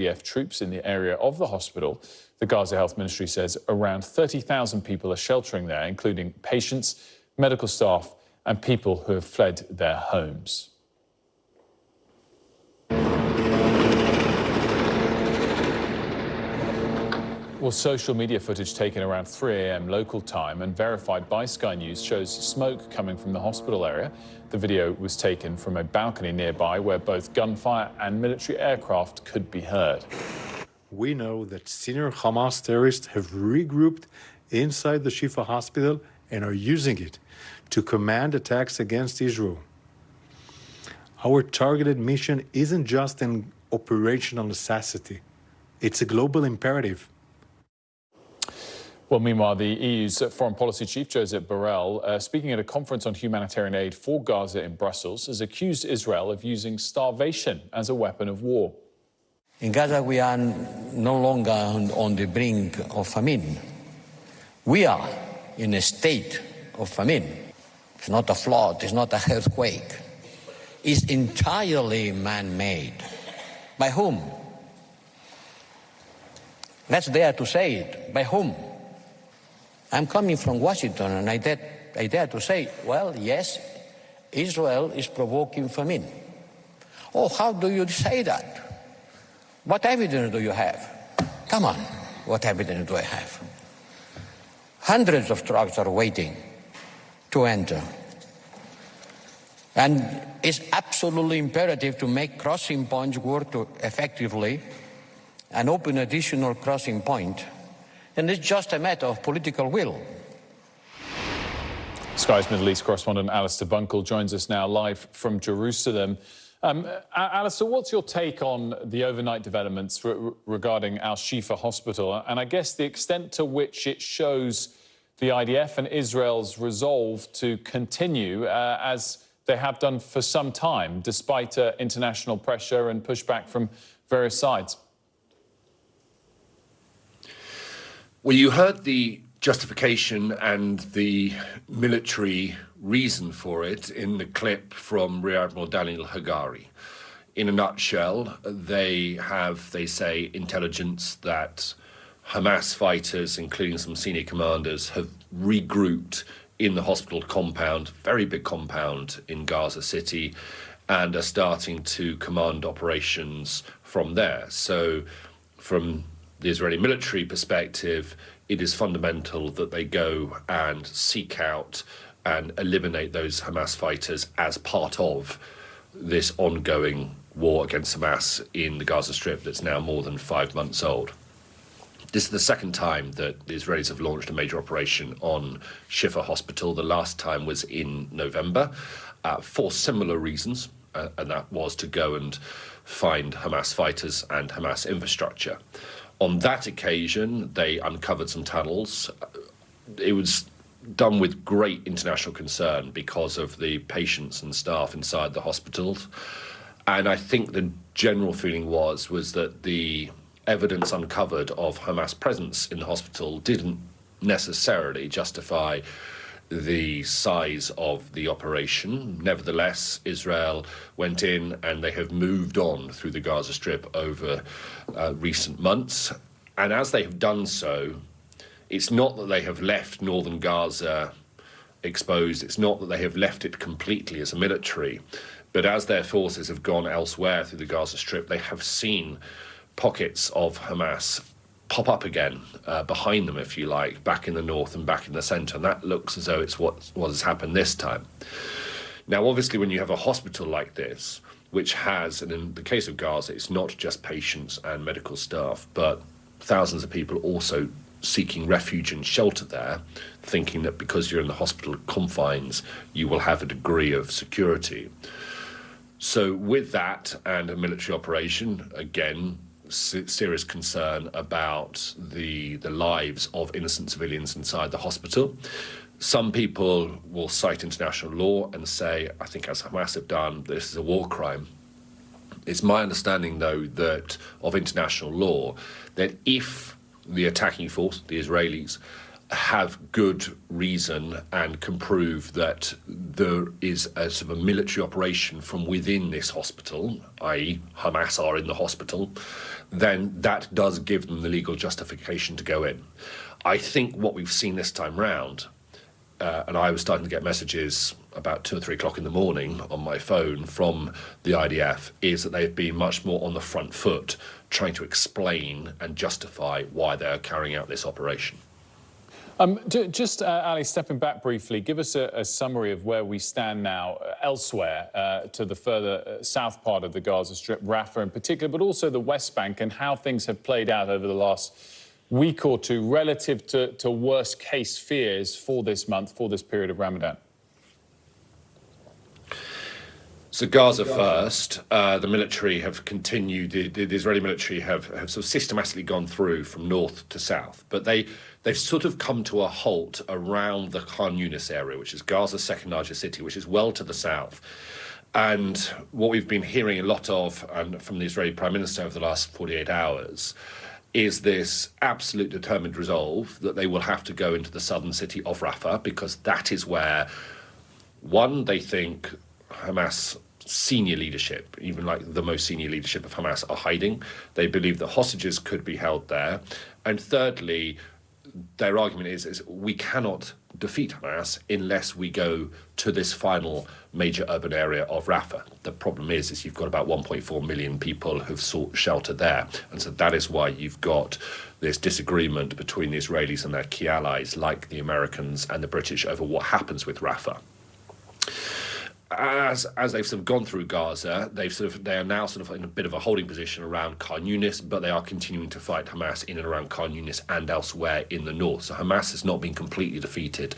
IDF troops in the area of the hospital. The Gaza Health Ministry says around 30,000 people are sheltering there, including patients, medical staff, and people who have fled their homes. Well, social media footage taken around 3 a.m. local time and verified by Sky News shows smoke coming from the hospital area. The video was taken from a balcony nearby where both gunfire and military aircraft could be heard. We know that senior Hamas terrorists have regrouped inside the Shifa hospital and are using it to command attacks against Israel. Our targeted mission isn't just an operational necessity. It's a global imperative. Well, meanwhile, the EU's Foreign Policy Chief, Josep Borrell, speaking at a conference on humanitarian aid for Gaza in Brussels, has accused Israel of using starvation as a weapon of war. In Gaza, we are no longer on the brink of famine. We are in a state of famine. It's not a flood, it's not an earthquake. It's entirely man-made. By whom? Let's dare to say it. By whom? I'm coming from Washington, and I dare to say, well, yes, Israel is provoking famine. Oh, how do you say that? What evidence do you have? Come on, what evidence do I have? Hundreds of trucks are waiting to enter. And it's absolutely imperative to make crossing points work effectively and open additional crossing point. And it's just a matter of political will. Sky's Middle East correspondent Alistair Bunkle joins us now live from Jerusalem. Alistair, what's your take on the overnight developments regarding Al-Shifa Hospital, and I guess the extent to which it shows the IDF and Israel's resolve to continue as they have done for some time, despite international pressure and pushback from various sides? Well, you heard the justification and the military reason for it in the clip from Rear Admiral Daniel Hagari. In a nutshell, they say, intelligence that Hamas fighters, including some senior commanders, have regrouped in the hospital compound, very big compound in Gaza City, and are starting to command operations from there. So from the Israeli military perspective, it is fundamental that they go and seek out and eliminate those Hamas fighters as part of this ongoing war against Hamas in the Gaza Strip that's now more than 5 months old. This is the second time that the Israelis have launched a major operation on Shifa Hospital. The last time was in November for similar reasons, and that was to go and find Hamas fighters and Hamas infrastructure. On that occasion, they uncovered some tunnels. It was done with great international concern because of the patients and staff inside the hospitals. And I think the general feeling was that the evidence uncovered of Hamas presence in the hospital didn't necessarily justify the size of the operation. Nevertheless, Israel went in and they have moved on through the Gaza Strip over recent months. And as they have done so, it's not that they have left northern Gaza exposed, it's not that they have left it completely as a military, but as their forces have gone elsewhere through the Gaza Strip, they have seen pockets of Hamas pop up again behind them, if you like, back in the north and back in the centre, and that looks as though it's what has happened this time. Now, obviously, when you have a hospital like this, which has, and in the case of Gaza, it's not just patients and medical staff, but thousands of people also seeking refuge and shelter there, thinking that because you're in the hospital confines, you will have a degree of security. So with that and a military operation, again, serious concern about the lives of innocent civilians inside the hospital. Some people will cite international law and say, I think as Hamas have done, this is a war crime. It's my understanding, though, that of international law, that if the attacking force, the Israelis, have good reason and can prove that there is a sort of a military operation from within this hospital, i.e. Hamas are in the hospital, then that does give them the legal justification to go in. I think what we've seen this time round, and I was starting to get messages about 2 or 3 o'clock in the morning on my phone from the IDF, is that they've been much more on the front foot, trying to explain and justify why they're carrying out this operation. Just, Ali, stepping back briefly, give us a summary of where we stand now elsewhere to the further south part of the Gaza Strip, Rafah in particular, but also the West Bank, and how things have played out over the last week or two relative to worst-case fears for this month, for this period of Ramadan. So Gaza first, the military have continued, the Israeli military have sort of systematically gone through from north to south, but they've sort of come to a halt around the Khan Yunis area, which is Gaza's second largest city, which is well to the south. And what we've been hearing a lot of from the Israeli Prime Minister over the last 48 hours is this absolute determined resolve that they will have to go into the southern city of Rafah, because that is where, one, they think Hamas senior leadership, even like the most senior leadership of Hamas, are hiding. They believe that hostages could be held there. And thirdly, their argument is we cannot defeat Hamas unless we go to this final major urban area of Rafah. The problem is you've got about 1.4 million people who've sought shelter there. And so that is why you've got this disagreement between the Israelis and their key allies, like the Americans and the British, over what happens with Rafah. As they've sort of gone through Gaza, they are now sort of in a bit of a holding position around Khan Yunis, but they are continuing to fight Hamas in and around Khan Yunis and elsewhere in the north. So Hamas has not been completely defeated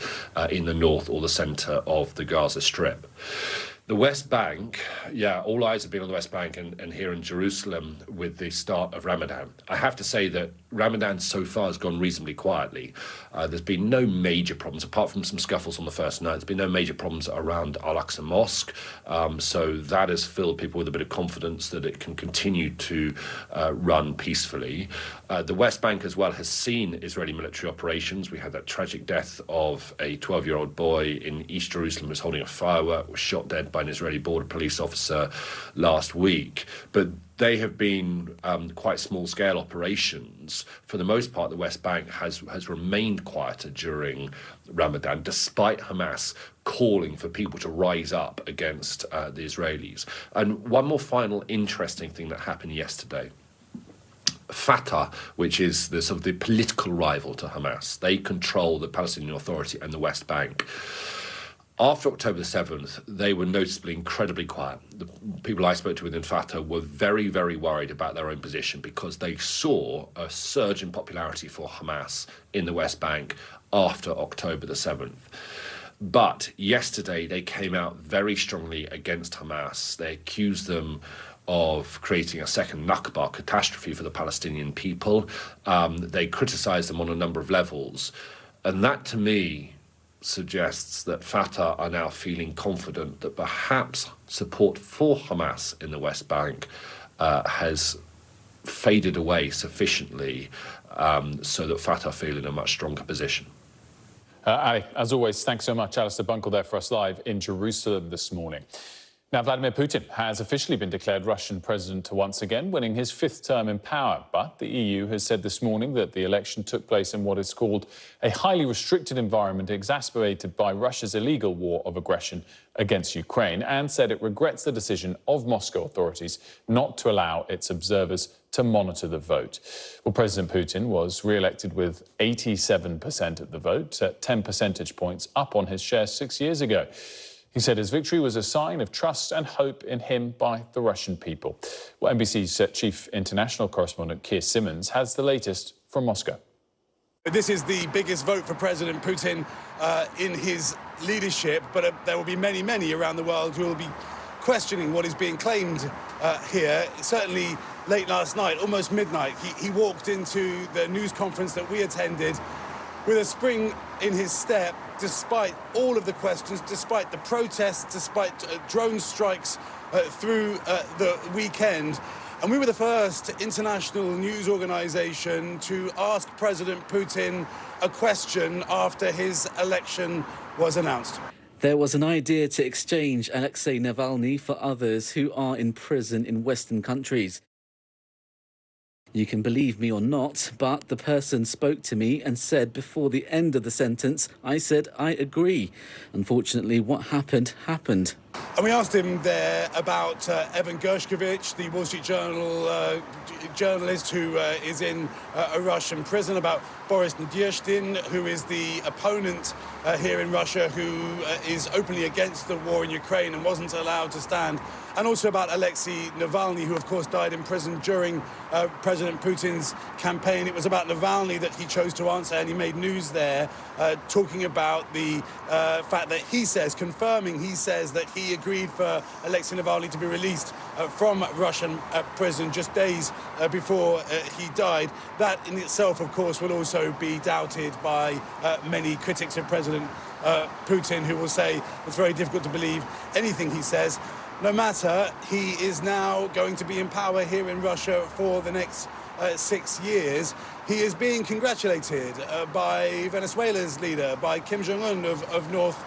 in the north or the centre of the Gaza Strip. The West Bank, all eyes have been on the West Bank and here in Jerusalem with the start of Ramadan. I have to say that Ramadan so far has gone reasonably quietly. There's been no major problems, apart from some scuffles on the first night. There's been no major problems around Al-Aqsa Mosque, so that has filled people with a bit of confidence that it can continue to run peacefully. The West Bank as well has seen Israeli military operations. We had that tragic death of a 12-year-old boy in East Jerusalem who was holding a firework, was shot dead by an Israeli border police officer last week. But they have been quite small-scale operations. For the most part, the West Bank has remained quieter during Ramadan, despite Hamas calling for people to rise up against the Israelis. And one more final interesting thing that happened yesterday. Fatah, which is the sort of the political rival to Hamas, they control the Palestinian Authority and the West Bank. After October the 7th, they were noticeably incredibly quiet. The people I spoke to within Fatah were very, very worried about their own position because they saw a surge in popularity for Hamas in the West Bank after October the 7th. But yesterday, they came out very strongly against Hamas. They accused them of creating a second Nakba catastrophe for the Palestinian people. They criticised them on a number of levels. And that, to me, suggests that Fatah are now feeling confident that perhaps support for Hamas in the West Bank has faded away sufficiently so that Fatah feel in a much stronger position. Ali, as always, thanks so much. Alistair Bunkle there for us live in Jerusalem this morning. Now, Vladimir Putin has officially been declared Russian president once again, winning his 5th term in power. But the EU has said this morning that the election took place in what is called a highly restricted environment exacerbated by Russia's illegal war of aggression against Ukraine, and said it regrets the decision of Moscow authorities not to allow its observers to monitor the vote. Well, President Putin was re-elected with 87% of the vote, 10 percentage points up on his share 6 years ago. He said his victory was a sign of trust and hope in him by the Russian people. Well, NBC's chief international correspondent, Keir Simmons, has the latest from Moscow. This is the biggest vote for President Putin in his leadership, but there will be many, many around the world who will be questioning what is being claimed here. Certainly late last night, almost midnight, he walked into the news conference that we attended with a spring in his step, despite all of the questions, despite the protests, despite drone strikes through the weekend. And we were the first international news organization to ask President Putin a question after his election was announced. There was an idea to exchange Alexei Navalny for others who are in prison in Western countries. You can believe me or not, but the person spoke to me and said before the end of the sentence, I said, I agree. Unfortunately, what happened, happened. And we asked him there about Evan Gershkovich, the Wall Street Journal journalist who is in a Russian prison, about Boris Nadyezhdin, who is the opponent here in Russia, who is openly against the war in Ukraine and wasn't allowed to stand, and also about Alexei Navalny, who of course died in prison during President Putin's campaign. It was about Navalny that he chose to answer, and he made news there, talking about the fact that he says that he agreed for Alexei Navalny to be released from Russian prison just days before he died. That in itself, of course, will also be doubted by many critics of President Putin, who will say it's very difficult to believe anything he says. No matter, he is now going to be in power here in Russia for the next 6 years. He is being congratulated by Venezuela's leader, by Kim Jong-un of North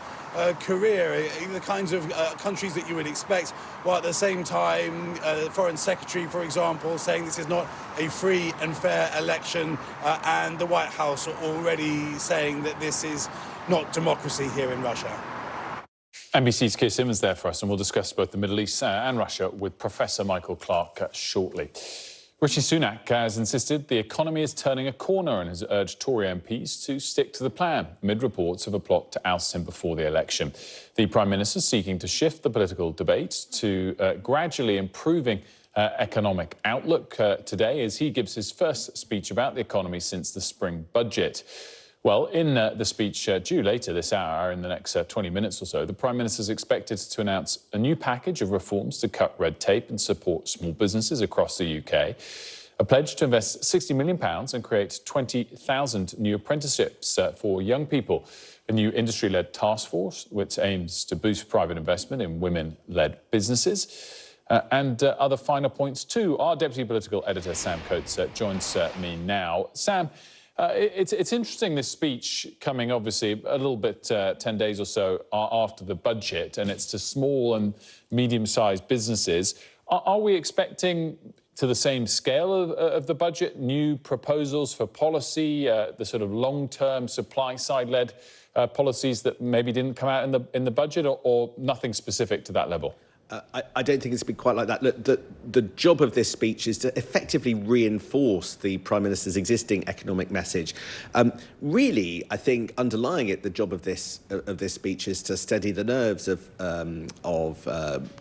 Korea, the kinds of countries that you would expect, while at the same time, the Foreign Secretary, for example, saying this is not a free and fair election, and the White House already saying that this is not democracy here in Russia. NBC's Keir Simmons there for us, and we'll discuss both the Middle East and Russia with Professor Michael Clark shortly. Rishi Sunak has insisted the economy is turning a corner and has urged Tory MPs to stick to the plan, amid reports of a plot to oust him before the election. The Prime Minister is seeking to shift the political debate to gradually improving economic outlook today as he gives his first speech about the economy since the spring budget. Well, in the speech due later this hour, in the next 20 minutes or so, the Prime Minister is expected to announce a new package of reforms to cut red tape and support small businesses across the UK, a pledge to invest £60 million and create 20,000 new apprenticeships for young people, a new industry-led task force which aims to boost private investment in women-led businesses, and other finer points too. Our Deputy Political Editor, Sam Coates, joins me now. Sam, it's interesting, this speech coming obviously a little bit 10 days or so after the budget, and it's to small and medium-sized businesses. Are we expecting, to the same scale of the budget, new proposals for policy, the sort of long-term supply-side-led policies that maybe didn't come out in the budget, or nothing specific to that level? I don't think it's been quite like that. Look, the job of this speech is to effectively reinforce the Prime Minister's existing economic message. Really, I think underlying it, the job of this speech is to steady the nerves of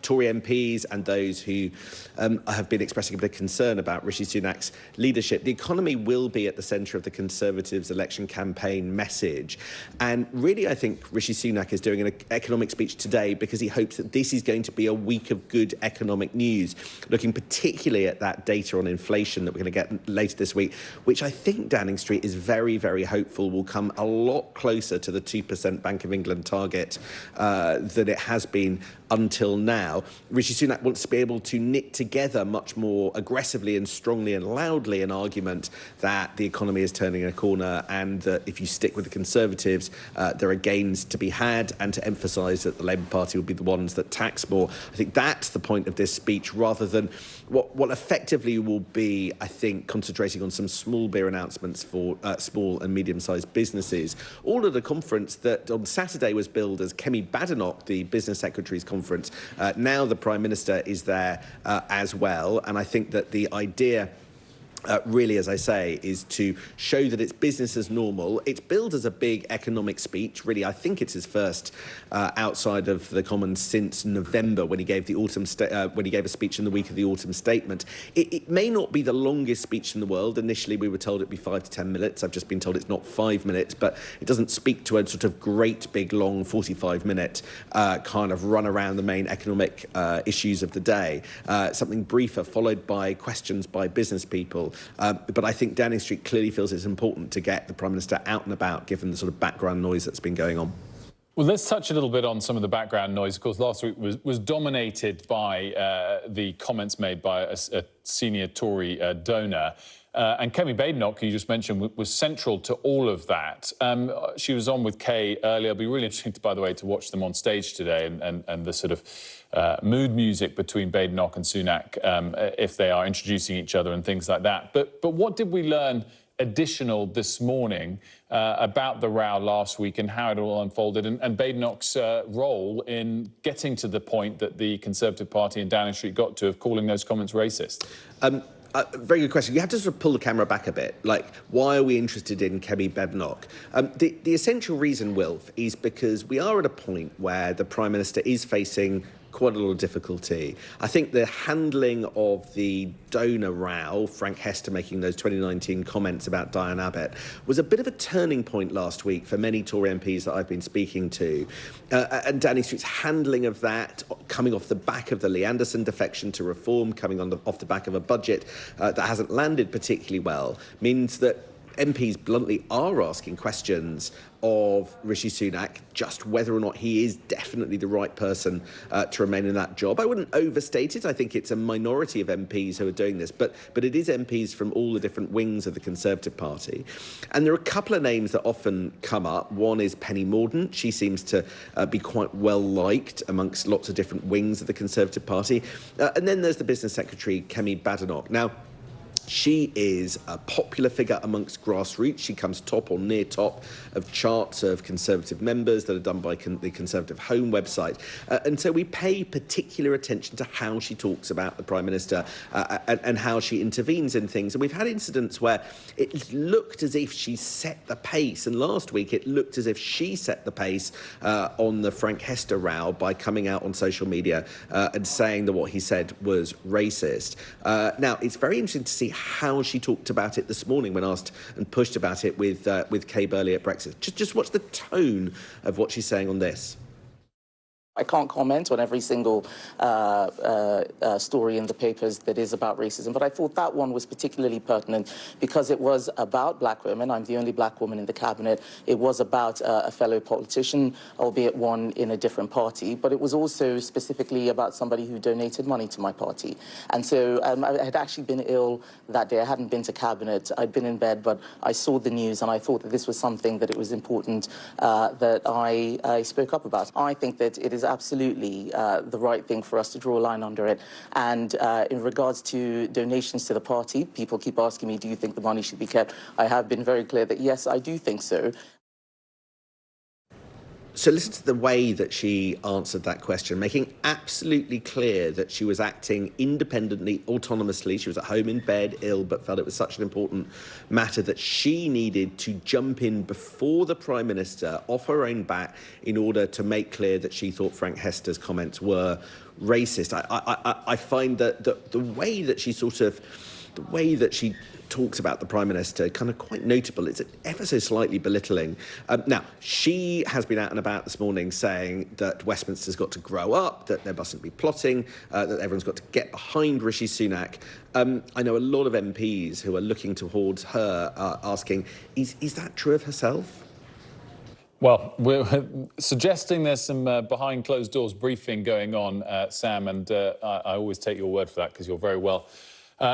Tory MPs and those who have been expressing a bit of concern about Rishi Sunak's leadership. The economy will be at the centre of the Conservatives' election campaign message. And really, I think Rishi Sunak is doing an economic speech today because he hopes that this is going to be a week of good economic news, looking particularly at that data on inflation that we're going to get later this week, which I think Downing Street is very, very hopeful will come a lot closer to the 2% Bank of England target than it has been until now. Rishi Sunak wants to be able to knit together much more aggressively and strongly and loudly an argument that the economy is turning a corner and that if you stick with the Conservatives, there are gains to be had, and to emphasise that the Labour Party will be the ones that tax more. I think that's the point of this speech, rather than what effectively will be, I think, concentrating on some small beer announcements for small and medium-sized businesses. All at a conference that on Saturday was billed as Kemi Badenoch, the Business Secretary's conference. Now the Prime Minister is there as well, and I think that the idea really, as I say, is to show that it's business as normal. It's billed as a big economic speech. Really, I think it's his first outside of the Commons since November, when he gave when he gave a speech in the week of the autumn statement. It may not be the longest speech in the world. Initially, we were told it'd be 5 to 10 minutes. I've just been told it's not 5 minutes, but it doesn't speak to a sort of great, big, long 45-minute kind of run around the main economic issues of the day. Something briefer, followed by questions by business people. But I think Downing Street clearly feels it's important to get the Prime Minister out and about, given the sort of background noise that's been going on. Well, let's touch a little bit on some of the background noise. Of course, last week was dominated by the comments made by a senior Tory donor. And Kemi Badenoch, who you just mentioned, was central to all of that. She was on with Kay earlier. It'll be really interesting, by the way, to watch them on stage today and the sort of mood music between Badenoch and Sunak if they are introducing each other and things like that. But what did we learn additional this morning about the row last week and how it all unfolded, and Badenoch's role in getting to the point that the Conservative Party in Downing Street got to of calling those comments racist? Very good question. You have to sort of pull the camera back a bit. Like, why are we interested in Kemi Badenoch? The essential reason, Wilf, is because we are at a point where the Prime Minister is facing quite a lot of difficulty. I think the handling of the donor row, Frank Hester making those 2019 comments about Diane Abbott, was a bit of a turning point last week for many Tory MPs that I've been speaking to. And Downing Street's handling of that, coming off the back of the Lee Anderson defection to reform, coming off the back of a budget that hasn't landed particularly well, means that MPs bluntly are asking questions of Rishi Sunak, just whether or not he is definitely the right person to remain in that job. I wouldn't overstate it. I think it's a minority of MPs who are doing this, but it is MPs from all the different wings of the Conservative Party. And there are a couple of names that often come up. One is Penny Mordaunt. She seems to be quite well liked amongst lots of different wings of the Conservative Party. And then there's the Business Secretary, Kemi Badenoch. Now, she is a popular figure amongst grassroots. She comes top or near top of charts of Conservative members that are done by the Conservative Home website. And so we pay particular attention to how she talks about the Prime Minister and how she intervenes in things. And we've had incidents where it looked as if she set the pace. And last week it looked as if she set the pace on the Frank Hester row by coming out on social media and saying that what he said was racist. Now, it's very interesting to see how she talked about it this morning when asked and pushed about it with Kay Burley at Brexit. Just watch the tone of what she's saying on this. I can't comment on every single story in the papers that is about racism, but I thought that one was particularly pertinent because it was about black women. I'm the only black woman in the cabinet. It was about a fellow politician, albeit one in a different party, but it was also specifically about somebody who donated money to my party. And so I had actually been ill that day. I hadn't been to cabinet. I'd been in bed, but I saw the news and I thought that this was something that it was important that I spoke up about. I think that it is absolutely the right thing for us to draw a line under it. And in regards to donations to the party, people keep asking me, do you think the money should be kept? I have been very clear that, yes, I do think so. So listen to the way that she answered that question, making absolutely clear that she was acting independently, autonomously. She was at home in bed, ill, but felt it was such an important matter that she needed to jump in before the Prime Minister off her own bat in order to make clear that she thought Frank Hester's comments were racist. I find that the way that she talks about the Prime Minister kind of quite notable. It's ever so slightly belittling. Now, she has been out and about this morning saying that Westminster's got to grow up, that there mustn't be plotting, that everyone's got to get behind Rishi Sunak. I know a lot of MPs who are looking towards her asking, is that true of herself? Well, we're suggesting there's some behind closed doors briefing going on, Sam, and I always take your word for that because you're very well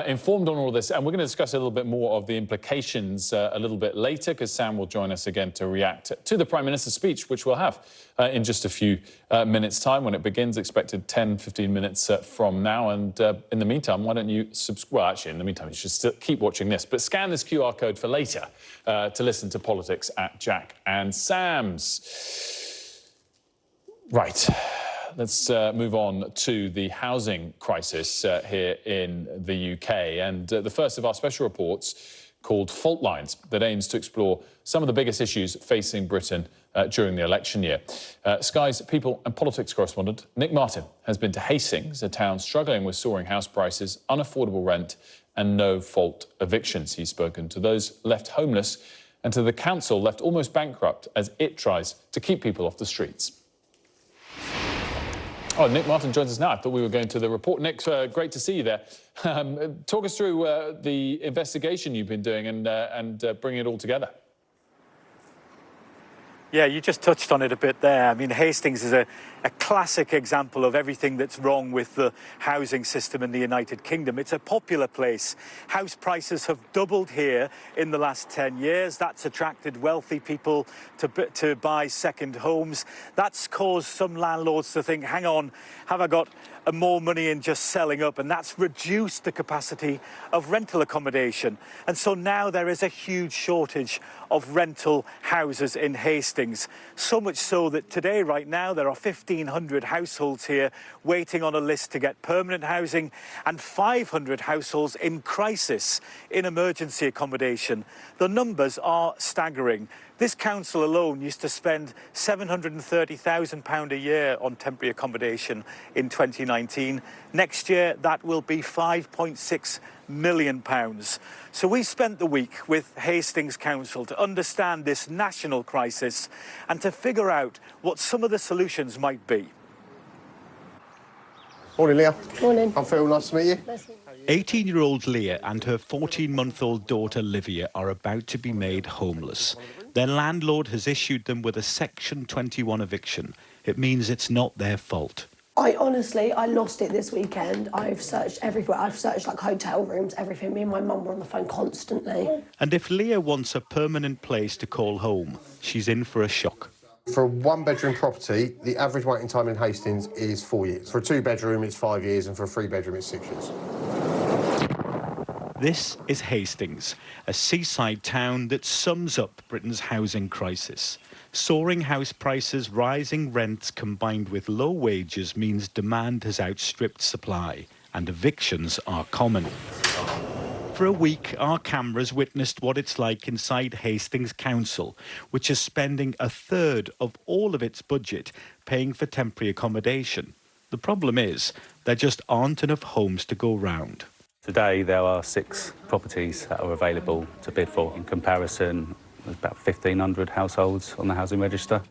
informed on all of this. And we're going to discuss a little bit more of the implications a little bit later, because Sam will join us again to react to the Prime Minister's speech, which we'll have in just a few minutes' time when it begins, expected 10, 15 minutes from now. And in the meantime, why don't you well, actually, in the meantime, you should still keep watching this, but scan this QR code for later to listen to Politics at Jack and Sam's. Right. Let's move on to the housing crisis here in the UK. And the first of our special reports called Fault Lines that aims to explore some of the biggest issues facing Britain during the election year. Sky's People and Politics correspondent Nick Martin has been to Hastings, a town struggling with soaring house prices, unaffordable rent and no-fault evictions. He's spoken to those left homeless and to the council left almost bankrupt as it tries to keep people off the streets. Oh, Nick Martin joins us now. I thought we were going to the report. Nick, great to see you there. Talk us through the investigation you've been doing and bringing it all together. Yeah, you just touched on it a bit there. I mean, Hastings is a classic example of everything that's wrong with the housing system in the United Kingdom. It's a popular place. House prices have doubled here in the last 10 years. That's attracted wealthy people to buy second homes. That's caused some landlords to think, hang on, have I got more money in just selling up? And that's reduced the capacity of rental accommodation. And so now there is a huge shortage of rental houses in Hastings. So much so that today, right now, there are 1,500 households here waiting on a list to get permanent housing and 500 households in crisis in emergency accommodation. The numbers are staggering. This council alone used to spend £730,000 a year on temporary accommodation in 2019. Next year, that will be £5.6 million. So we spent the week with Hastings Council to understand this national crisis and to figure out what some of the solutions might be. Morning, Leah. Morning. I'm Phil, nice to meet you. 18-year-old Leah and her 14-month-old daughter Livia are about to be made homeless. Their landlord has issued them with a Section 21 eviction. It means it's not their fault. I lost it this weekend. I've searched everywhere. I've searched like hotel rooms, everything. Me and my mum were on the phone constantly. And if Leah wants a permanent place to call home, she's in for a shock. For a one-bedroom property, the average waiting time in Hastings is 4 years. For a two-bedroom, it's 5 years, and for a three-bedroom, it's 6 years. This is Hastings, a seaside town that sums up Britain's housing crisis. Soaring house prices, rising rents combined with low wages means demand has outstripped supply and evictions are common. For a week, our cameras witnessed what it's like inside Hastings Council, which is spending a third of all of its budget paying for temporary accommodation. The problem is there just aren't enough homes to go round. Today there are 6 properties that are available to bid for. In comparison, there's about 1,500 households on the housing register.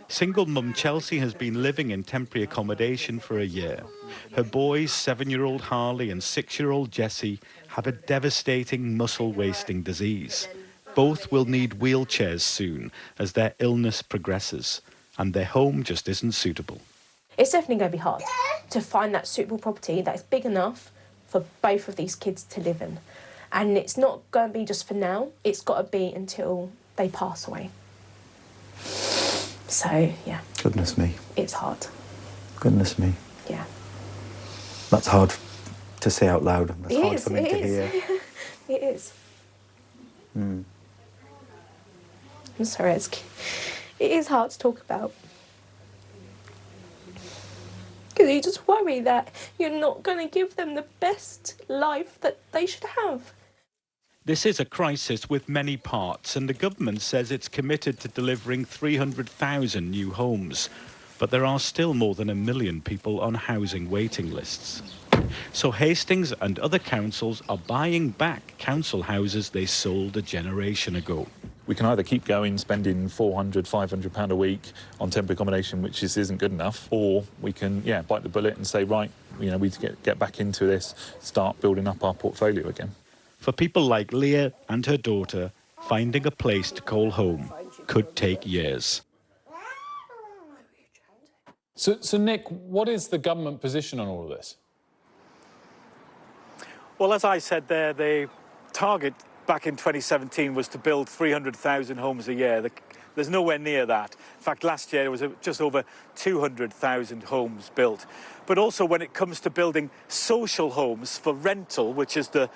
Single mum Chelsea has been living in temporary accommodation for a year. Her boys, 7-year-old Harley and 6-year-old Jessie, have a devastating muscle-wasting disease. Both will need wheelchairs soon as their illness progresses, and their home just isn't suitable. It's definitely going to be hard to find that suitable property that is big enough for both of these kids to live in. And it's not going to be just for now, it's got to be until they pass away. So, yeah. Goodness me. It's hard. Goodness me. Yeah. That's hard to say out loud. That's hard for me to hear. It is. Mm. I'm sorry, it is hard to talk about. Because you just worry that you're not going to give them the best life that they should have. This is a crisis with many parts, and the government says it's committed to delivering 300,000 new homes. But there are still more than 1 million people on housing waiting lists. So Hastings and other councils are buying back council houses they sold a generation ago. We can either keep going, spending £400, £500 a week on temporary accommodation, which just isn't good enough, or we can, bite the bullet and say, right, we need to get back into this, start building up our portfolio again. For people like Leah and her daughter, finding a place to call home could take years. So Nick, what is the government position on all of this? Well, as I said there, the target back in 2017 was to build 300,000 homes a year. There's nowhere near that. In fact, last year there was just over 200,000 homes built. But also when it comes to building social homes for rental, which is the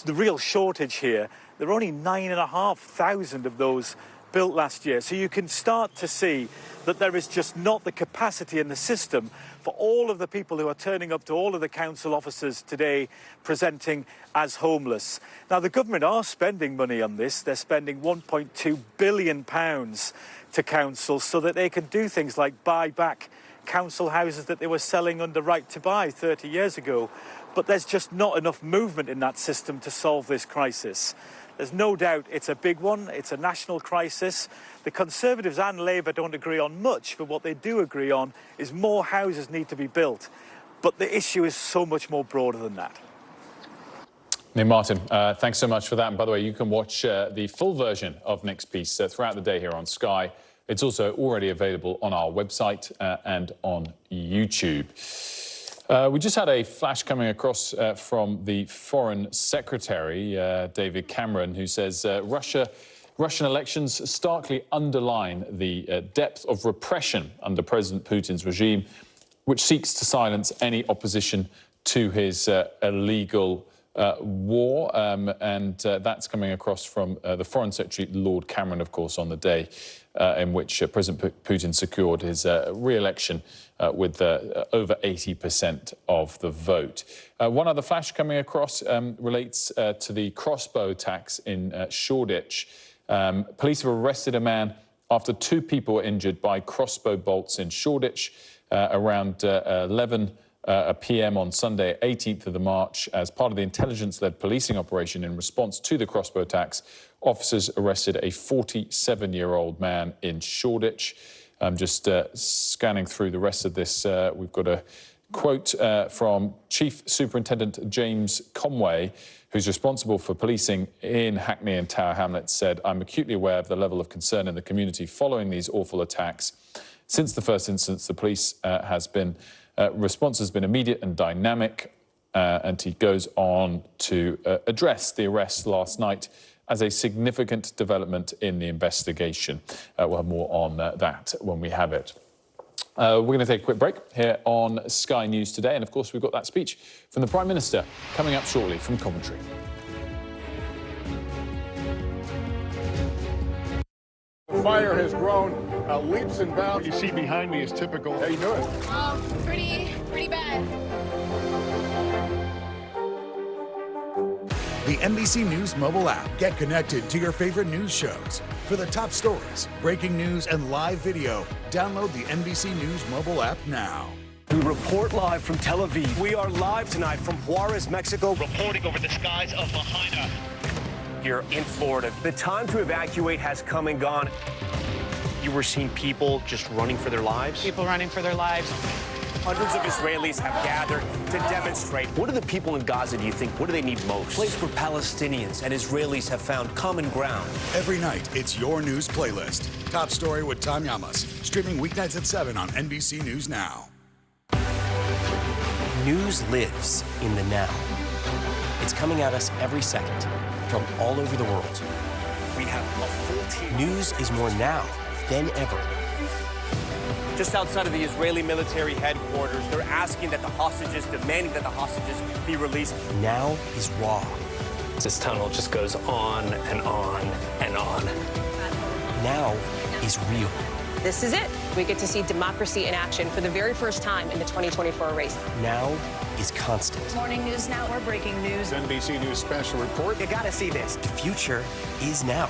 real shortage here, there are only 9,500 of those built last year. So you can start to see that there is just not the capacity in the system for all of the people who are turning up to all of the council offices today presenting as homeless. Now, the government are spending money on this. They're spending £1.2 billion to councils so that they can do things like buy back council houses that they were selling under right to buy 30 years ago. But there's just not enough movement in that system to solve this crisis. There's no doubt it's a big one. It's a national crisis. The Conservatives and Labour don't agree on much, but what they do agree on is more houses need to be built. But the issue is so much more broader than that. Nick Martin, thanks so much for that. And by the way, you can watch the full version of Nick's piece throughout the day here on Sky. It's also already available on our website and on YouTube. We just had a flash coming across from the Foreign Secretary, David Cameron, who says Russian elections starkly underline the depth of repression under President Putin's regime, which seeks to silence any opposition to his illegal war. And that's coming across from the Foreign Secretary, Lord Cameron, of course, on the day in which President Putin secured his re-election with over 80% of the vote. One other flash coming across relates to the crossbow attacks in Shoreditch. Police have arrested a man after 2 people were injured by crossbow bolts in Shoreditch around 11 p.m. on Sunday, 18th of March. As part of the intelligence-led policing operation in response to the crossbow attacks, officers arrested a 47-year-old man in Shoreditch. I'm just scanning through the rest of this. We've got a quote from Chief Superintendent James Conway, who's responsible for policing in Hackney and Tower Hamlets, said, "I'm acutely aware of the level of concern in the community following these awful attacks. Since the first instance, the police response has been immediate and dynamic." And he goes on to address the arrest last night as a significant development in the investigation. We'll have more on that when we have it. We're going to take a quick break here on Sky News Today. And, of course, we've got that speech from the Prime Minister coming up shortly from Coventry. The fire has grown leaps and bounds. What you see behind me is typical. How you doing? Pretty bad. The NBC News mobile app. Get connected to your favorite news shows. For the top stories, breaking news, and live video, download the NBC News mobile app now. We report live from Tel Aviv. We are live tonight from Juarez, Mexico, reporting over the skies of Lahaina. Here in Florida. The time to evacuate has come and gone. You were seeing people just running for their lives? People running for their lives. Hundreds of Israelis have gathered to demonstrate. What do the people in Gaza, do you think, what do they need most? A place where Palestinians and Israelis have found common ground. Every night, it's your news playlist. Top Story with Tom Llamas. Streaming weeknights at 7 on NBC News Now. News lives in the now. It's coming at us every second from all over the world. We have a full team. News is more now than ever. Just outside of the Israeli military headquarters, they're asking that the hostages, demanding that the hostages be released. Now is raw. This tunnel just goes on and on and on. Now is real. This is it. We get to see democracy in action for the very first time in the 2024 race. Now is constant. Morning News Now, we're breaking news. NBC News special report. You gotta see this. The future is now.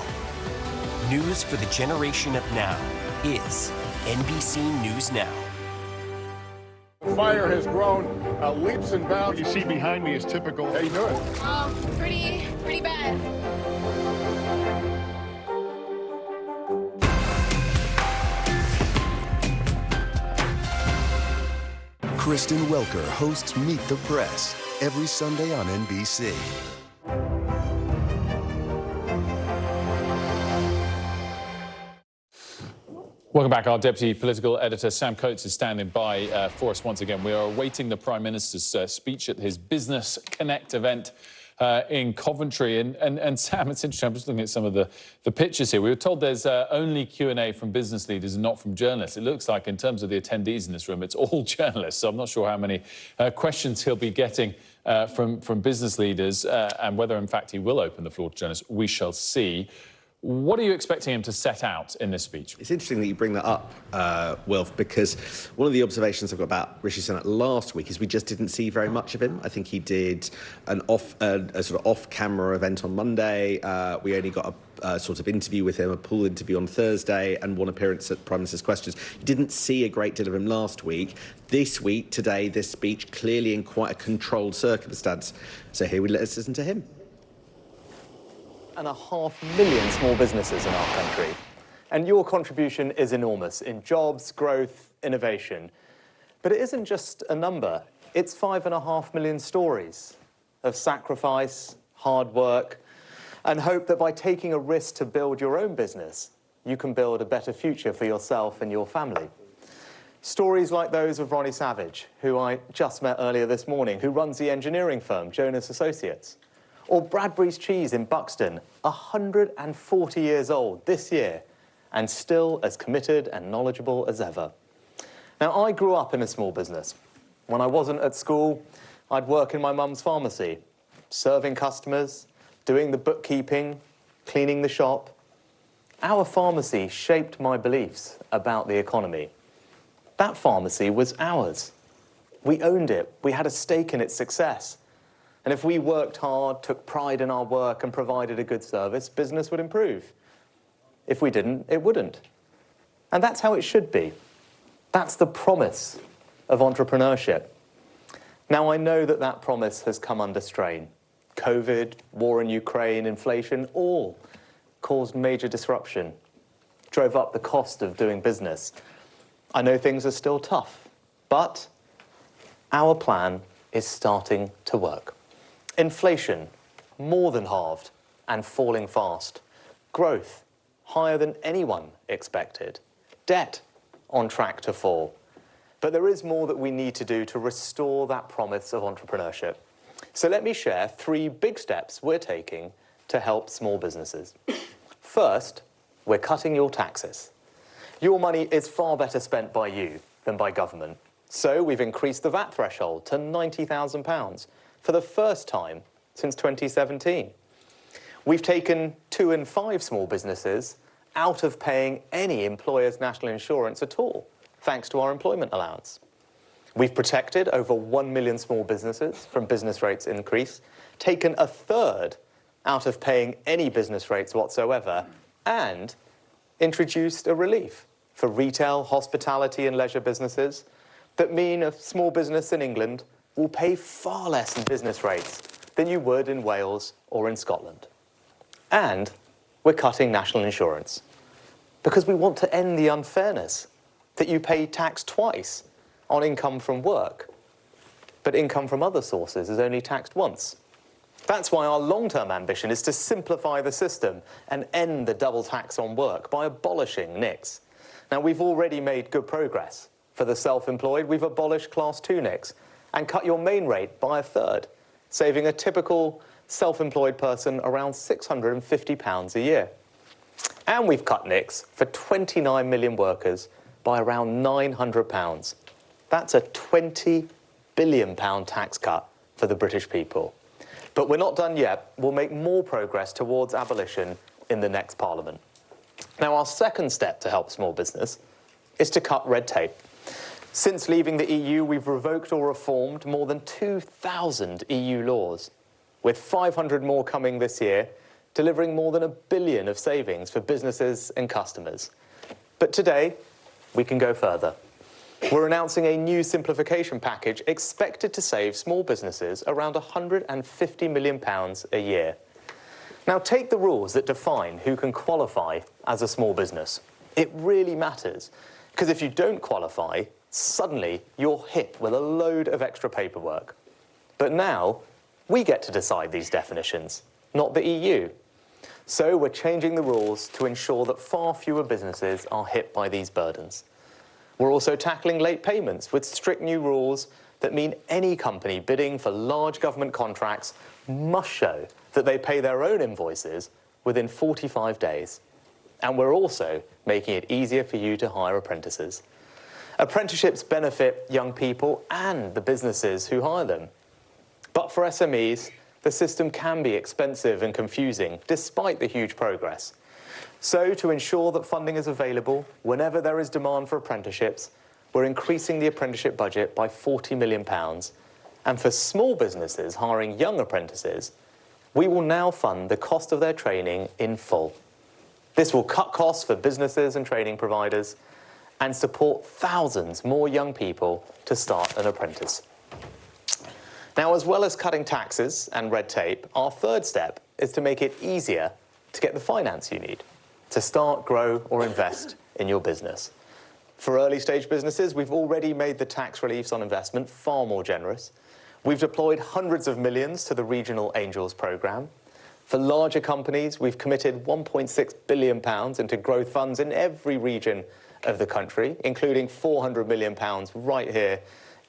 News for the generation of now is NBC News Now. The fire has grown leaps and bounds. What you see behind me is typical. How you doing? Pretty bad. Kristen Welker hosts Meet the Press every Sunday on NBC. Welcome back. Our Deputy Political Editor, Sam Coates, is standing by for us once again. We are awaiting the Prime Minister's speech at his Business Connect event in Coventry. And Sam, it's interesting, I'm just looking at some of the pictures here. We were told there's only Q&A from business leaders and not from journalists. It looks like, in terms of the attendees in this room, it's all journalists. So I'm not sure how many questions he'll be getting from business leaders and whether, in fact, he will open the floor to journalists. We shall see. What are you expecting him to set out in this speech? It's interesting that you bring that up, Wilf, because one of the observations I've got about Rishi Sunak last week is we just didn't see very much of him. I think he did a sort of off-camera event on Monday. We only got a sort of interview with him, a pool interview on Thursday, and one appearance at Prime Minister's Questions. You didn't see a great deal of him last week. This week, today, this speech, clearly in quite a controlled circumstance. So here let's listen to him. 1.5 million small businesses in our country. And your contribution is enormous in jobs, growth, innovation. But it isn't just a number. It's 5.5 million stories of sacrifice, hard work, and hope that by taking a risk to build your own business, you can build a better future for yourself and your family. Stories like those of Ronnie Savage, who I just met earlier this morning, who runs the engineering firm Jonas Associates. Or Bradbury's Cheese in Buxton, 140 years old this year, and still as committed and knowledgeable as ever. Now, I grew up in a small business. When I wasn't at school, I'd work in my mum's pharmacy, serving customers, doing the bookkeeping, cleaning the shop. Our pharmacy shaped my beliefs about the economy. That pharmacy was ours. We owned it. We had a stake in its success. And if we worked hard, took pride in our work and provided a good service, business would improve. If we didn't, it wouldn't. And that's how it should be. That's the promise of entrepreneurship. Now, I know that that promise has come under strain. COVID, war in Ukraine, inflation, all caused major disruption, drove up the cost of doing business. I know things are still tough, but our plan is starting to work. Inflation, more than halved and falling fast. Growth, higher than anyone expected. Debt, on track to fall. But there is more that we need to do to restore that promise of entrepreneurship. So let me share 3 big steps we're taking to help small businesses. First, we're cutting your taxes. Your money is far better spent by you than by government. So we've increased the VAT threshold to £90,000 for the first time since 2017. We've taken 2 in 5 small businesses out of paying any employer's national insurance at all, thanks to our employment allowance. We've protected over 1 million small businesses from business rates increase, taken 1/3 out of paying any business rates whatsoever, and introduced a relief for retail, hospitality and leisure businesses that mean a small business in England will pay far less in business rates than you would in Wales or in Scotland. And we're cutting national insurance because we want to end the unfairness that you pay tax twice on income from work, but income from other sources is only taxed once. That's why our long-term ambition is to simplify the system and end the double tax on work by abolishing NICs. Now, we've already made good progress. For the self-employed, we've abolished Class 2 NICs and cut your main rate by 1/3, saving a typical self-employed person around £650 a year. And we've cut NICs for 29 million workers by around £900. That's a £20 billion tax cut for the British people. But we're not done yet. We'll make more progress towards abolition in the next Parliament. Now, our second step to help small business is to cut red tape. Since leaving the EU, we've revoked or reformed more than 2,000 EU laws, with 500 more coming this year, delivering more than £1 billion of savings for businesses and customers. But today, we can go further. We're announcing a new simplification package expected to save small businesses around £150 million a year. Now, take the rules that define who can qualify as a small business. It really matters, because if you don't qualify, suddenly you're hit with a load of extra paperwork. But now, we get to decide these definitions, not the EU. So we're changing the rules to ensure that far fewer businesses are hit by these burdens. We're also tackling late payments with strict new rules that mean any company bidding for large government contracts must show that they pay their own invoices within 45 days. And we're also making it easier for you to hire apprentices. Apprenticeships benefit young people and the businesses who hire them. But for SMEs, the system can be expensive and confusing, despite the huge progress. So, to ensure that funding is available whenever there is demand for apprenticeships, we're increasing the apprenticeship budget by £40 million. And for small businesses hiring young apprentices, we will now fund the cost of their training in full. This will cut costs for businesses and training providers and support thousands more young people to start an apprentice. Now, as well as cutting taxes and red tape, our third step is to make it easier to get the finance you need to start, grow, or invest in your business. For early-stage businesses, we've already made the tax reliefs on investment far more generous. We've deployed hundreds of millions to the Regional Angels programme. For larger companies, we've committed £1.6 billion into growth funds in every region of the country, including £400 million right here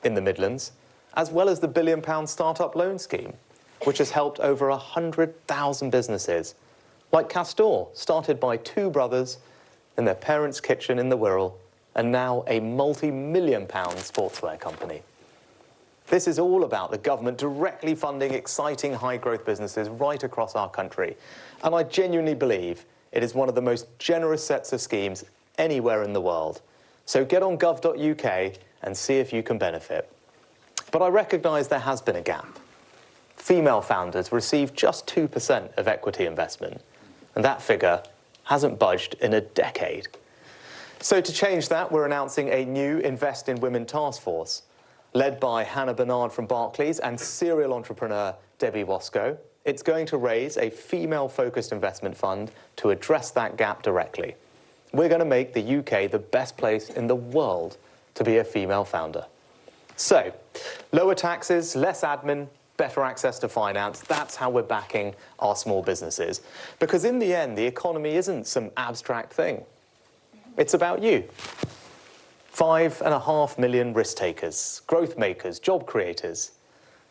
in the Midlands, as well as the £1 billion startup loan scheme, which has helped over 100,000 businesses, like Castor, started by two brothers in their parents' kitchen in the Wirral, and now a multi-million-pound sportswear company. This is all about the government directly funding exciting high-growth businesses right across our country. And I genuinely believe it is one of the most generous sets of schemes anywhere in the world. So get on gov.uk and see if you can benefit. But I recognise there has been a gap. Female founders receive just 2% of equity investment, and that figure hasn't budged in a decade. So to change that, we're announcing a new Invest in Women task force, led by Hannah Bernard from Barclays and serial entrepreneur Debbie Wasco. It's going to raise a female-focused investment fund to address that gap directly. We're going to make the UK the best place in the world to be a female founder. So, lower taxes, less admin, better access to finance, that's how we're backing our small businesses. Because in the end, the economy isn't some abstract thing. It's about you. 5.5 million risk takers, growth makers, job creators.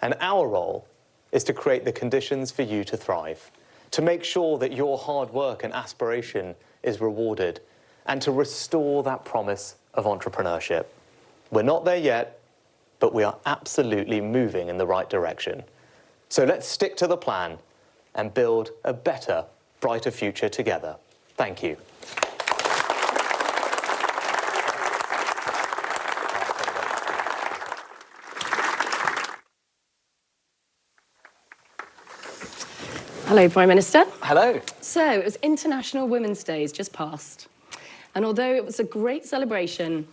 And our role is to create the conditions for you to thrive, to make sure that your hard work and aspiration is rewarded, and to restore that promise of entrepreneurship. We're not there yet, but we are absolutely moving in the right direction. So let's stick to the plan and build a better, brighter future together. Thank you. Hello, Prime Minister. Hello. So, it was International Women's Day just passed. And although it was a great celebration,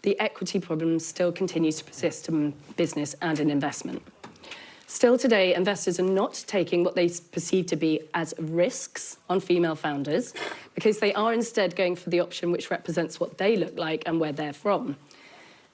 the equity problem still continues to persist in business and in investment. Still today, investors are not taking what they perceive to be as risks on female founders, because they are instead going for the option which represents what they look like and where they're from.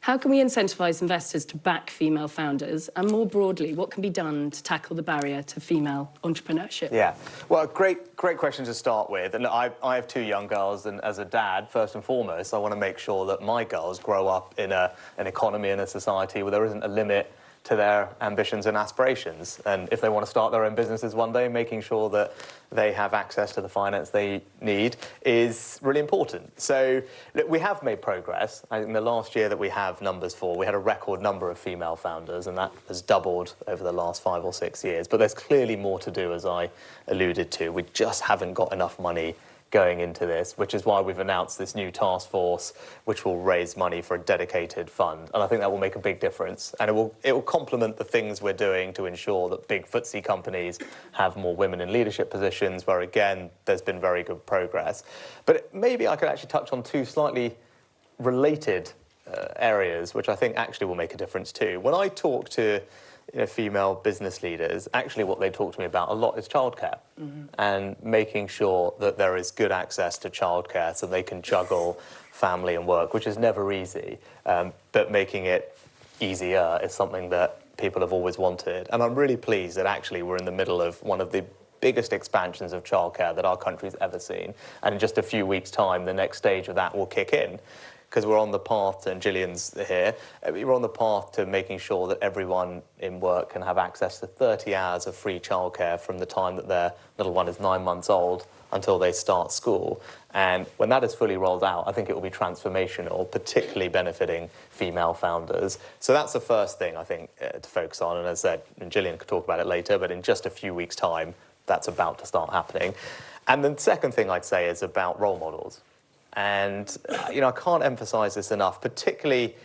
How can we incentivise investors to back female founders? And more broadly, what can be done to tackle the barrier to female entrepreneurship? Yeah, well, great question to start with. And I have two young girls, and as a dad, first and foremost, I want to make sure that my girls grow up in an economy and a society where there isn't a limit to their ambitions and aspirations. And if they want to start their own businesses one day, making sure that they have access to the finance they need is really important. So look, we have made progress. I think the last year that we have numbers for, we had a record number of female founders, and that has doubled over the last 5 or 6 years. But there's clearly more to do, as I alluded to. We just haven't got enough money going into this, which is why we've announced this new task force, which will raise money for a dedicated fund. And I think that will make a big difference. And it will complement the things we're doing to ensure that big FTSE companies have more women in leadership positions, where, again, there's been very good progress. But maybe I could actually touch on two slightly related areas, which I think actually will make a difference too. When I talk to female business leaders, actually what they talk to me about a lot is childcare, and making sure that there is good access to childcare so they can juggle family and work, which is never easy, but making it easier is something that people have always wanted. And I'm really pleased that actually we're in the middle of one of the biggest expansions of childcare that our country's ever seen. And in just a few weeks' time, the next stage of that will kick in, because we're on the path, and Gillian's here, we're on the path to making sure that everyone in work can have access to 30 hours of free childcare from the time that their little one is 9 months old until they start school. And when that is fully rolled out, I think it will be transformational, particularly benefiting female founders. So that's the first thing, I think, to focus on. And as I said, and Gillian could talk about it later, but in just a few weeks' time, that's about to start happening. And the second thing I'd say is about role models. And, I can't emphasise this enough, particularly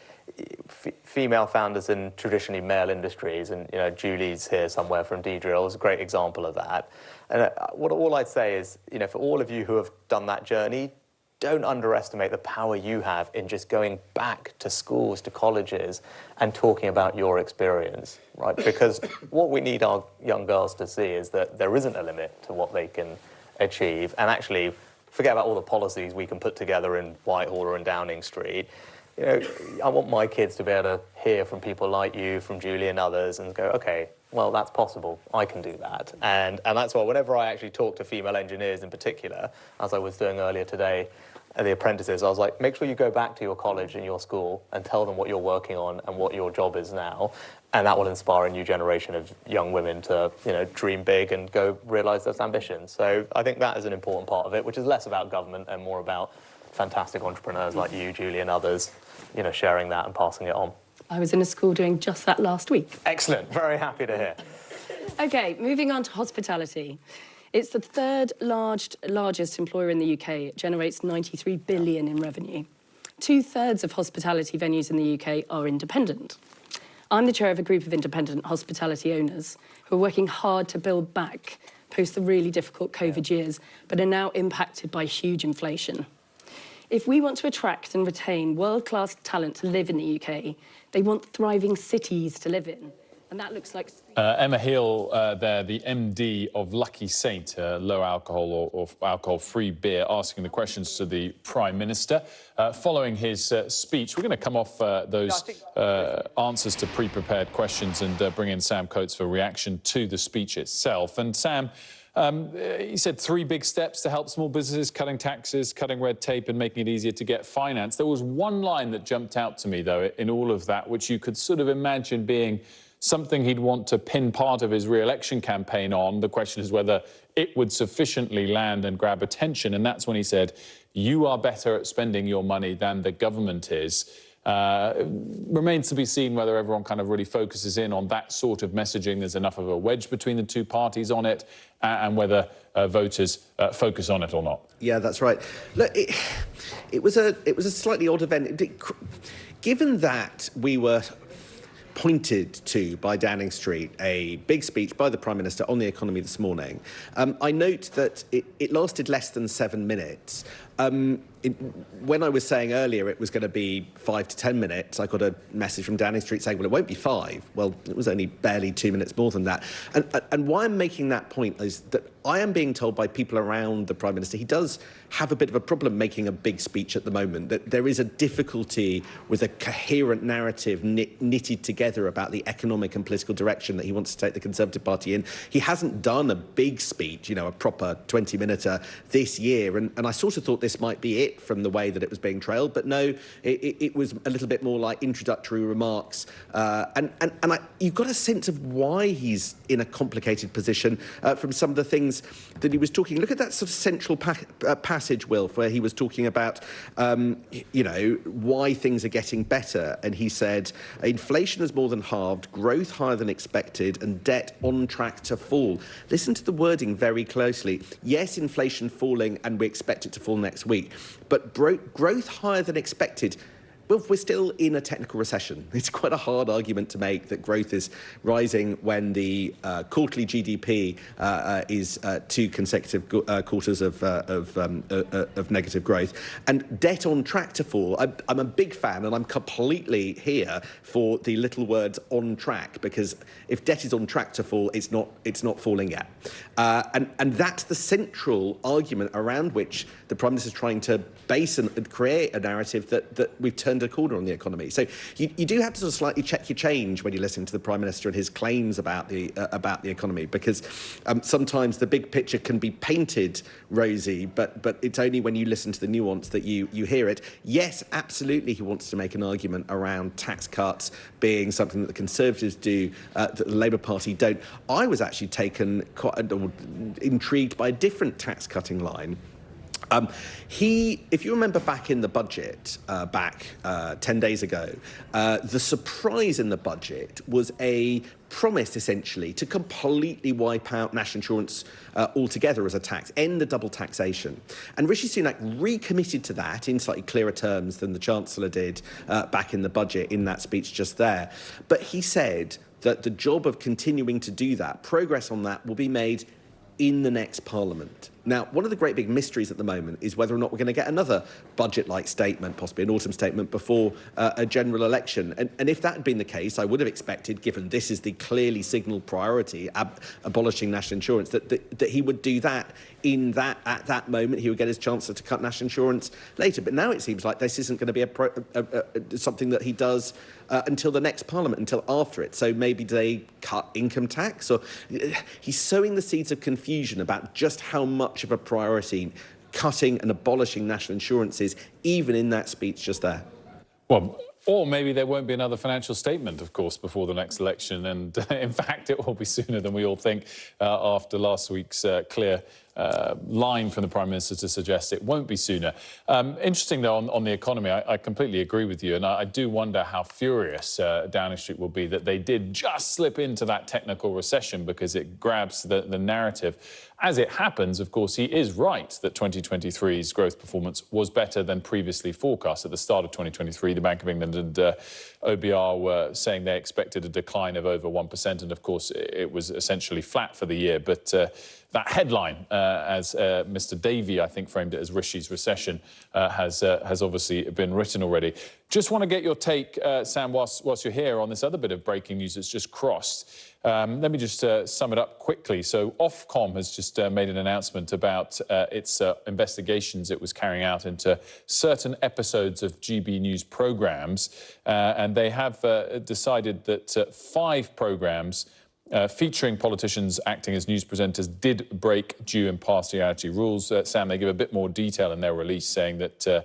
female founders in traditionally male industries. And, Julie's here somewhere from Deidre is a great example of that. And all I'd say is, for all of you who have done that journey, don't underestimate the power you have in just going back to schools, to colleges, and talking about your experience, right? Because what we need our young girls to see is that there isn't a limit to what they can achieve. And actually, forget about all the policies we can put together in Whitehall or in Downing Street. I want my kids to be able to hear from people like you, from Julie and others, and go, OK, well, that's possible. I can do that. And that's why whenever I actually talk to female engineers in particular, as I was doing earlier today, the apprentices, I was like, make sure you go back to your college and your school and tell them what you're working on and what your job is now. And that will inspire a new generation of young women to, dream big and go realise those ambitions. So I think that is an important part of it, which is less about government and more about fantastic entrepreneurs like you, Julie, and others, sharing that and passing it on. I was in a school doing just that last week. Excellent. Very happy to hear. OK, moving on to hospitality. It's the third largest employer in the UK. It generates 93 billion in revenue. 2/3 of hospitality venues in the UK are independent. I'm the chair of a group of independent hospitality owners who are working hard to build back post the really difficult COVID years, but are now impacted by huge inflation. If we want to attract and retain world-class talent to live in the UK, they want thriving cities to live in. And that looks like... Emma Hill there, the MD of Lucky Saint, low alcohol or alcohol-free beer, asking the questions to the Prime Minister. Following his speech, we're going to come off those answers to pre-prepared questions and bring in Sam Coates for reaction to the speech itself. And Sam, he said 3 big steps to help small businesses, cutting taxes, cutting red tape and making it easier to get finance. There was one line that jumped out to me, though, in all of that, which you could sort of imagine being something he'd want to pin part of his re-election campaign on. The question is whether it would sufficiently land and grab attention. And that's when he said, you are better at spending your money than the government is. Remains to be seen whether everyone kind of really focuses in on that sort of messaging. There's enough of a wedge between the two parties on it, and whether voters focus on it or not. Yeah, that's right. Look, it was a slightly odd event. Given that we were pointed to by Downing Street a big speech by the Prime Minister on the economy this morning, I note that it lasted less than 7 minutes. When I was saying earlier it was going to be 5 to 10 minutes, I got a message from Downing Street saying, well, it won't be 5. Well, it was only barely 2 minutes more than that. And why I'm making that point is that I am being told by people around the Prime Minister he does have a bit of a problem making a big speech at the moment, that there is a difficulty with a coherent narrative knitted together about the economic and political direction that he wants to take the Conservative Party in. He hasn't done a big speech, a proper 20-minute this year, and I sort of thought this might be it from the way that it was being trailed, but no, it was a little bit more like introductory remarks, and you've got a sense of why he's in a complicated position from some of the things that he was talking. Look at that sort of central passage, Wilf, where he was talking about, why things are getting better, and he said, inflation has more than halved, growth higher than expected, and debt on track to fall. Listen to the wording very closely. Yes, inflation falling, and we expect it to fall next week, but growth higher than expected. Well, we're still in a technical recession. It's quite a hard argument to make that growth is rising when the quarterly GDP is 2 consecutive quarters of negative growth, and debt on track to fall. I'm a big fan, and I'm completely here for the little words "on track," because if debt is on track to fall, it's not falling yet, and that's the central argument around which the Prime Minister is trying to base and create a narrative that we've turned a corner on the economy. So you do have to sort of slightly check your change when you listen to the Prime Minister and his claims about the economy, because sometimes the big picture can be painted rosy, but it's only when you listen to the nuance that you hear it. Yes, absolutely, he wants to make an argument around tax cuts being something that the Conservatives do, that the Labour Party don't. I was actually intrigued by a different tax cutting line. If you remember back in the budget, 10 days ago, the surprise in the budget was a promise, essentially, to completely wipe out national insurance altogether as a tax, end the double taxation. And Rishi Sunak recommitted to that in slightly clearer terms than the Chancellor did back in the budget in that speech just there. But he said that the job of continuing to do that, progress on that, will be made in the next Parliament. Now, one of the great big mysteries at the moment is whether or not we're going to get another budget-like statement, possibly an autumn statement, before a general election. And if that had been the case, I would have expected, given this is the clearly signalled priority, abolishing national insurance, that he would do that at that moment. He would get his chance to cut national insurance later. But now it seems like this isn't going to be something that he does until the next Parliament, until after it. So maybe they cut income tax? Or he's sowing the seeds of confusion about just how much of a priority cutting and abolishing national insurance is, even in that speech just there. Well, or maybe there won't be another financial statement, of course, before the next election. And in fact, it will be sooner than we all think after last week's clear line from the Prime Minister to suggest it won't be sooner. Interesting, though, on the economy, I completely agree with you. And I do wonder how furious Downing Street will be that they did just slip into that technical recession, because it grabs the narrative. As it happens, of course, he is right that 2023's growth performance was better than previously forecast. At the start of 2023, the Bank of England and OBR were saying they expected a decline of over 1%. And, of course, it was essentially flat for the year. But that headline, as Mr. Davey, I think, framed it as Rishi's recession, has obviously been written already. Just want to get your take, Sam, whilst you're here, on this other bit of breaking news that's just crossed. Let me just sum it up quickly. So Ofcom has just made an announcement about its investigations it was carrying out into certain episodes of GB News programmes. And they have decided that 5 programmes featuring politicians acting as news presenters did break due impartiality rules. Sam, they give a bit more detail in their release, saying that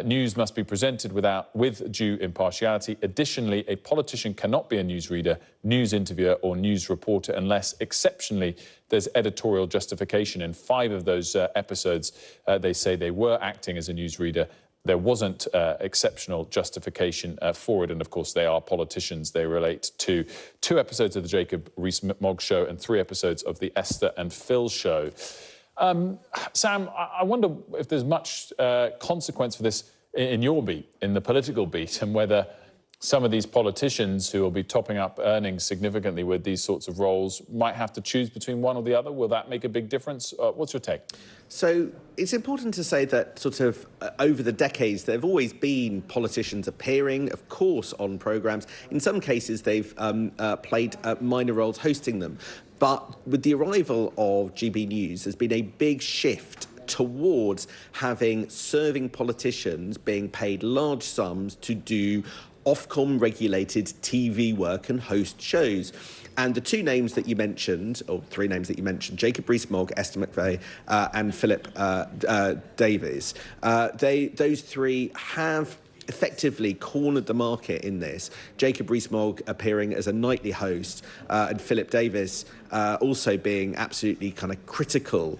news must be presented with due impartiality. Additionally, a politician cannot be a newsreader, news interviewer or news reporter unless, exceptionally, there's editorial justification. In 5 of those episodes, they say they were acting as a newsreader. There wasn't exceptional justification for it. And, of course, they are politicians. They relate to 2 episodes of the Jacob Rees-Mogg Show and 3 episodes of the Esther and Phil Show. Sam, I wonder if there's much consequence for this in your beat, in the political beat, and whether some of these politicians who will be topping up earnings significantly with these sorts of roles might have to choose between one or the other. Will that make a big difference? What's your take? So it's important to say that sort of over the decades, there have always been politicians appearing, of course, on programmes. In some cases, they've played minor roles hosting them. But with the arrival of GB News, there's been a big shift towards having serving politicians being paid large sums to do Ofcom-regulated TV work and host shows. And the 2 names that you mentioned, or 3 names that you mentioned, Jacob Rees-Mogg, Esther McVeigh, and Philip Davies, those 3 have effectively cornered the market in this. Jacob Rees-Mogg appearing as a nightly host, and Philip Davies also being absolutely kind of critical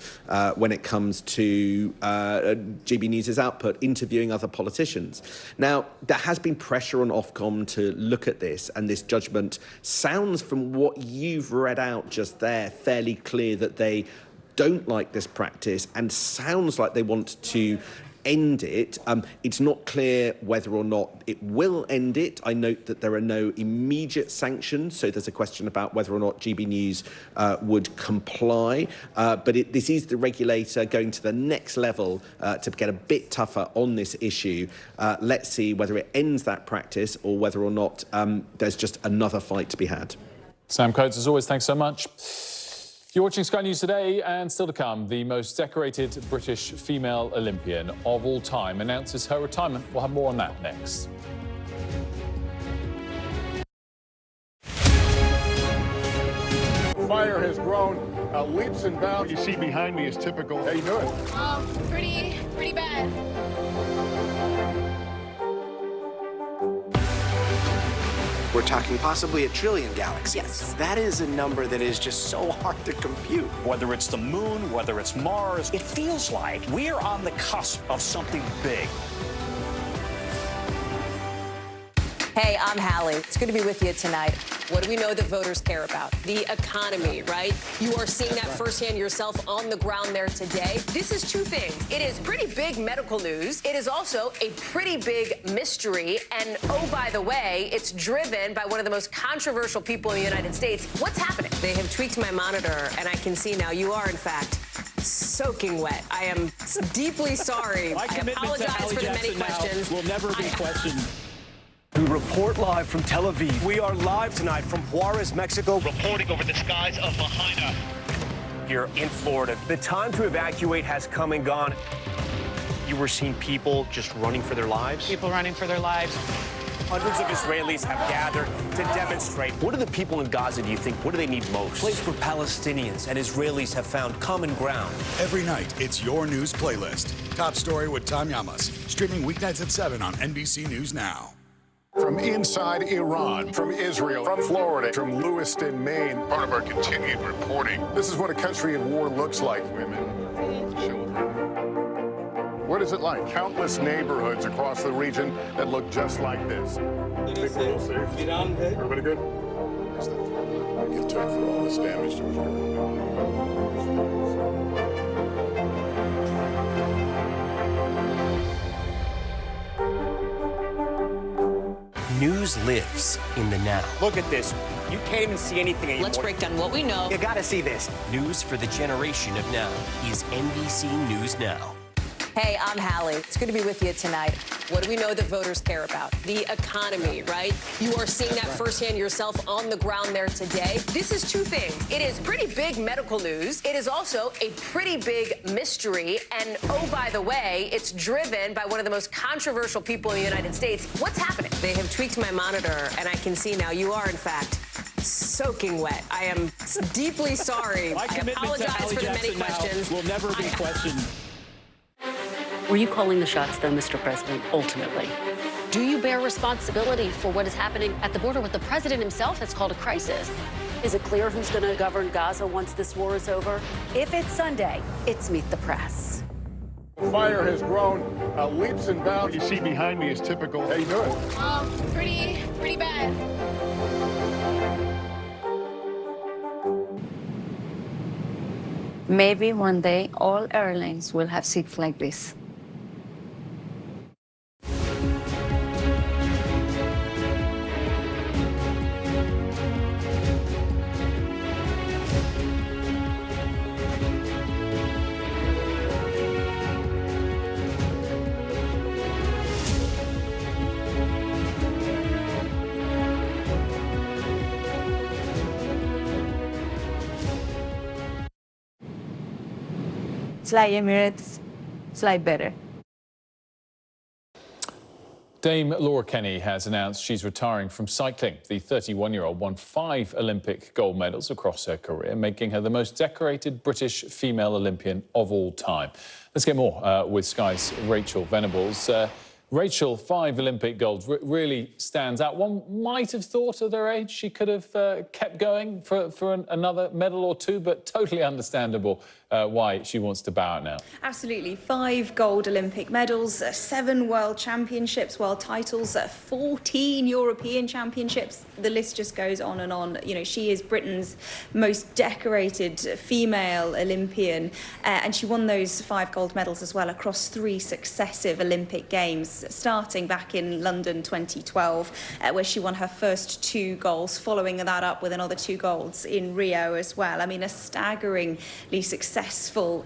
when it comes to GB News' output, interviewing other politicians. Now, there has been pressure on Ofcom to look at this, and this judgment sounds, from what you've read out just there, fairly clear that they don't like this practice and sounds like they want to end it. It's not clear whether or not it will end it. I note that there are no immediate sanctions, so there's a question about whether or not GB News would comply. But this is the regulator going to the next level to get a bit tougher on this issue. Let's see whether it ends that practice or whether or not there's just another fight to be had. Sam Coates, as always, thanks so much. You're watching Sky News Today, and still to come, the most decorated British female Olympian of all time announces her retirement. We'll have more on that next. Fire has grown leaps and bounds. You see behind me is typical. How you doing? Pretty bad. We're talking possibly 1 trillion galaxies. Yes. That is a number that is just so hard to compute. Whether it's the moon, whether it's Mars, it feels like we're on the cusp of something big. Hey, I'm Hallie. It's good to be with you tonight. What do we know that voters care about? The economy, right? You are seeing that firsthand yourself on the ground there today. This is 2 things. It is pretty big medical news. It is also a pretty big mystery. And oh, by the way, it's driven by one of the most controversial people in the United States. What's happening? They have tweaked my monitor, and I can see now you are, in fact, soaking wet. I am deeply sorry. My commitment to apologize Hallie for the many Jackson now questions. will never be questioned. We report live from Tel Aviv. We are live tonight from Juarez, Mexico. Reporting over the skies of Lahaina. Here in Florida. The time to evacuate has come and gone. You were seeing people just running for their lives? People running for their lives. Hundreds of Israelis have gathered to demonstrate. What do the people in Gaza, do you think, what do they need most? A place where Palestinians and Israelis have found common ground. Every night, it's your news playlist. Top Story with Tom Yamas. Streaming weeknights at 7 on NBC News Now. From inside Iran, from Israel, from Florida, from Lewiston, Maine. Part of our continued reporting. This is what a country at war looks like. Women, children. What is it like? Countless neighborhoods across the region that look just like this. Everybody good? Get to it for all this damage to News lives in the now. Look at this. You can't even see anything anymore. Let's break down what we know. You gotta see this. News for the generation of now is NBC News Now. Hey, I'm Hallie. It's good to be with you tonight. What do we know that voters care about? The economy, right? You are seeing that firsthand yourself on the ground there today. This is two things. It is pretty big medical news. It is also a pretty big mystery. And oh, by the way, it's driven by one of the most controversial people in the United States. What's happening? They have tweaked my monitor, and I can see now you are, in fact, soaking wet. I am deeply sorry. My I commitment apologize to Hallie for the many Jackson now questions. will never be questioned. Were you calling the shots, though, Mr. President, ultimately? Do you bear responsibility for what is happening at the border? What the president himself has called a crisis. Is it clear who's going to govern Gaza once this war is over? If it's Sunday, it's Meet the Press. The fire has grown leaps and bounds. You see behind me is typical. How you doing? Pretty bad. Maybe one day all airlines will have seats like this. Fly Emirates, fly better. Dame Laura Kenny has announced she's retiring from cycling. The 31-year-old won 5 Olympic gold medals across her career, making her the most decorated British female Olympian of all time. Let's get more with Sky's Rachel Venables. Rachel, 5 Olympic golds really stands out. One might have thought at her age she could have kept going for another medal or two, but totally understandable why she wants to bow out now. Absolutely. 5 gold Olympic medals, 7 world championships, world titles, 14 European championships. The list just goes on and on. You know, she is Britain's most decorated female Olympian, and she won those 5 gold medals as well across 3 successive Olympic Games, starting back in London 2012, where she won her first 2 golds, following that up with another 2 golds in Rio as well. I mean, a staggeringly successful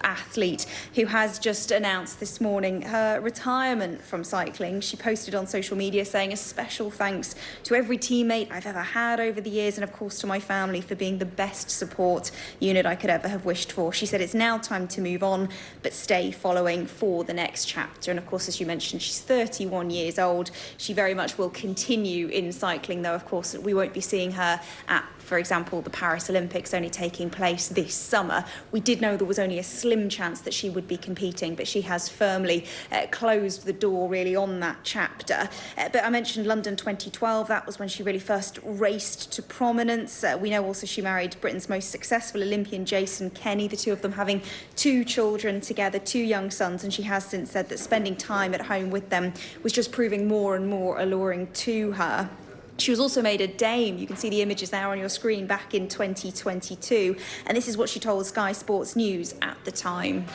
athlete who has just announced this morning her retirement from cycling. She posted on social media saying, "A special thanks to every teammate I've ever had over the years, and of course to my family for being the best support unit I could ever have wished for." She said it's now time to move on, but stay following for the next chapter. And of course, as you mentioned, she's 31 years old. She very much will continue in cycling, though of course we won't be seeing her at, for example, the Paris Olympics only taking place this summer. We did know there was only a slim chance that she would be competing, but she has firmly closed the door really on that chapter. But I mentioned London 2012, that was when she really first raced to prominence. We know also she married Britain's most successful Olympian, Jason Kenny, the two of them having 2 children together, 2 young sons, and she has since said that spending time at home with them was just proving more and more alluring to her. She was also made a dame. You can see the images there on your screen back in 2022. And this is what she told Sky Sports News at the time.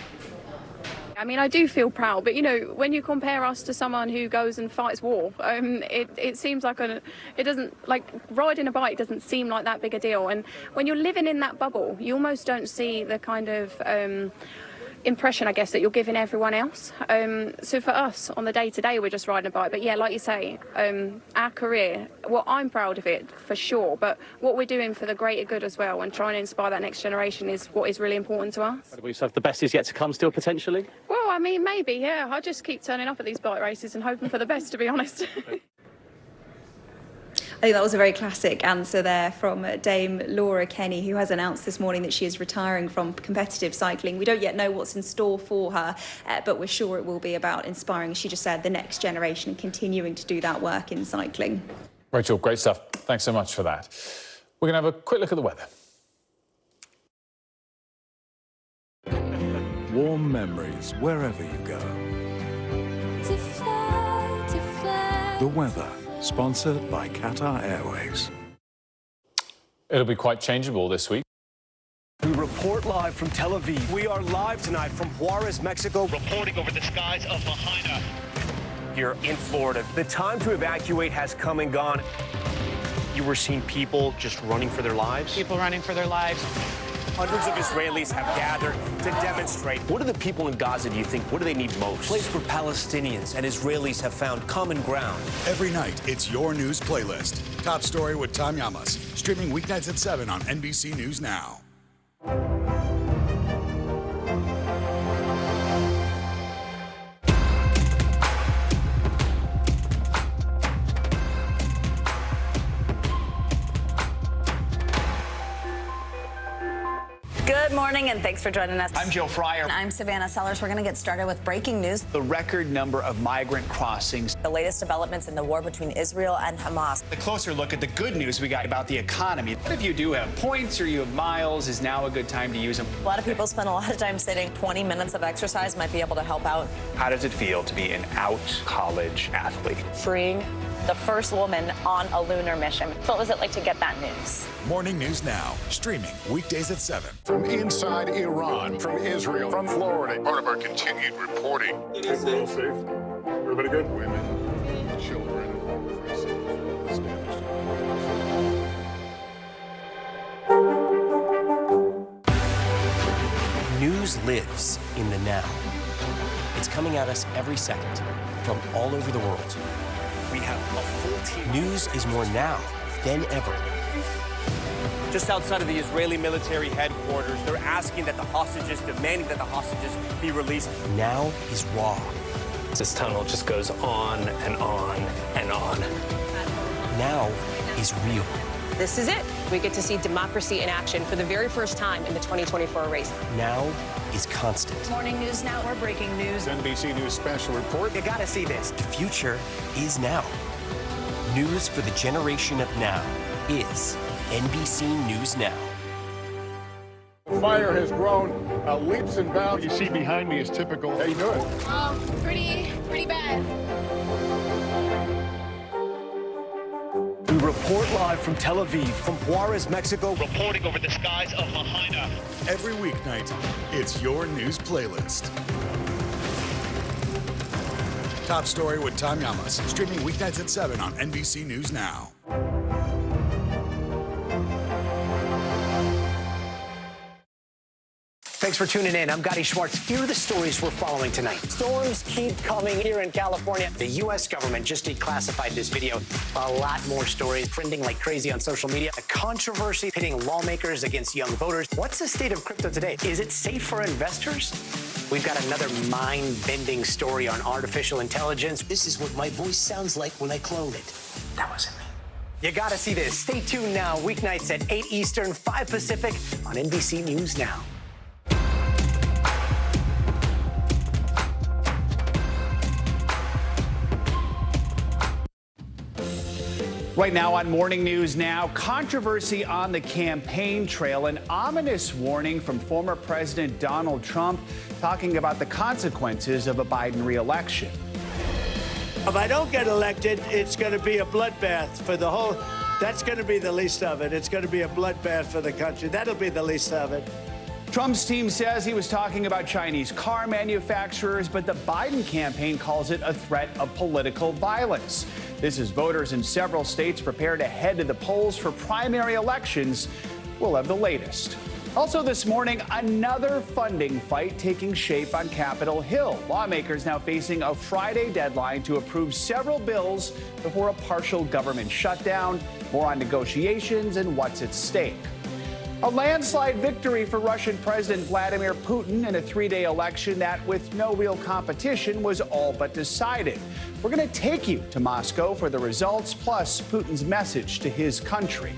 I mean, I do feel proud, but, you know, when you compare us to someone who goes and fights war, it seems like it doesn't, like, riding a bike doesn't seem like that big a deal. And when you're living in that bubble, you almost don't see the kind of impression, I guess, that you're giving everyone else. So for us, on the day-to-day, we're just riding a bike. But yeah, like you say, our career, well, I'm proud of it for sure, but what we're doing for the greater good as well and trying to inspire that next generation is what is really important to us. We have the best is yet to come still, potentially? Well, I mean, maybe, yeah. I just keep turning up at these bike races and hoping for the best, to be honest. I think that was a very classic answer there from Dame Laura Kenny, who has announced this morning that she is retiring from competitive cycling. We don't yet know what's in store for her, but we're sure it will be about inspiring, as she just said, the next generation and continuing to do that work in cycling. Rachel, great stuff. Thanks so much for that. We're going to have a quick look at the weather. Warm memories wherever you go. The weather, sponsored by Qatar Airways. It'll be quite changeable this week. We report live from Tel Aviv. We are live tonight from Juarez, Mexico, reporting over the skies of Lahaina here in Florida. The time to evacuate has come and gone. You were seeing people just running for their lives? People running for their lives. Hundreds of Israelis have gathered to demonstrate. What do the people in Gaza, do you think, what do they need most? A place where Palestinians and Israelis have found common ground. Every night, it's your news playlist. Top Story with Tom Llamas, streaming weeknights at 7 on NBC News Now. Good morning, and thanks for joining us. I'm Joe Fryer. And I'm Savannah Sellers. We're going to get started with breaking news. The record number of migrant crossings. The latest developments in the war between Israel and Hamas. A closer look at the good news we got about the economy. What if you do have points or you have miles? Is now a good time to use them? A lot of people spend a lot of time sitting. 20 minutes of exercise might be able to help out. How does it feel to be an out-college athlete? Freeing. The first woman on a lunar mission. What was it like to get that news? Morning News Now, streaming weekdays at 7. From inside Iran, from Israel, from Florida. Part of our continued reporting. We're all safe. Everybody good? Women, children. News lives in the now. It's coming at us every second from all over the world. We have a full team. News is more now than ever. Just outside of the Israeli military headquarters, they're asking that the hostages, demanding that the hostages be released. Now is raw. This tunnel just goes on and on and on. Now is real. This is it. We get to see democracy in action for the very first time in the 2024 race. Now is constant. Morning News Now, we're breaking news. NBC News special report. You gotta see this. The future is now. News for the generation of now is NBC News Now. Fire has grown leaps and bounds. You see behind me is typical. How you doing? Pretty bad. We report live from Tel Aviv, from Juarez, Mexico, reporting over the skies of Lahaina. Every weeknight, it's your news playlist. Top Story with Tom Llamas, streaming weeknights at 7 on NBC News Now. Thanks for tuning in. I'm Gotti Schwartz. Here are the stories we're following tonight. Storms keep coming here in California. The U.S. government just declassified this video. A lot more stories trending like crazy on social media. A controversy pitting lawmakers against young voters. What's the state of crypto today? Is it safe for investors? We've got another mind-bending story on artificial intelligence. This is what my voice sounds like when I clone it. That wasn't me. You gotta see this. Stay tuned now. Weeknights at 8 Eastern, 5 Pacific on NBC News Now. Right now on Morning News Now, controversy on the campaign trail, an ominous warning from former President Donald Trump talking about the consequences of a Biden re-election. If I don't get elected, it's going to be a bloodbath for the whole. That's going to be the least of it. It's going to be a bloodbath for the country. That'll be the least of it. Trump's team says he was talking about Chinese car manufacturers, but the Biden campaign calls it a threat of political violence. This is voters in several states prepare to head to the polls for primary elections. We'll have the latest. Also this morning, another funding fight taking shape on Capitol Hill. Lawmakers now facing a Friday deadline to approve several bills before a partial government shutdown. More on negotiations and what's at stake. A landslide victory for Russian President Vladimir Putin in a three-day election that, with no real competition, was all but decided. We're going to take you to Moscow for the results, plus Putin's message to his country.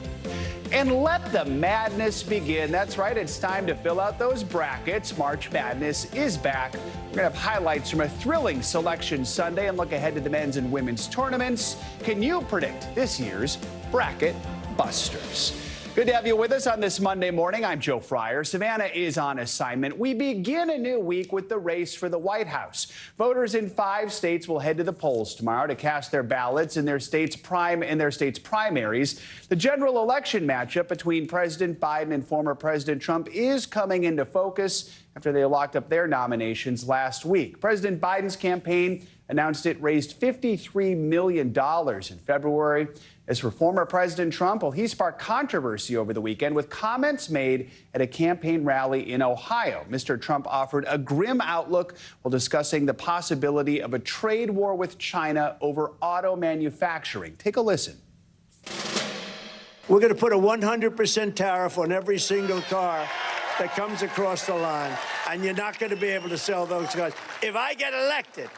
And let the madness begin. That's right, it's time to fill out those brackets. March Madness is back. We're going to have highlights from a thrilling selection Sunday and look ahead to the men's and women's tournaments. Can you predict this year's Bracket Busters? Good to have you with us on this Monday morning. I'm Joe Fryer. Savannah is on assignment. We begin a new week with the race for the White House. Voters in 5 states will head to the polls tomorrow to cast their ballots in their state's primaries. The general election matchup between President Biden and former President Trump is coming into focus after they locked up their nominations last week. President Biden's campaign announced it raised $53 million in February. As for former President Trump, well, he sparked controversy over the weekend with comments made at a campaign rally in Ohio. Mr. Trump offered a grim outlook while discussing the possibility of a trade war with China over auto manufacturing. Take a listen. We're going to put a 100% tariff on every single car that comes across the line, and you're not going to be able to sell those cars. If I get elected,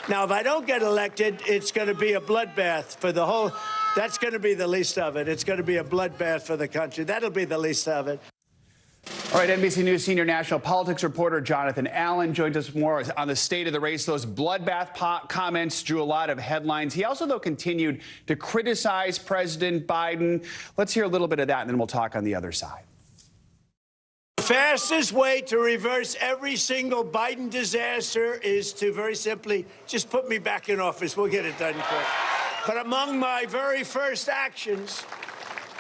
now, if I don't get elected, it's going to be a bloodbath for the whole. That's going to be the least of it. It's going to be a bloodbath for the country. That'll be the least of it. All right, NBC News senior national politics reporter Jonathan Allen joins us more on the state of the race. Those bloodbath comments drew a lot of headlines. He also, though, continued to criticize President Biden. Let's hear a little bit of that, and then we'll talk on the other side. The fastest way to reverse every single Biden disaster is to very simply just put me back in office. We'll get it done quick. But among my very first actions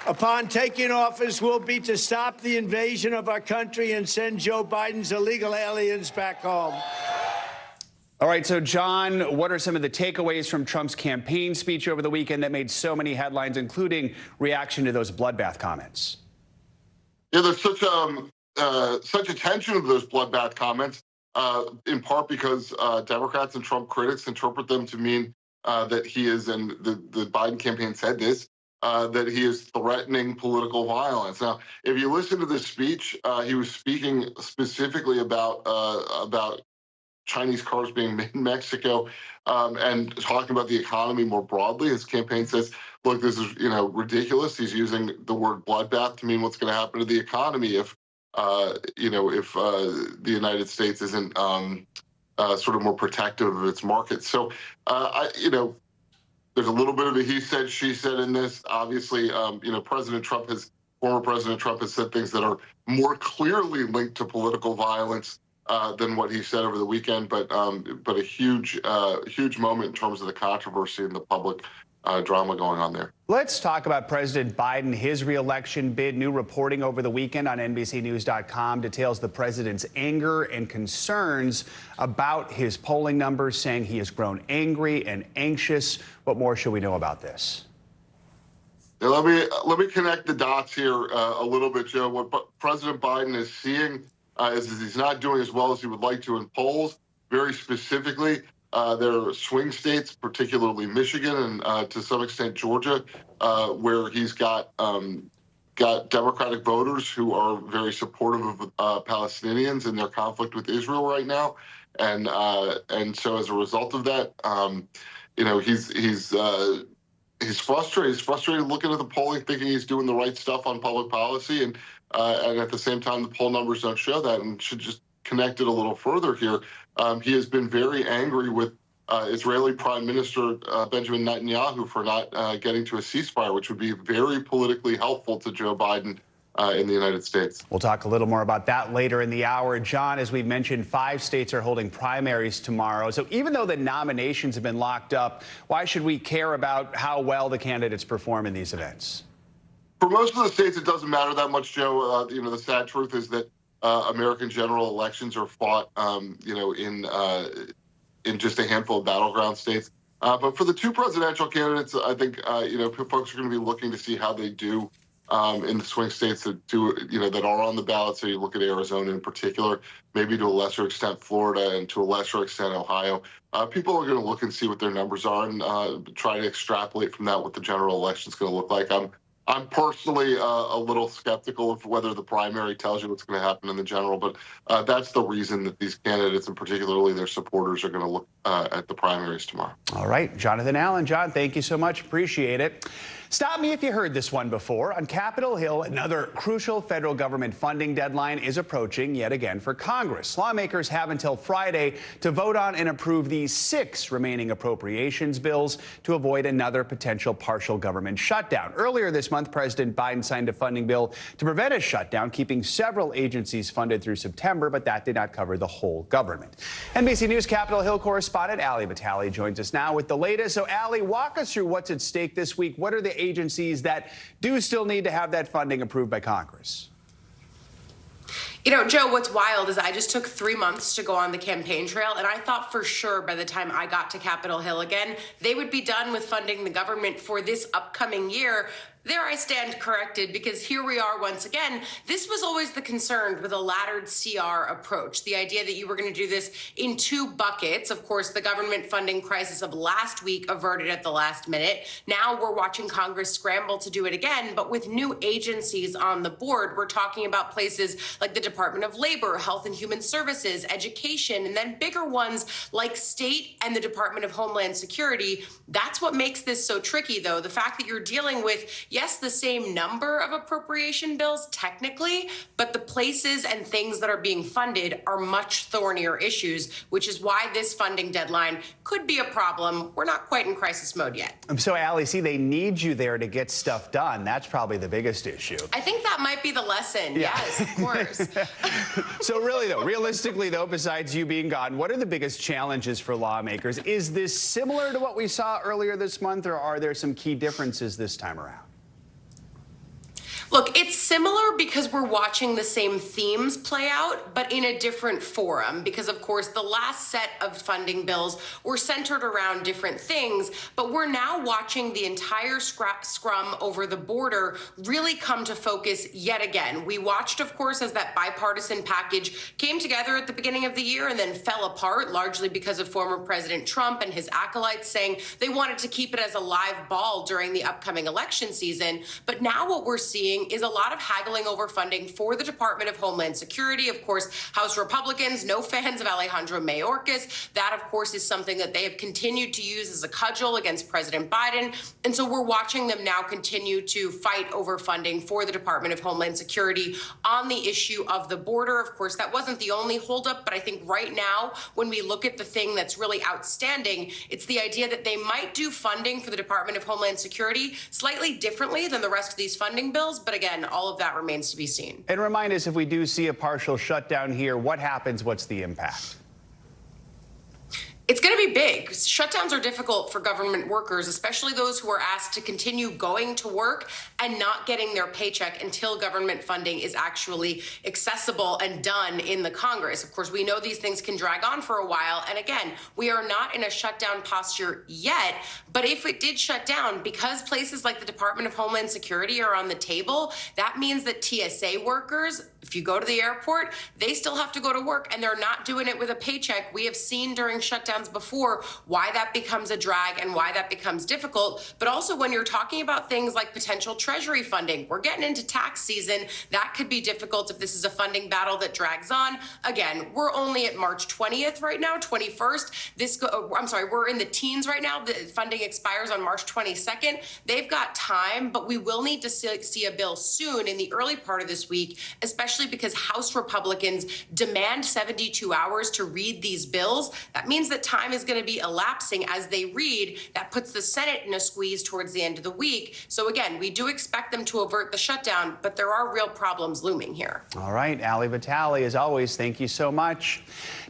upon taking office will be to stop the invasion of our country and send Joe Biden's illegal aliens back home. All right, so John, what are some of the takeaways from Trump's campaign speech over the weekend that made so many headlines, including reaction to those bloodbath comments? Yeah, there's such attention to those bloodbath comments, in part because Democrats and Trump critics interpret them to mean that he is, and the Biden campaign said this, that he is threatening political violence. Now, if you listen to this speech, he was speaking specifically about Chinese cars being made in Mexico, and talking about the economy more broadly. His campaign says, look, this is ridiculous. He's using the word bloodbath to mean what's going to happen to the economy if the United States isn't sort of more protective of its markets. So, there's a little bit of a he said, she said in this. Obviously, former President Trump has said things that are more clearly linked to political violence than what he said over the weekend. But a huge moment in terms of the controversy and the public drama going on there. Let's talk about President Biden, his reelection bid. New reporting over the weekend on NBCNews.com details the president's anger and concerns about his polling numbers, saying he has grown angry and anxious. What more should we know about this? Yeah, let me connect the dots here a little bit, Joe. What President Biden is seeing is he's not doing as well as he would like to in polls. Very specifically, there are swing states, particularly Michigan and to some extent Georgia, where he's got Democratic voters who are very supportive of Palestinians in their conflict with Israel right now, and so as a result of that, he's frustrated. He's frustrated looking at the polling, thinking he's doing the right stuff on public policy, and at the same time, the poll numbers don't show that, and should just connect it a little further here. He has been very angry with Israeli Prime Minister Benjamin Netanyahu for not getting to a ceasefire, which would be very politically helpful to Joe Biden in the United States. We'll talk a little more about that later in the hour. John, as we mentioned, 5 states are holding primaries tomorrow. So even though the nominations have been locked up, why should we care about how well the candidates perform in these events? For most of the states, it doesn't matter that much, Joe. The sad truth is that American general elections are fought, in just a handful of battleground states. But for the 2 presidential candidates, I think, folks are going to be looking to see how they do in the swing states that that are on the ballot. So you look at Arizona in particular, maybe to a lesser extent Florida, and to a lesser extent Ohio. People are going to look and see what their numbers are and try to extrapolate from that what the general election is going to look like. I'm personally a little skeptical of whether the primary tells you what's going to happen in the general, but that's the reason that these candidates, and particularly their supporters, are going to look at the primaries tomorrow. All right, Jonathan Allen. John, thank you so much. Appreciate it. Stop me if you heard this one before. On Capitol Hill, another crucial federal government funding deadline is approaching yet again for Congress. Lawmakers have until Friday to vote on and approve the 6 remaining appropriations bills to avoid another potential partial government shutdown. Earlier this month, President Biden signed a funding bill to prevent a shutdown, keeping several agencies funded through September, but that did not cover the whole government. NBC News Capitol Hill correspondent Ali Vitale joins us now with the latest. So, Ali, walk us through what's at stake this week. What are the agencies that do still need to have that funding approved by Congress? You know, Joe, what's wild is I just took 3 months to go on the campaign trail, and I thought for sure by the time I got to Capitol Hill again, they would be done with funding the government for this upcoming year. There I stand corrected, because here we are once again. This was always the concern with a laddered CR approach, the idea that you were going to do this in 2 buckets. Of course, the government funding crisis of last week averted at the last minute. Now we're watching Congress scramble to do it again, but with new agencies on the board. We're talking about places like the Department of Labor, Health and Human Services, Education, and then bigger ones like State and the Department of Homeland Security. That's what makes this so tricky, though. The fact that you're dealing with, yes, the same number of appropriation bills technically, but the places and things that are being funded are much thornier issues, which is why this funding deadline could be a problem. We're not quite in crisis mode yet. So, Ali, see, they need you there to get stuff done. That's probably the biggest issue. I think that might be the lesson. Yeah. Yes, of course. So really, though, realistically, though, besides you being gone, what are the biggest challenges for lawmakers? Is this similar to what we saw earlier this month, or are there some key differences this time around? Look, it's similar because we're watching the same themes play out, but in a different forum. Because, of course, the last set of funding bills were centered around different things, but we're now watching the entire scrum over the border really come to focus yet again. We watched, of course, as that bipartisan package came together at the beginning of the year and then fell apart, largely because of former President Trump and his acolytes saying they wanted to keep it as a live ball during the upcoming election season. But now what we're seeing is a lot of haggling over funding for the Department of Homeland Security. Of course, House Republicans, no fans of Alejandro Mayorkas. That, of course, is something that they have continued to use as a cudgel against President Biden. And so we're watching them now continue to fight over funding for the Department of Homeland Security on the issue of the border. Of course, that wasn't the only holdup, but I think right now, when we look at the thing that's really outstanding, it's the idea that they might do funding for the Department of Homeland Security slightly differently than the rest of these funding bills. But again, all of that remains to be seen. And remind us, if we do see a partial shutdown here, what happens? What's the impact? It's going to be big. Shutdowns are difficult for government workers, especially those who are asked to continue going to work and not getting their paycheck until government funding is actually accessible and done in the Congress. Of course, we know these things can drag on for a while. And again, we are not in a shutdown posture yet. But if it did shut down, because places like the Department of Homeland Security are on the table, that means that TSA workers, if you go to the airport, they still have to go to work, and they're not doing it with a paycheck. We have seen during shutdowns before why that becomes a drag and why that becomes difficult. But also when you're talking about things like potential Treasury funding, we're getting into tax season. That could be difficult if this is a funding battle that drags on. Again, we're only at March 20th right now, 21st. We're in the teens right now. The funding expires on March 22nd. They've got time, but we will need to see a bill soon in the early part of this week, especially because House Republicans demand 72 hours to read these bills. That means that time is going to be elapsing as they read. That puts the Senate in a squeeze towards the end of the week. So again, we do expect them to avert the shutdown, but there are real problems looming here. All right, Ali Vitale, as always, thank you so much.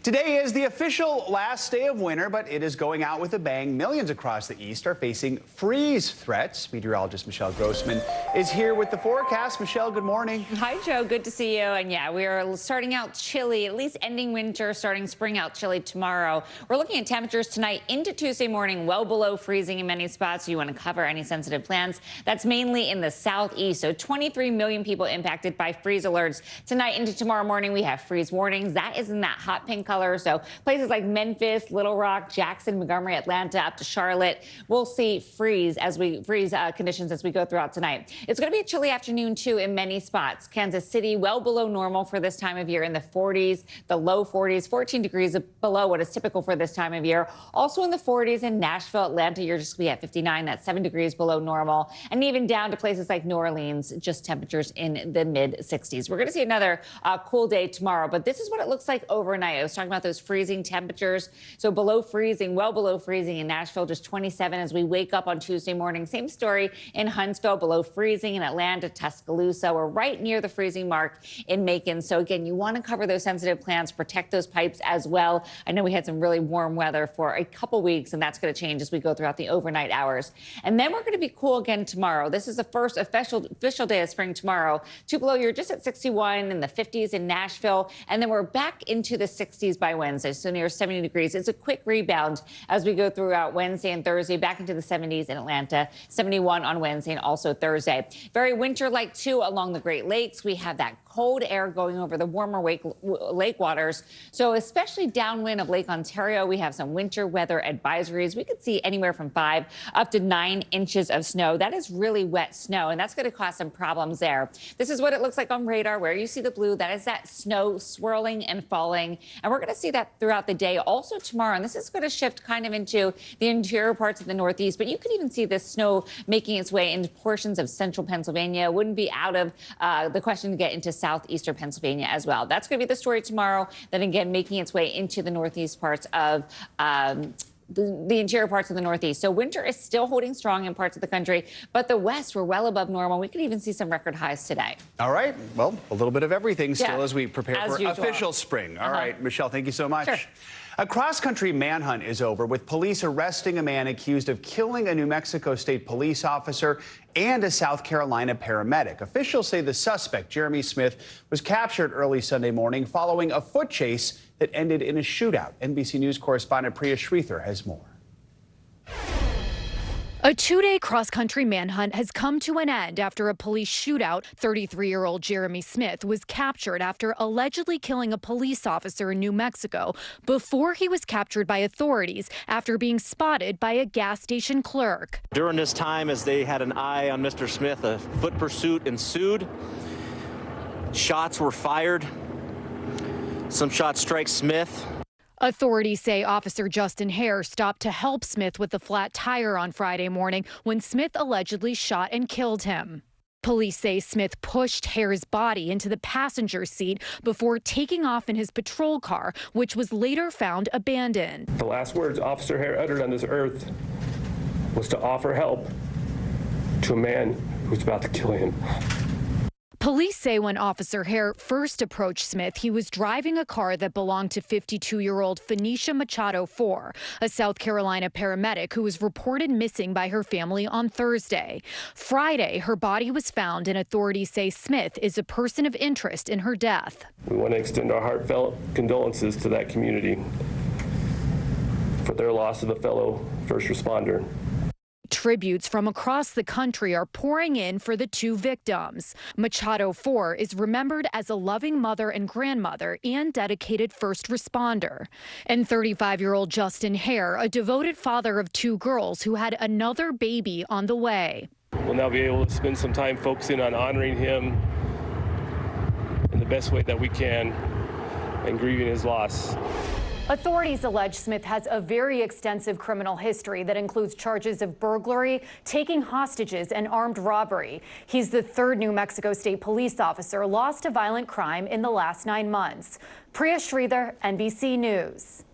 Today is the official last day of winter, but it is going out with a bang. Millions across the East are facing freeze threats. Meteorologist Michelle Grossman is here with the forecast. Michelle, good morning. Hi, Joe. Good to see you. And yeah, we are starting out chilly, at least ending winter, starting spring out chilly tomorrow. We're looking looking at temperatures tonight into Tuesday morning, well below freezing in many spots. So you want to cover any sensitive plants. That's mainly in the southeast. So 23 million people impacted by freeze alerts. Tonight into tomorrow morning, we have freeze warnings. That is in that hot pink color. So places like Memphis, Little Rock, Jackson, Montgomery, Atlanta, up to Charlotte, we'll see freeze conditions as we go throughout tonight. It's going to be a chilly afternoon, too, in many spots. Kansas City, well below normal for this time of year, in the 40s, the low 40s, 14 degrees below what is typical for this time of year. Also in the 40s in Nashville, Atlanta, you're just going to be at 59. That's 7 degrees below normal. And even down to places like New Orleans, just temperatures in the mid-60s. We're going to see another cool day tomorrow, but this is what it looks like overnight. I was talking about those freezing temperatures. So below freezing, well below freezing in Nashville, just 27 as we wake up on Tuesday morning. Same story in Huntsville, below freezing in Atlanta, Tuscaloosa. We're right near the freezing mark in Macon. So again, you want to cover those sensitive plants, protect those pipes as well. I know we had some really warm weather for a couple weeks, and that's going to change as we go throughout the overnight hours. And then we're going to be cool again tomorrow. This is the first official day of spring tomorrow. 2 below, you're just at 61 in the 50s in Nashville. And then we're back into the 60s by Wednesday, so near 70 degrees. It's a quick rebound as we go throughout Wednesday and Thursday, back into the 70s in Atlanta, 71 on Wednesday and also Thursday. Very winter-like, too, along the Great Lakes. We have that cold air going over the warmer lake waters. So especially downwind of Lake Ontario, we have some winter weather advisories. We could see anywhere from 5 up to 9 inches of snow. That is really wet snow, and that's going to cause some problems there. This is what it looks like on radar, where you see the blue. That is that snow swirling and falling. And we're going to see that throughout the day also tomorrow. And this is going to shift kind of into the interior parts of the Northeast. But you could even see this snow making its way into portions of central Pennsylvania. Wouldn't be out of the question to get into southeastern Pennsylvania as well. That's going to be the story tomorrow. Then again, making its way into the northeast parts of the interior parts of the Northeast. So winter is still holding strong in parts of the country, but the West, we're well above normal. We could even see some record highs today. All right. Well, a little bit of everything still as we prepare for official spring. All right, Michelle, thank you so much. Sure. A cross-country manhunt is over, with police arresting a man accused of killing a New Mexico State police officer and a South Carolina paramedic. Officials say the suspect, Jeremy Smith, was captured early Sunday morning following a foot chase that ended in a shootout. NBC News correspondent Priya Shrithar has more. A 2-day cross-country manhunt has come to an end after a police shootout. 33-year-old Jeremy Smith was captured after allegedly killing a police officer in New Mexico before he was captured by authorities after being spotted by a gas station clerk. During this time, as they had an eye on Mr. Smith, a foot pursuit ensued. Shots were fired. Some shots strike Smith. Authorities say Officer Justin Hare stopped to help Smith with the flat tire on Friday morning when Smith allegedly shot and killed him. Police say Smith pushed Hare's body into the passenger seat before taking off in his patrol car, which was later found abandoned. The last words Officer Hare uttered on this earth was to offer help to a man who's about to kill him. Police say when Officer Hare first approached Smith, he was driving a car that belonged to 52-year-old Phoenicia Machado IV, a South Carolina paramedic who was reported missing by her family on Thursday. Friday, her body was found, and authorities say Smith is a person of interest in her death. We want to extend our heartfelt condolences to that community for their loss of a fellow first responder. Tributes from across the country are pouring in for the two victims. Machado IV is remembered as a loving mother and grandmother and dedicated first responder. And 35-year-old Justin Hare, a devoted father of 2 girls who had another baby on the way. We'll now be able to spend some time focusing on honoring him in the best way that we can and grieving his loss. Authorities allege Smith has a very extensive criminal history that includes charges of burglary, taking hostages, and armed robbery. He's the 3rd New Mexico State police officer lost to violent crime in the last 9 months. Priya Shrithar, NBC News.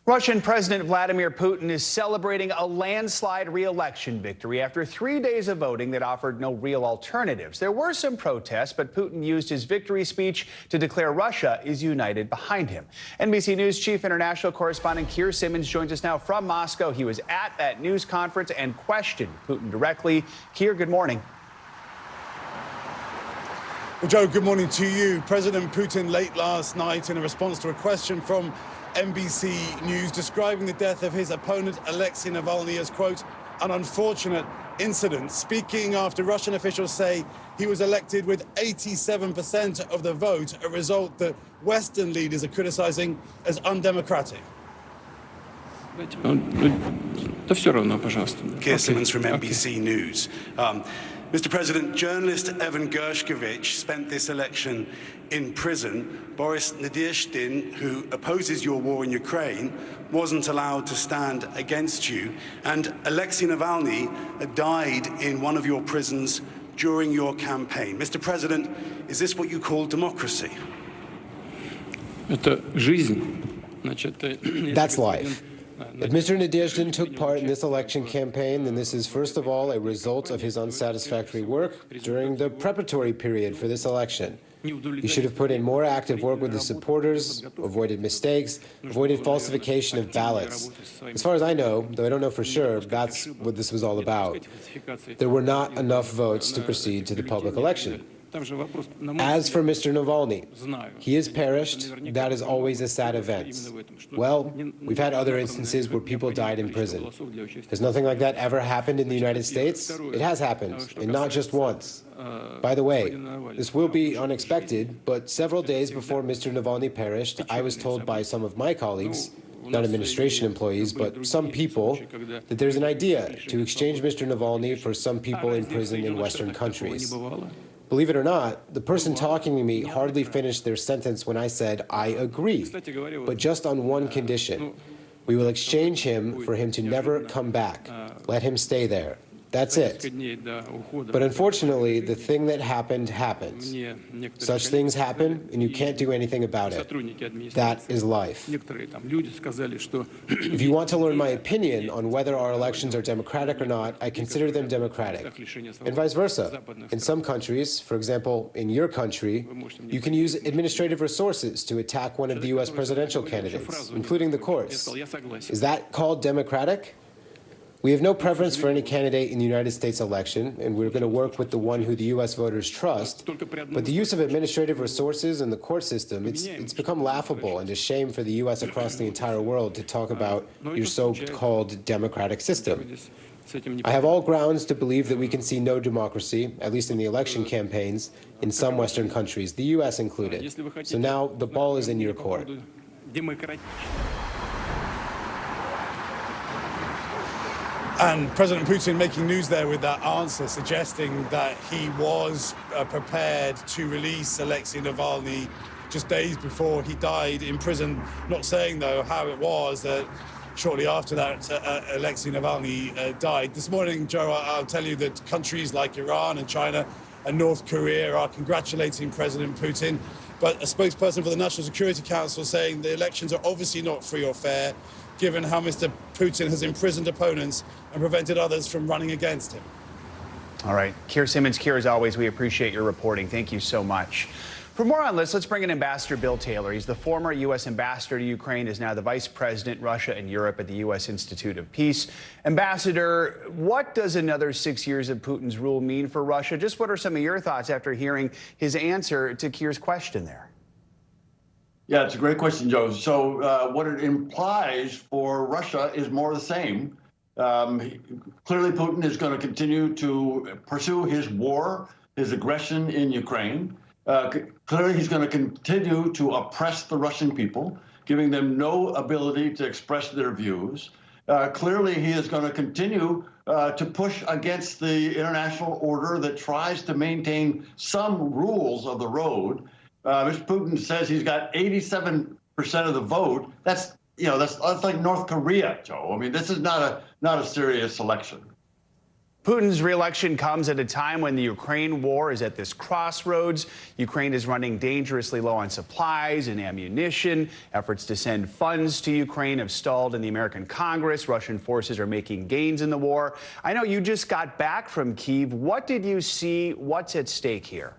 Russian President Vladimir Putin is celebrating a landslide re-election victory after 3 days of voting that offered no real alternatives. There were some protests, but Putin used his victory speech to declare Russia is united behind him. NBC News chief international correspondent Keir Simmons joins us now from Moscow. He was at that news conference and questioned Putin directly. Keir, good morning. Well, Joe, good morning to you. President Putin late last night, in a response to a question from NBC News, describing the death of his opponent, Alexei Navalny, as, quote, an unfortunate incident, speaking after Russian officials say he was elected with 87% of the vote, a result that Western leaders are criticizing as undemocratic. Keir Simmons from NBC News. Mr. President, journalist Evan Gershkovich spent this election in prison. Boris Nadezhdin, who opposes your war in Ukraine, wasn't allowed to stand against you. And Alexei Navalny died in one of your prisons during your campaign. Mr. President, is this what you call democracy? That's life. If Mr. Nadezhdin took part in this election campaign, then this is first of all a result of his unsatisfactory work during the preparatory period for this election. He should have put in more active work with his supporters, avoided mistakes, avoided falsification of ballots. As far as I know, though I don't know for sure, that's what this was all about. There were not enough votes to proceed to the public election. As for Mr. Navalny, he has perished. That is always a sad event. Well, we've had other instances where people died in prison. Has nothing like that ever happened in the United States? It has happened, and not just once. By the way, this will be unexpected, but several days before Mr. Navalny perished, I was told by some of my colleagues, not administration employees, but some people, that there's an idea to exchange Mr. Navalny for some people in prison in Western countries. Believe it or not, the person talking to me hardly finished their sentence when I said, I agree, but just on one condition. We will exchange him for him to never come back. Let him stay there. That's it. But unfortunately, the thing that happened happened. Such things happen, and you can't do anything about it. That is life. If you want to learn my opinion on whether our elections are democratic or not, I consider them democratic. And vice versa. In some countries, for example, in your country, you can use administrative resources to attack one of the U.S. presidential candidates, including the courts. Is that called democratic? We have no preference for any candidate in the United States election, and we're going to work with the one who the U.S. voters trust. But the use of administrative resources in the court system, it's become laughable and a shame for the U.S. across the entire world to talk about your so-called democratic system. I have all grounds to believe that we can see no democracy, at least in the election campaigns, in some Western countries, the U.S. included. So now the ball is in your court. And President Putin making news there with that answer, suggesting that he was prepared to release Alexei Navalny just days before he died in prison, not saying, though, how it was that shortly after that Alexei Navalny died. This morning, Joe, I'll tell you that countries like Iran and China and North Korea are congratulating President Putin. But a spokesperson for the National Security Council saying the elections are obviously not free or fair, given how Mr. Putin has imprisoned opponents and prevented others from running against him. All right. Keir Simmons, Keir, as always, we appreciate your reporting. Thank you so much. For more on this, let's bring in Ambassador Bill Taylor. He's the former U.S. ambassador to Ukraine, is now the Vice President, Russia and Europe at the U.S. Institute of Peace. Ambassador, what does another 6 years of Putin's rule mean for Russia? Just what are some of your thoughts after hearing his answer to Keir's question there? Yeah, it's a great question, Joe. So what it implies for Russia is more of the same. Clearly, Putin is going to continue to pursue his war, his aggression in Ukraine. Clearly, he's going to continue to oppress the Russian people, giving them no ability to express their views. Clearly, he is going to continue to push against the international order that tries to maintain some rules of the road. Mr. Putin says he's got 87% of the vote. That's like North Korea, Joe. I mean, this is not a serious election. Putin's re-election comes at a time when the Ukraine war is at this crossroads. Ukraine is running dangerously low on supplies and ammunition. Efforts to send funds to Ukraine have stalled in the American Congress. Russian forces are making gains in the war. I know you just got back from Kyiv. What did you see? What's at stake here?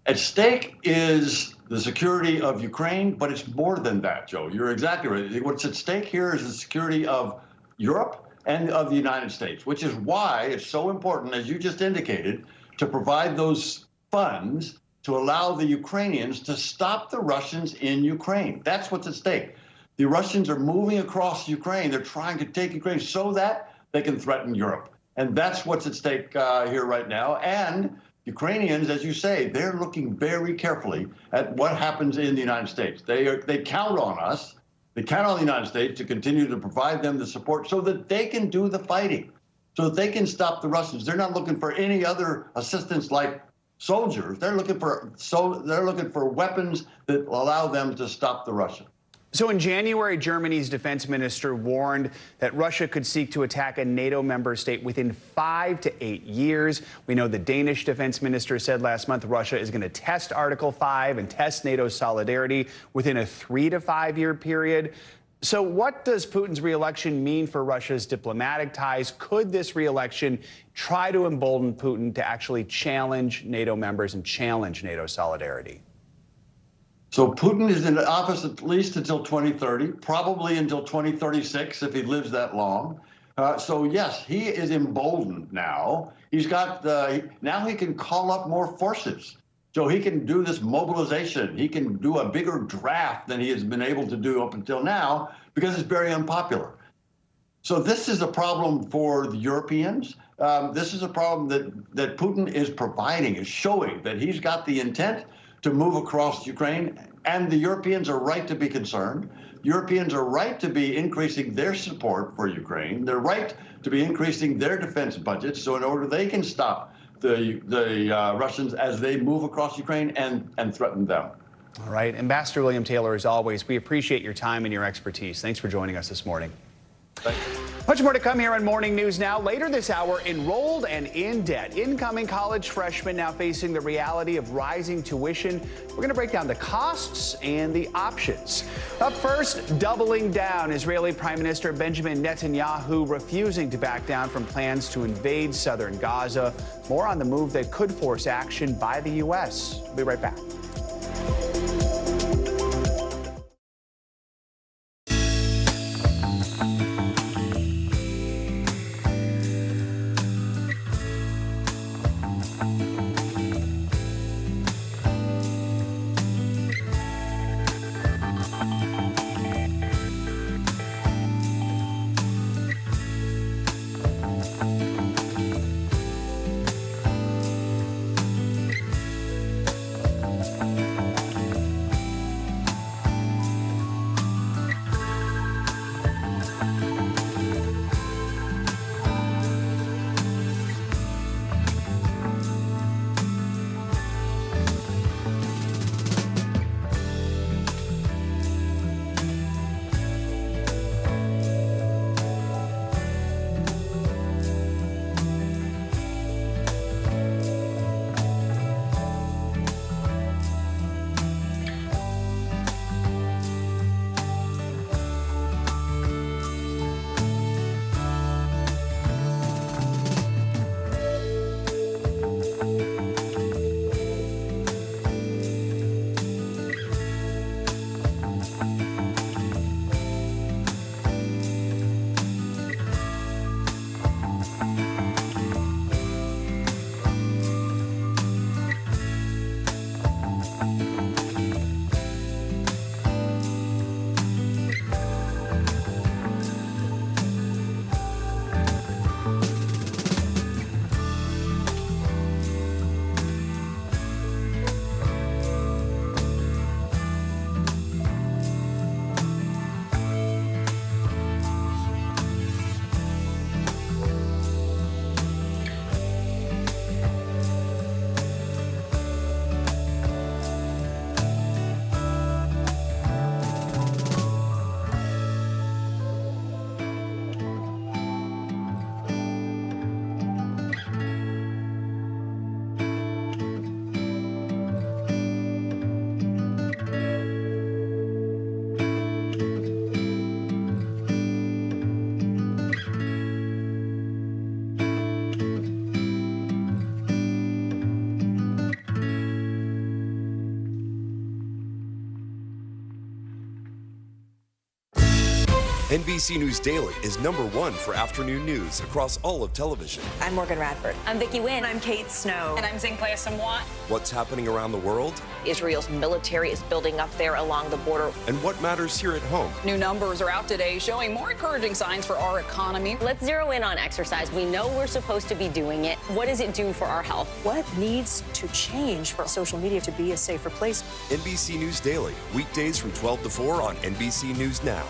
At stake is the security of Ukraine, but it's more than that, Joe. You're exactly right. What's at stake here is the security of Europe and of the United States, which is why it's so important, as you just indicated, to provide those funds to allow the Ukrainians to stop the Russians in Ukraine. That's what's at stake. The Russians are moving across Ukraine. They're trying to take Ukraine so that they can threaten Europe. And that's what's at stake here right now. And Ukrainians, as you say, they're looking very carefully at what happens in the United States. They count on us. They count on the United States to continue to provide them the support so that they can do the fighting, so that they can stop the Russians. They're not looking for any other assistance like soldiers. They're looking for weapons that allow them to stop the Russians. So in January, Germany's defense minister warned that Russia could seek to attack a NATO member state within 5 to 8 years. We know the Danish defense minister said last month Russia is going to test Article 5 and test NATO's solidarity within a 3 to 5 year period. So what does Putin's re-election mean for Russia's diplomatic ties? Could this re-election try to embolden Putin to actually challenge NATO members and challenge NATO solidarity? So Putin is in office at least until 2030, probably until 2036 if he lives that long. So yes, he is emboldened now. He's got now he can call up more forces. So he can do this mobilization. He can do a bigger draft than he has been able to do up until now because it's very unpopular. So this is a problem for the Europeans. This is a problem that Putin is providing, is showing that he's got the intent to move across Ukraine, and the Europeans are right to be concerned. Europeans are right to be increasing their support for Ukraine. They're right to be increasing their defense budgets so in order they can stop the Russians as they move across Ukraine and threaten them. All right. Ambassador William Taylor, as always, we appreciate your time and your expertise. Thanks for joining us this morning. Thank you. Much more to come here on Morning News Now. Later this hour, enrolled and in debt. Incoming college freshmen now facing the reality of rising tuition. We're going to break down the costs and the options. Up first, doubling down. Israeli Prime Minister Benjamin Netanyahu refusing to back down from plans to invade southern Gaza. More on the move that could force action by the U.S. We'll be right back. NBC News Daily is #1 for afternoon news across all of television. I'm Morgan Radford. I'm Vicki Wynn. I'm Kate Snow. And I'm Zinklea Samwat. What's happening around the world? Israel's military is building up there along the border. And what matters here at home? New numbers are out today showing more encouraging signs for our economy. Let's zero in on exercise. We know we're supposed to be doing it. What does it do for our health? What needs to change for social media to be a safer place? NBC News Daily, weekdays from 12 to 4 on NBC News Now.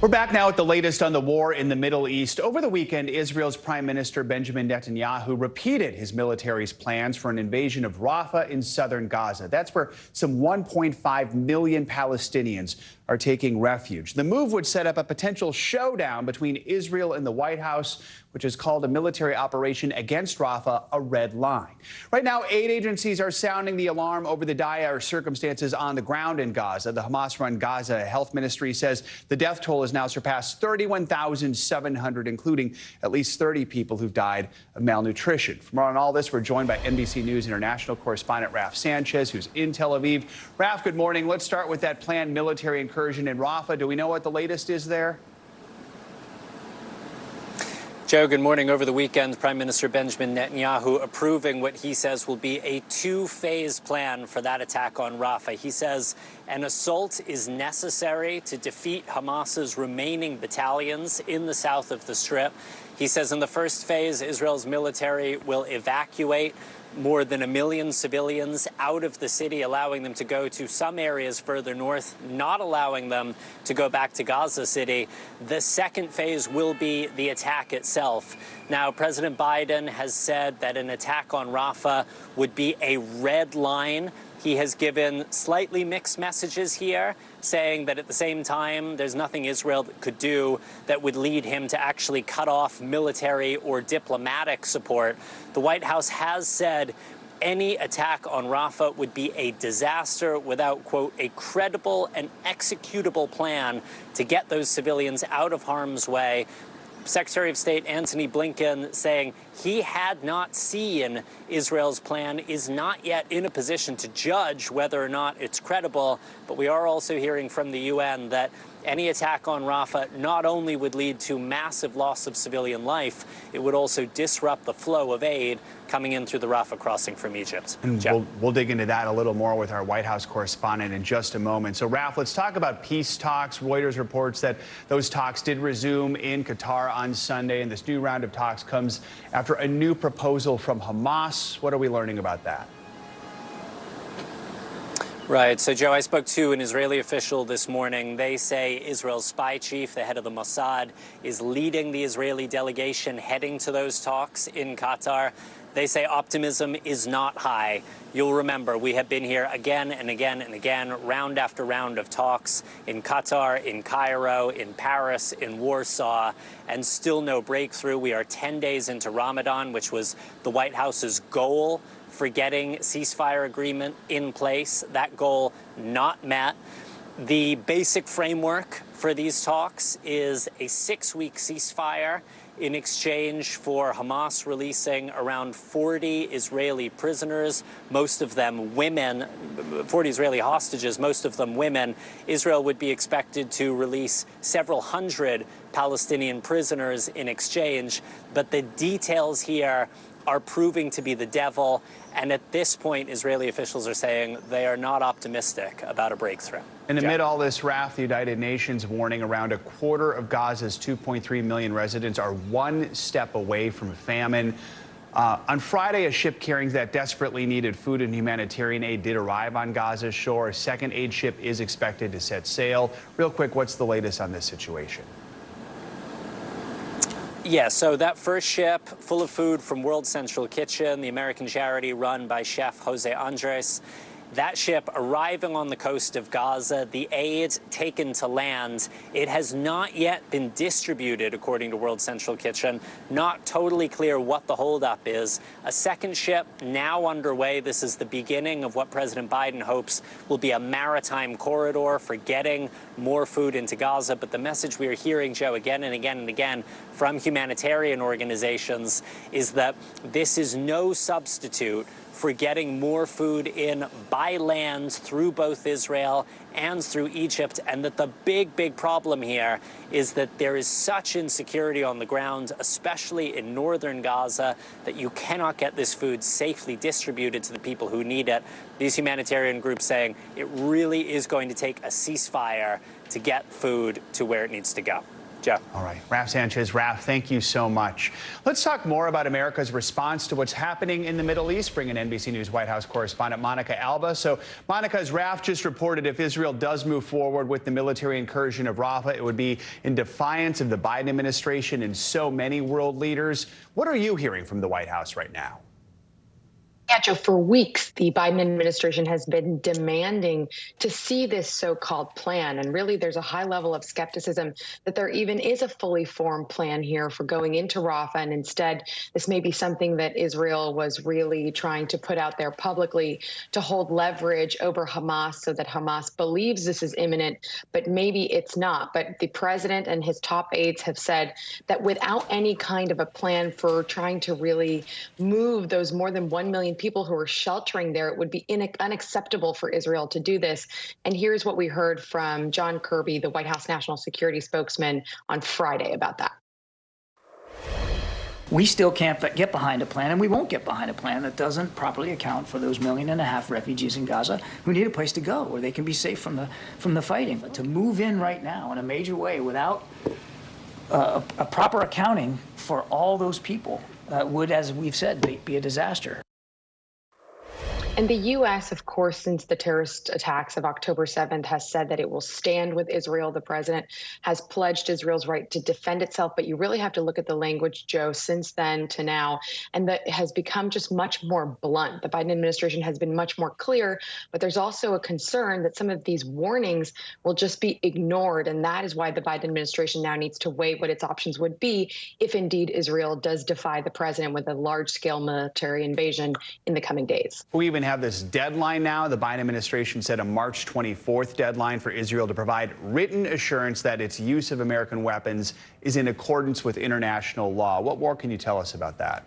We're back now with the latest on the war in the Middle East. Over the weekend, Israel's Prime Minister Benjamin Netanyahu repeated his military's plans for an invasion of Rafah in southern Gaza. That's where some 1.5 million Palestinians are taking refuge. The move would set up a potential showdown between Israel and the White House, which has called a military operation against Rafah a red line. Right now, aid agencies are sounding the alarm over the dire circumstances on the ground in Gaza. The Hamas-run Gaza Health Ministry says the death toll has now surpassed 31,700, including at least 30 people who've died of malnutrition. For more on all this, we're joined by NBC News international correspondent Raf Sanchez, who's in Tel Aviv. Raf, good morning. Let's start with that planned military incursion in Rafah. Do we know what the latest is there? Joe, good morning. Over the weekend, Prime Minister Benjamin Netanyahu approving what he says will be a two-phase plan for that attack on Rafah. He says an assault is necessary to defeat Hamas's remaining battalions in the south of the Strip. He says in the first phase, Israel's military will evacuate more than 1 million civilians out of the city, allowing them to go to some areas further north, not allowing them to go back to Gaza City. The second phase will be the attack itself. Now, President Biden has said that an attack on Rafah would be a red line. He has given slightly mixed messages here, saying that at the same time, there's nothing Israel could do that would lead him to actually cut off military or diplomatic support. The White House has said any attack on Rafah would be a disaster without, quote, a credible and executable plan to get those civilians out of harm's way. Secretary of State Antony Blinken saying he had not seen Israel's plan, is not yet in a position to judge whether or not it's credible. But we are also hearing from the UN that any attack on Rafah not only would lead to massive loss of civilian life, it would also disrupt the flow of aid coming in through the Rafah crossing from Egypt. And we'll dig into that a little more with our White House correspondent in just a moment. So, Raf, let's talk about peace talks. Reuters reports that those talks did resume in Qatar on Sunday, and this new round of talks comes after a new proposal from Hamas. What are we learning about that? Right. So, Joe, I spoke to an Israeli official this morning. They say Israel's spy chief, the head of the Mossad, is leading the Israeli delegation heading to those talks in Qatar. They say optimism is not high. You'll remember we have been here again and again and again, round after round of talks in Qatar, in Cairo, in Paris, in Warsaw, and still no breakthrough. We are 10 days into Ramadan, which was the White House's goal for getting ceasefire agreement in place. That goal not met. The basic framework for these talks is a 6-week ceasefire in exchange for Hamas releasing around 40 Israeli prisoners, most of them women, 40 Israeli hostages, most of them women. Israel would be expected to release several hundred Palestinian prisoners in exchange, but the details here are proving to be the devil. And at this point, Israeli officials are saying they are not optimistic about a breakthrough. And amid all this, Raf, the United Nations warning around a quarter of Gaza's 2.3 million residents are one step away from famine. On Friday, a ship carrying that desperately needed food and humanitarian aid did arrive on Gaza's shore. A second aid ship is expected to set sail. Real quick, what's the latest on this situation? Yeah, so that first ship full of food from World Central Kitchen, the American charity run by Chef Jose Andres, that ship arriving on the coast of Gaza, the aid taken to land. It has not yet been distributed, according to World Central Kitchen. Not totally clear what the holdup is. A second ship now underway. This is the beginning of what President Biden hopes will be a maritime corridor for getting more food into Gaza. But the message we are hearing, Joe, again and again and again from humanitarian organizations is that this is no substitute for getting more food in by land through both Israel and through Egypt, and that the big problem here is that there is such insecurity on the ground, especially in northern Gaza, that you cannot get this food safely distributed to the people who need it. These humanitarian groups saying it really is going to take a ceasefire to get food to where it needs to go. Joe. All right. Raph Sanchez. Raph, thank you so much. Let's talk more about America's response to what's happening in the Middle East. Bring in NBC News White House correspondent Monica Alba. So, Monica, as Raph just reported, if Israel does move forward with the military incursion of Rafah, it would be in defiance of the Biden administration and so many world leaders. What are you hearing from the White House right now? Yeah, Joe, for weeks, the Biden administration has been demanding to see this so-called plan. And really, there's a high level of skepticism that there even is a fully formed plan here for going into Rafah. And instead, this may be something that Israel was really trying to put out there publicly to hold leverage over Hamas so that Hamas believes this is imminent, but maybe it's not. But the president and his top aides have said that without any kind of a plan for trying to really move those more than 1 million people who are sheltering there, it would be unacceptable for Israel to do this. And here's what we heard from John Kirby, the White House National Security spokesman, on Friday about that. We still can't get behind a plan, and we won't get behind a plan that doesn't properly account for those 1.5 million refugees in Gaza who need a place to go where they can be safe from the fighting. But to move in right now in a major way without a proper accounting for all those people would, as we've said, be a disaster. And the U.S., of course, since the terrorist attacks of October 7th, has said that it will stand with Israel. The president has pledged Israel's right to defend itself. But you really have to look at the language, Joe, since then to now, and that has become just much more blunt. The Biden administration has been much more clear, but there's also a concern that some of these warnings will just be ignored. And that is why the Biden administration now needs to weigh what its options would be if indeed Israel does defy the president with a large-scale military invasion in the coming days. We even have this deadline now. The Biden administration set a March 24th deadline for Israel to provide written assurance that its use of American weapons is in accordance with international law. What more can you tell us about that?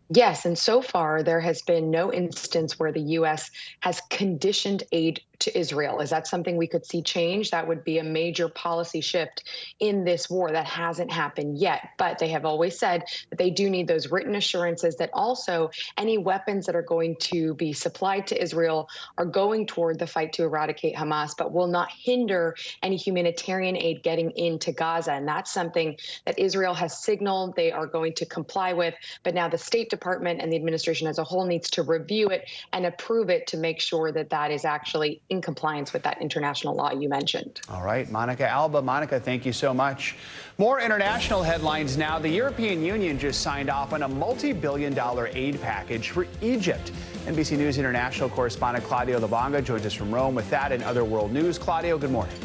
Yes, and so far there has been no instance where the U.S. has conditioned aid to Israel. Is that something we could see change? That would be a major policy shift in this war. That hasn't happened yet, but they have always said that they do need those written assurances that also any weapons that are going to be supplied to Israel are going toward the fight to eradicate Hamas, but will not hinder any humanitarian aid getting into Gaza. And that's something that Israel has signaled they are going to comply with. But now the State Department and the administration as a whole needs to review it and approve it to make sure that that is actually in compliance with that international law you mentioned. All right, Monica Alba. Monica, thank you so much. More international headlines now. The European Union just signed off on a multi-billion-dollar aid package for Egypt. NBC News International correspondent Claudio Lubanga joins us from Rome with that and other world news. Claudio, good morning.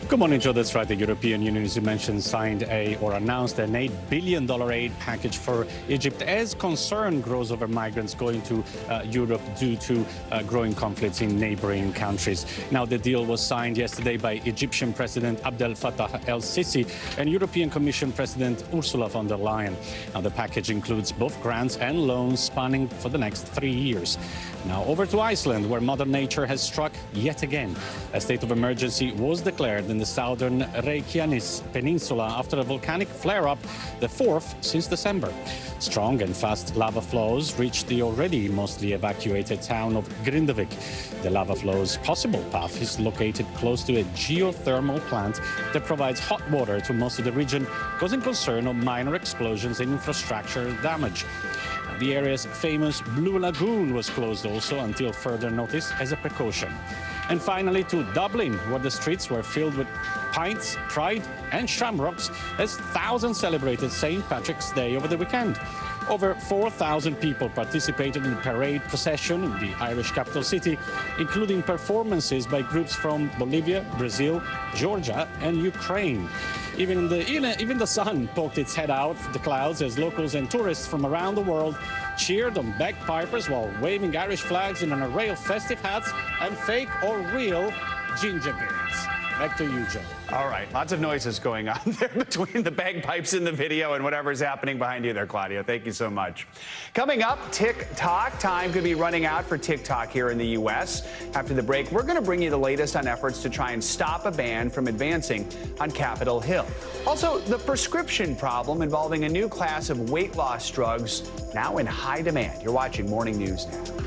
Good morning, Joe. That's right. The European Union, as you mentioned, announced an $8 billion aid package for Egypt as concern grows over migrants going to Europe due to growing conflicts in neighboring countries. Now, the deal was signed yesterday by Egyptian President Abdel Fattah el-Sisi and European Commission President Ursula von der Leyen. Now, the package includes both grants and loans spanning for the next 3 years. Now, over to Iceland, where Mother Nature has struck yet again. A state of emergency was declared in the southern Reykjanes Peninsula after a volcanic flare-up, the fourth since December. Strong and fast lava flows reached the already mostly evacuated town of Grindavik. The lava flow's possible path is located close to a geothermal plant that provides hot water to most of the region, causing concern of minor explosions and infrastructure damage. The area's famous Blue Lagoon was closed also until further notice as a precaution. And finally to Dublin, where the streets were filled with pints, pride and shamrocks as thousands celebrated St. Patrick's Day over the weekend. Over 4,000 people participated in the parade procession in the Irish capital city, including performances by groups from Bolivia, Brazil, Georgia and Ukraine. Even the sun poked its head out of the clouds as locals and tourists from around the world cheered on bagpipers while waving Irish flags in an array of festive hats and fake or real ginger beards. Back to you, Joe. All right, lots of noises going on there between the bagpipes in the video and whatever's happening behind you there, Claudia. Thank you so much. Coming up, TikTok. Time could be running out for TikTok here in the U.S. After the break, we're going to bring you the latest on efforts to try and stop a ban from advancing on Capitol Hill. Also, the prescription problem involving a new class of weight loss drugs now in high demand. You're watching Morning News Now.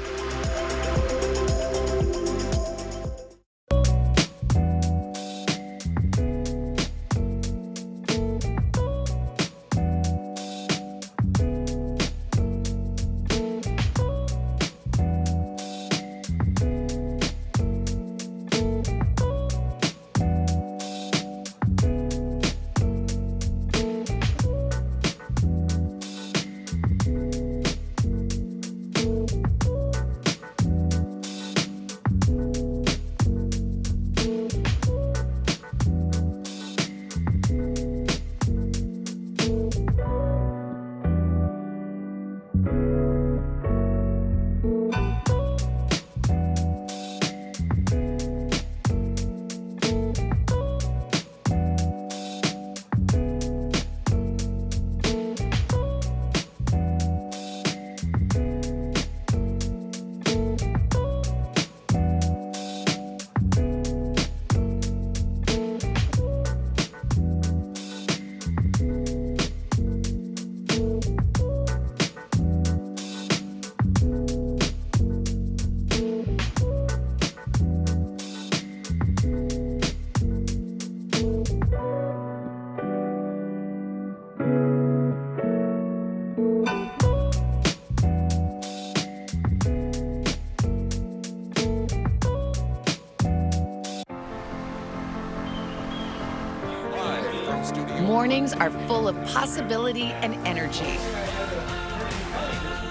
Mornings are full of possibility and energy.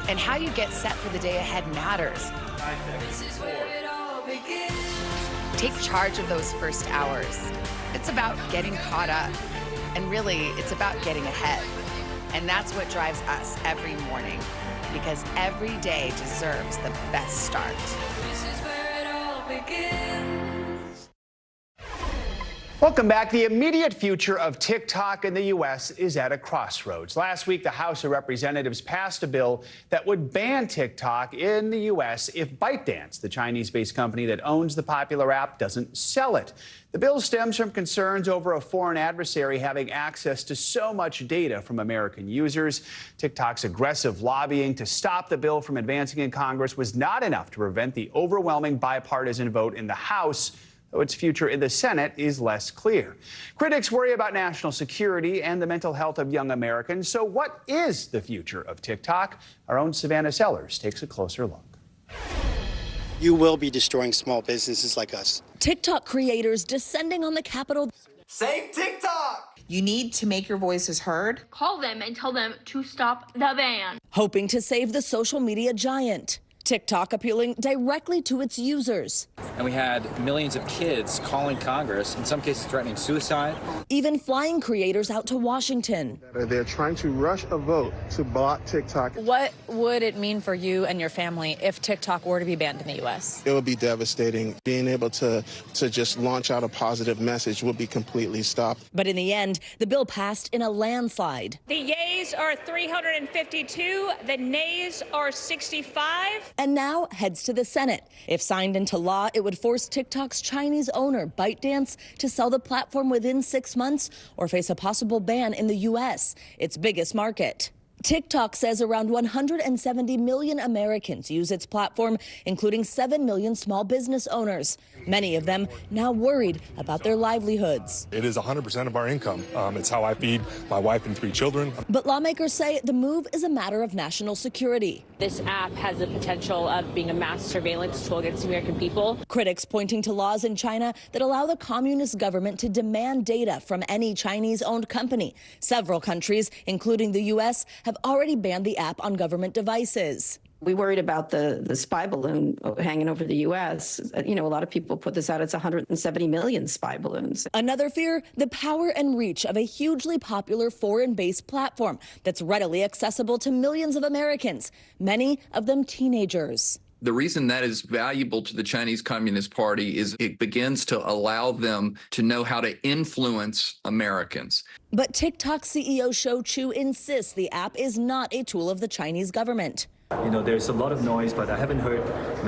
And how you get set for the day ahead matters. Take charge of those first hours. It's about getting caught up. And really, it's about getting ahead. And that's what drives us every morning. Because every day deserves the best start. This is where it all begins. Welcome back. The immediate future of TikTok in the U.S. is at a crossroads. Last week, the House of Representatives passed a bill that would ban TikTok in the U.S. if ByteDance, the Chinese-based company that owns the popular app, doesn't sell it. The bill stems from concerns over a foreign adversary having access to so much data from American users. TikTok's aggressive lobbying to stop the bill from advancing in Congress was not enough to prevent the overwhelming bipartisan vote in the House, though its future in the Senate is less clear. Critics worry about national security and the mental health of young Americans. So what is the future of TikTok? Our own Savannah Sellers takes a closer look. You will be destroying small businesses like us. TikTok creators descending on the Capitol. Save TikTok! You need to make your voices heard. Call them and tell them to stop the ban. Hoping to save the social media giant. TikTok appealing directly to its users. And we had millions of kids calling Congress, in some cases threatening suicide. Even flying creators out to Washington. They're trying to rush a vote to block TikTok. What would it mean for you and your family if TikTok were to be banned in the U.S.? It would be devastating. Being able to just launch out a positive message would be completely stopped. But in the end, the bill passed in a landslide. The yeas are 352, the nays are 65. And now heads to the Senate. If signed into law, it would force TikTok's Chinese owner, ByteDance, to sell the platform within 6 months or face a possible ban in the U.S., its biggest market. TikTok says around 170 million Americans use its platform, including 7 million small business owners. Many of them now worried about their livelihoods. It is 100% of our income. It's how I feed my wife and 3 children. But lawmakers say the move is a matter of national security. This app has the potential of being a mass surveillance tool against American people. Critics pointing to laws in China that allow the communist government to demand data from any Chinese-owned company. Several countries, including the U.S., have already banned the app on government devices. We worried about the spy balloon hanging over the U.S. You know, a lot of people put this out. It's 170 million spy balloons. Another fear, the power and reach of a hugely popular foreign-based platform that's readily accessible to millions of Americans, many of them teenagers. The reason that is valuable to the Chinese Communist Party is it begins to allow them to know how to influence Americans. But TikTok CEO Shou Chew insists the app is not a tool of the Chinese government. There's a lot of noise, but I haven't heard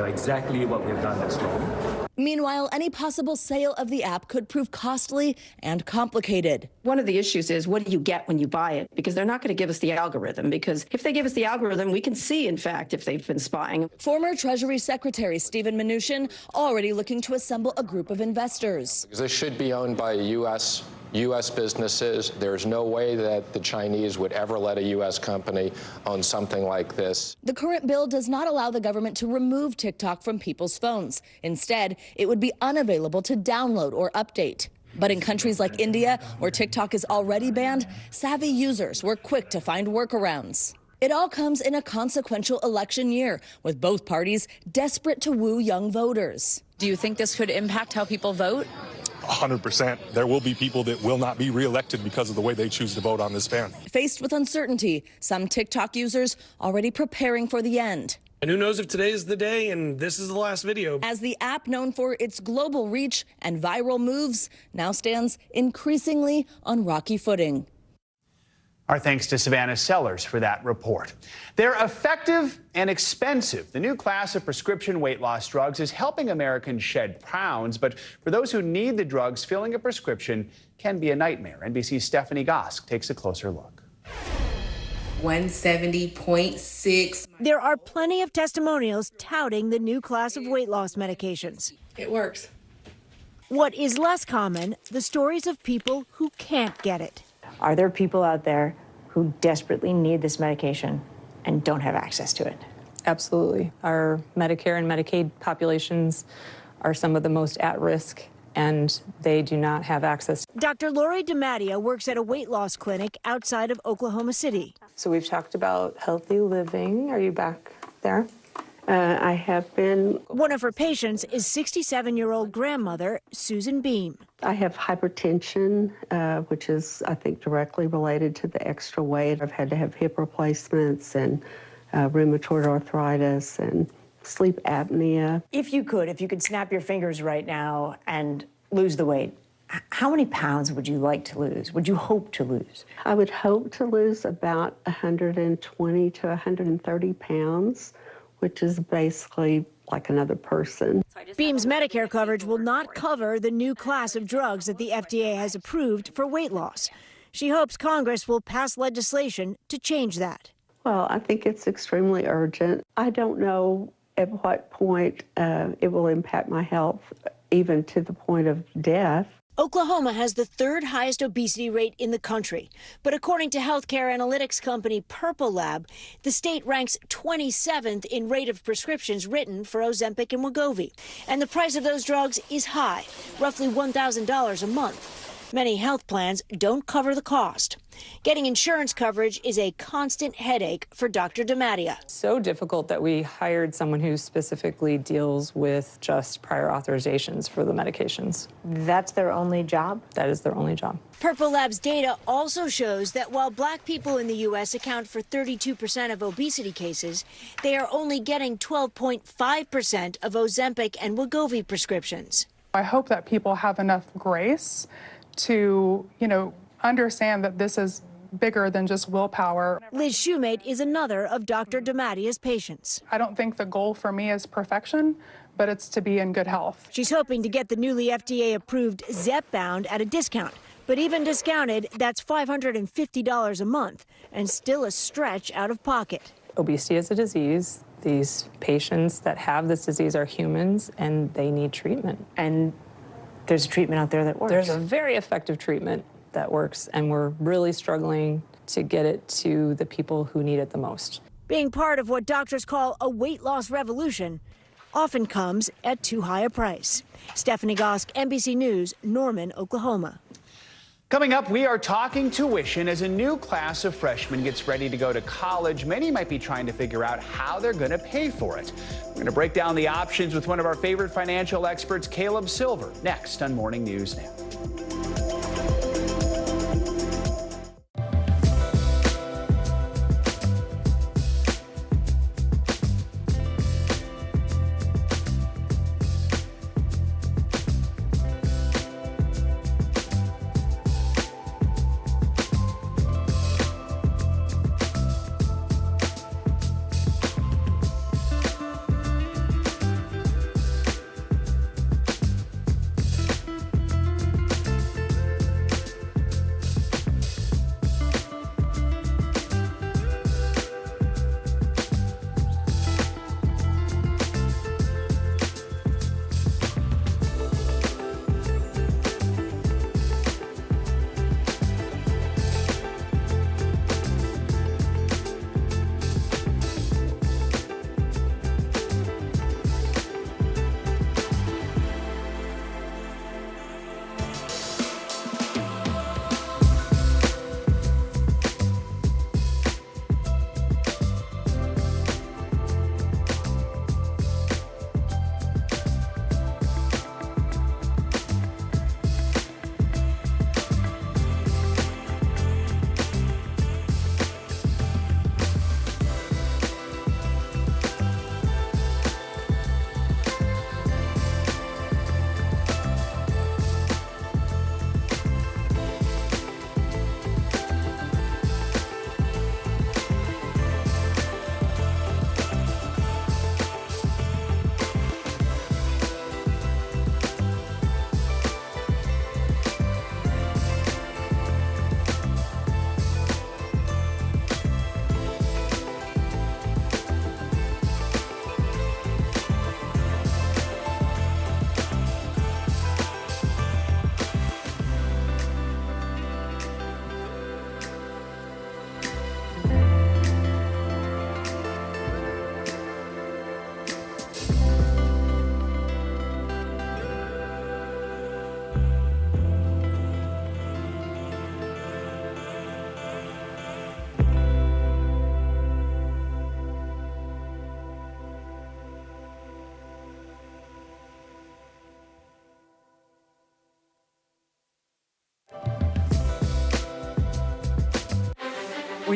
exactly what we've done that's wrong. Meanwhile, any possible sale of the app could prove costly and complicated. One of the issues is, what do you get when you buy it? Because they're not going to give us the algorithm, because if they give us the algorithm, we can see, in fact, if they've been spying. Former Treasury Secretary Stephen Mnuchin already looking to assemble a group of investors. This should be owned by U.S. businesses. There's no way that the Chinese would ever let a U.S. company own something like this. The current bill does not allow the government to remove TikTok from people's phones. Instead, it would be unavailable to download or update. But in countries like India, where TikTok is already banned, savvy users were quick to find workarounds. It all comes in a consequential election year, with both parties desperate to woo young voters. Do you think this could impact how people vote? 100%. There will be people that will not be reelected because of the way they choose to vote on this ban. Faced with uncertainty, some TikTok users already preparing for the end. And who knows if today is the day and this is the last video. As the app, known for its global reach and viral moves, now stands increasingly on rocky footing. Our thanks to Savannah Sellers for that report. They're effective and expensive. The new class of prescription weight loss drugs is helping Americans shed pounds, but for those who need the drugs, filling a prescription can be a nightmare. NBC's Stephanie Gosk takes a closer look. 170.6. There are plenty of testimonials touting the new class of weight loss medications. It works. What is less common, the stories of people who can't get it. Are there people out there who desperately need this medication and don't have access to it? Absolutely. Our Medicare and Medicaid populations are some of the most at risk, and they do not have access. Dr. Lori DiMattia works at a weight loss clinic outside of Oklahoma City. So we've talked about healthy living. Are you back there? I have been. One of her patients is 67-year-old grandmother Susan Beam. I have hypertension, which is, I think, directly related to the extra weight. I've had to have hip replacements and rheumatoid arthritis and sleep apnea. If you could snap your fingers right now and lose the weight, how many pounds would you like to lose? Would you hope to lose? I would hope to lose about 120 to 130 pounds, which is basically like another person. Beam's Medicare coverage will not cover the new class of drugs that the FDA has approved for weight loss. She hopes Congress will pass legislation to change that. Well, I think it's extremely urgent. I don't know at what point it will impact my health, even to the point of death. Oklahoma has the third highest obesity rate in the country. But according to healthcare analytics company Purple Lab, the state ranks 27th in rate of prescriptions written for Ozempic and Wegovy. And the price of those drugs is high, roughly $1,000 a month. Many health plans don't cover the cost. Getting insurance coverage is a constant headache for Dr. DiMattia. So difficult that we hired someone who specifically deals with just prior authorizations for the medications. That's their only job? That is their only job. Purple Lab's data also shows that while black people in the U.S. account for 32% of obesity cases, they are only getting 12.5% of Ozempic and Wegovy prescriptions. I hope that people have enough grace to, understand that this is bigger than just willpower. Liz Shoemate is another of Dr. DiMattia's patients. I don't think the goal for me is perfection, but it's to be in good health. She's hoping to get the newly FDA-approved Zepbound at a discount. But even discounted, that's $550 a month, and still a stretch out of pocket. Obesity is a disease. These patients that have this disease are humans, and they need treatment. And there's a treatment out there that works. There's a very effective treatment that works, and we're really struggling to get it to the people who need it the most. Being part of what doctors call a weight loss revolution often comes at too high a price. Stephanie Gosk, NBC News, Norman, Oklahoma. Coming up, we are talking tuition as a new class of freshmen gets ready to go to college. Many might be trying to figure out how they're going to pay for it. We're going to break down the options with one of our favorite financial experts, Caleb Silver, next on Morning News Now.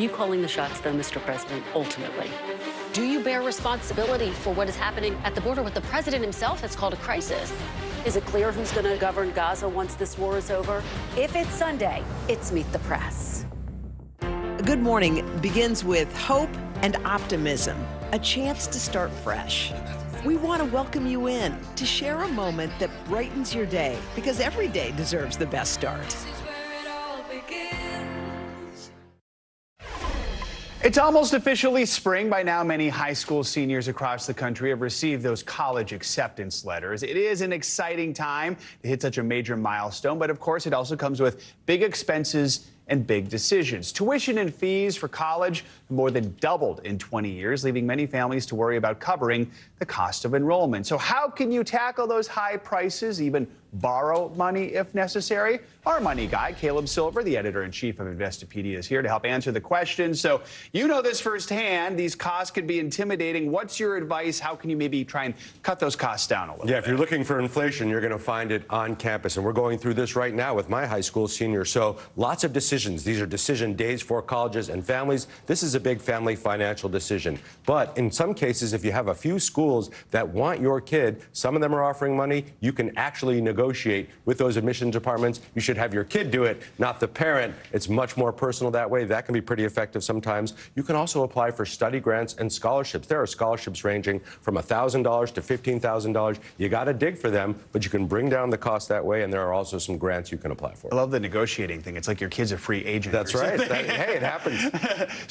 you calling the shots, though, Mr. President, ultimately? Do you bear responsibility for what is happening at the border, what the president himself has called a crisis? Is it clear who's going to govern Gaza once this war is over? If it's Sunday, it's Meet the Press. Good Morning begins with hope and optimism, a chance to start fresh. We want to welcome you in to share a moment that brightens your day, because every day deserves the best start. It's almost officially spring. By now, many high school seniors across the country have received those college acceptance letters. It is an exciting time to hit such a major milestone, but of course, it also comes with big expenses and big decisions. Tuition and fees for college more than doubled in 20 years, leaving many families to worry about covering the cost of enrollment. So how can you tackle those high prices, even borrow money if necessary? Our money guy, Caleb Silver, the editor-in-chief of Investopedia, is here to help answer the question. So you know this firsthand. These costs can be intimidating. What's your advice? How can you maybe try and cut those costs down a little bit? Yeah, if you're looking for inflation, you're going to find it on campus. And we're going through this right now with my high school seniors. So lots of decisions. These are decision days for colleges and families. This is a big family financial decision. But in some cases, if you have a few schools that want your kid, some of them are offering money, you can actually negotiate with those admissions departments. You should have your kid do it, not the parent. It's much more personal that way. That can be pretty effective sometimes. You can also apply for study grants and scholarships. There are scholarships ranging from $1,000 to $15,000. You got to dig for them, but you can bring down the cost that way, and there are also some grants you can apply for. I love the negotiating thing. It's like your kid's a free agent. That's right. Hey, it happens.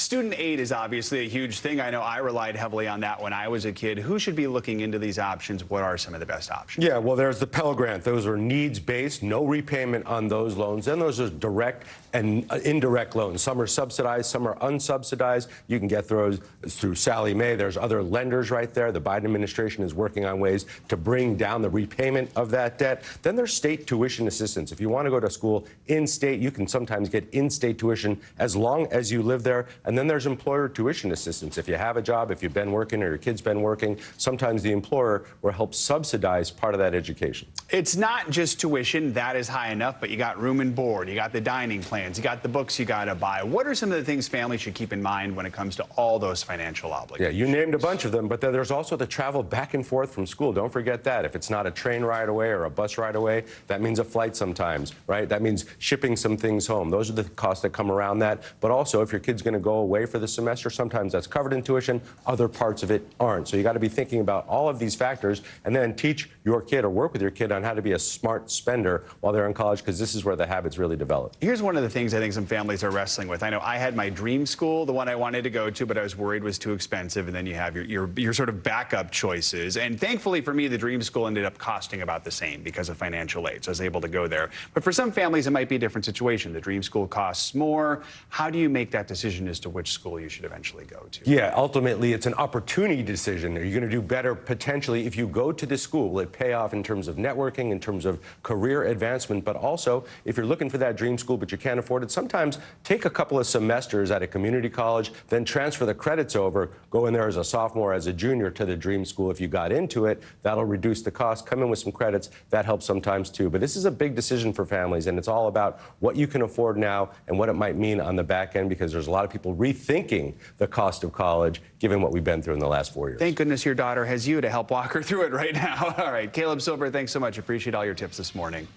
Student aid is obviously a huge thing. I know I relied heavily on that when I was a kid. Who should be looking into these options? What are some of the best options? Yeah, well, there's the Pell Grant. Those are needs-based, no repayment on those loans. Then those are direct and indirect loans. Some are subsidized, some are unsubsidized. You can get those through Sallie Mae. There's other lenders right there. The Biden administration is working on ways to bring down the repayment of that debt. Then there's state tuition assistance. If you want to go to school in-state, you can sometimes get in-state tuition as long as you live there. And then there's employer tuition assistance. If you have a job, if you've been working or your kid's been working, sometimes the employer will help subsidize part of that education. It's not just tuition. That is high enough, but you got room and board. You got the dining plans. You got the books you got to buy. What are some of the things families should keep in mind when it comes to all those financial obligations? Yeah, you named a bunch of them, but then there's also the travel back and forth from school. Don't forget that. If it's not a train ride away or a bus ride away, that means a flight sometimes, right? That means shipping some things home. Those are the costs that come around that. But also, if your kid's going to go away for the semester, sometimes that's covered in tuition. Other parts of it aren't. So you got to be thinking about all of these factors and then teach your kid or work with your kid on how to be a smart spender while they're in college, because this is where the habits really develop. Here's one of the things I think some families are wrestling with. I know I had my dream school, the one I wanted to go to, but I was worried was too expensive. And then you have your sort of backup choices. And thankfully for me, the dream school ended up costing about the same because of financial aid. So I was able to go there. But for some families, it might be a different situation. The dream school costs more. How do you make that decision as to which school you should eventually go to? Yeah, ultimately, it's an opportunity decision. Are you going to do better potentially if you go to this school? Will it pay off in terms of networking, in terms of career advancement? But also, if you're looking for that dream school but you can't afford it, sometimes take a couple of semesters at a community college, then transfer the credits over, go in there as a sophomore, as a junior to the dream school. If you got into it, that'll reduce the cost. Come in with some credits. That helps sometimes too. But this is a big decision for families, and it's all about what you can afford now and what it might mean on the back end, because there's a lot of people rethinking the cost of college given what we've been through in the last 4 years. Thank goodness your daughter has you to help walk her through it right now. All right, Caleb Silver, thanks so much. Appreciate all your tips this morning.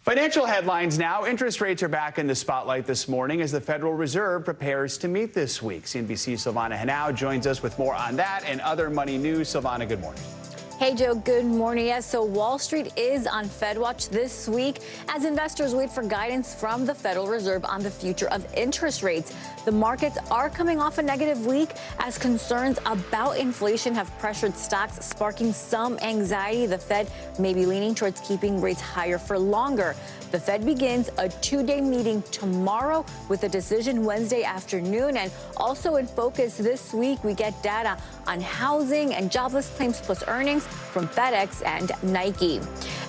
Financial headlines now. Interest rates are back in the spotlight this morning as the Federal Reserve prepares to meet this week. CNBC's Silvana Henao joins us with more on that and other money news. Silvana, good morning. Hey, Joe, good morning. Yes, so Wall Street is on Fed watch this week as investors wait for guidance from the Federal Reserve on the future of interest rates. The markets are coming off a negative week as concerns about inflation have pressured stocks, sparking some anxiety. The Fed may be leaning towards keeping rates higher for longer. The Fed begins a two-day meeting tomorrow with a decision Wednesday afternoon. And also in focus this week, we get data on housing and jobless claims plus earnings from FedEx and Nike.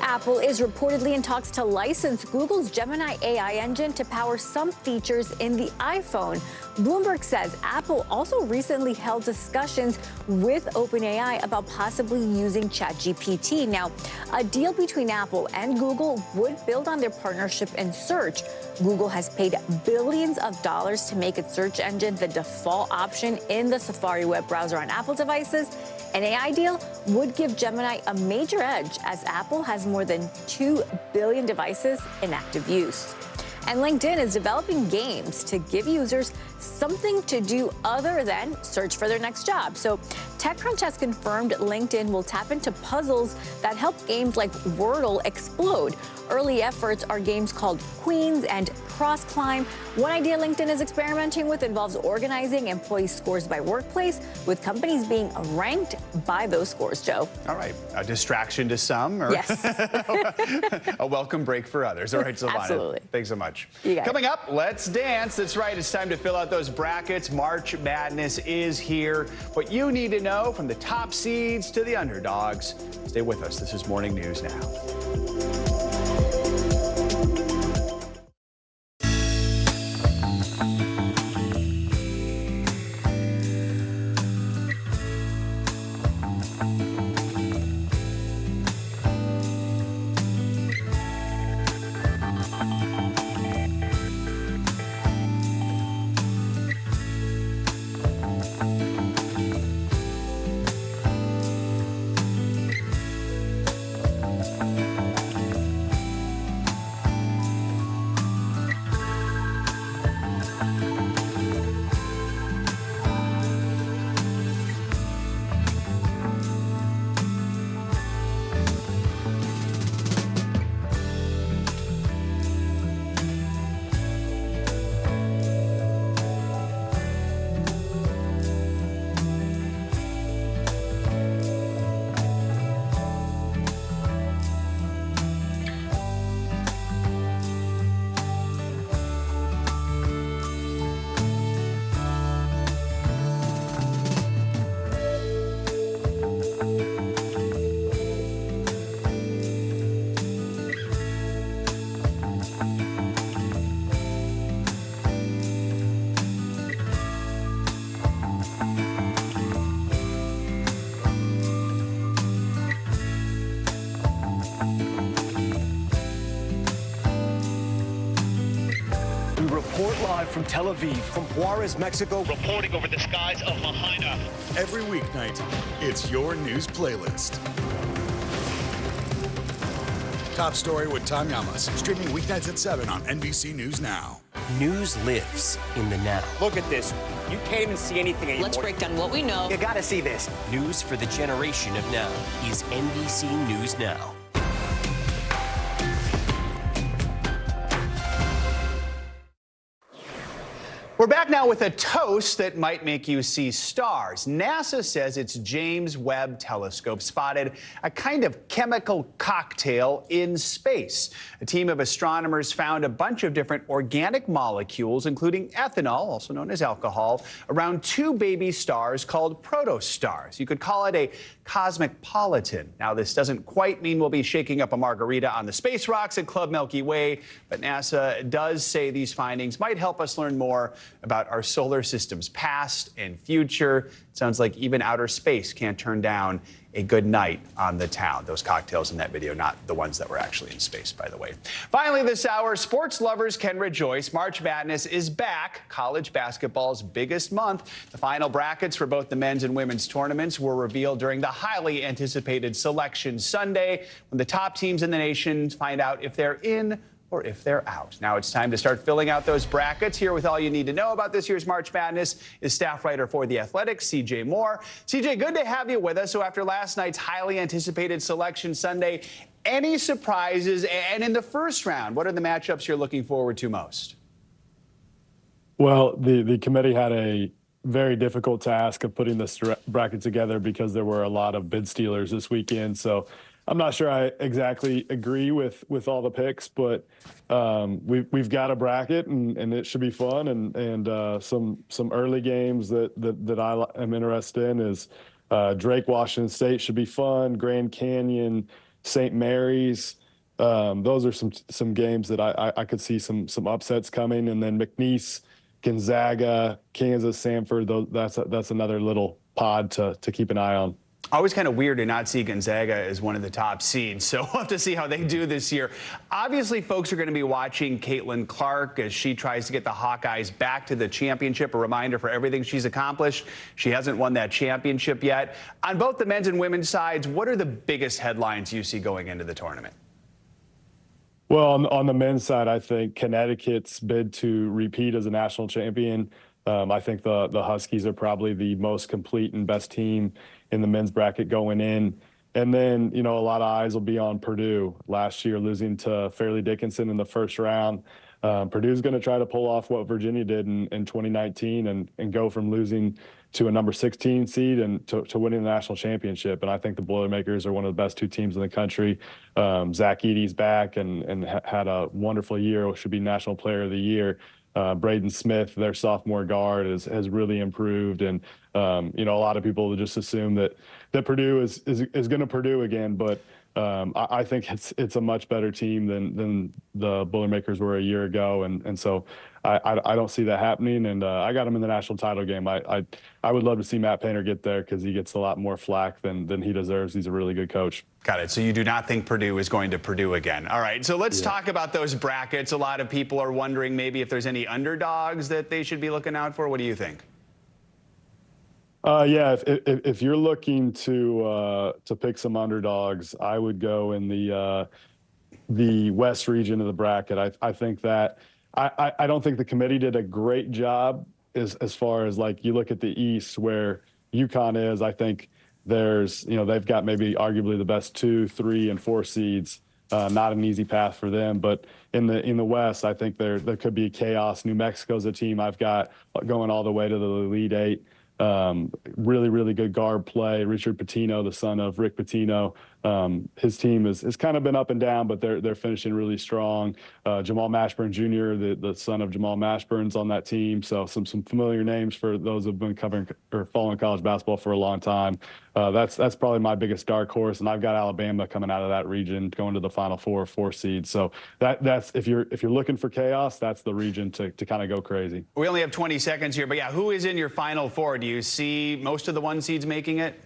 Apple is reportedly in talks to license Google's Gemini AI engine to power some features in the iPhone. Bloomberg says Apple also recently held discussions with OpenAI about possibly using ChatGPT. Now, a deal between Apple and Google would build on their partnership in search. Google has paid billions of dollars to make its search engine the default option in the Safari web browser on Apple devices. An AI deal would give Gemini a major edge as Apple has more than 2 billion devices in active use. And LinkedIn is developing games to give users something to do other than search for their next job. So TechCrunch has confirmed LinkedIn will tap into puzzles that help games like Wordle explode. Early efforts are games called Queens and Cross Climb. One idea LinkedIn is experimenting with involves organizing employee scores by workplace, with companies being ranked by those scores, Joe. All right. A distraction to some, or yes. a welcome break for others. All right, Silvana. Absolutely. Thanks so much. Coming up, let's dance. That's right. It's time to fill out those brackets. March Madness is here. What you need to know from the top seeds to the underdogs. Stay with us. This is Morning News Now. Report live from Tel Aviv, from Juarez, Mexico, reporting over the skies of Lahaina. Every weeknight, it's your news playlist. Top Story with Tom Llamas, streaming weeknights at 7 on NBC News Now. News lives in the now. Look at this. You can't even see anything anymore. Let's break down what we know. You gotta see this. News for the generation of now is NBC News Now. We're back now with a toast that might make you see stars. NASA says its James Webb Telescope spotted a kind of chemical cocktail in space. A team of astronomers found a bunch of different organic molecules, including ethanol, also known as alcohol, around two baby stars called protostars. You could call it a cosmic politan. Now, this doesn't quite mean we'll be shaking up a margarita on the space rocks at Club Milky Way, but NASA does say these findings might help us learn more about our solar system's past and future. It sounds like even outer space can't turn down a good night on the town. Those cocktails in that video, not the ones that were actually in space, by the way. Finally this hour, sports lovers can rejoice. March Madness is back, college basketball's biggest month. The final brackets for both the men's and women's tournaments were revealed during the highly anticipated Selection Sunday, when the top teams in the nation find out if they're in or if they're out. Now it's time to start filling out those brackets. Here with all you need to know about this year's March Madness is staff writer for The Athletic, CJ Moore. CJ, good to have you with us. So after last night's highly anticipated Selection Sunday, any surprises? And in the first round, what are the matchups you're looking forward to most? Well, the committee had a very difficult task of putting this bracket together because there were a lot of bid stealers this weekend. So I'm not sure I exactly agree with all the picks, but we've got a bracket and it should be fun. And some early games that I am interested in is Drake, Washington State should be fun. Grand Canyon, St. Mary's. Those are some games that I could see some upsets coming. And then McNeese, Gonzaga, Kansas, Samford. That's another little pod to keep an eye on. Always kind of weird to not see Gonzaga as one of the top seeds, so we'll have to see how they do this year. Obviously, folks are going to be watching Caitlin Clark as she tries to get the Hawkeyes back to the championship. A reminder for everything she's accomplished. She hasn't won that championship yet. On both the men's and women's sides, what are the biggest headlines you see going into the tournament? Well, on the men's side, I think Connecticut's bid to repeat as a national champion. I think the Huskies are probably the most complete and best team in the men's bracket going in. And then, a lot of eyes will be on Purdue. Last year, losing to Fairleigh Dickinson in the first round. Purdue's going to try to pull off what Virginia did in 2019 and go from losing to a number 16 seed and to winning the national championship. And I think the Boilermakers are one of the best two teams in the country. Zach Edey's back and had a wonderful year, should be National Player of the Year. Braden Smith, their sophomore guard, has really improved. And, a lot of people just assume that Purdue is going to Purdue again. But I think it's a much better team than the Boilermakers were a year ago. And so I don't see that happening. And I got him in the national title game. I would love to see Matt Painter get there because he gets a lot more flack than he deserves. He's a really good coach. Got it. So you do not think Purdue is going to Purdue again. All right. So let's talk about those brackets. A lot of people are wondering maybe if there's any underdogs that they should be looking out for. What do you think? If you're looking to pick some underdogs, I would go in the West region of the bracket. I think that I don't think the committee did a great job as far as like you look at the East where UConn is. I think there's they've got maybe arguably the best 2, 3, and 4 seeds. Not an easy path for them, but in the West, I think there could be chaos. New Mexico's a team I've got going all the way to the Elite Eight. Really, really good guard play. Richard Pitino, the son of Rick Pitino, his team has kind of been up and down, but they're finishing really strong. Jamal Mashburn Jr., the son of Jamal Mashburn's on that team. So some familiar names for those who've been covering or following college basketball for a long time. That's probably my biggest dark horse, and I've got Alabama coming out of that region, going to the Final Four, 4 seeds. So that's if you're looking for chaos, that's the region to kind of go crazy. We only have 20 seconds here, but yeah, who is in your Final Four? Do you see most of the 1 seeds making it?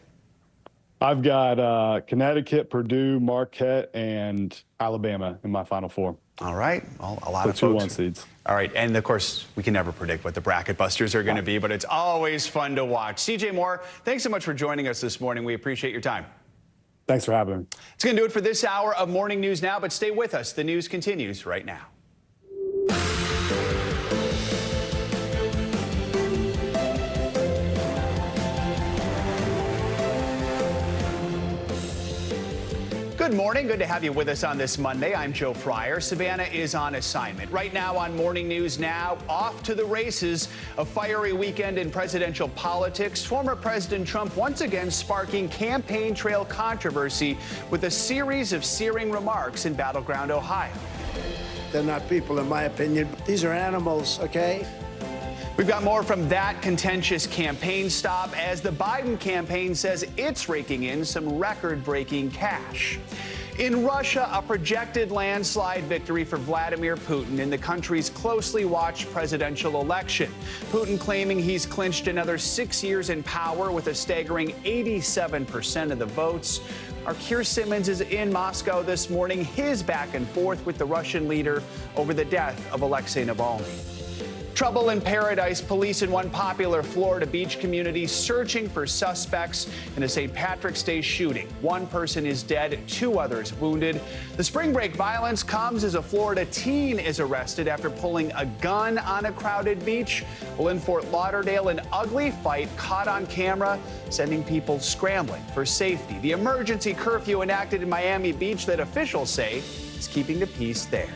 I've got Connecticut, Purdue, Marquette, and Alabama in my Final Four. All right. Well, a lot of 2 folks. 1 seeds. All right. And, of course, we can never predict what the bracket busters are going to be, but it's always fun to watch. CJ Moore, thanks so much for joining us this morning. We appreciate your time. Thanks for having me. It's going to do it for this hour of Morning News Now, but stay with us. The news continues right now. Good morning. Good to have you with us on this Monday. I'm Joe Fryer. Savannah is on assignment. Right now on Morning News Now, off to the races. A fiery weekend in presidential politics. Former President Trump once again sparking campaign trail controversy with a series of searing remarks in battleground Ohio. They're not people, in my opinion. These are animals, okay? We've got more from that contentious campaign stop as the Biden campaign says it's raking in some record-breaking cash. In Russia, a projected landslide victory for Vladimir Putin in the country's closely watched presidential election. Putin claiming he's clinched another 6 years in power with a staggering 87% of the votes. Our Keir Simmons is in Moscow this morning, his back and forth with the Russian leader over the death of Alexei Navalny. Trouble in paradise. Police in one popular Florida beach community searching for suspects in a St. Patrick's Day shooting. 1 person is dead, 2 others wounded. The spring break violence comes as a Florida teen is arrested after pulling a gun on a crowded beach. Well, in Fort Lauderdale, an ugly fight caught on camera, sending people scrambling for safety. The emergency curfew enacted in Miami Beach that officials say is keeping the peace there.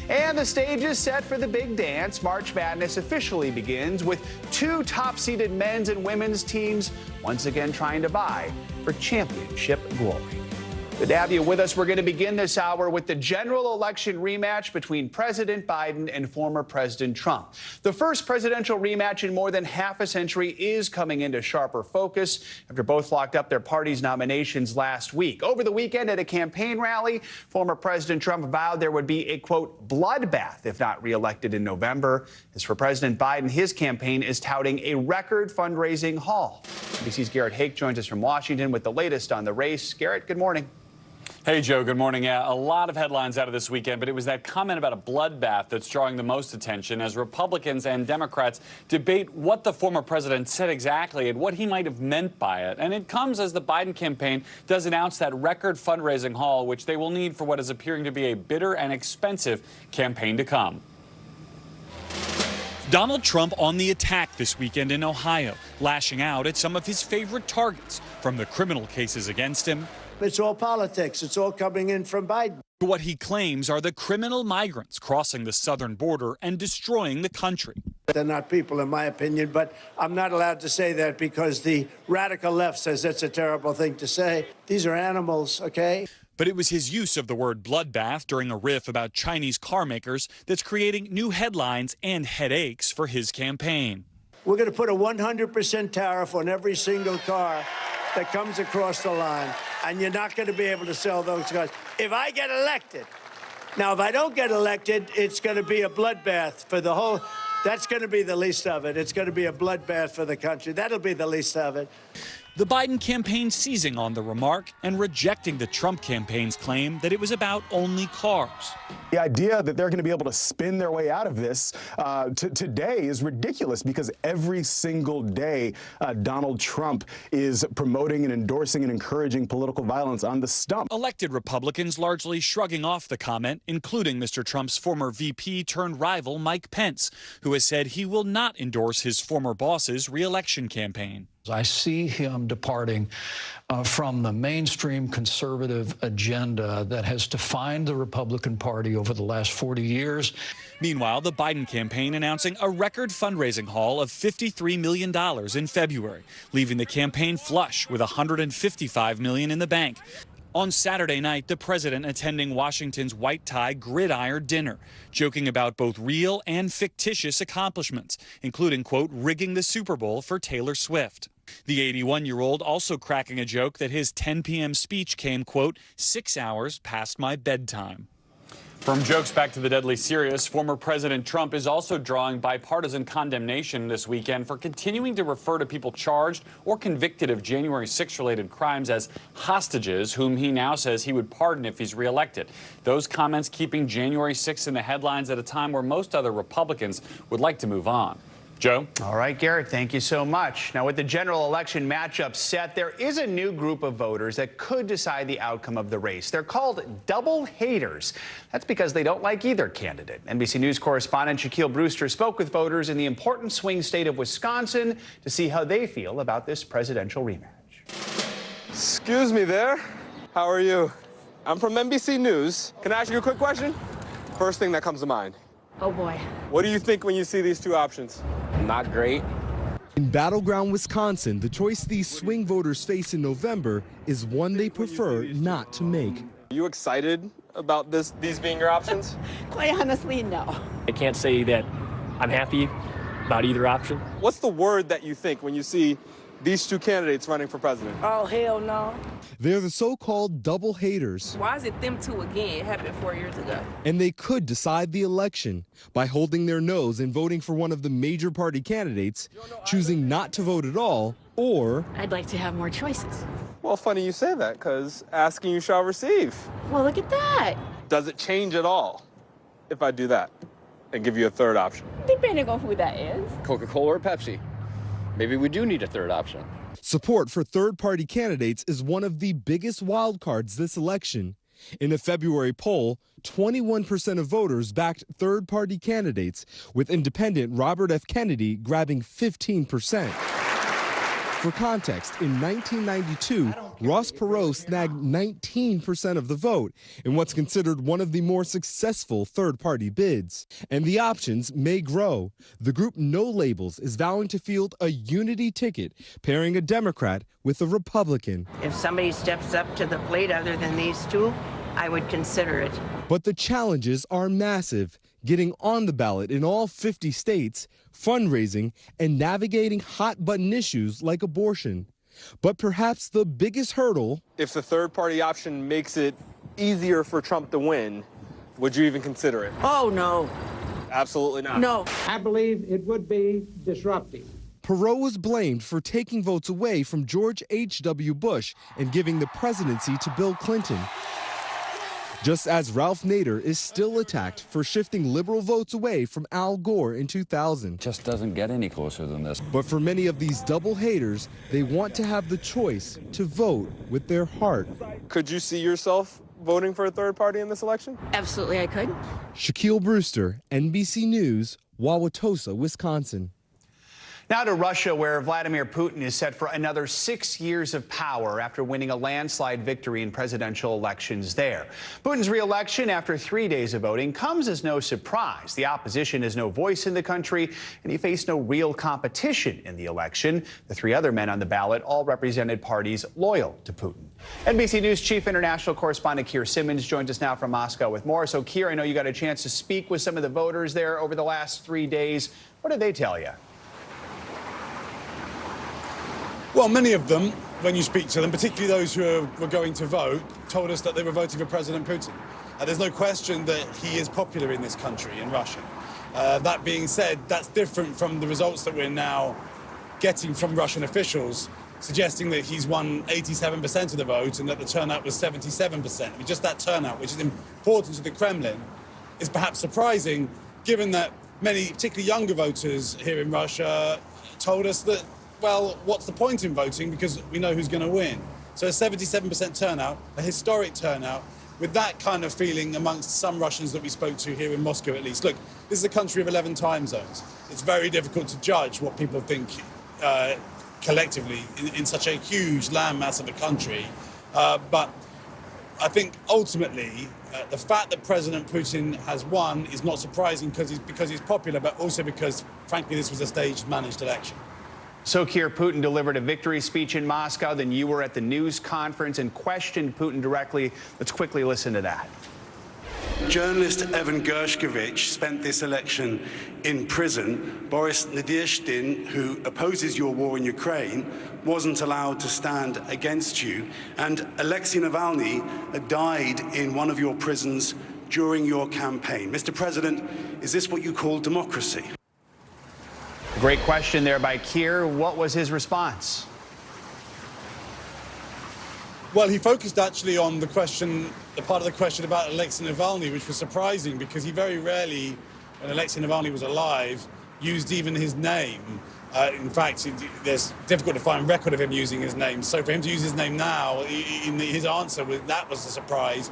And the stage is set for the big dance. March Madness officially begins with 2 top-seeded men's and women's teams once again trying to vie for championship glory. Good to have you with us. We're going to begin this hour with the general election rematch between President Biden and former President Trump. The first presidential rematch in more than half a century is coming into sharper focus after both locked up their party's nominations last week. Over the weekend at a campaign rally, former President Trump vowed there would be a, quote, bloodbath if not reelected in November. As for President Biden, his campaign is touting a record fundraising haul. NBC's Garrett Hake joins us from Washington with the latest on the race. Garrett, good morning. Hey, Joe, good morning. Yeah, a lot of headlines out of this weekend, but it was that comment about a bloodbath that's drawing the most attention as Republicans and Democrats debate what the former president said exactly and what he might have meant by it. And it comes as the Biden campaign does announce that record fundraising haul, which they will need for what is appearing to be a bitter and expensive campaign to come. Donald Trump on the attack this weekend in Ohio, lashing out at some of his favorite targets, from the criminal cases against him. It's all politics. It's all coming in from Biden. What he claims are the criminal migrants crossing the southern border and destroying the country. They're not people, in my opinion, but I'm not allowed to say that because the radical left says that's a terrible thing to say. These are animals, okay? But it was his use of the word bloodbath during a riff about Chinese car makers that's creating new headlines and headaches for his campaign. We're going to put a 100% tariff on every single car that comes across the line, and you're not going to be able to sell those cars if I get elected. Now, if I don't get elected, it's going to be a bloodbath for the whole. That's going to be the least of it. It's going to be a bloodbath for the country. That'll be the least of it. The Biden campaign seizing on the remark and rejecting the Trump campaign's claim that it was about only cars. The idea that they're going to be able to spin their way out of this today is ridiculous because every single day Donald Trump is promoting and endorsing and encouraging political violence on the stump. Elected Republicans largely shrugging off the comment, including Mr. Trump's former VP turned rival Mike Pence, who has said he will not endorse his former boss's re-election campaign. I see him departing from the mainstream conservative agenda that has defined the Republican Party over the last 40 years. Meanwhile, the Biden campaign announcing a record fundraising haul of $53 million in February, leaving the campaign flush with $155 million in the bank. On Saturday night, the president attending Washington's white tie gridiron dinner, joking about both real and fictitious accomplishments, including, quote, rigging the Super Bowl for Taylor Swift. The 81-year-old also cracking a joke that his 10 p.m. speech came, quote, 6 hours past my bedtime. From jokes back to the deadly serious, former President Trump is also drawing bipartisan condemnation this weekend for continuing to refer to people charged or convicted of January 6-related crimes as hostages, whom he now says he would pardon if he's reelected. Those comments keeping January 6 in the headlines at a time where most other Republicans would like to move on. Joe? All right, Garrett, thank you so much. Now, with the general election matchup set, there is a new group of voters that could decide the outcome of the race. They're called double haters. That's because they don't like either candidate. NBC News correspondent Shaquille Brewster spoke with voters in the important swing state of Wisconsin to see how they feel about this presidential rematch. Excuse me there. How are you? I'm from NBC News. Can I ask you a quick question? First thing that comes to mind. Oh, boy. What do you think when you see these two options? Not great. In battleground Wisconsin, the choice these swing voters face in November is one they prefer not to make. Are you excited about these being your options? Quite honestly, no. I can't say that I'm happy about either option. What's the word that you think when you see these two candidates running for president? Oh, hell no. They're the so-called double haters. Why is it them two again? It happened 4 years ago. And they could decide the election by holding their nose and voting for one of the major party candidates, choosing not to vote at all, or... I'd like to have more choices. Well, funny you say that, because asking you shall receive. Well, look at that. Does it change at all if I do that and give you a third option? Depending on who that is. Coca-Cola or Pepsi? Maybe we do need a third option. Support for third-party candidates is one of the biggest wildcards this election. In a February poll, 21% of voters backed third-party candidates, with independent Robert F. Kennedy grabbing 15%. For context, in 1992, Ross Perot snagged 19% of the vote in what's considered one of the more successful third-party bids. And the options may grow. The group No Labels is vowing to field a unity ticket, pairing a Democrat with a Republican. If somebody steps up to the plate other than these two, I would consider it. But the challenges are massive. Getting on the ballot in all 50 states, fundraising, and navigating hot-button issues like abortion. But perhaps the biggest hurdle... If the third-party option makes it easier for Trump to win, would you even consider it? Oh, no. Absolutely not. No. I believe it would be disruptive. Perot was blamed for taking votes away from George H.W. Bush and giving the presidency to Bill Clinton. Just as Ralph Nader is still attacked for shifting liberal votes away from Al Gore in 2000. Just doesn't get any closer than this. But for many of these double haters, they want to have the choice to vote with their heart. Could you see yourself voting for a third party in this election? Absolutely, I could. Shaquille Brewster, NBC News, Wauwatosa, Wisconsin. Now to Russia, where Vladimir Putin is set for another 6 years of power after winning a landslide victory in presidential elections there. Putin's re-election after 3 days of voting comes as no surprise. The opposition has no voice in the country, and he faced no real competition in the election. The three other men on the ballot all represented parties loyal to Putin. NBC News chief international correspondent Keir Simmons joins us now from Moscow with more. So, Keir, I know you got a chance to speak with some of the voters there over the last 3 days. What did they tell you? Well, many of them, when you speak to them, particularly those who were going to vote, told us that they were voting for President Putin. There's no question that he is popular in this country, in Russia. That being said, that's different from the results that we're now getting from Russian officials, suggesting that he's won 87% of the vote and that the turnout was 77%. I mean, just that turnout, which is important to the Kremlin, is perhaps surprising, given that many, particularly younger voters here in Russia, told us that, well, what's the point in voting because we know who's going to win? So a 77% turnout, a historic turnout, with that kind of feeling amongst some Russians that we spoke to here in Moscow at least. Look, this is a country of 11 time zones. It's very difficult to judge what people think collectively in such a huge landmass of a country. But I think ultimately the fact that President Putin has won is not surprising because he's popular, but also because, frankly, this was a staged, managed election. So, Keir, Putin delivered a victory speech in Moscow. Then you were at the news conference and questioned Putin directly. Let's quickly listen to that. Journalist Evan Gershkovich spent this election in prison. Boris Nadezhdin, who opposes your war in Ukraine, wasn't allowed to stand against you. And Alexei Navalny died in one of your prisons during your campaign. Mr. President, is this what you call democracy? Great question there by Keir. What was his response? Well, he focused actually on the question, the part of the question about Alexei Navalny, which was surprising because he very rarely, when Alexei Navalny was alive, used even his name. In fact, there's difficult to find record of him using his name. So for him to use his name now, his answer, that was a surprise.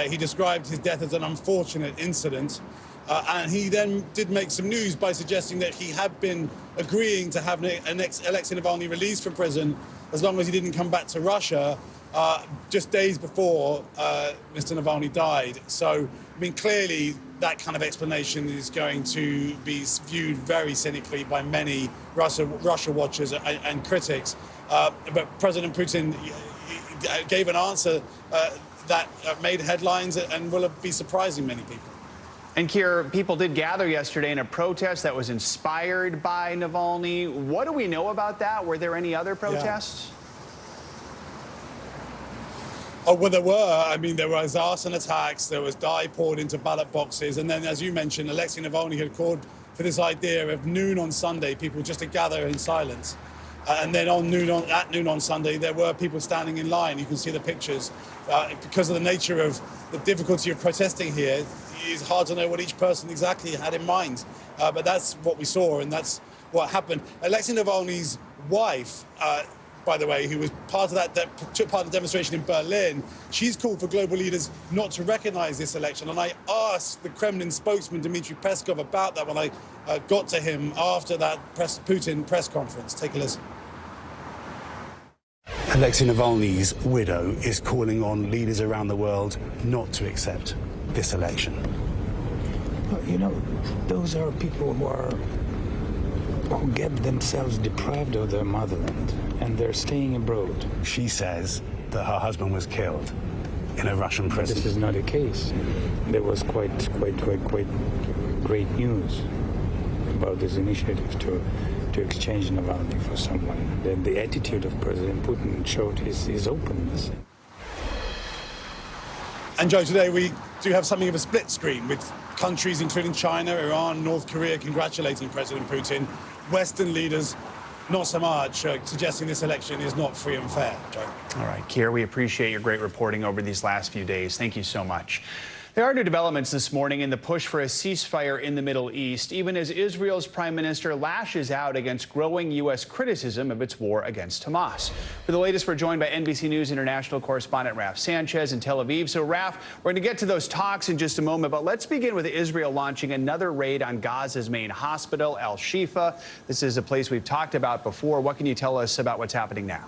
He described his death as an unfortunate incident. And he then did make some news by suggesting that he had been agreeing to have Alexei Navalny released from prison as long as he didn't come back to Russia just days before Mr. Navalny died. So, I mean, clearly that kind of explanation is going to be viewed very cynically by many Russia watchers and critics. But President Putin gave an answer that made headlines and will be surprising many people. And Keir, people did gather yesterday in a protest that was inspired by Navalny. What do we know about that? Were there any other protests? Yeah. Oh, well, there were. I mean, there was arson attacks, there was dye poured into ballot boxes, and then, as you mentioned, Alexei Navalny had called for this idea of noon on Sunday, people just to gather in silence. And then at noon on Sunday, there were people standing in line. You can see the pictures. Because of the nature of the difficulty of protesting here, it's hard to know what each person exactly had in mind. But that's what we saw, and that's what happened. Alexei Navalny's wife, by the way, who was part of that took part in the demonstration in Berlin, she's called for global leaders not to recognize this election. And I asked the Kremlin spokesman, Dmitry Peskov, about that when I got to him after that Putin press conference. Take a listen. Alexei Navalny's widow is calling on leaders around the world not to accept this election. Well, you know, those are people who get themselves deprived of their motherland, and they're staying abroad. She says that her husband was killed in a Russian prison. This is not the case. There was quite great news about this initiative to exchange Navalny for someone. Then the attitude of President Putin showed his openness. And Joe, today we do have something of a split screen with countries including China, Iran, North Korea congratulating President Putin. Western leaders, not so much, suggesting this election is not free and fair. Joe. All right, Keir, we appreciate your great reporting over these last few days. Thank you so much. There are new developments this morning in the push for a ceasefire in the Middle East, even as Israel's prime minister lashes out against growing U.S. criticism of its war against Hamas. For the latest, we're joined by NBC News international correspondent Raf Sanchez in Tel Aviv. So, Raf, we're going to get to those talks in just a moment, but let's begin with Israel launching another raid on Gaza's main hospital, Al-Shifa. This is a place we've talked about before. What can you tell us about what's happening now?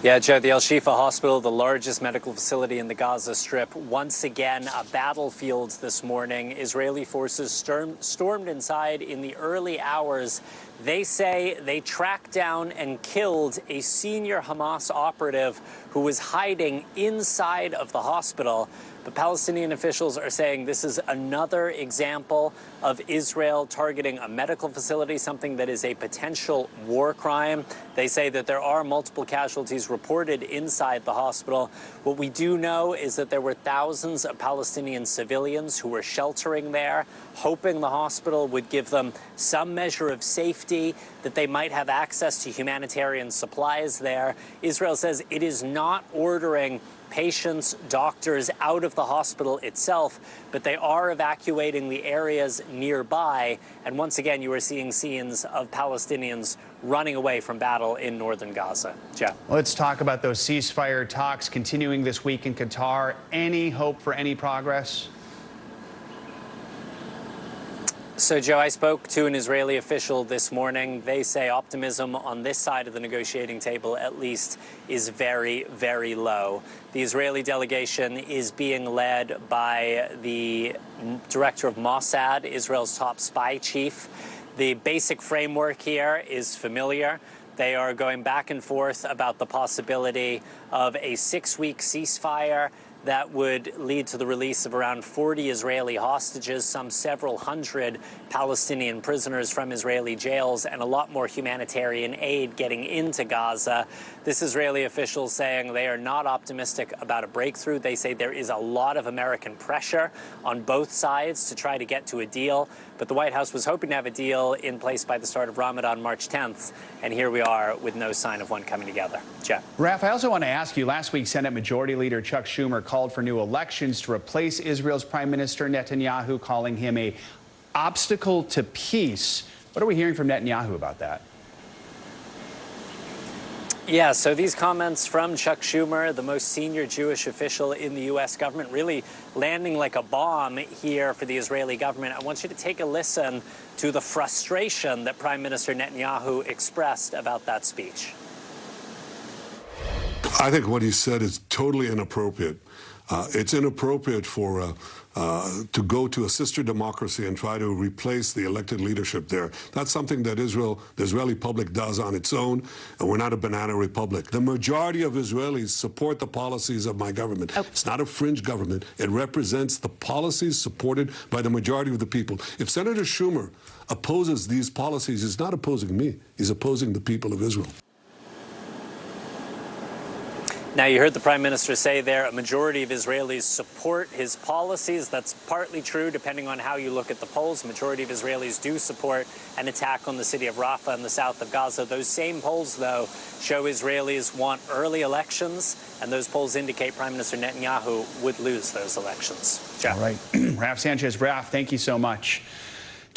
Yeah, Joe, the Al-Shifa Hospital, the largest medical facility in the Gaza Strip, once again a battlefield this morning. Israeli forces stormed inside in the early hours. They say they tracked down and killed a senior Hamas operative who was hiding inside of the hospital. But Palestinian officials are saying this is another example of Israel targeting a medical facility, something that is a potential war crime. They say that there are multiple casualties reported inside the hospital. What we do know is that there were thousands of Palestinian civilians who were sheltering there, hoping the hospital would give them some measure of safety, that they might have access to humanitarian supplies there. Israel says it is not ordering patients, doctors out of the hospital itself, but they are evacuating the areas nearby. And once again, you are seeing scenes of Palestinians running away from battle in northern Gaza. Jeff. Let's talk about those ceasefire talks continuing this week in Qatar. Any hope for any progress? So, Joe, I spoke to an Israeli official this morning. They say optimism on this side of the negotiating table, at least, is very, very low. The Israeli delegation is being led by the director of Mossad, Israel's top spy chief. The basic framework here is familiar. They are going back and forth about the possibility of a 6-week ceasefire that would lead to the release of around 40 Israeli hostages, some several hundred Palestinian prisoners from Israeli jails, and a lot more humanitarian aid getting into Gaza. This Israeli official saying they are not optimistic about a breakthrough. They say there is a lot of American pressure on both sides to try to get to a deal. But the White House was hoping to have a deal in place by the start of Ramadan, March 10th. And here we are with no sign of one coming together. Jeff. Raf, I also want to ask you, last week, Senate Majority Leader Chuck Schumer called for new elections to replace Israel's Prime Minister Netanyahu, calling him an obstacle to peace. What are we hearing from Netanyahu about that? Yeah, so these comments from Chuck Schumer, the most senior Jewish official in the U.S. government, really landing like a bomb here for the Israeli government. I want you to take a listen to the frustration that Prime Minister Netanyahu expressed about that speech. I think what he said is totally inappropriate. It's inappropriate for to go to a sister democracy and try to replace the elected leadership there. That's something that the Israeli public does on its own, and we're not a banana republic. The majority of Israelis support the policies of my government. It's not a fringe government. It represents the policies supported by the majority of the people. If Senator Schumer opposes these policies, he's not opposing me. He's opposing the people of Israel. Now, you heard the Prime Minister say there a majority of Israelis support his policies. That's partly true, depending on how you look at the polls. A majority of Israelis do support an attack on the city of Rafah in the south of Gaza. Those same polls, though, show Israelis want early elections, and those polls indicate Prime Minister Netanyahu would lose those elections. Jeff. All right. Raf Sanchez. Raf, thank you so much.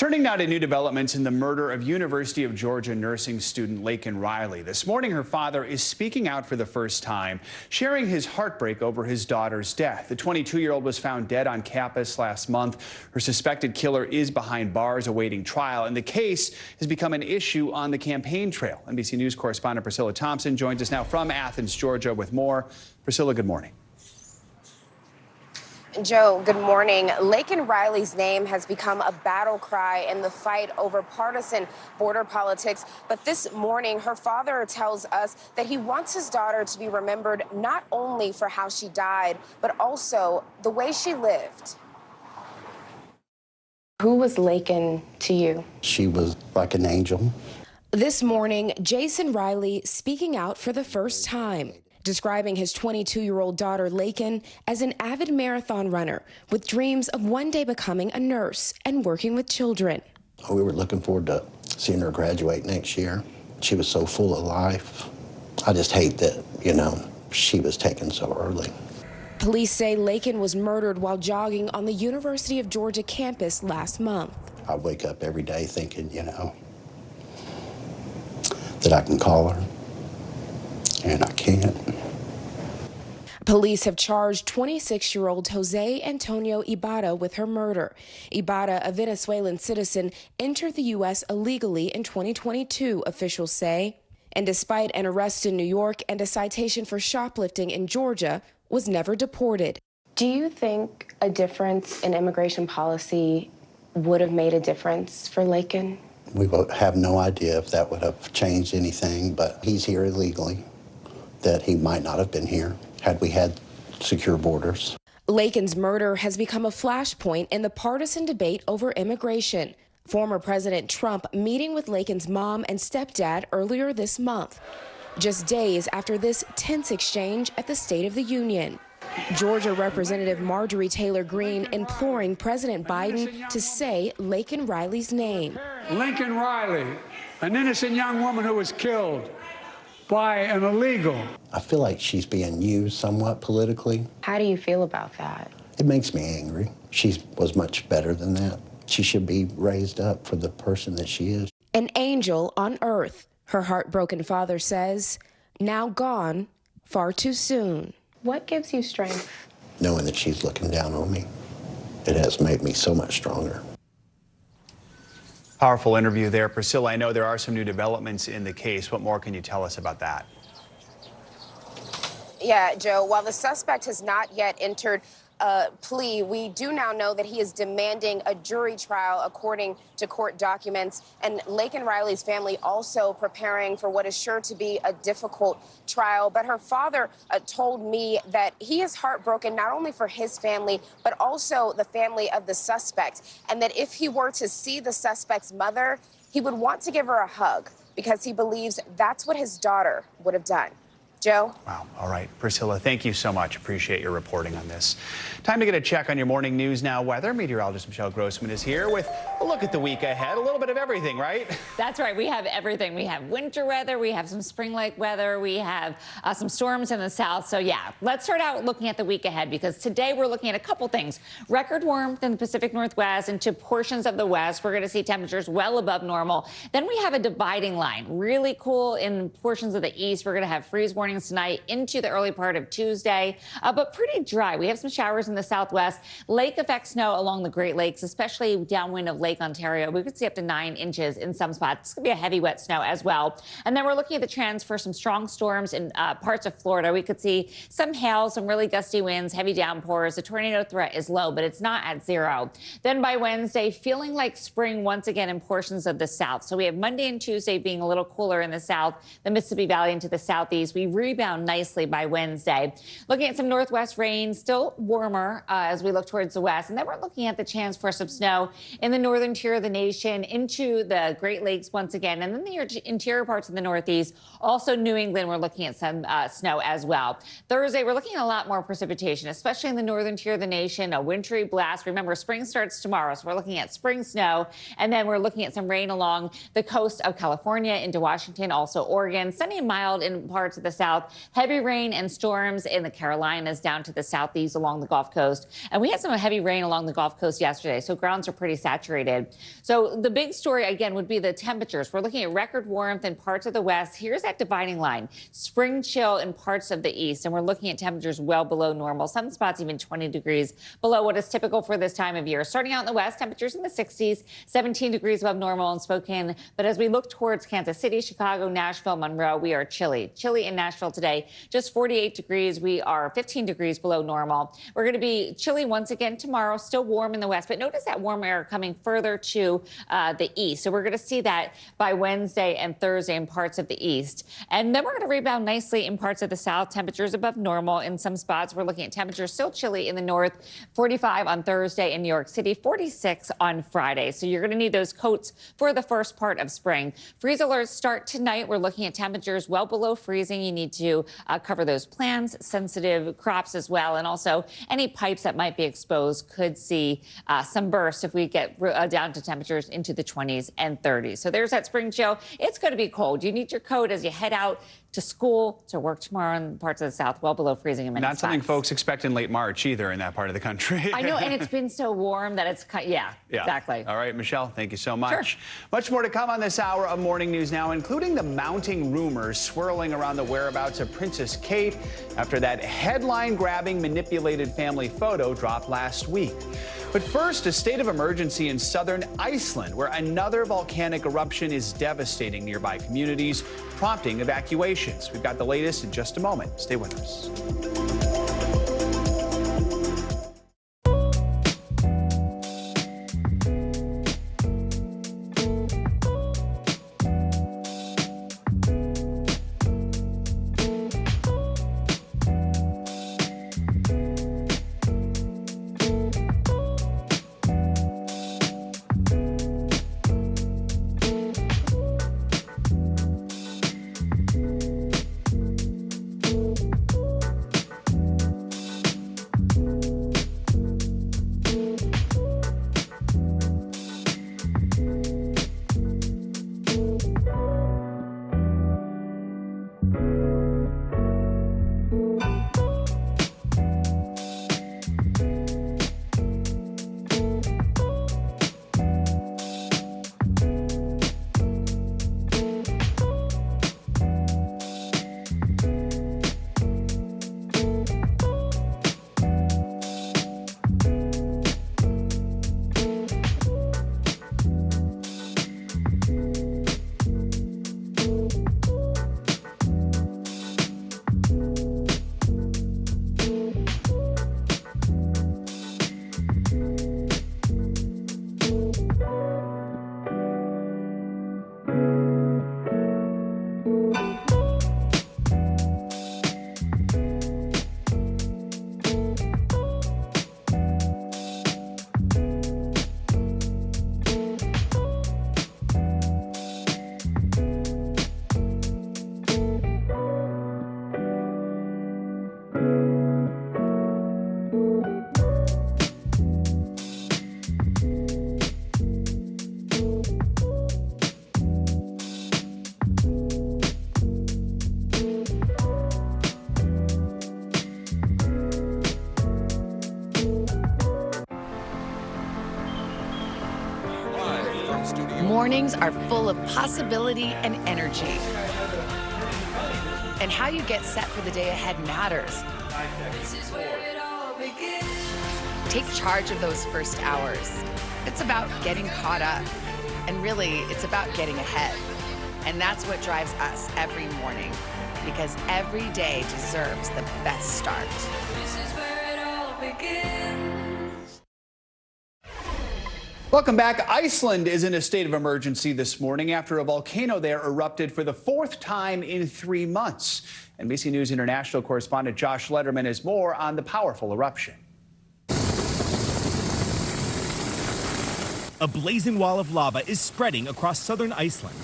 Turning now to new developments in the murder of University of Georgia nursing student Laken Riley. This morning, her father is speaking out for the first time, sharing his heartbreak over his daughter's death. The 22-year-old was found dead on campus last month. Her suspected killer is behind bars awaiting trial, and the case has become an issue on the campaign trail. NBC News correspondent Priscilla Thompson joins us now from Athens, Georgia, with more. Priscilla, good morning. Joe, good morning. Laken Riley's name has become a battle cry in the fight over partisan border politics. But this morning, her father tells us that he wants his daughter to be remembered not only for how she died, but also the way she lived. Who was Laken to you? She was like an angel. This morning, Jason Riley speaking out for the first time, describing his 22-year-old daughter, Laken, as an avid marathon runner with dreams of one day becoming a nurse and working with children. We were looking forward to seeing her graduate next year. She was so full of life. I just hate that, she was taken so early. Police say Laken was murdered while jogging on the University of Georgia campus last month. I wake up every day thinking, that I can call her, and I can't. Police have charged 26-year-old Jose Antonio Ibarra with her murder. Ibarra, a Venezuelan citizen, entered the U.S. illegally in 2022, officials say. And despite an arrest in New York and a citation for shoplifting in Georgia, was never deported. Do you think a difference in immigration policy would have made a difference for Laken? We have no idea if that would have changed anything, but he's here illegally, that he might not have been here had we had secure borders. Laken's murder has become a flashpoint in the partisan debate over immigration. Former President Trump meeting with Laken's mom and stepdad earlier this month, just days after this tense exchange at the State of the Union. Georgia Representative Marjorie Taylor Greene imploring President Biden to say Laken Riley's name. Laken Riley, an innocent young woman who was killed by an illegal. I feel like she's being used somewhat politically. How do you feel about that? It makes me angry. She was much better than that. She should be raised up for the person that she is. An angel on earth, her heartbroken father says, now gone far too soon. What gives you strength? Knowing that she's looking down on me, it has made me so much stronger. Powerful interview there, Priscilla. I know there are some new developments in the case. What more can you tell us about that? Yeah, Joe, while the suspect has not yet entered a plea, we do now know that he is demanding a jury trial according to court documents. And Laken Riley's family also preparing for what is sure to be a difficult trial. But her father told me that he is heartbroken not only for his family, but also the family of the suspect. And that if he were to see the suspect's mother, he would want to give her a hug because he believes that's what his daughter would have done. Joe? Wow. All right. Priscilla, thank you so much. Appreciate your reporting on this. Time to get a check on your morning news now. Weather meteorologist Michelle Grossman is here with a look at the week ahead. A little bit of everything, right? That's right. We have everything. We have winter weather. We have some spring-like weather. We have some storms in the south. So, yeah, let's start out looking at the week ahead because today we're looking at a couple things. Record warmth in the Pacific Northwest into portions of the west. We're going to see temperatures well above normal. Then we have a dividing line. Really cool in portions of the east. We're going to have freeze warnings tonight into the early part of Tuesday, but pretty dry. We have some showers in the southwest. Lake effect snow along the Great Lakes, especially downwind of Lake Ontario. We could see up to 9 inches in some spots. It's going to be a heavy wet snow as well. And then we're looking at the trends for some strong storms in parts of Florida. We could see some hail, some really gusty winds, heavy downpours. The tornado threat is low, but it's not at 0. Then by Wednesday, feeling like spring once again in portions of the south. So we have Monday and Tuesday being a little cooler in the south, the Mississippi Valley into the southeast. We rebound nicely by Wednesday. Looking at some northwest rain, still warmer as we look towards the west. And then we're looking at the chance for some snow in the northern tier of the nation into the Great Lakes once again. And then the interior parts of the northeast, also New England, we're looking at some snow as well. Thursday, we're looking at a lot more precipitation, especially in the northern tier of the nation, a wintry blast. Remember, spring starts tomorrow, so we're looking at spring snow. And then we're looking at some rain along the coast of California into Washington, also Oregon. Sunny and mild in parts of the south. south. Heavy rain and storms in the Carolinas down to the southeast along the Gulf Coast. And we had some heavy rain along the Gulf Coast yesterday, so grounds are pretty saturated. So the big story, again, would be the temperatures. We're looking at record warmth in parts of the west. Here's that dividing line. Spring chill in parts of the east, and we're looking at temperatures well below normal. Some spots even 20 degrees below what is typical for this time of year. Starting out in the west, temperatures in the 60s, 17 degrees above normal in Spokane. But as we look towards Kansas City, Chicago, Nashville, Monroe, we are chilly. Chilly in Nashville today, just 48 degrees. We are 15 degrees below normal. We're going to be chilly once again tomorrow, still warm in the west, but notice that warm air coming further to the east. So we're going to see that by Wednesday and Thursday in parts of the east. And then we're going to rebound nicely in parts of the south. Temperatures above normal in some spots. We're looking at temperatures still chilly in the north, 45 on Thursday in New York City, 46 on Friday. So you're going to need those coats for the first part of spring. Freeze alerts start tonight. We're looking at temperatures well below freezing. You need to cover those plants, sensitive crops as well. And also any pipes that might be exposed could see some bursts if we get down to temperatures into the 20s and 30s. So there's that spring chill. It's going to be cold. You need your coat as you head out to school, to work tomorrow in parts of the south, well below freezing in many spots. Not something folks expect in late March either in that part of the country. I know, and it's been so warm that it's, yeah, exactly. All right, Michelle, thank you so much. Sure. Much more to come on this hour of Morning News Now, including the mounting rumors swirling around the whereabouts of Princess Kate after that headline-grabbing manipulated family photo dropped last week. But first, a state of emergency in southern Iceland, where another volcanic eruption is devastating nearby communities, prompting evacuations. We've got the latest in just a moment. Stay with us. Mornings are full of possibility and energy. And how you get set for the day ahead matters. Take charge of those first hours. It's about getting caught up. And really, it's about getting ahead. And that's what drives us every morning. Because every day deserves the best start. This is where it all begins. Welcome back. Iceland is in a state of emergency this morning after a volcano there erupted for the fourth time in 3 months. NBC News International correspondent Josh Lederman has more on the powerful eruption. A blazing wall of lava is spreading across southern Iceland.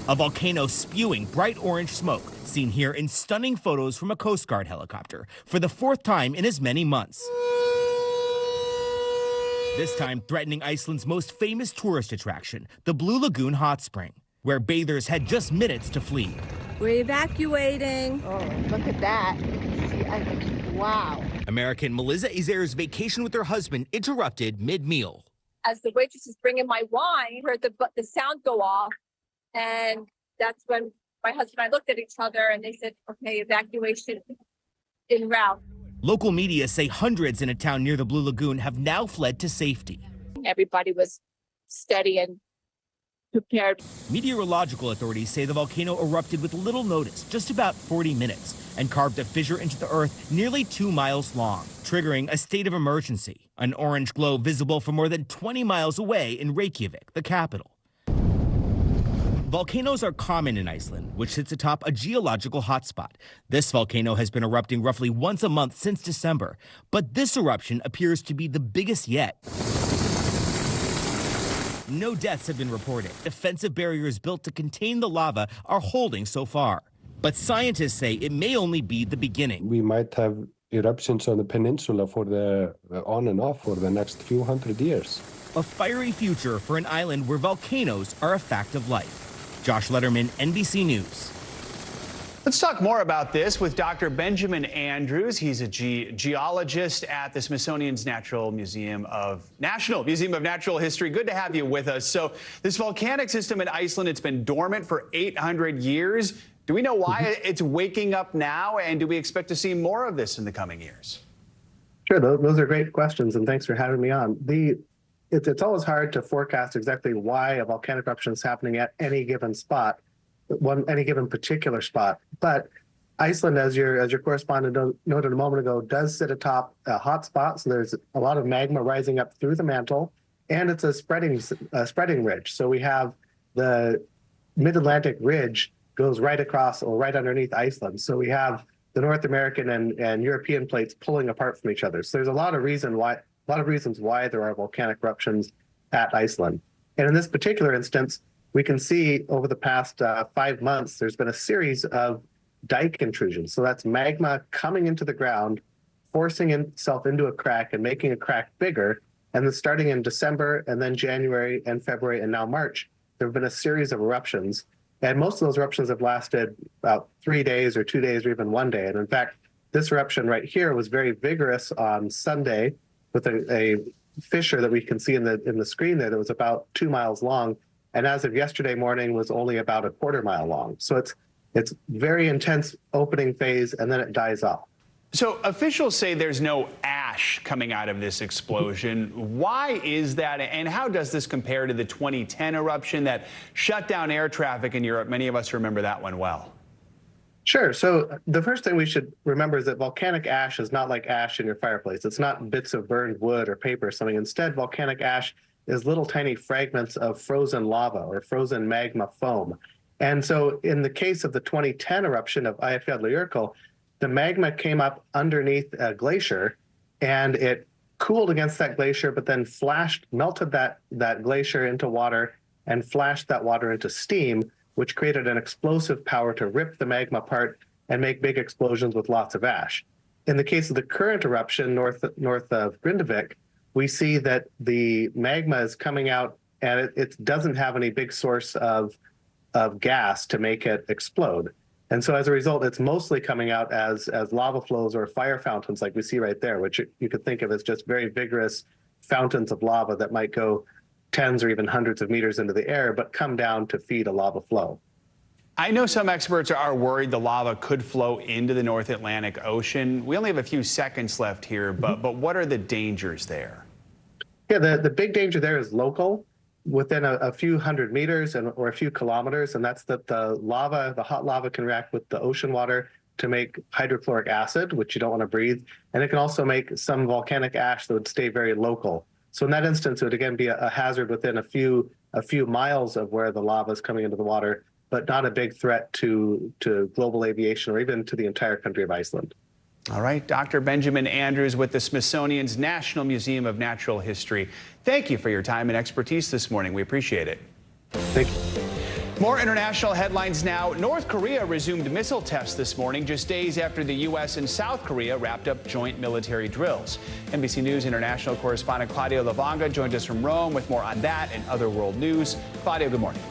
A volcano spewing bright orange smoke, seen here in stunning photos from a Coast Guard helicopter for the fourth time in as many months. This time threatening Iceland's most famous tourist attraction, the Blue Lagoon hot spring, where bathers had just minutes to flee. We're evacuating. Oh, look at that. You can see, wow. American Melissa Izer's vacation with her husband interrupted mid-meal. As the waitress is bringing my wine, heard the sound go off, and that's when my husband and I looked at each other and they said, okay, evacuation en route. Local media say hundreds in a town near the Blue Lagoon have now fled to safety. Everybody was steady and prepared. Meteorological authorities say the volcano erupted with little notice, just about 40 minutes, and carved a fissure into the earth nearly 2 miles long, triggering a state of emergency. An orange glow visible from more than 20 miles away in Reykjavik, the capital. Volcanoes are common in Iceland, which sits atop a geological hotspot. This volcano has been erupting roughly once a month since December, but this eruption appears to be the biggest yet. No deaths have been reported. Defensive barriers built to contain the lava are holding so far. But scientists say it may only be the beginning. We might have eruptions on the peninsula for the on and off for the next few hundred years. A fiery future for an island where volcanoes are a fact of life. Josh Letterman, NBC News. Let's talk more about this with Dr. Benjamin Andrews. He's a geologist at the Smithsonian's National Museum of Natural History. Good to have you with us. So this volcanic system in Iceland, it's been dormant for 800 years. Do we know why it's waking up now, and do we expect to see more of this in the coming years? Sure, those are great questions, and thanks for having me on. It's always hard to forecast exactly why a volcanic eruption is happening at any given spot, any given particular spot. But Iceland, as your correspondent noted a moment ago, does sit atop a hot spot. So there's a lot of magma rising up through the mantle, and it's a spreading ridge. So we have the Mid-Atlantic Ridge goes right across or right underneath Iceland. So we have the North American and European plates pulling apart from each other. So there's a lot of reasons why there are volcanic eruptions at Iceland. And in this particular instance, we can see over the past 5 months, there's been a series of dike intrusions. So that's magma coming into the ground, forcing itself into a crack and making a crack bigger. And then starting in December and then January and February and now March, there have been a series of eruptions. And most of those eruptions have lasted about 3 days or 2 days or even 1 day. And in fact, this eruption right here was very vigorous on Sunday with a fissure that we can see in the screen there that was about 2 miles long. And as of yesterday morning was only about a quarter mile long. So it's very intense opening phase, and then it dies off. So officials say there's no ash coming out of this explosion. Why is that, and how does this compare to the 2010 eruption that shut down air traffic in Europe? Many of us remember that one well. Sure. So the first thing we should remember is that volcanic ash is not like ash in your fireplace. It's not bits of burned wood or paper or something. Instead, volcanic ash is little tiny fragments of frozen lava or frozen magma foam. And so in the case of the 2010 eruption of Eyjafjallajökull, the magma came up underneath a glacier and it cooled against that glacier, but then melted that glacier into water and flashed that water into steam, which created an explosive power to rip the magma apart and make big explosions with lots of ash. In the case of the current eruption north of Grindavik, we see that the magma is coming out and it doesn't have any big source of gas to make it explode. And so as a result, it's mostly coming out as lava flows or fire fountains like we see right there, which you could think of as just very vigorous fountains of lava that might go tens or even hundreds of meters into the air, but come down to feed a lava flow. I know some experts are worried the lava could flow into the North Atlantic Ocean. We only have a few seconds left here, but what are the dangers there? Yeah, the big danger there is local, within a few hundred meters or a few kilometers, and that's that the hot lava can react with the ocean water to make hydrochloric acid, which you don't want to breathe, and it can also make some volcanic ash that would stay very local. So in that instance, it would again be a hazard within a few miles of where the lava is coming into the water, but not a big threat to global aviation or even to the entire country of Iceland. All right, Dr. Benjamin Andrews with the Smithsonian's National Museum of Natural History. Thank you for your time and expertise this morning. We appreciate it. Thank you. More international headlines now. North Korea resumed missile tests this morning, just days after the U.S. and South Korea wrapped up joint military drills. NBC News international correspondent Claudio Lavanga joins us from Rome with more on that and other world news. Claudio, good morning.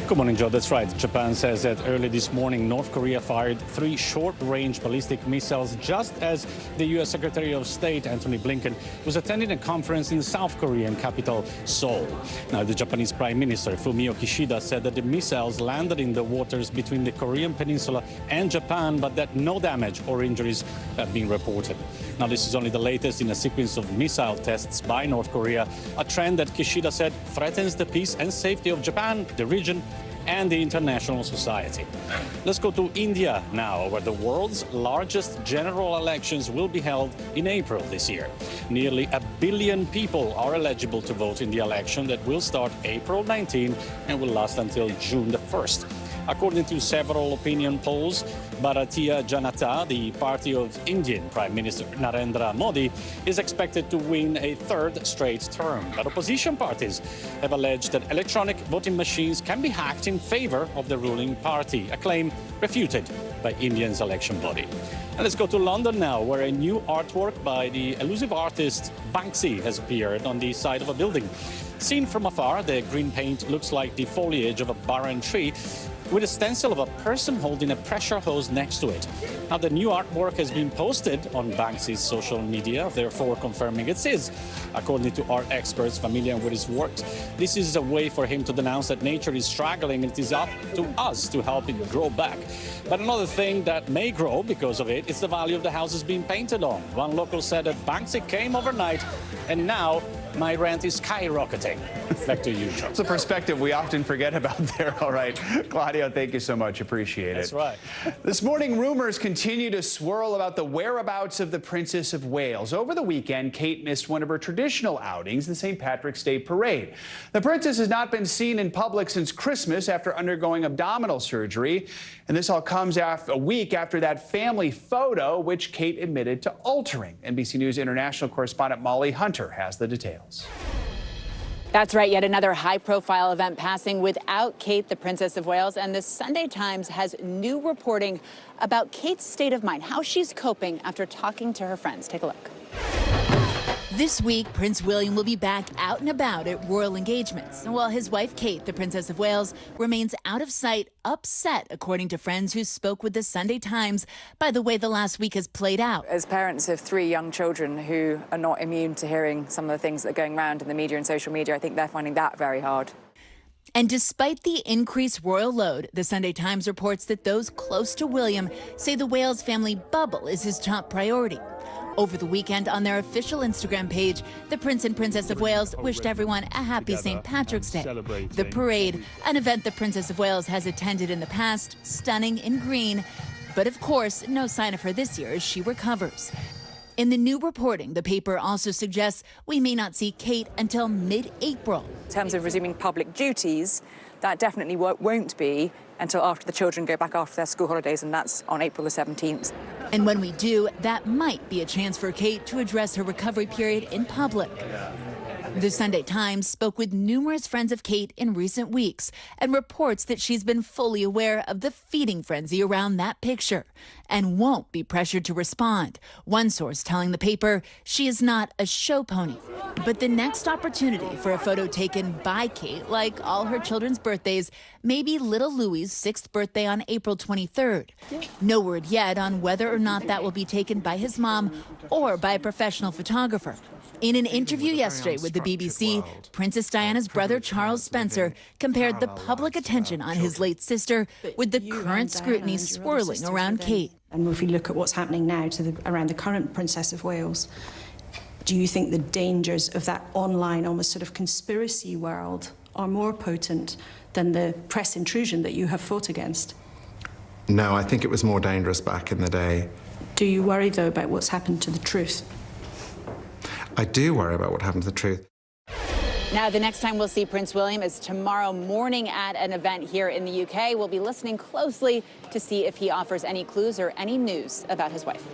Good morning, Joe. That's right. Japan says that early this morning, North Korea fired 3 short-range ballistic missiles just as the U.S. Secretary of State, Antony Blinken, was attending a conference in the South Korean capital, Seoul. Now, the Japanese Prime Minister, Fumio Kishida, said that the missiles landed in the waters between the Korean peninsula and Japan, but that no damage or injuries have been reported. Now, this is only the latest in a sequence of missile tests by North Korea, a trend that Kishida said threatens the peace and safety of Japan, the region, and the international society. Let's go to India now, where the world's largest general elections will be held in April this year. Nearly 1 billion people are eligible to vote in the election that will start April 19 and will last until June the 1st. According to several opinion polls, Bharatiya Janata, the party of Indian Prime Minister Narendra Modi, is expected to win a 3rd straight term. But opposition parties have alleged that electronic voting machines can be hacked in favor of the ruling party, a claim refuted by India's election body. And let's go to London now, where a new artwork by the elusive artist Banksy has appeared on the side of a building. Seen from afar, the green paint looks like the foliage of a barren tree, with a stencil of a person holding a pressure hose next to it. Now, the new artwork has been posted on Banksy's social media, therefore confirming it's his. According to art experts familiar with his work, this is a way for him to denounce that nature is struggling and it is up to us to help it grow back. But another thing that may grow because of it is the value of the houses being painted on. One local said that Banksy came overnight and now my rent is skyrocketing. Back to you, Joe. It's a perspective we often forget about there. All right. Claudio, thank you so much. Appreciate it. That's right. This morning, rumors continue to swirl about the whereabouts of the Princess of Wales. Over the weekend, Kate missed one of her traditional outings, the St. Patrick's Day Parade. The princess has not been seen in public since Christmas after undergoing abdominal surgery. And this all comes a week after that family photo, which Kate admitted to altering. NBC News international correspondent Molly Hunter has the details. That's right. Yet another high-profile event passing without Kate, the Princess of Wales. And the Sunday Times has new reporting about Kate's state of mind, how she's coping after talking to her friends. Take a look. This week, Prince William will be back out and about at royal engagements, while his wife, Kate, the Princess of Wales, remains out of sight, upset, according to friends who spoke with the Sunday Times, by the way the last week has played out. As parents of 3 young children who are not immune to hearing some of the things that are going around in the media and social media, I think they're finding that very hard. And despite the increased royal load, the Sunday Times reports that those close to William say the Wales family bubble is his top priority. Over the weekend, on their official Instagram page, the Prince and Princess of Wales wished everyone a happy St. Patrick's Day. The parade, an event the Princess of Wales has attended in the past, stunning in green, but of course, no sign of her this year as she recovers. In the new reporting, the paper also suggests we may not see Kate until mid-April. In terms of resuming public duties, that definitely won't be until after the children go back after their school holidays, and that's on April the 17th. And when we do, that might be a chance for Kate to address her recovery period in public. The Sunday Times spoke with numerous friends of Kate in recent weeks and reports that she's been fully aware of the feeding frenzy around that picture and won't be pressured to respond. One source telling the paper she is not a show pony. But the next opportunity for a photo taken by Kate, like all her children's birthdays, may be little Louie's 6th birthday on April 23rd. No word yet on whether or not that will be taken by his mom or by a professional photographer. In an interview yesterday with the BBC, Princess Diana's brother Charles Spencer compared the public attention on his late sister with the current scrutiny swirling around Kate. And if we look at what's happening now around the current Princess of Wales, do you think the dangers of that online, almost sort of conspiracy world are more potent than the press intrusion that you have fought against? No, I think it was more dangerous back in the day. Do you worry, though, about what's happened to the truth? I do worry about what happened to the truth. Now, the next time we'll see Prince William is tomorrow morning at an event here in the UK. We'll be listening closely to see if he offers any clues or any news about his wife.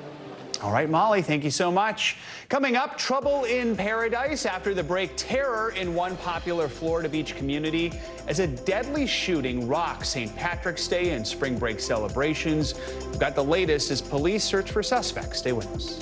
All right, Molly, thank you so much. Coming up, trouble in paradise after the break, terror in one popular Florida beach community as a deadly shooting rocks St. Patrick's Day and spring break celebrations. We've got the latest as police search for suspects. Stay with us.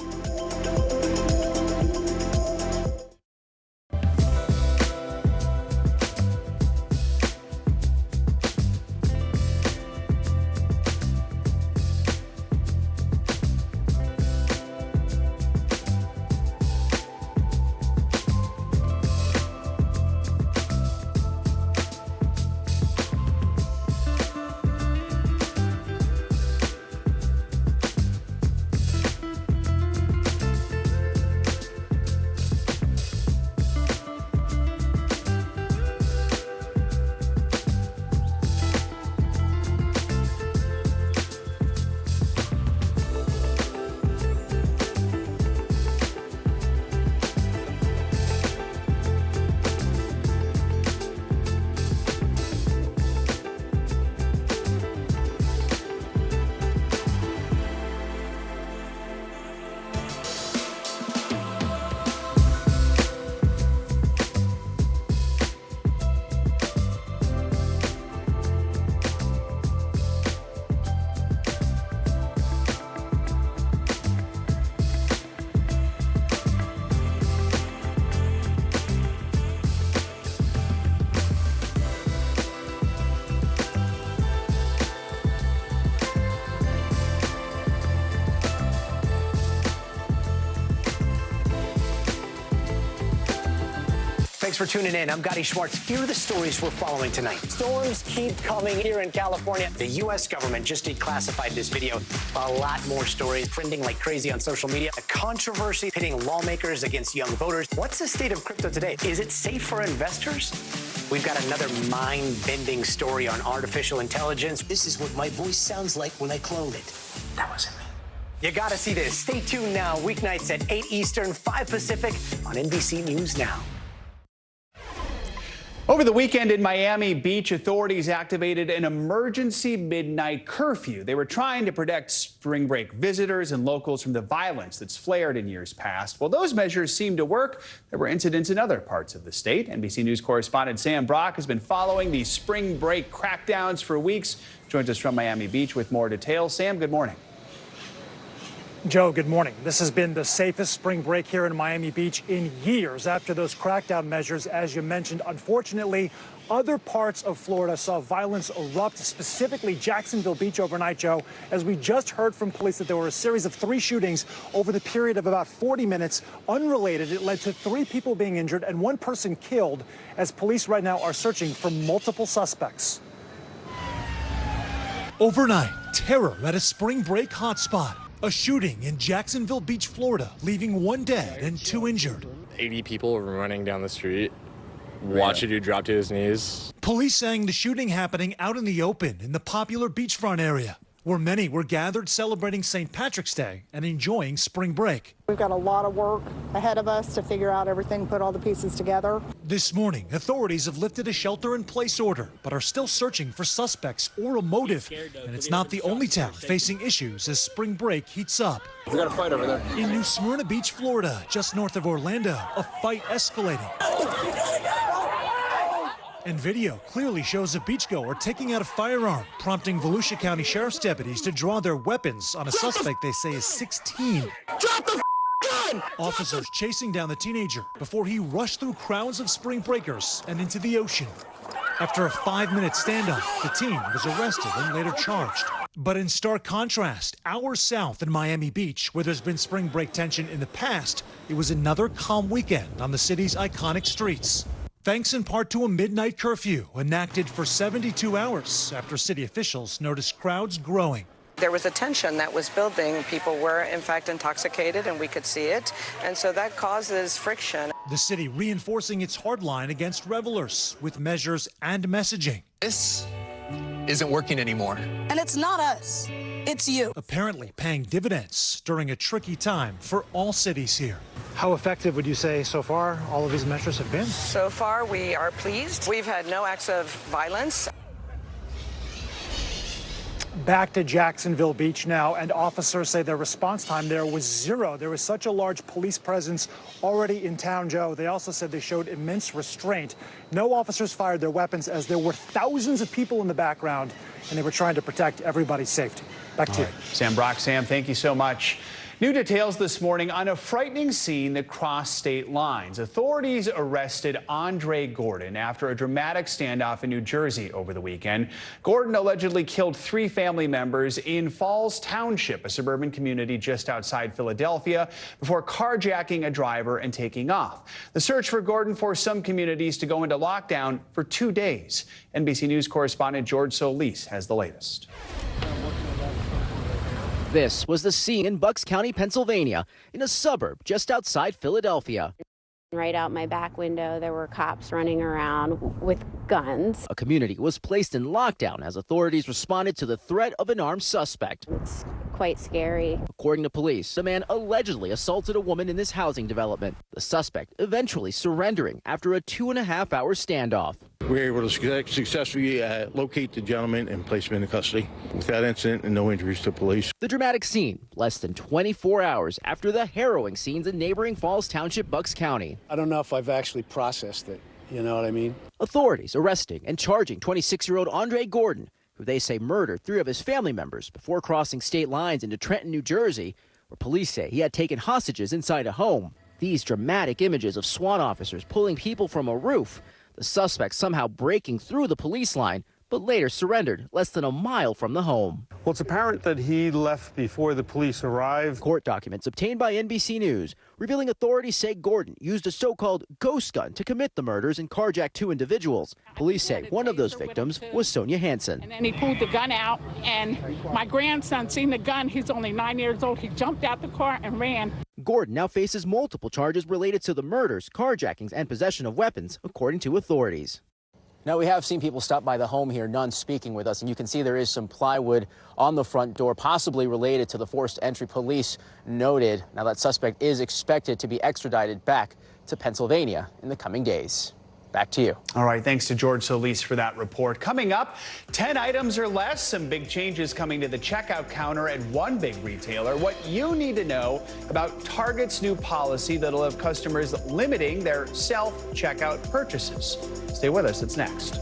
Thanks for tuning in. I'm Gotti Schwartz. Here are the stories we're following tonight. Storms keep coming here in California. The U.S. government just declassified this video. A lot more stories trending like crazy on social media. A controversy pitting lawmakers against young voters. What's the state of crypto today? Is it safe for investors? We've got another mind-bending story on artificial intelligence. This is what my voice sounds like when I clone it. That wasn't me. You gotta see this. Stay tuned now, weeknights at 8 Eastern, 5 Pacific on NBC News Now. Over the weekend in Miami Beach, authorities activated an emergency midnight curfew. They were trying to protect spring break visitors and locals from the violence that's flared in years past. Well, those measures seemed to work. There were incidents in other parts of the state. NBC News correspondent Sam Brock has been following these spring break crackdowns for weeks. Joins us from Miami Beach with more details. Sam, good morning. Joe, good morning. This has been the safest spring break here in Miami Beach in years after those crackdown measures, as you mentioned. Unfortunately, other parts of Florida saw violence erupt, specifically Jacksonville Beach overnight, Joe, as we just heard from police that there were a series of 3 shootings over the period of about 40 minutes. Unrelated, it led to 3 people being injured and 1 person killed, as police right now are searching for multiple suspects. Overnight, terror at a spring break hotspot. A shooting in Jacksonville Beach, Florida, leaving 1 dead and 2 injured. 80 people running down the street. Watch a dude drop to his knees. Police saying the shooting happening out in the open in the popular beachfront area, where many were gathered celebrating St. Patrick's Day and enjoying spring break. We've got a lot of work ahead of us to figure out everything, put all the pieces together. This morning, authorities have lifted a shelter-in-place order, but are still searching for suspects or a motive. And it's not the only town facing issues as spring break heats up. We got a fight over there. In New Smyrna Beach, Florida, just north of Orlando, a fight escalating. And video clearly shows a beachgoer taking out a firearm, prompting Volusia County Sheriff's deputies to draw their weapons on a suspect they say is 16. Drop the gun! Officers chasing down the teenager before he rushed through crowds of spring breakers and into the ocean. After a 5-minute standoff, the teen was arrested and later charged. But in stark contrast, hours south in Miami Beach, where there's been spring break tension in the past, it was another calm weekend on the city's iconic streets. Thanks in part to a midnight curfew enacted for 72 hours after city officials noticed crowds growing. There was a tension that was building. People were, in fact, intoxicated, and we could see it. And so that causes friction. The city reinforcing its hard line against revelers with measures and messaging. This isn't working anymore. And it's not us. It's you. Apparently paying dividends during a tricky time for all cities here. How effective would you say so far all of these measures have been? So far, we are pleased. We've had no acts of violence. Back to Jacksonville Beach now, and officers say their response time there was 0. There was such a large police presence already in town, Joe. They also said they showed immense restraint. No officers fired their weapons as there were thousands of people in the background, and they were trying to protect everybody's safety. Back to you. Sam Brock. Sam, thank you so much. New details this morning on a frightening scene that crossed state lines. Authorities arrested Andre Gordon after a dramatic standoff in New Jersey over the weekend. Gordon allegedly killed 3 family members in Falls Township, a suburban community just outside Philadelphia, before carjacking a driver and taking off. The search for Gordon forced some communities to go into lockdown for 2 days. NBC News correspondent George Solis has the latest. This was the scene in Bucks County, Pennsylvania, in a suburb just outside Philadelphia. Right out my back window, there were cops running around with guns. A community was placed in lockdown as authorities responded to the threat of an armed suspect. It's quite scary. According to police, the man allegedly assaulted a woman in this housing development. The suspect eventually surrendering after a 2.5-hour standoff. We were able to successfully locate the gentleman and place him into custody without incident and no injuries to police. The dramatic scene less than 24 hours after the harrowing scenes in neighboring Falls Township, Bucks County. I don't know if I've actually processed it. You know what I mean? Authorities arresting and charging 26-year-old Andre Gordon, who they say murdered 3 of his family members before crossing state lines into Trenton, New Jersey, where police say he had taken hostages inside a home. These dramatic images of SWAT officers pulling people from a roof, the suspect somehow breaking through the police line, but later surrendered less than a mile from the home. Well, it's apparent that he left before the police arrived. Court documents obtained by NBC News revealing authorities say Gordon used a so-called ghost gun to commit the murders and carjack 2 individuals. Police say one of those victims was Sonia Hansen. And then he pulled the gun out, and my grandson seen the gun. He's only 9 years old. He jumped out the car and ran. Gordon now faces multiple charges related to the murders, carjackings, and possession of weapons, according to authorities. Now, we have seen people stop by the home here, none speaking with us, and you can see there is some plywood on the front door, possibly related to the forced entry. Police noted. Now, that suspect is expected to be extradited back to Pennsylvania in the coming days. Back to you. All right, thanks to George Solis for that report. Coming up, 10 items or less, some big changes coming to the checkout counter at one big retailer. What you need to know about Target's new policy that'll have customers limiting their self-checkout purchases. Stay with us, it's next.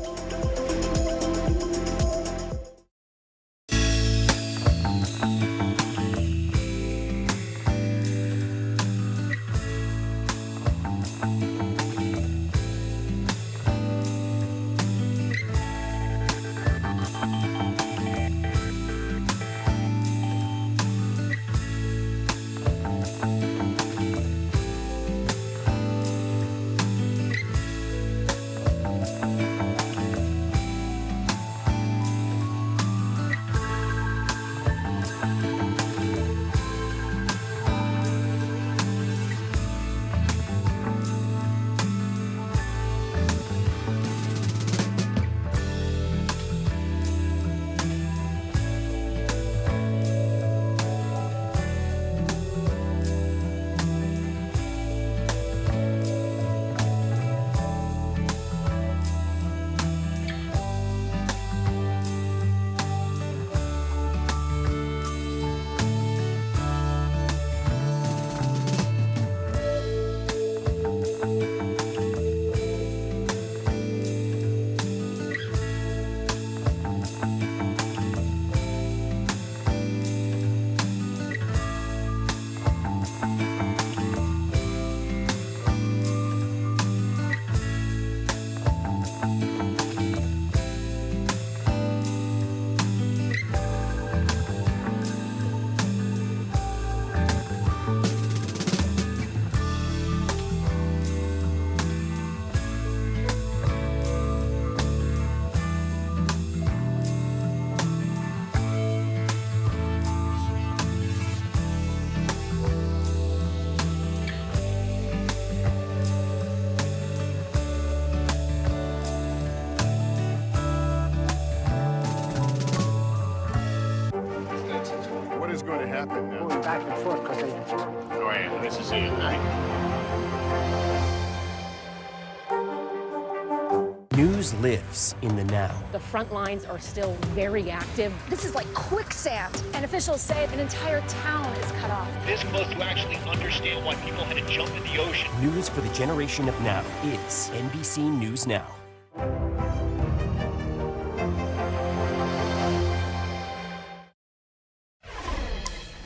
News lives in the now. The front lines are still very active. This is like quicksand, and officials say an entire town is cut off. This close to actually understand why people had to jump in the ocean. News for the generation of now is NBC News Now.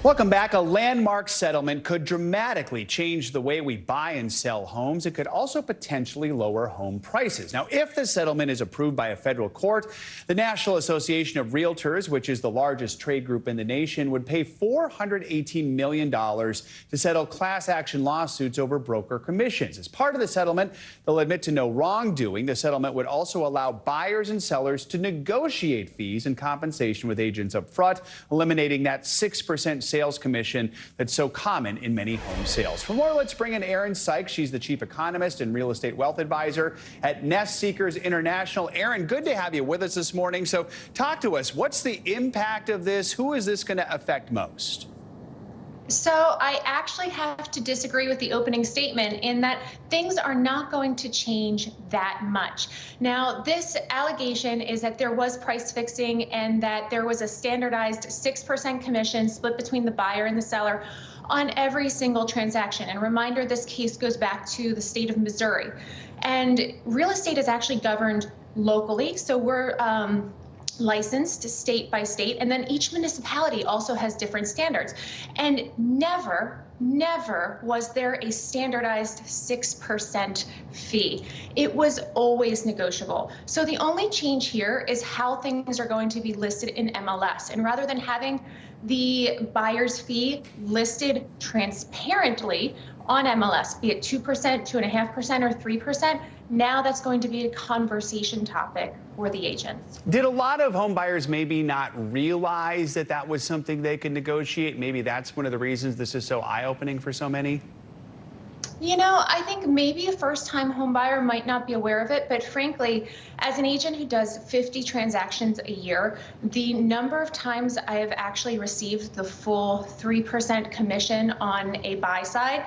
Welcome back. A landmark settlement could dramatically change the way we buy and sell homes. It could also potentially lower home prices. Now, if the settlement is approved by a federal court, the National Association of Realtors, which is the largest trade group in the nation, would pay $418 million to settle class action lawsuits over broker commissions. As part of the settlement, they'll admit to no wrongdoing. The settlement would also allow buyers and sellers to negotiate fees and compensation with agents up front, eliminating that 6% sales commission that's so common in many home sales. For more, let's bring in Erin Sykes. She's the chief economist and real estate wealth advisor at Nest Seekers International. Erin, good to have you with us this morning. So talk to us. What's the impact of this? Who is this going to affect most? So I actually have to disagree with the opening statement in that things are not going to change that much. Now, this allegation is that there was price fixing and that there was a standardized 6% commission split between the buyer and the seller on every single transaction. And reminder, this case goes back to the state of Missouri. And real estate is actually governed locally, so we're licensed state by state, and then each municipality also has different standards. And never never was there a standardized 6% fee. It was always negotiable. So the only change here is how things are going to be listed in MLS. And rather than having the buyer's fee listed transparently on MLS, be it 2%, 2.5%, or 3%, now that's going to be a conversation topic for the agents. Did a lot of home buyers maybe not realize that that was something they could negotiate? Maybe that's one of the reasons this is so eye-opening for so many? You know, I think maybe a first-time home buyer might not be aware of it, but frankly, as an agent who does 50 transactions a year, the number of times I have actually received the full 3% commission on a buy side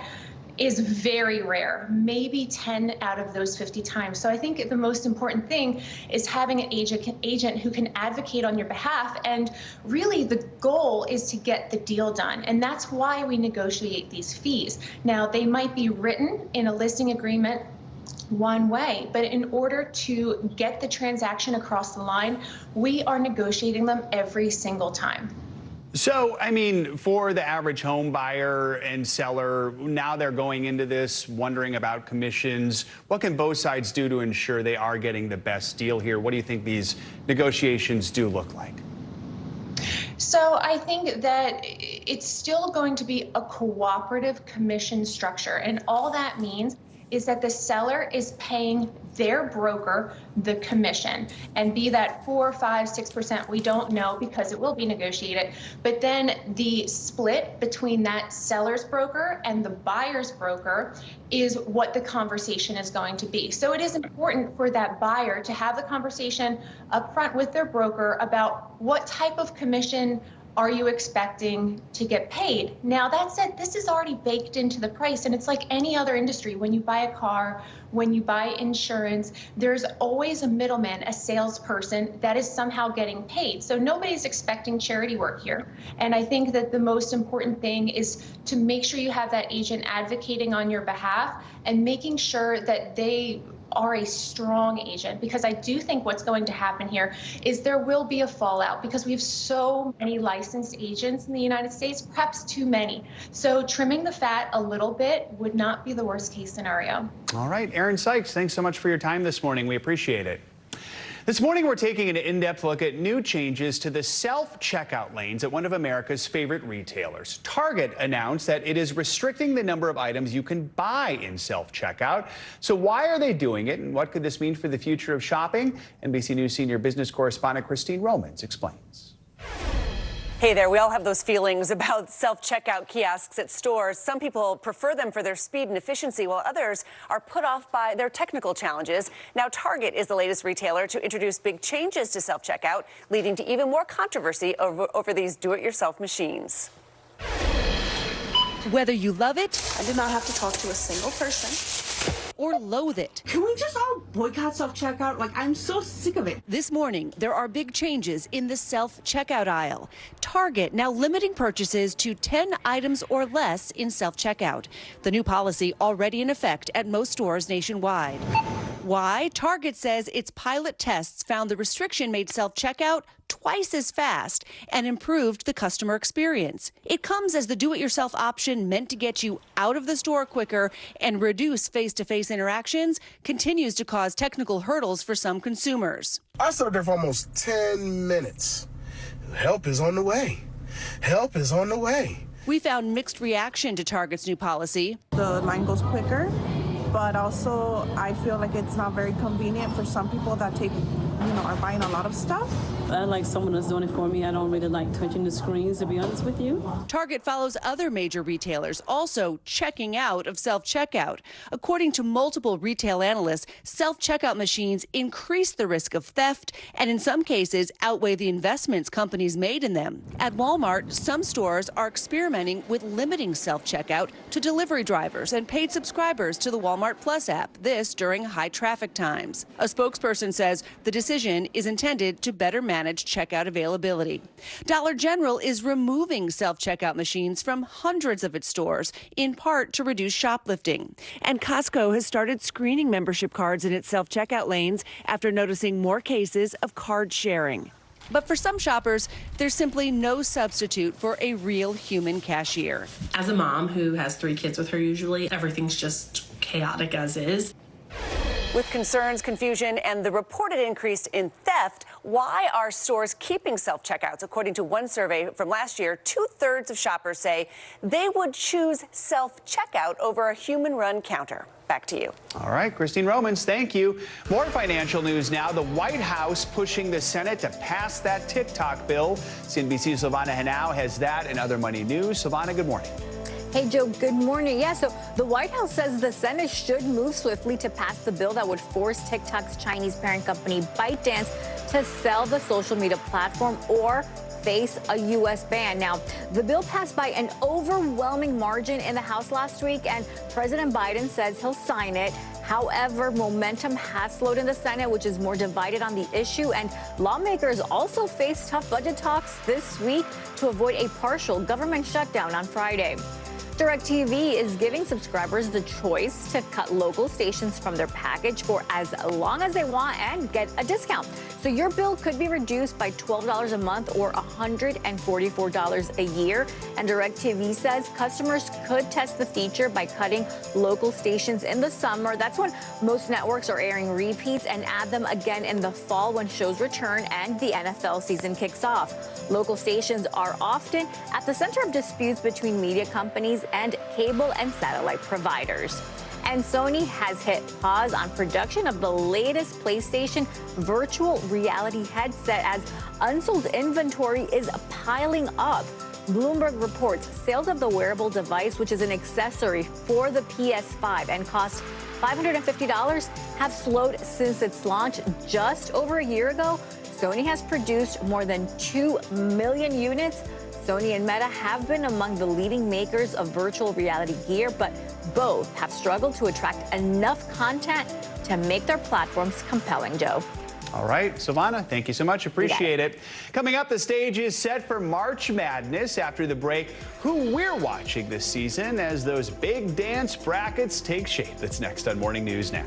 is very rare, maybe 10 out of those 50 times. So I think the most important thing is having an agent who can advocate on your behalf. And really the goal is to get the deal done. And that's why we negotiate these fees. Now, they might be written in a listing agreement one way, but in order to get the transaction across the line, we are negotiating them every single time. So, I mean, for the average home buyer and seller, now they're going into this wondering about commissions. What can both sides do to ensure they are getting the best deal here? What do you think these negotiations do look like? So I think that it's still going to be a cooperative commission structure. And all that means is that the seller is paying their broker the commission, and be that 4, 5, 6%, we don't know because it will be negotiated. But then the split between that seller's broker and the buyer's broker is what the conversation is going to be. So it is important for that buyer to have the conversation up front with their broker about what type of commission are you expecting to get paid? Now, that said, this is already baked into the price, and it's like any other industry. When you buy a car, when you buy insurance, there's always a middleman, a salesperson that is somehow getting paid. So nobody's expecting charity work here. And I think that the most important thing is to make sure you have that agent advocating on your behalf and making sure that they are a strong agent, because I do think what's going to happen here is there will be a fallout because we have so many licensed agents in the United States, perhaps too many. So trimming the fat a little bit would not be the worst case scenario. All right, Erin Sykes, thanks so much for your time this morning. We appreciate it. This morning, we're taking an in-depth look at new changes to the self-checkout lanes at one of America's favorite retailers. Target announced that it is restricting the number of items you can buy in self-checkout. So why are they doing it, and what could this mean for the future of shopping? NBC News senior business correspondent Christine Romans explains. Hey there, we all have those feelings about self-checkout kiosks at stores. Some people prefer them for their speed and efficiency, while others are put off by their technical challenges. Now, Target is the latest retailer to introduce big changes to self-checkout, leading to even more controversy over these do-it-yourself machines. Whether you love it, I did not have to talk to a single person, or loathe it. Can we just all boycott self-checkout? Like, I'm so sick of it. This morning, there are big changes in the self-checkout aisle. Target now limiting purchases to 10 items or less in self-checkout. The new policy already in effect at most stores nationwide. Why? Target says its pilot tests found the restriction made self-checkout twice as fast and improved the customer experience. It comes as the do-it-yourself option meant to get you out of the store quicker and reduce face-to-face interactions continues to cause technical hurdles for some consumers. I stood there for almost 10 minutes. Help is on the way. Help is on the way. We found mixed reaction to Target's new policy. The line goes quicker, but also I feel like it's not very convenient for some people that are buying a lot of stuff. I like someone that's doing it for me. I don't really like touching the screens, to be honest with you. Target follows other major retailers also checking out of self-checkout. According to multiple retail analysts, self-checkout machines increase the risk of theft and in some cases outweigh the investments companies made in them. At Walmart, some stores are experimenting with limiting self-checkout to delivery drivers and paid subscribers to the Walmart Plus app, this during high traffic times. A spokesperson says the decision is intended to better manage checkout availability. Dollar General is removing self-checkout machines from hundreds of its stores, in part to reduce shoplifting. And Costco has started screening membership cards in its self-checkout lanes after noticing more cases of card sharing. But for some shoppers, there's simply no substitute for a real human cashier. As a mom who has 3 kids with her usually, everything's just chaotic as is. With concerns, confusion, and the reported increase in theft, why are stores keeping self-checkouts? According to one survey from last year, 2/3 of shoppers say they would choose self-checkout over a human-run counter. Back to you. All right, Christine Romans, thank you. More financial news now. The White House pushing the Senate to pass that TikTok bill. CNBC's Silvana Henao has that and other money news. Silvana, good morning. Hey, Joe, good morning. Yeah, so the White House says the Senate should move swiftly to pass the bill that would force TikTok's Chinese parent company ByteDance to sell the social media platform or face a U.S. ban. Now, the bill passed by an overwhelming margin in the House last week, and President Biden says he'll sign it. However, momentum has slowed in the Senate, which is more divided on the issue, and lawmakers also face tough budget talks this week to avoid a partial government shutdown on Friday. DirecTV is giving subscribers the choice to cut local stations from their package for as long as they want and get a discount. So your bill could be reduced by $12 a month or $144 a year. And DirecTV says customers could test the feature by cutting local stations in the summer. That's when most networks are airing repeats, and add them again in the fall when shows return and the NFL season kicks off. Local stations are often at the center of disputes between media companies and cable and satellite providers. And Sony has hit pause on production of the latest PlayStation virtual reality headset as unsold inventory is piling up. Bloomberg reports sales of the wearable device, which is an accessory for the PS5 and cost $550, have slowed since its launch just over a year ago. Sony has produced more than 2 million units. Sony and Meta have been among the leading makers of virtual reality gear, but both have struggled to attract enough content to make their platforms compelling, Joe. All right, Silvana, thank you so much. Appreciate it. Coming up, the stage is set for March Madness. After the break, who we're watching this season as those big dance brackets take shape. That's next on Morning News Now.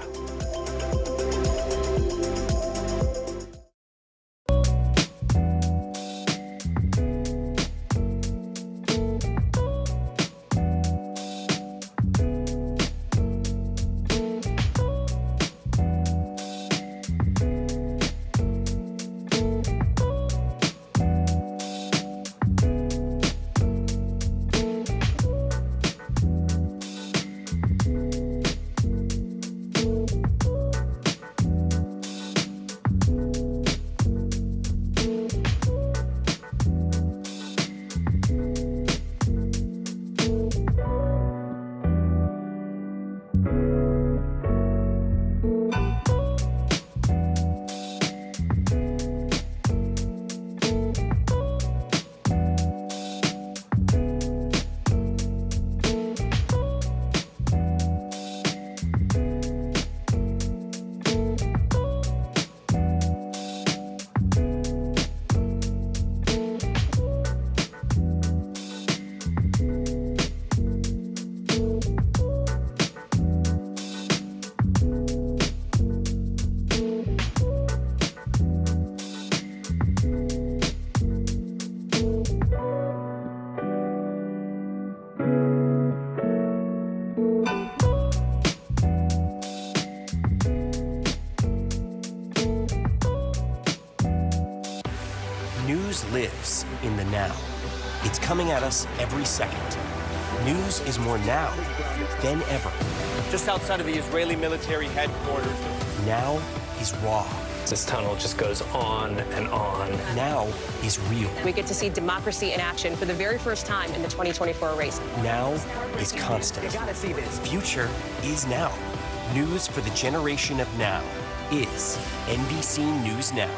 News lives in the now. It's coming at us every second. News is more now than ever. Just outside of the Israeli military headquarters. Now is raw. This tunnel just goes on and on. Now is real. We get to see democracy in action for the very first time in the 2024 race. Now is constant. You gotta see this. Future is now. News for the generation of now is NBC News Now.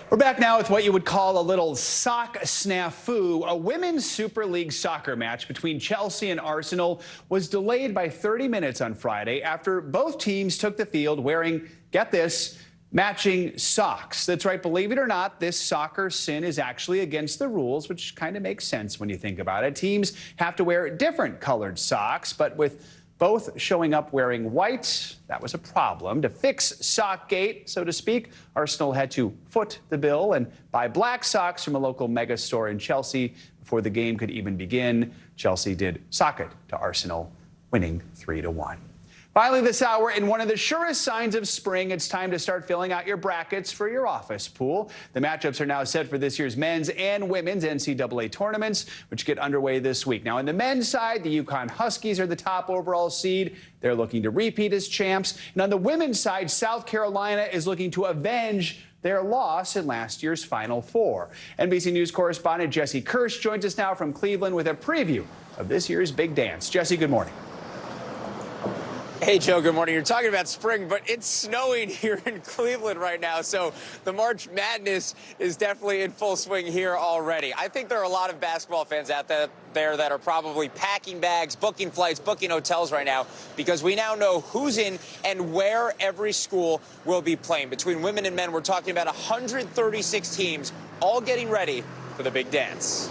We're back now with what you would call a little sock snafu. A women's Super League soccer match between Chelsea and Arsenal was delayed by 30 minutes on Friday after both teams took the field wearing, get this, matching socks. That's right, believe it or not, this soccer sin is actually against the rules, which kind of makes sense when you think about it. Teams have to wear different colored socks, but with both showing up wearing white. That was a problem. To fix Sockgate, so to speak, Arsenal had to foot the bill and buy black socks from a local mega store in Chelsea before the game could even begin. Chelsea did sock it to Arsenal, winning 3-1. Finally this hour, in one of the surest signs of spring, it's time to start filling out your brackets for your office pool. The matchups are now set for this year's men's and women's NCAA tournaments, which get underway this week. Now, on the men's side, the Yukon Huskies are the top overall seed. They're looking to repeat as champs. And on the women's side, South Carolina is looking to avenge their loss in last year's Final Four. NBC News correspondent Jesse Kirsch joins us now from Cleveland with a preview of this year's big dance. Jesse, good morning. Hey, Joe, good morning. You're talking about spring, but it's snowing here in Cleveland right now, so the March Madness is definitely in full swing here already. I think there are a lot of basketball fans out there that are probably packing bags, booking flights, booking hotels right now, because we now know who's in and where every school will be playing. Between women and men, we're talking about 136 teams all getting ready for the big dance.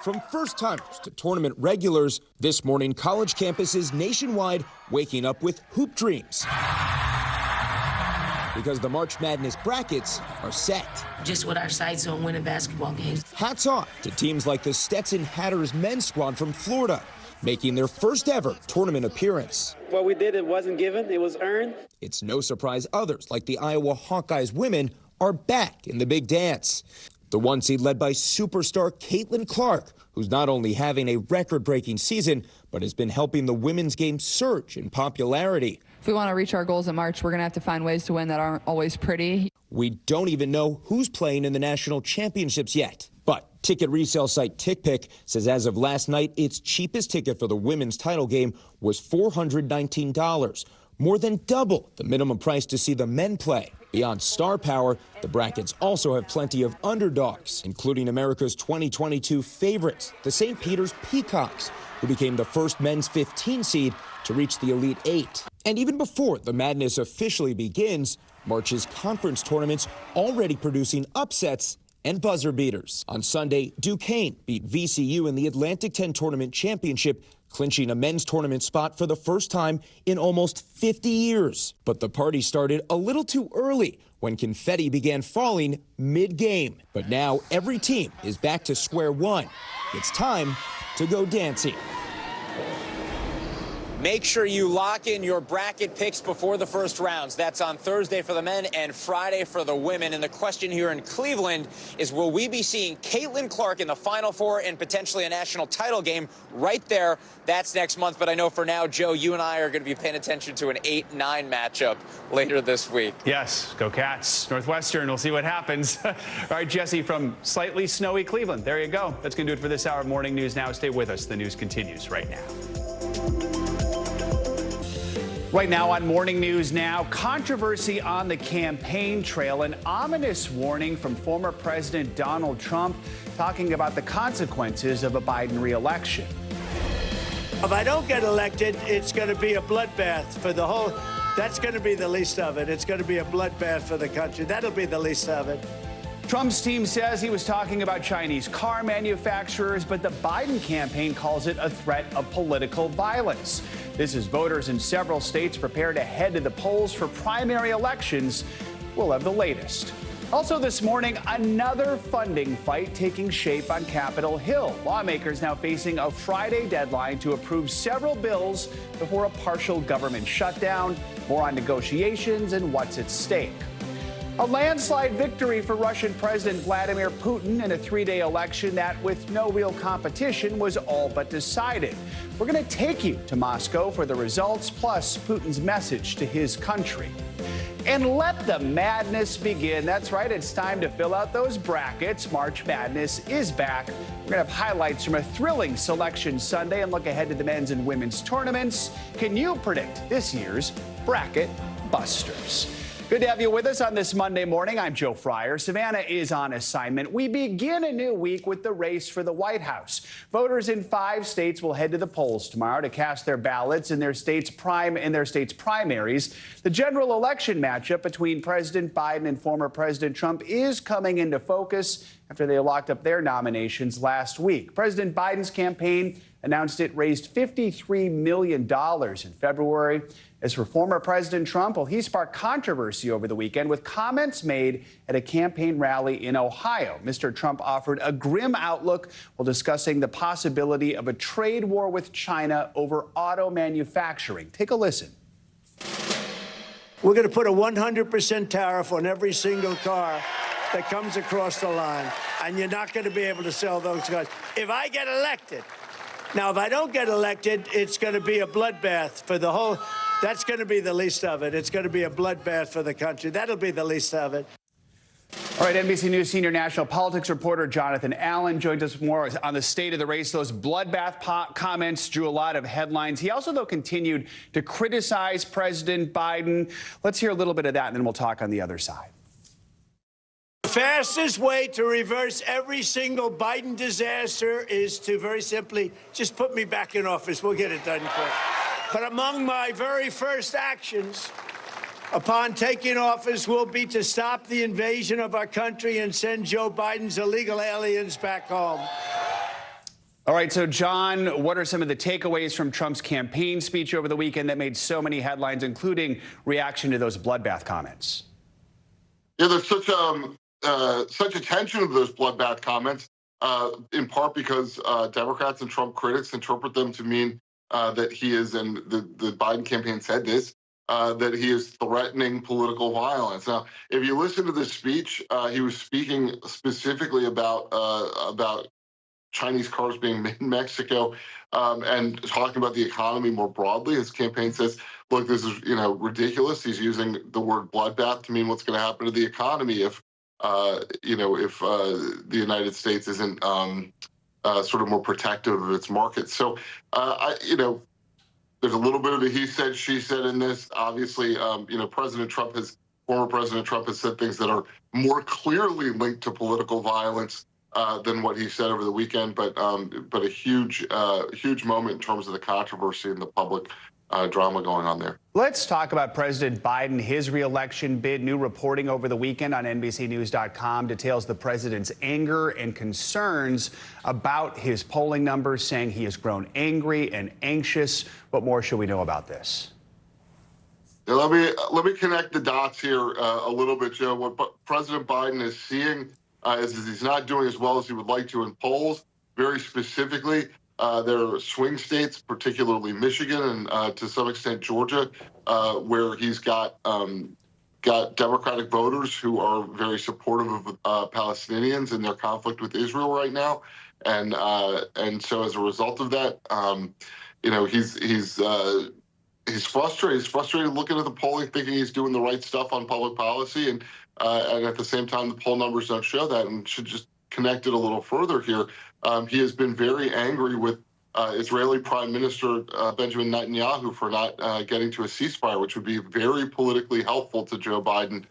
From first-timers to tournament regulars, this morning college campuses nationwide waking up with hoop dreams. Because the March Madness brackets are set. Just with our sights on winning basketball games. Hats off to teams like the Stetson Hatters men's squad from Florida, making their first ever tournament appearance. What we did, it wasn't given, it was earned. It's no surprise others, like the Iowa Hawkeyes women, are back in the big dance. The one seed led by superstar Caitlin Clark, who's not only having a record-breaking season, but has been helping the women's game surge in popularity. If we want to reach our goals in March, we're going to have to find ways to win that aren't always pretty. We don't even know who's playing in the national championships yet. But ticket resale site TickPick says as of last night, its cheapest ticket for the women's title game was $419, more than double the minimum price to see the men play. Beyond star power, the brackets also have plenty of underdogs, including America's 2022 favorites, the St. Peter's Peacocks, who became the first men's 15 seed to reach the Elite Eight. And even before the madness officially begins, March's conference tournaments already producing upsets and buzzer beaters. On Sunday, Duquesne beat VCU in the Atlantic 10 Tournament Championship, clinching a men's tournament spot for the first time in almost 50 years. But the party started a little too early when confetti began falling mid-game. But now every team is back to square one. It's time to go dancing. Make sure you lock in your bracket picks before the first rounds. That's on Thursday for the men and Friday for the women. And the question here in Cleveland is, will we be seeing Caitlin Clark in the Final Four and potentially a national title game right there? That's next month. But I know for now, Joe, you and I are going to be paying attention to an 8-9 matchup later this week. Yes, go Cats. Northwestern, we'll see what happens. All right, Jesse, from slightly snowy Cleveland. There you go. That's going to do it for this hour of Morning News Now. Stay with us. The news continues right now. Right now on Morning News Now, controversy on the campaign trail, an ominous warning from former President Donald Trump talking about the consequences of a Biden re-election. If I don't get elected, it's going to be a bloodbath for the whole. That's going to be the least of it. It's going to be a bloodbath for the country. That'll be the least of it. Trump's team says he was talking about Chinese car manufacturers, but the Biden campaign calls it a threat of political violence. This is voters in several states prepare to head to the polls for primary elections. We'll have the latest. Also this morning, another funding fight taking shape on Capitol Hill. Lawmakers now facing a Friday deadline to approve several bills before a partial government shutdown. More on negotiations and what's at stake. A landslide victory for Russian President Vladimir Putin in a three-day election that, with no real competition, was all but decided. We're going to take you to Moscow for the results, plus Putin's message to his country. And let the madness begin. That's right, it's time to fill out those brackets. March Madness is back. We're going to have highlights from a thrilling selection Sunday and look ahead to the men's and women's tournaments. Can you predict this year's Bracket Busters? Good to have you with us on this Monday morning. I'm Joe Fryer. Savannah is on assignment. We begin a new week with the race for the White House. Voters in 5 states will head to the polls tomorrow to cast their ballots in their state's primaries. The general election matchup between President Biden and former President Trump is coming into focus after they locked up their nominations last week. President Biden's campaign announced it raised $53 million in February. As for former President Trump, well, he sparked controversy over the weekend with comments made at a campaign rally in Ohio. Mr. Trump offered a grim outlook while discussing the possibility of a trade war with China over auto manufacturing. Take a listen. We're going to put a 100% tariff on every single car that comes across the line, and you're not going to be able to sell those cars. If I get elected, now, if I don't get elected, it's going to be a bloodbath for the whole. That's going to be the least of it. It's going to be a bloodbath for the country. That'll be the least of it. All right, NBC News senior national politics reporter Jonathan Allen joins us more on the state of the race. Those bloodbath comments drew a lot of headlines. He also, though, continued to criticize President Biden. Let's hear a little bit of that, and then we'll talk on the other side. The fastest way to reverse every single Biden disaster is to very simply just put me back in office. We'll get it done quick. But among my very first actions upon taking office will be to stop the invasion of our country and send Joe Biden's illegal aliens back home. All right, so John, what are some of the takeaways from Trump's campaign speech over the weekend that made so many headlines, including reaction to those bloodbath comments? Yeah, there's such attention to those bloodbath comments, in part because Democrats and Trump critics interpret them to mean that he is, and the Biden campaign said this, that he is threatening political violence. Now, if you listen to this speech, he was speaking specifically about Chinese cars being made in Mexico, and talking about the economy more broadly. His campaign says, look, this is ridiculous. He's using the word bloodbath to mean what's going to happen to the economy if the United States isn't sort of more protective of its markets. So, there's a little bit of a he said, she said in this. Obviously, former President Trump has said things that are more clearly linked to political violence than what he said over the weekend. But a huge moment in terms of the controversy and the public drama going on there. Let's talk about President Biden, his reelection bid. New reporting over the weekend on NBCNews.com details the president's anger and concerns about his polling numbers, saying he has grown angry and anxious. What more should we know about this? Yeah, let me connect the dots here a little bit, Joe. What President Biden is seeing is he's not doing as well as he would like to in polls. Very specifically, there are swing states, particularly Michigan and to some extent Georgia, where he's got Democratic voters who are very supportive of Palestinians in their conflict with Israel right now, and so as a result of that, he's frustrated. He's frustrated looking at the polling, thinking he's doing the right stuff on public policy, and at the same time, the poll numbers don't show that, and should just connect it a little further here. He has been very angry with Israeli Prime Minister Benjamin Netanyahu for not getting to a ceasefire, which would be very politically helpful to Joe Biden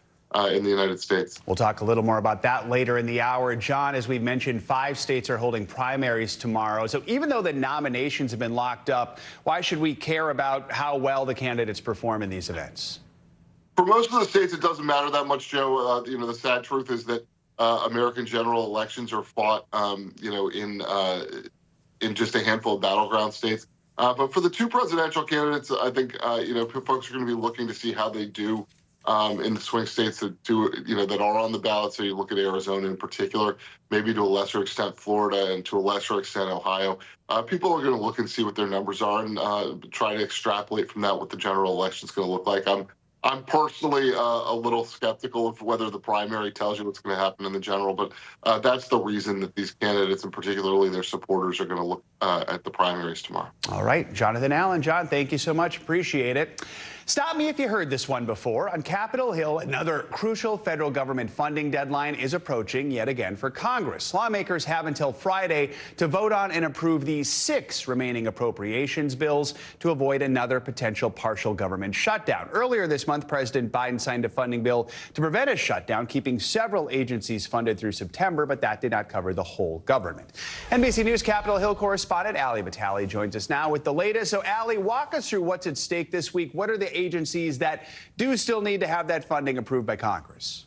in the United States. We'll talk a little more about that later in the hour. John, as we've mentioned, 5 states are holding primaries tomorrow. So even though the nominations have been locked up, why should we care about how well the candidates perform in these events? For most of the states, it doesn't matter that much, Joe. The sad truth is that American general elections are fought, in just a handful of battleground states. But for the 2 presidential candidates, I think folks are going to be looking to see how they do in the swing states that are on the ballot. So you look at Arizona in particular, maybe to a lesser extent Florida, and to a lesser extent Ohio. People are going to look and see what their numbers are and try to extrapolate from that what the general election is going to look like. I'm personally a little skeptical of whether the primary tells you what's going to happen in the general, but that's the reason that these candidates, and particularly their supporters, are going to look at the primaries tomorrow. All right, Jonathan Allen. John, thank you so much. Appreciate it. Stop me if you heard this one before. On Capitol Hill, another crucial federal government funding deadline is approaching yet again for Congress. Lawmakers have until Friday to vote on and approve the 6 remaining appropriations bills to avoid another potential partial government shutdown. Earlier this month, President Biden signed a funding bill to prevent a shutdown, keeping several agencies funded through September, but that did not cover the whole government. NBC News Capitol Hill correspondent Ali Vitale joins us now with the latest. So, Ali, walk us through what's at stake this week. What are the agencies that do still need to have that funding approved by Congress?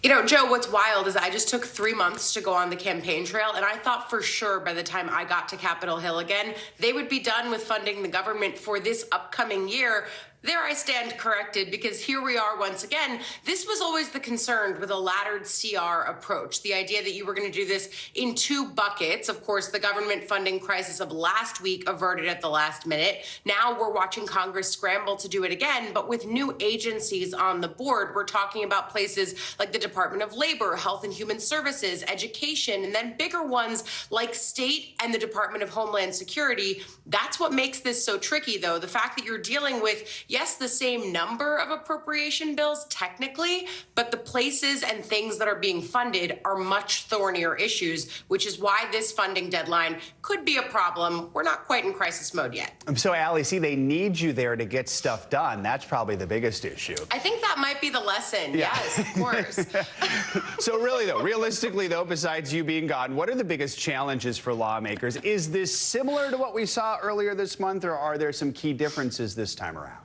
You know, Joe, what's wild is I just took 3 months to go on the campaign trail, and I thought for sure by the time I got to Capitol Hill again, they would be done with funding the government for this upcoming year. There I stand corrected, because here we are once again. This was always the concern with a laddered CR approach, the idea that you were going to do this in 2 buckets. Of course, the government funding crisis of last week averted at the last minute. Now we're watching Congress scramble to do it again, but with new agencies on the board. We're talking about places like the Department of Labor, Health and Human Services, Education, and then bigger ones like State and the Department of Homeland Security. That's what makes this so tricky, though. The fact that you're dealing with, yes, the same number of appropriation bills technically, but the places and things that are being funded are much thornier issues, which is why this funding deadline could be a problem. We're not quite in crisis mode yet. So, Allie, see, they need you there to get stuff done. That's probably the biggest issue. I think that might be the lesson. Yeah. Yes, of course. So really, though, realistically, though, besides you being gone, what are the biggest challenges for lawmakers? Is this similar to what we saw earlier this month, or are there some key differences this time around?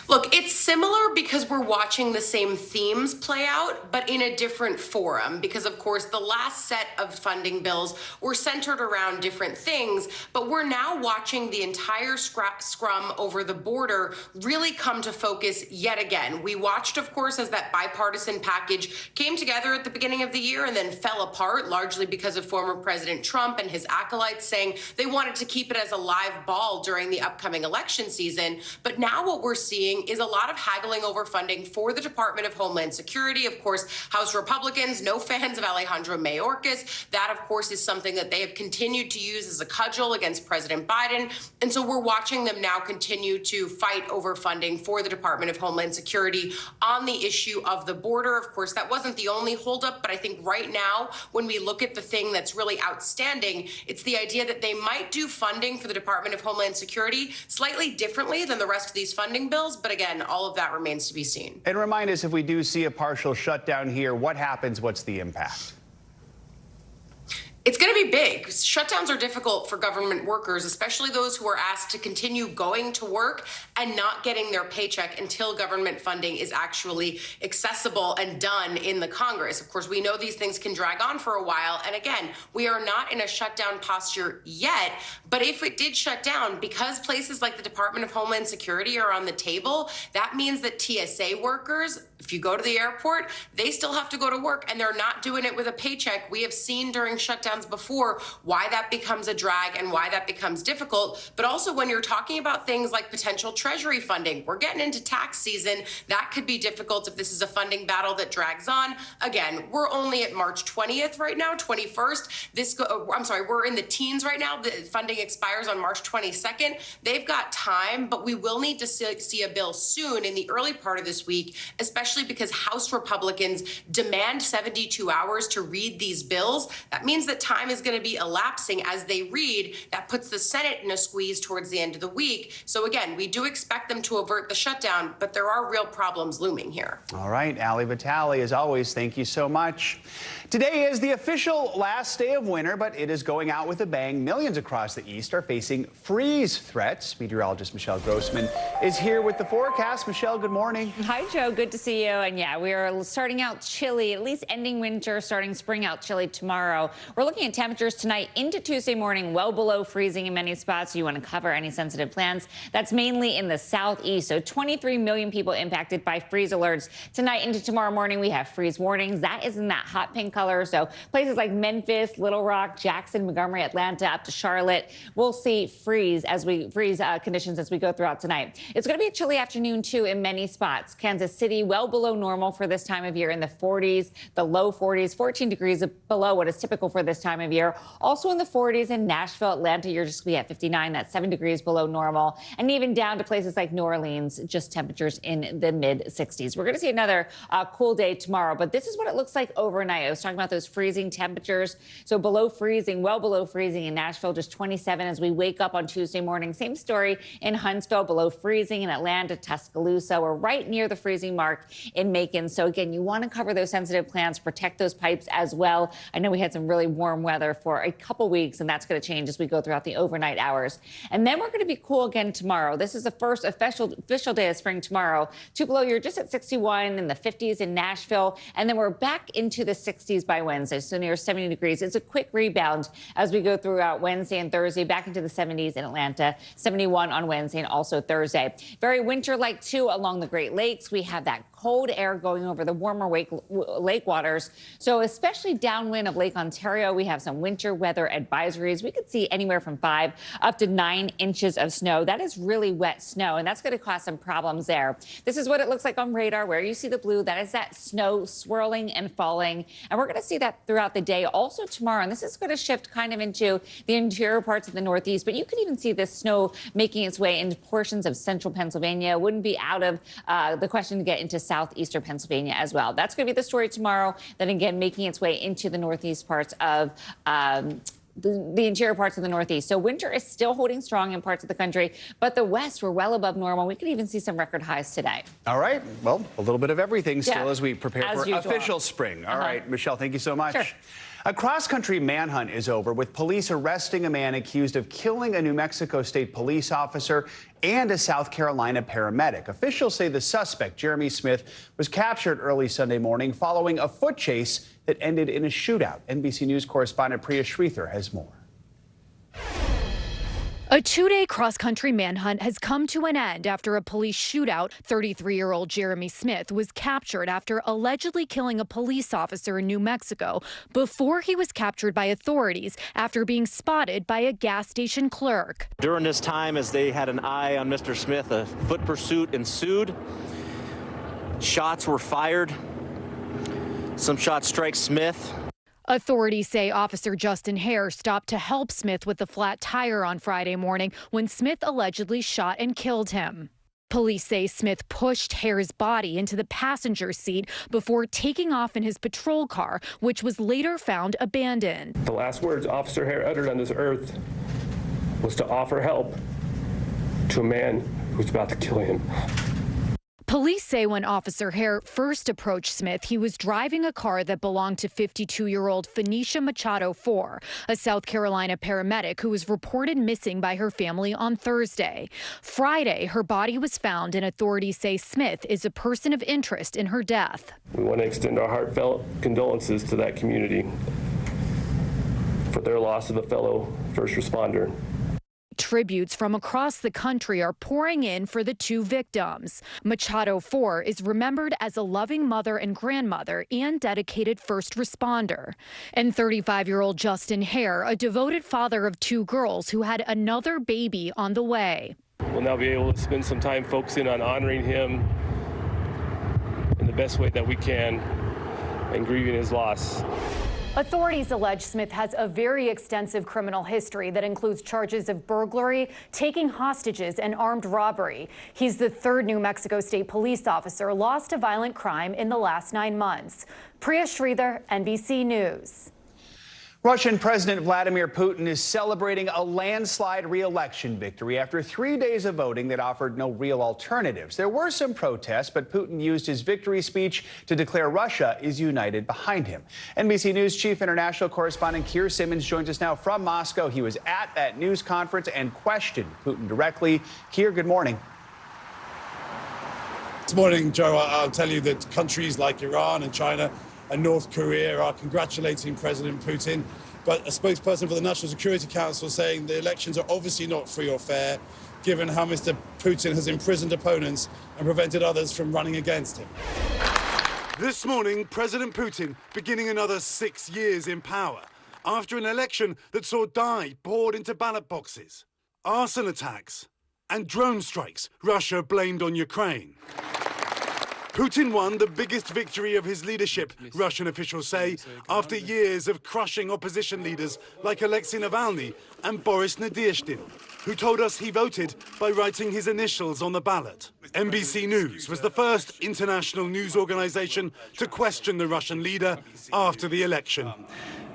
Look, it's similar because we're watching the same themes play out, but in a different forum. Because, of course, the last set of funding bills were centered around different things, but we're now watching the entire scrum over the border really come to focus yet again. We watched, of course, as that bipartisan package came together at the beginning of the year and then fell apart, largely because of former President Trump and his acolytes saying they wanted to keep it as a live ball during the upcoming election season. But now what we're seeing is a lot of haggling over funding for the Department of Homeland Security. Of course, House Republicans, no fans of Alejandro Mayorkas. That, of course, is something that they have continued to use as a cudgel against President Biden. And so we're watching them now continue to fight over funding for the Department of Homeland Security on the issue of the border. Of course, that wasn't the only holdup, but I think right now, when we look at the thing that's really outstanding, it's the idea that they might do funding for the Department of Homeland Security slightly differently than the rest of these funding bills. But again, all of that remains to be seen. And remind us, if we do see a partial shutdown here, what happens? What's the impact? It's going to be big. Shutdowns are difficult for government workers, especially those who are asked to continue going to work and not getting their paycheck until government funding is actually accessible and done in the Congress. Of course, we know these things can drag on for a while. And again, we are not in a shutdown posture yet. But if it did shut down, because places like the Department of Homeland Security are on the table, that means that TSA workers, if you go to the airport, they still have to go to work, and they're not doing it with a paycheck. We have seen during shutdowns before why that becomes a drag and why that becomes difficult. But also when you're talking about things like potential Treasury funding, we're getting into tax season. That could be difficult if this is a funding battle that drags on. Again, we're only at March 20th right now, 21st. We're in the teens right now. The funding expires on March 22nd. They've got time, but we will need to see a bill soon in the early part of this week, especially because House Republicans demand 72 hours to read these bills. That means that time is going to be elapsing as they read. That puts the Senate in a squeeze towards the end of the week. So again, we do expect them to avert the shutdown, but there are real problems looming here. All right, Allie Vitale, as always, thank you so much. Today is the official last day of winter, but it is going out with a bang. Millions across the East are facing freeze threats. Meteorologist Michelle Grossman is here with the forecast. Michelle, good morning. Hi, Joe. Good to see you. And yeah, we are starting out chilly, at least ending winter, starting spring out chilly tomorrow. We're looking at temperatures tonight into Tuesday morning, well below freezing in many spots. You want to cover any sensitive plants. That's mainly in the southeast. So 23 million people impacted by freeze alerts. Tonight into tomorrow morning, we have freeze warnings. That is in that hot pink color. So places like Memphis, Little Rock, Jackson, Montgomery, Atlanta, up to Charlotte, we'll see freeze conditions as we go throughout tonight. It's going to be a chilly afternoon, too, in many spots. Kansas City, well below normal for this time of year, in the 40s, the low 40s, 14 degrees below what is typical for this time of year. Also in the 40s in Nashville, Atlanta, you're just going to be at 59. That's 7 degrees below normal. And even down to places like New Orleans, just temperatures in the mid 60s. We're going to see another cool day tomorrow, but this is what it looks like overnight. I was talking about those freezing temperatures. So below freezing, well below freezing in Nashville, just 27 as we wake up on Tuesday morning. Same story in Huntsville, below freezing in Atlanta, Tuscaloosa. We're right near the freezing mark in Macon. So again, you want to cover those sensitive plants, protect those pipes as well. I know we had some really warm warm weather for a couple weeks, and that's going to change as we go throughout the overnight hours. And then we're going to be cool again tomorrow. This is the first official day of spring tomorrow. Tupelo, you're just at 61, in the 50s in Nashville, and then we're back into the 60s by Wednesday, so near 70 degrees. It's a quick rebound as we go throughout Wednesday and Thursday, back into the 70s in Atlanta, 71 on Wednesday and also Thursday. Very winter-like, too, along the Great Lakes. We have that cold air going over the warmer lake waters. So especially downwind of Lake Ontario, we have some winter weather advisories. We could see anywhere from 5 up to 9 inches of snow. That is really wet snow, and that's going to cause some problems there. This is what it looks like on radar, where you see the blue. That is that snow swirling and falling. And we're going to see that throughout the day also tomorrow. And this is going to shift kind of into the interior parts of the Northeast. But you could even see this snow making its way into portions of central Pennsylvania. Wouldn't be out of the question to get into southeastern Pennsylvania as well. That's going to be the story tomorrow. Then again, making its way into the northeast parts of the interior parts of the Northeast. So winter is still holding strong in parts of the country, but the West, we're well above normal. We could even see some record highs today. All right. Well, a little bit of everything still as we prepare for usual. Official spring. All right, Michelle, thank you so much. Sure. A cross-country manhunt is over, with police arresting a man accused of killing a New Mexico State police officer and a South Carolina paramedic. Officials say the suspect, Jeremy Smith, was captured early Sunday morning following a foot chase that ended in a shootout. NBC News correspondent Priya Shrithar has more. A 2-day cross-country manhunt has come to an end after a police shootout. 33-year-old Jeremy Smith was captured after allegedly killing a police officer in New Mexico before he was captured by authorities after being spotted by a gas station clerk. During this time, as they had an eye on Mr. Smith, a foot pursuit ensued. Shots were fired. Some shots strike Smith. Authorities say Officer Justin Hare stopped to help Smith with the flat tire on Friday morning when Smith allegedly shot and killed him. Police say Smith pushed Hare's body into the passenger seat before taking off in his patrol car, which was later found abandoned. The last words Officer Hare uttered on this earth was to offer help to a man who's about to kill him. Police say when Officer Hare first approached Smith, he was driving a car that belonged to 52-year-old Phoenicia Machado IV, a South Carolina paramedic who was reported missing by her family on Thursday. Friday, her body was found, and authorities say Smith is a person of interest in her death. We want to extend our heartfelt condolences to that community for their loss of a fellow first responder. Tributes from across the country are pouring in for the two victims. Machado IV is remembered as a loving mother and grandmother and dedicated first responder. And 35-year-old Justin Hare, a devoted father of 2 girls who had another baby on the way. We'll now be able to spend some time focusing on honoring him in the best way that we can and grieving his loss. Authorities allege Smith has a very extensive criminal history that includes charges of burglary, taking hostages, and armed robbery. He's the 3rd New Mexico State police officer lost to violent crime in the last 9 months. Priya Shrithar, NBC News. Russian President Vladimir Putin is celebrating a landslide re-election victory after 3 days of voting that offered no real alternatives. There were some protests, but Putin used his victory speech to declare Russia is united behind him. NBC News chief international correspondent Keir Simmons joins us now from Moscow. He was at that news conference and questioned Putin directly. Keir, good morning. This morning, Joe, I'll tell you that countries like Iran and China and North Korea are congratulating President Putin. But a spokesperson for the National Security Council saying the elections are obviously not free or fair, given how Mr. Putin has imprisoned opponents and prevented others from running against him. This morning, President Putin beginning another 6 years in power after an election that saw dye poured into ballot boxes, arson attacks and drone strikes Russia blamed on Ukraine. Putin won the biggest victory of his leadership, Russian officials say, after years of crushing opposition leaders like Alexei Navalny and Boris Nadezhdin, who told us he voted by writing his initials on the ballot. NBC News was the first international news organization to question the Russian leader after the election.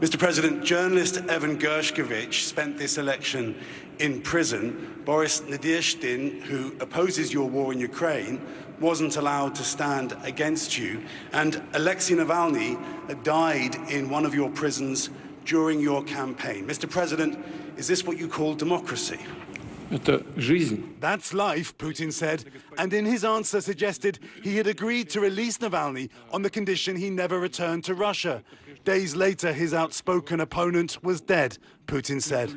Mr. President, journalist Evan Gershkovich spent this election in prison. Boris Nadezhdin, who opposes your war in Ukraine, wasn't allowed to stand against you. And Alexei Navalny died in one of your prisons during your campaign. Mr. President, is this what you call democracy? That's life, Putin said, and in his answer suggested he had agreed to release Navalny on the condition he never returned to Russia. Days later, his outspoken opponent was dead, Putin said.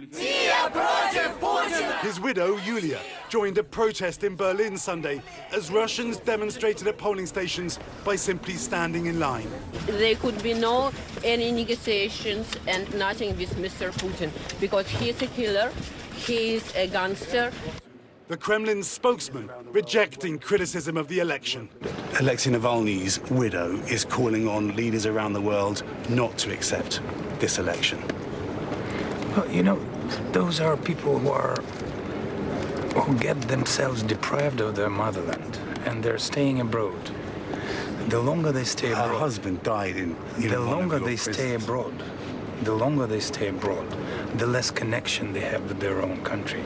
His widow, Yulia, joined a protest in Berlin Sunday as Russians demonstrated at polling stations by simply standing in line. There could be no any negotiations and nothing with Mr. Putin because he is a killer, he is a gangster. The Kremlin's spokesman rejecting criticism of the election. Alexei Navalny's widow is calling on leaders around the world not to accept this election. Well, you know, those are people who get themselves deprived of their motherland, and they're staying abroad. The longer they stay abroad, her husband died in the longer they stay abroad, the less connection they have with their own country.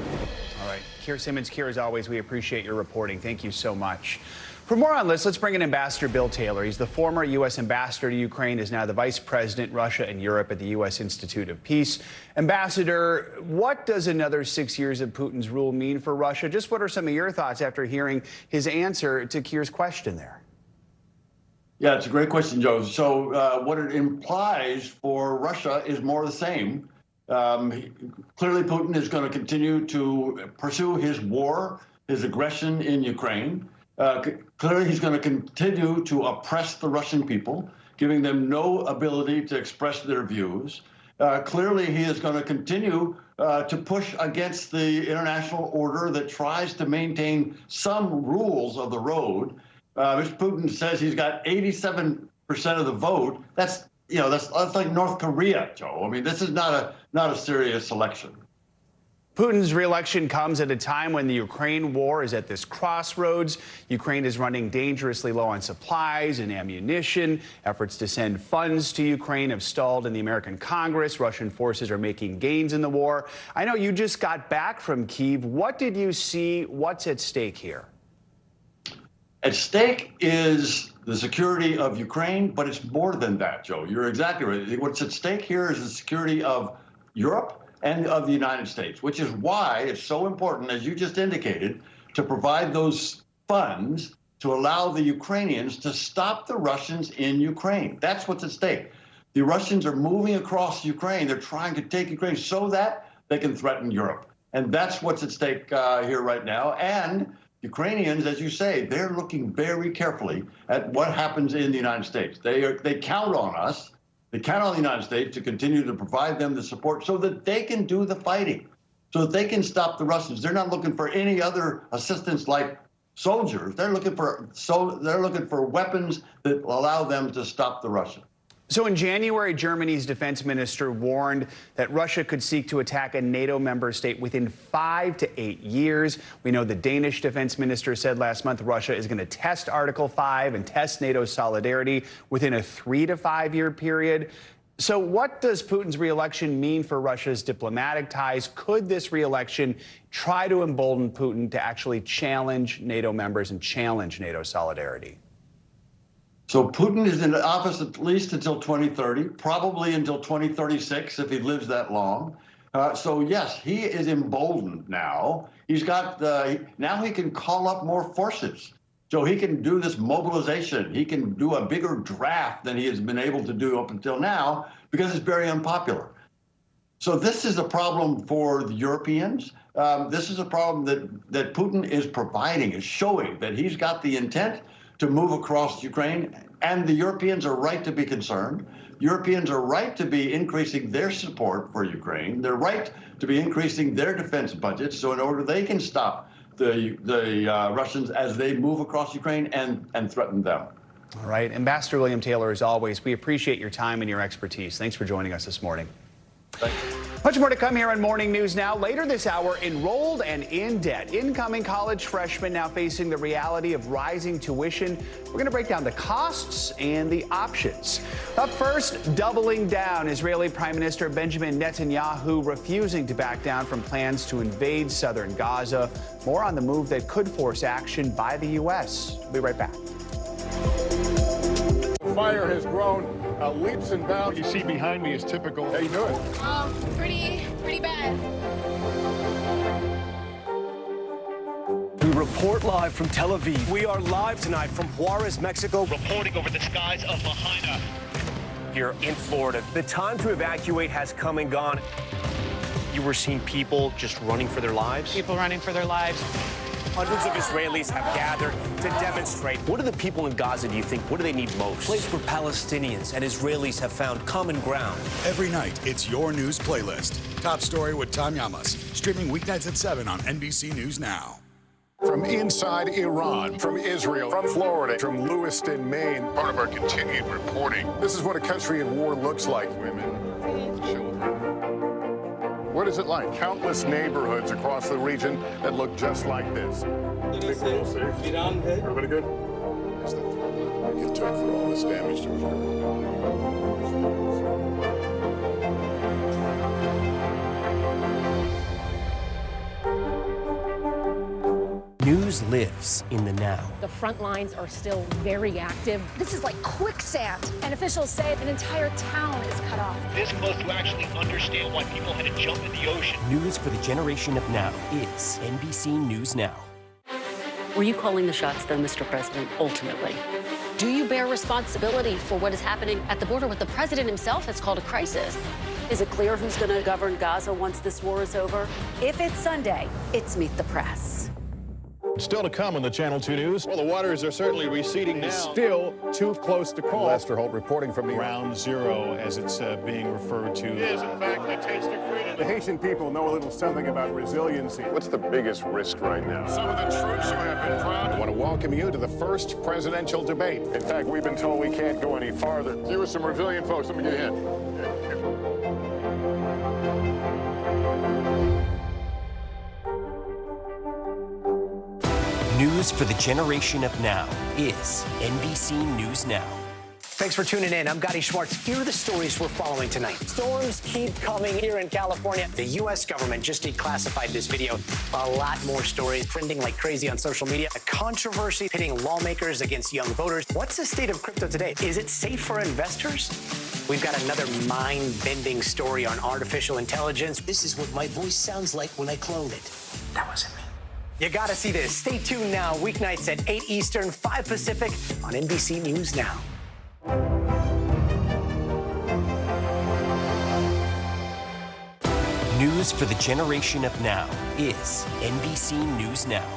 All right, Keir Simmons, Keir, as always, we appreciate your reporting. Thank you so much. For more on this, let's bring in Ambassador Bill Taylor. He's the former U.S. ambassador to Ukraine, is now the Vice President, Russia and Europe at the U.S. Institute of Peace. Ambassador, what does another 6 years of Putin's rule mean for Russia? Just what are some of your thoughts after hearing his answer to Keir's question there? Yeah, it's a great question, Joe. So what it implies for Russia is more of the same. Clearly, Putin is going to continue to pursue his war, his aggression in Ukraine. Clearly, he's going to continue to oppress the Russian people, giving them no ability to express their views. Clearly, he is going to continue to push against the international order that tries to maintain some rules of the road. Mr. Putin says he's got 87% of the vote. That's like North Korea, Joe. I mean, this is not a serious election. Putin's re-election comes at a time when the Ukraine war is at this crossroads. Ukraine is running dangerously low on supplies and ammunition. Efforts to send funds to Ukraine have stalled in the American Congress. Russian forces are making gains in the war. I know you just got back from Kyiv. What did you see? What's at stake here? At stake is the security of Ukraine, but it's more than that, Joe. You're exactly right. What's at stake here is the security of Europe and of the United States, which is why it's so important, as you just indicated, to provide those funds to allow the Ukrainians to stop the Russians in Ukraine. That's what's at stake. The Russians are moving across Ukraine. They're trying to take Ukraine so that they can threaten Europe. And that's what's at stake here right now. And Ukrainians, as you say, they're looking very carefully at what happens in the United States. They count on us. They count on the United States to continue to provide them the support so that they can do the fighting, so that they can stop the Russians. They're not looking for any other assistance like soldiers. They're looking for weapons that allow them to stop the Russians. So in January, Germany's defense minister warned that Russia could seek to attack a NATO member state within 5 to 8 years. We know the Danish defense minister said last month Russia is going to test Article 5 and test NATO solidarity within a 3 to 5 year period. So what does Putin's re-election mean for Russia's diplomatic ties? Could this re-election try to embolden Putin to actually challenge NATO members and challenge NATO solidarity? So Putin is in office at least until 2030, probably until 2036 if he lives that long. So yes, he is emboldened now. He's got now he can call up more forces. So he can do this mobilization. He can do a bigger draft than he has been able to do up until now because it's very unpopular. So this is a problem for the Europeans. This is a problem that Putin is providing, is showing that he's got the intent to move across Ukraine, and the Europeans are right to be concerned. Europeans are right to be increasing their support for Ukraine. They're right to be increasing their defense budgets so in order they can stop the Russians as they move across Ukraine and threaten them. All right. Ambassador William Taylor, as always, we appreciate your time and your expertise. Thanks for joining us this morning. Thank you. Much more to come here on Morning News Now. Later this hour, enrolled and in debt. Incoming college freshmen now facing the reality of rising tuition. We're going to break down the costs and the options. Up first, doubling down. Israeli Prime Minister Benjamin Netanyahu refusing to back down from plans to invade southern Gaza. More on the move that could force action by the U.S. We'll be right back. The fire has grown Leaps and bounds. What you see behind me is typical. How you doing? Pretty bad. We report live from Tel Aviv. We are live tonight from Juarez, Mexico, reporting over the skies of Lahaina here in Florida. The time to evacuate has come and gone. You were seeing people just running for their lives? People running for their lives. Hundreds of Israelis have gathered to demonstrate. What do the people in Gaza, do you think, what do they need most? A place where Palestinians and Israelis have found common ground. Every night, it's your news playlist. Top Story with Tom Yamas. Streaming weeknights at 7 on NBC News Now. From inside Iran, from Israel, from Florida, from Lewiston, Maine. Part of our continued reporting. This is what a country in war looks like. Women, children. What is it like? Countless neighborhoods across the region that look just like this. Everybody good? It took for all this damage to occur. News lives in the now. The front lines are still very active. This is like quicksand, and officials say an entire town is cut off. This close to actually understand why people had to jump in the ocean. News for the generation of now is NBC News Now. Were you calling the shots, though, Mr. President, ultimately? Do you bear responsibility for what is happening at the border, what the president himself has called a crisis? Is it clear who's going to govern Gaza once this war is over? If it's Sunday, it's Meet the Press. Still to come on the Channel 2 News. Well, the waters are certainly receding now. Still too close to call. Lester Holt reporting from the Ground Zero, as it's being referred to. It is, in fact, a taste of freedom. The Haitian people know a little something about resiliency. What's the biggest risk right now? Some of the troops who have been proud. I want to welcome you to the first presidential debate. In fact, we've been told we can't go any farther. You were some resilient folks. Let me get in. News for the generation of now is NBC News Now. Thanks for tuning in. I'm Gotti Schwartz. Here are the stories we're following tonight. Storms keep coming here in California. The U.S. government just declassified this video. A lot more stories trending like crazy on social media. A controversy pitting lawmakers against young voters. What's the state of crypto today? Is it safe for investors? We've got another mind-bending story on artificial intelligence. This is what my voice sounds like when I clone it. That wasn't me. You gotta see this. Stay tuned now, weeknights at 8 Eastern, 5 Pacific on NBC News Now. News for the generation of now is NBC News Now.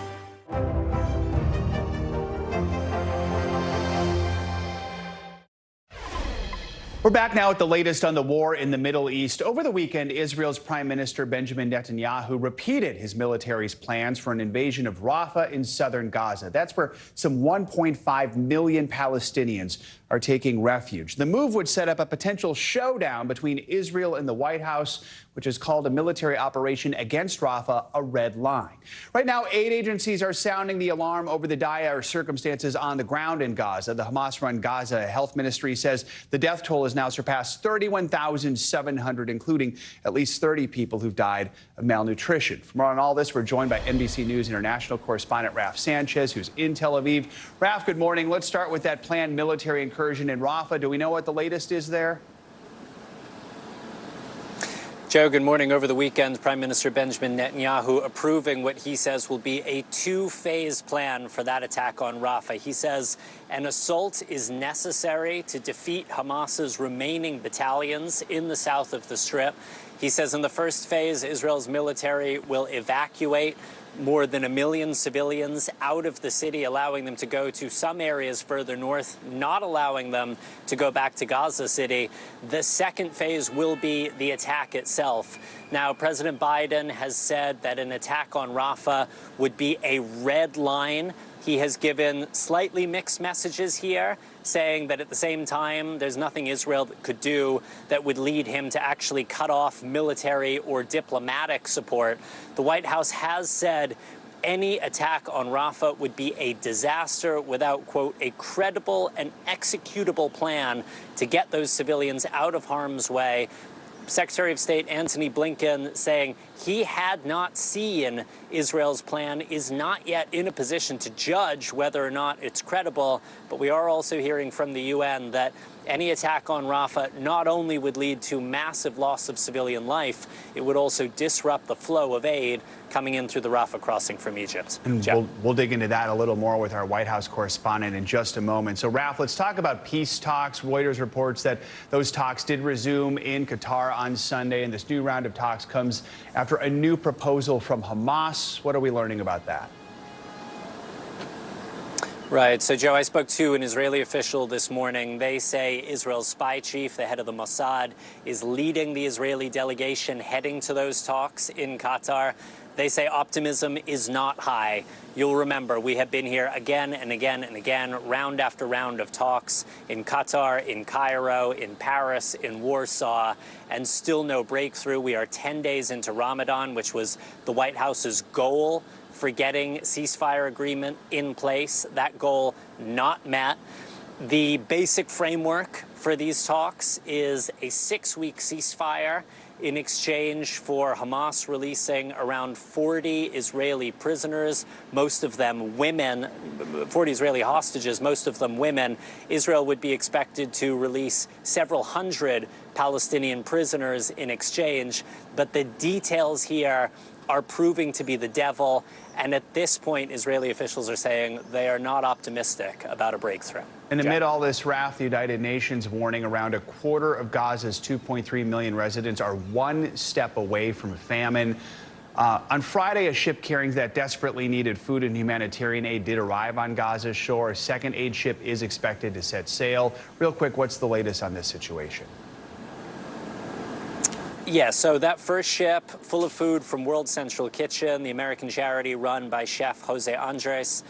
We're back now with the latest on the war in the Middle East. Over the weekend, Israel's Prime Minister Benjamin Netanyahu repeated his military's plans for an invasion of Rafah in southern Gaza. That's where some 1.5 million Palestinians are taking refuge. The move would set up a potential showdown between Israel and the White House, which has called a military operation against Rafah a red line. Right now, aid agencies are sounding the alarm over the dire circumstances on the ground in Gaza. The Hamas-run Gaza Health Ministry says the death toll has now surpassed 31,700, including at least 30 people who've died of malnutrition. For more on all this, we're joined by NBC News international correspondent Raf Sanchez, who's in Tel Aviv. Raf, good morning. Let's start with that planned military incursion in Rafah. Do we know what the latest is there? Joe, good morning. Over the weekend, Prime Minister Benjamin Netanyahu approving what he says will be a two-phase plan for that attack on Rafah. He says an assault is necessary to defeat Hamas's remaining battalions in the south of the Strip. He says in the first phase, Israel's military will evacuate more than 1 million civilians out of the city, allowing them to go to some areas further north, not allowing them to go back to Gaza City. The second phase will be the attack itself. Now, President Biden has said that an attack on Rafah would be a red line. He has given slightly mixed messages here, saying that at the same time, there's nothing Israel could do that would lead him to actually cut off military or diplomatic support. The White House has said any attack on Rafah would be a disaster without, quote, a credible and executable plan to get those civilians out of harm's way. Secretary of State Antony Blinken saying he had not seen Israel's plan, is not yet in a position to judge whether or not it's credible. But we are also hearing from the UN that any attack on Rafah not only would lead to massive loss of civilian life, it would also disrupt the flow of aid coming in through the Rafah crossing from Egypt. And we'll dig into that a little more with our White House correspondent in just a moment. So, Raf, let's talk about peace talks. Reuters reports that those talks did resume in Qatar on Sunday, and this new round of talks comes after a new proposal from Hamas. What are we learning about that? Right. So, Joe, I spoke to an Israeli official this morning. They say Israel's spy chief, the head of the Mossad, is leading the Israeli delegation heading to those talks in Qatar. They say optimism is not high. You'll remember we have been here again and again and again, round after round of talks in Qatar, in Cairo, in Paris, in Warsaw, and still no breakthrough. We are 10 days into Ramadan, which was the White House's goal for getting ceasefire agreement in place. That goal not met. The basic framework for these talks is a 6-week ceasefire in exchange for Hamas releasing around 40 Israeli prisoners, most of them women, 40 Israeli hostages, most of them women. Israel would be expected to release several hundred Palestinian prisoners in exchange, but the details here are proving to be the devil. And at this point, Israeli officials are saying they are not optimistic about a breakthrough. And amid all this, Raf, the United Nations warning around a quarter of Gaza's 2.3 million residents are one step away from famine. On Friday, a ship carrying that desperately needed food and humanitarian aid did arrive on Gaza's shore. A second aid ship is expected to set sail. Real quick, what's the latest on this situation? Yeah, so that first ship full of food from World Central Kitchen, the American charity run by Chef Jose Andres,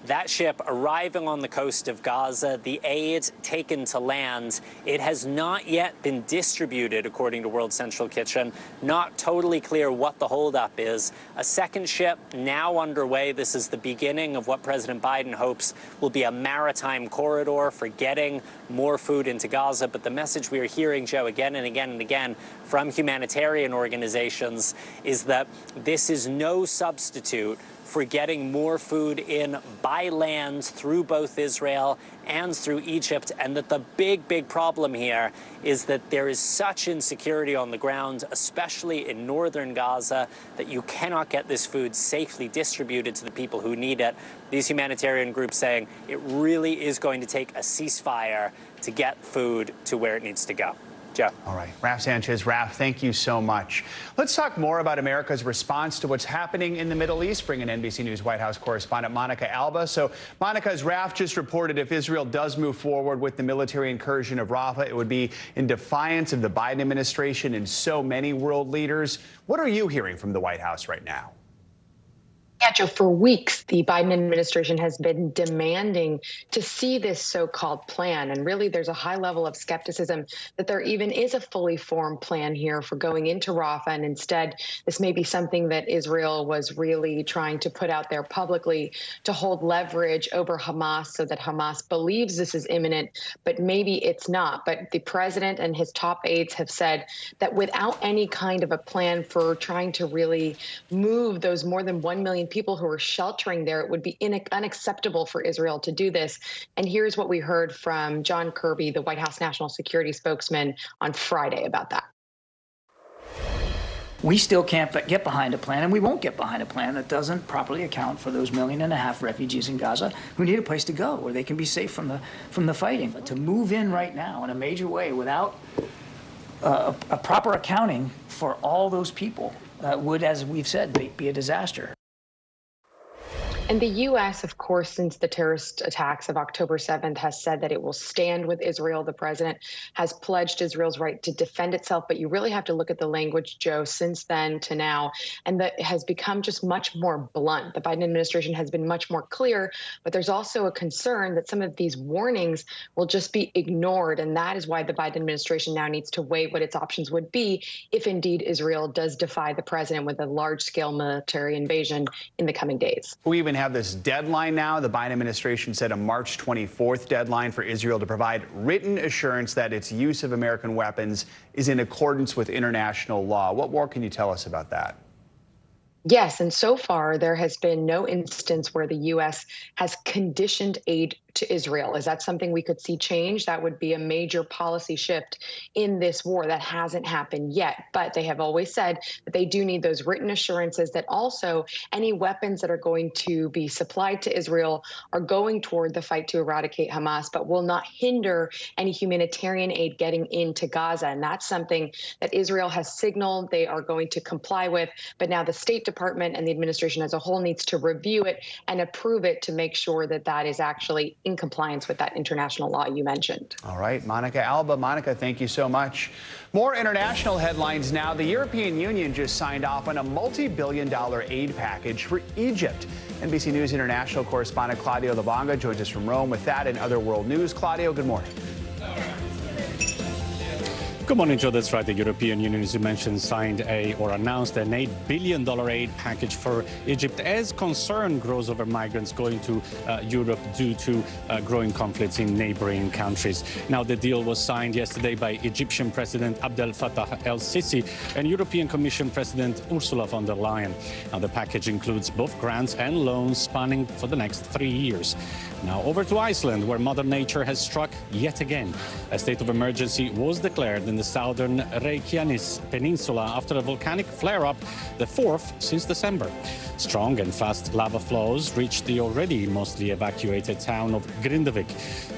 that ship arriving on the coast of Gaza, the aid taken to land, it has not yet been distributed, according to World Central Kitchen. Not totally clear what the holdup is. A second ship now underway. This is the beginning of what President Biden hopes will be a maritime corridor for getting more food into Gaza. But the message we are hearing, Joe, again and again and again from humanitarian organizations is that this is no substitute for getting more food in by land through both Israel and through Egypt, and that the big problem here is that there is such insecurity on the ground, especially in northern Gaza, that you cannot get this food safely distributed to the people who need it. These humanitarian groups saying it really is going to take a ceasefire to get food to where it needs to go. Joe. All right. Raf Sanchez. Raf, thank you so much. Let's talk more about America's response to what's happening in the Middle East. Bring in NBC News White House correspondent Monica Alba. So, Monica, as Raf just reported, if Israel does move forward with the military incursion of Rafah, it would be in defiance of the Biden administration and so many world leaders. What are you hearing from the White House right now? Yeah, Joe, for weeks, the Biden administration has been demanding to see this so-called plan. And really, there's a high level of skepticism that there even is a fully formed plan here for going into Rafah. And instead, this may be something that Israel was really trying to put out there publicly to hold leverage over Hamas so that Hamas believes this is imminent, but maybe it's not. But the president and his top aides have said that without any kind of a plan for trying to really move those more than 1 million people who are sheltering there, it would be unacceptable for Israel to do this. And here's what we heard from John Kirby, the White House national security spokesman, on Friday about that. We still can't get behind a plan, and we won't get behind a plan that doesn't properly account for those 1.5 million refugees in Gaza who need a place to go where they can be safe from the fighting. But to move in right now in a major way without a proper accounting for all those people would, as we've said, be a disaster. And the U.S., of course, since the terrorist attacks of October 7th, has said that it will stand with Israel. The president has pledged Israel's right to defend itself. But you really have to look at the language, Joe, since then to now. And that has become just much more blunt. The Biden administration has been much more clear. But there's also a concern that some of these warnings will just be ignored. And that is why the Biden administration now needs to weigh what its options would be if indeed Israel does defy the president with a large-scale military invasion in the coming days. We even have this deadline now. The Biden administration set a March 24th deadline for Israel to provide written assurance that its use of American weapons is in accordance with international law. What more can you tell us about that? Yes, and so far there has been no instance where the U.S. has conditioned aid to Israel. Is that something we could see change? That would be a major policy shift in this war. That hasn't happened yet, but they have always said that they do need those written assurances that also any weapons that are going to be supplied to Israel are going toward the fight to eradicate Hamas, but will not hinder any humanitarian aid getting into Gaza. And that's something that Israel has signaled they are going to comply with. But now the State Department and the administration as a whole needs to review it and approve it to make sure that that is actually in compliance with that international law you mentioned. All right, Monica Alba. Monica, thank you so much. More international headlines now. The European Union just signed off on a multi-billion-dollar aid package for Egypt. NBC News International correspondent Claudio Lavanga joins us from Rome with that and other world news. Claudio, good morning. Good morning, Joe. That's right. The European Union, as you mentioned, signed or announced an $8 billion aid package for Egypt as concern grows over migrants going to Europe due to growing conflicts in neighboring countries. Now, the deal was signed yesterday by Egyptian President Abdel Fattah el-Sisi and European Commission President Ursula von der Leyen. Now, the package includes both grants and loans spanning for the next 3 years. Now, over to Iceland, where Mother Nature has struck yet again. A state of emergency was declared in the southern Reykjanes Peninsula after a volcanic flare-up, the fourth since December. Strong and fast lava flows reached the already mostly evacuated town of Grindavik.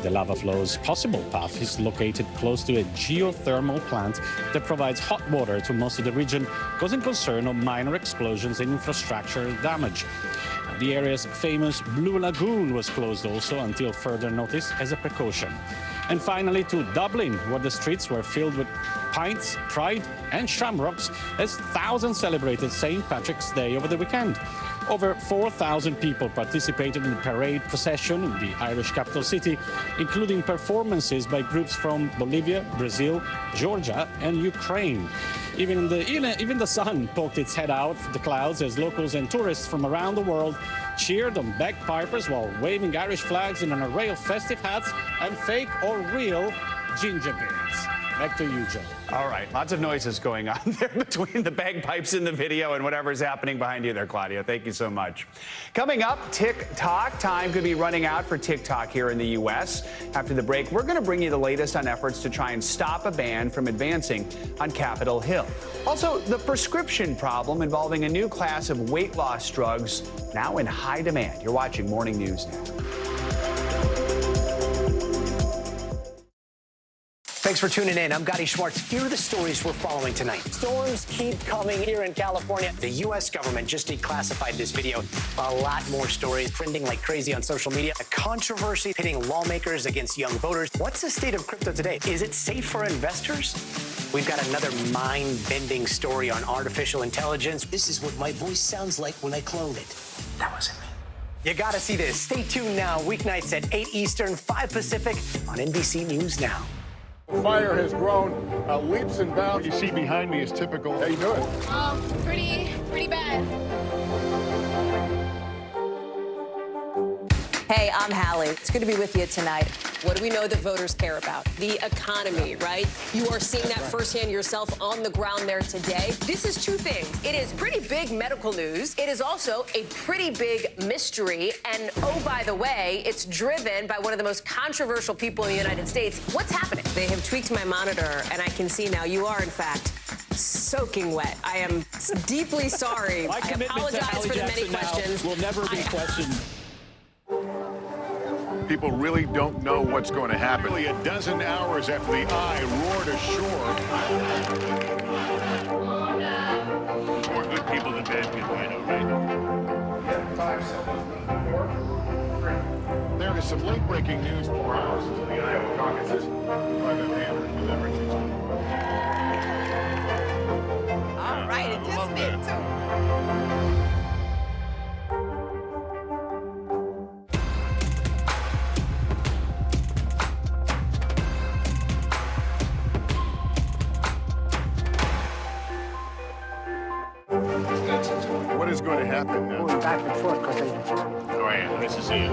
The lava flow's possible path is located close to a geothermal plant that provides hot water to most of the region, causing concern of minor explosions and infrastructure damage. The area's famous Blue Lagoon was closed also until further notice as a precaution. And finally to Dublin, where the streets were filled with pints, pride and shamrocks as thousands celebrated St. Patrick's Day over the weekend. Over 4,000 people participated in the parade procession in the Irish capital city, including performances by groups from Bolivia, Brazil, Georgia and Ukraine. Even the sun poked its head out of the clouds as locals and tourists from around the world cheered on bagpipers while waving Irish flags in an array of festive hats and fake or real ginger beards. Back to you, Joe. All right, lots of noises going on there between the bagpipes in the video and whatever's happening behind you there, Claudia. Thank you so much. Coming up, TikTok. Time could be running out for TikTok here in the U.S. After the break, we're going to bring you the latest on efforts to try and stop a ban from advancing on Capitol Hill. Also, the prescription problem involving a new class of weight loss drugs now in high demand. You're watching Morning News Now. Thanks for tuning in. I'm Gotti Schwartz. Here are the stories we're following tonight. Storms keep coming here in California. The U.S. government just declassified this video. A lot more stories trending like crazy on social media. A controversy pitting lawmakers against young voters. What's the state of crypto today? Is it safe for investors? We've got another mind-bending story on artificial intelligence. This is what my voice sounds like when I clone it. That wasn't me. You gotta see this. Stay tuned now. Weeknights at 8 Eastern, 5 Pacific on NBC News Now. The fire has grown leaps and bounds. You see behind me is typical. How you doing? Pretty bad. Hey, I'm Hallie. It's good to be with you tonight. What do we know that voters care about? The economy, right? You are seeing that firsthand yourself on the ground there today. This is two things. It is pretty big medical news. It is also a pretty big mystery. And oh, by the way, it's driven by one of the most controversial people in the United States. What's happening? They have tweaked my monitor, and I can see now you are, in fact, soaking wet. I am deeply sorry. My I commitment to apologize Hallie for the Jackson many questions. will never be questioned. People really don't know what's going to happen. Nearly a dozen hours after the eye roared ashore. More good people than bad people, I know, right? 5, 7, 4, 3. There is some late-breaking news 4 hours into the Iowa caucuses. Private Hammers with everything. All right, it just meant to. What is going to happen now? Going back and forth because they... Oh, yeah, nice to see you.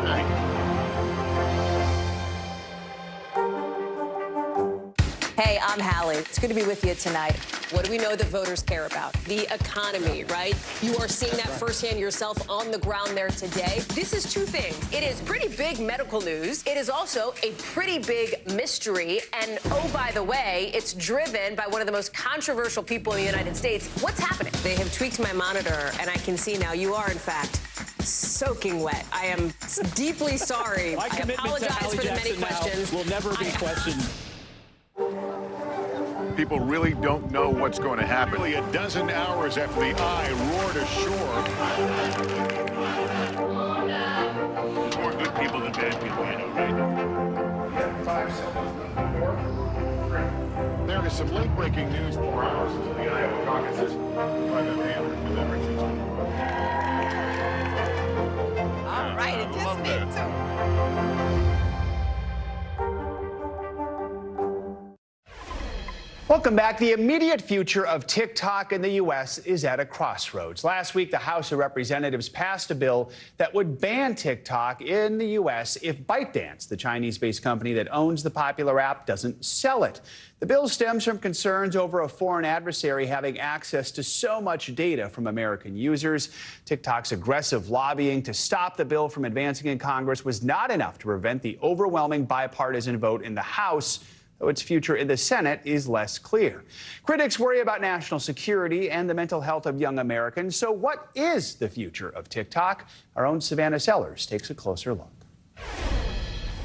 Hey, I'm Hallie. It's good to be with you tonight. What do we know that voters care about? The economy, right? You are seeing that firsthand yourself on the ground there today. This is two things. It is pretty big medical news. It is also a pretty big mystery. And oh, by the way, it's driven by one of the most controversial people in the United States. What's happening? They have tweaked my monitor, and I can see now you are, in fact, soaking wet. I am deeply sorry. My I commitment to apologize Hallie for the many Jackson now questions. will never be questioned. People really don't know what's going to happen. Nearly a dozen hours after the eye roared ashore. There's more good people than bad people, I know, right? 5 seconds. 4, 3. There is some late-breaking news for hours into the Iowa caucuses by the man delivering. All right, it just me too. Welcome back. The immediate future of TikTok in the U.S. is at a crossroads. Last week, the House of Representatives passed a bill that would ban TikTok in the U.S. if ByteDance, the Chinese-based company that owns the popular app, doesn't sell it. The bill stems from concerns over a foreign adversary having access to so much data from American users. TikTok's aggressive lobbying to stop the bill from advancing in Congress was not enough to prevent the overwhelming bipartisan vote in the House, though its future in the Senate is less clear. Critics worry about national security and the mental health of young Americans. So what is the future of TikTok? Our own Savannah Sellers takes a closer look.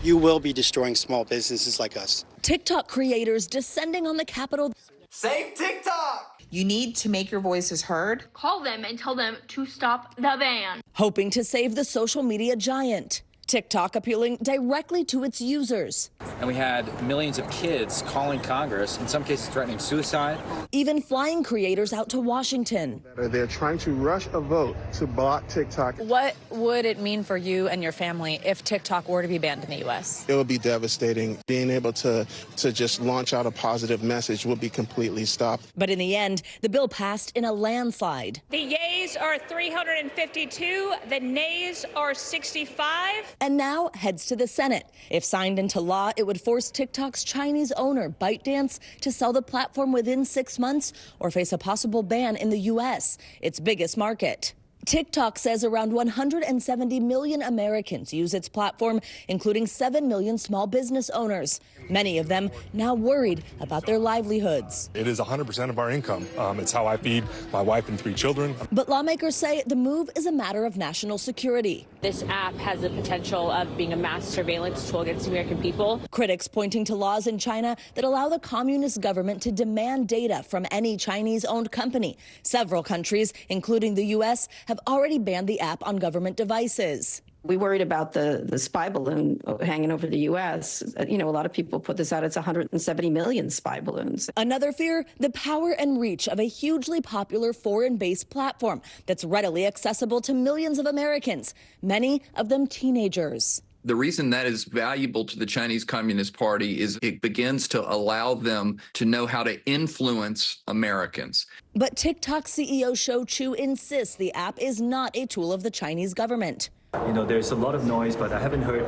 You will be destroying small businesses like us. TikTok creators descending on the Capitol. Save TikTok! You need to make your voices heard. Call them and tell them to stop the ban. Hoping to save the social media giant. TikTok appealing directly to its users. And we had millions of kids calling Congress, in some cases threatening suicide. Even flying creators out to Washington. They're trying to rush a vote to block TikTok. What would it mean for you and your family if TikTok were to be banned in the U.S.? It would be devastating. Being able to just launch out a positive message would be completely stopped. But in the end, the bill passed in a landslide. The yeas are 352, the nays are 65. And now heads to the Senate. If signed into law, it would force TikTok's Chinese owner, ByteDance, to sell the platform within 6 months or face a possible ban in the U.S., its biggest market. TikTok says around 170 million Americans use its platform, including 7 million small business owners. Many of them now worried about their livelihoods. It is 100% of our income. It's how I feed my wife and 3 children. But lawmakers say the move is a matter of national security. This app has the potential of being a mass surveillance tool against American people. Critics pointing to laws in China that allow the communist government to demand data from any Chinese-owned company. Several countries, including the U.S., have already banned the app on government devices. We worried about the spy balloon hanging over the U.S. You know, a lot of people put this out. It's 170 million spy balloons. Another fear, the power and reach of a hugely popular foreign-based platform that's readily accessible to millions of Americans, many of them teenagers. The reason that is valuable to the Chinese Communist Party is it begins to allow them to know how to influence Americans. But TikTok CEO Shou Chew insists the app is not a tool of the Chinese government. You know, there's a lot of noise, but I haven't heard,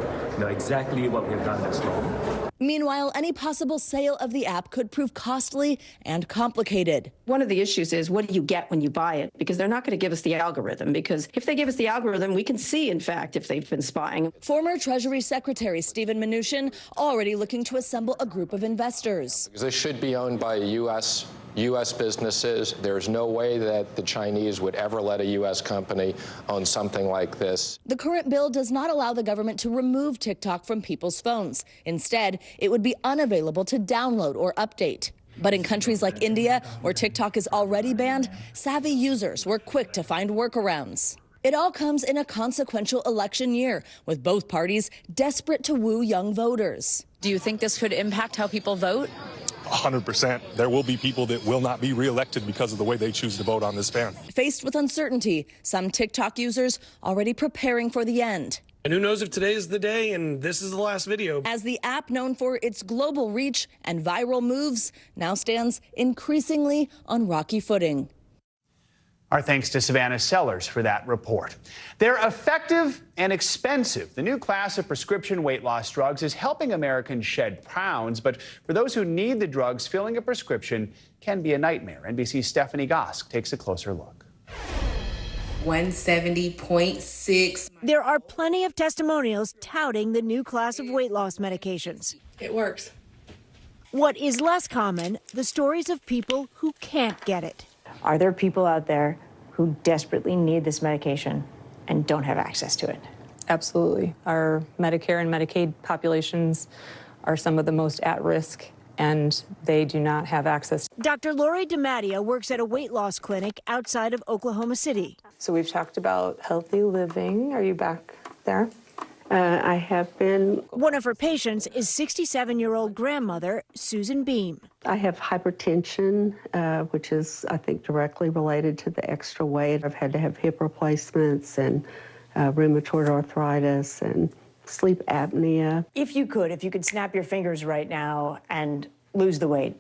exactly what we've done that's wrong. Meanwhile, any possible sale of the app could prove costly and complicated. One of the issues is, what do you get when you buy it? Because they're not going to give us the algorithm, because if they give us the algorithm, we can see, in fact, if they've been spying. Former Treasury Secretary Steven Mnuchin already looking to assemble a group of investors. This should be owned by U.S. businesses. There's no way that the Chinese would ever let a U.S. company own something like this. The current bill does not allow the government to remove TikTok from people's phones. Instead, it would be unavailable to download or update. But in countries like India, where TikTok is already banned, savvy users were quick to find workarounds. It all comes in a consequential election year, with both parties desperate to woo young voters. Do you think this could impact how people vote? 100%. There will be people that will not be reelected because of the way they choose to vote on this ban. Faced with uncertainty, some TikTok users already preparing for the end. And who knows if today is the day and this is the last video. As the app, known for its global reach and viral moves, now stands increasingly on rocky footing. Our thanks to Savannah Sellers for that report. They're effective and expensive. The new class of prescription weight loss drugs is helping Americans shed pounds, but for those who need the drugs, filling a prescription can be a nightmare. NBC's Stephanie Gosk takes a closer look. 170.6. There are plenty of testimonials touting the new class of weight loss medications. It works. What is less common, the stories of people who can't get it. Are there people out there who desperately need this medication and don't have access to it? Absolutely. Our Medicare and Medicaid populations are some of the most at risk, and they do not have access. Dr. Lori DiMattia works at a weight loss clinic outside of Oklahoma City. So we've talked about healthy living. Are you back there? I have been. One of her patients is 67-year-old grandmother Susan Beam. I have hypertension, which is, I think, directly related to the extra weight. I've had to have hip replacements and rheumatoid arthritis and sleep apnea. If you could snap your fingers right now and lose the weight,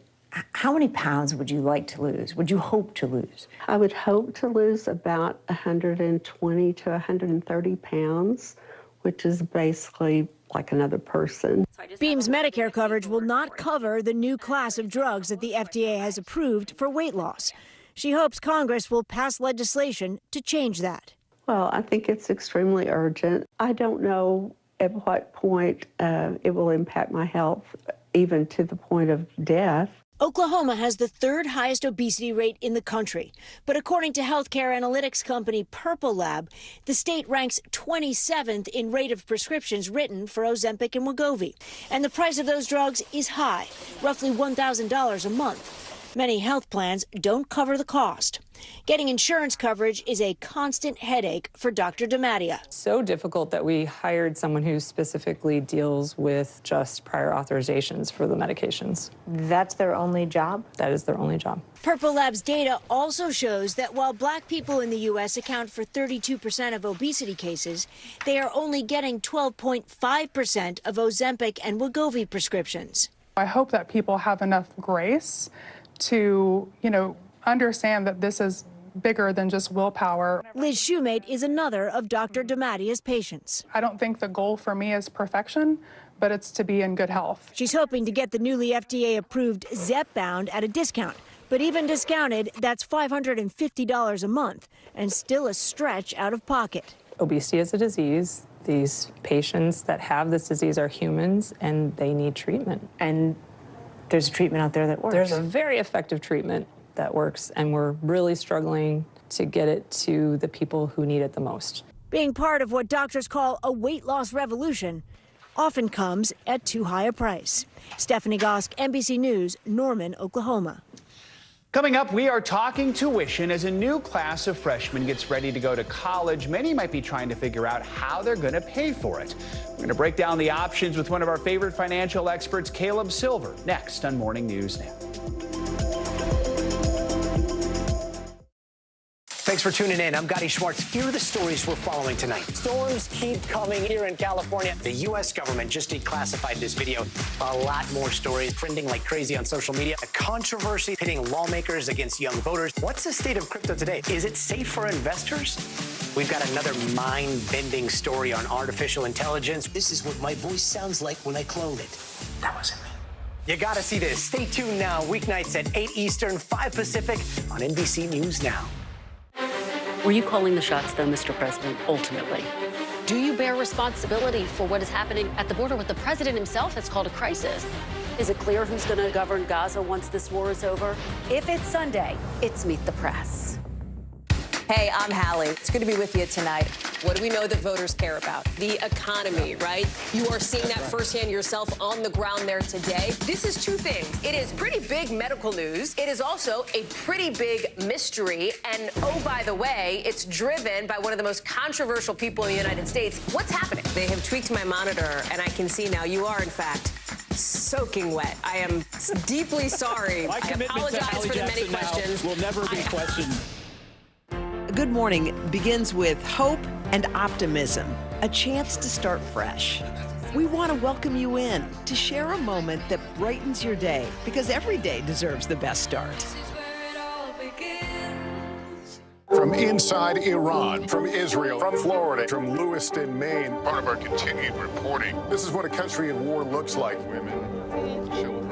how many pounds would you like to lose? Would you hope to lose? I would hope to lose about 120 to 130 pounds, which is basically like another person. Beam's Medicare coverage will not cover the new class of drugs that the FDA has approved for weight loss. She hopes Congress will pass legislation to change that. Well, I think it's extremely urgent. I don't know at what point it will impact my health, even to the point of death. Oklahoma has the third highest obesity rate in the country. But according to healthcare analytics company Purple Lab, the state ranks 27th in rate of prescriptions written for Ozempic and Wegovy. And the price of those drugs is high, roughly $1,000 a month. Many health plans don't cover the cost. Getting insurance coverage is a constant headache for Dr. DiMattia. So difficult that we hired someone who specifically deals with just prior authorizations for the medications. That's their only job? That is their only job. Purple Lab's data also shows that while black people in the U.S. account for 32% of obesity cases, they are only getting 12.5% of Ozempic and Wegovy prescriptions. I hope that people have enough grace to, understand that this is bigger than just willpower. Liz Shoemate is another of Dr. DiMattia's patients. I don't think the goal for me is perfection, but it's to be in good health. She's hoping to get the newly FDA-approved Zepbound at a discount. But even discounted, that's $550 a month, and still a stretch out of pocket. Obesity is a disease. These patients that have this disease are humans, and they need treatment. And there's a treatment out there that works. There's a very effective treatment that works, and we're really struggling to get it to the people who need it the most. Being part of what doctors call a weight loss revolution often comes at too high a price. Stephanie Gosk, NBC News, Norman, Oklahoma. Coming up, we are talking tuition as a new class of freshmen gets ready to go to college. Many might be trying to figure out how they're going to pay for it. We're going to break down the options with one of our favorite financial experts, Caleb Silver, next on Morning News Now. Thanks for tuning in. I'm Gotti Schwartz. Here are the stories we're following tonight. Storms keep coming here in California. The U.S. government just declassified this video. A lot more stories trending like crazy on social media. A controversy pitting lawmakers against young voters. What's the state of crypto today? Is it safe for investors? We've got another mind-bending story on artificial intelligence. This is what my voice sounds like when I clone it. That wasn't me. You gotta see this. Stay tuned now. Weeknights at 8 Eastern, 5 Pacific on NBC News Now. Were you calling the shots, though, Mr. President, ultimately? Do you bear responsibility for what is happening at the border, what the president himself has called a crisis? Is it clear who's going to govern Gaza once this war is over? If it's Sunday, it's Meet the Press. Hey, I'm Hallie. It's good to be with you tonight. What do we know that voters care about? The economy, right? You are seeing that firsthand yourself on the ground there today. This is two things. It is pretty big medical news. It is also a pretty big mystery. And oh, by the way, it's driven by one of the most controversial people in the United States. What's happening? They have tweaked my monitor, and I can see now you are, in fact, soaking wet. I am deeply sorry. My I apologize for the many questions. Will never be questioned. Good Morning begins with hope and optimism, a chance to start fresh. We want to welcome you in to share a moment that brightens your day, because every day deserves the best start. From inside Iran, from Israel, from Florida, from Lewiston, Maine. Part of our continued reporting. This is what a country in war looks like. Women, children.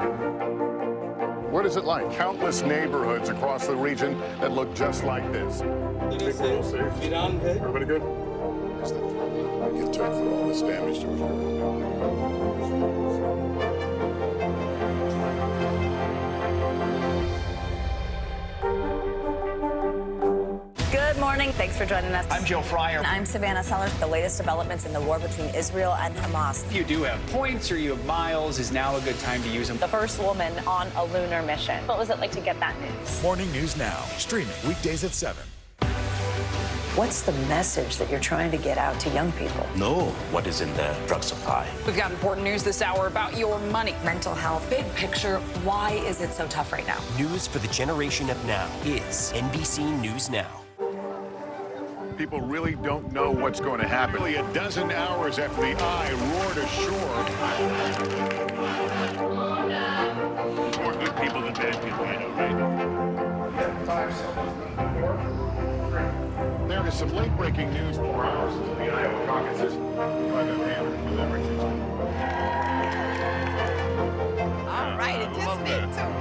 What is it like? Countless neighborhoods across the region that look just like this. Everybody good? It took for all this damage to occur. Good morning. Thanks for joining us. I'm Joe Fryer. I'm Savannah Sellers. The latest developments in the war between Israel and Hamas. If you do have points or you have miles, is now a good time to use them. The first woman on a lunar mission. What was it like to get that news? Morning News Now, streaming weekdays at 7. What's the message that you're trying to get out to young people? Know what is in the drug supply. We've got important news this hour about your money. Mental health, big picture. Why is it so tough right now? News for the generation of now is NBC News Now. People really don't know what's going to happen. Nearly a dozen hours after the eye roared ashore. More good people than bad people, I know, right? 5 seconds. 4, 3. There is some late-breaking news 4 hours into the Iowa caucuses. All right, it just me too.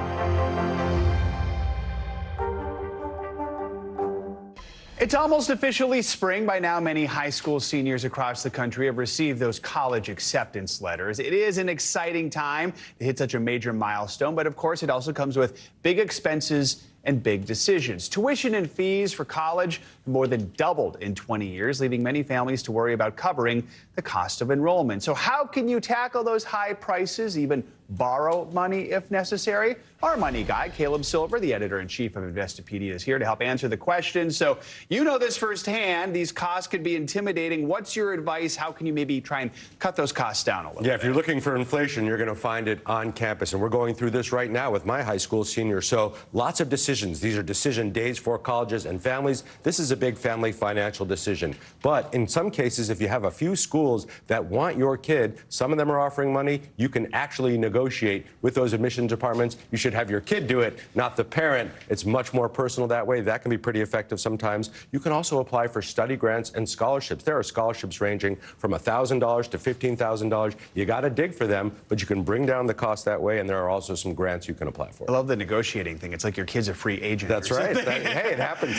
It's almost officially spring. By now, many high school seniors across the country have received those college acceptance letters. It is an exciting time to hit such a major milestone, but of course, it also comes with big expenses and big decisions. Tuition and fees for college more than doubled in 20 years, leaving many families to worry about covering the cost of enrollment. So how can you tackle those high prices, even borrow money if necessary? Our money guy, Caleb Silver, the editor-in-chief of Investopedia, is here to help answer the question. So you know this firsthand. These costs could be intimidating. What's your advice? How can you maybe try and cut those costs down a little bit? Yeah, if you're looking for inflation, you're going to find it on campus. And we're going through this right now with my high school seniors. So lots of decisions. These are decision days for colleges and families. This is a big family financial decision. But in some cases, if you have a few schools that want your kid, some of them are offering money, you can actually negotiate with those admissions departments. You should have your kid do it, not the parent. It's much more personal that way. That can be pretty effective sometimes. You can also apply for study grants and scholarships. There are scholarships ranging from $1,000 to $15,000. You got to dig for them, but you can bring down the cost that way, and there are also some grants you can apply for. I love the negotiating thing. It's like your kid's a free agent. That's right. Hey, it happens.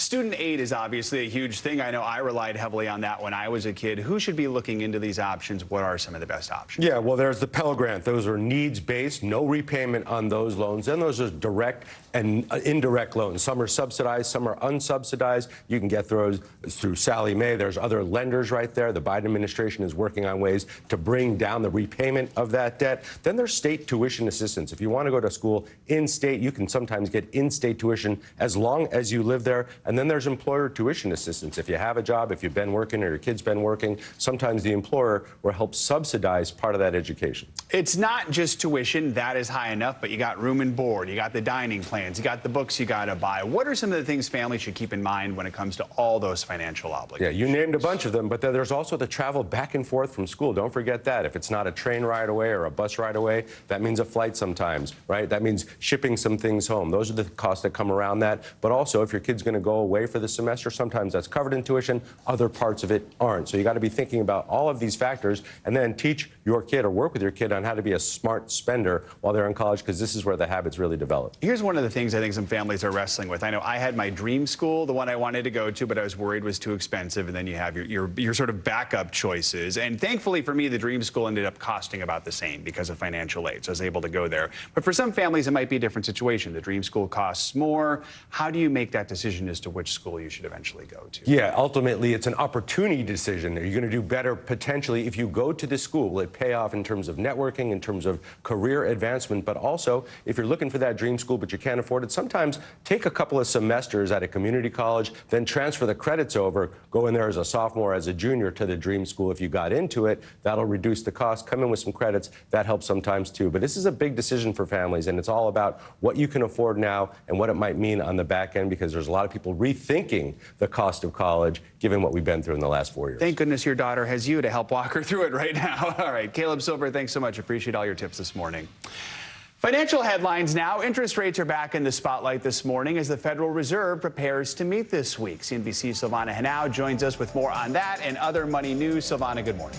Student aid is obviously a huge thing. I know I relied heavily on that when I was a kid. Who should be looking into these options? What are some of the best options? Yeah, well, there's the Pell Grant. Those are needs-based, no repayment on those loans. Then those are direct and indirect loans. Some are subsidized, some are unsubsidized. You can get those through Sallie Mae. There's other lenders right there. The Biden administration is working on ways to bring down the repayment of that debt. Then there's state tuition assistance. If you want to go to school in-state, you can sometimes get in-state tuition as long as you live there. And then there's employer tuition assistance. If you have a job, if you've been working or your kid's been working, sometimes the employer will help subsidize part of that education. It's not just tuition. That is high enough, but you got room and board. You got the dining plans. You got the books you got to buy. What are some of the things families should keep in mind when it comes to all those financial obligations? Yeah, you named a bunch of them, but then there's also the travel back and forth from school. Don't forget that. If it's not a train ride away or a bus ride away, that means a flight sometimes, right? That means shipping some things home. Those are the costs that come around that. But also, if your kid's going to go away for the semester, sometimes that's covered in tuition. Other parts of it aren't. So you got to be thinking about all of these factors and then teach your kid or work with your kid on how to be a smart spender while they're in college, because this is where the habits really develop. Here's one of the things I think some families are wrestling with. I know I had my dream school, the one I wanted to go to, but I was worried was too expensive. And then you have your sort of backup choices. And thankfully for me, the dream school ended up costing about the same because of financial aid. So I was able to go there. But for some families, it might be a different situation. The dream school costs more. How do you make that decision as to which school you should eventually go to? Yeah, ultimately, it's an opportunity decision. Are you going to do better potentially if you go to this school? Will it pay off in terms of networking, in terms of career advancement? But also, if you're looking for that dream school but you can't afford it, sometimes take a couple of semesters at a community college, then transfer the credits over, go in there as a sophomore, as a junior to the dream school. If you got into it, that'll reduce the cost. Come in with some credits. That helps sometimes too. But this is a big decision for families, and it's all about what you can afford now and what it might mean on the back end, because there's a lot of people rethinking the cost of college given what we've been through in the last 4 years. Thank goodness your daughter has you to help walk her through it right now. All right, Caleb Silver, thanks so much. Appreciate all your tips this morning. Financial headlines now. Interest rates are back in the spotlight this morning as the Federal Reserve prepares to meet this week. CNBC's Silvana Henao joins us with more on that and other money news. Silvana, good morning.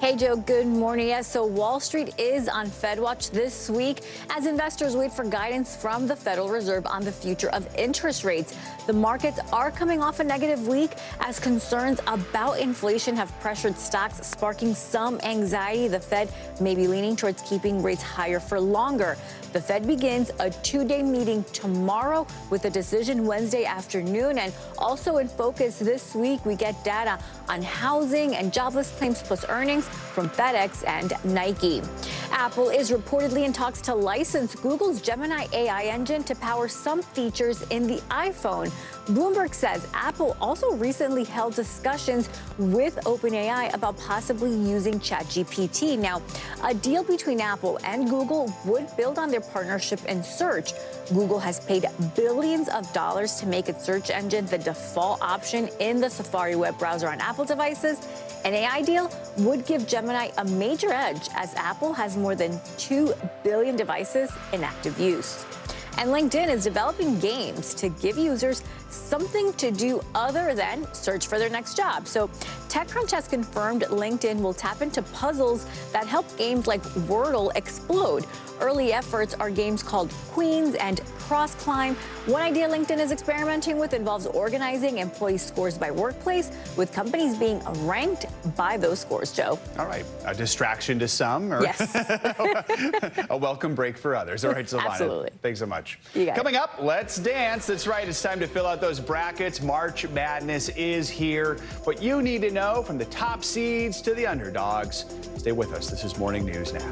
Hey, Joe, good morning. Yes, so Wall Street is on Fed watch this week as investors wait for guidance from the Federal Reserve on the future of interest rates. The markets are coming off a negative week as concerns about inflation have pressured stocks, sparking some anxiety. The Fed may be leaning towards keeping rates higher for longer. The Fed begins a two-day meeting tomorrow with a decision Wednesday afternoon. And also in focus this week, we get data on housing and jobless claims plus earnings from FedEx and Nike. Apple is reportedly in talks to license Google's Gemini AI engine to power some features in the iPhone. Bloomberg says Apple also recently held discussions with OpenAI about possibly using ChatGPT. Now, a deal between Apple and Google would build on their partnership in search. Google has paid billions of dollars to make its search engine the default option in the Safari web browser on Apple devices. An AI deal would give Gemini a major edge as Apple has more than 2 billion devices in active use. And LinkedIn is developing games to give users something to do other than search for their next job. So TechCrunch has confirmed LinkedIn will tap into puzzles that help games like Wordle explode. Early efforts are games called Queens and Cross Climb. One idea LinkedIn is experimenting with involves organizing employee scores by workplace, with companies being ranked by those scores, Joe. All right. A distraction to some, or yes. a welcome break for others. All right, Silvana. Absolutely. Thanks so much. Coming up, let's dance. That's right. It's time to fill out those brackets. March Madness is here. What you need to know from the top seeds to the underdogs. Stay with us. This is Morning News Now.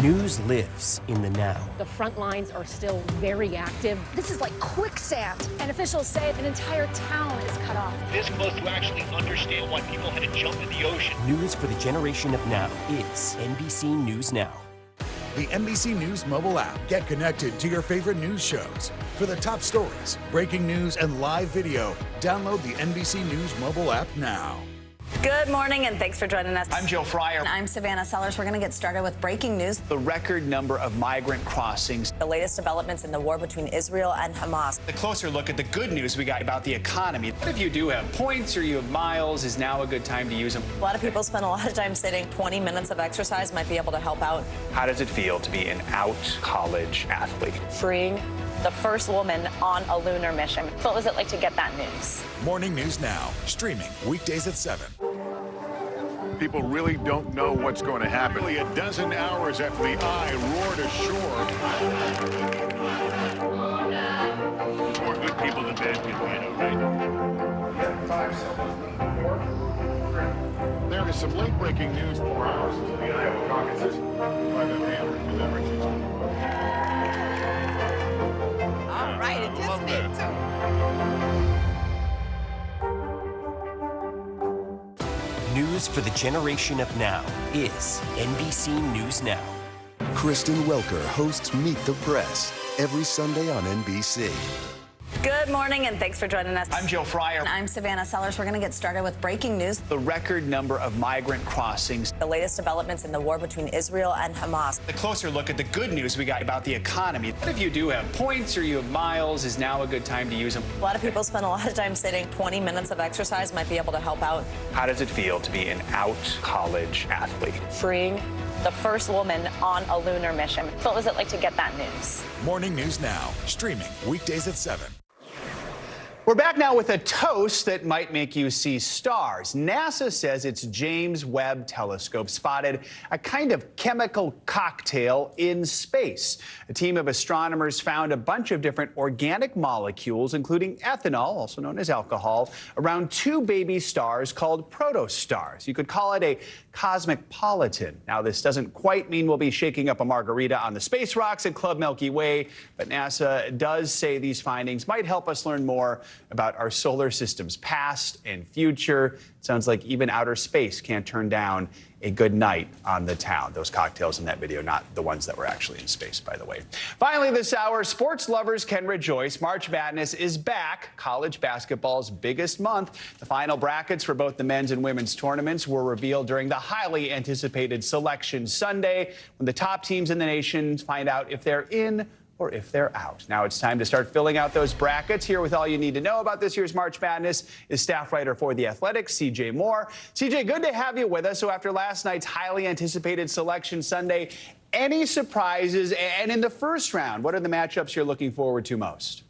News lives in the now. The front lines are still very active. This is like quicksand, and officials say an entire town is cut off. This close to actually understand why people had to jump in the ocean. News for the generation of now is NBC News Now. The NBC News mobile app. Get connected to your favorite news shows. For the top stories, breaking news, and live video, download the NBC News mobile app now. Good morning, and thanks for joining us. I'm Joe Fryer. And I'm Savannah Sellers. We're going to get started with breaking news. The record number of migrant crossings. The latest developments in the war between Israel and Hamas. A closer look at the good news we got about the economy. If you do have points or you have miles, is now a good time to use them. A lot of people spend a lot of time sitting. 20 minutes of exercise might be able to help out. How does it feel to be an out college athlete? Freeing. The first woman on a lunar mission. What was it like to get that news? Morning News Now, streaming weekdays at 7. People really don't know what's going to happen. Nearly a dozen hours after the eye roared ashore. More good people than bad people, you know, right? There is some late-breaking news 4 hours into the Iowa caucuses by the All right, it just me too. News for the generation of now is NBC News Now. Kristen Welker hosts Meet the Press every Sunday on NBC. Good morning, and thanks for joining us. I'm Joe Fryer. And I'm Savannah Sellers. We're going to get started with breaking news. The record number of migrant crossings. The latest developments in the war between Israel and Hamas. A closer look at the good news we got about the economy. If you do have points or you have miles, is now a good time to use them. A lot of people spend a lot of time sitting. 20 minutes of exercise might be able to help out. How does it feel to be an out college athlete? Freeing. The first woman on a lunar mission. What was it like to get that news? Morning News Now, streaming weekdays at 7. We're back now with a toast that might make you see stars. NASA says its James Webb Telescope spotted a kind of chemical cocktail in space. A team of astronomers found a bunch of different organic molecules, including ethanol, also known as alcohol, around 2 baby stars called protostars. You could call it a cosmic politan. Now, this doesn't quite mean we'll be shaking up a margarita on the space rocks at Club Milky Way, but NASA does say these findings might help us learn more about our solar system's past and future. It sounds like even outer space can't turn down a good night on the town. Those cocktails in that video, not the ones that were actually in space, by the way. Finally this hour, sports lovers can rejoice. March Madness is back, college basketball's biggest month. The final brackets for both the men's and women's tournaments were revealed during the highly anticipated Selection Sunday, when the top teams in the nation find out if they're in or if they're out. Now it's time to start filling out those brackets. Here with all you need to know about this year's March Madness is staff writer for The Athletic, CJ Moore. CJ, good to have you with us. So after last night's highly anticipated Selection Sunday, any surprises? And in the first round, what are the matchups you're looking forward to most?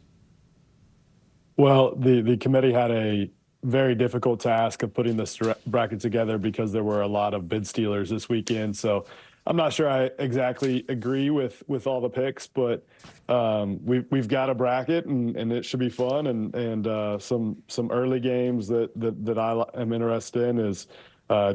Well, the committee had a very difficult task of putting this bracket together because there were a lot of bid stealers this weekend. So I'm not sure I exactly agree with all the picks, but we've got a bracket and it should be fun. And some early games that I am interested in is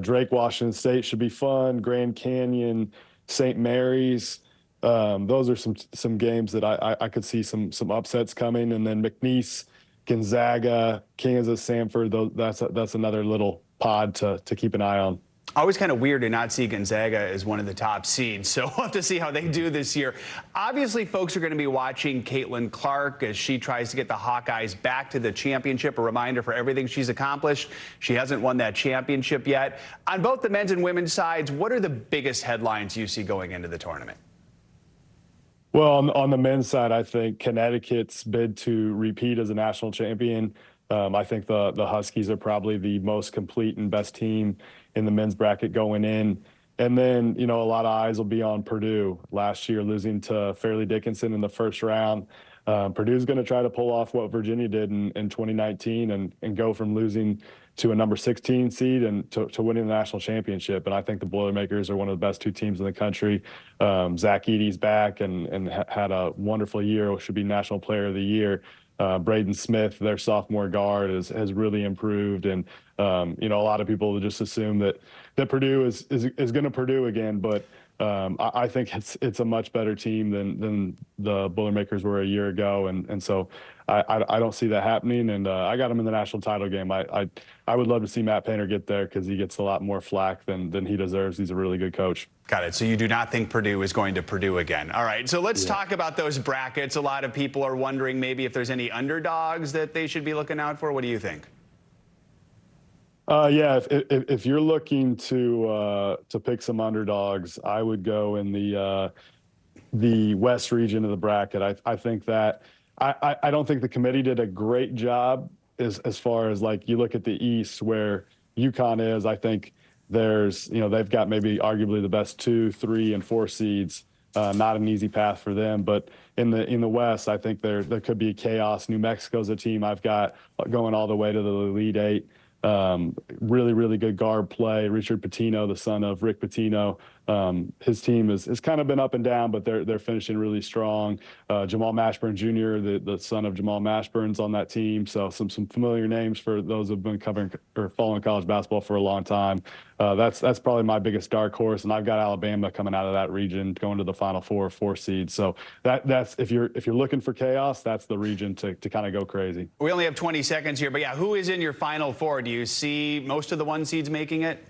Drake, Washington State should be fun. Grand Canyon, St. Mary's. Those are some games that I could see some upsets coming. And then McNeese, Gonzaga, Kansas, Samford. That's another little pod to keep an eye on. Always kind of weird to not see Gonzaga as one of the top seeds, so we'll have to see how they do this year. Obviously, folks are going to be watching Caitlin Clark as she tries to get the Hawkeyes back to the championship. A reminder for everything she's accomplished. She hasn't won that championship yet. On both the men's and women's sides, what are the biggest headlines you see going into the tournament? Well, on the men's side, I think Connecticut's bid to repeat as a national champion. I think the Huskies are probably the most complete and best team in the men's bracket going in. And then, a lot of eyes will be on Purdue. Last year, losing to Fairleigh Dickinson in the first round. Purdue's going to try to pull off what Virginia did in 2019 and go from losing to a number 16 seed and to winning the national championship. And I think the Boilermakers are one of the best two teams in the country. Zach Edey's back and had a wonderful year, should be National Player of the Year. Braden Smith, their sophomore guard, has really improved. And, a lot of people just assume that Purdue is going to Purdue again. But I think it's a much better team than the Boilermakers were a year ago. And so I don't see that happening. And I got him in the national title game. I would love to see Matt Painter get there because he gets a lot more flack than he deserves. He's a really good coach. Got it. So you do not think Purdue is going to Purdue again. All right. So let's talk about those brackets. A lot of people are wondering maybe if there's any underdogs that they should be looking out for. What do you think? If you're looking to pick some underdogs, I would go in the West region of the bracket. I think that I don't think the committee did a great job as far as like you look at the East where UConn is. I think there's they've got maybe arguably the best 2, 3, and 4 seeds. Not an easy path for them, but in the West, I think there could be chaos. New Mexico's a team I've got going all the way to the Elite Eight. Really, really good guard play. Richard Pitino, the son of Rick Pitino, his team has kind of been up and down, but they're finishing really strong. Jamal Mashburn Jr., the son of Jamal Mashburn's on that team. So some familiar names for those who've been covering or following college basketball for a long time. That's probably my biggest dark horse, and I've got Alabama coming out of that region, going to the Final Four, 4 seeds. So that's if you're looking for chaos, that's the region to kind of go crazy. We only have 20 seconds here, but yeah, who is in your Final Four? Do you see most of the 1 seeds making it?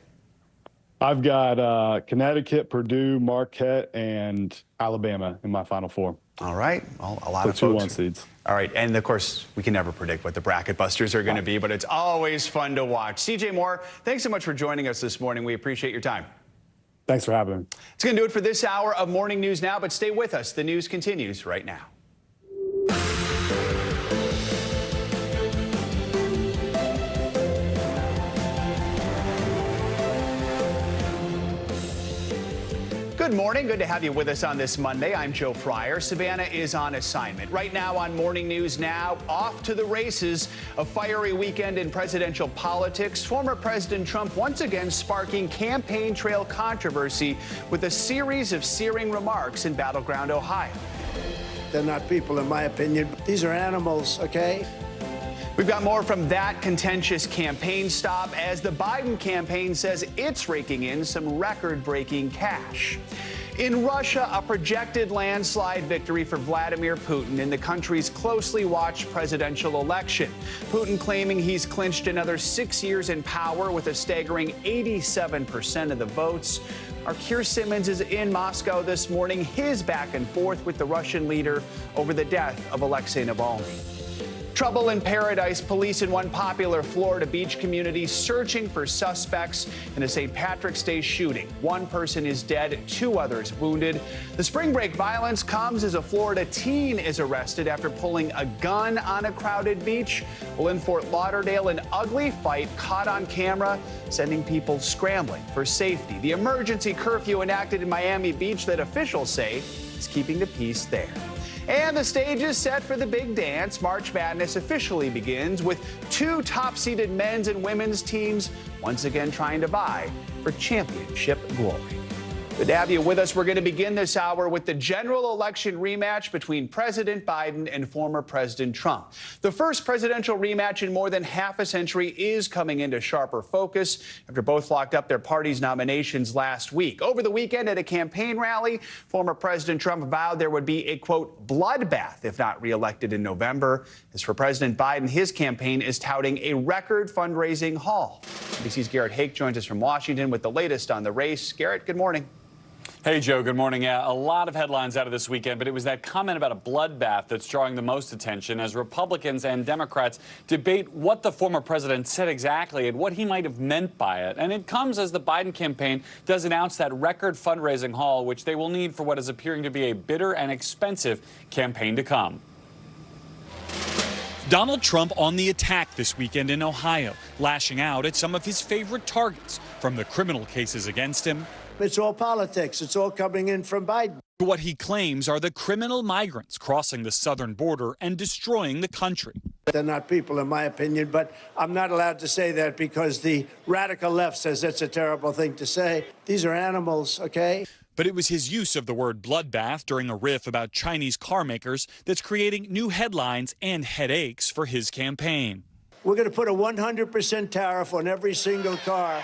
I've got Connecticut, Purdue, Marquette, and Alabama in my Final Four. All right. Well, a lot so of two folks. 1 seeds. All right. And, of course, we can never predict what the bracket busters are going to be, but it's always fun to watch. CJ Moore, thanks so much for joining us this morning. We appreciate your time. Thanks for having me. It's going to do it for this hour of Morning News Now, but stay with us. The news continues right now. Good morning. Good to have you with us on this Monday. I'm Joe Fryer. Savannah is on assignment. Right now on Morning News Now, off to the races. A fiery weekend in presidential politics. Former President Trump once again sparking campaign trail controversy with a series of searing remarks in battleground Ohio. They're not people, in my opinion. These are animals, okay? We've got more from that contentious campaign stop as the Biden campaign says it's raking in some record-breaking cash. In Russia, a projected landslide victory for Vladimir Putin in the country's closely watched presidential election. Putin claiming he's clinched another 6 years in power with a staggering 87% of the votes. Our Keir Simmons is in Moscow this morning, his back and forth with the Russian leader over the death of Alexei Navalny. Trouble in paradise. Police in one popular Florida beach community searching for suspects in a St. Patrick's Day shooting. One person is dead, 2 others wounded. The spring break violence comes as a Florida teen is arrested after pulling a gun on a crowded beach. Well, in Fort Lauderdale, an ugly fight caught on camera, sending people scrambling for safety. The emergency curfew enacted in Miami Beach that officials say is keeping the peace there. And the stage is set for the big dance. March Madness officially begins with 2 top-seeded men's and women's teams once again trying to vie for championship glory. Good to have you with us. We're going to begin this hour with the general election rematch between President Biden and former President Trump. The first presidential rematch in more than half a century is coming into sharper focus after both locked up their party's nominations last week. Over the weekend at a campaign rally, former President Trump vowed there would be a, quote, bloodbath if not reelected in November. As for President Biden, his campaign is touting a record fundraising haul. NBC's Garrett Hake joins us from Washington with the latest on the race. Garrett, good morning. Hey, Joe, good morning. Yeah, a lot of headlines out of this weekend, but it was that comment about a bloodbath that's drawing the most attention as Republicans and Democrats debate what the former president said exactly and what he might have meant by it. And it comes as the Biden campaign does announce that record fundraising haul, which they will need for what is appearing to be a bitter and expensive campaign to come. Donald Trump on the attack this weekend in Ohio, lashing out at some of his favorite targets, from the criminal cases against him. It's all politics. It's all coming in from Biden. What he claims are the criminal migrants crossing the southern border and destroying the country. They're not people, in my opinion, but I'm not allowed to say that because the radical left says that's a terrible thing to say. These are animals, okay? But it was his use of the word bloodbath during a riff about Chinese car makers that's creating new headlines and headaches for his campaign. We're going to put a 100% tariff on every single car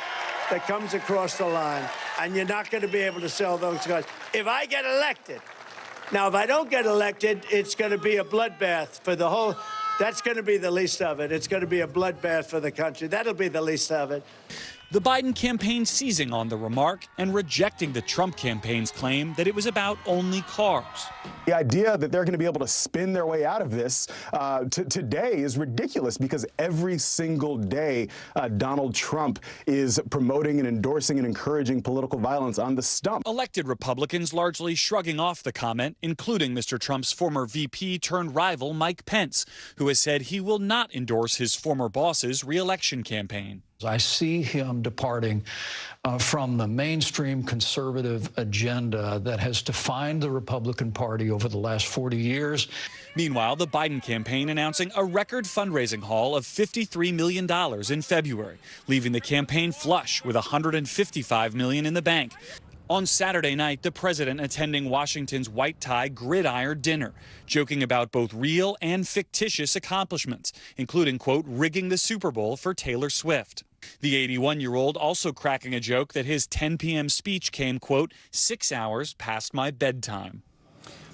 that comes across the line, and you're not going to be able to sell those cars if I get elected. Now, if I don't get elected, it's going to be a bloodbath for the whole. That's going to be the least of it. It's going to be a bloodbath for the country. That'll be the least of it. The Biden campaign seizing on the remark and rejecting the Trump campaign's claim that it was about only cars. The idea that they're going to be able to spin their way out of this today is ridiculous because every single day Donald Trump is promoting and endorsing and encouraging political violence on the stump. Elected Republicans largely shrugging off the comment, including Mr. Trump's former VP turned rival Mike Pence, who has said he will not endorse his former boss's re-election campaign. I see him departing from the mainstream conservative agenda that has defined the Republican Party over the last 40 years. Meanwhile, the Biden campaign announcing a record fundraising haul of $53 million in February, leaving the campaign flush with $155 million in the bank. On Saturday night, the president attending Washington's white tie gridiron dinner, joking about both real and fictitious accomplishments, including, quote, rigging the Super Bowl for Taylor Swift. The 81-year-old also cracking a joke that his 10 p.m. speech came, quote, 6 hours past my bedtime.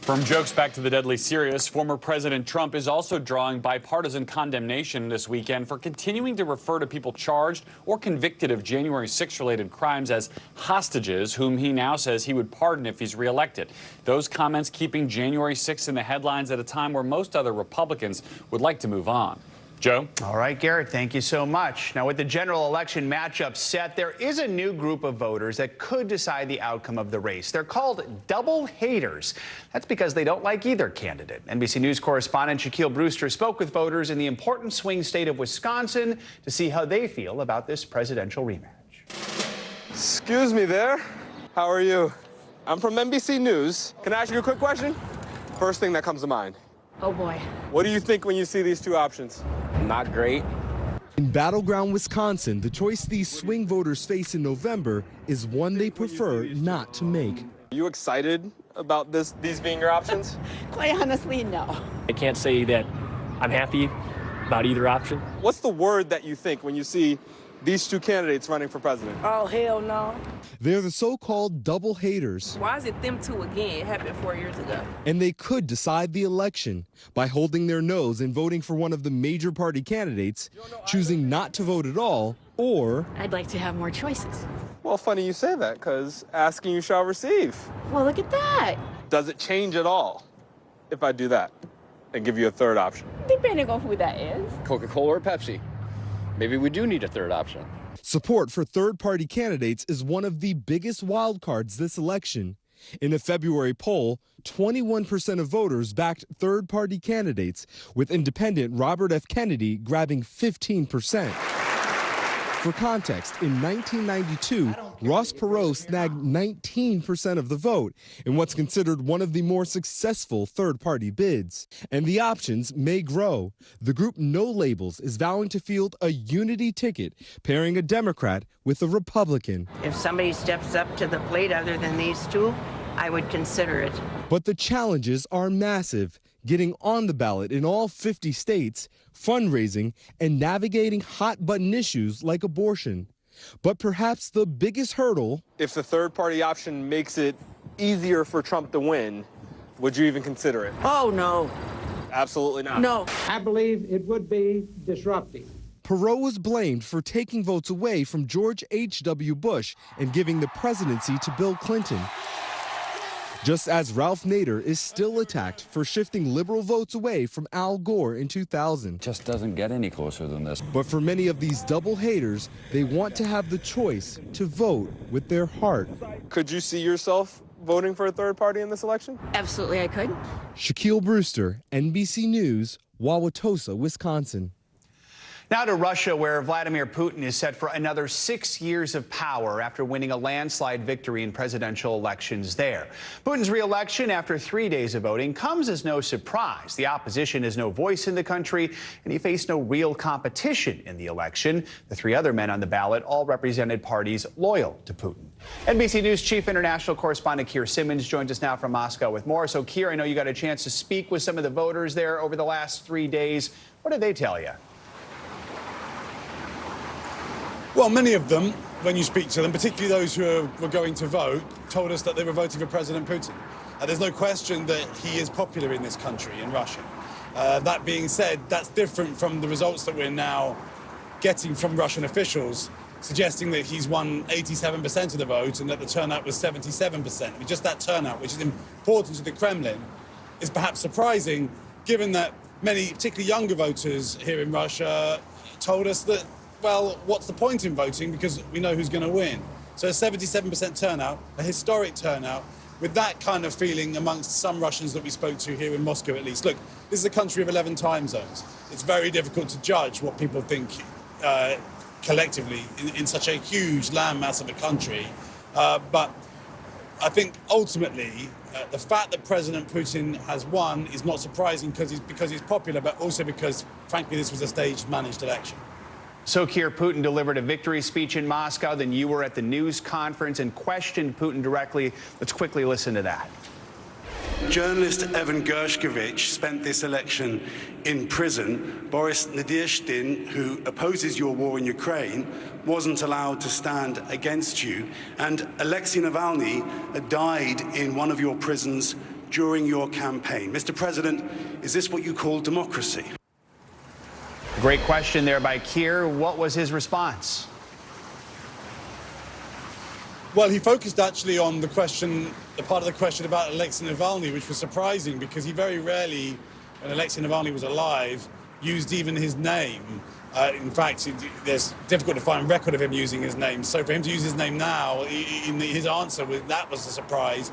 From jokes back to the deadly serious, former President Trump is also drawing bipartisan condemnation this weekend for continuing to refer to people charged or convicted of January 6-related crimes as hostages, whom he now says he would pardon if he's reelected. Those comments keeping January 6 in the headlines at a time where most other Republicans would like to move on. Joe? All right, Garrett, thank you so much. Now, with the general election matchup set, there is a new group of voters that could decide the outcome of the race. They're called double haters. That's because they don't like either candidate. NBC News correspondent Shaquille Brewster spoke with voters in the important swing state of Wisconsin to see how they feel about this presidential rematch. Excuse me there. How are you? I'm from NBC News. Can I ask you a quick question? First thing that comes to mind. Oh, boy. What do you think when you see these two options? Not great. In battleground Wisconsin, the choice these swing voters face in November is one they prefer not to make. Are you excited about these being your options? Quite honestly, no. I can't say that I'm happy about either option. What's the word that you think when you see these two candidates running for president? Oh, hell no. They're the so-called double haters. Why is it them two again? It happened 4 years ago. And they could decide the election by holding their nose and voting for one of the major party candidates, choosing not to vote at all, or... I'd like to have more choices. Well, funny you say that, because asking you shall receive. Well, look at that. Does it change at all if I do that and give you a third option? Depending on who that is. Coca-Cola or Pepsi? Maybe we do need a third option. Support for third-party candidates is one of the biggest wildcards this election. In a February poll, 21% of voters backed third-party candidates, with independent Robert F. Kennedy grabbing 15%. For context, in 1992, Ross Perot snagged 19% of the vote in what's considered one of the more successful third-party bids. And the options may grow. The group No Labels is vowing to field a unity ticket, pairing a Democrat with a Republican. If somebody steps up to the plate other than these two, I would consider it. But the challenges are massive. Getting on the ballot in all 50 states, fundraising, and navigating hot-button issues like abortion. But perhaps the biggest hurdle... If the third-party option makes it easier for Trump to win, would you even consider it? Oh, no. Absolutely not. No. I believe it would be disruptive. Perot was blamed for taking votes away from George H.W. Bush and giving the presidency to Bill Clinton. Just as Ralph Nader is still attacked for shifting liberal votes away from Al Gore in 2000. Just doesn't get any closer than this. But for many of these double haters, they want to have the choice to vote with their heart. Could you see yourself voting for a third party in this election? Absolutely, I could. Shaquille Brewster, NBC News, Wauwatosa, Wisconsin. Now to Russia, where Vladimir Putin is set for another 6 years of power after winning a landslide victory in presidential elections there. Putin's re-election after 3 days of voting comes as no surprise. The opposition has no voice in the country, and he faced no real competition in the election. The three other men on the ballot all represented parties loyal to Putin. NBC News Chief International Correspondent Keir Simmons joins us now from Moscow with more. So, Keir, I know you got a chance to speak with some of the voters there over the last 3 days. What did they tell you? Well, many of them, when you speak to them, particularly those who were going to vote, told us that they were voting for President Putin. There's no question that he is popular in this country, in Russia. That being said, that's different from the results that we're now getting from Russian officials, suggesting that he's won 87% of the vote and that the turnout was 77%. I mean, just that turnout, which is important to the Kremlin, is perhaps surprising, given that many, particularly younger voters here in Russia, told us that, well, what's the point in voting because we know who's going to win. So a 77% turnout, a historic turnout, with that kind of feeling amongst some Russians that we spoke to here in Moscow at least. Look, this is a country of 11 time zones. It's very difficult to judge what people think collectively in such a huge landmass of a country. But I think ultimately the fact that President Putin has won is not surprising because he's popular, but also because, frankly, this was a staged, managed election. So, Keir, Putin delivered a victory speech in Moscow. Then you were at the news conference and questioned Putin directly. Let's quickly listen to that. Journalist Evan Gershkovich spent this election in prison. Boris Nadezhdin, who opposes your war in Ukraine, wasn't allowed to stand against you. And Alexei Navalny died in one of your prisons during your campaign. Mr. President, is this what you call democracy? Great question there by Keir. What was his response? Well, he focused actually on the question, the part of the question about Alexei Navalny, which was surprising because he very rarely, when Alexei Navalny was alive, used even his name. In fact, there's difficult to find record of him using his name. So for him to use his name now, his answer, that was a surprise.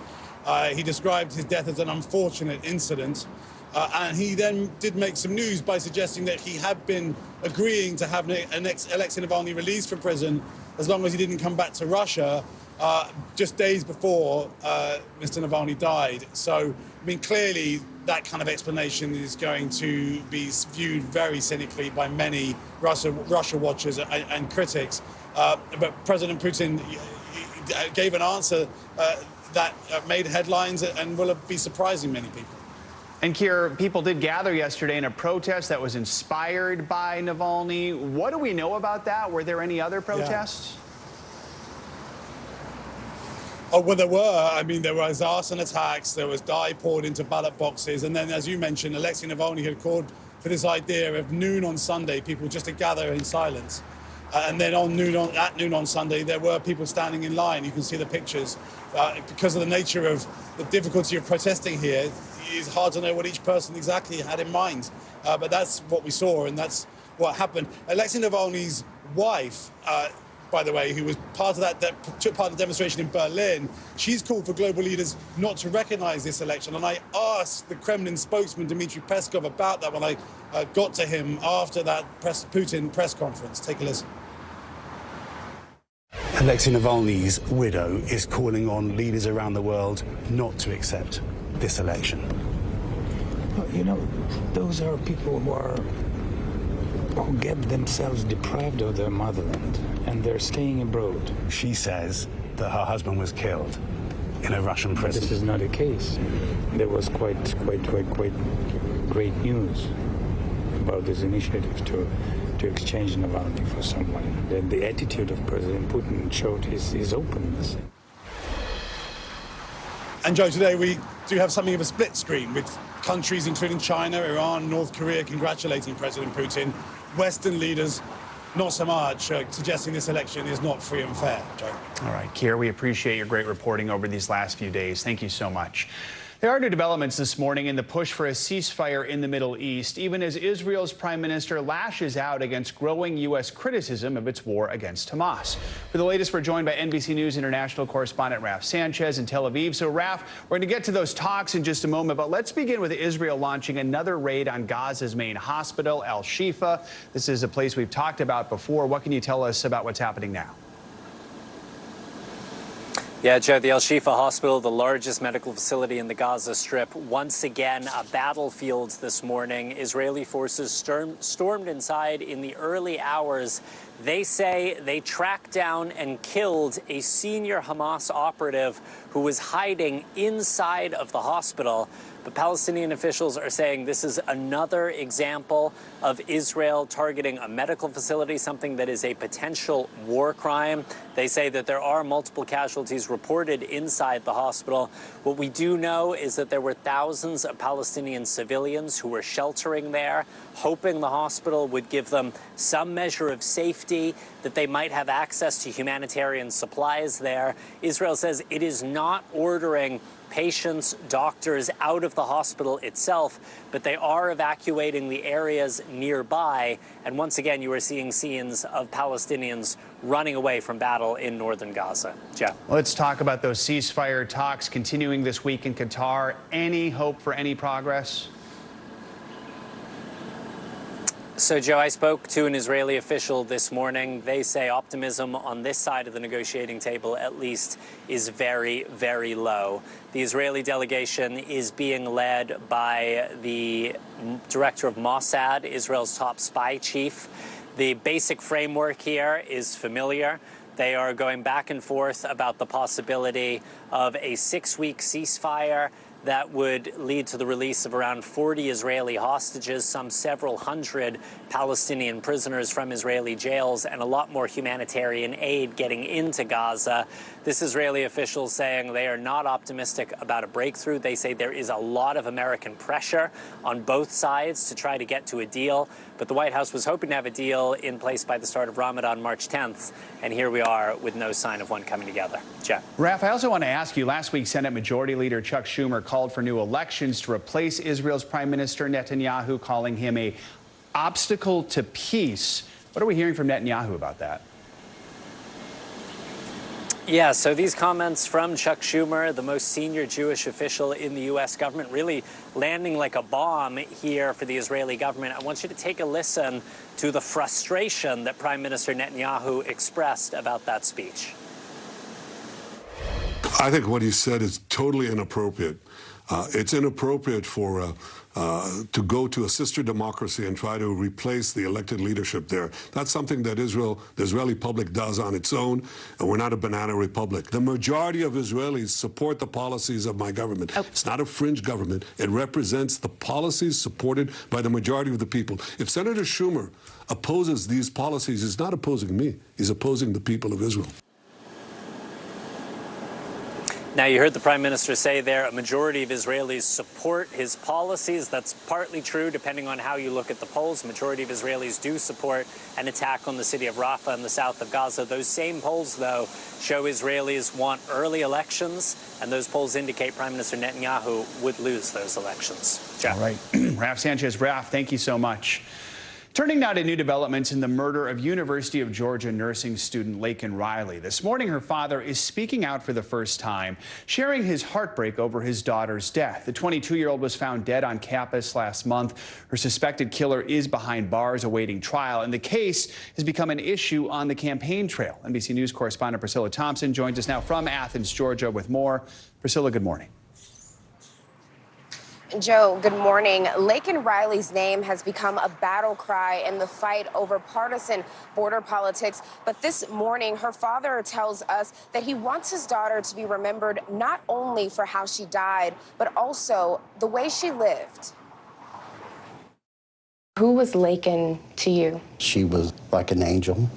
He described his death as an unfortunate incident. And he then did make some news by suggesting that he had been agreeing to have Alexei Navalny released from prison as long as he didn't come back to Russia just days before Mr. Navalny died. So, I mean, clearly that kind of explanation is going to be viewed very cynically by many Russia watchers and critics. But President Putin gave an answer that made headlines and will be surprising many people. And Keir, people did gather yesterday in a protest that was inspired by Navalny. What do we know about that? Were there any other protests? Oh, well, there were. I mean, there was arson attacks, there was dye poured into ballot boxes, and then, as you mentioned, Alexei Navalny had called for this idea of noon on Sunday, people just to gather in silence. And then at noon on Sunday, there were people standing in line. You can see the pictures. Because of the nature of the difficulty of protesting here, it's hard to know what each person exactly had in mind. But that's what we saw, and that's what happened. Alexei Navalny's wife, by the way, who was part of that took part in the demonstration in Berlin, she's called for global leaders not to recognize this election. And I asked the Kremlin spokesman, Dmitry Peskov, about that when I got to him after that Putin press conference. Take a listen. Alexei Navalny's widow is calling on leaders around the world not to accept this election. Well, you know, those are people who get themselves deprived of their motherland, and they're staying abroad. She says that her husband was killed in a Russian prison. This is not a case. There was quite great news about this initiative to exchange Navalny for someone. The attitude of President Putin showed his openness. And Joe, today we do have something of a split screen with countries including China, Iran, North Korea congratulating President Putin. Western leaders, not so much, suggesting this election is not free and fair. Joe. All right, Keir, we appreciate your great reporting over these last few days. Thank you so much. There are new developments this morning in the push for a ceasefire in the Middle East, even as Israel's prime minister lashes out against growing U.S. criticism of its war against Hamas. For the latest, we're joined by NBC News international correspondent Raf Sanchez in Tel Aviv. So, Raf, we're going to get to those talks in just a moment, but let's begin with Israel launching another raid on Gaza's main hospital, Al-Shifa. This is a place we've talked about before. What can you tell us about what's happening now? Yeah, Joe, the Al-Shifa Hospital, the largest medical facility in the Gaza Strip, once again a battlefield this morning. Israeli forces stormed inside in the early hours. They say they tracked down and killed a senior Hamas operative who was hiding inside of the hospital. But Palestinian officials are saying this is another example of Israel targeting a medical facility, something that is a potential war crime. They say that there are multiple casualties reported inside the hospital. What we do know is that there were thousands of Palestinian civilians who were sheltering there, hoping the hospital would give them some measure of safety, that they might have access to humanitarian supplies there. Israel says it is not ordering patients, doctors out of the hospital itself, but they are evacuating the areas nearby. And once again, you are seeing scenes of Palestinians running away from battle in northern Gaza. Jeff. Let's talk about those ceasefire talks continuing this week in Qatar. Any hope for any progress? So, Joe, I spoke to an Israeli official this morning. They say optimism on this side of the negotiating table, at least, is very, very low. The Israeli delegation is being led by the director of Mossad, Israel's top spy chief. The basic framework here is familiar. They are going back and forth about the possibility of a 6-week ceasefire that would lead to the release of around 40 Israeli hostages, some several hundred Palestinian prisoners from Israeli jails, and a lot more humanitarian aid getting into Gaza. This Israeli official saying they are not optimistic about a breakthrough. They say there is a lot of American pressure on both sides to try to get to a deal. But the White House was hoping to have a deal in place by the start of Ramadan, March 10th. And here we are with no sign of one coming together. Jeff. Raf, I also want to ask you, last week, Senate Majority Leader Chuck Schumer called for new elections to replace Israel's Prime Minister Netanyahu, calling him an obstacle to peace. What are we hearing from Netanyahu about that? Yeah, so these comments from Chuck Schumer, the most senior Jewish official in the U.S. government, really landing like a bomb here for the Israeli government. I want you to take a listen to the frustration that Prime Minister Netanyahu expressed about that speech. I think what he said is totally inappropriate. It's inappropriate for to go to a sister democracy and try to replace the elected leadership there. That's something that the Israeli public does on its own, and we're not a banana republic. The majority of Israelis support the policies of my government. It's not a fringe government. It represents the policies supported by the majority of the people. If Senator Schumer opposes these policies, he's not opposing me. He's opposing the people of Israel. Now, you heard the Prime Minister say there a majority of Israelis support his policies. That's partly true, depending on how you look at the polls. A majority of Israelis do support an attack on the city of Rafah in the south of Gaza. Those same polls, though, show Israelis want early elections, and those polls indicate Prime Minister Netanyahu would lose those elections. Jeff. All right. Raf Sanchez. Raf, thank you so much. Turning now to new developments in the murder of University of Georgia nursing student Laken Riley. This morning, her father is speaking out for the first time, sharing his heartbreak over his daughter's death. The 22-year-old was found dead on campus last month. Her suspected killer is behind bars awaiting trial, and the case has become an issue on the campaign trail. NBC News correspondent Priscilla Thompson joins us now from Athens, Georgia, with more. Priscilla, good morning. Joe, good morning. Laken Riley's name has become a battle cry in the fight over partisan border politics. But this morning, her father tells us that he wants his daughter to be remembered not only for how she died, but also the way she lived. Who was Laken to you? She was like an angel.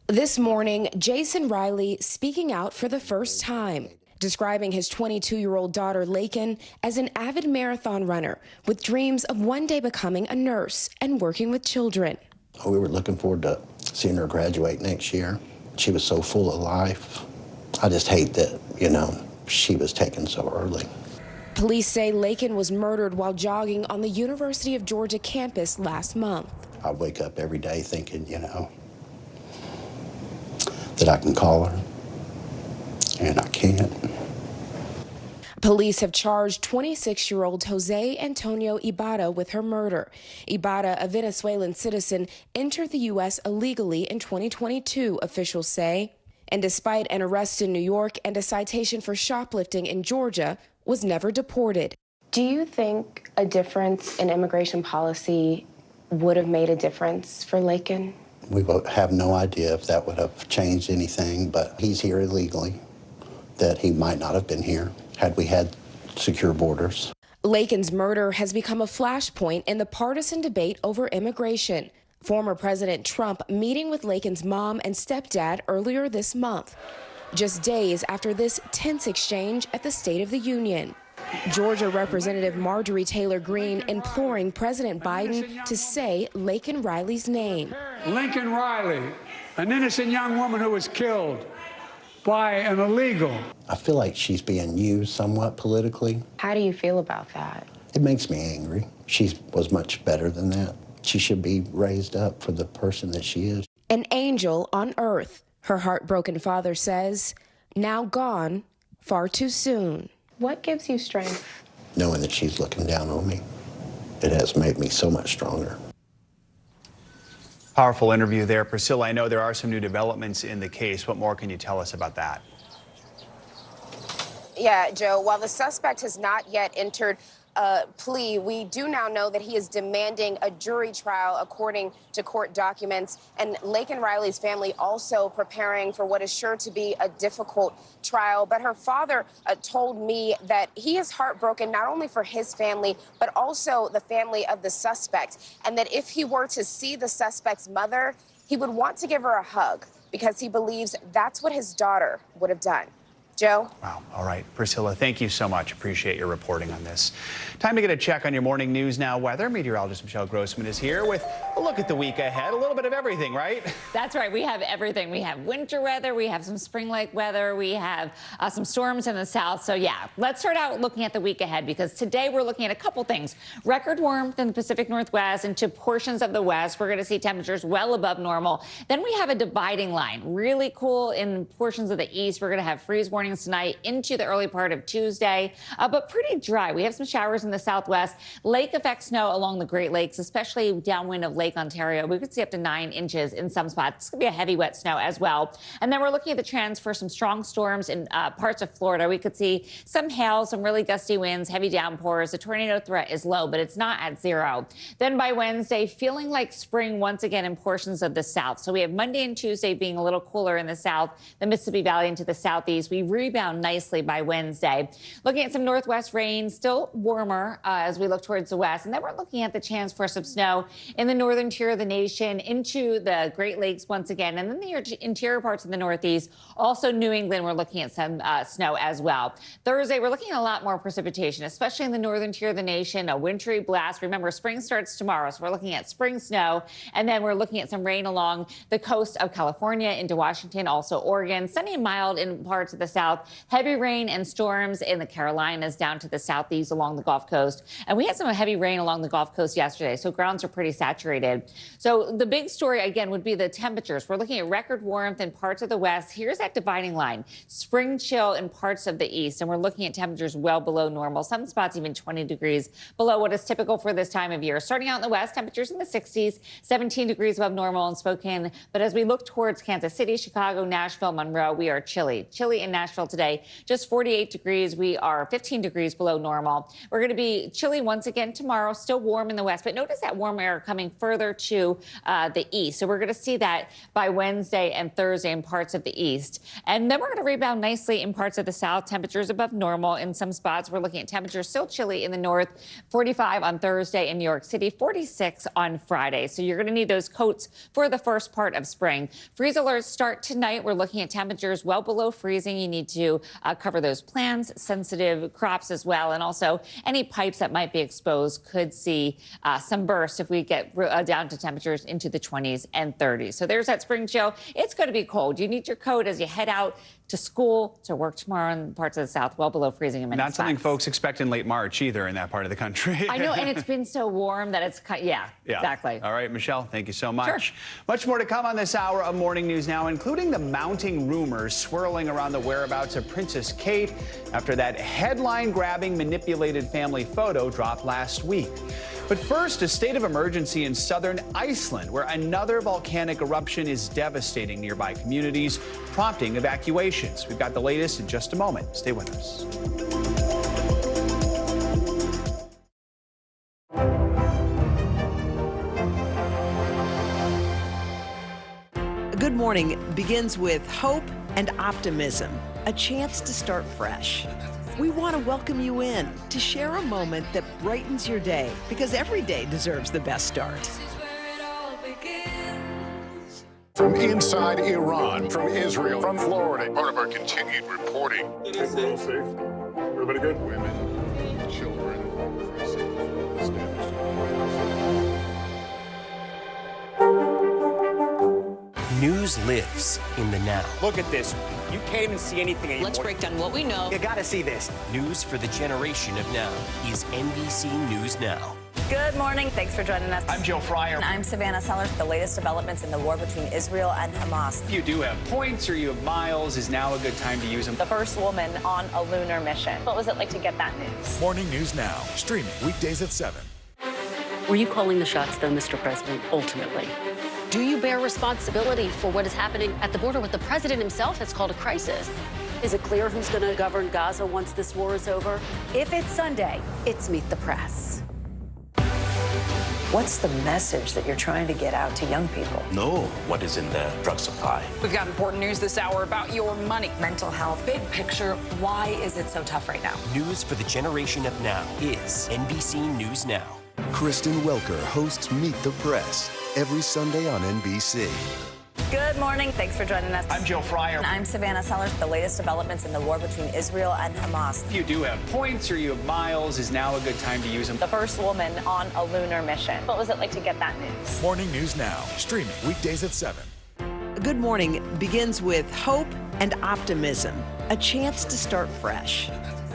This morning, Jason Riley speaking out for the first time, describing his 22-year-old daughter, Laken, as an avid marathon runner with dreams of one day becoming a nurse and working with children. We were looking forward to seeing her graduate next year. She was so full of life. I just hate that, she was taken so early. Police say Laken was murdered while jogging on the University of Georgia campus last month. I wake up every day thinking, that I can call her, and I can't. Police have charged 26-year-old Jose Antonio Ibarra with her murder. Ibarra, a Venezuelan citizen, entered the U.S. illegally in 2022, officials say. And despite an arrest in New York and a citation for shoplifting in Georgia, was never deported. Do you think a difference in immigration policy would have made a difference for Laken? We have no idea if that would have changed anything, but he's here illegally, that he might not have been here had we had secure borders. Laken's murder has become a flashpoint in the partisan debate over immigration. Former President Trump meeting with Laken's mom and stepdad earlier this month, just days after this tense exchange at the State of the Union. Georgia Representative Marjorie Taylor Greene imploring President Biden to say Laken Riley's name. Laken Riley, an innocent young woman who was killed by an illegal. I feel like she's being used somewhat politically. How do you feel about that? It makes me angry. She was much better than that. She should be raised up for the person that she is. An angel on earth, her heartbroken father says, now gone far too soon. What gives you strength? Knowing that she's looking down on me, it has made me so much stronger. Powerful interview there, Priscilla. I know there are some new developments in the case. What more can you tell us about that? Yeah, Joe, while the suspect has not yet entered a plea, we do now know that he is demanding a jury trial according to court documents. And Laken Riley's family also preparing for what is sure to be a difficult trial. But her father told me that he is heartbroken not only for his family, but also the family of the suspect. And that if he were to see the suspect's mother, he would want to give her a hug because he believes that's what his daughter would have done. Joe? Wow. All right. Priscilla, thank you so much. Appreciate your reporting on this. Time to get a check on your morning news now weather. Meteorologist Michelle Grossman is here with a look at the week ahead. A little bit of everything, right? That's right. We have everything. We have winter weather. We have some spring-like weather. We have some storms in the south. So, yeah, let's start out looking at the week ahead because today we're looking at a couple things. Record warmth in the Pacific Northwest into portions of the west. We're going to see temperatures well above normal. Then we have a dividing line. Really cool in portions of the east. We're going to have freeze warnings mornings tonight into the early part of Tuesday, but pretty dry. We have some showers in the southwest. Lake effect snow along the Great Lakes, especially downwind of Lake Ontario. We could see up to 9 inches in some spots. It's going to be a heavy wet snow as well. And then we're looking at the trends for some strong storms in parts of Florida. We could see some hail, some really gusty winds, heavy downpours. The tornado threat is low, but it's not at 0. Then by Wednesday, feeling like spring once again in portions of the south. So we have Monday and Tuesday being a little cooler in the south, the Mississippi Valley into the southeast. We rebound nicely by Wednesday. Looking at some northwest rain, still warmer as we look towards the west. And then we're looking at the chance for some snow in the northern tier of the nation, into the Great Lakes once again, and then the interior parts of the northeast. Also New England, we're looking at some snow as well. Thursday, we're looking at a lot more precipitation, especially in the northern tier of the nation, a wintry blast. Remember, spring starts tomorrow, so we're looking at spring snow, and then we're looking at some rain along the coast of California into Washington, also Oregon. Sunny and mild in parts of the south. Heavy rain and storms in the Carolinas down to the southeast along the Gulf Coast. And we had some heavy rain along the Gulf Coast yesterday, so grounds are pretty saturated. So the big story, again, would be the temperatures. We're looking at record warmth in parts of the west. Here's that dividing line. Spring chill in parts of the east, and we're looking at temperatures well below normal. Some spots even 20 degrees below what is typical for this time of year. Starting out in the west, temperatures in the 60s, 17 degrees above normal in Spokane. But as we look towards Kansas City, Chicago, Nashville, Monroe, we are chilly. Chilly in Nashville today, just 48 degrees. We are 15 degrees below normal. We're going to be chilly once again tomorrow, still warm in the west. But notice that warm air coming further to the east. So we're going to see that by Wednesday and Thursday in parts of the east. And then we're going to rebound nicely in parts of the south. Temperatures above normal in some spots. We're looking at temperatures still chilly in the north. 45 on Thursday in New York City, 46 on Friday. So you're going to need those coats for the first part of spring. Freeze alerts start tonight. We're looking at temperatures well below freezing. You need to cover those plants, sensitive crops as well. And also any pipes that might be exposed could see some bursts if we get down to temperatures into the 20s and 30s. So there's that spring chill. It's going to be cold. You need your coat as you head out to school, to work tomorrow in parts of the south, well below freezing in many spots. Not something folks expect in late March either in that part of the country. I know, and it's been so warm that it's, yeah, exactly. All right, Michelle, thank you so much. Sure. Much more to come on this hour of Morning News Now, including the mounting rumors swirling around the whereabouts of Princess Kate after that headline-grabbing, manipulated family photo dropped last week. But first, a state of emergency in southern Iceland, where another volcanic eruption is devastating nearby communities, prompting evacuations. We've got the latest in just a moment. Stay with us. Good morning begins with hope and optimism, a chance to start fresh. We want to welcome you in to share a moment that brightens your day, because every day deserves the best start. From inside Iran, from Israel, from Florida, part of our continued reporting. We're all safe. Everybody good? Women, children, News lives in the now. Look at this. You can't even see anything anymore. Let's break down what we know. You gotta see this. News for the generation of now is NBC News Now. Good morning. Thanks for joining us. I'm Joe Fryer. And I'm Savannah Sellers. The latest developments in the war between Israel and Hamas. If you do have points or you have miles, is now a good time to use them. The first woman on a lunar mission. What was it like to get that news? Morning News Now, streaming weekdays at 7. Were you calling the shots, though, Mr. President, ultimately? Do you bear responsibility for what is happening at the border, what the president himself has called a crisis? Is it clear who's going to govern Gaza once this war is over? If it's Sunday, it's Meet the Press. What's the message that you're trying to get out to young people? Know what is in the drug supply. We've got important news this hour about your money. Mental health, big picture. Why is it so tough right now? News for the generation of now is NBC News Now. Kristen Welker hosts Meet the Press every Sunday on NBC. Good morning. Thanks for joining us. I'm Joe Fryer. And I'm Savannah Sellers. The latest developments in the war between Israel and Hamas. If you do have points or you have miles, is now a good time to use them. The first woman on a lunar mission. What was it like to get that news? Morning News Now, streaming weekdays at 7. Good morning begins with hope and optimism, a chance to start fresh.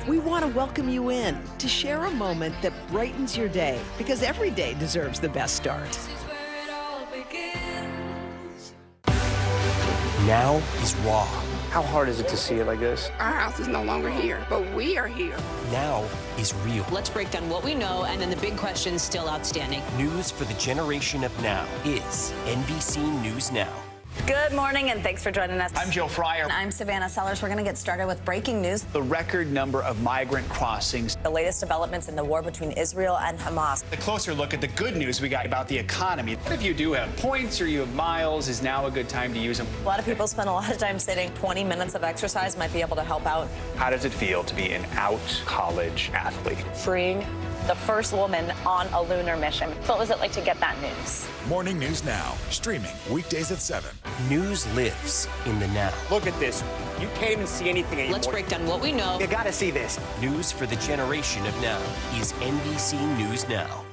We want to welcome you in to share a moment that brightens your day, because every day deserves the best start. now is raw. How hard is it to see it like this? Our house is no longer here, but we are here. Now is real. Let's break down what we know and then the big questions still outstanding. News for the generation of now is NBC News Now. Good morning, and thanks for joining us. I'm Joe Fryer. And I'm Savannah Sellers. We're going to get started with breaking news. The record number of migrant crossings. The latest developments in the war between Israel and Hamas. A closer look at the good news we got about the economy. If you do have points or you have miles, is now a good time to use them. A lot of people spend a lot of time sitting. 20 minutes of exercise might be able to help out. How does it feel to be an out college athlete? Freeing. The first woman on a lunar mission. What was it like to get that news? Morning News Now, streaming weekdays at 7. News lives in the now. Look at this. You can't even see anything anymore. Let's break down what we know. You gotta see this. News for the generation of now is NBC News Now.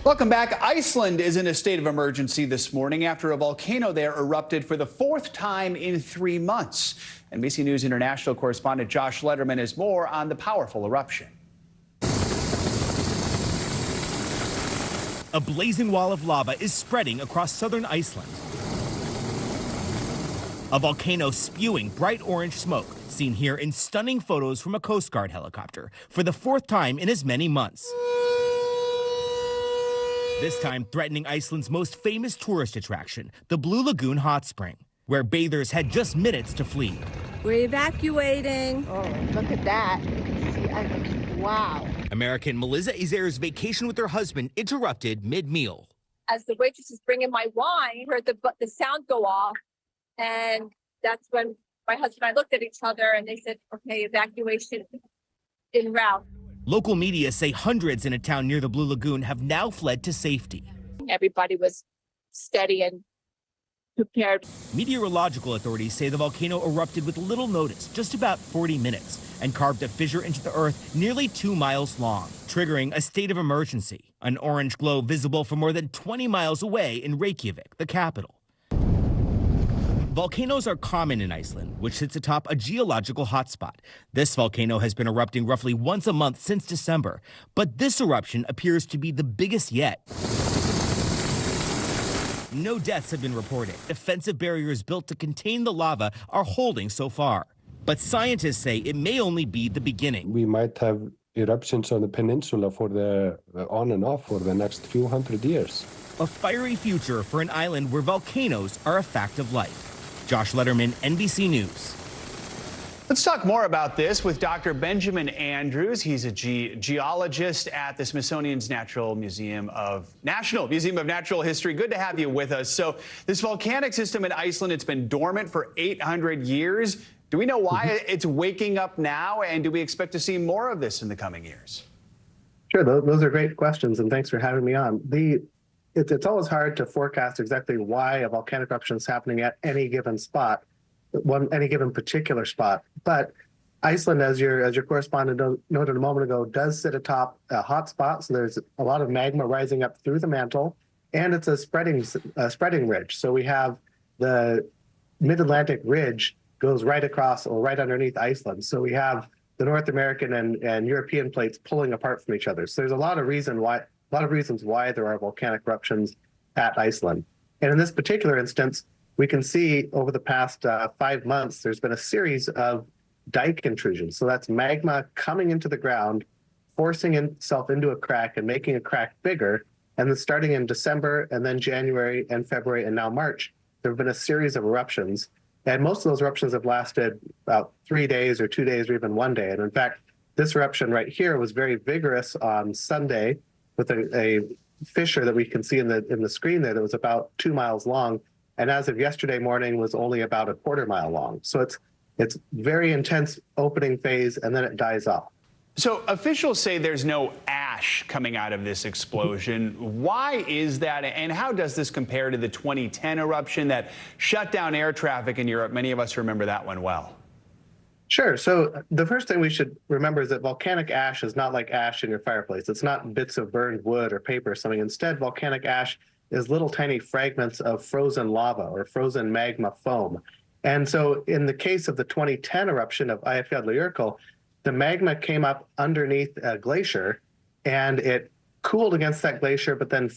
Welcome back. Iceland is in a state of emergency this morning after a volcano there erupted for the 4th time in 3 months. NBC News International correspondent Josh Letterman has more on the powerful eruption. A blazing wall of lava is spreading across southern Iceland. A volcano spewing bright orange smoke, seen here in stunning photos from a Coast Guard helicopter for the 4th time in as many months. This time threatening Iceland's most famous tourist attraction, the Blue Lagoon hot spring, where bathers had just minutes to flee. We're evacuating. Oh, look at that. Wow. American Melissa Izer's vacation with her husband interrupted mid-meal. As the waitress is bringing my wine, I heard the sound go off, and that's when my husband and I looked at each other, and they said, okay, evacuation en route. Local media say hundreds in a town near the Blue Lagoon have now fled to safety. Everybody was steady and prepared. Meteorological authorities say the volcano erupted with little notice, just about 40 minutes, and carved a fissure into the earth nearly 2 miles long, triggering a state of emergency. An orange glow visible from more than 20 miles away in Reykjavik, the capital. Volcanoes are common in Iceland, which sits atop a geological hotspot. This volcano has been erupting roughly once a month since December, but this eruption appears to be the biggest yet. No deaths have been reported. Defensive barriers built to contain the lava are holding so far. But scientists say it may only be the beginning. We might have eruptions on the peninsula for on and off for the next few hundred years. A fiery future for an island where volcanoes are a fact of life. Josh Letterman, NBC News. Let's talk more about this with Dr. Benjamin Andrews. He's a geologist at the Smithsonian's National Museum of Natural History. Good to have you with us. So this volcanic system in Iceland, it's been dormant for 800 years. Do we know why it's waking up now, and do we expect to see more of this in the coming years? Sure, those are great questions, and thanks for having me on. It's always hard to forecast exactly why a volcanic eruption is happening at any given spot, any given particular spot. But Iceland, as your correspondent noted a moment ago, does sit atop a hot spot. So there's a lot of magma rising up through the mantle, and it's a spreading ridge. So we have the Mid-Atlantic ridge goes right across or right underneath Iceland. So we have the North American and European plates pulling apart from each other. So there's a lot of reasons why there are volcanic eruptions at Iceland. And in this particular instance, we can see over the past 5 months, there's been a series of dike intrusions. So that's magma coming into the ground, forcing itself into a crack and making a crack bigger. And then starting in December and then January and February and now March, there have been a series of eruptions. And most of those eruptions have lasted about 3 days or 2 days or even 1 day. And in fact, this eruption right here was very vigorous on Sunday with a fissure that we can see in the screen there that was about 2 miles long. And as of yesterday morning was only about a quarter mile long. So it's very intense opening phase, and then it dies off. So officials say there's no ash coming out of this explosion. Why is that, and how does this compare to the 2010 eruption that shut down air traffic in Europe? Many of us remember that one well. Sure. So the first thing we should remember is that volcanic ash is not like ash in your fireplace. It's not bits of burned wood or paper or something. Instead, volcanic ash is little tiny fragments of frozen lava or frozen magma foam. And so in the case of the 2010 eruption of Eyjafjallajökull, the magma came up underneath a glacier and it cooled against that glacier, but then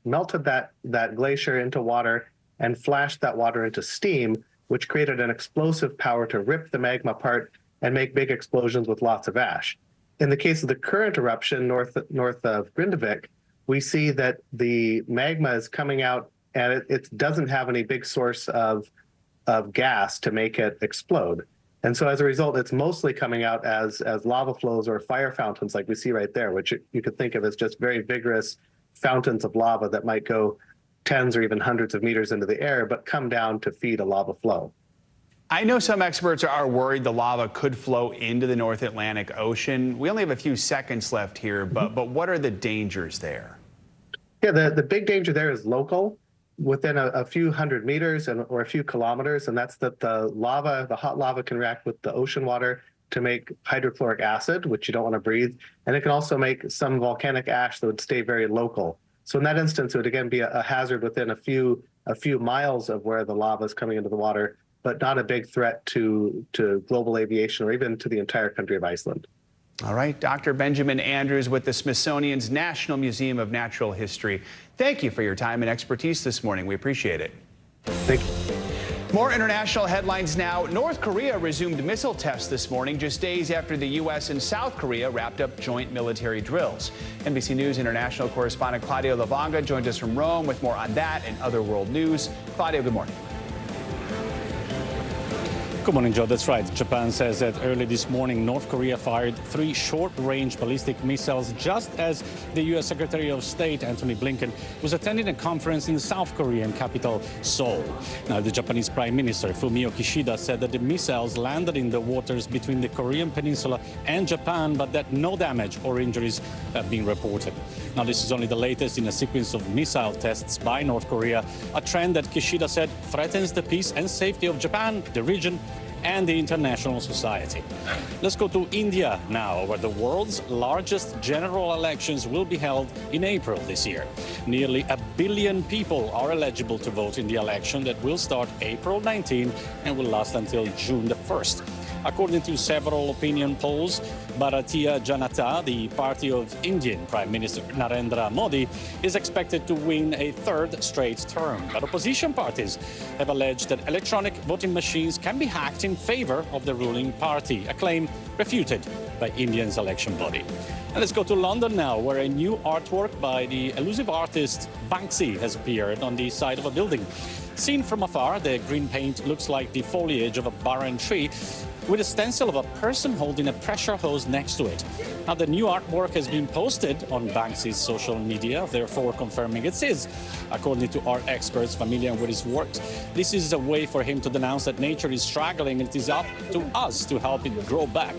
melted that glacier into water and flashed that water into steam, which created an explosive power to rip the magma apart and make big explosions with lots of ash. In the case of the current eruption north of Grindavik, we see that the magma is coming out and it doesn't have any big source of gas to make it explode. And so as a result, it's mostly coming out as lava flows or fire fountains like we see right there, which you could think of as just very vigorous fountains of lava that might go tens or even hundreds of meters into the air, but come down to feed a lava flow. I know some experts are worried the lava could flow into the North Atlantic Ocean. We only have a few seconds left here, but what are the dangers there? Yeah, the big danger there is local, within a few hundred meters or a few kilometers, and that's that the hot lava can react with the ocean water to make hydrochloric acid, which you don't want to breathe, and it can also make some volcanic ash that would stay very local. So in that instance, it would again be a hazard within a few miles of where the lava is coming into the water, but not a big threat to global aviation or even to the entire country of Iceland. All right, Dr. Benjamin Andrews with the Smithsonian's National Museum of Natural History. Thank you for your time and expertise this morning. We appreciate it. Thank you. More international headlines now. North Korea resumed missile tests this morning, just days after the U.S. and South Korea wrapped up joint military drills. NBC News international correspondent Claudio Lavanga joined us from Rome with more on that and other world news. Claudio, good morning. Good morning, Joe. That's right. Japan says that early this morning, North Korea fired 3 short-range ballistic missiles just as the U.S. Secretary of State, Antony Blinken, was attending a conference in the South Korean capital, Seoul. Now, the Japanese Prime Minister, Fumio Kishida, said that the missiles landed in the waters between the Korean peninsula and Japan, but that no damage or injuries have been reported. Now, this is only the latest in a sequence of missile tests by North Korea, a trend that Kishida said threatens the peace and safety of Japan, the region, and the international society. Let's go to India now, where the world's largest general elections will be held in April this year. Nearly 1 billion people are eligible to vote in the election that will start April 19 and will last until June the 1st. According to several opinion polls, Bharatiya Janata, the party of Indian Prime Minister Narendra Modi, is expected to win a 3rd straight term. But opposition parties have alleged that electronic voting machines can be hacked in favor of the ruling party, a claim refuted by India's election body. And let's go to London now, where a new artwork by the elusive artist Banksy has appeared on the side of a building. Seen from afar, the green paint looks like the foliage of a barren tree, with a stencil of a person holding a pressure hose next to it. Now, the new artwork has been posted on Banksy's social media, therefore confirming it's his. According to art experts familiar with his work, this is a way for him to denounce that nature is struggling and it is up to us to help it grow back.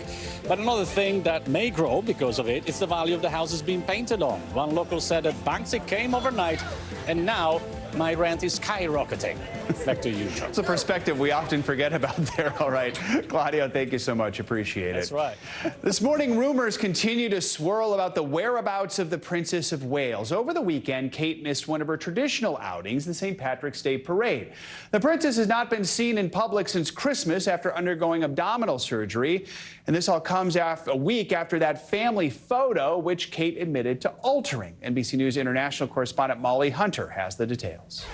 But another thing that may grow because of it is the value of the houses being painted on. One local said that Banksy came overnight and now my rent is skyrocketing. Back to you, John. It's a perspective we often forget about there. All right. Claudio, thank you so much. Appreciate it. That's right. This morning, rumors continue to swirl about the whereabouts of the Princess of Wales. Over the weekend, Kate missed one of her traditional outings, the St. Patrick's Day Parade. The princess has not been seen in public since Christmas after undergoing abdominal surgery. And this all comes a week after that family photo, which Kate admitted to altering. NBC News international correspondent Molly Hunter has the details.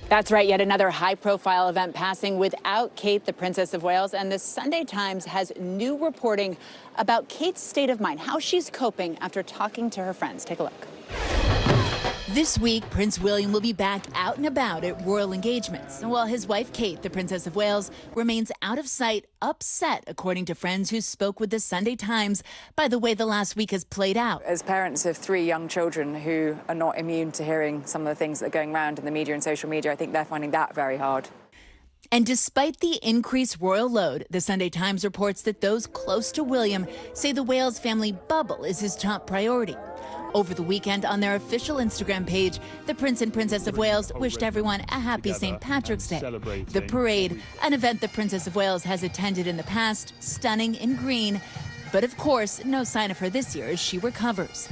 That's right. Yet another high-profile event passing without Kate, the Princess of Wales. And the Sunday Times has new reporting about Kate's state of mind, how she's coping after talking to her friends. Take a look. This week, Prince William will be back out and about at royal engagements, while his wife Kate, the Princess of Wales, remains out of sight, upset, according to friends who spoke with the Sunday Times, by the way the last week has played out. As parents of 3 young children who are not immune to hearing some of the things that are going around in the media and social media, I think they're finding that very hard. And despite the increased royal load, the Sunday Times reports that those close to William say the Wales family bubble is his top priority. Over the weekend, on their official Instagram page, the Prince and Princess of Wales wished everyone a happy St. Patrick's Day. The parade, an event the Princess of Wales has attended in the past, stunning in green, but of course, no sign of her this year as she recovers.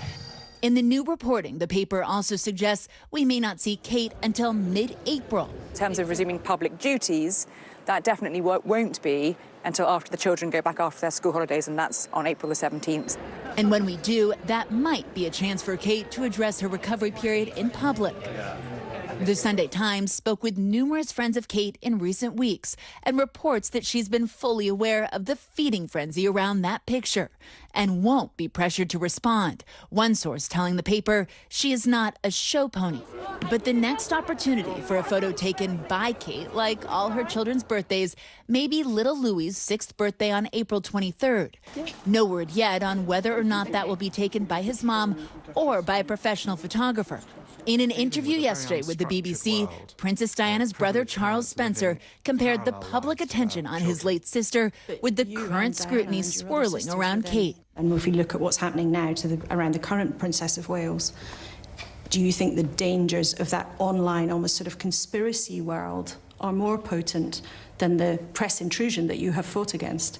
In the new reporting, the paper also suggests we may not see Kate until mid-April. In terms of resuming public duties, that definitely won't be until after the children go back after their school holidays, and that's on April the 17th. And when we do, that might be a chance for Kate to address her recovery period in public. The Sunday Times spoke with numerous friends of Kate in recent weeks and reports that she's been fully aware of the feeding frenzy around that picture and won't be pressured to respond. One source telling the paper she is not a show pony. But the next opportunity for a photo taken by Kate, like all her children's birthdays, may be little Louie's 6th birthday on April 23rd. No word yet on whether or not that will be taken by his mom or by a professional photographer. In an interview yesterday with the BBC, Princess Diana's brother Charles Spencer compared the public attention on his late sister with the current scrutiny swirling around Kate. And if we look at what's happening now around the current Princess of Wales, do you think the dangers of that online, almost sort of conspiracy world are more potent than the press intrusion that you have fought against?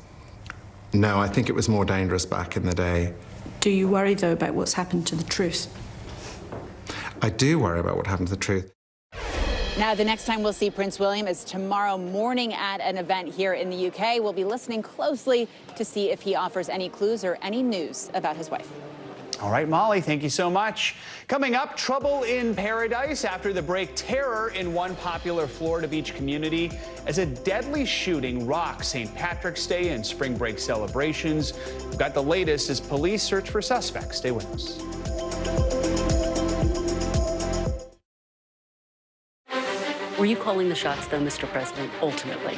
No, I think it was more dangerous back in the day. Do you worry, though, about what's happened to the truth? I do worry about what happened to the truth. Now, the next time we'll see Prince William is tomorrow morning at an event here in the UK. We'll be listening closely to see if he offers any clues or any news about his wife. All right, Molly, thank you so much. Coming up, trouble in paradise after the break, terror in one popular Florida beach community as a deadly shooting rocks St. Patrick's Day and spring break celebrations. We've got the latest as police search for suspects. Stay with us. Were you calling the shots, though, Mr. President, ultimately?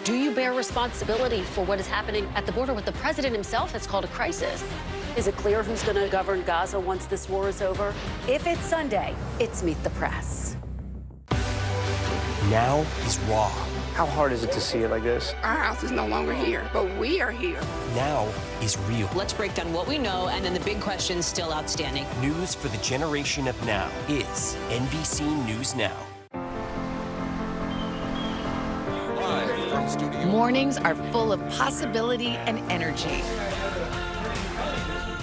Do you bear responsibility for what is happening at the border, what the president himself has called a crisis? Is it clear who's going to govern Gaza once this war is over? If it's Sunday, it's Meet the Press. Now is raw. How hard is it to see it like this? Our house is no longer here, but we are here. Now is real. Let's break down what we know and then the big questions still outstanding. News for the generation of now is NBC News Now. Mornings are full of possibility and energy.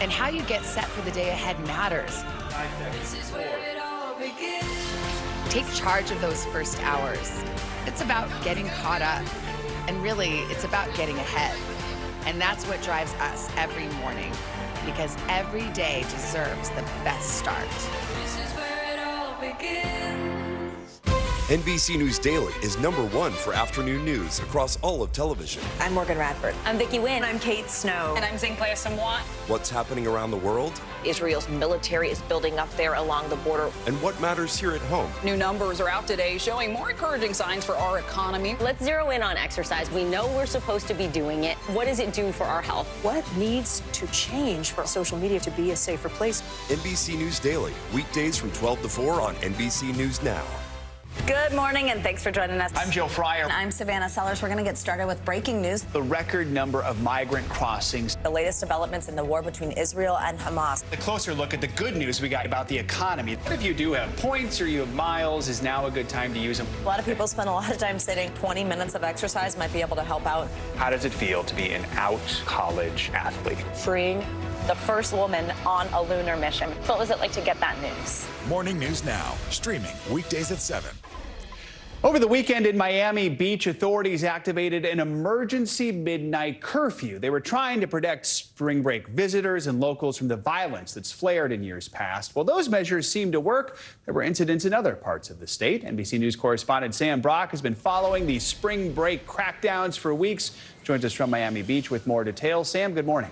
And how you get set for the day ahead matters. Take charge of those first hours. It's about getting caught up. And really, it's about getting ahead. And that's what drives us every morning. Because every day deserves the best start. This is where it all begins. NBC News Daily is #1 for afternoon news across all of television. I'm Morgan Radford. I'm Vicki Wynn. I'm Kate Snow. And I'm Zinklea Samwat. What's happening around the world? Israel's military is building up there along the border. And what matters here at home? New numbers are out today showing more encouraging signs for our economy. Let's zero in on exercise. We know we're supposed to be doing it. What does it do for our health? What needs to change for social media to be a safer place? NBC News Daily, weekdays from 12 to 4 on NBC News Now. Good morning, and thanks for joining us. I'm Joe Fryer. And I'm Savannah Sellers. We're going to get started with breaking news. The record number of migrant crossings. The latest developments in the war between Israel and Hamas. A closer look at the good news we got about the economy. If you do have points or you have miles, is now a good time to use them. A lot of people spend a lot of time sitting. 20 minutes of exercise might be able to help out. How does it feel to be an out college athlete? Freeing. The first woman on a lunar mission. What was it like to get that news? Morning News Now, streaming weekdays at 7. Over the weekend in Miami Beach, authorities activated an emergency midnight curfew. They were trying to protect spring break visitors and locals from the violence that's flared in years past. Well, those measures seemed to work. There were incidents in other parts of the state. NBC News correspondent Sam Brock has been following these spring break crackdowns for weeks. Joins us from Miami Beach with more details. Sam, good morning.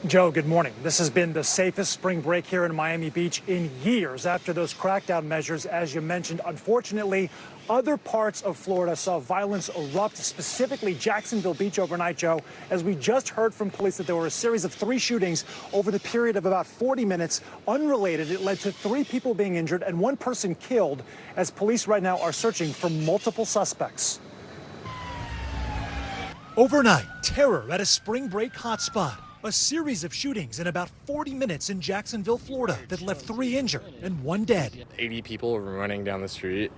Joe, good morning. This has been the safest spring break here in Miami Beach in years after those crackdown measures, as you mentioned. Unfortunately, other parts of Florida saw violence erupt, specifically Jacksonville Beach overnight, Joe, as we just heard from police that there were a series of 3 shootings over the period of about 40 minutes. Unrelated, it led to 3 people being injured and 1 person killed, as police right now are searching for multiple suspects. Overnight, terror at a spring break hotspot. A series of shootings in about 40 minutes in Jacksonville, Florida, that left 3 injured and 1 dead. 80 people running down the street,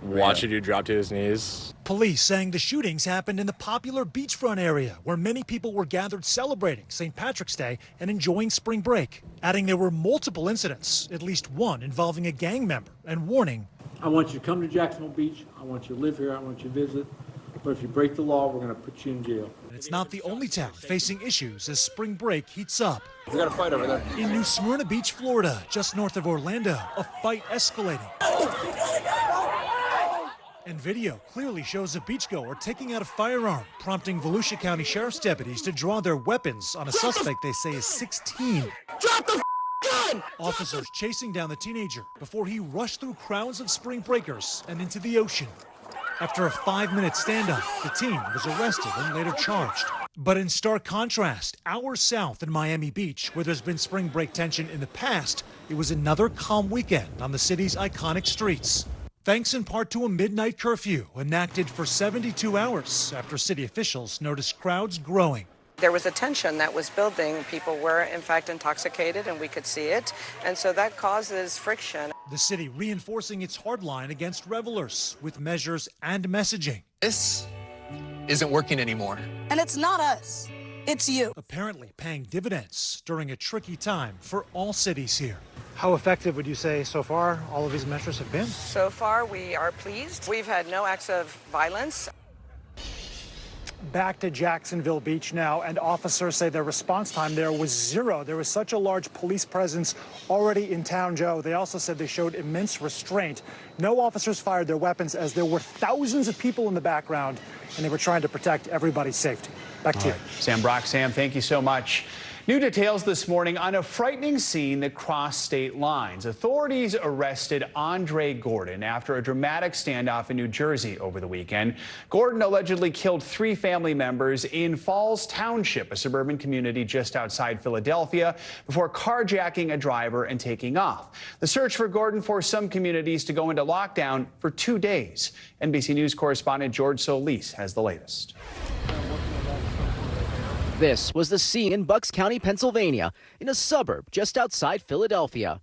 watch a dude drop to his knees. Police saying the shootings happened in the popular beachfront area where many people were gathered celebrating St. Patrick's Day and enjoying spring break, adding there were multiple incidents, at least 1 involving a gang member, and warning, I want you to come to Jacksonville Beach. I want you to live here. I want you to visit. But if you break the law, we're going to put you in jail. And it's not the only town facing issues as spring break heats up. We got a fight over there. In New Smyrna Beach, Florida, just north of Orlando, a fight escalating. And video clearly shows a beachgoer taking out a firearm, prompting Volusia County Sheriff's deputies to draw their weapons on a suspect they say is 16. Drop the gun! Officers chasing down the teenager before he rushed through crowds of spring breakers and into the ocean. After a 5-minute standoff, the teen was arrested and later charged. But in stark contrast, hours south in Miami Beach, where there's been spring break tension in the past, it was another calm weekend on the city's iconic streets. Thanks in part to a midnight curfew enacted for 72 hours after city officials noticed crowds growing. There was a tension that was building. People were, in fact, intoxicated, and we could see it. And so that causes friction. The city reinforcing its hard line against revelers with measures and messaging. This isn't working anymore. And it's not us, it's you. Apparently paying dividends during a tricky time for all cities here. How effective would you say so far all of these measures have been? So far, we are pleased. We've had no acts of violence. Back to Jacksonville Beach now, and officers say their response time there was zero. There was such a large police presence already in town, Joe. They also said they showed immense restraint. No officers fired their weapons as there were thousands of people in the background, and they were trying to protect everybody's safety. Back to you. Sam Brock. Sam, thank you so much. New details this morning on a frightening scene that crossed state lines. Authorities arrested Andre Gordon after a dramatic standoff in New Jersey over the weekend. Gordon allegedly killed 3 family members in Falls Township, a suburban community just outside Philadelphia, before carjacking a driver and taking off. The search for Gordon forced some communities to go into lockdown for 2 days. NBC News correspondent George Solis has the latest. This was the scene in Bucks County, Pennsylvania, in a suburb just outside Philadelphia.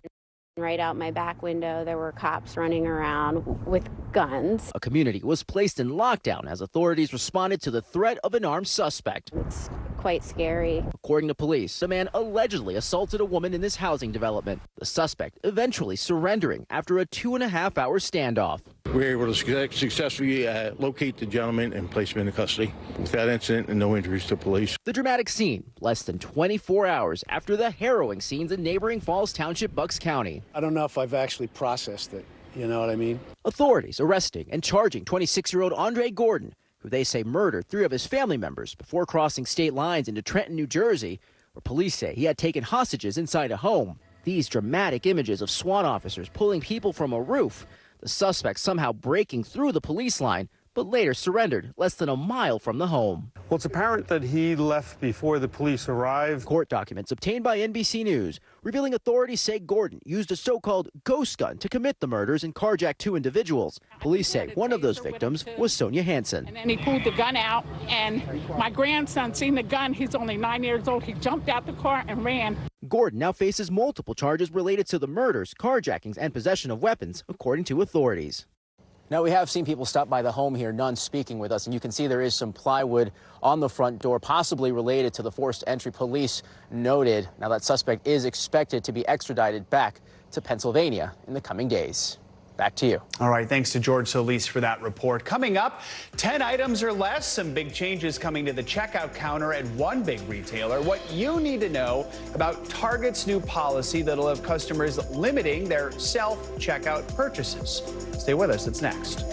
Right out my back window, there were cops running around with guns. A community was placed in lockdown as authorities responded to the threat of an armed suspect. It's quite scary. According to police, a man allegedly assaulted a woman in this housing development. The suspect eventually surrendering after a 2.5-hour standoff. We were able to successfully locate the gentleman and place him into custody without incident and no injuries to police. The dramatic scene less than 24 hours after the harrowing scenes in neighboring Falls Township, Bucks County. I don't know if I've actually processed it. You know what I mean? Authorities arresting and charging 26-year-old Andre Gordon, who they say murdered 3 of his family members before crossing state lines into Trenton, New Jersey, where police say he had taken hostages inside a home. These dramatic images of SWAT officers pulling people from a roof, the suspect somehow breaking through the police line, but later surrendered less than a mile from the home. Well, it's apparent that he left before the police arrived. Court documents obtained by NBC News revealing authorities say Gordon used a so-called ghost gun to commit the murders and carjack 2 individuals. Police say one of those victims was Sonia Hansen. And then he pulled the gun out, and my grandson seen the gun. He's only 9 years old. He jumped out the car and ran. Gordon now faces multiple charges related to the murders, carjackings, and possession of weapons, according to authorities. Now, we have seen people stop by the home here, none speaking with us, and you can see there is some plywood on the front door, possibly related to the forced entry. Police noted. Now, that suspect is expected to be extradited back to Pennsylvania in the coming days. Back to you. All right, thanks to George Solis for that report. Coming up, 10 items or less, some big changes coming to the checkout counter at one big retailer. What you need to know about Target's new policy that'll have customers limiting their self-checkout purchases. Stay with us, it's next.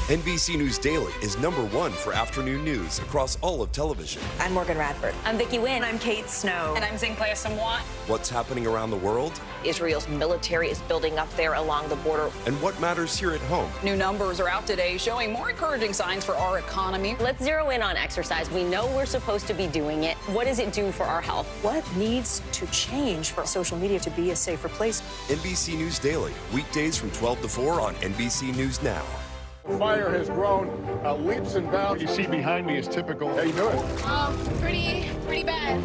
NBC News Daily is #1 for afternoon news across all of television. I'm Morgan Radford. I'm Vicki Wynn. I'm Kate Snow. And I'm Zinklea Samwat. What's happening around the world? Israel's military is building up there along the border. And what matters here at home? New numbers are out today showing more encouraging signs for our economy. Let's zero in on exercise. We know we're supposed to be doing it. What does it do for our health? What needs to change for social media to be a safer place? NBC News Daily, weekdays from 12 to 4 on NBC News Now. Fire has grown leaps and bounds. What you see behind me is typical. How you doing? Pretty bad.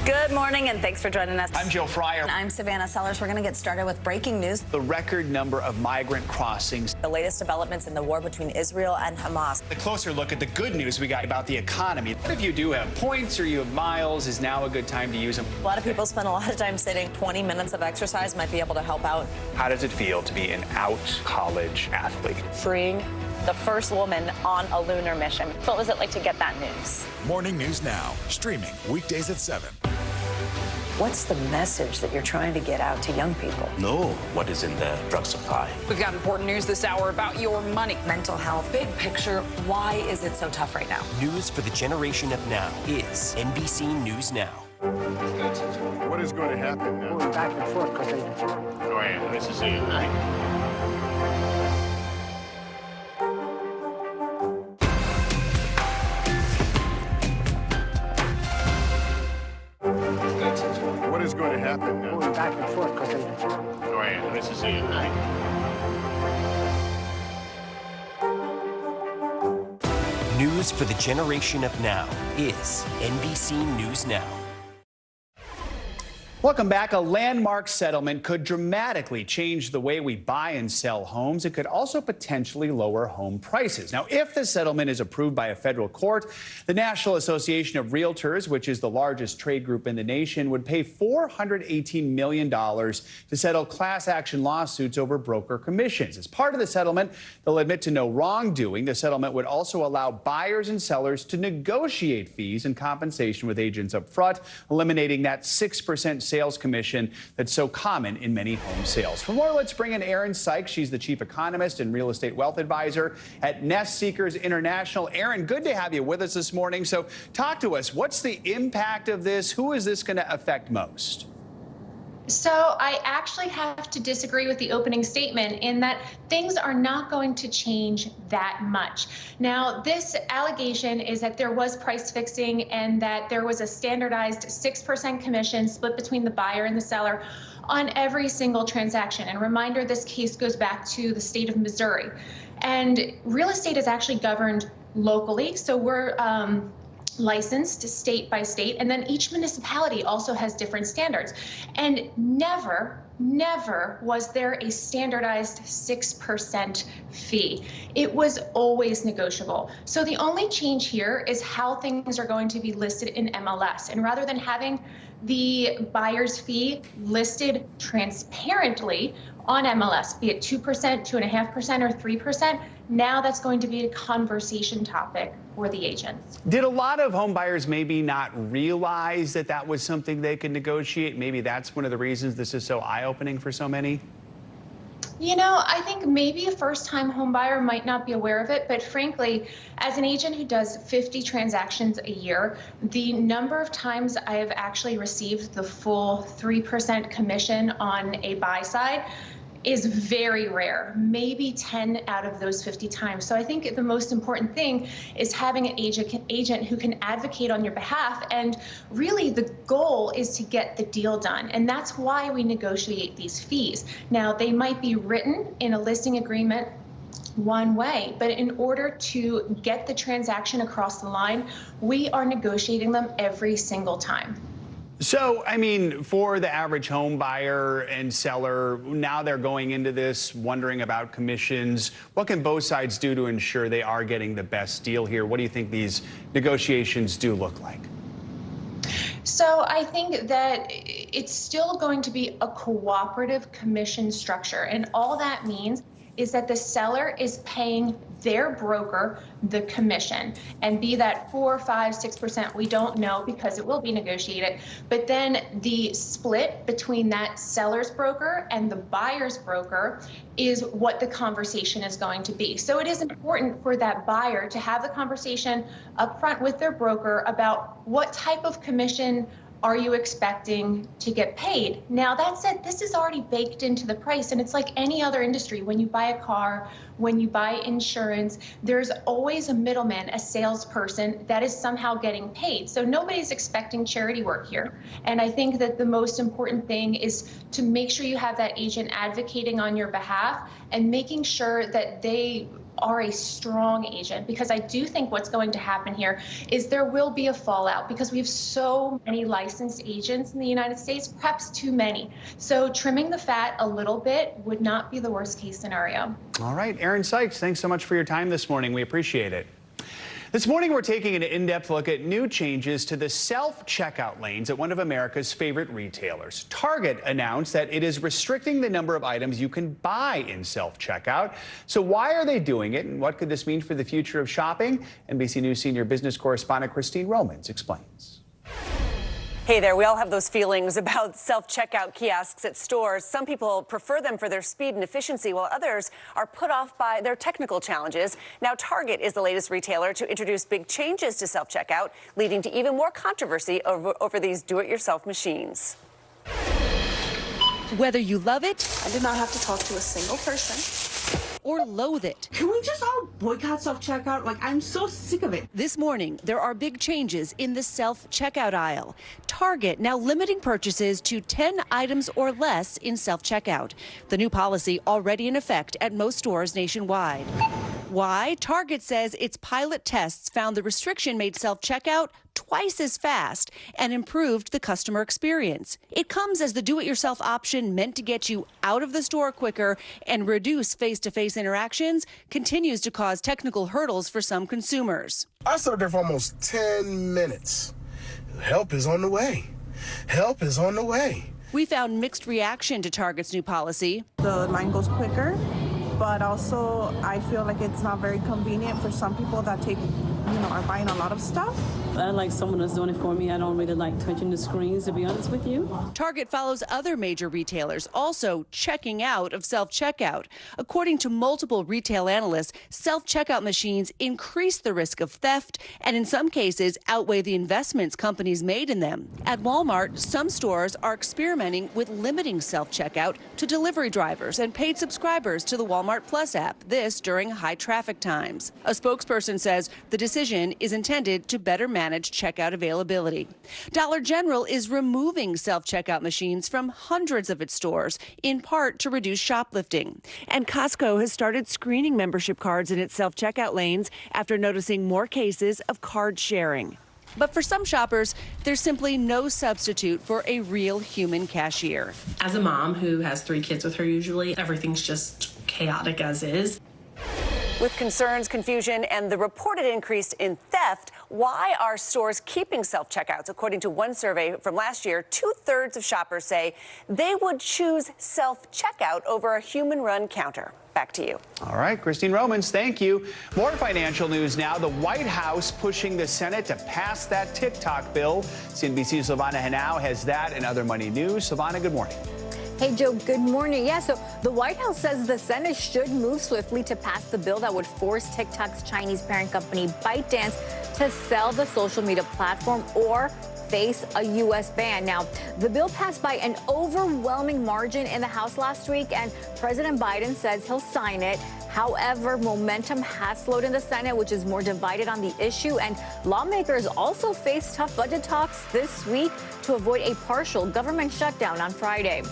Good morning, and thanks for joining us. I'm Joe Fryer. And I'm Savannah Sellers. We're going to get started with breaking news. The record number of migrant crossings. The latest developments in the war between Israel and Hamas. A closer look at the good news we got about the economy. If you do have points or you have miles, is now a good time to use them. A lot of people spend a lot of time sitting. 20 minutes of exercise might be able to help out. How does it feel to be an out college athlete? Freeing the first woman on a lunar mission. What was it like to get that news? Morning News Now, streaming weekdays at 7. What's the message that you're trying to get out to young people? Know what is in the drug supply. We've got important news this hour about your money. Mental health. Big picture, why is it so tough right now? News for the generation of now is NBC News Now. What is going to happen now? Going back and forth because Go ahead. This is it, right? What is going to happen now? going back and forth because Go ahead. This is it, right? News for the generation of now is NBC News Now. Welcome back. A landmark settlement could dramatically change the way we buy and sell homes. It could also potentially lower home prices. Now, if the settlement is approved by a federal court, the National Association of Realtors, which is the largest trade group in the nation, would pay $418 million to settle class action lawsuits over broker commissions. As part of the settlement, they'll admit to no wrongdoing. The settlement would also allow buyers and sellers to negotiate fees and compensation with agents up front, eliminating that 6% sales commission that's so common in many home sales. For more, let's bring in Erin Sykes. She's the chief economist and real estate wealth advisor at Nest Seekers International. Erin, good to have you with us this morning. So talk to us. What's the impact of this? Who is this going to affect most? So I actually have to disagree with the opening statement in that things are not going to change that much. Now, this allegation is that there was price fixing and that there was a standardized 6% commission split between the buyer and the seller on every single transaction. And reminder, this case goes back to the state of Missouri. And real estate is actually governed locally. So we're licensed state by state, and then each municipality also has different standards. And never was there a standardized 6% fee. It was always negotiable. So the only change here is how things are going to be listed in MLS. And rather than having the buyer's fee listed transparently on MLS, be it 2%, 2.5%, or 3%, now that's going to be a conversation topic for the agents. Did a lot of home buyers maybe not realize that that was something they could negotiate? Maybe that's one of the reasons this is so eye-opening for so many? You know, I think maybe a first-time home buyer might not be aware of it, but frankly, as an agent who does 50 transactions a year, the number of times I have actually received the full 3% commission on a buy side is very rare, maybe 10 out of those 50 times. So I think the most important thing is having an agent who can advocate on your behalf. And really the goal is to get the deal done. And that's why we negotiate these fees. Now, they might be written in a listing agreement one way, but in order to get the transaction across the line, we are negotiating them every single time. So, I mean, for the average home buyer and seller, now they're going into this wondering about commissions. What can both sides do to ensure they are getting the best deal here? What do you think these negotiations do look like? So I think that it's still going to be a cooperative commission structure. And all that means is that the seller is paying their broker the commission, and be that 4, 5, 6%, we don't know because it will be negotiated. But then the split between that seller's broker and the buyer's broker is what the conversation is going to be. So it is important for that buyer to have the conversation up front with their broker about what type of commission are you expecting to get paid? Now, that said, this is already baked into the price, and it's like any other industry. When you buy a car, when you buy insurance, there's always a middleman, a salesperson that is somehow getting paid. So nobody's expecting charity work here. And I think that the most important thing is to make sure you have that agent advocating on your behalf and making sure that they are a strong agent, because I do think what's going to happen here is there will be a fallout because we have so many licensed agents in the United States, perhaps too many. So trimming the fat a little bit would not be the worst case scenario. All right, Erin Sykes, thanks so much for your time this morning. We appreciate it. This morning, we're taking an in-depth look at new changes to the self-checkout lanes at one of America's favorite retailers. Target announced that it is restricting the number of items you can buy in self-checkout. So why are they doing it, and what could this mean for the future of shopping? NBC News senior business correspondent Christine Romans explains. Hey there, we all have those feelings about self-checkout kiosks at stores. Some people prefer them for their speed and efficiency, while others are put off by their technical challenges. Now, Target is the latest retailer to introduce big changes to self-checkout, leading to even more controversy over these do-it-yourself machines. Whether you love it, I did not have to talk to a single person, or loathe it. Can we just all boycott self-checkout? Like, I'm so sick of it. This morning, there are big changes in the self-checkout aisle. Target now limiting purchases to 10 items or less in self-checkout. The new policy already in effect at most stores nationwide. Why? Target says its pilot tests found the restriction made self-checkout twice as fast and improved the customer experience. It comes as the do-it-yourself option meant to get you out of the store quicker and reduce face-to-face interactions continues to cause technical hurdles for some consumers. I stood there for almost 10 minutes. Help is on the way. Help is on the way. We found mixed reaction to Target's new policy. The line goes quicker, but also I feel like it's not very convenient for some people that are buying a lot of stuff. I like someone that's doing it for me. I don't really like touching the screens, to be honest with you. Target follows other major retailers also checking out of self-checkout. According to multiple retail analysts, self-checkout machines increase the risk of theft and in some cases outweigh the investments companies made in them. At Walmart, some stores are experimenting with limiting self-checkout to delivery drivers and paid subscribers to the Walmart Plus app, this during high traffic times. A spokesperson says the decision is intended to better manage checkout availability. Dollar General is removing self-checkout machines from hundreds of its stores, in part to reduce shoplifting. And Costco has started screening membership cards in its self-checkout lanes after noticing more cases of card sharing. But for some shoppers, there's simply no substitute for a real human cashier. As a mom who has 3 kids with her usually, everything's just chaotic as is. With concerns, confusion, and the reported increase in theft, why are stores keeping self-checkouts? According to one survey from last year, 2/3 of shoppers say they would choose self-checkout over a human-run counter. Back to you. All right, Christine Romans, thank you. More financial news now. The White House pushing the Senate to pass that TikTok bill. CNBC's Silvana Henao has that and other money news. Silvana, good morning. Hey, Joe, good morning. Yeah, so the White House says the Senate should move swiftly to pass the bill that would force TikTok's Chinese parent company ByteDance to sell the social media platform or face a U.S. ban. Now, the bill passed by an overwhelming margin in the House last week, and President Biden says he'll sign it. However, momentum has slowed in the Senate, which is more divided on the issue, and lawmakers also face tough budget talks this week to avoid a partial government shutdown on Friday.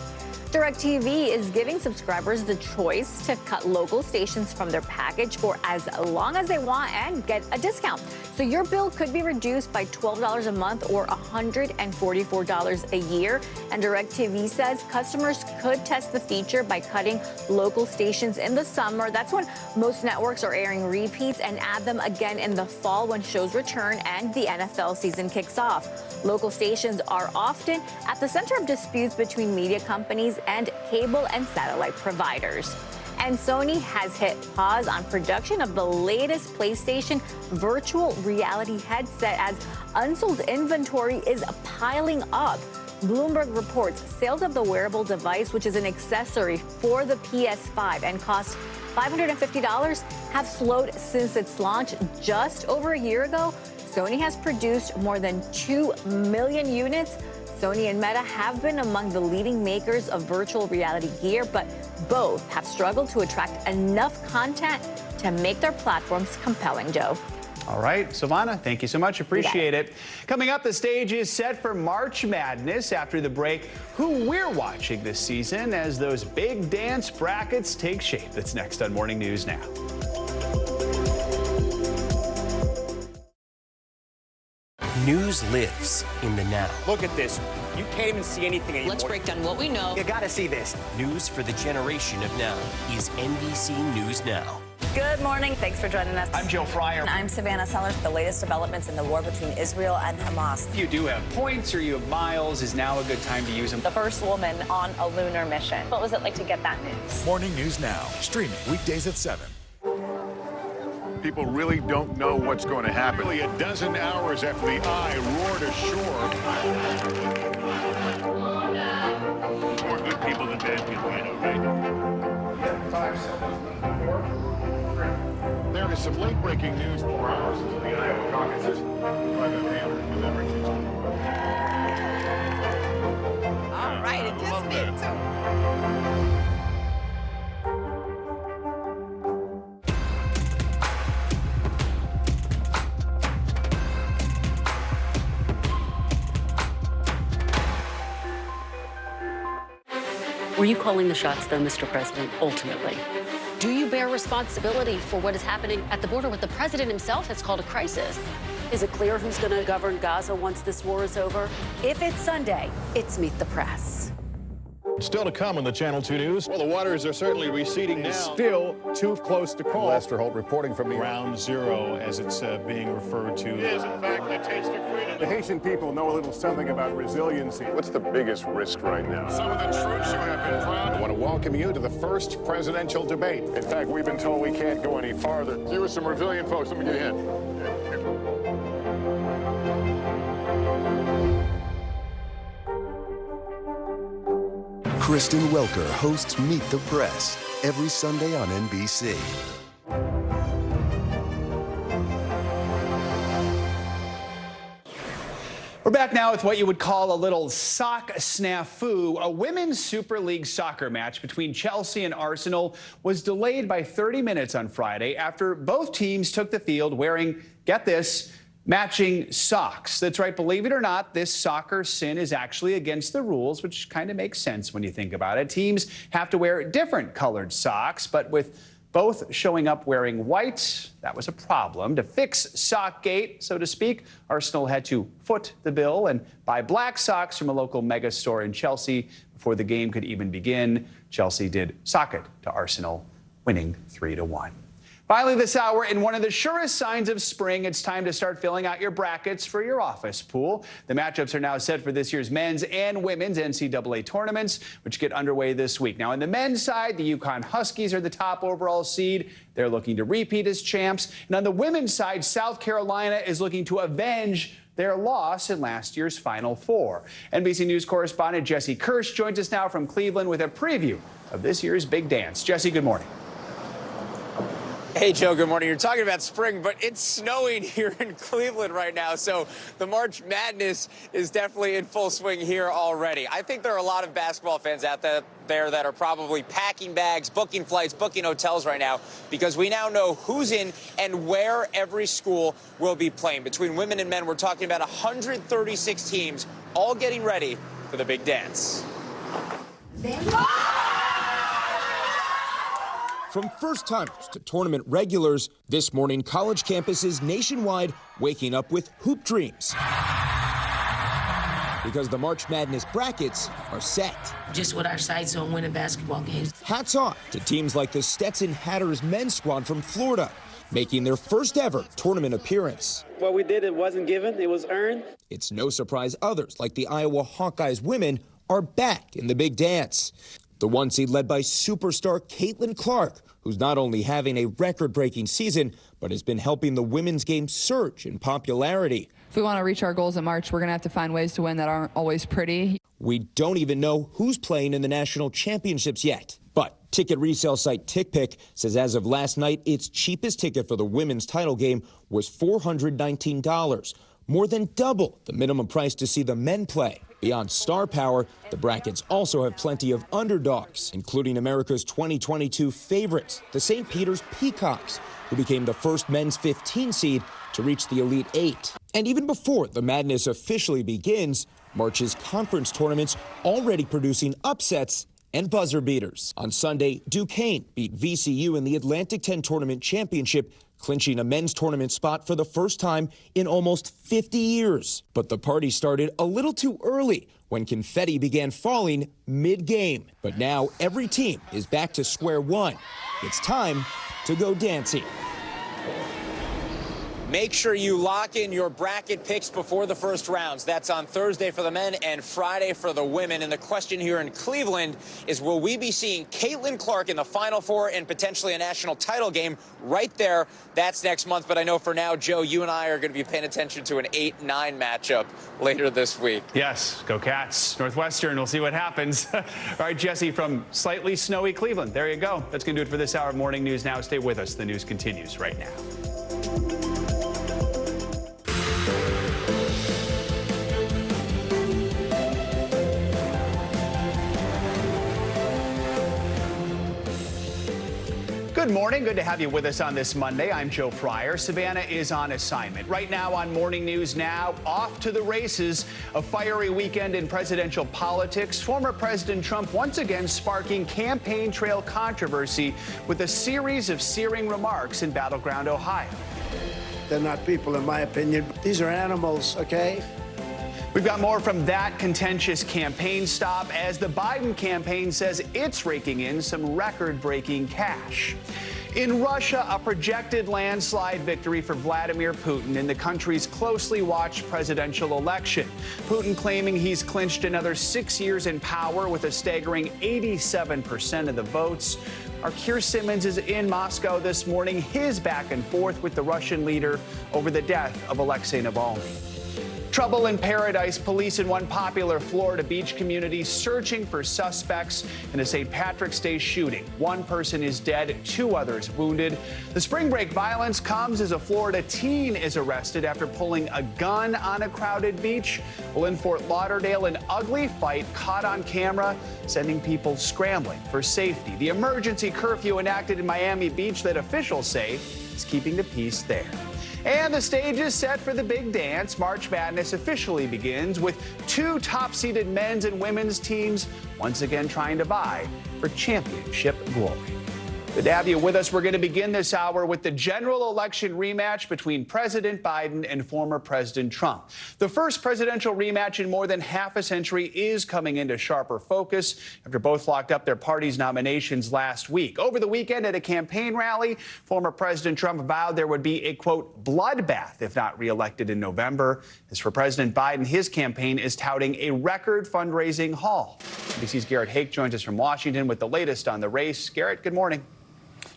DirecTV is giving subscribers the choice to cut local stations from their package for as long as they want and get a discount. So your bill could be reduced by $12 a month or $144 a year. And DirecTV says customers could test the feature by cutting local stations in the summer. That's when most networks are airing repeats, and add them again in the fall when shows return and the NFL season kicks off. Local stations are often at the center of disputes between media companies and cable and satellite providers. And Sony has hit pause on production of the latest PlayStation virtual reality headset as unsold inventory is piling up. Bloomberg reports sales of the wearable device, which is an accessory for the PS5 and cost $550, have slowed since its launch just over a year ago. Sony has produced more than 2 million units. Sony and Meta have been among the leading makers of virtual reality gear, but both have struggled to attract enough content to make their platforms compelling, Joe. All right, Silvana, thank you so much. Appreciate it. Coming up, the stage is set for March Madness. After the break, who we're watching this season as those big dance brackets take shape. That's next on Morning News Now. News lives in the now. Look at this. You can't even see anything anymore. Let's break down what we know. You gotta see this. News for the generation of now is NBC News Now. Good morning. Thanks for joining us. I'm Joe Fryer. I'm Savannah Sellers. The latest developments in the war between Israel and Hamas. If you do have points or you have miles, is now a good time to use them. The first woman on a lunar mission. What was it like to get that news? Morning News Now, streaming weekdays at 7. People really don't know what's going to happen. Nearly a dozen hours after the eye roared ashore. More good people than bad people, you know, right? 5 seconds. 4, 3. There is some late-breaking news 4 hours into the Iowa caucuses. All right, it just me too. Were you calling the shots, though, Mr. President, ultimately? Do you bear responsibility for what is happening at the border, what the president himself has called a crisis? Is it clear who's going to govern Gaza once this war is over? If it's Sunday, it's Meet the Press. Still to come on the Channel 2 News. Well, the waters are certainly receding now. Still too close to call. Lester Holt reporting from Ground Zero, as it's being referred to. It is, in fact, the taste of freedom. The Haitian people know a little something about resiliency. What's the biggest risk right now? Some of the troops who have been proud. I want to welcome you to the first presidential debate. In fact, we've been told we can't go any farther. You with some resilient folks, let me get in. Kristen Welker hosts Meet the Press every Sunday on NBC. We're back now with what you would call a little sock snafu. A women's Super League soccer match between Chelsea and Arsenal was delayed by 30 minutes on Friday after both teams took the field wearing, get this, matching socks. That's right, believe it or not, this soccer sin is actually against the rules, which kind of makes sense when you think about it. Teams have to wear different colored socks, but with both showing up wearing white, that was a problem. To fix Sockgate, so to speak, Arsenal had to foot the bill and buy black socks from a local mega store in Chelsea before the game could even begin. Chelsea did sock it to Arsenal, winning 3-1. Finally this hour, in one of the surest signs of spring, it's time to start filling out your brackets for your office pool. The matchups are now set for this year's men's and women's NCAA tournaments, which get underway this week. Now, on the men's side, the UConn Huskies are the top overall seed. They're looking to repeat as champs. And on the women's side, South Carolina is looking to avenge their loss in last year's Final Four. NBC News correspondent Jesse Kirsch joins us now from Cleveland with a preview of this year's big dance. Jesse, good morning. Hey, Joe, good morning. You're talking about spring, but it's snowing here in Cleveland right now, so the March Madness is definitely in full swing here already. I think there are a lot of basketball fans out there that are probably packing bags, booking flights, booking hotels right now, because we now know who's in and where every school will be playing. Between women and men, we're talking about 136 teams all getting ready for the big dance. From first-timers to tournament regulars, this morning college campuses nationwide waking up with hoop dreams. Because the March Madness brackets are set. Just with our sights on winning basketball games. Hats off to teams like the Stetson Hatters men's squad from Florida, making their first ever tournament appearance. What we did, it wasn't given, it was earned. It's no surprise others, like the Iowa Hawkeyes women, are back in the big dance. The one seed led by superstar Caitlin Clark, who's not only having a record-breaking season, but has been helping the women's game surge in popularity. If we want to reach our goals in March, we're going to have to find ways to win that aren't always pretty. We don't even know who's playing in the national championships yet. But ticket resale site TickPick says as of last night, its cheapest ticket for the women's title game was $419, more than double the minimum price to see the men play. Beyond star power, the brackets also have plenty of underdogs, including America's 2022 favorites, the St. Peter's Peacocks, who became the first men's 15 seed to reach the Elite Eight. And even before the madness officially begins, March's conference tournaments already producing upsets and buzzer beaters. On Sunday, Duquesne beat VCU in the Atlantic 10 Tournament Championship, clinching a men's tournament spot for the first time in almost 50 years. But the party started a little too early when confetti began falling mid-game. But now every team is back to square one. It's time to go dancing. Make sure you lock in your bracket picks before the first rounds. That's on Thursday for the men and Friday for the women. And the question here in Cleveland is, will we be seeing Caitlin Clark in the Final Four and potentially a national title game right there? That's next month. But I know for now, Joe, you and I are going to be paying attention to an 8-9 matchup later this week. Yes, go Cats. Northwestern, we'll see what happens. All right, Jesse, from slightly snowy Cleveland. There you go. That's going to do it for this hour of Morning News Now. Stay with us. The news continues right now. Good morning. Good to have you with us on this Monday. I'm Joe Fryer. Savannah is on assignment. Right now on Morning News Now, off to the races. A fiery weekend in presidential politics. Former President Trump once again sparking campaign trail controversy with a series of searing remarks in battleground Ohio. They're not people, in my opinion. These are animals, okay? We've got more from that contentious campaign stop as the Biden campaign says it's raking in some record-breaking cash. In Russia, a projected landslide victory for Vladimir Putin in the country's closely watched presidential election. Putin claiming he's clinched another 6 years in power with a staggering 87% of the votes. Our Keir Simmons is in Moscow this morning, his back and forth with the Russian leader over the death of Alexei Navalny. Trouble in paradise. Police in one popular Florida beach community searching for suspects in a St. Patrick's Day shooting. One person is dead, 2 others wounded. The spring break violence comes as a Florida teen is arrested after pulling a gun on a crowded beach. Well, in Fort Lauderdale, an ugly fight caught on camera, sending people scrambling for safety. The emergency curfew enacted in Miami Beach that officials say is keeping the peace there. And the stage is set for the big dance. March Madness officially begins with 2 top-seeded men's and women's teams once again trying to vie for championship glory. Good to have you with us. We're going to begin this hour with the general election rematch between President Biden and former President Trump. The first presidential rematch in more than half a century is coming into sharper focus after both locked up their party's nominations last week. Over the weekend at a campaign rally, former President Trump vowed there would be a, quote, bloodbath if not reelected in November. As for President Biden, his campaign is touting a record fundraising haul. NBC's Garrett Hake joins us from Washington with the latest on the race. Garrett, good morning.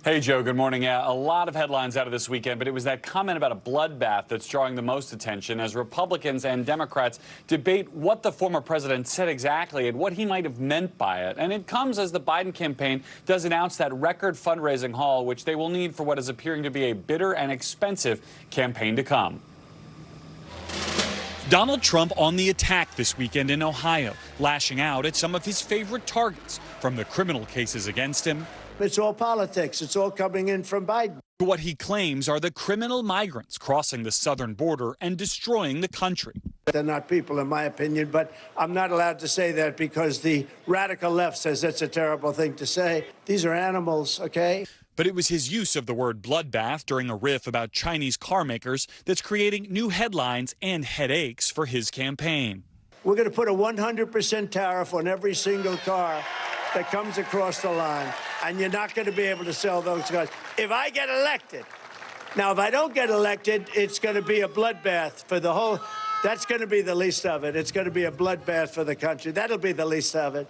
Hey, Joe, good morning. Yeah, a lot of headlines out of this weekend, but it was that comment about a bloodbath that's drawing the most attention as Republicans and Democrats debate what the former president said exactly and what he might have meant by it. And it comes as the Biden campaign does announce that record fundraising haul, which they will need for what is appearing to be a bitter and expensive campaign to come. Donald Trump on the attack this weekend in Ohio, lashing out at some of his favorite targets, from the criminal cases against him. It's all politics. It's all coming in from Biden. What he claims are the criminal migrants crossing the southern border and destroying the country. They're not people, in my opinion, but I'm not allowed to say that because the radical left says that's a terrible thing to say. These are animals, okay? But it was his use of the word bloodbath during a riff about Chinese car makers that's creating new headlines and headaches for his campaign. We're going to put a 100% tariff on every single car that comes across the line, and you're not going to be able to sell those cars if I get elected. Now, if I don't get elected, it's going to be a bloodbath for the whole. That's going to be the least of it. It's going to be a bloodbath for the country. That'll be the least of it.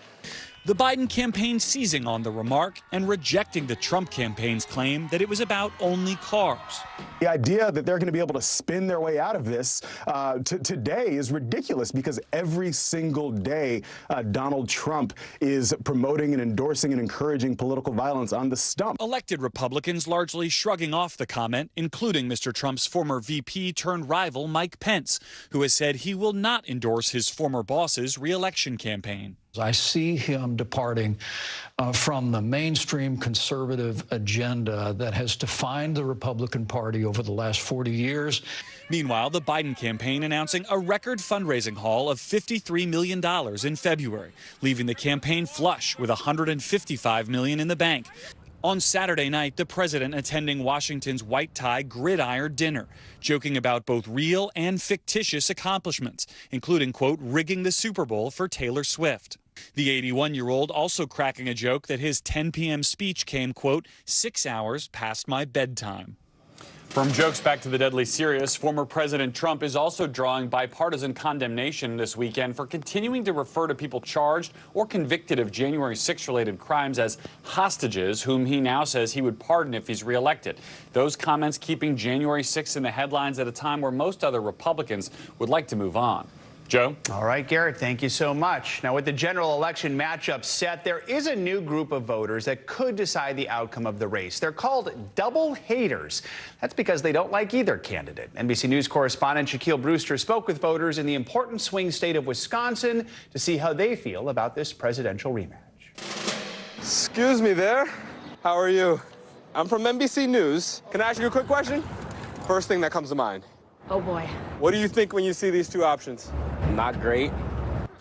The Biden campaign seizing on the remark and rejecting the Trump campaign's claim that it was about only cars. The idea that they're going to be able to spin their way out of this today is ridiculous because every single day Donald Trump is promoting and endorsing and encouraging political violence on the stump. Elected Republicans largely shrugging off the comment, including Mr. Trump's former VP turned rival Mike Pence, who has said he will not endorse his former boss's re-election campaign. I see him departing from the mainstream conservative agenda that has defined the Republican Party over the last 40 years. Meanwhile, the Biden campaign announcing a record fundraising haul of $53 million in February, leaving the campaign flush with $155 million in the bank. On Saturday night, the president attending Washington's white tie gridiron dinner, joking about both real and fictitious accomplishments, including, quote, rigging the Super Bowl for Taylor Swift. The 81-year-old also cracking a joke that his 10 p.m. speech came, quote, 6 hours past my bedtime. From jokes back to the deadly serious, former President Trump is also drawing bipartisan condemnation this weekend for continuing to refer to people charged or convicted of January 6-related crimes as hostages, whom he now says he would pardon if he's reelected. Those comments keeping January 6 in the headlines at a time where most other Republicans would like to move on. Joe? All right, Garrett, thank you so much. Now, with the general election matchup set, there is a new group of voters that could decide the outcome of the race. They're called double haters. That's because they don't like either candidate. NBC News correspondent Shaquille Brewster spoke with voters in the important swing state of Wisconsin to see how they feel about this presidential rematch. Excuse me there. How are you? I'm from NBC News. Can I ask you a quick question? First thing that comes to mind. Oh, boy. What do you think when you see these two options? Not great.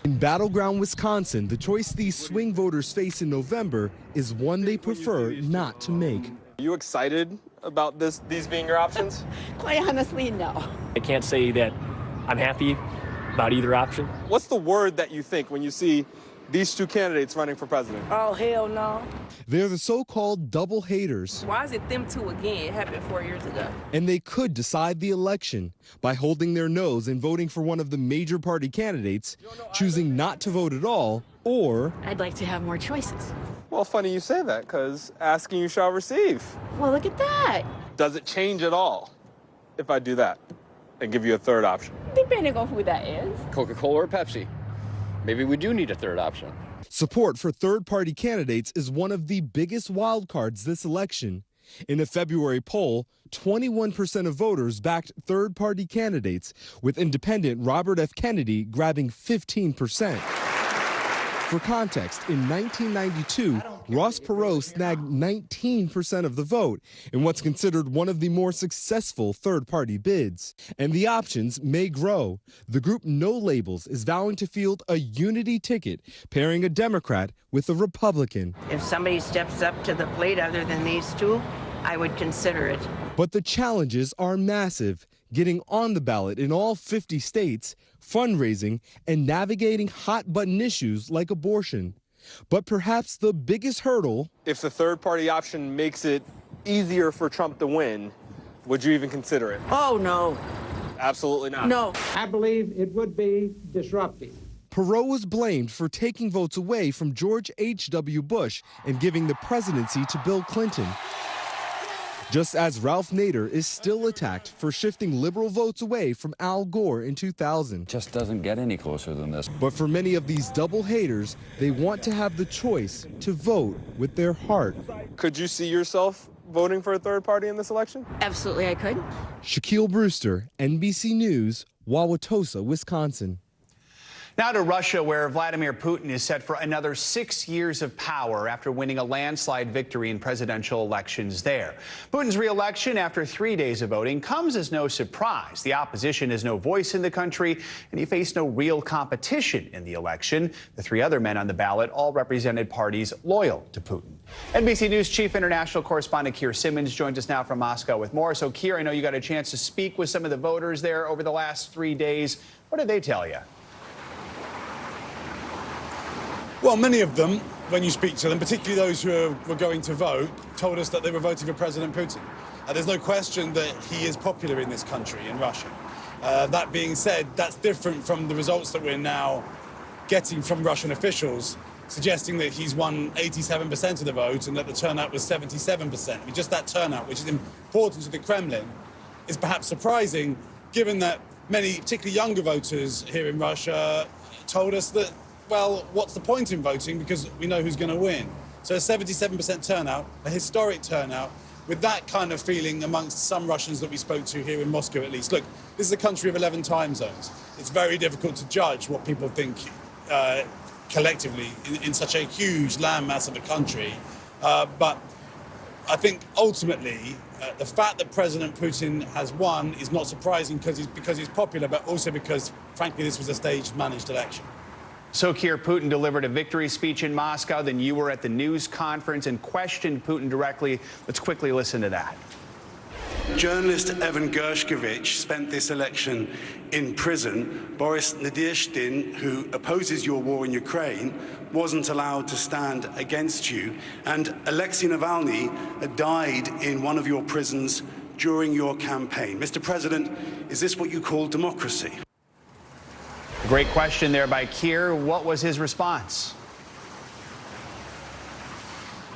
In battleground Wisconsin, the choice these swing voters face in November is one they prefer not to make. Are you excited about these being your options? Quite honestly, no. I can't say that I'm happy about either option. What's the word that you think when you see these two candidates running for president? Oh, hell no. They're the so-called double haters. Why is it them two again? It happened 4 years ago. And they could decide the election by holding their nose and voting for one of the major party candidates, choosing not to vote at all, or... I'd like to have more choices. Well, funny you say that, because asking you shall receive. Well, look at that. Does it change at all if I do that and give you a third option? Depending on who that is. Coca-Cola or Pepsi? Maybe we do need a third option. Support for third-party candidates is one of the biggest wildcards this election. In a February poll, 21% of voters backed third-party candidates, with independent Robert F. Kennedy grabbing 15%. For context, in 1992, Ross Perot snagged 19% of the vote in what's considered one of the more successful third-party bids. And the options may grow. The group No Labels is vowing to field a unity ticket, pairing a Democrat with a Republican. If somebody steps up to the plate other than these two, I would consider it. But the challenges are massive, getting on the ballot in all 50 states, fundraising, and navigating hot-button issues like abortion. But perhaps the biggest hurdle... If the third-party option makes it easier for Trump to win, would you even consider it? Oh, no. Absolutely not. No. I believe it would be disruptive. Perot was blamed for taking votes away from George H.W. Bush and giving the presidency to Bill Clinton. Just as Ralph Nader is still attacked for shifting liberal votes away from Al Gore in 2000. Just doesn't get any closer than this. But for many of these double haters, they want to have the choice to vote with their heart. Could you see yourself voting for a third party in this election? Absolutely, I could. Shaquille Brewster, NBC News, Wauwatosa, Wisconsin. Now to Russia, where Vladimir Putin is set for another 6 years of power after winning a landslide victory in presidential elections there. Putin's re-election after 3 days of voting comes as no surprise. The opposition has no voice in the country, and he faced no real competition in the election. The three other men on the ballot all represented parties loyal to Putin. NBC News chief international correspondent Keir Simmons joins us now from Moscow with more. So, Keir, I know you got a chance to speak with some of the voters there over the last 3 days. What did they tell you? Well, many of them, when you speak to them, particularly those who were going to vote, told us that they were voting for President Putin. There's no question that he is popular in this country, in Russia. That being said, that's different from the results that we're now getting from Russian officials, suggesting that he's won 87% of the vote and that the turnout was 77%. I mean, just that turnout, which is important to the Kremlin, is perhaps surprising, given that many, particularly younger voters here in Russia, told us that, well, what's the point in voting because we know who's going to win. So a 77% turnout, a historic turnout, with that kind of feeling amongst some Russians that we spoke to here in Moscow at least. Look, this is a country of 11 time zones. It's very difficult to judge what people think collectively in such a huge landmass of a country. But I think ultimately the fact that President Putin has won is not surprising because he's popular, but also because, frankly, this was a staged, managed election. So, Keir, Putin delivered a victory speech in Moscow. Then you were at the news conference and questioned Putin directly. Let's quickly listen to that. Journalist Evan Gershkovich spent this election in prison. Boris Nadezhdin, who opposes your war in Ukraine, wasn't allowed to stand against you. And Alexei Navalny died in one of your prisons during your campaign. Mr. President, is this what you call democracy? Great question there by Keir. What was his response?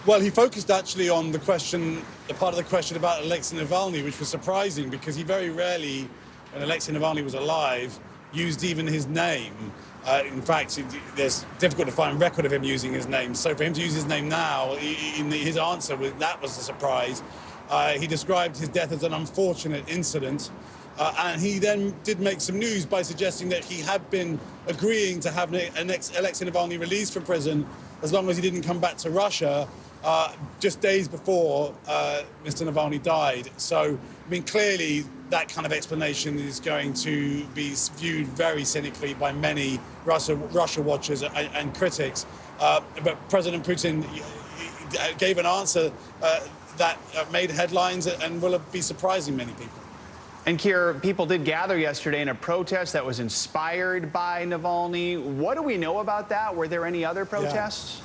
Well, he focused actually on the question, the part of the question about Alexei Navalny, which was surprising because he very rarely, when Alexei Navalny was alive, used even his name. In fact, there's difficult to find record of him using his name. So for him to use his name now, his answer that was a surprise. He described his death as an unfortunate incident. And he then did make some news by suggesting that he had been agreeing to have Alexei Navalny released from prison as long as he didn't come back to Russia just days before Mr. Navalny died. So, I mean, clearly that kind of explanation is going to be viewed very cynically by many Russia watchers and critics. But President Putin gave an answer that made headlines and will be surprising many people. And Keir, people did gather yesterday in a protest that was inspired by Navalny. What do we know about that? Were there any other protests? Yeah.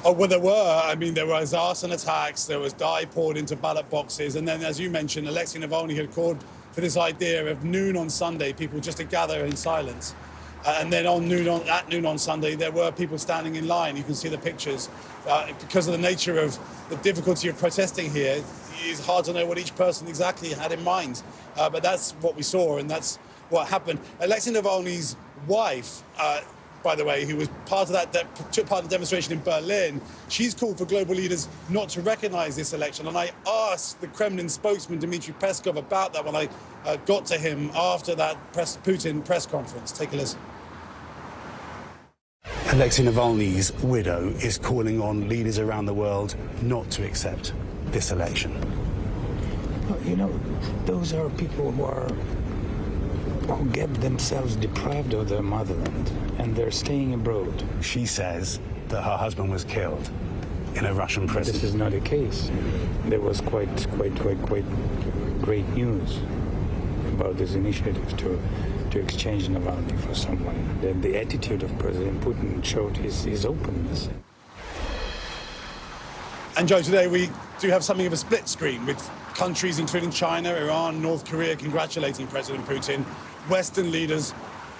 Oh, well, there were. I mean, there was arson attacks, there was dye poured into ballot boxes, and then, as you mentioned, Alexei Navalny had called for this idea of noon on Sunday, people just to gather in silence. And then at noon on Sunday, there were people standing in line. You can see the pictures. Because of the nature of the difficulty of protesting here, it's hard to know what each person exactly had in mind. But that's what we saw, and that's what happened. Alexei Navalny's wife, by the way, who was part of that took part in the demonstration in Berlin, she's called for global leaders not to recognize this election. And I asked the Kremlin spokesman, Dmitry Peskov, about that when I got to him after that Putin press conference. Take a listen. Alexei Navalny's widow is calling on leaders around the world not to accept this election. Well, you know, those are people who get themselves deprived of their motherland, and they're staying abroad. She says that her husband was killed in a Russian prison. This is not the case. There was quite great news about this initiative to exchange Navalny for someone. The attitude of President Putin showed his openness. And Joe, today we do have something of a split screen with countries including China, Iran, North Korea congratulating President Putin. Western leaders,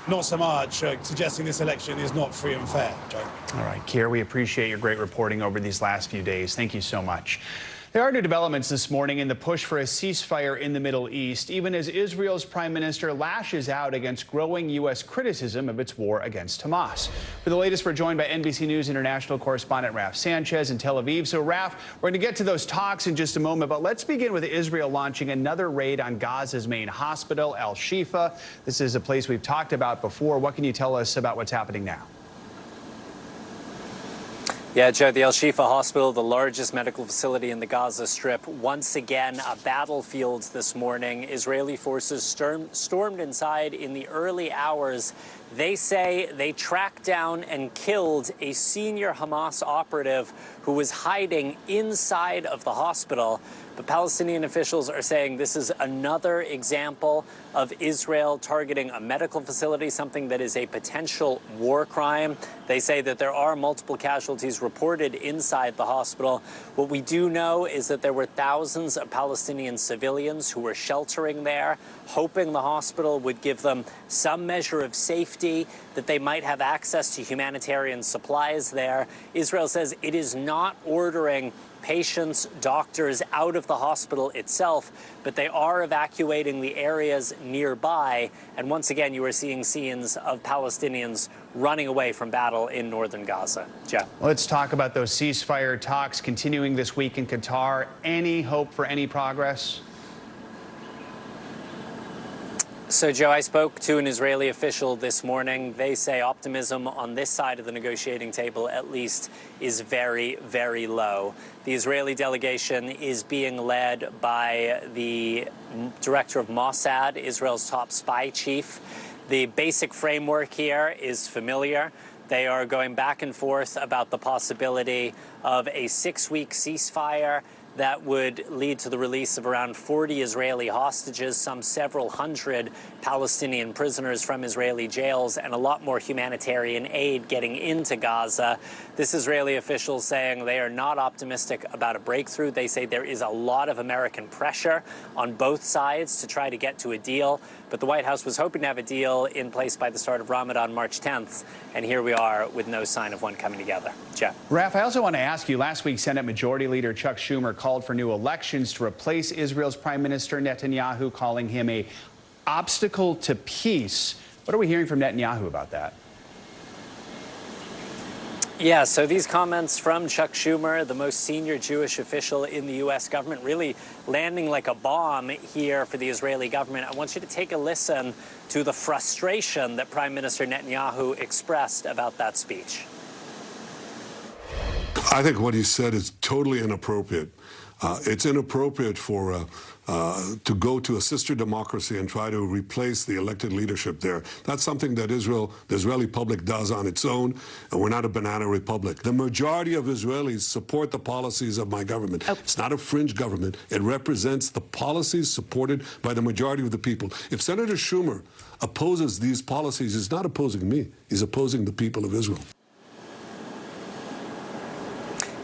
not so much, suggesting this election is not free and fair. Joe. All right, Keir, we appreciate your great reporting over these last few days. Thank you so much. There are new developments this morning in the push for a ceasefire in the Middle East, even as Israel's prime minister lashes out against growing U.S. criticism of its war against Hamas. For the latest, we're joined by NBC News international correspondent Raf Sanchez in Tel Aviv. So, Raf, we're going to get to those talks in just a moment, but let's begin with Israel launching another raid on Gaza's main hospital, Al-Shifa. This is a place we've talked about before. What can you tell us about what's happening now? Yeah, Joe, the Al-Shifa Hospital, the largest medical facility in the Gaza Strip, once again a battlefield this morning. Israeli forces stormed inside in the early hours. They say they tracked down and killed a senior Hamas operative who was hiding inside of the hospital. But Palestinian officials are saying this is another example of Israel targeting a medical facility, something that is a potential war crime. They say that there are multiple casualties reported inside the hospital. What we do know is that there were thousands of Palestinian civilians who were sheltering there, hoping the hospital would give them some measure of safety, that they might have access to humanitarian supplies there. Israel says it is not ordering patients, doctors out of the hospital itself, but they are evacuating the areas nearby. And once again, you are seeing scenes of Palestinians running away from battle in northern Gaza. Jeff. Let's talk about those ceasefire talks continuing this week in Qatar. Any hope for any progress? So, Joe, I spoke to an Israeli official this morning. They say optimism on this side of the negotiating table, at least, is very, very low. The Israeli delegation is being led by the director of Mossad, Israel's top spy chief. The basic framework here is familiar. They are going back and forth about the possibility of a 6-week ceasefire that would lead to the release of around 40 Israeli hostages, some several hundred Palestinian prisoners from Israeli jails, and a lot more humanitarian aid getting into Gaza. This Israeli official saying they are not optimistic about a breakthrough. They say there is a lot of American pressure on both sides to try to get to a deal. But the White House was hoping to have a deal in place by the start of Ramadan, March 10th. And here we are with no sign of one coming together. Jeff. Raph, I also want to ask you, last week, Senate Majority Leader Chuck Schumer called for new elections to replace Israel's Prime Minister Netanyahu, calling him an obstacle to peace. What are we hearing from Netanyahu about that? Yeah, so these comments from Chuck Schumer, the most senior Jewish official in the U.S. government, really landing like a bomb here for the Israeli government. I want you to take a listen to the frustration that Prime Minister Netanyahu expressed about that speech. I think what he said is totally inappropriate. It's inappropriate for to go to a sister democracy and try to replace the elected leadership there. That's something that the Israeli public does on its own, and we're not a banana republic. The majority of Israelis support the policies of my government. It's not a fringe government. It represents the policies supported by the majority of the people. If Senator Schumer opposes these policies, he's not opposing me. He's opposing the people of Israel.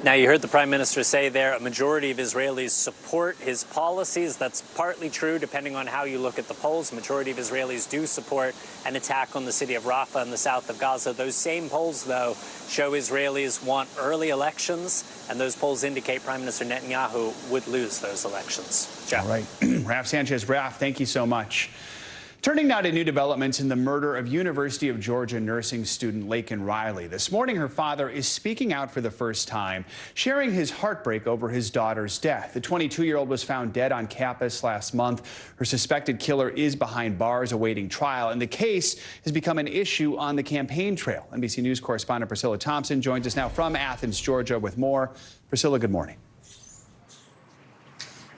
Now, you heard the Prime Minister say there a majority of Israelis support his policies. That's partly true, depending on how you look at the polls. A majority of Israelis do support an attack on the city of Rafah in the south of Gaza. Those same polls, though, show Israelis want early elections, and those polls indicate Prime Minister Netanyahu would lose those elections. Jeff. All right. Raph Sanchez. Raph, thank you so much. Turning now to new developments in the murder of University of Georgia nursing student Laken Riley. This morning, her father is speaking out for the first time, sharing his heartbreak over his daughter's death. The 22-year-old was found dead on campus last month. Her suspected killer is behind bars awaiting trial, and the case has become an issue on the campaign trail. NBC News correspondent Priscilla Thompson joins us now from Athens, Georgia, with more. Priscilla, good morning.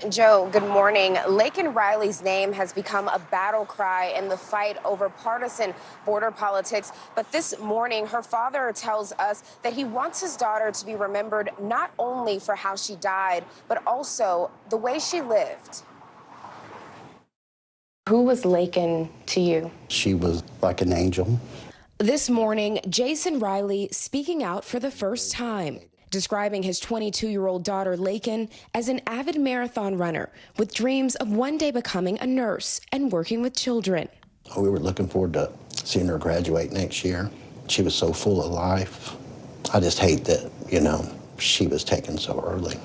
Joe, good morning. Laken Riley's name has become a battle cry in the fight over partisan border politics. But this morning, her father tells us that he wants his daughter to be remembered not only for how she died, but also the way she lived. Who was Laken to you? She was like an angel. This morning, Jason Riley speaking out for the first time, describing his 22-year-old daughter, Laken, as an avid marathon runner with dreams of one day becoming a nurse and working with children. We were looking forward to seeing her graduate next year. She was so full of life. I just hate that, she was taken so early.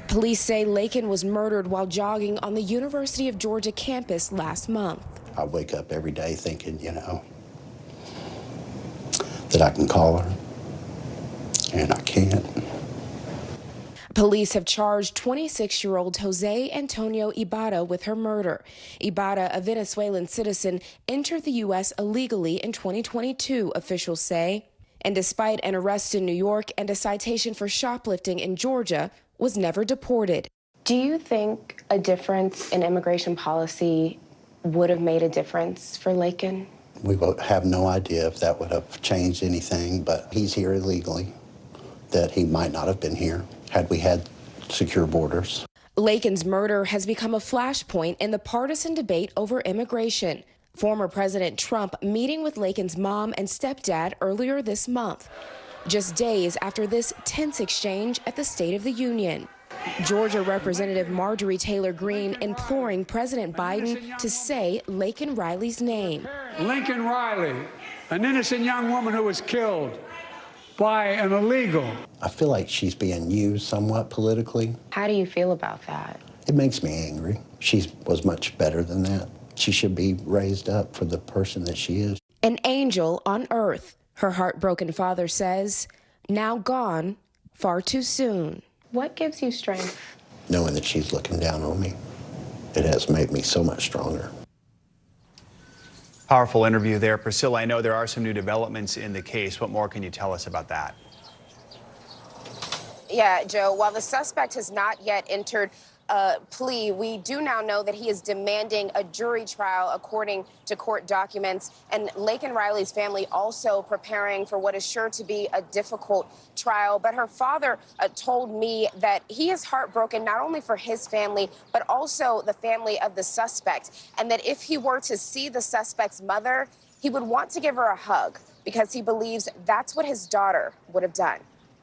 Police say Laken was murdered while jogging on the University of Georgia campus last month. I wake up every day thinking, that I can call her, and I can't. Police have charged 26-year-old Jose Antonio Ibarra with her murder. Ibarra, a Venezuelan citizen, entered the U.S. illegally in 2022, officials say. And despite an arrest in New York and a citation for shoplifting in Georgia, was never deported. Do you think a difference in immigration policy would have made a difference for Laken? We have no idea if that would have changed anything, but he's here illegally, that he might not have been here had we had secure borders. Laken's murder has become a flashpoint in the partisan debate over immigration. Former President Trump meeting with Laken's mom and stepdad earlier this month, just days after this tense exchange at the State of the Union. Georgia Representative Marjorie Taylor Greene imploring President Biden to say Laken Riley's name. Laken Riley, an innocent young woman who was killed by an illegal. I feel like she's being used somewhat politically. How do you feel about that? It makes me angry. She was much better than that. She should be raised up for the person that she is. An angel on earth, her heartbroken father says, now gone far too soon. What gives you strength? Knowing that she's looking down on me, it has made me so much stronger. Powerful interview there, Priscilla. I know there are some new developments in the case. What more can you tell us about that? Yeah, Joe, while the suspect has not yet entered plea. We do now know that he is demanding a jury trial according to court documents. And Laken Riley's family also preparing for what is sure to be a difficult trial. But her father told me that he is heartbroken not only for his family, but also the family of the suspect. And that if he were to see the suspect's mother, he would want to give her a hug because he believes that's what his daughter would have done.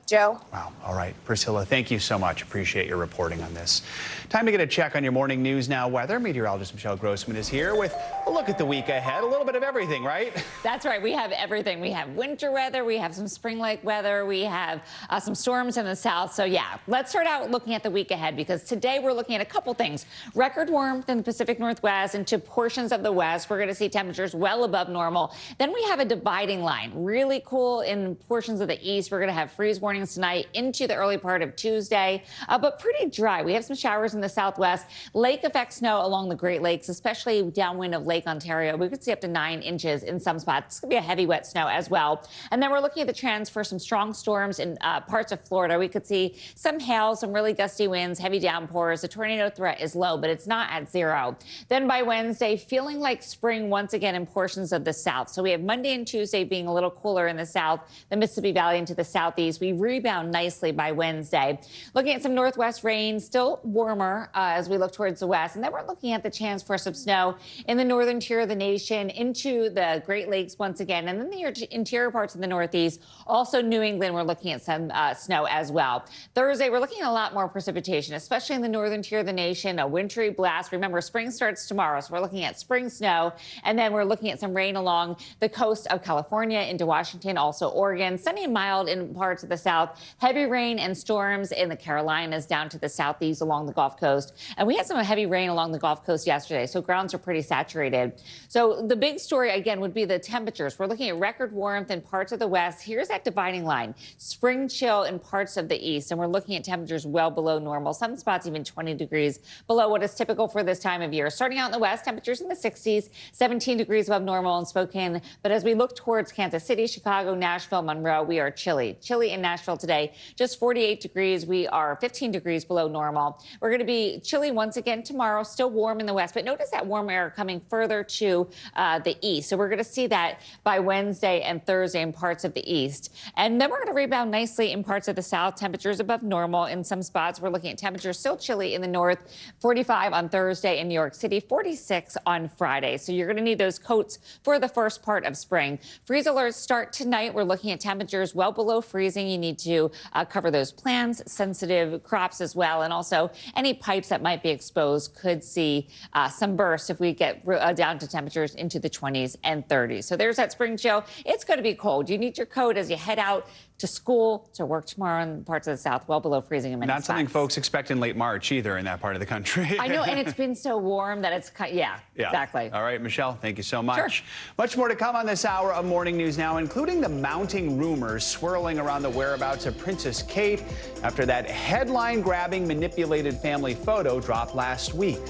Joe? Wow. All right. Priscilla, thank you so much. Appreciate your reporting on this. Time to get a check on your morning news now weather. Meteorologist Michelle Grossman is here with a look at the week ahead. A little bit of everything, right? That's right. We have everything. We have winter weather. We have some spring-like weather. We have some storms in the south. So, yeah, let's start out looking at the week ahead because today we're looking at a couple things. Record warmth in the Pacific Northwest into portions of the west. We're going to see temperatures well above normal. Then we have a dividing line. Really cool in portions of the east. We're going to have freeze warnings tonight into the early part of Tuesday, but pretty dry. We have some showers in the southwest. Lake effect snow along the Great Lakes, especially downwind of Lake Ontario. We could see up to 9 inches in some spots. It's going to be a heavy wet snow as well. And then we're looking at the trends for some strong storms in parts of Florida. We could see some hail, some really gusty winds, heavy downpours. The tornado threat is low, but it's not at 0. Then by Wednesday, feeling like spring once again in portions of the south. So we have Monday and Tuesday being a little cooler in the south, the Mississippi Valley into the southeast. We rebound nicely by Wednesday. Looking at some northwest rain, still warmer as we look towards the west. And then we're looking at the chance for some snow in the northern tier of the nation into the Great Lakes once again. And then the interior parts of the northeast. Also New England, we're looking at some snow as well. Thursday, we're looking at a lot more precipitation, especially in the northern tier of the nation, a wintry blast. Remember, spring starts tomorrow, so we're looking at spring snow. And then we're looking at some rain along the coast of California into Washington, also Oregon. Sunny and mild in parts of the south. Heavy rain and storms in the Carolinas down to the southeast along the Gulf Coast. And we had some heavy rain along the Gulf Coast yesterday, so grounds are pretty saturated. So the big story, again, would be the temperatures. We're looking at record warmth in parts of the west. Here's that dividing line. Spring chill in parts of the east, and we're looking at temperatures well below normal. Some spots even 20 degrees below what is typical for this time of year. Starting out in the west, temperatures in the 60s, 17 degrees above normal in Spokane. But as we look towards Kansas City, Chicago, Nashville, Monroe, we are chilly. Chilly in Nashville today, just 48 degrees. We are 15 degrees below normal. We're going to be chilly once again tomorrow, still warm in the west, but notice that warm air coming further to the east. So we're going to see that by Wednesday and Thursday in parts of the east. And then we're going to rebound nicely in parts of the south. Temperatures above normal in some spots. We're looking at temperatures still chilly in the north, 45 on Thursday in New York City, 46 on Friday. So you're going to need those coats for the first part of spring. Freeze alerts start tonight. We're looking at temperatures well below freezing. You need to cover those plants, sensitive crops as well. And also any pipes that might be exposed could see some bursts if we get down to temperatures into the 20s and 30s. So there's that spring chill. It's going to be cold. You need your coat as you head out to school, to work tomorrow in parts of the south, well below freezing in many spots. Not something folks expect in late March either in that part of the country. I know, and it's been so warm that it's, yeah, exactly. All right, Michelle, thank you so much. Sure. Much more to come on this hour of Morning News Now, including the mounting rumors swirling around the whereabouts of Princess Kate after that headline-grabbing, manipulated family photo dropped last week.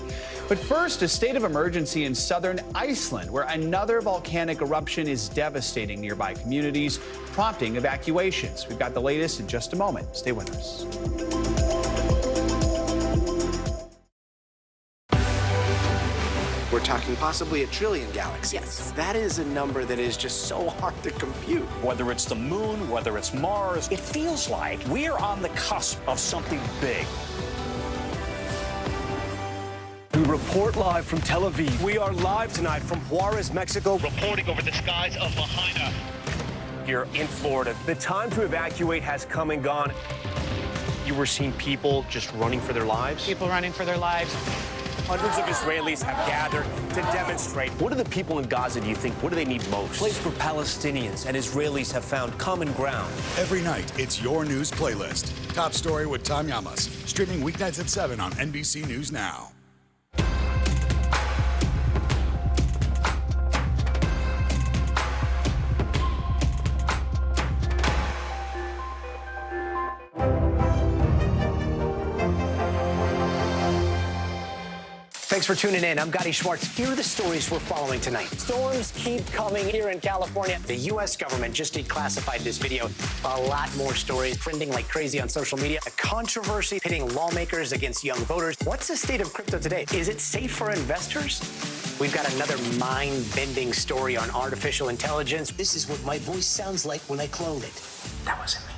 But first, a state of emergency in southern Iceland, where another volcanic eruption is devastating nearby communities, prompting evacuations. We've got the latest in just a moment. Stay with us. We're talking possibly 1 trillion galaxies. Yes. That is a number that is just so hard to compute. Whether it's the moon, whether it's Mars, it feels like we're on the cusp of something big. We report live from Tel Aviv. We are live tonight from Juarez, Mexico. Reporting over the skies of Lahaina. Here in Florida. The time to evacuate has come and gone. You were seeing people just running for their lives? People running for their lives. Hundreds of Israelis have gathered to demonstrate. What do the people in Gaza, do you think, what do they need most? A place where Palestinians and Israelis have found common ground. Every night, it's your news playlist. Top Story with Tom Llamas. Streaming weeknights at 7 on NBC News Now. Thanks for tuning in. I'm Gotti Schwartz. Here are the stories we're following tonight. Storms keep coming here in California. The U.S. government just declassified this video. A lot more stories trending like crazy on social media. A controversy pitting lawmakers against young voters. What's the state of crypto today? Is it safe for investors? We've got another mind-bending story on artificial intelligence. This is what my voice sounds like when I clone it. That wasn't me.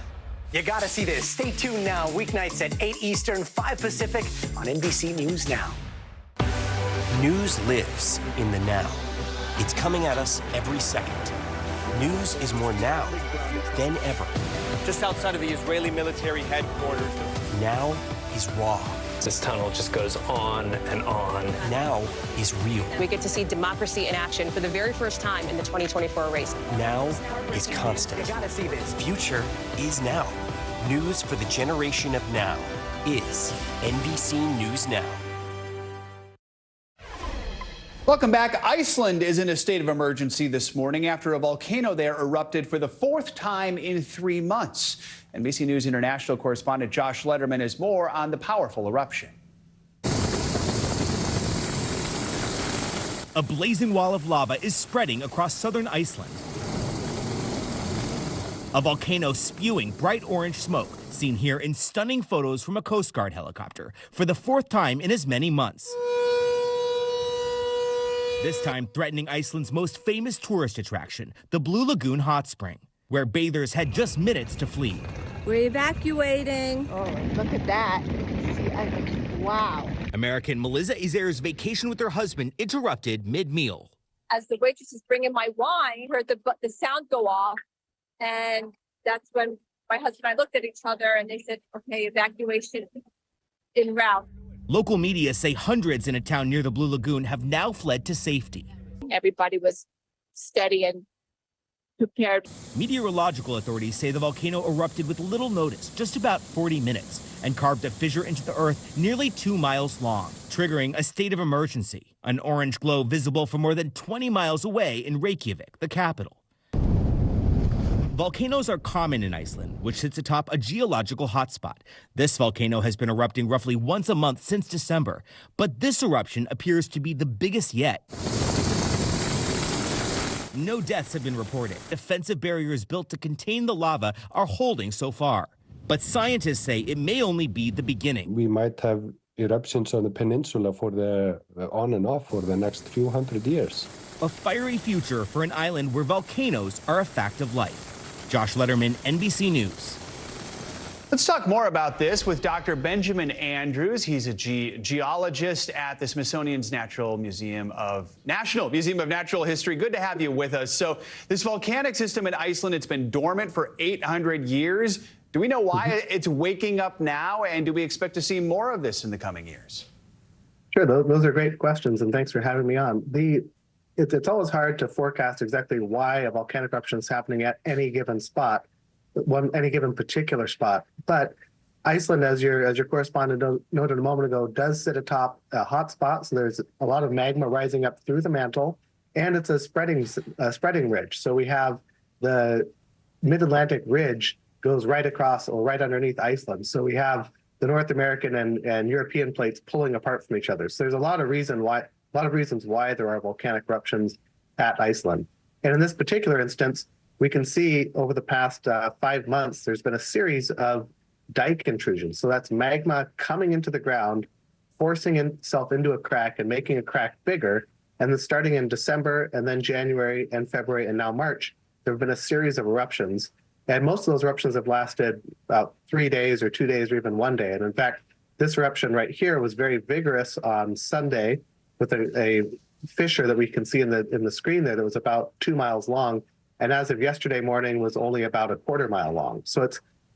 You gotta see this. Stay tuned now, weeknights at 8 Eastern, 5 Pacific on NBC News Now. News lives in the now. It's coming at us every second. News is more now than ever. Just outside of the Israeli military headquarters. Now is raw. This tunnel just goes on and on. Now is real. We get to see democracy in action for the very first time in the 2024 race. Now is constant. You gotta see this. Future is now. News for the generation of now is NBC News Now. Welcome back. Iceland is in a state of emergency this morning after a volcano there erupted for the 4th time in 3 months. NBC News International correspondent Josh Letterman has more on the powerful eruption. A blazing wall of lava is spreading across southern Iceland. A volcano spewing bright orange smoke, seen here in stunning photos from a Coast Guard helicopter for the 4th time in as many months. This time threatening Iceland's most famous tourist attraction, the Blue Lagoon hot spring, where bathers had just minutes to flee. We're evacuating. Oh, look at that. You can see, wow. American Melissa Izer's vacation with her husband interrupted mid-meal. As the waitress is bringing my wine, heard the sound go off, and that's when my husband and I looked at each other and they said, okay, evacuation en route. Local media say hundreds in a town near the Blue Lagoon have now fled to safety. Everybody was steady and prepared. Meteorological authorities say the volcano erupted with little notice, just about 40 minutes, and carved a fissure into the earth nearly 2 miles long, triggering a state of emergency. An orange glow visible from more than 20 miles away in Reykjavik, the capital. Volcanoes are common in Iceland, which sits atop a geological hotspot. This volcano has been erupting roughly once a month since December, but this eruption appears to be the biggest yet. No deaths have been reported. Defensive barriers built to contain the lava are holding so far. But scientists say it may only be the beginning. We might have eruptions on the peninsula for on and off for the next few hundred years. A fiery future for an island where volcanoes are a fact of life. Josh Letterman, NBC News. Let's talk more about this with Dr. Benjamin Andrews. He's a geologist at the Smithsonian's National Museum of Natural History. Good to have you with us. So this volcanic system in Iceland, it's been dormant for 800 years. Do we know why it's waking up now, and do we expect to see more of this in the coming years? Sure, those are great questions, and thanks for having me on. It's always hard to forecast exactly why a volcanic eruption is happening at any given spot, any given particular spot. But Iceland, as your correspondent noted a moment ago, does sit atop a hot spot. So there's a lot of magma rising up through the mantle, and it's a spreading ridge. So we have the Mid-Atlantic Ridge goes right across or right underneath Iceland. So we have the North American and European plates pulling apart from each other. So there's a lot of reasons why there are volcanic eruptions at Iceland. And in this particular instance, we can see over the past 5 months, there's been a series of dike intrusions. So that's magma coming into the ground, forcing itself into a crack and making a crack bigger. And then starting in December and then January and February and now March, there have been a series of eruptions. And most of those eruptions have lasted about 3 days or 2 days or even 1 day. And in fact, this eruption right here was very vigorous on Sunday, with a fissure that we can see in the screen there that was about 2 miles long, and as of yesterday morning was only about a quarter mile long. So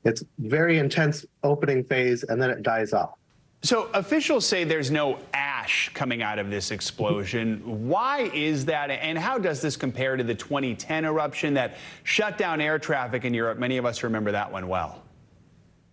it's very intense opening phase, and then it dies off. So officials say there's no ash coming out of this explosion. Why is that, and how does this compare to the 2010 eruption that shut down air traffic in Europe? Many of us remember that one well.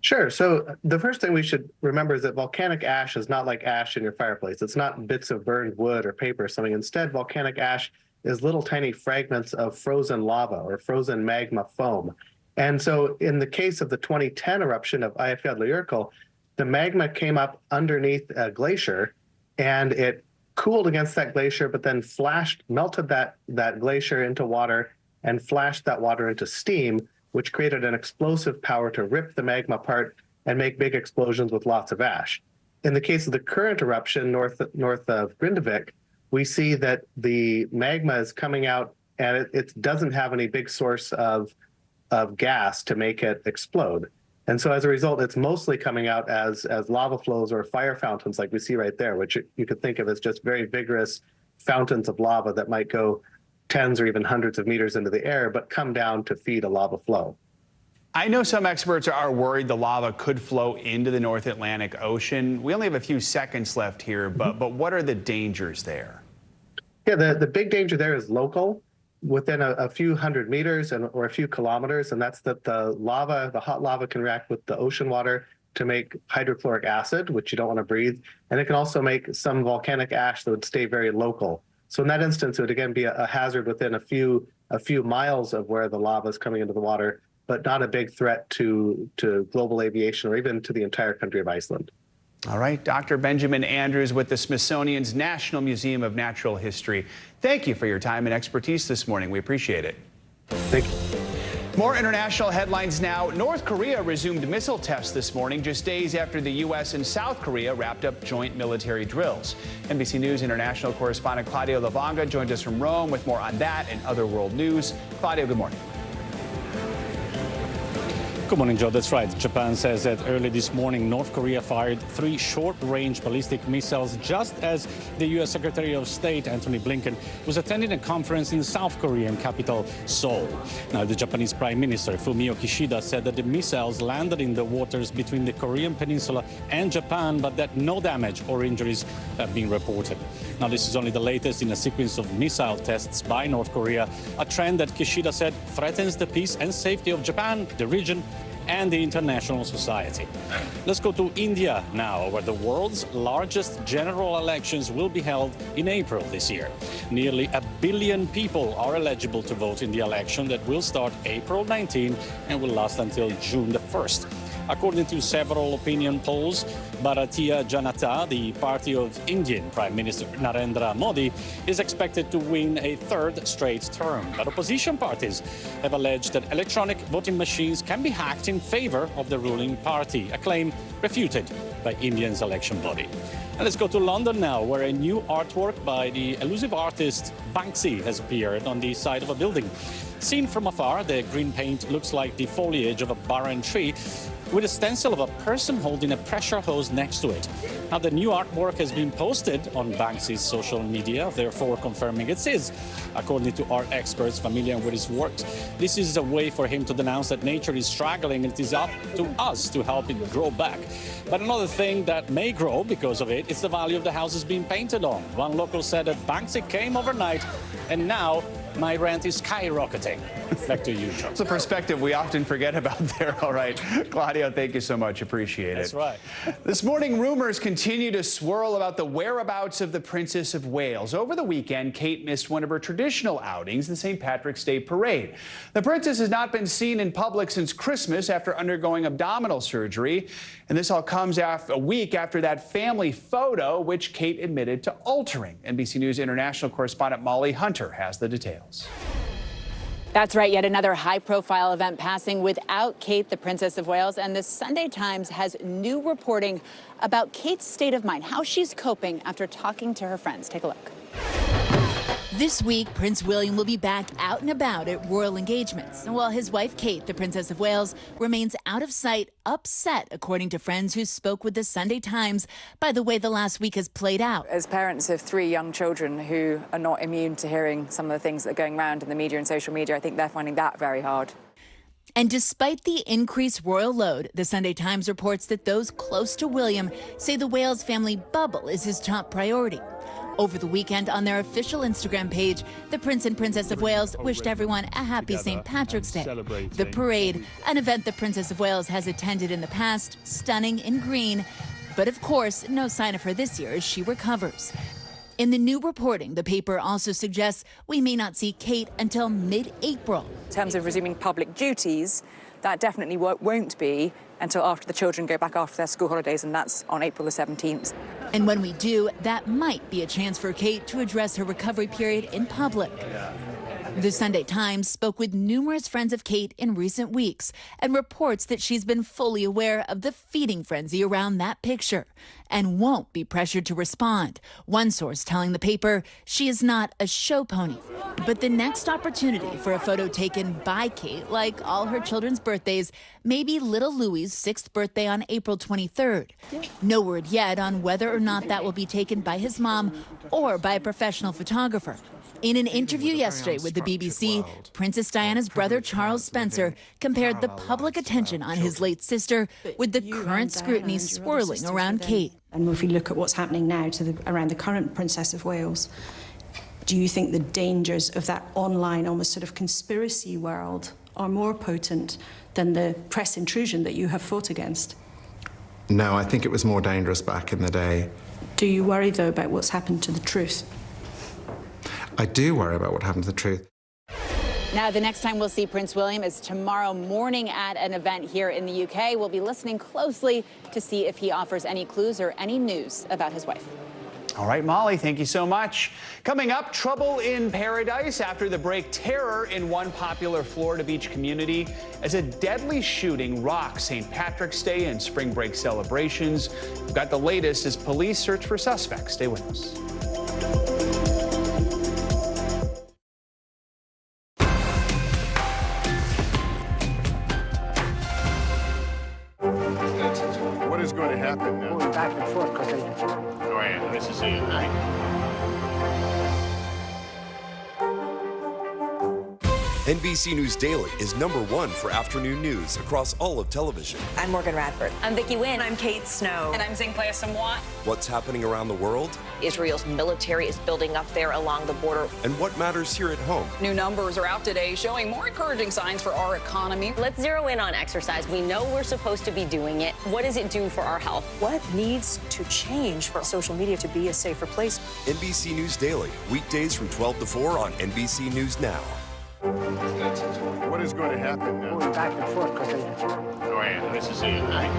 Sure. So the first thing we should remember is that volcanic ash is not like ash in your fireplace. It's not bits of burned wood or paper or something. Instead, volcanic ash is little tiny fragments of frozen lava or frozen magma foam. And so in the case of the 2010 eruption of Eyjafjallajökull, the magma came up underneath a glacier, and it cooled against that glacier, but then melted that glacier into water and flashed that water into steam, which created an explosive power to rip the magma apart and make big explosions with lots of ash. In the case of the current eruption north of Grindavik, we see that the magma is coming out and it doesn't have any big source of gas to make it explode. And so as a result, it's mostly coming out as lava flows or fire fountains like we see right there, which you could think of as just very vigorous fountains of lava that might go tens or even hundreds of meters into the air, but come down to feed a lava flow. I know some experts are worried the lava could flow into the North Atlantic Ocean. We only have a few seconds left here, but what are the dangers there? Yeah, the big danger there is local, within a few hundred meters or a few kilometers, and that's that the hot lava can react with the ocean water to make hydrochloric acid, which you don't want to breathe, and it can also make some volcanic ash that would stay very local. So in that instance, it would again be a hazard within a few miles of where the lava is coming into the water, but not a big threat to global aviation or even to the entire country of Iceland. All right, Dr. Benjamin Andrews with the Smithsonian's National Museum of Natural History. Thank you for your time and expertise this morning. We appreciate it. Thank you. More international headlines now. North Korea resumed missile tests this morning, just days after the U.S. and South Korea wrapped up joint military drills. NBC News international correspondent Claudio Lavanga joins us from Rome with more on that and other world news. Claudio, good morning. Good morning, Joe. That's right. Japan says that early this morning, North Korea fired 3 short-range ballistic missiles just as the U.S. Secretary of State, Antony Blinken, was attending a conference in the South Korean capital, Seoul. Now, the Japanese Prime Minister, Fumio Kishida, said that the missiles landed in the waters between the Korean peninsula and Japan, but that no damage or injuries have been reported. Now, this is only the latest in a sequence of missile tests by North Korea, a trend that Kishida said threatens the peace and safety of Japan, the region, and the international society. Let's go to India now, where the world's largest general elections will be held in April this year. Nearly 1 billion people are eligible to vote in the election that will start April 19 and will last until June the 1st. According to several opinion polls, Bharatiya Janata, the party of Indian Prime Minister Narendra Modi, is expected to win a 3rd straight term. But opposition parties have alleged that electronic voting machines can be hacked in favor of the ruling party, a claim refuted by India's election body. And let's go to London now, where a new artwork by the elusive artist Banksy has appeared on the side of a building. Seen from afar, the green paint looks like the foliage of a barren tree, with a stencil of a person holding a pressure hose next to it. Now, the new artwork has been posted on Banksy's social media, therefore confirming it's his. According to art experts familiar with his works, this is a way for him to denounce that nature is struggling and it is up to us to help it grow back. But another thing that may grow because of it is the value of the houses being painted on. One local said that Banksy came overnight and now my rent is skyrocketing. Back to you, Joe. It's a perspective we often forget about there. All right. Claudio, thank you so much. Appreciate it. That's right. This morning, rumors continue to swirl about the whereabouts of the Princess of Wales. Over the weekend, Kate missed one of her traditional outings, the St. Patrick's Day Parade. The princess has not been seen in public since Christmas after undergoing abdominal surgery. And this all comes a week after that family photo, which Kate admitted to altering. NBC News international correspondent Molly Hunter has the details. That's right. Yet another high-profile event passing without Kate, the Princess of Wales. And the Sunday Times has new reporting about Kate's state of mind, how she's coping after talking to her friends. Take a look. This week, Prince William will be back out and about at royal engagements, while his wife Kate, the Princess of Wales, remains out of sight, upset, according to friends who spoke with the Sunday Times, by the way the last week has played out. As parents of 3 young children who are not immune to hearing some of the things that are going around in the media and social media, I think they're finding that very hard. And despite the increased royal load, the Sunday Times reports that those close to William say the Wales family bubble is his top priority. Over the weekend, on their official Instagram page, the Prince and Princess of Wales wished everyone a happy St. Patrick's Day. The parade, an event the Princess of Wales has attended in the past, stunning in green, but of course, no sign of her this year as she recovers. In the new reporting, the paper also suggests we may not see Kate until mid-April. In terms of resuming public duties, that definitely won't be until after the children go back after their school holidays, and that's on April the 17th. And when we do, that might be a chance for Kate to address her recovery period in public. The Sunday Times spoke with numerous friends of Kate in recent weeks and reports that she's been fully aware of the feeding frenzy around that picture and won't be pressured to respond. One source telling the paper she is not a show pony. But the next opportunity for a photo taken by Kate, like all her children's birthdays, may be little Louie's 6th birthday on April 23rd. No word yet on whether or not that will be taken by his mom or by a professional photographer. In an interview yesterday with the BBC, Princess Diana's brother Charles Spencer compared the public attention on his late sister with the current scrutiny swirling around Kate. And if we look at what's happening now around the current Princess of Wales, do you think the dangers of that online, almost sort of conspiracy world are more potent than the press intrusion that you have fought against? No, I think it was more dangerous back in the day. Do you worry, though, about what's happened to the truth? I do worry about what happened to the truth. Now, the next time we'll see Prince William is tomorrow morning at an event here in the UK. We'll be listening closely to see if he offers any clues or any news about his wife. All right, Molly, thank you so much. Coming up, trouble in paradise after the break. Terror in one popular Florida beach community as a deadly shooting rocks St. Patrick's Day and spring break celebrations. We've got the latest as police search for suspects. Stay with us. What is going to happen now? Going back and forth because Oh, yeah, this is it, right? NBC News Daily is #1 for afternoon news across all of television. I'm Morgan Radford. I'm Vicki Wynn. I'm Kate Snow. And I'm Zinklea Samwat. What's happening around the world? Israel's military is building up there along the border. And what matters here at home? New numbers are out today showing more encouraging signs for our economy. Let's zero in on exercise. We know we're supposed to be doing it. What does it do for our health? What needs to change for social media to be a safer place? NBC News Daily, weekdays from 12 to 4 on NBC News Now. What is going to happen now? going back and forth because Oh, yeah, this is it, right?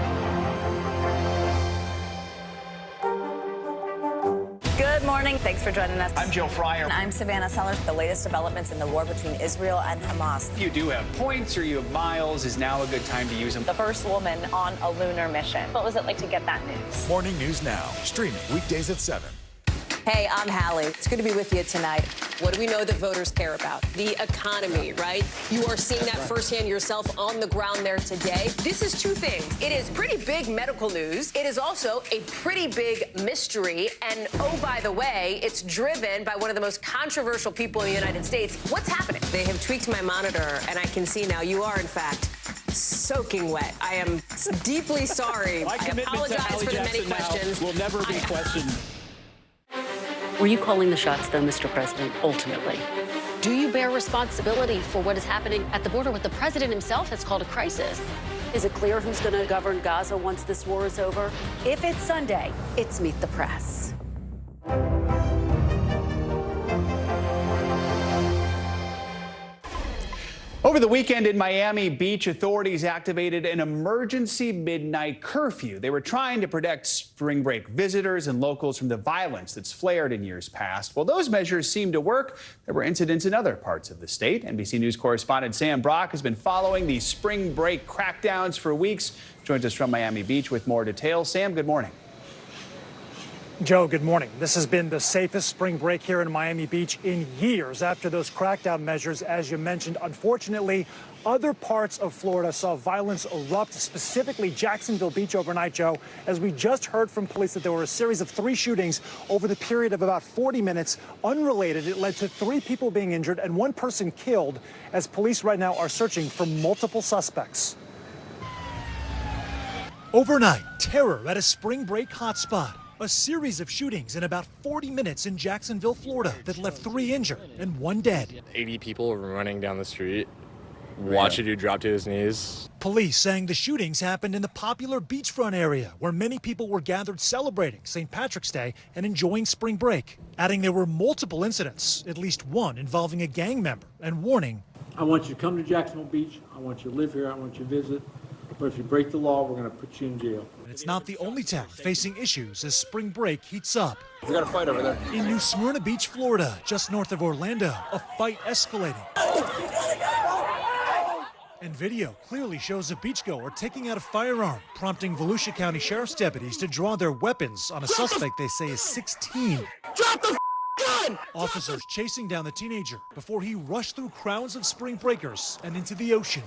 Good morning. Thanks for joining us. I'm Joe Fryer. And I'm Savannah Sellers. The latest developments in the war between Israel and Hamas. If you do have points or you have miles, is now a good time to use them. The first woman on a lunar mission. What was it like to get that news? Morning News Now, streaming weekdays at 7. Hey, I'm Hallie. It's good to be with you tonight. What do we know that voters care about? The economy, right? You are seeing that firsthand yourself on the ground there today. This is two things. It is pretty big medical news. It is also a pretty big mystery. And oh, by the way, it's driven by one of the most controversial people in the United States. What's happening? They have tweaked my monitor, and I can see now you are, in fact, soaking wet. I am deeply sorry. I apologize for the many questions. Will never be questioned. Were you calling the shots, though, Mr. President, ultimately? Do you bear responsibility for what is happening at the border, what the president himself has called a crisis? Is it clear who's going to govern Gaza once this war is over? If it's Sunday, it's Meet the Press. Over the weekend in Miami Beach, authorities activated an emergency midnight curfew. They were trying to protect spring break visitors and locals from the violence that's flared in years past. Well, those measures seemed to work. There were incidents in other parts of the state. NBC News correspondent Sam Brock has been following these spring break crackdowns for weeks. Joins us from Miami Beach with more details. Sam, good morning. Joe, good morning. This has been the safest spring break here in Miami Beach in years after those crackdown measures, as you mentioned. Unfortunately, other parts of Florida saw violence erupt, specifically Jacksonville Beach overnight, Joe, as we just heard from police that there were a series of 3 shootings over the period of about 40 minutes. Unrelated, it led to 3 people being injured and 1 person killed, as police right now are searching for multiple suspects. Overnight, terror at a spring break hotspot. A series of shootings in about 40 minutes in Jacksonville, Florida that left 3 injured and 1 dead. 80 people were running down the street watch a dude drop to his knees. Police saying the shootings happened in the popular beachfront area where many people were gathered celebrating St. Patrick's Day and enjoying spring break, adding there were multiple incidents, at least one involving a gang member, and warning, I want you to come to Jacksonville Beach, I want you to live here, I want you to visit, but if you break the law, we're going to put you in jail. And it's not the only town facing issues as spring break heats up. We got a fight over there. In New Smyrna Beach, Florida, just north of Orlando, a fight escalating. And video clearly shows a beachgoer taking out a firearm, prompting Volusia County Sheriff's deputies to draw their weapons on a suspect they say is 16. Drop the gun! Officers chasing down the teenager before he rushed through crowds of spring breakers and into the ocean.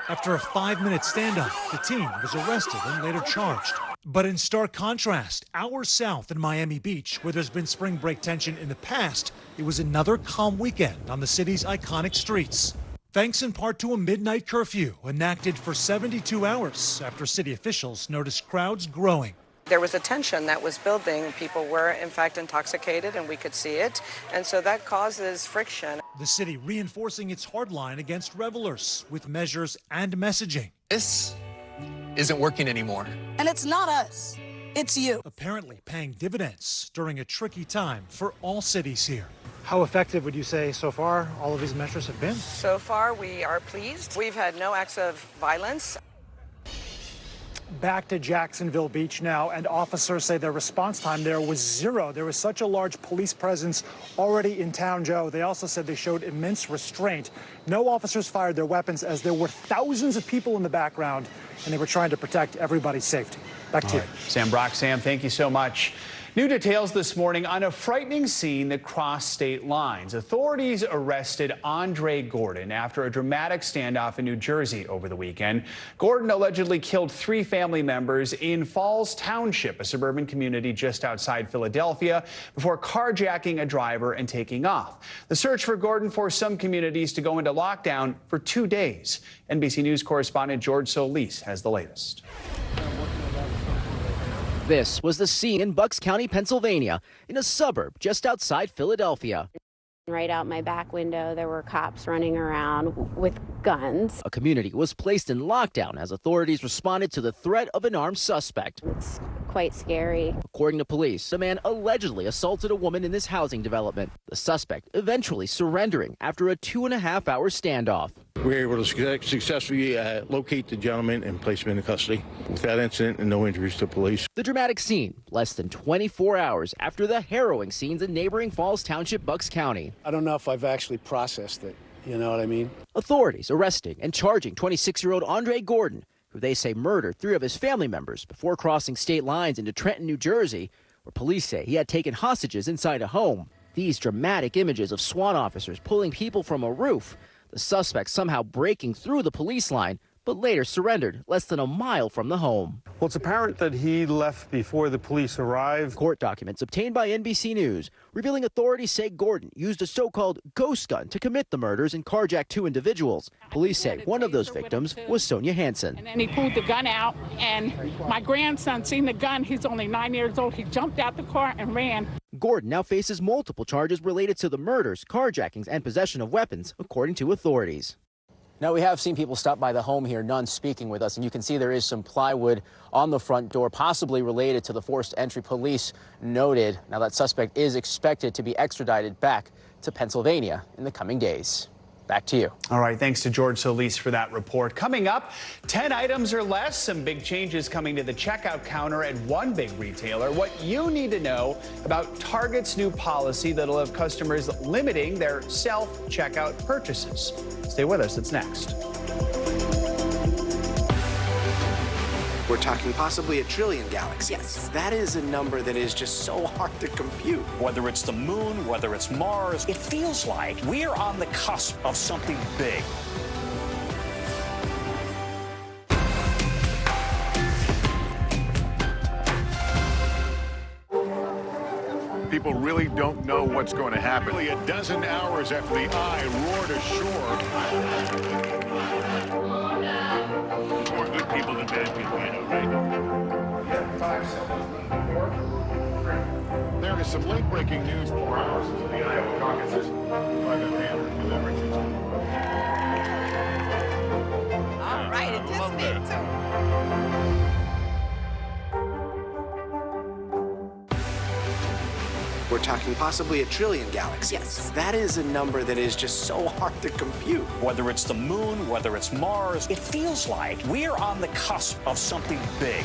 After a 5-minute standoff, the teen was arrested and later charged. But in stark contrast, hours south in Miami Beach, where there's been spring break tension in the past, it was another calm weekend on the city's iconic streets. Thanks in part to a midnight curfew enacted for 72 hours after city officials noticed crowds growing. There was a tension that was building. People were, in fact, intoxicated, and we could see it. And so that causes friction. The city reinforcing its hard line against revelers with measures and messaging. This isn't working anymore. And it's not us. It's you. Apparently paying dividends during a tricky time for all cities here. How effective would you say so far all of these measures have been? So far, we are pleased. We've had no acts of violence. Back to Jacksonville Beach now, and officers say their response time there was zero. There was such a large police presence already in town, Joe. They also said they showed immense restraint. No officers fired their weapons as there were thousands of people in the background, and they were trying to protect everybody's safety. Back to you. Sam Brock. Sam, thank you so much. New details this morning on a frightening scene that crossed state lines. Authorities arrested Andre Gordon after a dramatic standoff in New Jersey over the weekend. Gordon allegedly killed 3 family members in Falls Township, a suburban community just outside Philadelphia, before carjacking a driver and taking off. The search for Gordon forced some communities to go into lockdown for 2 days. NBC News correspondent George Solis has the latest. This was the scene in Bucks County, Pennsylvania, in a suburb just outside Philadelphia. Right out my back window, there were cops running around with guns. A community was placed in lockdown as authorities responded to the threat of an armed suspect. It's quite scary. According to police, a man allegedly assaulted a woman in this housing development. The suspect eventually surrendering after a 2.5-hour standoff. We were able to successfully locate the gentleman and place him into custody without incident and no injuries to police. The dramatic scene less than 24 hours after the harrowing scenes in neighboring Falls Township, Bucks County. I don't know if I've actually processed it. You know what I mean? Authorities arresting and charging 26-year-old Andre Gordon, who they say murdered 3 of his family members before crossing state lines into Trenton, New Jersey, where police say he had taken hostages inside a home. These dramatic images of SWAT officers pulling people from a roof, the suspect somehow breaking through the police line, but later surrendered less than a mile from the home. Well, it's apparent that he left before the police arrived. Court documents obtained by NBC News revealing authorities say Gordon used a so-called ghost gun to commit the murders and carjack 2 individuals. Police say one of those victims was Sonia Hansen. And then he pulled the gun out, and my grandson seen the gun. He's only 9 years old. He jumped out the car and ran. Gordon now faces multiple charges related to the murders, carjackings, and possession of weapons, according to authorities. Now, we have seen people stop by the home here, none speaking with us, and you can see there is some plywood on the front door, possibly related to the forced entry. Police noted. Now, that suspect is expected to be extradited back to Pennsylvania in the coming days. Back to you. All right, thanks to George Solis for that report. Coming up, 10 items or less, some big changes coming to the checkout counter at one big retailer. What you need to know about Target's new policy that'll have customers limiting their self-checkout purchases. Stay with us, it's next. We're talking possibly 1 trillion galaxies. Yes. That is a number that is just so hard to compute. Whether it's the moon, whether it's Mars, it feels like we're on the cusp of something big. People really don't know what's going to happen. Nearly a dozen hours after the eye roared ashore. More good people than bad people, you know, right? There is some late-breaking news 4 hours into the Iowa caucuses by the handler with everything. We're talking possibly 1 trillion galaxies. Yes. That is a number that is just so hard to compute. Whether it's the moon, whether it's Mars, it feels like we're on the cusp of something big.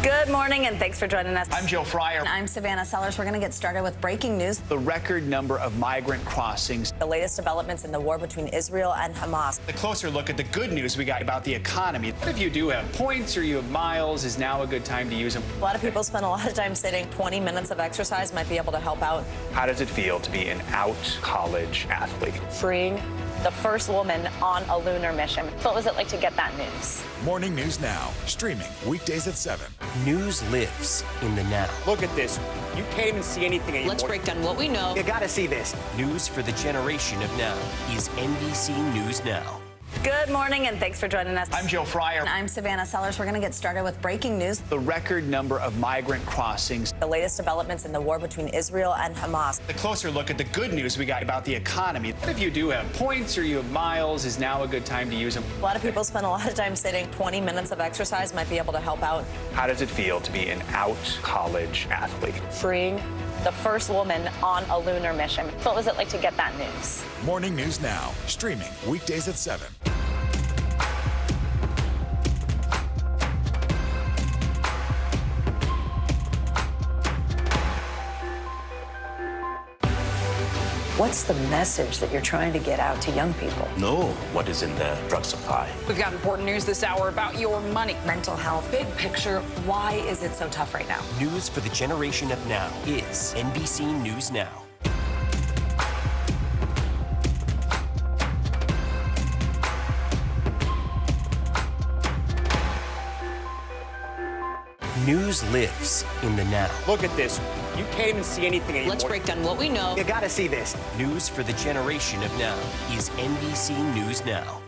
Good morning, and thanks for joining us. I'm Joe Fryer. And I'm Savannah Sellers. We're going to get started with breaking news. The record number of migrant crossings. The latest developments in the war between Israel and Hamas. A closer look at the good news we got about the economy. If you do have points or you have miles, is now a good time to use them. A lot of people spend a lot of time sitting. 20 minutes of exercise might be able to help out. How does it feel to be an out college athlete? Freeing the first woman on a lunar mission. What was it like to get that news? Morning News Now, streaming weekdays at 7. News lives in the now. Look at this. You can't even see anything anymore. Let's break down what we know. You gotta see this. News for the generation of now is NBC News Now. Good morning, and thanks for joining us. I'm Joe Fryer. And I'm Savannah Sellers. We're going to get started with breaking news. The record number of migrant crossings. The latest developments in the war between Israel and Hamas. A closer look at the good news we got about the economy. If you do have points or you have miles, is now a good time to use them. A lot of people spend a lot of time sitting. 20 minutes of exercise might be able to help out. How does it feel to be an out college athlete? Freeing the first woman on a lunar mission. What was it like to get that news? Morning News Now, streaming weekdays at 7. What's the message that you're trying to get out to young people? Know what is in the drug supply. We've got important news this hour about your money. Mental health, big picture. Why is it so tough right now? News for the generation of now is NBC News Now. News lives in the now. Look at this. You can't even see anything anymore. Let's break down what we know. You gotta see this. News for the generation of now is NBC News Now.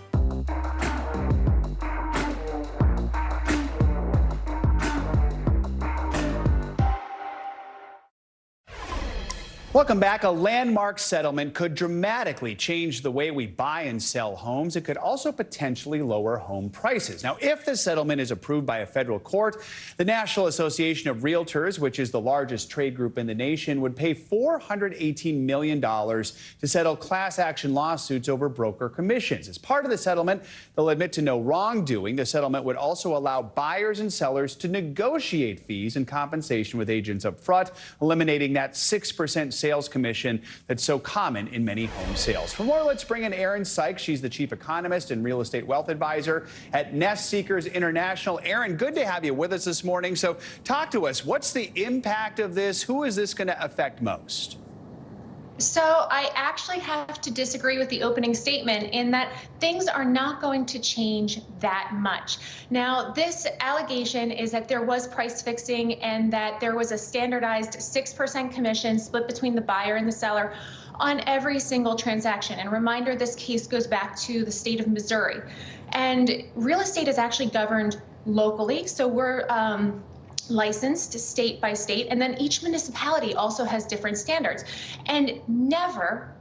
Welcome back. A landmark settlement could dramatically change the way we buy and sell homes. It could also potentially lower home prices. Now, if the settlement is approved by a federal court, the National Association of Realtors, which is the largest trade group in the nation, would pay $418 million to settle class action lawsuits over broker commissions. As part of the settlement, they'll admit to no wrongdoing. The settlement would also allow buyers and sellers to negotiate fees and compensation with agents up front, eliminating that 6% sales commission that's so common in many home sales. For more, let's bring in Erin Sykes. She's the chief economist and real estate wealth advisor at Nest Seekers International. Erin, good to have you with us this morning. So talk to us. What's the impact of this? Who is this going to affect most? So I actually have to disagree with the opening statement in that things are not going to change that much. Now, this allegation is that there was price fixing and that there was a standardized 6% commission split between the buyer and the seller on every single transaction. And reminder, this case goes back to the state of Missouri. And real estate is actually governed locally. So we're licensed state by state, and then each municipality also has different standards. And never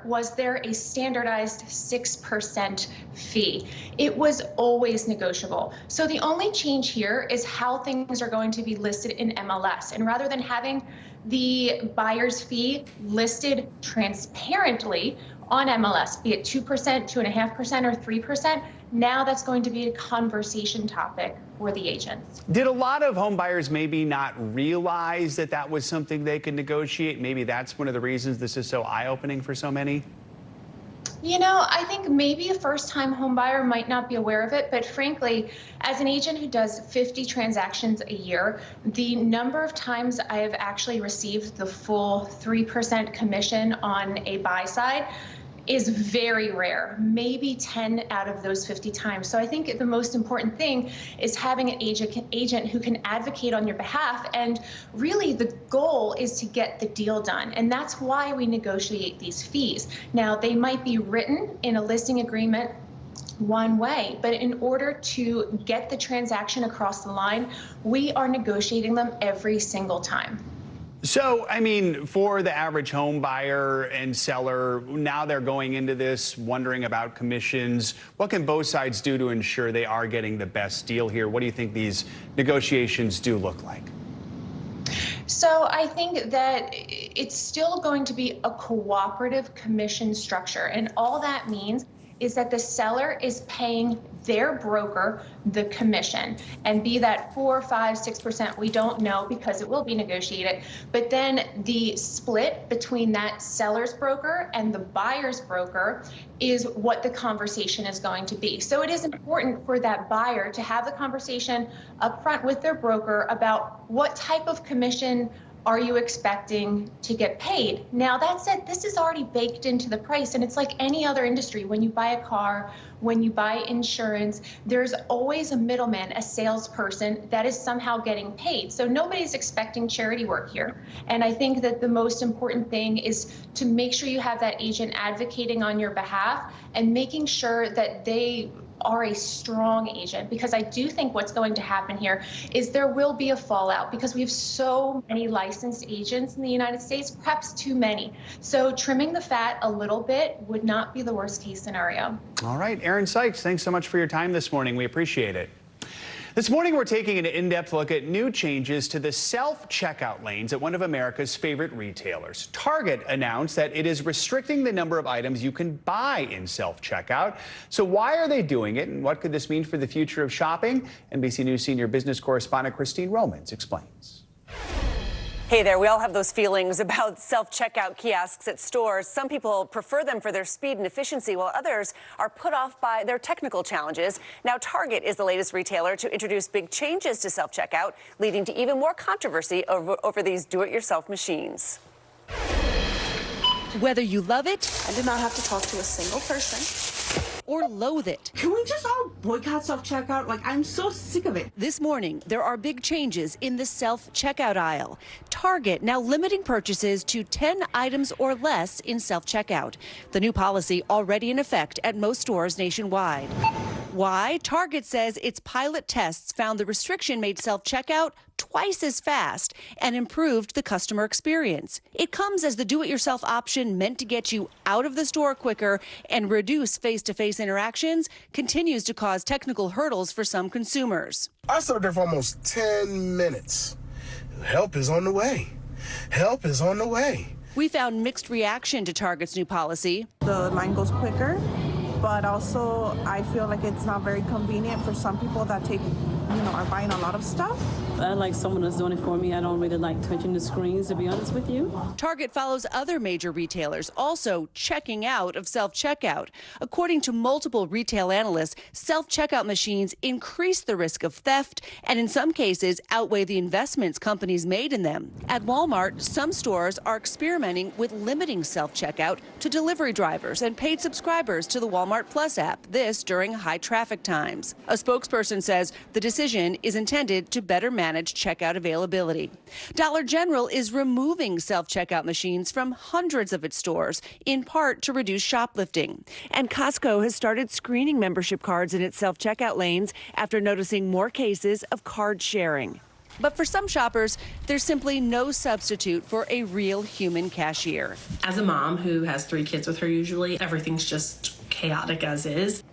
was there a standardized 6% fee. It was always negotiable. So the only change here is how things are going to be listed in MLS. And rather than having the buyer's fee listed transparently on MLS, be it 2%, 2.5%, or 3%, now that's going to be a conversation topic for the agents. Did a lot of home buyers maybe not realize that that was something they could negotiate? Maybe that's one of the reasons this is so eye-opening for so many? You know, I think maybe a first-time home buyer might not be aware of it, but frankly, as an agent who does 50 transactions a year, the number of times I have actually received the full 3% commission on a buy side is very rare, maybe 10 out of those 50 times. So I think the most important thing is having an agent who can advocate on your behalf. And really the goal is to get the deal done. And that's why we negotiate these fees. Now, they might be written in a listing agreement one way, but in order to get the transaction across the line, we are negotiating them every single time. So, I mean, for the average home buyer and seller, now they're going into this wondering about commissions. What can both sides do to ensure they are getting the best deal here? What do you think these negotiations do look like? So I think that it's still going to be a cooperative commission structure. And all that means is that the seller is paying their broker the commission, and be that 4%, 5%, 6%, we don't know because it will be negotiated. But then the split between that seller's broker and the buyer's broker is what the conversation is going to be. So it is important for that buyer to have the conversation up front with their broker about what type of commission are you expecting to get paid. Now, that said, this is already baked into the price, and it's like any other industry. When you buy a car, when you buy insurance, there's always a middleman, a salesperson that is somehow getting paid. So nobody's expecting charity work here. And I think that the most important thing is to make sure you have that agent advocating on your behalf and making sure that they are a strong agent, because I do think what's going to happen here is there will be a fallout because we have so many licensed agents in the United States, perhaps too many. So trimming the fat a little bit would not be the worst case scenario. All right, Erin Sykes, thanks so much for your time this morning. We appreciate it. This morning, we're taking an in-depth look at new changes to the self-checkout lanes at one of America's favorite retailers. Target announced that it is restricting the number of items you can buy in self-checkout. So why are they doing it, and what could this mean for the future of shopping? NBC News senior business correspondent Christine Romans explains. Hey there, we all have those feelings about self-checkout kiosks at stores. Some people prefer them for their speed and efficiency, while others are put off by their technical challenges. Now, Target is the latest retailer to introduce big changes to self-checkout, leading to even more controversy over these do-it-yourself machines. Whether you love it, I did not have to talk to a single person, or loathe it. Can we just all boycott self-checkout? Like, I'm so sick of it. This morning, there are big changes in the self-checkout aisle. Target now limiting purchases to 10 items or less in self-checkout. The new policy already in effect at most stores nationwide. Why? Target says its pilot tests found the restriction made self-checkout twice as fast and improved the customer experience. It comes as the do-it-yourself option meant to get you out of the store quicker and reduce face-to-face interactions continues to cause technical hurdles for some consumers. I stood there for almost 10 minutes. Help is on the way. Help is on the way. We found mixed reaction to Target's new policy. The line goes quicker, but also I feel like it's not very convenient for some people that are buying a lot of stuff. I like someone that's doing it for me. I don't really like touching the screens, to be honest with you. Target follows other major retailers also checking out of self-checkout. According to multiple retail analysts, self-checkout machines increase the risk of theft and in some cases outweigh the investments companies made in them. At Walmart, some stores are experimenting with limiting self-checkout to delivery drivers and paid subscribers to the Walmart Plus app, this during high traffic times. A spokesperson says the decision is intended to better manage checkout availability. Dollar General is removing self-checkout machines from hundreds of its stores, in part to reduce shoplifting. And Costco has started screening membership cards in its self-checkout lanes after noticing more cases of card sharing. But for some shoppers, there's simply no substitute for a real human cashier. As a mom who has 3 kids with her usually, everything's just chaotic as is.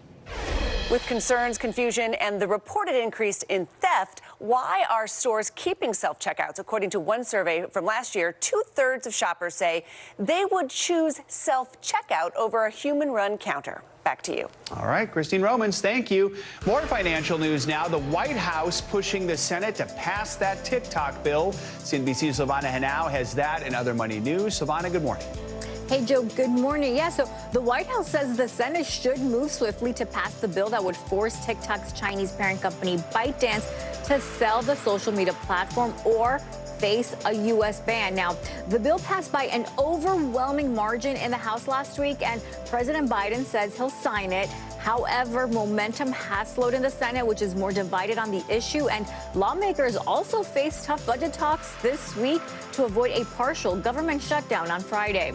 With concerns, confusion, and the reported increase in theft, why are stores keeping self-checkouts? According to one survey from last year, 2/3 of shoppers say they would choose self-checkout over a human-run counter. Back to you. All right, Christine Romans, thank you. More financial news now. The White House pushing the Senate to pass that TikTok bill. CNBC's Silvana Henao has that and other money news. Silvana, good morning. Hey, Joe, good morning. Yeah, so the White House says the Senate should move swiftly to pass the bill that would force TikTok's Chinese parent company ByteDance to sell the social media platform or face a U.S. ban. Now, the bill passed by an overwhelming margin in the House last week, and President Biden says he'll sign it. However, momentum has slowed in the Senate, which is more divided on the issue, and lawmakers also face tough budget talks this week to avoid a partial government shutdown on Friday.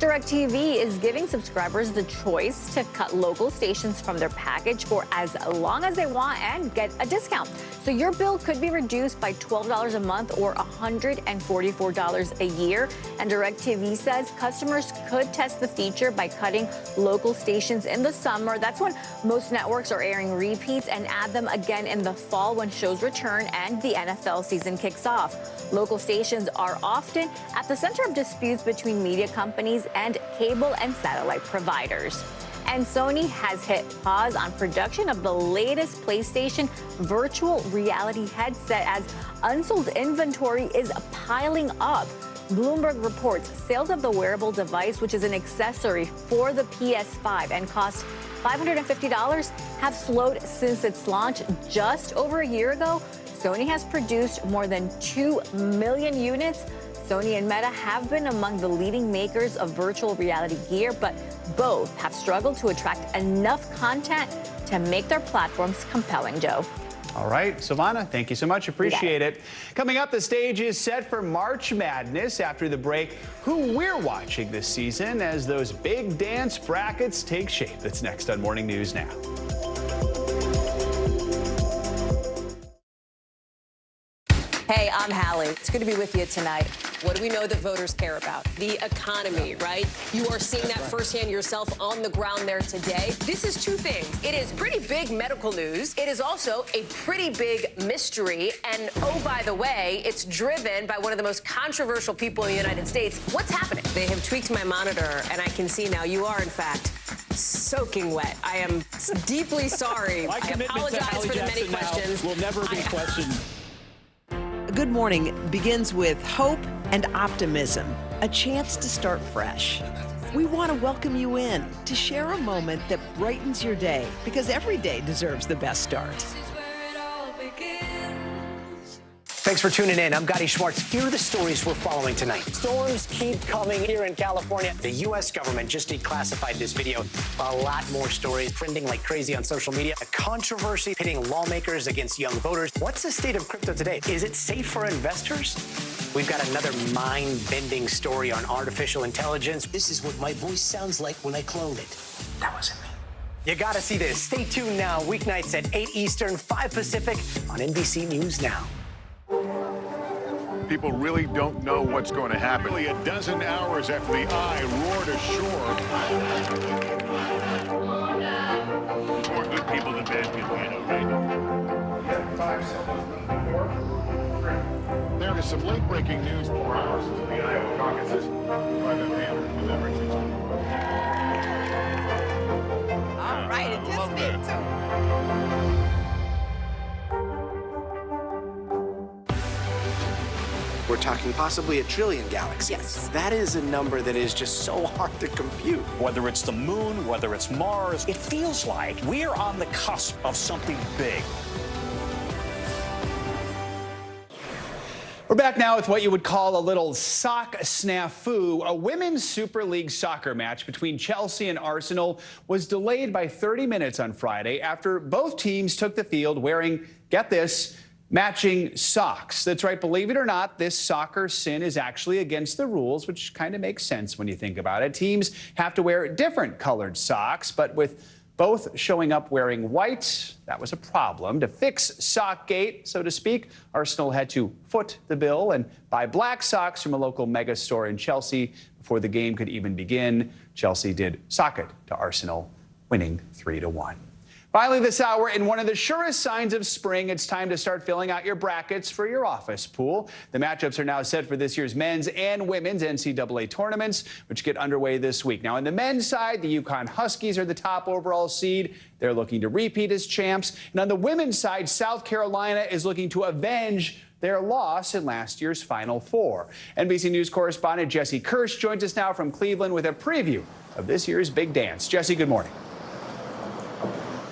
DirecTV is giving subscribers the choice to cut local stations from their package for as long as they want and get a discount. So your bill could be reduced by $12 a month or $144 a year. And DirecTV says customers could test the feature by cutting local stations in the summer. That's when most networks are airing repeats, and add them again in the fall when shows return and the NFL season kicks off. Local stations are often at the center of disputes between media companies and cable and satellite providers. And Sony has hit pause on production of the latest PlayStation virtual reality headset as unsold inventory is piling up. Bloomberg reports sales of the wearable device, which is an accessory for the PS5 and cost $550, have slowed since its launch just over a year ago. Sony has produced more than 2 million units. Sony and Meta have been among the leading makers of virtual reality gear, but both have struggled to attract enough content to make their platforms compelling, Joe. All right, Silvana, thank you so much. Appreciate it. Coming up, the stage is set for March Madness. After the break, who we're watching this season as those big dance brackets take shape. That's next on Morning News Now. Hey, I'm Hallie. It's good to be with you tonight. What do we know that voters care about? The economy, right? You are seeing that firsthand yourself on the ground there today. This is two things. It is pretty big medical news. It is also a pretty big mystery. And oh, by the way, it's driven by one of the most controversial people in the United States. What's happening? They have tweaked my monitor, and I can see now you are, in fact, soaking wet. I am deeply sorry. I apologize for the many questions. Will never be questioned. Good Morning begins with hope and optimism, a chance to start fresh. We want to welcome you in to share a moment that brightens your day, because every day deserves the best start. Thanks for tuning in. I'm Gotti Schwartz. Here are the stories we're following tonight. Storms keep coming here in California. The U.S. government just declassified this video. A lot more stories trending like crazy on social media. A controversy pitting lawmakers against young voters. What's the state of crypto today? Is it safe for investors? We've got another mind-bending story on artificial intelligence. This is what my voice sounds like when I clone it. That wasn't me. You gotta see this. Stay tuned now. Weeknights at 8 Eastern, 5 Pacific on NBC News Now. People really don't know what's going to happen. Nearly a dozen hours after the eye roared ashore. More good people than bad people, you know, right? 5 seconds. 4, 3. There is some late-breaking news 4 hours into the Iowa caucuses. Private Banner with everything. All right, it just me too. We're talking possibly a trillion galaxies. Yes. That is a number that is just so hard to compute. Whether it's the moon, whether it's Mars, it feels like we're on the cusp of something big. We're back now with what you would call a little sock snafu. A women's Super League soccer match between Chelsea and Arsenal was delayed by 30 minutes on Friday after both teams took the field wearing, get this, matching socks. That's right, believe it or not, this soccer sin is actually against the rules, which kind of makes sense when you think about it. Teams have to wear different colored socks, but with both showing up wearing white, that was a problem. To fix Sockgate, so to speak, Arsenal had to foot the bill and buy black socks from a local mega store in Chelsea before the game could even begin. Chelsea did sock it to Arsenal, winning 3-1. Finally this hour, in one of the surest signs of spring, it's time to start filling out your brackets for your office pool. The matchups are now set for this year's men's and women's NCAA tournaments, which get underway this week. Now, on the men's side, the UConn Huskies are the top overall seed. They're looking to repeat as champs. And on the women's side, South Carolina is looking to avenge their loss in last year's Final Four. NBC News correspondent Jesse Kirsch joins us now from Cleveland with a preview of this year's big dance. Jesse, good morning.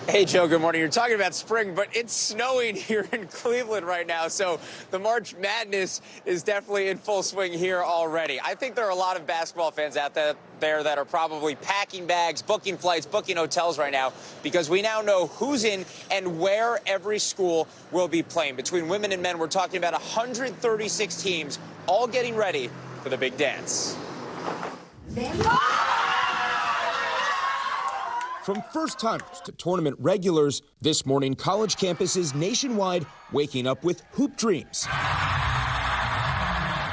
Hey, Joe, good morning. You're talking about spring, but it's snowing here in Cleveland right now, so the March Madness is definitely in full swing here already. I think there are a lot of basketball fans out there that are probably packing bags, booking flights, booking hotels right now, because we now know who's in and where every school will be playing. Between women and men, we're talking about 136 teams all getting ready for the big dance. From first-timers to tournament regulars, this morning college campuses nationwide waking up with hoop dreams.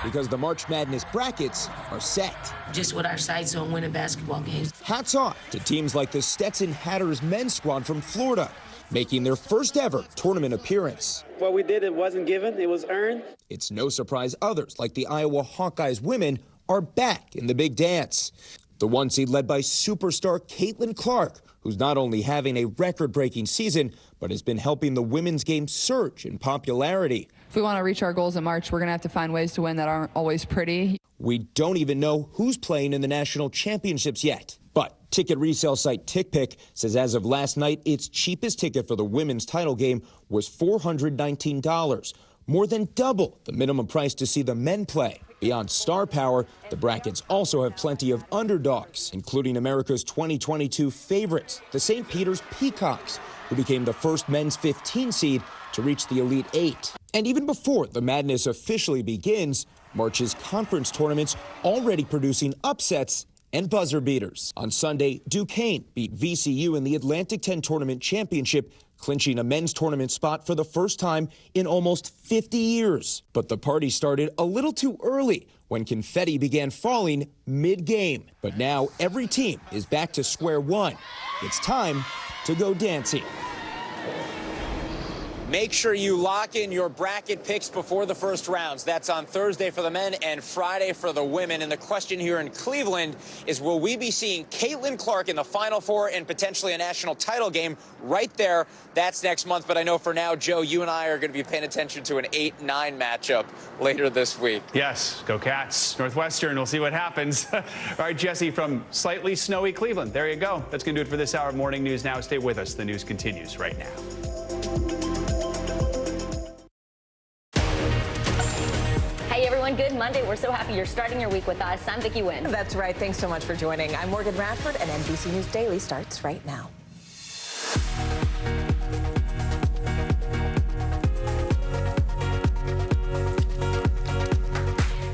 Because the March Madness brackets are set. Just with our sights on winning basketball games. Hats off to teams like the Stetson Hatters men's squad from Florida, making their first ever tournament appearance. What we did, it wasn't given, it was earned. It's no surprise others, like the Iowa Hawkeyes women, are back in the big dance. The one seed led by superstar Caitlin Clark, who's not only having a record-breaking season, but has been helping the women's game surge in popularity. If we want to reach our goals in March, we're going to have to find ways to win that aren't always pretty. We don't even know who's playing in the national championships yet. But ticket resale site TickPick says as of last night, its cheapest ticket for the women's title game was $419, more than double the minimum price to see the men play. Beyond star power, the brackets also have plenty of underdogs, including America's 2022 favorites, the St. Peter's Peacocks, who became the first men's 15 seed to reach the Elite Eight. And even before the madness officially begins, March's conference tournaments already producing upsets and buzzer beaters. On Sunday, Duquesne beat VCU in the Atlantic 10 Tournament Championship, clinching a men's tournament spot for the first time in almost 50 years. But the party started a little too early when confetti began falling mid-game. But now every team is back to square one. It's time to go dancing. Make sure you lock in your bracket picks before the first rounds. That's on Thursday for the men and Friday for the women. And the question here in Cleveland is, will we be seeing Caitlin Clark in the Final Four and potentially a national title game right there? That's next month. But I know for now, Joe, you and I are going to be paying attention to an 8-9 matchup later this week. Yes, go Cats. Northwestern, we'll see what happens. All right, Jesse, from slightly snowy Cleveland. There you go. That's going to do it for this hour of Morning News Now. Stay with us. The news continues right now. Hey everyone, good Monday. We're so happy you're starting your week with us. I'm Vicki Wynn. That's right. Thanks so much for joining. I'm Morgan Radford, and NBC News Daily starts right now.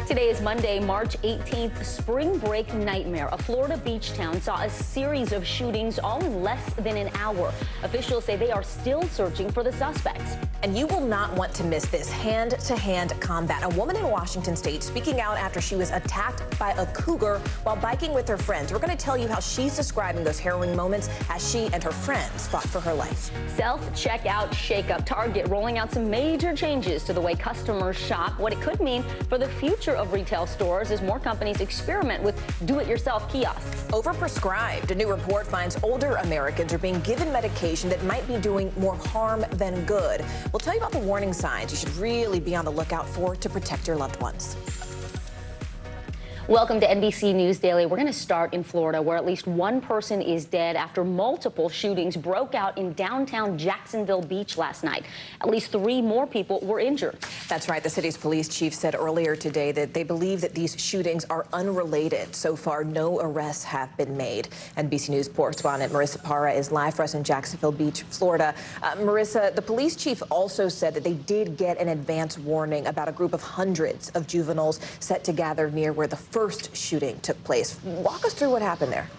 Today is Monday, March 18th, spring break nightmare. A Florida beach town saw a series of shootings all in less than an hour. Officials say they are still searching for the suspects. And you will not want to miss this hand-to-hand combat. A woman in Washington state speaking out after she was attacked by a cougar while biking with her friends. We're going to tell you how she's describing those harrowing moments as she and her friends fought for her life. Self-checkout shakeup. Target rolling out some major changes to the way customers shop. What it could mean for the future of retail stores as more companies experiment with do-it-yourself kiosks. Overprescribed. A new report finds older Americans are being given medication that might be doing more harm than good. We'll tell you about the warning signs you should really be on the lookout for to protect your loved ones. Welcome to NBC News Daily. We're going to start in Florida, where at least one person is dead after multiple shootings broke out in downtown Jacksonville Beach last night. At least 3 more people were injured. That's right. The city's police chief said earlier today that they believe that these shootings are unrelated. So far, no arrests have been made. NBC News correspondent Marissa Parra is live for us in Jacksonville Beach, Florida. Marissa, the police chief also said that they did get an advance warning about a group of hundreds of juveniles set to gather near where the first shooting took place. Walk us through what happened there.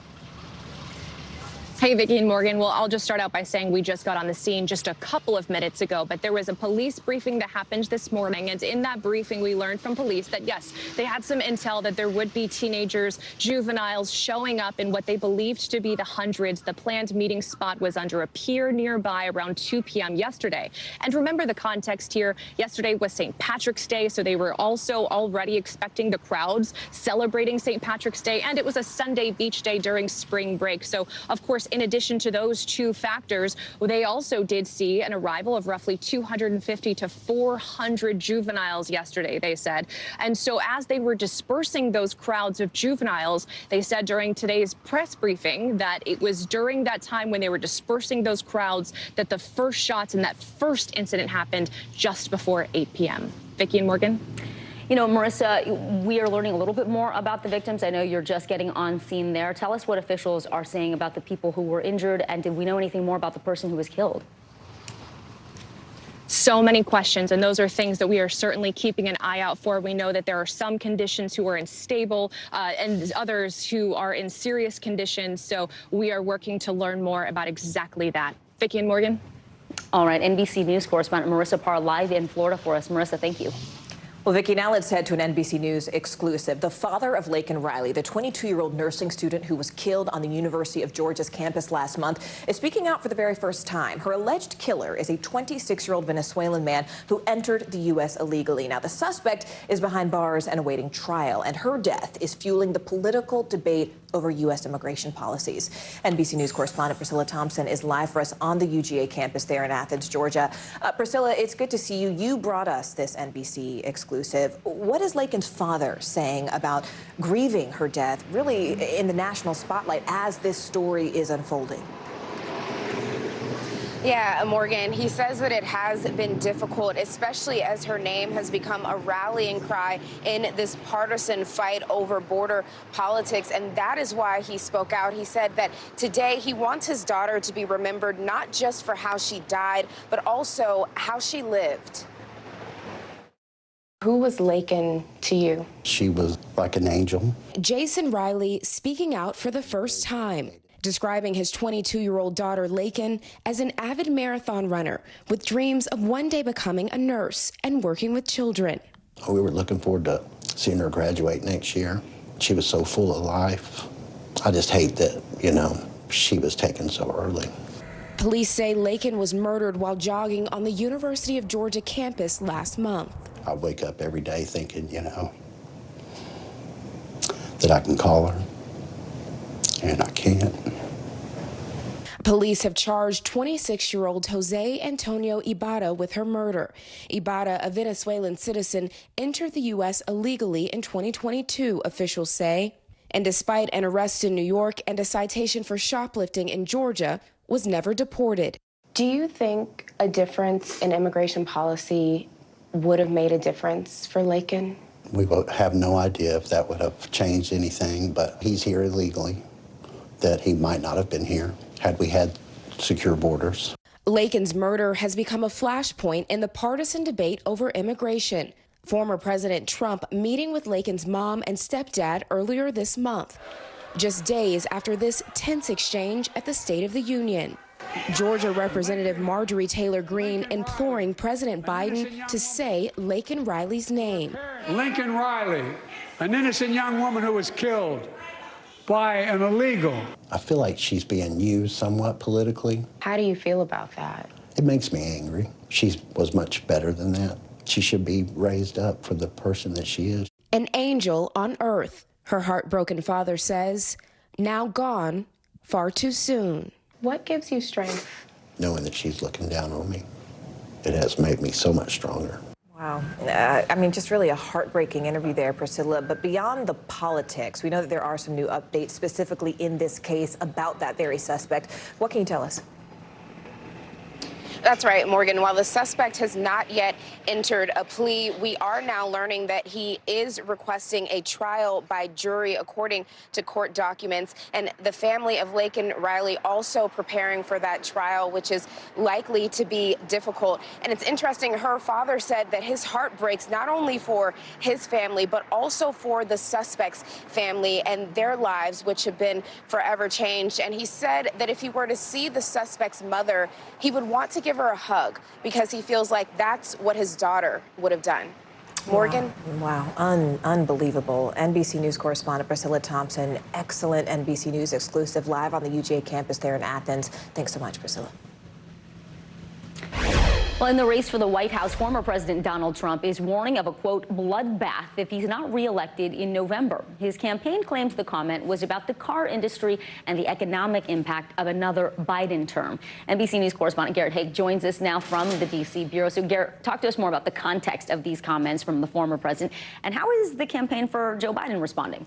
Hey, Vicki and Morgan. Well, I'll just start out by saying we just got on the scene just a couple of minutes ago, but there was a police briefing that happened this morning. And in that briefing, we learned from police that, yes, they had some intel that there would be teenagers, juveniles showing up in what they believed to be the hundreds. The planned meeting spot was under a pier nearby around 2 p.m. yesterday. And remember the context here. Yesterday was St. Patrick's Day, so they were also already expecting the crowds celebrating St. Patrick's Day. And it was a Sunday beach day during spring break. So, of course, in addition to those 2 factors, they also did see an arrival of roughly 250 to 400 juveniles yesterday, they said. And so as they were dispersing those crowds of juveniles, they said during today's press briefing that it was during that time when they were dispersing those crowds that the first shots in that first incident happened just before 8 p.m. Vicki and Morgan. You know, Marissa, we are learning a little bit more about the victims. I know you're just getting on scene there. Tell us what officials are saying about the people who were injured, and did we know anything more about the person who was killed? So many questions, and those are things that we are certainly keeping an eye out for. We know that there are some conditions who are in stable and others who are in serious conditions, so we are working to learn more about exactly that. Vicki and Morgan? All right, NBC News correspondent Marissa Parr live in Florida for us. Marissa, thank you. Well, Vicki, now let's head to an NBC News exclusive. The father of Laken Riley, the 22-year-old nursing student who was killed on the University of Georgia's campus last month, is speaking out for the very first time. Her alleged killer is a 26-year-old Venezuelan man who entered the U.S. illegally. Now, the suspect is behind bars and awaiting trial, and her death is fueling the political debate over U.S. immigration policies. NBC News correspondent Priscilla Thompson is live for us on the UGA campus there in Athens, Georgia. Priscilla, it's good to see you. You brought us this NBC exclusive. What is Laken's father saying about grieving her death, really in the national spotlight as this story is unfolding? Yeah, Morgan, he says that it has been difficult, especially as her name has become a rallying cry in this partisan fight over border politics. And that is why he spoke out. He said that today he wants his daughter to be remembered not just for how she died, but also how she lived. Who was Laken to you? She was like an angel. Jason Riley speaking out for the first time, describing his 22-year-old daughter Laken as an avid marathon runner with dreams of one day becoming a nurse and working with children. We were looking forward to seeing her graduate next year. She was so full of life. I just hate that, she was taken so early. Police say Laken was murdered while jogging on the University of Georgia campus last month. I wake up every day thinking, that I can call her, and I can't. Police have charged 26-year-old Jose Antonio Ibarra with her murder. Ibarra, a Venezuelan citizen, entered the U.S. illegally in 2022, officials say. And despite an arrest in New York and a citation for shoplifting in Georgia, was never deported. Do you think a difference in immigration policy would have made a difference for Laken? We have no idea if that would have changed anything, but he's here illegally, that he might not have been here had we had secure borders. Laken's murder has become a flashpoint in the partisan debate over immigration. Former President Trump meeting with Laken's mom and stepdad earlier this month, just days after this tense exchange at the State of the Union. Georgia Representative Marjorie Taylor Greene imploring President Biden to say Laken Riley's name. Laken Riley, an innocent young woman who was killed by an illegal. I feel like she's being used somewhat politically. How do you feel about that? It makes me angry. She was much better than that. She should be raised up for the person that she is. An angel on earth, her heartbroken father says, now gone far too soon. What gives you strength? Knowing that she's looking down on me. It has made me so much stronger. Wow. Just really a heartbreaking interview there, Priscilla. But beyond the politics, we know that there are some new updates specifically in this case about that very suspect. What can you tell us? That's right, Morgan. While the suspect has not yet entered a plea, we are now learning that he is requesting a trial by jury, according to court documents. And the family of Laken Riley also preparing for that trial, which is likely to be difficult. And it's interesting, her father said that his heart breaks not only for his family, but also for the suspect's family and their lives, which have been forever changed. And he said that if he were to see the suspect's mother, he would want to give her a hug because he feels like that's what his daughter would have done. Morgan? Wow. Unbelievable. NBC News correspondent Priscilla Thompson, excellent NBC News exclusive live on the UGA campus there in Athens. Thanks so much, Priscilla. Well, in the race for the White House, former President Donald Trump is warning of a, quote, bloodbath if he's not reelected in November. His campaign claims the comment was about the car industry and the economic impact of another Biden term. NBC News correspondent Garrett Haake joins us now from the D.C. Bureau. So, Garrett, talk to us more about the context of these comments from the former president, and how is the campaign for Joe Biden responding?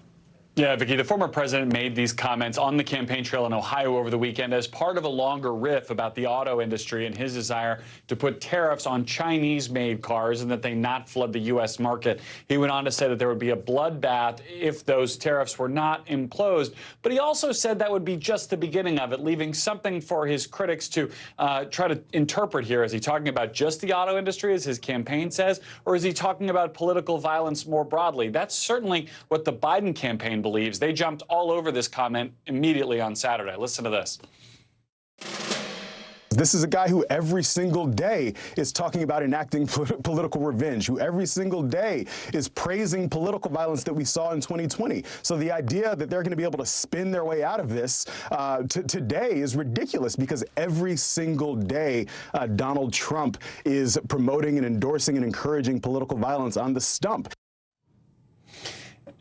Yeah, Vicki, the former president made these comments on the campaign trail in Ohio over the weekend as part of a longer riff about the auto industry and his desire to put tariffs on Chinese-made cars and that they not flood the U.S. market. He went on to say that there would be a bloodbath if those tariffs were not imposed. But he also said that would be just the beginning of it, leaving something for his critics to try to interpret here. Is he talking about just the auto industry, as his campaign says, or is he talking about political violence more broadly? That's certainly what the Biden campaign believes. They jumped all over this comment immediately on Saturday. Listen to this. This is a guy who every single day is talking about enacting political revenge, who every single day is praising political violence that we saw in 2020. So the idea that they're going to be able to spin their way out of this today is ridiculous, because every single day Donald Trump is promoting and endorsing and encouraging political violence on the stump.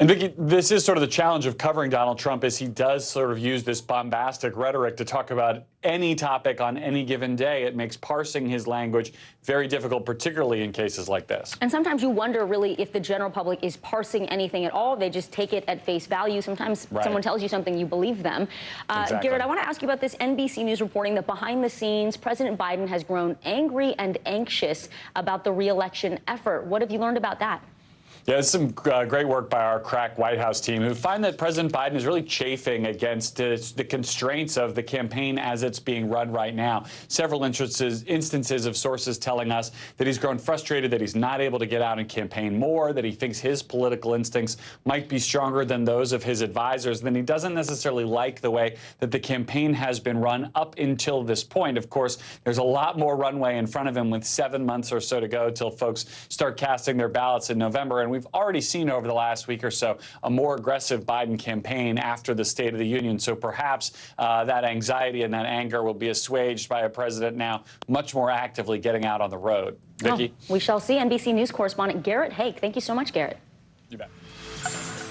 And Vicki, this is sort of the challenge of covering Donald Trump, is he does sort of use this bombastic rhetoric to talk about any topic on any given day. It makes parsing his language very difficult, particularly in cases like this. And sometimes you wonder really if the general public is parsing anything at all. They just take it at face value. Sometimes someone tells you something, you believe them. Exactly. Garrett, I want to ask you about this NBC News reporting that behind the scenes, President Biden has grown angry and anxious about the re-election effort. What have you learned about that? Yeah, it's some great work by our crack White House team, who find that President Biden is really chafing against the constraints of the campaign as it's being run right now. Several instances of sources telling us that he's grown frustrated that he's not able to get out and campaign more, that he thinks his political instincts might be stronger than those of his advisors, then he doesn't necessarily like the way that the campaign has been run up until this point. Of course, there's a lot more runway in front of him with 7 months or so to go till folks start casting their ballots in November. And we've already seen over the last week or so a more aggressive Biden campaign after the State of the Union. So perhaps that anxiety and that anger will be assuaged by a president now much more actively getting out on the road. Vicki? Oh, we shall see. NBC News correspondent Garrett Hake. Thank you so much, Garrett. You bet.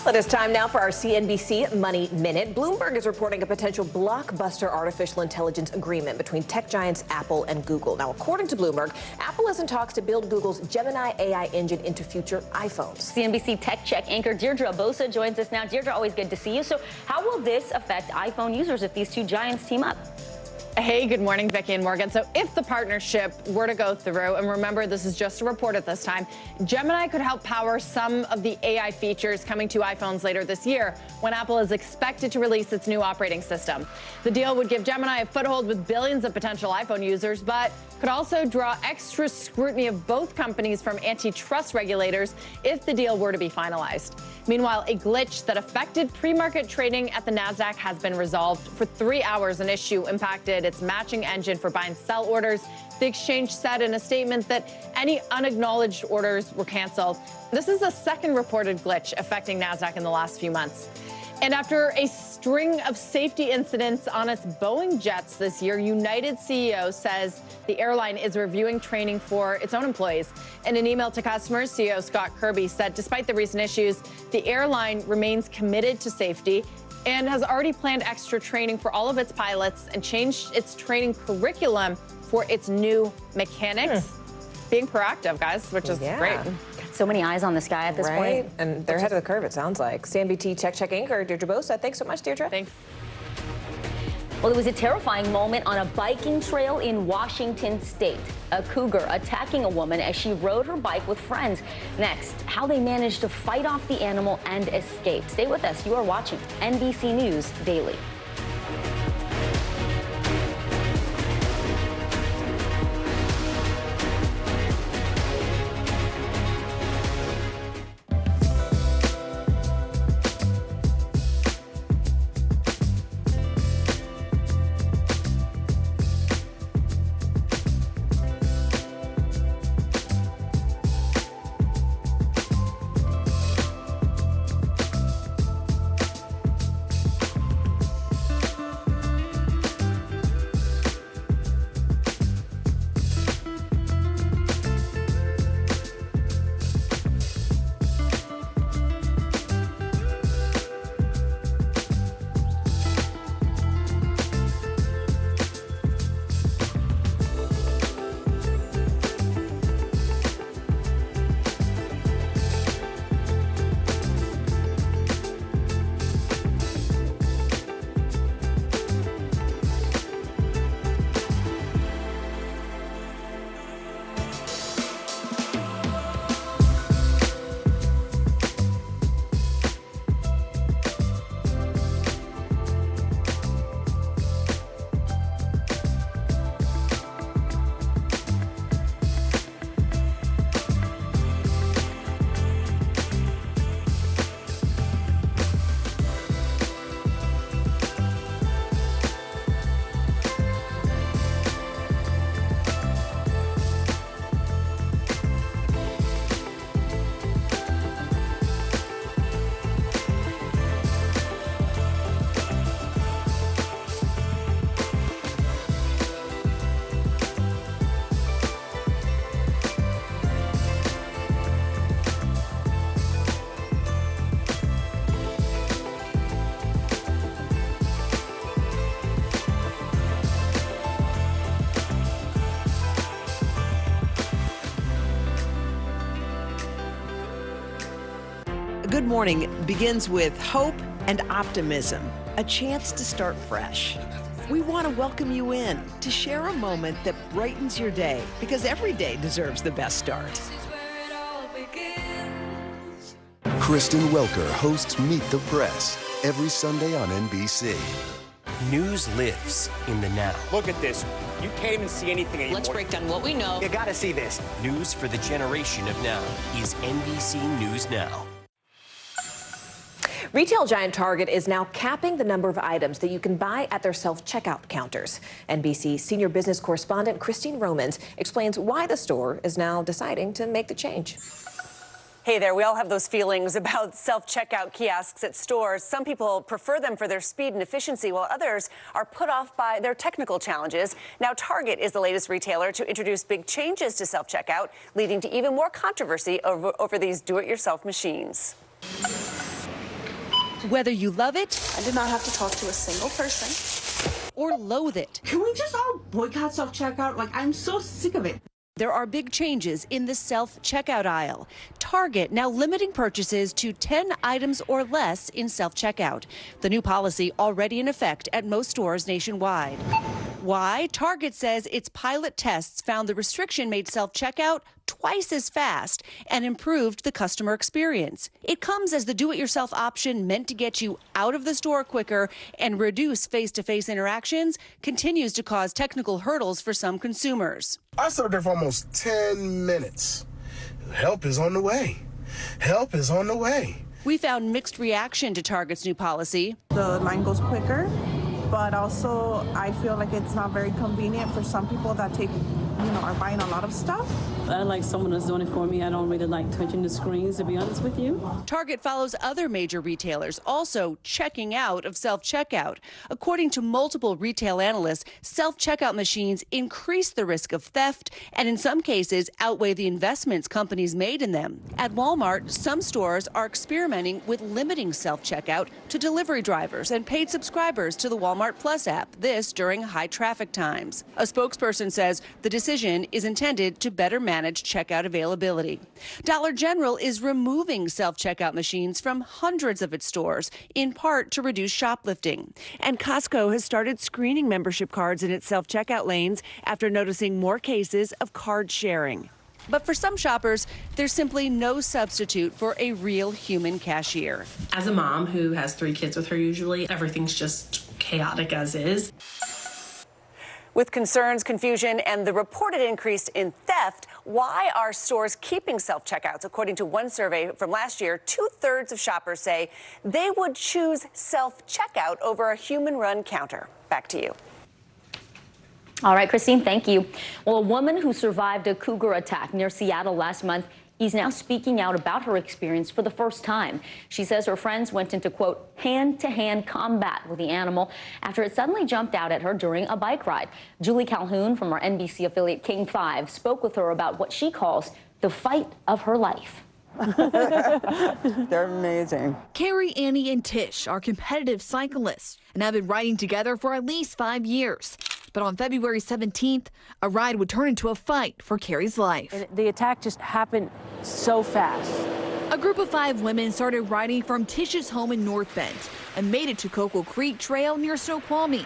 It is time now for our CNBC Money Minute. Bloomberg is reporting a potential blockbuster artificial intelligence agreement between tech giants Apple and Google. Now, according to Bloomberg, Apple is in talks to build Google's Gemini AI engine into future iPhones. CNBC Tech Check anchor Deirdre Bosa joins us now. Deirdre, always good to see you. So how will this affect iPhone users if these two giants team up? Hey, good morning, Vicki and Morgan. So if the partnership were to go through, and remember, this is just a report at this time, Gemini could help power some of the AI features coming to iPhones later this year, when Apple is expected to release its new operating system. The deal would give Gemini a foothold with billions of potential iPhone users, but could also draw extra scrutiny of both companies from antitrust regulators if the deal were to be finalized. Meanwhile, a glitch that affected pre-market trading at the NASDAQ has been resolved. For 3 hours, an issue impacted its matching engine for buy and sell orders. The exchange said in a statement that any unacknowledged orders were canceled. This is the second reported glitch affecting NASDAQ in the last few months. And after a string of safety incidents on its Boeing jets this year, United CEO says the airline is reviewing training for its own employees. In an email to customers, CEO Scott Kirby said despite the recent issues, the airline remains committed to safety and has already planned extra training for all of its pilots and changed its training curriculum for its new mechanics. Being proactive, guys, which is great. So many eyes on this guy at this point. And they're ahead of the curve, it sounds like. CNBC Tech Check anchor Deirdre Bosa. Thanks so much, Deirdre. Thanks. Well, it was a terrifying moment on a biking trail in Washington state. A cougar attacking a woman as she rode her bike with friends. Next, how they managed to fight off the animal and escape. Stay with us. You are watching NBC News Daily. good morning begins with hope and optimism, a chance to start fresh. We want to welcome you in to share a moment that brightens your day, because every day deserves the best start. Kristen Welker hosts Meet the Press every Sunday on NBC. News lives in the now. Look at this. You can't even see anything anymore. Let's break down what we know. You gotta see this. News for the generation of now is NBC News Now. Retail giant Target is now capping the number of items that you can buy at their self-checkout counters. NBC senior business correspondent Christine Romans explains why the store is now deciding to make the change. Hey there, we all have those feelings about self-checkout kiosks at stores. Some people prefer them for their speed and efficiency, while others are put off by their technical challenges. Now, Target is the latest retailer to introduce big changes to self-checkout, leading to even more controversy over these do-it-yourself machines. Whether you love it, I did not have to talk to a single person, or loathe it. Can we just all boycott self-checkout? Like, I'm so sick of it. There are big changes in the self-checkout aisle. Target now limiting purchases to 10 items or less in self-checkout. The new policy already in effect at most stores nationwide. Why? Target says its pilot tests found the restriction made self-checkout twice as fast and improved the customer experience. It comes as the do-it-yourself option meant to get you out of the store quicker and reduce face-to-face interactions continues to cause technical hurdles for some consumers. I stood there for almost 10 minutes. Help is on the way. Help is on the way. We found mixed reaction to Target's new policy. The line goes quicker, but also I feel like it's not very convenient for some people that are buying a lot of stuff. I like someone that's doing it for me. I don't really like touching the screens, to be honest with you. Target follows other major retailers also checking out of self-checkout. According to multiple retail analysts, self-checkout machines increase the risk of theft and in some cases outweigh the investments companies made in them. At Walmart, some stores are experimenting with limiting self-checkout to delivery drivers and paid subscribers to the Walmart Plus app, this during high traffic times. A spokesperson says the decision is intended to better manage checkout availability. Dollar General is removing self-checkout machines from hundreds of its stores, in part to reduce shoplifting. And Costco has started screening membership cards in its self-checkout lanes after noticing more cases of card sharing. But for some shoppers, there's simply no substitute for a real human cashier. As a mom who has 3 kids with her usually, everything's just chaotic as is. With concerns, confusion, and the reported increase in theft, why are stores keeping self-checkouts? According to one survey from last year, 2/3 of shoppers say they would choose self-checkout over a human-run counter. Back to you. All right, Christine, thank you. Well, a woman who survived a cougar attack near Seattle last month is now speaking out about her experience for the first time. She says her friends went into, quote, hand-to-hand combat with the animal after it suddenly jumped out at her during a bike ride. Julie Calhoun from our NBC affiliate King 5 spoke with her about what she calls the fight of her life. They're amazing. Carrie, Annie, and Tish are competitive cyclists and have been riding together for at least 5 years. But on February 17th, a ride would turn into a fight for Carrie's life. And the attack just happened so fast. A group of 5 women started riding from Tish's home in North Bend and made it to Cocoa Creek Trail near Snoqualmie.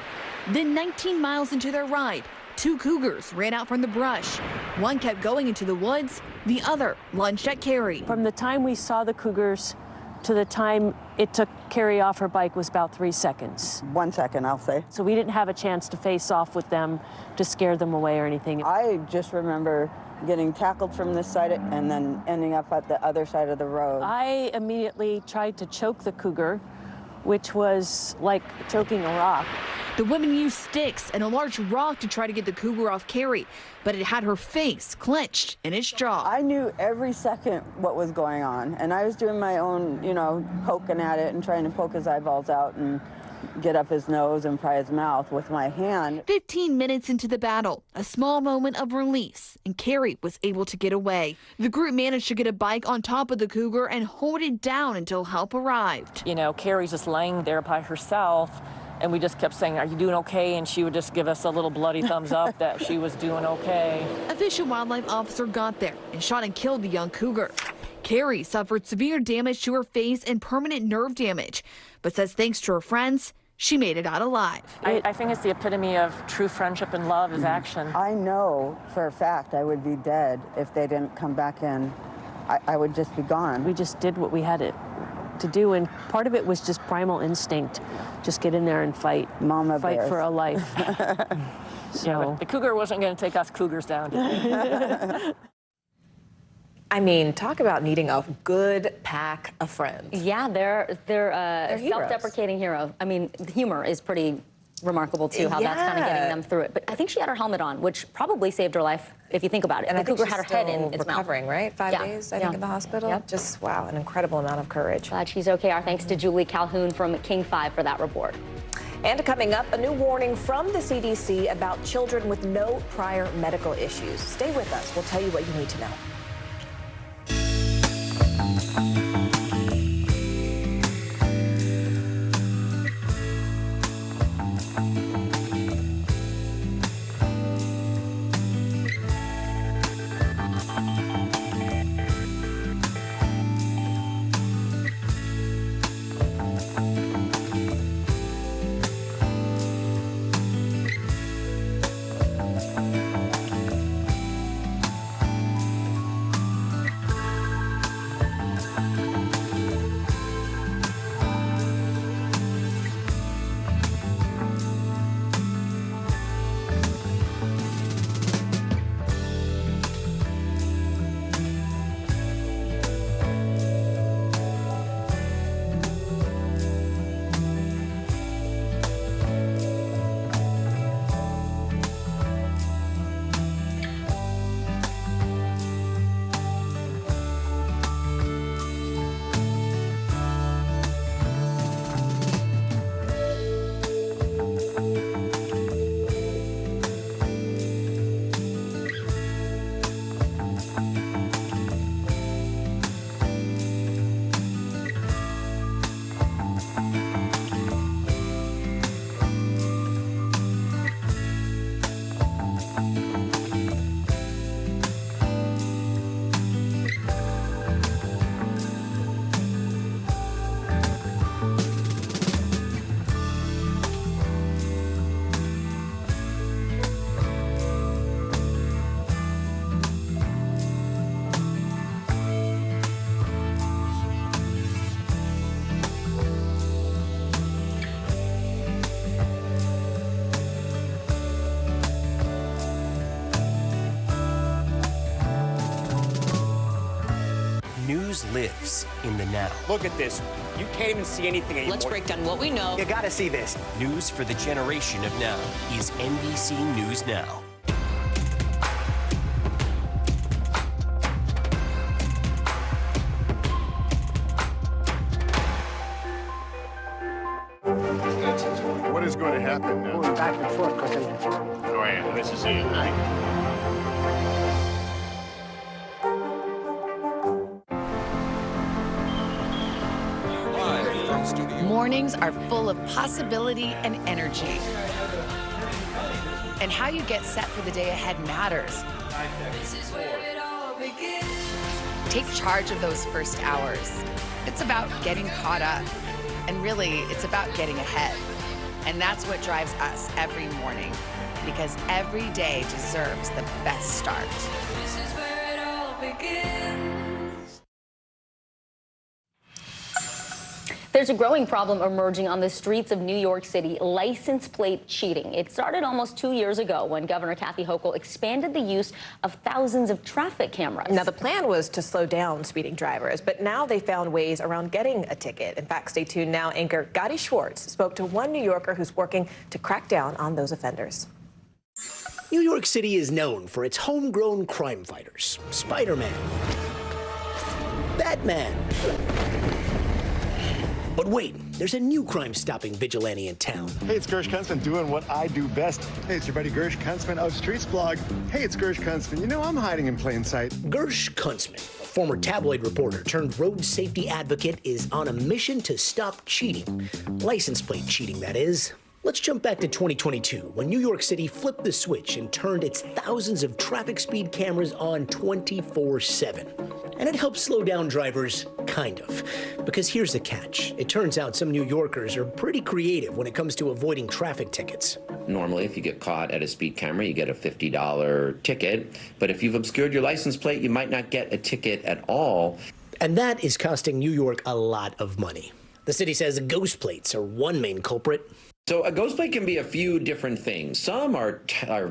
Then 19 miles into their ride, 2 cougars ran out from the brush. One kept going into the woods, the other lunged at Carrie. From the time we saw the cougars to the time it took Carrie off her bike was about 3 seconds. 1 second, I'll say. So we didn't have a chance to face off with them to scare them away or anything. I just remember getting tackled from this side and then ending up at the other side of the road. I immediately tried to choke the cougar, which was like choking a rock. The women used sticks and a large rock to try to get the cougar off Carrie, but it had her face clenched in its jaw. I knew every second what was going on, and I was doing my own, poking at it and trying to poke his eyeballs out and get up his nose and pry his mouth with my hand. 15 minutes into the battle, a small moment of release, and Carrie was able to get away. The group managed to get a bike on top of the cougar and hold it down until help arrived. Carrie's just laying there by herself, and we just kept saying, "Are you doing okay?" And she would just give us a little bloody thumbs up that she was doing okay. A Fish and Wildlife officer got there and shot and killed the young cougar. Carrie suffered severe damage to her face and permanent nerve damage, but says thanks to her friends, she made it out alive. I think it's the epitome of true friendship and love is action. I know for a fact I would be dead if they didn't come back in. I would just be gone. We just did what we had to do, and part of it was just primal instinct. Just get in there and fight. Mama fight bears. for a life. So. Yeah, but the cougar wasn't going to take us cougars down. I mean, talk about needing a good pack of friends. Yeah, they're self-deprecating heroes. I mean, the humor is pretty remarkable too, how that's kind of getting them through it. But I think she had her helmet on, which probably saved her life if you think about it. And the cougar had her head in its mouth. Recovering, right? 5 days, I think, in the hospital. Yep. Just wow, an incredible amount of courage. Glad she's okay. Our thanks to Julie Calhoun from King 5 for that report. And coming up, a new warning from the CDC about children with no prior medical issues. Stay with us. We'll tell you what you need to know. News lives in the now. Look at this. You can't even see anything anymore. Let's break down what we know. You gotta see this. News for the generation of now is NBC News Now. What is going to happen now? Going back and forth because Oh, yeah, this is it, right? Mornings are full of possibility and energy. And how you get set for the day ahead matters. Take charge of those first hours. It's about getting caught up. And really, it's about getting ahead. And that's what drives us every morning. Because every day deserves the best start. This is where it all begins. There's a growing problem emerging on the streets of New York City, license plate cheating. It started almost 2 years ago when Governor Kathy Hochul expanded the use of thousands of traffic cameras. Now, the plan was to slow down speeding drivers, but now they found ways around getting a ticket. In fact, stay tuned now. Anchor Gotti Schwartz spoke to one New Yorker who's working to crack down on those offenders. New York City is known for its homegrown crime fighters. Spider-Man. Batman. But wait, there's a new crime-stopping vigilante in town. Hey, it's Gersh Kunstman doing what I do best. Hey, it's your buddy Gersh Kunstman of Streets Blog. Hey, it's Gersh Kunstman. You know I'm hiding in plain sight. Gersh Kunstman, a former tabloid reporter turned road safety advocate, is on a mission to stop cheating. License plate cheating, that is. Let's jump back to 2022, when New York City flipped the switch and turned its thousands of traffic speed cameras on 24/7. And it helps slow down drivers, kind of. Because here's the catch. It turns out some New Yorkers are pretty creative when it comes to avoiding traffic tickets. Normally, if you get caught at a speed camera, you get a $50 ticket. But if you've obscured your license plate, you might not get a ticket at all. And that is costing New York a lot of money. The city says ghost plates are one main culprit. So a ghost plate can be a few different things. Some are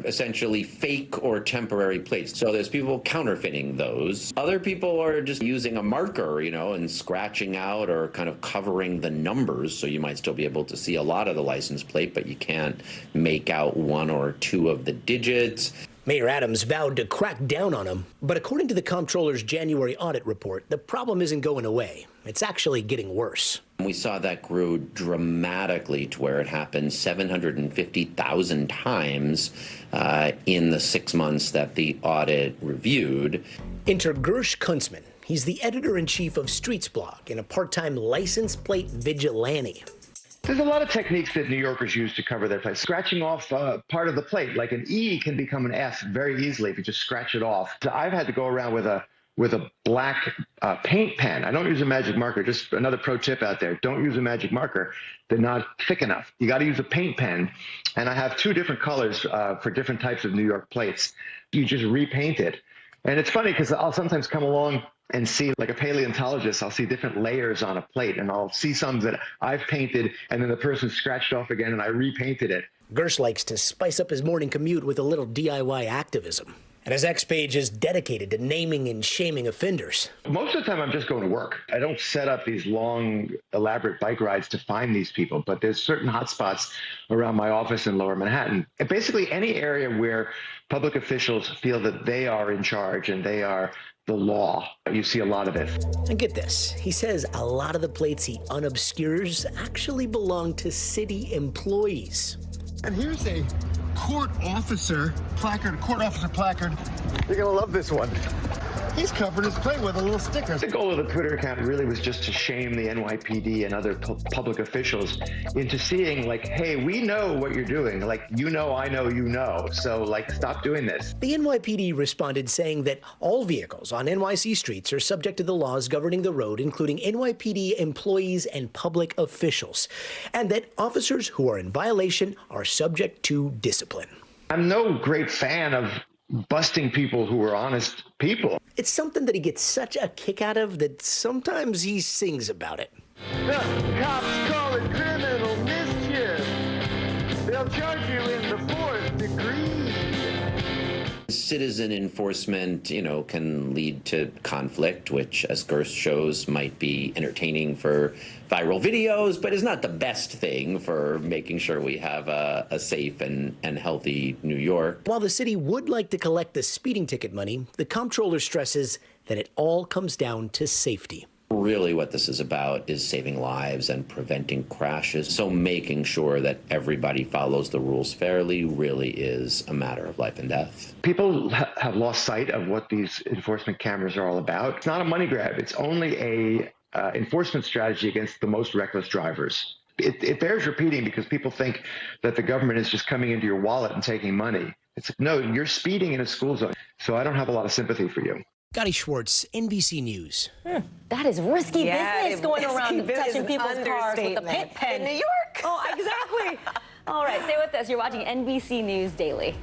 essentially fake or temporary plates. So there's people counterfeiting those. Other people are just using a marker, you know, and scratching out or kind of covering the numbers. So you might still be able to see a lot of the license plate, but you can't make out one or two of the digits. Mayor Adams vowed to crack down on them, but according to the comptroller's January audit report, the problem isn't going away. It's actually getting worse. We saw that grew dramatically to where it happened 750,000 times in the 6 months that the audit reviewed. Enter Gersh Kuntzman. He's the editor-in-chief of Streets Blog and a part-time license plate vigilante. There's a lot of techniques that New Yorkers use to cover their plates. Scratching off part of the plate, like an E can become an F very easily if you just scratch it off. So I've had to go around with a black paint pen. I don't use a magic marker. Just another pro tip out there. Don't use a magic marker. They're not thick enough. You got to use a paint pen. And I have 2 different colors for different types of New York plates. You just repaint it. And it's funny because I'll sometimes come along and see, like a paleontologist, I'll see different layers on a plate, and I'll see some that I've painted, and then the person scratched off again, and I repainted it. Gersh likes to spice up his morning commute with a little DIY activism. And his X page is dedicated to naming and shaming offenders. Most of the time, I'm just going to work. I don't set up these long, elaborate bike rides to find these people, but there's certain hotspots around my office in Lower Manhattan. And basically, any area where public officials feel that they are in charge and they are the law, you see a lot of it. And get this, he says a lot of the plates he unobscures actually belong to city employees. And here's a court officer placard. You're gonna love this one. He's covered his plate with a little sticker. The goal of the Twitter account really was just to shame the NYPD and other public officials into seeing, like, hey, we know what you're doing. Like, you know, I know, you know. So, like, stop doing this. The NYPD responded saying that all vehicles on NYC streets are subject to the laws governing the road, including NYPD employees and public officials, and that officers who are in violation are subject to discipline. I'm no great fan of busting people who are honest people. It's something that he gets such a kick out of that sometimes he sings about it. The cops call it criminal mischief. They'll charge you in the 4th degree. Citizen enforcement, you know, can lead to conflict, which, as Gersh shows, might be entertaining for viral videos, but is not the best thing for making sure we have a safe and healthy New York. While the city would like to collect the speeding ticket money, the comptroller stresses that it all comes down to safety. Really what this is about is saving lives and preventing crashes. So making sure that everybody follows the rules fairly really is a matter of life and death. People have lost sight of what these enforcement cameras are all about. It's not a money grab. It's only a enforcement strategy against the most reckless drivers. It bears repeating because people think that the government is just coming into your wallet and taking money. It's no, you're speeding in a school zone. So I don't have a lot of sympathy for you. Gotti Schwartz, NBC News. That is risky business going around touching people's cars with a paint pen. In New York. Oh, exactly. All right, stay with us. You're watching NBC News Daily.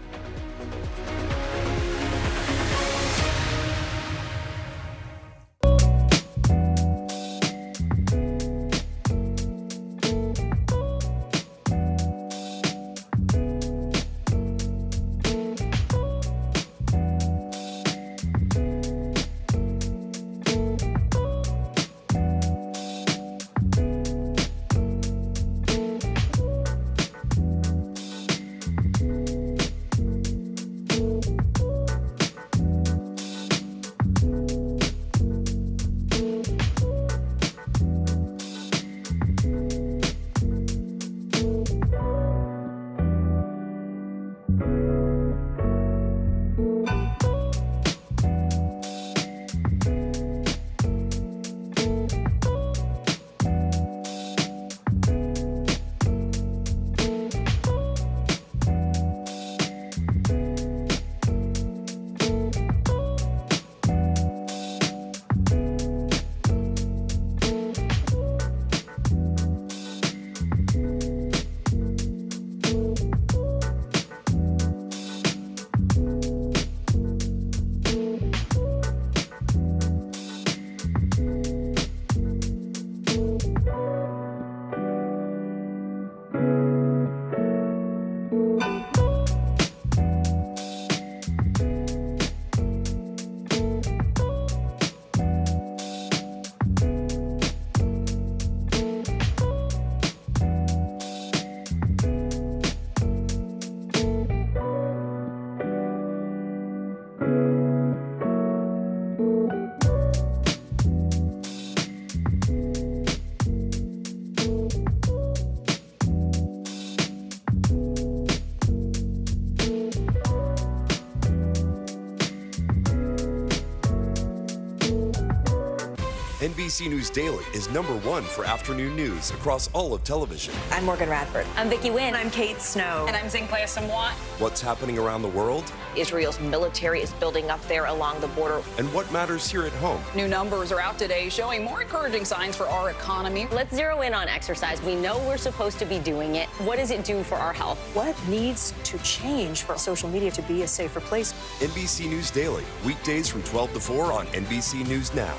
NBC News Daily is #1 for afternoon news across all of television. I'm Morgan Radford. I'm Vicki Wynn. I'm Kate Snow. And I'm Zinklea Samwat. What's happening around the world? Israel's military is building up there along the border. And what matters here at home? New numbers are out today showing more encouraging signs for our economy. Let's zero in on exercise. We know we're supposed to be doing it. What does it do for our health? What needs to change for social media to be a safer place? NBC News Daily, weekdays from 12 to 4 on NBC News Now.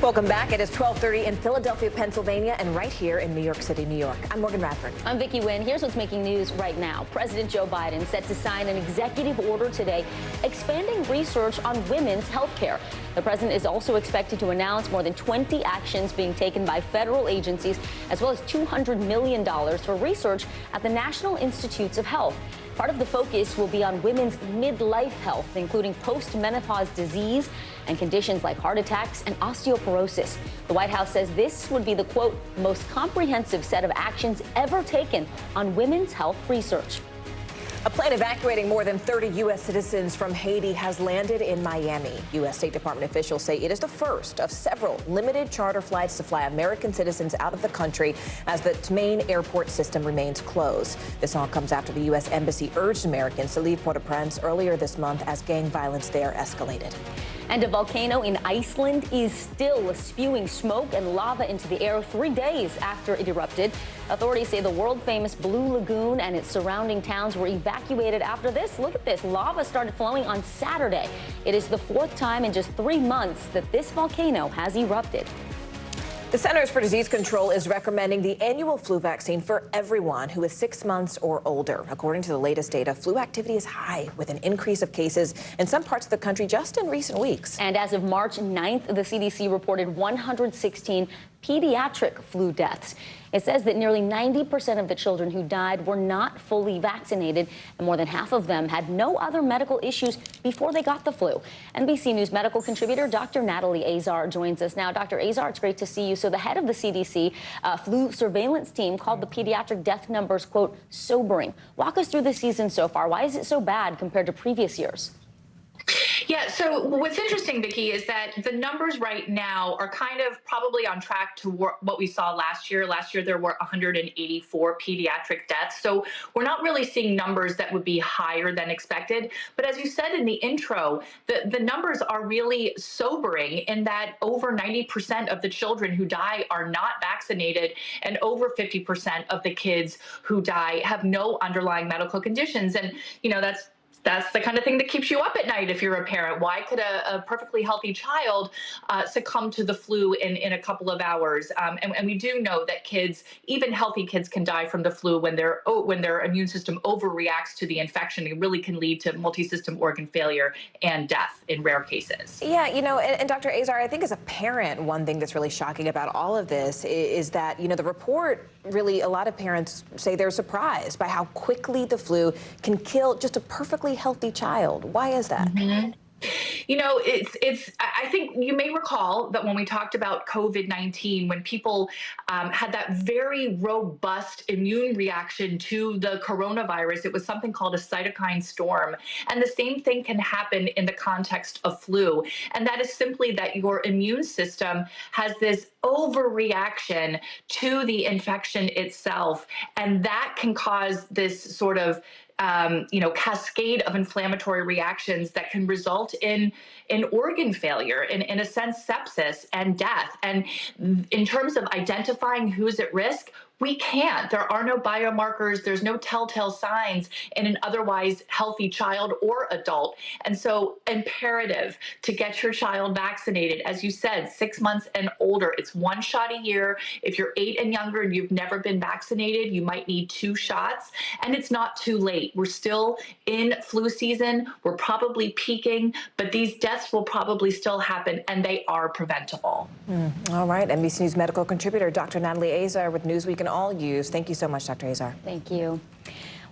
Welcome back. It is 12:30 in Philadelphia, Pennsylvania, and right here in New York City, New York. I'm Morgan Radford. I'm Vicki Wynn. Here's what's making news right now. President Joe Biden set to sign an executive order today expanding research on women's health care. The president is also expected to announce more than 20 actions being taken by federal agencies, as well as $200 million for research at the National Institutes of Health. Part of the focus will be on women's midlife health, including post-menopause disease and conditions like heart attacks and osteoporosis. The White House says this would be the, quote, most comprehensive set of actions ever taken on women's health research. A plane evacuating more than 30 U.S. citizens from Haiti has landed in Miami. U.S. State Department officials say it is the first of several limited charter flights to fly American citizens out of the country as the main airport system remains closed. This all comes after the U.S. Embassy urged Americans to leave Port-au-Prince earlier this month as gang violence there escalated. And a volcano in Iceland is still spewing smoke and lava into the air 3 days after it erupted. Authorities say the world-famous Blue Lagoon and its surrounding towns were evacuated after this. Look at this. Lava started flowing on Saturday. It is the 4th time in just 3 months that this volcano has erupted. The Centers for Disease Control is recommending the annual flu vaccine for everyone who is 6 months or older. According to the latest data, flu activity is high, with an increase of cases in some parts of the country just in recent weeks. And as of March 9th, the CDC reported 116 pediatric flu deaths. It says that nearly 90% of the children who died were not fully vaccinated, and more than half of them had no other medical issues before they got the flu. NBC News medical contributor Dr. Natalie Azar joins us now. Dr. Azar, it's great to see you. So the head of the CDC flu surveillance team called the pediatric death numbers, quote, sobering. Walk us through the season so far. Why is it so bad compared to previous years? Yeah, so what's interesting, Vicki, is that the numbers right now are kind of probably on track to what we saw last year. Last year, there were 184 pediatric deaths. So we're not really seeing numbers that would be higher than expected. But as you said in the intro, the numbers are really sobering in that over 90% of the children who die are not vaccinated, and over 50% of the kids who die have no underlying medical conditions. And, you know, that's the kind of thing that keeps you up at night if you're a parent. Why could a perfectly healthy child succumb to the flu in a couple of hours? And we do know that kids, even healthy kids, can die from the flu when their immune system overreacts to the infection. It really can lead to multi-system organ failure and death in rare cases. Yeah, you know, and Dr. Azar, I think as a parent, one thing that's really shocking about all of this is that, you know, the report really, a lot of parents say they're surprised by how quickly the flu can kill just a perfectly healthy child. Why is that? Mm-hmm. You know, I think you may recall that when we talked about COVID-19, when people had that very robust immune reaction to the coronavirus, it was something called a cytokine storm. And the same thing can happen in the context of flu. And that is simply that your immune system has this overreaction to the infection itself. And that can cause this sort of cascade of inflammatory reactions that can result in organ failure, in a sense, sepsis and death. And in terms of identifying who's at risk, we can't. There are no biomarkers. There's no telltale signs in an otherwise healthy child or adult. And so imperative to get your child vaccinated. As you said, 6 months and older. It's 1 shot a year. If you're 8 and younger and you've never been vaccinated, you might need 2 shots. And it's not too late. We're still in flu season. We're probably peaking, but these deaths will probably still happen, and they are preventable. All right. NBC News medical contributor Dr. Natalie Azar with Newsweek and All Use. Thank you so much, Dr. Azar. Thank you.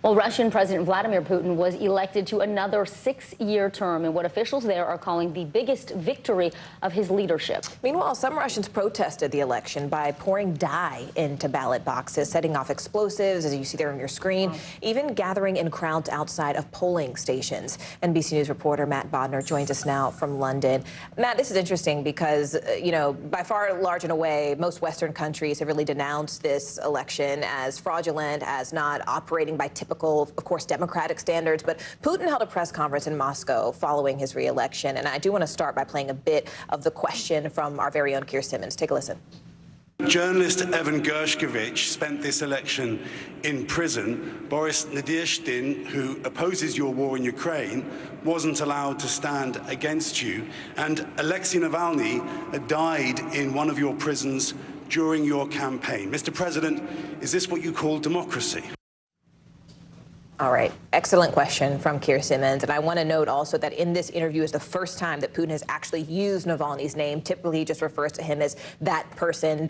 Well, Russian President Vladimir Putin was elected to another 6-year term in what officials there are calling the biggest victory of his leadership. Meanwhile, some Russians protested the election by pouring dye into ballot boxes, setting off explosives, as you see there on your screen, even gathering in crowds outside of polling stations. NBC News reporter Matt Bodner joins us now from London. Matt, this is interesting because, you know, by far large and away, most Western countries have really denounced this election as fraudulent, as not operating by typical, of course, democratic standards. But Putin held a press conference in Moscow following his re-election. And I do want to start by playing a bit of the question from our very own Keir Simmons. Take a listen. Journalist Evan Gershkovich spent this election in prison. Boris Nadezhdin, who opposes your war in Ukraine, wasn't allowed to stand against you. And Alexei Navalny died in one of your prisons during your campaign. Mr. President, is this what you call democracy? All right. Excellent question from Keir Simmons. And I want to note also that in this interview is the first time that Putin has actually used Navalny's name. Typically, he just refers to him as that person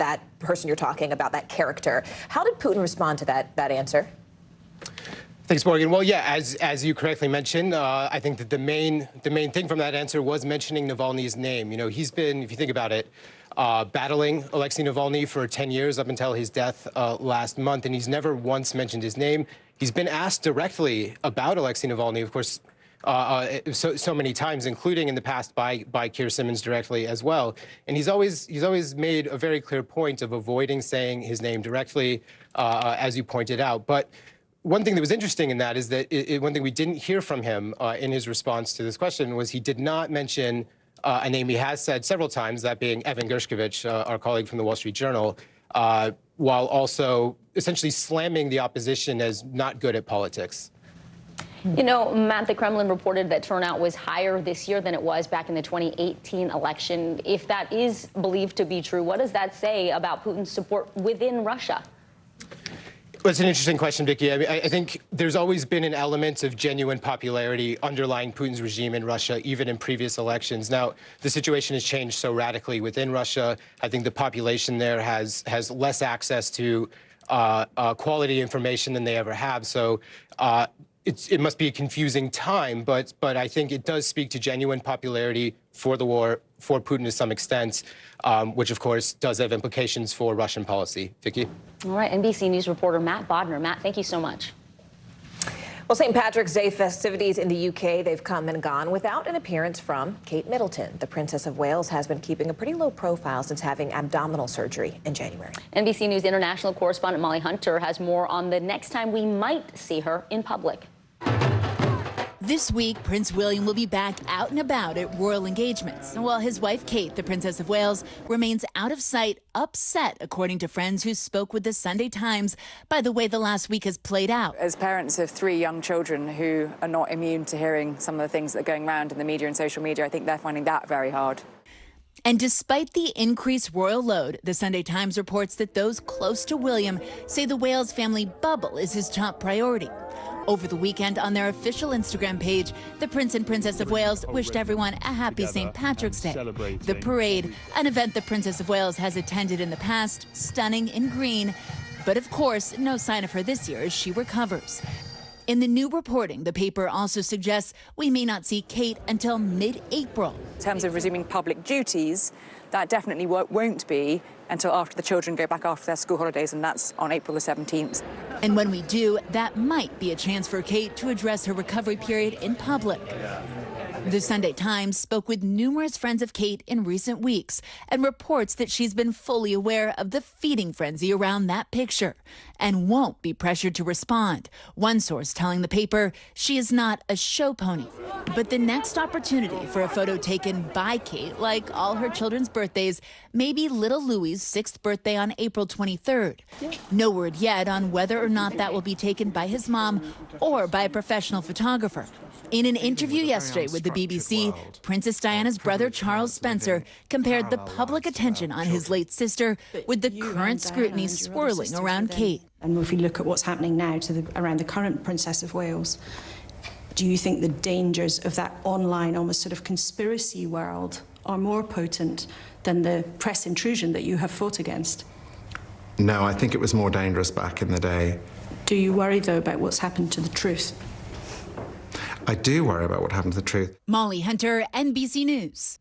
you're talking about, that character. How did Putin respond to that answer? Thanks, Morgan. Well, yeah, as you correctly mentioned, I think that the main thing from that answer was mentioning Navalny's name. You know, he's been, if you think about it, battling Alexei Navalny for 10 years up until his death last month, and he's never once mentioned his name. He's been asked directly about Alexei Navalny, of course, so many times, including in the past by Keir Simmons directly as well. And he's always made a very clear point of avoiding saying his name directly, as you pointed out. But one thing that was interesting in that is that one thing we didn't hear from him in his response to this question was he did not mention a name he has said several times, that being Evan Gershkovich, our colleague from the Wall Street Journal, while also essentially slamming the opposition as not good at politics. You know, Matt, the Kremlin reported that turnout was higher this year than it was back in the 2018 election. If that is believed to be true, what does that say about Putin's support within Russia? Well, it's an interesting question, Vicky. I mean, I think there's always been an element of genuine popularity underlying Putin's regime in Russia, even in previous elections. Now, the situation has changed so radically within Russia. I think the population there has less access to quality information than they ever have. So it must be a confusing time, but I think it does speak to genuine popularity for the war, for Putin to some extent, which, of course, does have implications for Russian policy. Vicky? All right, NBC News reporter Matt Bodner. Matt, thank you so much. Well, St. Patrick's Day festivities in the UK, they've come and gone without an appearance from Kate Middleton. The Princess of Wales has been keeping a pretty low profile since having abdominal surgery in January. NBC News international correspondent Molly Hunter has more on the next time we might see her in public. This week, Prince William will be back out and about at royal engagements, while his wife Kate, the Princess of Wales, remains out of sight, upset, according to friends who spoke with the Sunday Times, by the way the last week has played out. As parents of 3 young children who are not immune to hearing some of the things that are going around in the media and social media, I think they're finding that very hard. And despite the increased royal load, the Sunday Times reports that those close to William say the Wales family bubble is his top priority. Over the weekend, on their official Instagram page, the Prince and Princess of Wales wished everyone a happy St. Patrick's Day. The parade, an event the Princess of Wales has attended in the past, stunning in green, but of course, no sign of her this year as she recovers. In the new reporting, the paper also suggests we may not see Kate until mid-April. In terms of resuming public duties, that definitely won't be until after the children go back after their school holidays, and that's on April the 17th. And when we do, that might be a chance for Kate to address her recovery period in public. The Sunday Times spoke with numerous friends of Kate in recent weeks and reports that she's been fully aware of the feeding frenzy around that picture and won't be pressured to respond. One source telling the paper she is not a show pony. But the next opportunity for a photo taken by Kate, like all her children's birthdays, may be little Louis' 6th birthday on April 23rd. No word yet on whether or not that will be taken by his mom or by a professional photographer. In an interview yesterday with the BBC, Princess Diana's brother Charles Spencer compared the public attention on his late sister with the current scrutiny swirling around Kate. And if we look at what's happening now around the current Princess of Wales, do you think the dangers of that online, almost sort of conspiracy world are more potent than the press intrusion that you have fought against? No, I think it was more dangerous back in the day. Do you worry, though, about what's happened to the truth? I do worry about what happened to the truth. Molly Hunter, NBC News.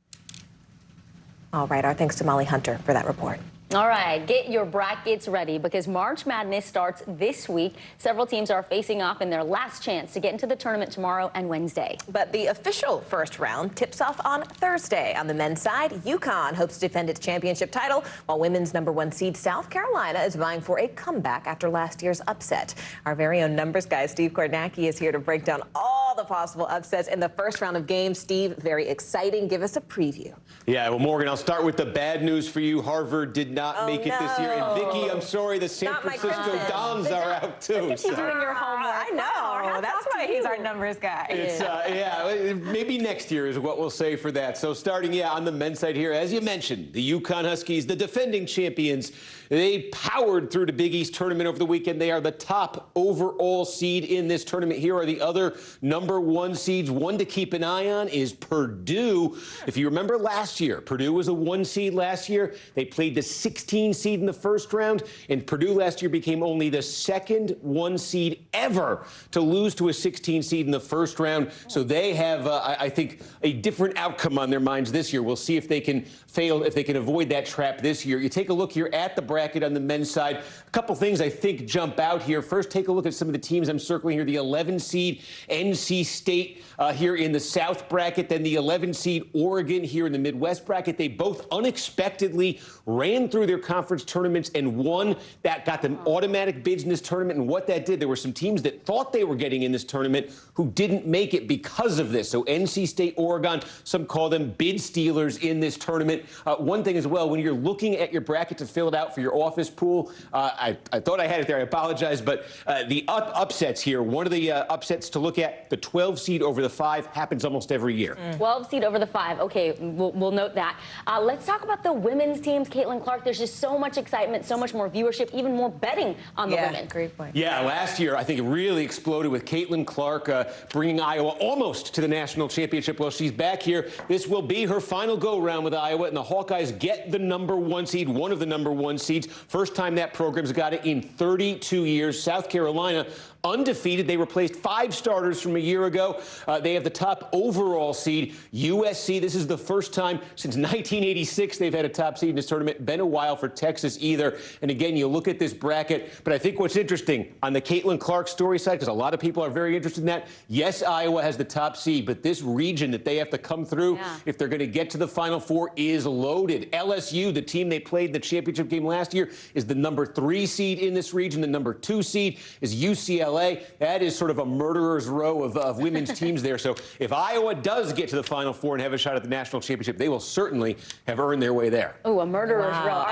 All right, our thanks to Molly Hunter for that report. All right, get your brackets ready because March Madness starts this week. Several teams are facing off in their last chance to get into the tournament tomorrow and Wednesday. But the official first round tips off on Thursday. On the men's side, UConn hopes to defend its championship title, while women's #1 seed South Carolina is vying for a comeback after last year's upset. Our very own numbers guy, Steve Kornacki, is here to break down all the possible upsets in the first round of games. Steve, very exciting. Give us a preview. Yeah, well, Morgan, I'll start with the bad news for you. Harvard did not make it this year. And Vicky, I'm sorry, the San Francisco Dons are out too. Look at you doing your homework. I know. That's why he's our numbers guy. It's, maybe next year is what we'll say for that. So starting, on the men's side here, as you mentioned, the UConn Huskies, the defending champions, they powered through the Big East tournament over the weekend. They are the top overall seed in this tournament. Here are the other #1 seeds. One to keep an eye on is Purdue. If you remember last year, Purdue was a 1 seed last year. They played the 16 seed in the first round, and Purdue last year became only the second 1 seed ever to lose to a 16 seed in the first round. So they have, I think, a different outcome on their minds this year. We'll see if they can avoid that trap this year. You take a look here at the bracket on the men's side. A couple things I think jump out here. First, take a look at some of the teams I'm circling here. The 11 seed NC State here in the South bracket, then the 11 seed Oregon here in the Midwest bracket. They both unexpectedly ran through their conference tournaments and won. That got them automatic bids in this tournament. And what that did, there were some teams that thought they were getting in this tournament who didn't make it because of this. So NC State, Oregon, some call them bid stealers in this tournament. One thing as well, when you're looking at your bracket to fill it out for your office pool, I thought I had it there. I apologize. But the upsets here, one of the upsets to look at, the 12 seed over the 5 happens almost every year. 12 seed over the 5. Okay, we'll note that. Let's talk about the women's teams. Caitlin Clark, there's just so much excitement, so much more viewership, even more betting on the women. Great point. Yeah, last year, I think it really exploded with Caitlin Clark bringing Iowa almost to the national championship. Well, she's back here. This will be her final go-round with Iowa, and the Hawkeyes get the #1 seed, one of the #1 seeds. First time that program's got it in 32 years. South Carolina, undefeated. They replaced 5 starters from a year ago. They have the top overall seed. USC, this is the first time since 1986 they've had a top seed in this tournament. Been a while for Texas either. And again, you look at this bracket. But I think what's interesting on the Caitlin Clark story side, because a lot of people are very interested in that, yes, Iowa has the top seed, but this region that they have to come through, if they're going to get to the Final Four, is loaded. LSU, the team they played in the championship game last year, is the #3 seed in this region. The #2 seed is UCLA. That is sort of a murderer's row of women's teams there. So if Iowa does get to the Final Four and have a shot at the national championship, they will certainly have earned their way there. Oh, a murderer's row.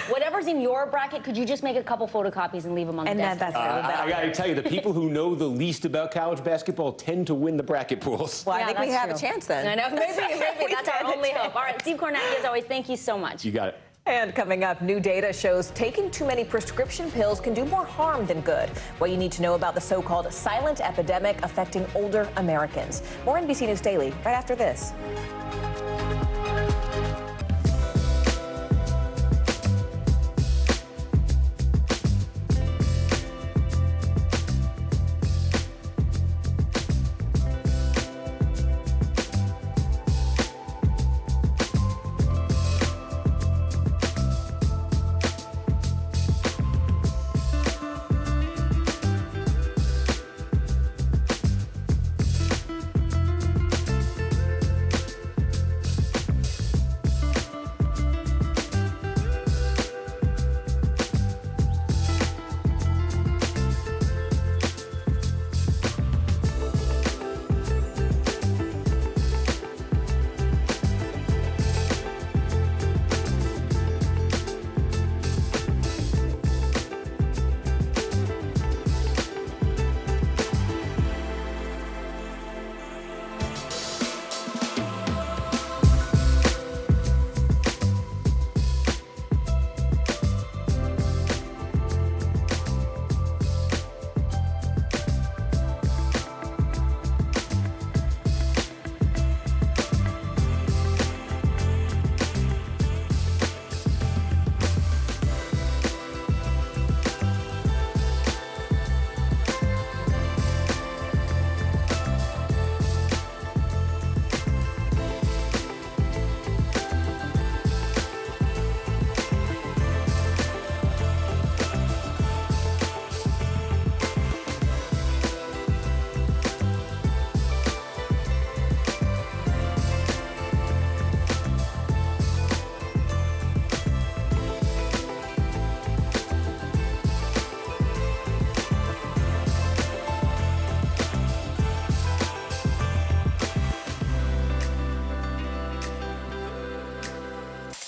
Whatever's in your bracket, could you just make a couple photocopies and leave them on the desk? I got to tell you, the people who know the least about college basketball tend to win the bracket pools. Well, I think we have a chance then. I know. Maybe that's our only hope. All right, Steve Kornacki, as always, thank you so much. You got it. And coming up, new data shows taking too many prescription pills can do more harm than good. What you need to know about the so-called silent epidemic affecting older Americans. More NBC News Daily right after this.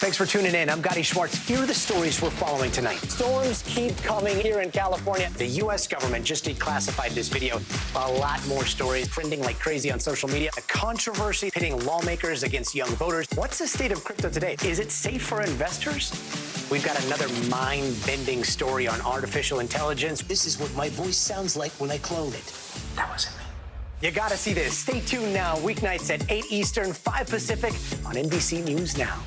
Thanks for tuning in. I'm Gotti Schwartz. Here are the stories we're following tonight. Storms keep coming here in California. The U.S. government just declassified this video. A lot more stories trending like crazy on social media. A controversy pitting lawmakers against young voters. What's the state of crypto today? Is it safe for investors? We've got another mind-bending story on artificial intelligence. This is what my voice sounds like when I clone it. That wasn't me. You gotta see this. Stay tuned now, weeknights at 8 Eastern, 5 Pacific on NBC News Now.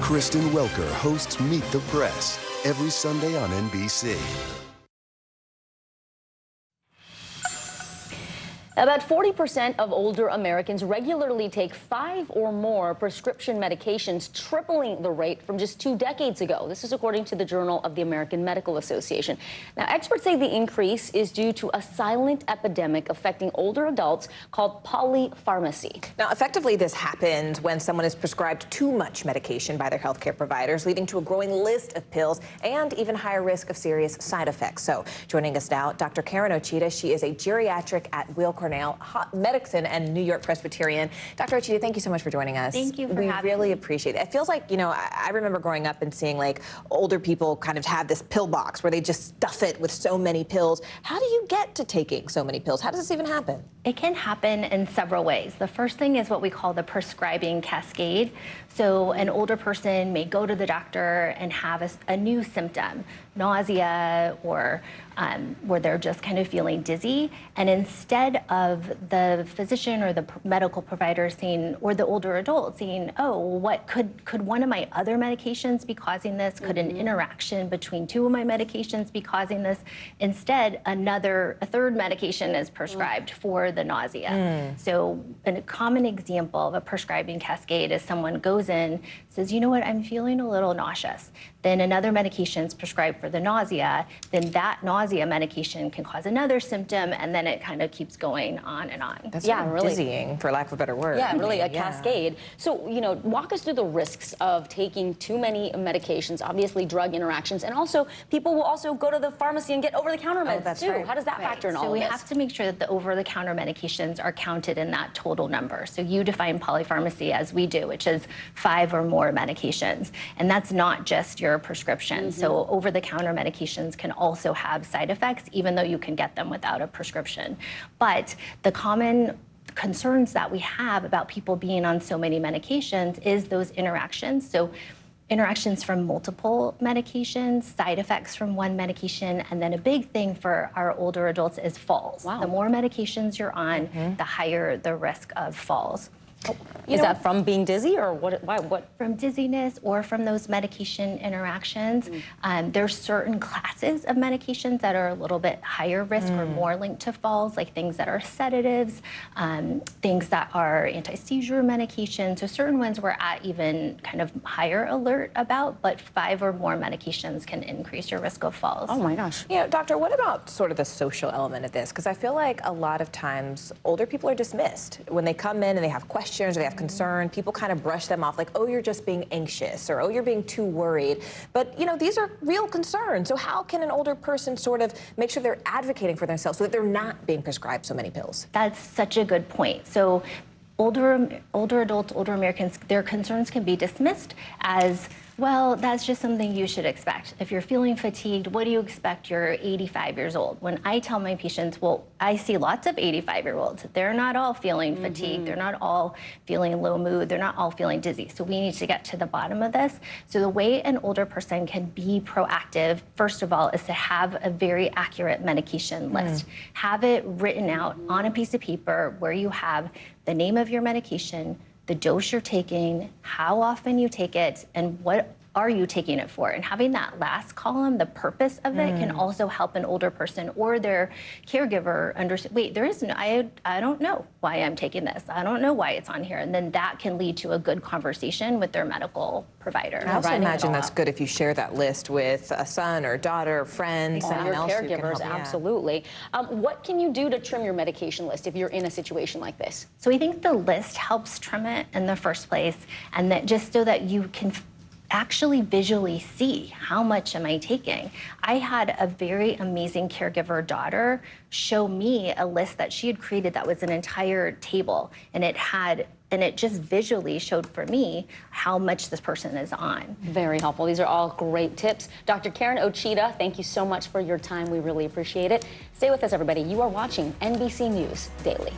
Kristen Welker hosts Meet the Press every Sunday on NBC. About 40% of older Americans regularly take 5 or more prescription medications, tripling the rate from just 2 decades ago. This is according to the Journal of the American Medical Association. Now, experts say the increase is due to a silent epidemic affecting older adults called polypharmacy. Now, effectively, this happens when someone is prescribed too much medication by their healthcare providers, leading to a growing list of pills and even higher risk of serious side effects. So, joining us now, Dr. Karen Ochita. She is a geriatric at Weill Cornell medicine and New York Presbyterian. Dr. Ochita, thank you so much for joining us. Thank you for having me. We really appreciate it. It feels like, you know, I remember growing up and seeing like older people kind of have this pill box where they just stuff it with so many pills. How do you get to taking so many pills? How does this even happen? It can happen in several ways. The first thing is what we call the prescribing cascade. So an older person may go to the doctor and have a new symptom, nausea, or where they're just kind of feeling dizzy. And instead of the physician or the medical provider saying, or the older adult saying, oh, what could one of my other medications be causing this? Could an interaction between 2 of my medications be causing this? Instead, a third medication is prescribed for the nausea. So a common example of a prescribing cascade is someone goes in, says, you know what, I'm feeling a little nauseous. Then another medication is prescribed for the nausea. Then that nausea medication can cause another symptom, and then it kind of keeps going on and on. That's really dizzying, for lack of a better word. Yeah, really a cascade. So, you know, walk us through the risks of taking too many medications, obviously drug interactions, and also people will also go to the pharmacy and get over-the-counter meds too. How does that factor in all of this? So we have to make sure that the over-the-counter medications are counted in that total number. So you define polypharmacy as we do, which is 5 or more medications. And that's not just your prescription. So over-the-counter medications can also have side effects, even though you can get them without a prescription. But the common concerns that we have about people being on so many medications is those interactions. So interactions from multiple medications, side effects from one medication, and then a big thing for our older adults is falls. The more medications you're on, the higher the risk of falls. Is that from being dizzy, or what? Why? What? From dizziness or from those medication interactions. There's certain classes of medications that are a little bit higher risk or more linked to falls, like things that are sedatives, things that are anti-seizure medications. So certain ones we're at even kind of higher alert about, but 5 or more medications can increase your risk of falls. Oh my gosh. You know, doctor, what about sort of the social element of this? Because I feel like a lot of times older people are dismissed. When they come in and they have questions or they have concern, people kind of brush them off like, oh, you're just being anxious, or oh, you're being too worried. But, you know, these are real concerns. So how can an older person sort of make sure they're advocating for themselves so that they're not being prescribed so many pills? That's such a good point. So older adults, older Americans, their concerns can be dismissed as, well, that's just something you should expect. If you're feeling fatigued, what do you expect? You're 85 years old. When I tell my patients, well, I see lots of 85-year-olds. They're not all feeling fatigued. They're not all feeling low mood. They're not all feeling dizzy. So we need to get to the bottom of this. So the way an older person can be proactive, first of all, is to have a very accurate medication list. Have it written out on a piece of paper where you have the name of your medication, the dose you're taking, how often you take it, and what are you taking it for? And having that last column, the purpose of it, can also help an older person or their caregiver understand, wait, there is no, I don't know why I'm taking this. I don't know why it's on here. And then that can lead to a good conversation with their medical provider. I also imagine that's good if you share that list with a son or daughter, friend, someone else who can help. Absolutely. What can you do to trim your medication list if you're in a situation like this? So I think the list helps trim it in the first place, and that just so that you can actually visually see how much am I taking. I had a very amazing caregiver daughter show me a list that she had created that was an entire table, and it just visually showed for me how much this person is on. Very helpful. These are all great tips. Dr. Karen Ochita, thank you so much for your time. We really appreciate it. Stay with us, everybody. You are watching NBC News Daily.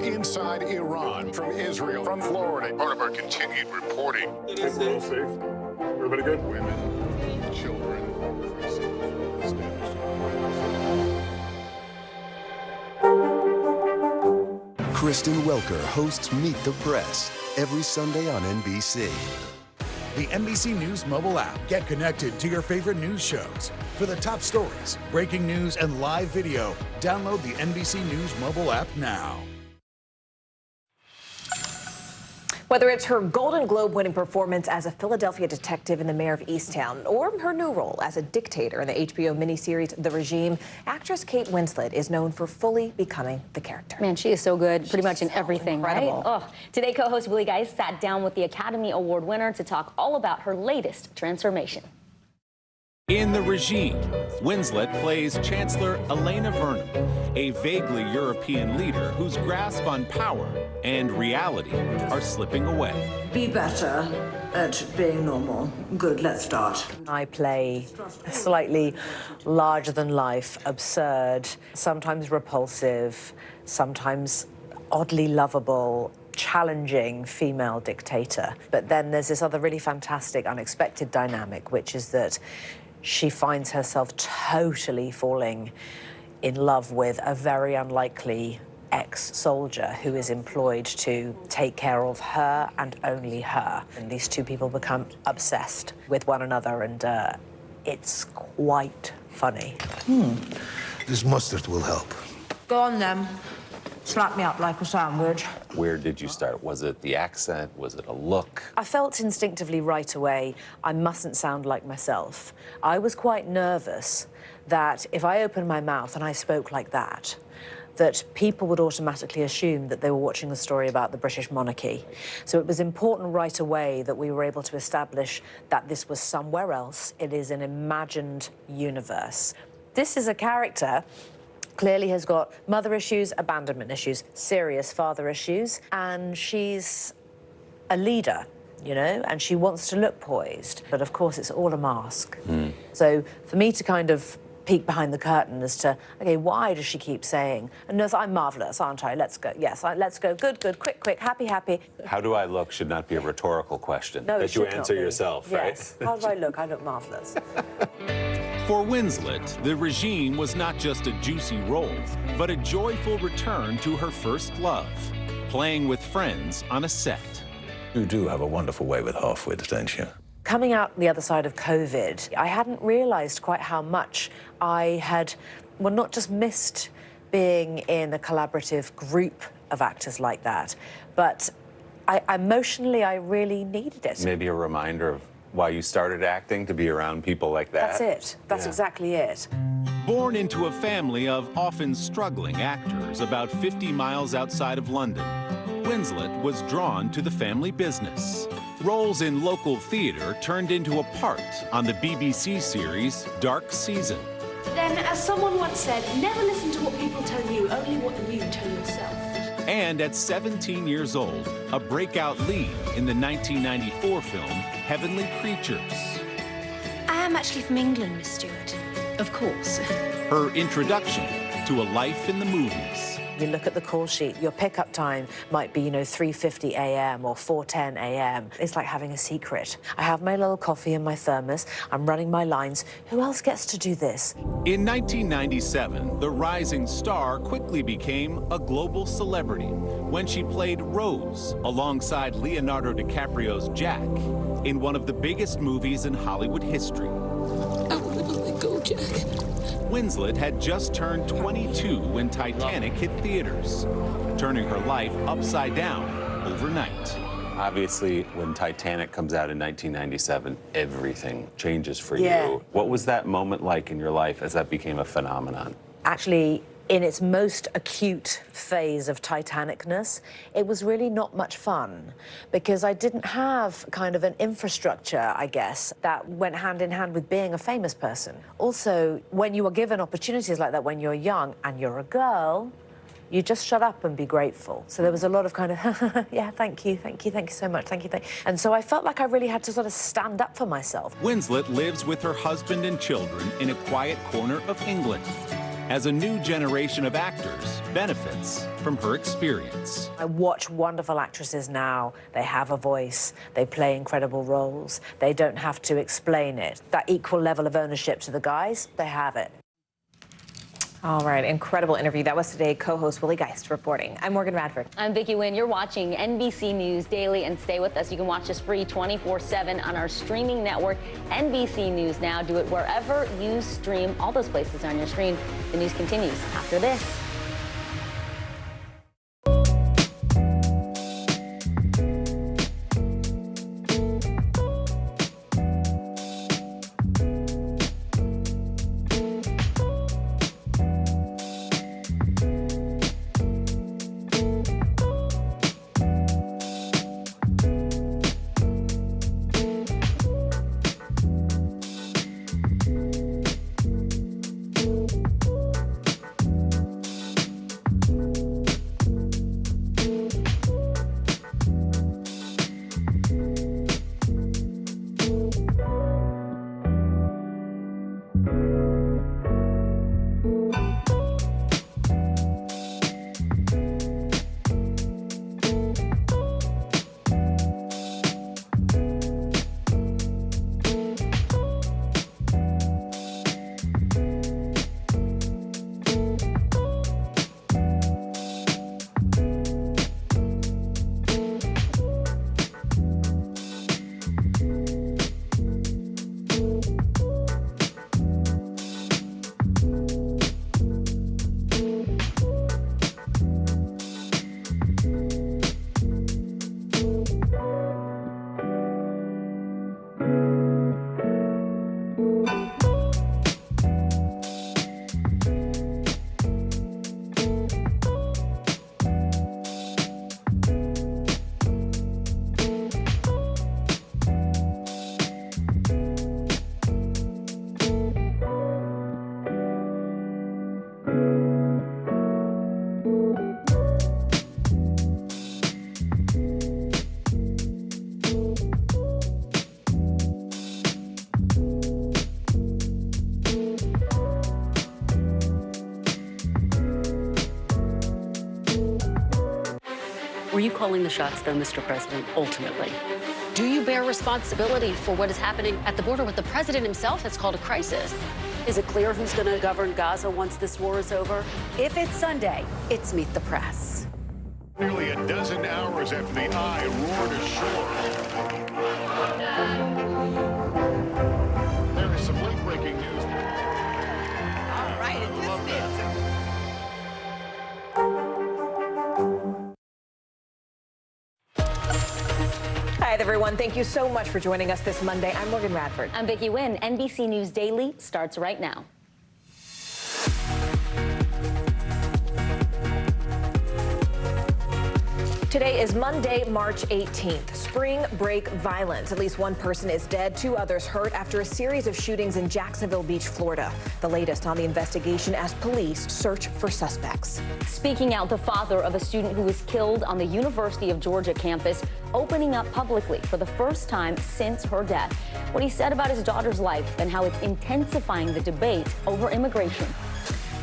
Inside Iran, from Israel, from Florida. Part of our continued reporting. Everybody all safe? Everybody good? Women, children. Kristen Welker hosts Meet the Press every Sunday on NBC. The NBC News mobile app. Get connected to your favorite news shows. For the top stories, breaking news, and live video, download the NBC News mobile app now. Whether it's her Golden Globe-winning performance as a Philadelphia detective in The Mayor of Easttown or her new role as a dictator in the HBO miniseries The Regime, actress Kate Winslet is known for fully becoming the character. Man, she is so good pretty much in everything, incredible. right? Oh. Today, co-host Willie Geist sat down with the Academy Award winner to talk all about her latest transformation. In The Regime, Winslet plays Chancellor Elena Vernon, a vaguely European leader whose grasp on power and reality are slipping away. Be better at being normal. Good, let's start. I play a slightly larger-than-life, absurd, sometimes repulsive, sometimes oddly lovable, challenging female dictator. But then there's this other really fantastic, unexpected dynamic, which is that she finds herself totally falling in love with a very unlikely ex-soldier who is employed to take care of her and only her. And these two people become obsessed with one another, and it's quite funny. This mustard will help. Go on, then. Slap me up like a sandwich. Where did you start? Was it the accent? Was it a look? I felt instinctively right away I mustn't sound like myself. I was quite nervous that if I opened my mouth and I spoke like that people would automatically assume that they were watching the story about the British monarchy. So it was important right away that we were able to establish that this was somewhere else. It is an imagined universe. This is a character clearly has got mother issues, abandonment issues, serious father issues, and she's a leader, you know, and she wants to look poised. But of course, it's all a mask. So for me to kind of peek behind the curtain as to, okay, why does she keep saying, no, I'm marvelous, aren't I? Let's go. Yes, let's go. Good, good, quick, quick, happy, happy. How do I look should not be a rhetorical question No, that you answer yourself, yes. right? How do I look? I look marvelous. For Winslet, the regime was not just a juicy role, but a joyful return to her first love, playing with friends on a set. You do have a wonderful way with half-wits, don't you? Coming out the other side of COVID, I hadn't realised quite how much I had, well, not just missed being in a collaborative group of actors like that, but emotionally, I really needed it. Maybe a reminder of why you started acting, to be around people like that. That's it. That's exactly it. Born into a family of often struggling actors about 50 miles outside of London, Winslet was drawn to the family business. Roles in local theater turned into a part on the BBC series Dark Season. Then, as someone once said, never listen to what people tell you, only what you tell yourself. And at 17 years old, a breakout lead in the 1994 film Heavenly Creatures. I am actually from England, Miss Stewart. Of course. Her introduction to a life in the movies. You look at the call sheet, your pickup time might be, 3:50 a.m. or 4:10 a.m. It's like having a secret. I have my little coffee in my thermos, I'm running my lines. Who else gets to do this? In 1997, the rising star quickly became a global celebrity when she played Rose alongside Leonardo DiCaprio's Jack in one of the biggest movies in Hollywood history. I want to let go, Jack. Winslet had just turned 22 when Titanic hit theaters, turning her life upside down overnight. Obviously, when Titanic comes out in 1997, everything changes for Yeah. you. What was that moment like in your life as that became a phenomenon? Actually, in its most acute phase of Titanicness, it was really not much fun because I didn't have kind of an infrastructure, I guess, that went hand in hand with being a famous person. Also, when you are given opportunities like that when you're young and you're a girl, you just shut up and be grateful. So there was a lot of kind of, yeah, thank you so much, thank you. And so I felt like I really had to sort of stand up for myself. Winslet lives with her husband and children in a quiet corner of England, as a new generation of actors benefits from her experience. I watch wonderful actresses now. They have a voice, they play incredible roles, they don't have to explain it. That equal level of ownership to the guys, they have it. All right, incredible interview. That was today co-host Willie Geist reporting. I'm Morgan Radford. I'm Vicki Nguyen. You're watching NBC News Daily, and stay with us. You can watch us free 24/7 on our streaming network, NBC News Now. Do it wherever you stream. All those places on your screen. The news continues after this. Were you calling the shots, though, Mr. President, ultimately? Do you bear responsibility for what is happening at the border, what the president himself has called a crisis? Is it clear who's going to govern Gaza once this war is over? If it's Sunday, it's Meet the Press. Nearly a dozen hours after the eye roared ashore. There is some late-breaking news. All right, and this is. Hi, everyone. Thank you so much for joining us this Monday. I'm Morgan Radford. I'm Vicki Wynn. NBC News Daily starts right now. Today is Monday, March 18th. Spring break violence. At least one person is dead, 2 others hurt after a series of shootings in Jacksonville Beach, Florida. The latest on the investigation as police search for suspects. Speaking out, the father of a student who was killed on the University of Georgia campus, opening up publicly for the first time since her death. What he said about his daughter's life and how it's intensifying the debate over immigration.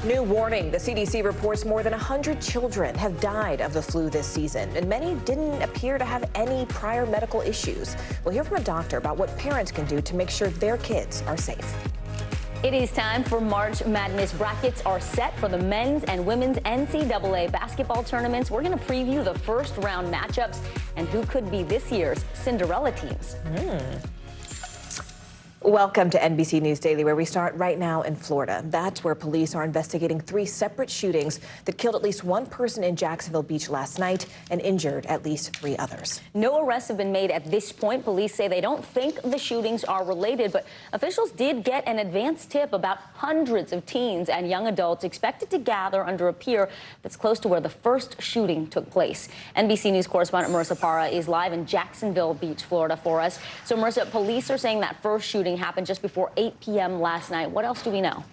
New warning. The CDC reports more than 100 children have died of the flu this season, and many didn't appear to have any prior medical issues. We'll hear from a doctor about what parents can do to make sure their kids are safe. It is time for March Madness. Brackets are set for the men's and women's NCAA basketball tournaments. We're going to preview the first round matchups and who could be this year's Cinderella teams. Welcome to NBC News Daily, where we start right now in Florida. That's where police are investigating 3 separate shootings that killed at least one person in Jacksonville Beach last night and injured at least 3 others. No arrests have been made at this point. Police say they don't think the shootings are related, but officials did get an advance tip about hundreds of teens and young adults expected to gather under a pier that's close to where the first shooting took place. NBC News correspondent Marissa Parra is live in Jacksonville Beach, Florida for us. So, Marissa, police are saying that first shooting happened just before 8 p.m. last night. What else do we know?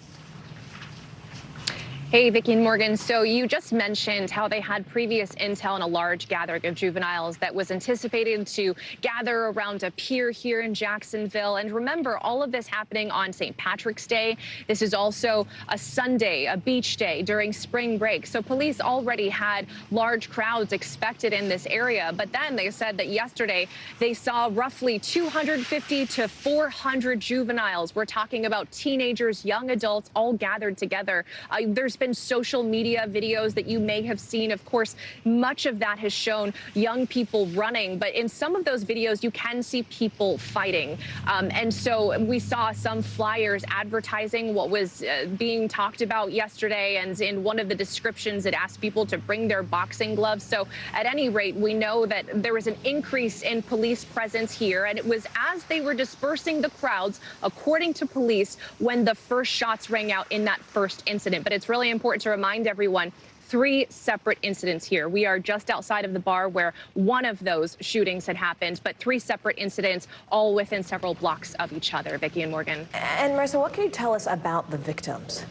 Hey, Vicki and Morgan. So you just mentioned how they had previous intel on a large gathering of juveniles that was anticipated to gather around a pier here in Jacksonville. And remember, all of this happening on St. Patrick's Day. This is also a Sunday, a beach day during spring break. So police already had large crowds expected in this area. But then they said that yesterday they saw roughly 250 to 400 juveniles. We're talking about teenagers, young adults, all gathered together. There's been social media videos that you may have seen. Of course, much of that has shown young people running, but in some of those videos, you can see people fighting. And so we saw some flyers advertising what was being talked about yesterday, and in one of the descriptions, it asked people to bring their boxing gloves. So at any rate, we know that there was an increase in police presence here, and it was as they were dispersing the crowds, according to police, when the first shots rang out in that first incident. But it's really important to remind everyone, 3 separate incidents here. We are just outside of the bar where one of those shootings had happened, but 3 separate incidents, all within several blocks of each other. Vicki and Morgan. And Marissa, what can you tell us about the victims?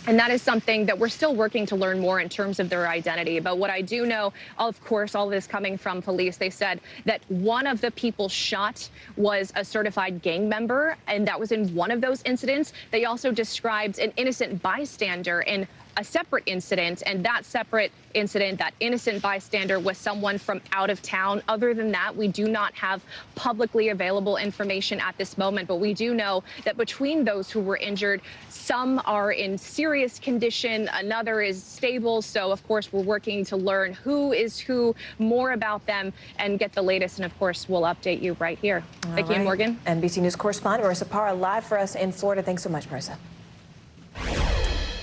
And that is something that we're still working to learn more in terms of their identity. But what I do know, of course, all this coming from police, they said that one of the people shot was a certified gang member, and that was in one of those incidents. They also described an innocent bystander in a separate incident, and that separate incident, that innocent bystander, was someone from out of town. Other than that, we do not have publicly available information at this moment, but we do know that between those who were injured, some are in serious condition, another is stable. So, of course, we're working to learn who is who, more about them, and get the latest. And, of course, we'll update you right here. Vicki and Morgan. NBC News correspondent Marissa Parra live for us in Florida. Thanks so much, Marissa.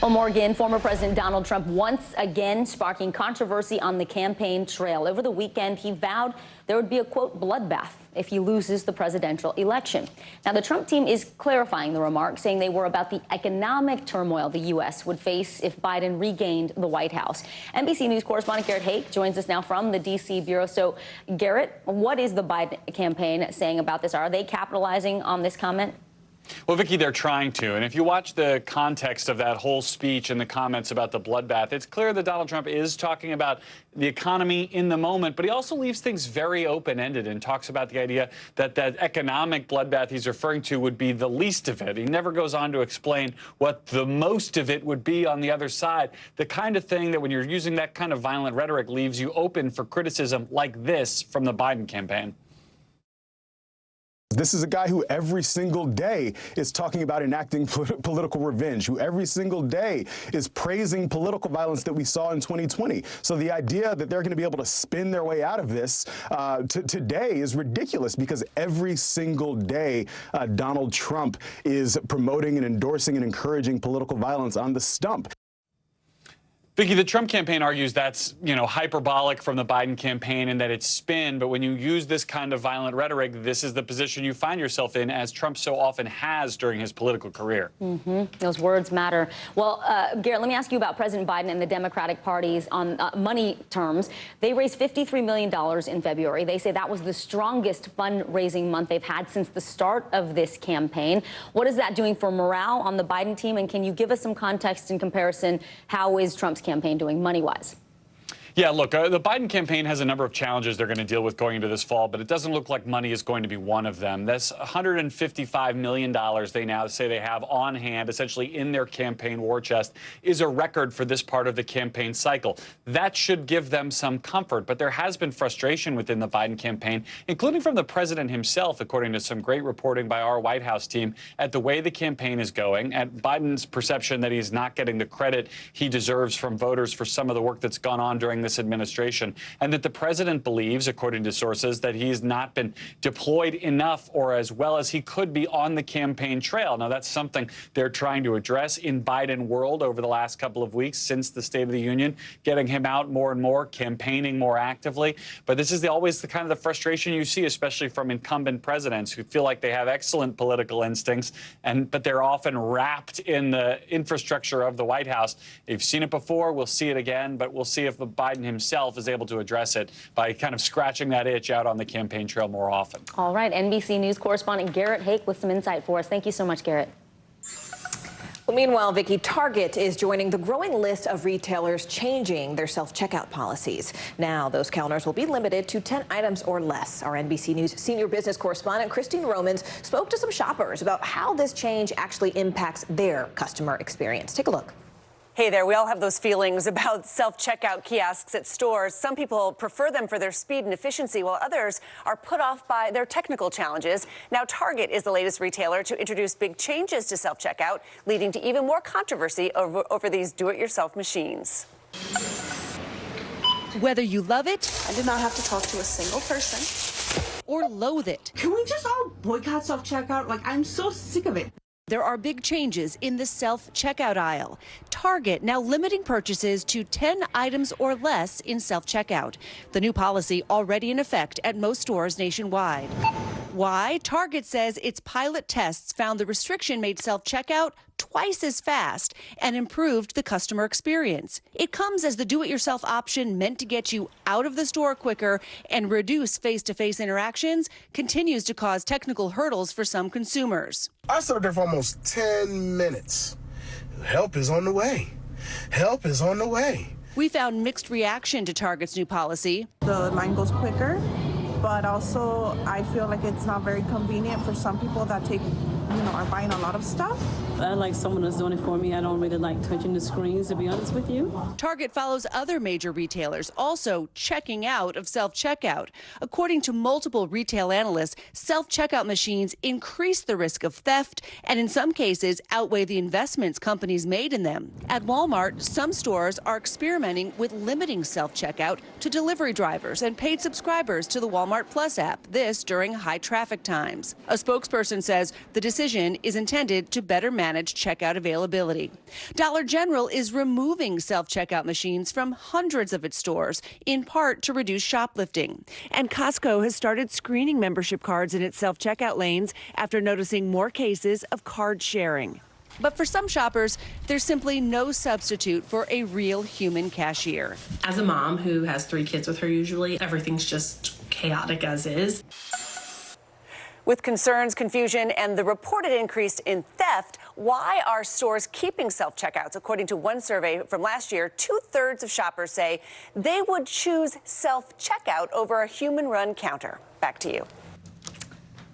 Well, Morgan, former President Donald Trump once again sparking controversy on the campaign trail. Over the weekend, he vowed there would be a, quote, bloodbath if he loses the presidential election. Now, the Trump team is clarifying the remarks, saying they were about the economic turmoil the U.S. would face if Biden regained the White House. NBC News correspondent Garrett Hake joins us now from the D.C. bureau. So, Garrett, what is the Biden campaign saying about this? Are they capitalizing on this comment? Well, Vicki, they're trying to. And if you watch the context of that whole speech and the comments about the bloodbath, it's clear that Donald Trump is talking about the economy in the moment, but he also leaves things very open-ended and talks about the idea that that economic bloodbath he's referring to would be the least of it. He never goes on to explain what the most of it would be on the other side. The kind of thing that when you're using that kind of violent rhetoric leaves you open for criticism like this from the Biden campaign. This is a guy who every single day is talking about enacting political revenge, who every single day is praising political violence that we saw in 2020. So the idea that they're going to be able to spin their way out of this today is ridiculous, because every single day Donald Trump is promoting and endorsing and encouraging political violence on the stump. Vicki, the Trump campaign argues that's, hyperbolic from the Biden campaign and that it's spin. But when you use this kind of violent rhetoric, this is the position you find yourself in, as Trump so often has during his political career. Those words matter. Well, Garrett, let me ask you about President Biden and the Democratic parties on money terms. They raised $53 million in February. They say that was the strongest fundraising month they've had since the start of this campaign. What is that doing for morale on the Biden team? And can you give us some context in comparison? How is Trump's campaign doing money-wise? Yeah, look, the Biden campaign has a number of challenges they're going to deal with going into this fall, but it doesn't look like money is going to be one of them. That's $155 million they now say they have on hand, essentially in their campaign war chest, is a record for this part of the campaign cycle. That should give them some comfort, but there has been frustration within the Biden campaign, including from the president himself, according to some great reporting by our White House team, at the way the campaign is going, at Biden's perception that he's not getting the credit he deserves from voters for some of the work that's gone on during this administration, and that the president believes, according to sources, that he's not been deployed enough or as well as he could be on the campaign trail. Now, that's something they're trying to address in Biden world over the last couple of weeks since the State of the Union, getting him out more and more, campaigning more actively. But this is always the kind of the frustration you see, especially from incumbent presidents who feel like they have excellent political instincts, but they're often wrapped in the infrastructure of the White House. You've seen it before, we'll see it again, but we'll see if the Biden himself is able to address it by kind of scratching that itch out on the campaign trail more often. All right, NBC News correspondent Garrett Hake with some insight for us. Thank you so much, Garrett. Well, meanwhile, Vicki, Target is joining the growing list of retailers changing their self-checkout policies. Now, those counters will be limited to 10 items or less. Our NBC News senior business correspondent Christine Romans spoke to some shoppers about how this change actually impacts their customer experience. Take a look. Hey there, we all have those feelings about self-checkout kiosks at stores. Some people prefer them for their speed and efficiency, while others are put off by their technical challenges. Now, Target is the latest retailer to introduce big changes to self-checkout, leading to even more controversy over these do-it-yourself machines. Whether you love it, I did not have to talk to a single person, or loathe it. Can we just all boycott self-checkout? Like, I'm so sick of it. There are big changes in the self-checkout aisle. Target now limiting purchases to 10 items or less in self-checkout. The new policy already in effect at most stores nationwide. Why? Target says its pilot tests found the restriction made self-checkout twice as fast and improved the customer experience. It comes as the do-it-yourself option meant to get you out of the store quicker and reduce face-to-face interactions continues to cause technical hurdles for some consumers. I stood there for almost 10 minutes. Help is on the way. Help is on the way. We found mixed reaction to Target's new policy. The line goes quicker, but also I feel like it's not very convenient for some people that are buying a lot of stuff. I like someone that's doing it for me. I don't really like touching the screens, to be honest with you. Target follows other major retailers also checking out of self-checkout. According to multiple retail analysts, self-checkout machines increase the risk of theft and in some cases outweigh the investments companies made in them. At Walmart, some stores are experimenting with limiting self-checkout to delivery drivers and paid subscribers to the Walmart Plus app, this during high traffic times. A spokesperson says the decision is intended to better manage checkout availability. Dollar General is removing self-checkout machines from hundreds of its stores, in part to reduce shoplifting. And Costco has started screening membership cards in its self-checkout lanes after noticing more cases of card sharing. But for some shoppers, there's simply no substitute for a real human cashier. As a mom who has 3 kids with her usually, everything's just chaotic as is. With concerns, confusion, and the reported increase in theft, why are stores keeping self-checkouts? According to one survey from last year, 2/3 of shoppers say they would choose self-checkout over a human-run counter. Back to you.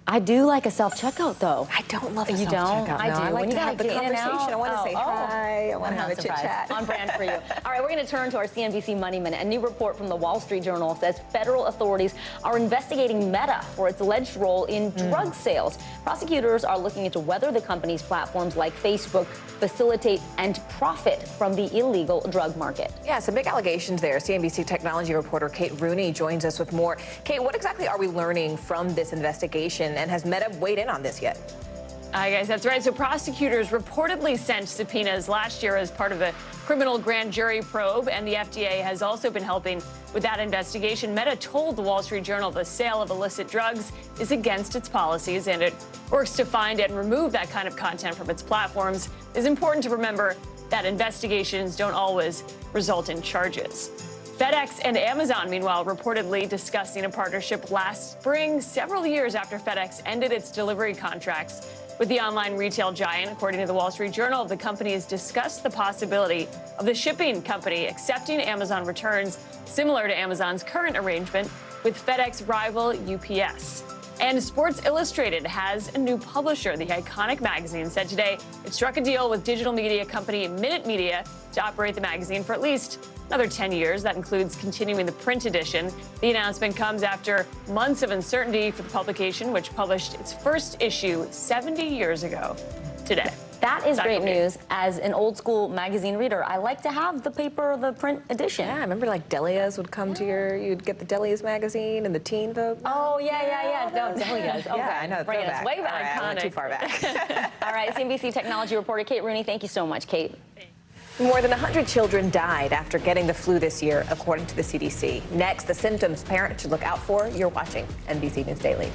I do like a self-checkout, though. I don't love a You self-checkout. don't? I do. I like when you to have the get in and conversation. out. I want to say hi. I want to have a chit-chat. On brand for you. All right, we're going to turn to our CNBC Money Minute. A new report from the Wall Street Journal says federal authorities are investigating Meta for its alleged role in drug sales. Prosecutors are looking into whether the company's platforms like Facebook facilitate and profit from the illegal drug market. Yeah, some big allegations there. CNBC technology reporter Kate Rooney joins us with more. Kate, what exactly are we learning from this investigation, and has Meta weighed in on this yet? Hi, guys. That's right. So prosecutors reportedly sent subpoenas last year as part of a criminal grand jury probe, and the FDA has also been helping with that investigation. Meta told the Wall Street Journal the sale of illicit drugs is against its policies, and it works to find and remove that kind of content from its platforms. It's important to remember that investigations don't always result in charges. FedEx and Amazon, meanwhile, reportedly discussing a partnership last spring, several years after FedEx ended its delivery contracts with the online retail giant. According to the Wall Street Journal, the companies discussed the possibility of the shipping company accepting Amazon returns, similar to Amazon's current arrangement with FedEx rival UPS. And Sports Illustrated has a new publisher. The iconic magazine said today it struck a deal with digital media company Minute Media to operate the magazine for at least another 10 years. That includes continuing the print edition. The announcement comes after months of uncertainty for the publication, which published its first issue 70 years ago today. That is great news. As an old school magazine reader, I like to have the paper, the print edition. Yeah, I remember like Delia's would come to you'd get the Delia's magazine and the Teen Vogue. Oh, yeah. No, Delia's. Okay. Yeah, I know. Bring us way back. I went too far back. All right, CNBC technology reporter Kate Rooney, thank you so much, Kate. More than 100 children died after getting the flu this year, according to the CDC. Next, the symptoms parents should look out for. You're watching NBC News Daily.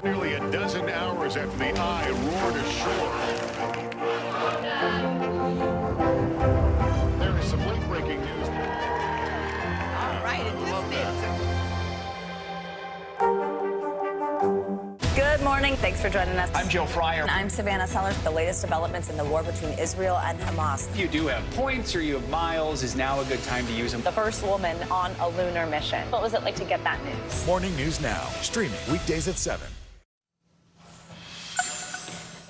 Nearly a dozen hours after the eye roared ashore. There is some late-breaking news. All right, Good morning. Thanks for joining us. I'm Joe Fryer. I'm Savannah Sellers. The latest developments in the war between Israel and Hamas. If you do have points or you have miles, is now a good time to use them. The first woman on a lunar mission. What was it like to get that news? Morning News Now, streaming weekdays at 7.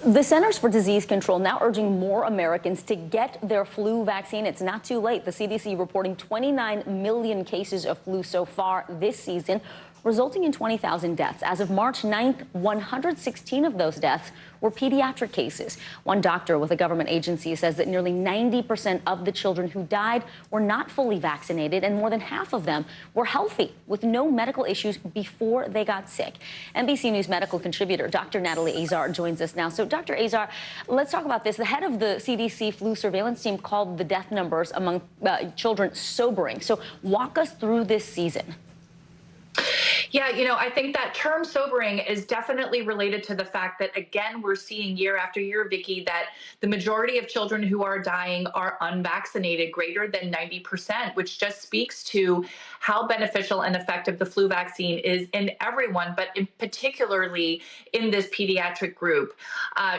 The Centers for Disease Control now urging more Americans to get their flu vaccine. It's not too late. The CDC reporting 29 million cases of flu so far this season, resulting in 20,000 deaths. As of March 9th, 116 of those deaths were pediatric cases. One doctor with a government agency says that nearly 90% of the children who died were not fully vaccinated, and more than half of them were healthy with no medical issues before they got sick. NBC News medical contributor Dr. Natalie Azar joins us now. So, Dr. Azar, let's talk about this. The head of the CDC flu surveillance team called the death numbers among children sobering. So walk us through this season. Yeah, you know, I think that term sobering is definitely related to the fact that, again, we're seeing year after year, Vicki, that the majority of children who are dying are unvaccinated, greater than 90%, which just speaks to how beneficial and effective the flu vaccine is in everyone, but particularly in this pediatric group.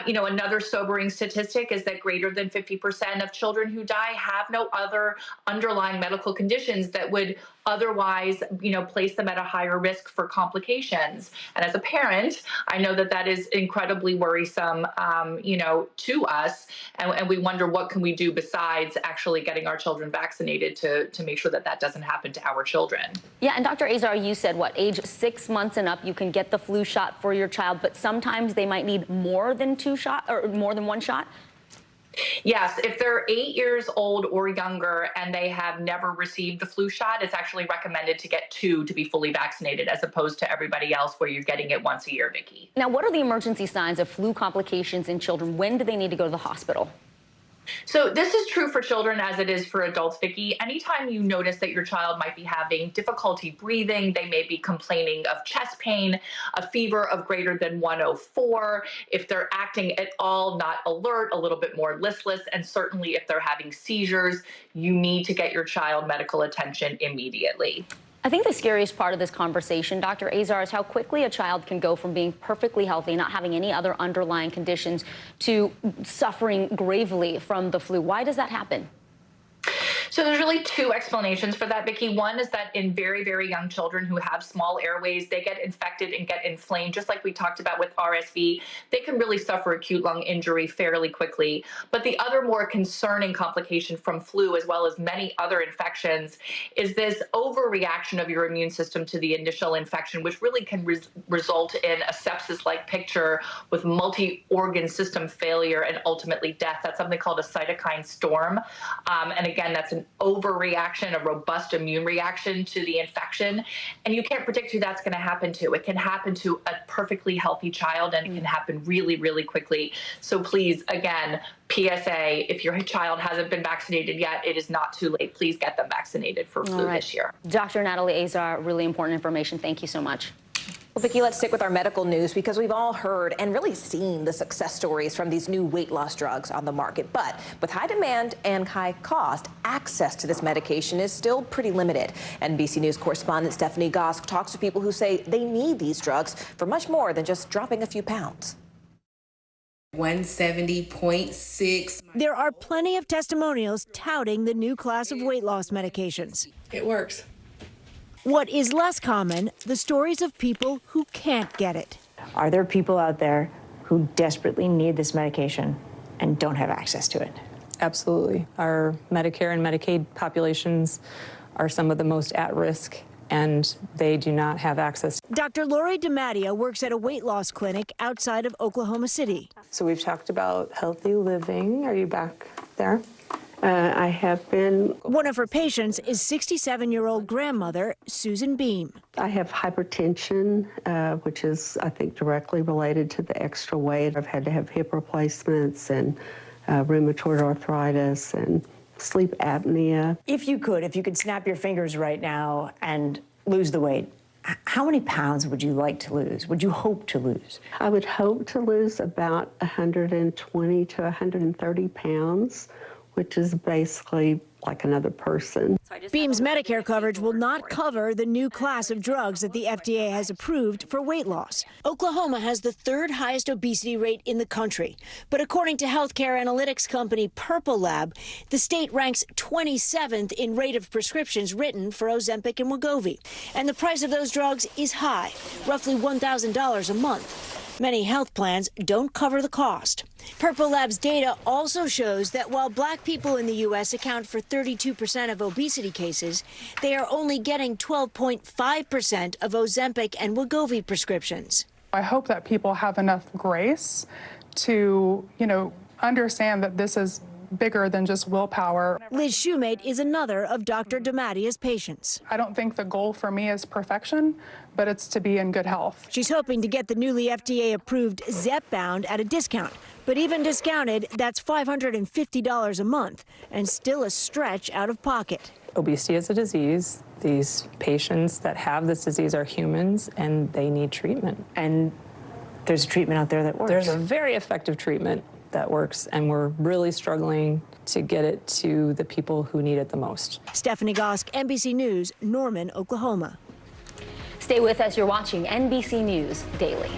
You know, another sobering statistic is that greater than 50% of children who die have no other underlying medical conditions that would otherwise, you know, place them at a higher risk for complications. And as a parent, I know that that is incredibly worrisome, you know, to us. And we wonder, what can we do besides actually getting our children vaccinated to make sure that that doesn't happen to our children? Yeah, and Dr. Azar, you said, what, age 6 months and up, you can get the flu shot for your child, but sometimes they might need more than 2 shots or more than 1 shot? Yes, if they're 8 years old or younger and they have never received the flu shot, it's actually recommended to get 2 to be fully vaccinated, as opposed to everybody else where you're getting it once a year, Vicki. Now, what are the emergency signs of flu complications in children? When do they need to go to the hospital? So this is true for children as it is for adults, Vicki. Anytime you notice that your child might be having difficulty breathing, they may be complaining of chest pain, a fever of greater than 104, if they're acting at all not alert, a little bit more listless, and certainly if they're having seizures, you need to get your child medical attention immediately. I think the scariest part of this conversation, Dr. Azar, is how quickly a child can go from being perfectly healthy, not having any other underlying conditions, to suffering gravely from the flu. Why does that happen? So there's really 2 explanations for that, Vicki. One is that in very, very young children who have small airways, they get infected and get inflamed, just like we talked about with RSV. They can really suffer acute lung injury fairly quickly. But the other more concerning complication from flu, as well as many other infections, is this overreaction of your immune system to the initial infection, which really can result in a sepsis-like picture with multi-organ system failure and ultimately death. That's something called a cytokine storm. And again, that's an overreaction, a robust immune reaction to the infection. And you can't predict who that's going to happen to. It can happen to a perfectly healthy child, and it can happen really, really quickly. So please, again, PSA, if your child hasn't been vaccinated yet, it is not too late. Please get them vaccinated for flu this year. Dr. Natalie Azar, really important information. Thank you so much. Well, Vicki, let's stick with our medical news, because we've all heard and really seen the success stories from these new weight loss drugs on the market. But with high demand and high cost, access to this medication is still pretty limited. NBC News correspondent Stephanie Gosk talks to people who say they need these drugs for much more than just dropping a few pounds. 170.6. There are plenty of testimonials touting the new class of weight loss medications. It works. What is less common, the stories of people who can't get it. Are there people out there who desperately need this medication and don't have access to it? Absolutely. Our Medicare and Medicaid populations are some of the most at risk, and they do not have access. Dr. Lori DiMattia works at a weight loss clinic outside of Oklahoma City. So we've talked about healthy living. Are you back there? I have been. One of her patients is 67-year-old grandmother Susan Beam. I have hypertension, which is, I think, directly related to the extra weight. I've had to have hip replacements and rheumatoid arthritis and sleep apnea. If you could snap your fingers right now and lose the weight, how many pounds would you like to lose? Would you hope to lose? I would hope to lose about 120 to 130 pounds, which is basically like another person. Beam's Medicare coverage will not cover the new class of drugs that the FDA has approved for weight loss. Oklahoma has the 3rd highest obesity rate in the country. But according to healthcare analytics company Purple Lab, the state ranks 27th in rate of prescriptions written for Ozempic and Wegovy. And the price of those drugs is high, roughly $1,000 a month. Many health plans don't cover the cost. Purple Labs data also shows that while black people in the U.S. account for 32% of obesity cases, they are only getting 12.5% of Ozempic and Wegovy prescriptions. I hope that people have enough grace to, understand that this is bigger than just willpower. Liz Shoemate is another of Dr. DiMattia's patients. I don't think the goal for me is perfection, but it's to be in good health. She's hoping to get the newly FDA-approved Zepbound at a discount. But even discounted, that's $550 a month, and still a stretch out of pocket. Obesity is a disease. These patients that have this disease are humans, and they need treatment. And there's a treatment out there that works. There's a very effective treatment that works, and we're really struggling to get it to the people who need it the most. Stephanie Gosk, NBC News, Norman, Oklahoma. Stay with us. You're watching NBC News Daily.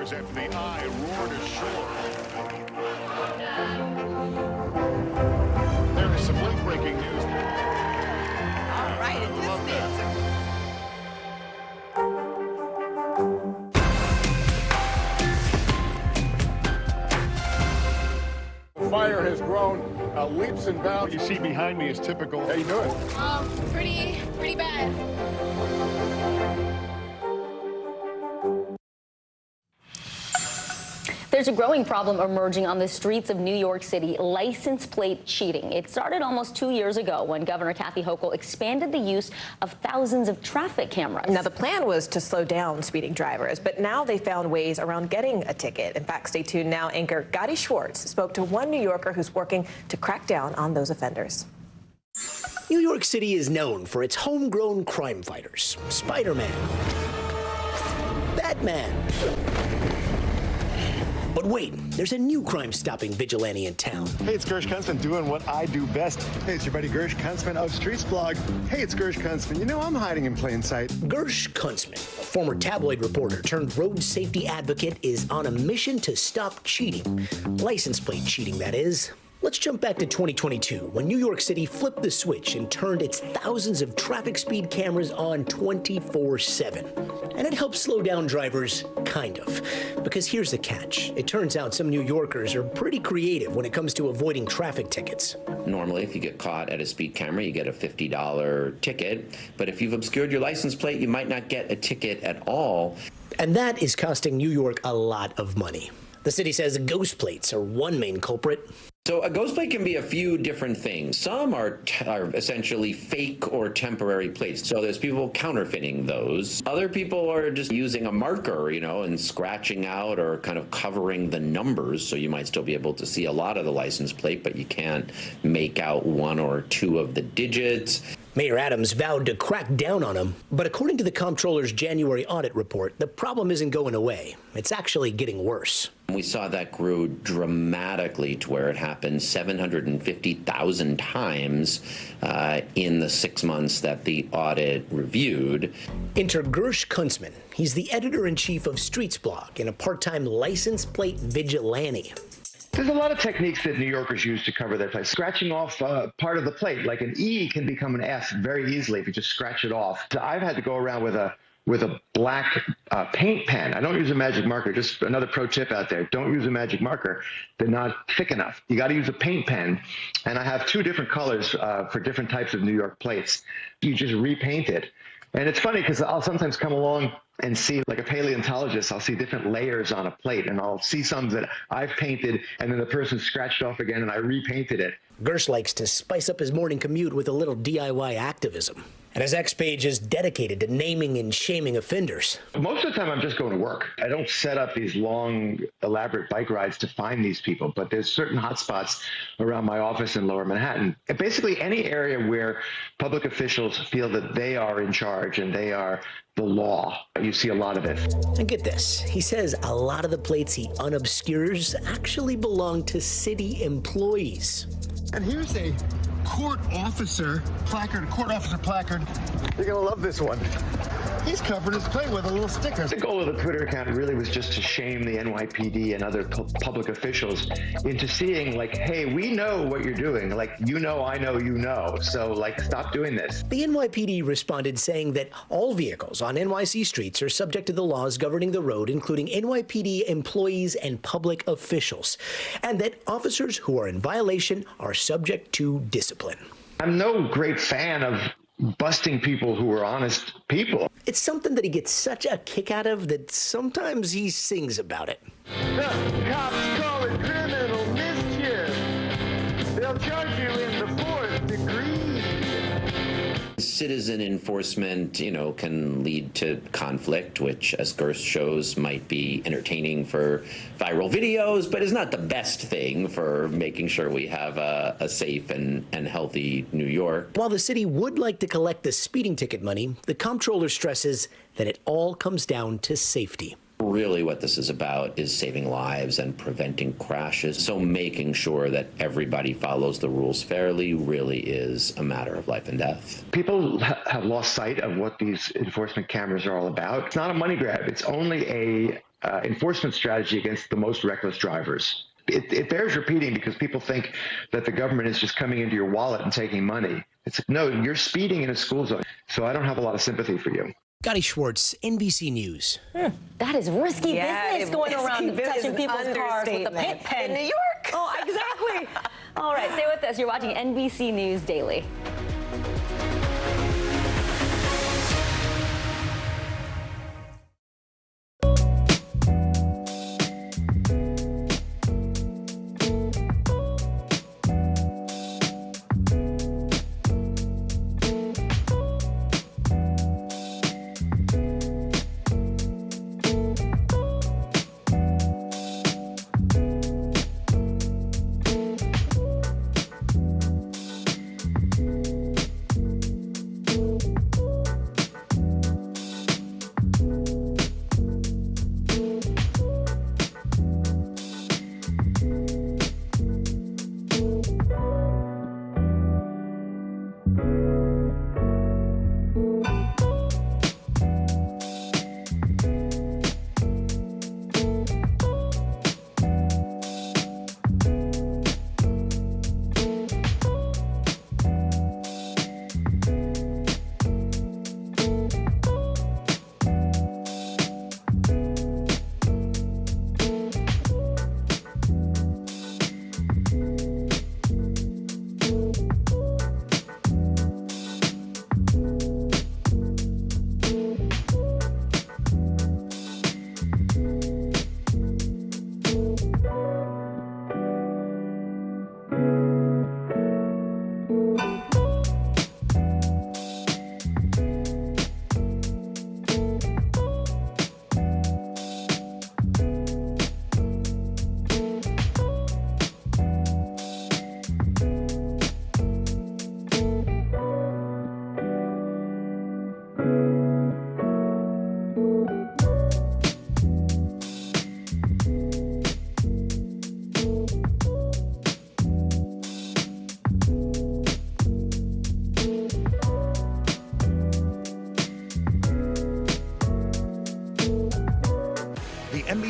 After the eye roared ashore. There is some late-breaking news. All right, The fire has grown leaps and bounds. What you see behind me is typical. How you doing? Pretty bad. There's a growing problem emerging on the streets of New York City, license plate cheating. It started almost 2 years ago when Governor Kathy Hochul expanded the use of thousands of traffic cameras. Now, the plan was to slow down speeding drivers, but now they found ways around getting a ticket. In fact, stay tuned now. Anchor Gotti Schwartz spoke to one New Yorker who's working to crack down on those offenders. New York City is known for its homegrown crime fighters. Spider-Man. Batman. But wait, there's a new crime-stopping vigilante in town. Hey, it's Gersh Kunstman doing what I do best. Hey, it's your buddy Gersh Kunstman of Streets Blog. Hey, it's Gersh Kunstman. You know I'm hiding in plain sight. Gersh Kunstman, a former tabloid reporter turned road safety advocate, is on a mission to stop cheating. License plate cheating, that is. Let's jump back to 2022, when New York City flipped the switch and turned its thousands of traffic speed cameras on 24/7. And it helps slow down drivers, kind of. Because here's the catch. It turns out some New Yorkers are pretty creative when it comes to avoiding traffic tickets. Normally, if you get caught at a speed camera, you get a $50 ticket. But if you've obscured your license plate, you might not get a ticket at all. And that is costing New York a lot of money. The city says ghost plates are one main culprit. So a ghost plate can be a few different things. Some are essentially fake or temporary plates. So there's people counterfeiting those. Other people are just using a marker, and scratching out or kind of covering the numbers. So you might still be able to see a lot of the license plate, but you can't make out one or two of the digits. Mayor Adams vowed to crack down on them, but according to the comptroller's January audit report, the problem isn't going away. It's actually getting worse. We saw that grew dramatically to where it happened 750,000 times in the 6 months that the audit reviewed. Enter Gersh Kuntzman. He's the editor-in-chief of Streets Blog and a part-time license plate vigilante. There's a lot of techniques that New Yorkers use to cover their plate. Scratching off part of the plate, like an E can become an F very easily if you just scratch it off. So I've had to go around with a black paint pen. I don't use a magic marker. Just another pro tip out there. Don't use a magic marker. They're not thick enough. You got to use a paint pen. And I have 2 different colors for different types of New York plates. You just repaint it. And it's funny because I'll sometimes come along and see, like a paleontologist, I'll see different layers on a plate, and I'll see some that I've painted, and then the person scratched off again, and I repainted it. Gersh likes to spice up his morning commute with a little DIY activism. And his X page is dedicated to naming and shaming offenders. Most of the time, I'm just going to work. I don't set up these long, elaborate bike rides to find these people, but there's certain hotspots around my office in Lower Manhattan. And basically, any area where public officials feel that they are in charge and they are the law, you see a lot of it. And get this, he says a lot of the plates he unobscures actually belong to city employees. And here's a court officer placard. You're gonna love this one. He's covered his plate with a little sticker. The goal of the Twitter account really was just to shame the NYPD and other public officials into seeing, like, hey, we know what you're doing. Like, I know. So, like, stop doing this. The NYPD responded saying that all vehicles on NYC streets are subject to the laws governing the road, including NYPD employees and public officials, and that officers who are in violation are subject to discipline. I'm no great fan of busting people who are honest people. It's something that he gets such a kick out of that sometimes he sings about it. The cops call it criminal mischief. They'll charge you in the 4th degree. Citizen enforcement, can lead to conflict, which, as Gersh shows, might be entertaining for viral videos, but is not the best thing for making sure we have a safe and healthy New York. While the city would like to collect the speeding ticket money, the comptroller stresses that it all comes down to safety. Really what this is about is saving lives and preventing crashes. So making sure that everybody follows the rules fairly really is a matter of life and death. People have lost sight of what these enforcement cameras are all about. It's not a money grab. It's only a enforcement strategy against the most reckless drivers. It bears repeating because people think that the government is just coming into your wallet and taking money. No, you're speeding in a school zone. So I don't have a lot of sympathy for you. Gotti Schwartz, NBC News. That is risky business going around touching people's cars with a paint pen. In New York. Oh, exactly. All right, stay with us. You're watching NBC News Daily.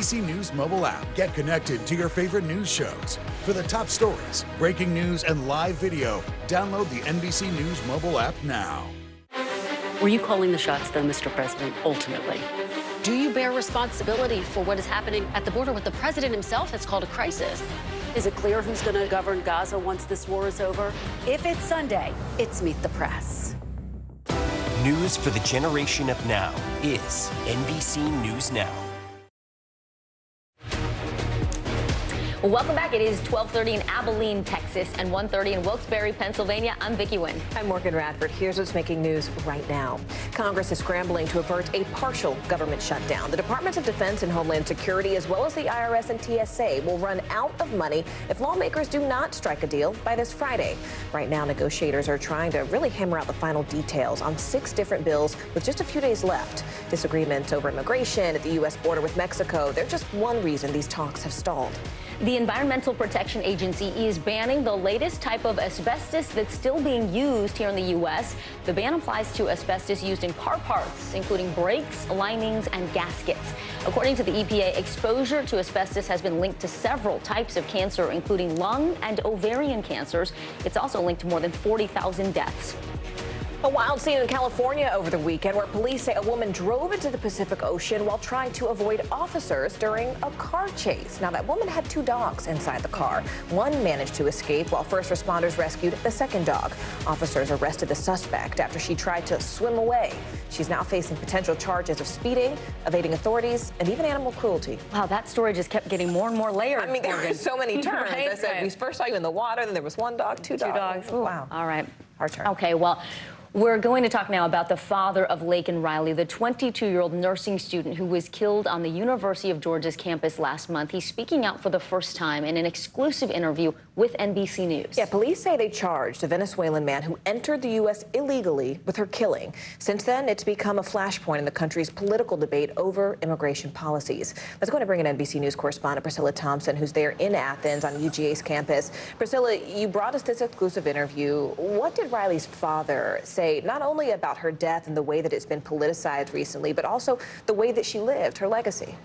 NBC News mobile app. Get connected to your favorite news shows. For the top stories, breaking news, and live video, download the NBC News mobile app now. Were you calling the shots, though, Mr. President, ultimately? Do you bear responsibility for what is happening at the border, what the president himself has called a crisis? Is it clear who's going to govern Gaza once this war is over? If it's Sunday, it's Meet the Press. News for the generation of now is NBC News Now. Well, welcome back. It is 12:30 in Abilene, Texas, and 1:30 in Wilkes-Barre, Pennsylvania. I'm Vicki Wynn. I'm Morgan Radford. Here's what's making news right now. Congress is scrambling to avert a partial government shutdown. The Departments of Defense and Homeland Security, as well as the IRS and TSA, will run out of money if lawmakers do not strike a deal by this Friday. Right now, negotiators are trying to really hammer out the final details on 6 different bills with just a few days left. Disagreements over immigration at the U.S. border with Mexico, they're just one reason these talks have stalled. The Environmental Protection Agency is banning the latest type of asbestos that's still being used here in the U.S. The ban applies to asbestos used in car parts, including brakes, linings, and gaskets. According to the EPA, exposure to asbestos has been linked to several types of cancer, including lung and ovarian cancers. It's also linked to more than 40,000 deaths. A wild scene in California over the weekend where police say a woman drove into the Pacific Ocean while trying to avoid officers during a car chase. Now, that woman had 2 dogs inside the car. One managed to escape while first responders rescued the second dog. Officers arrested the suspect after she tried to swim away. She's now facing potential charges of speeding, evading authorities, and even animal cruelty. Wow, that story just kept getting more and more layered. I mean, there were so many turns. Right, I said, we first saw you in the water, then there was 1 dog, 2 dogs. Ooh, wow. All right. Our turn. Okay, well, we're going to talk now about the father of Laken Riley, the 22-year-old nursing student who was killed on the University of Georgia's campus last month. He's speaking out for the first time in an exclusive interview with NBC News. Yeah, police say they charged a Venezuelan man who entered the U.S. illegally with her killing. Since then, it's become a flashpoint in the country's political debate over immigration policies. Let's go and bring in NBC News correspondent Priscilla Thompson, who's there in Athens on UGA's campus. Priscilla, you brought us this exclusive interview. What did Riley's father say, not only about her death and the way that it's been politicized recently, but also the way that she lived, her legacy?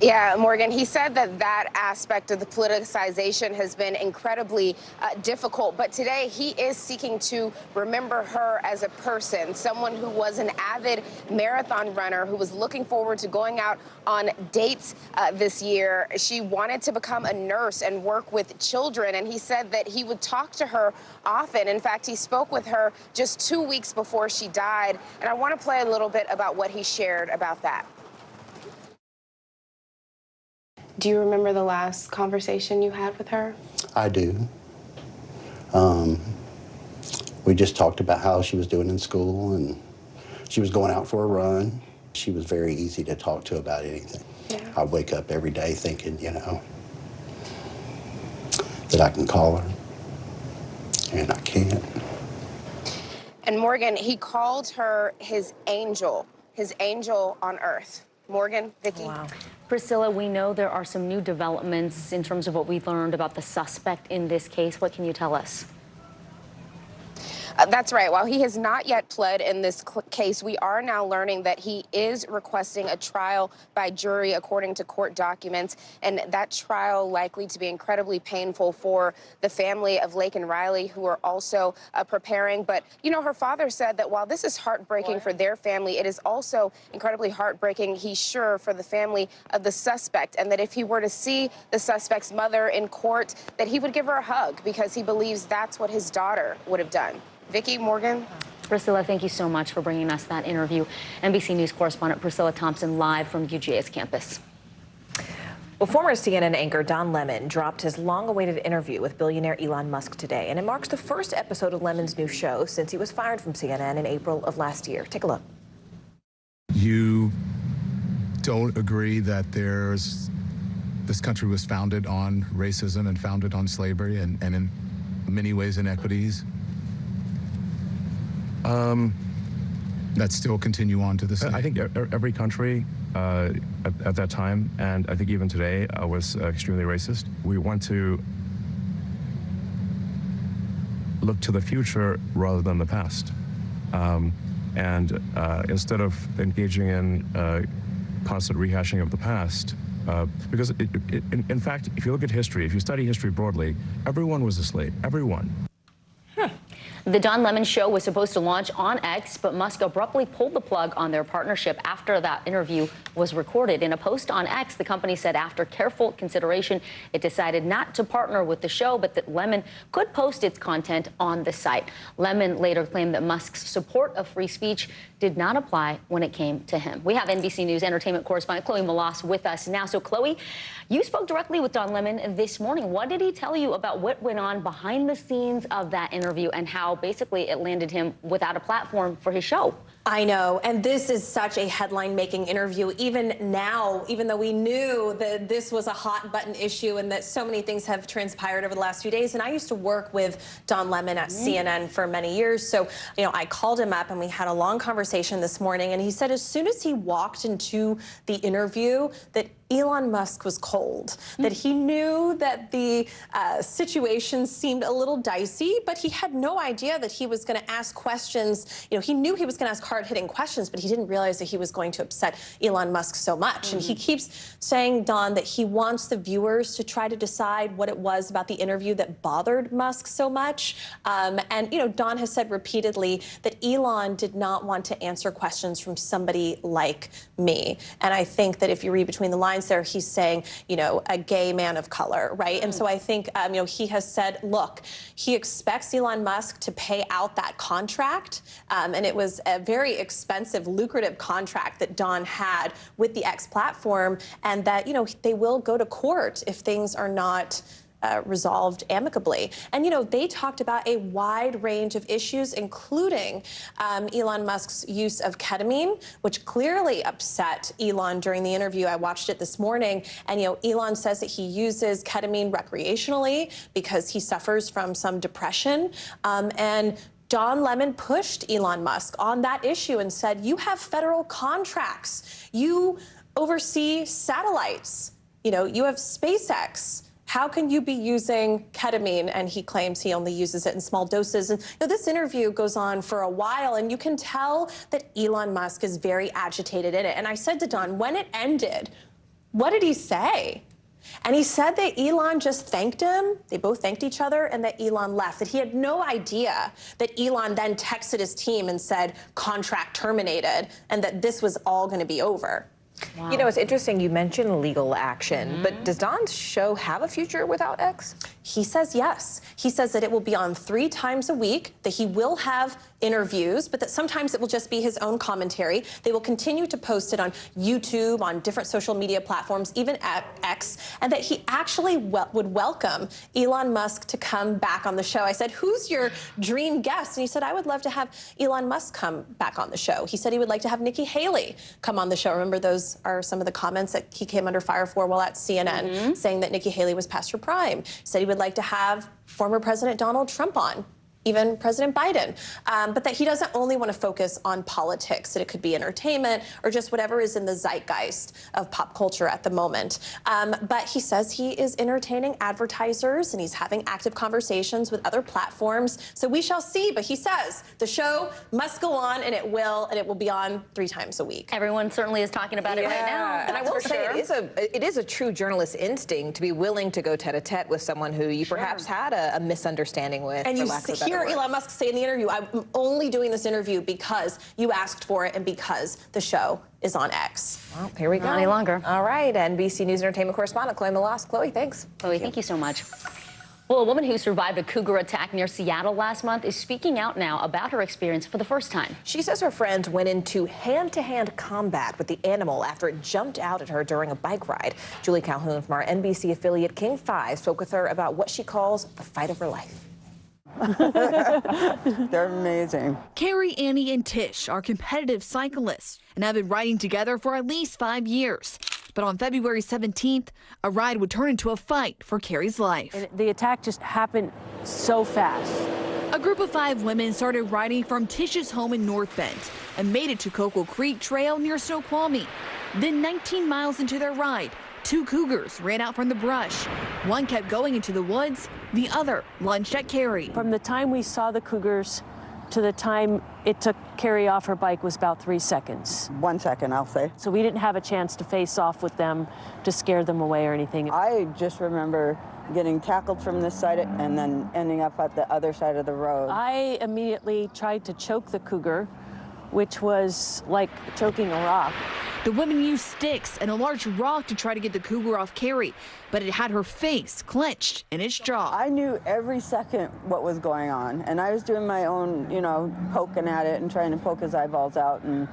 Yeah, Morgan, he said that that aspect of the politicization has been incredibly difficult. But today he is seeking to remember her as a person, someone who was an avid marathon runner who was looking forward to going out on dates this year. She wanted to become a nurse and work with children. And he said that he would talk to her often. In fact, he spoke with her just 2 weeks before she died. And I want to play a little bit about what he shared about that. Do you remember the last conversation you had with her? I do. We just talked about how she was doing in school, and she was going out for a run. She was very easy to talk to about anything. Yeah. I wake up every day thinking, you know, that I can call her, and I can't. And Morgan, he called her his angel on earth. Morgan, Vicki. Wow. Priscilla, we know there are some new developments in terms of what we've learned about the suspect in this case. What can you tell us? That's right. While he has not yet pled in this case, we are now learning that he is requesting a trial by jury according to court documents, and that trial likely to be incredibly painful for the family of Laken Riley, who are also preparing. But, you know, her father said that while this is heartbreaking for their family, it is also incredibly heartbreaking, he's sure, for the family of the suspect, and that if he were to see the suspect's mother in court, that he would give her a hug because he believes that's what his daughter would have done. Vicki, Morgan. Priscilla, thank you so much for bringing us that interview. NBC News correspondent Priscilla Thompson live from UGA's campus. Well, former CNN anchor Don Lemon dropped his long-awaited interview with billionaire Elon Musk today, and it marks the first episode of Lemon's new show since he was fired from CNN in April of last year. Take a look. You don't agree that this country was founded on racism and founded on slavery and in many ways inequities that still continue on to this day? I think every country at that time, and I think even today, was extremely racist. We want to look to the future rather than the past. And instead of engaging in constant rehashing of the past. Because in fact, if you look at history, if you study history broadly, everyone was a slave. Everyone. The Don Lemon Show was supposed to launch on X, but Musk abruptly pulled the plug on their partnership after that interview was recorded. In a post on X, the company said after careful consideration, it decided not to partner with the show, but that Lemon could post its content on the site. Lemon later claimed that Musk's support of free speech did not apply when it came to him. We have NBC News entertainment correspondent Chloe Malas with us now. So, Chloe, you spoke directly with Don Lemon this morning. What did he tell you about what went on behind the scenes of that interview and how basically it landed him without a platform for his show? I know, and this is such a headline-making interview. Even now, even though we knew that this was a hot-button issue and that so many things have transpired over the last few days, and I used to work with Don Lemon at CNN for many years, so, you know, I called him up and we had a long conversation this morning, and he said as soon as he walked into the interview that Elon Musk was cold, that he knew that the situation seemed a little dicey, but he had no idea that he was going to ask questions. You know, he knew he was going to ask hard-hitting questions, but he didn't realize that he was going to upset Elon Musk so much. And he keeps saying, Don, that he wants the viewers to try to decide what it was about the interview that bothered Musk so much. And, you know, Don has said repeatedly that Elon did not want to answer questions from somebody like me. And I think that if you read between the lines there, he's saying, you know, a gay man of color, right? And so I think, you know, he has said, look, he expects Elon Musk to pay out that contract. And it was a very expensive, lucrative contract that Don had with the X platform, and that, you know, they will go to court if things are not resolved amicably. And, you know, they talked about a wide range of issues, including Elon Musk's use of ketamine, which clearly upset Elon during the interview. I watched it this morning, and, you know, Elon says that he uses ketamine recreationally because he suffers from some depression. And Don Lemon pushed Elon Musk on that issue and said, you have federal contracts. You oversee satellites. You know, you have SpaceX. How can you be using ketamine? And he claims he only uses it in small doses. And, you know, this interview goes on for a while, and you can tell that Elon Musk is very agitated in it. And I said to Don, when it ended, what did he say? And he said that Elon just thanked him. They both thanked each other, and that Elon left. That he had no idea that Elon then texted his team and said, contract terminated, and that this was all going to be over. Wow. You know, it's interesting you mentioned legal action, but does Don's show have a future without X? He says yes. He says that it will be on 3 times a week, that he will have interviews, but that sometimes it will just be his own commentary. They will continue to post it on YouTube, on different social media platforms, even at X, and that he actually would welcome Elon Musk to come back on the show. I said, who's your dream guest? And he said, I would love to have Elon Musk come back on the show. He said he would like to have Nikki Haley come on the show. Remember, those are some of the comments that he came under fire for while at CNN, saying that Nikki Haley was past her prime. He said he would like to have former President Donald Trump on, even President Biden, but that he doesn't only want to focus on politics, that it could be entertainment or just whatever is in the zeitgeist of pop culture at the moment. But he says he is entertaining advertisers and he's having active conversations with other platforms. So we shall see. But he says the show must go on, and it will be on 3 times a week. Everyone certainly is talking about it right now. And I will say it is a true journalist instinct to be willing to go tete-a-tete with someone who you perhaps had a misunderstanding with. And you hear Elon Musk say in the interview, I'm only doing this interview because you asked for it and because the show is on X. Well, here we go. Not any longer. All right, NBC News entertainment correspondent Chloe Malas. Chloe, thanks. Chloe, thank you so much. Well, a woman who survived a cougar attack near Seattle last month is speaking out now about her experience for the first time. She says her friends went into hand-to-hand combat with the animal after it jumped out at her during a bike ride. Julie Calhoun from our NBC affiliate King 5 spoke with her about what she calls the fight of her life. They're amazing. Carrie, Annie, and Tish are competitive cyclists and have been riding together for at least 5 years. But on February 17th, a ride would turn into a fight for Carrie's life. And the attack just happened so fast. A group of 5 women started riding from Tish's home in North Bend and made it to Cocoa Creek Trail near Snoqualmie. Then 19 miles into their ride, 2 cougars ran out from the brush. One kept going into the woods, the other lunged at Carrie. From the time we saw the cougars to the time it took Carrie off her bike was about 3 seconds. 1 second, I'll say. So we didn't have a chance to face off with them to scare them away or anything. I just remember getting tackled from this side and then ending up at the other side of the road. I immediately tried to choke the cougar, which was like choking a rock. The women used sticks and a large rock to try to get the cougar off Carrie, but it had her face clenched in its jaw. I knew every second what was going on, and I was doing my own, poking at it and trying to poke his eyeballs out and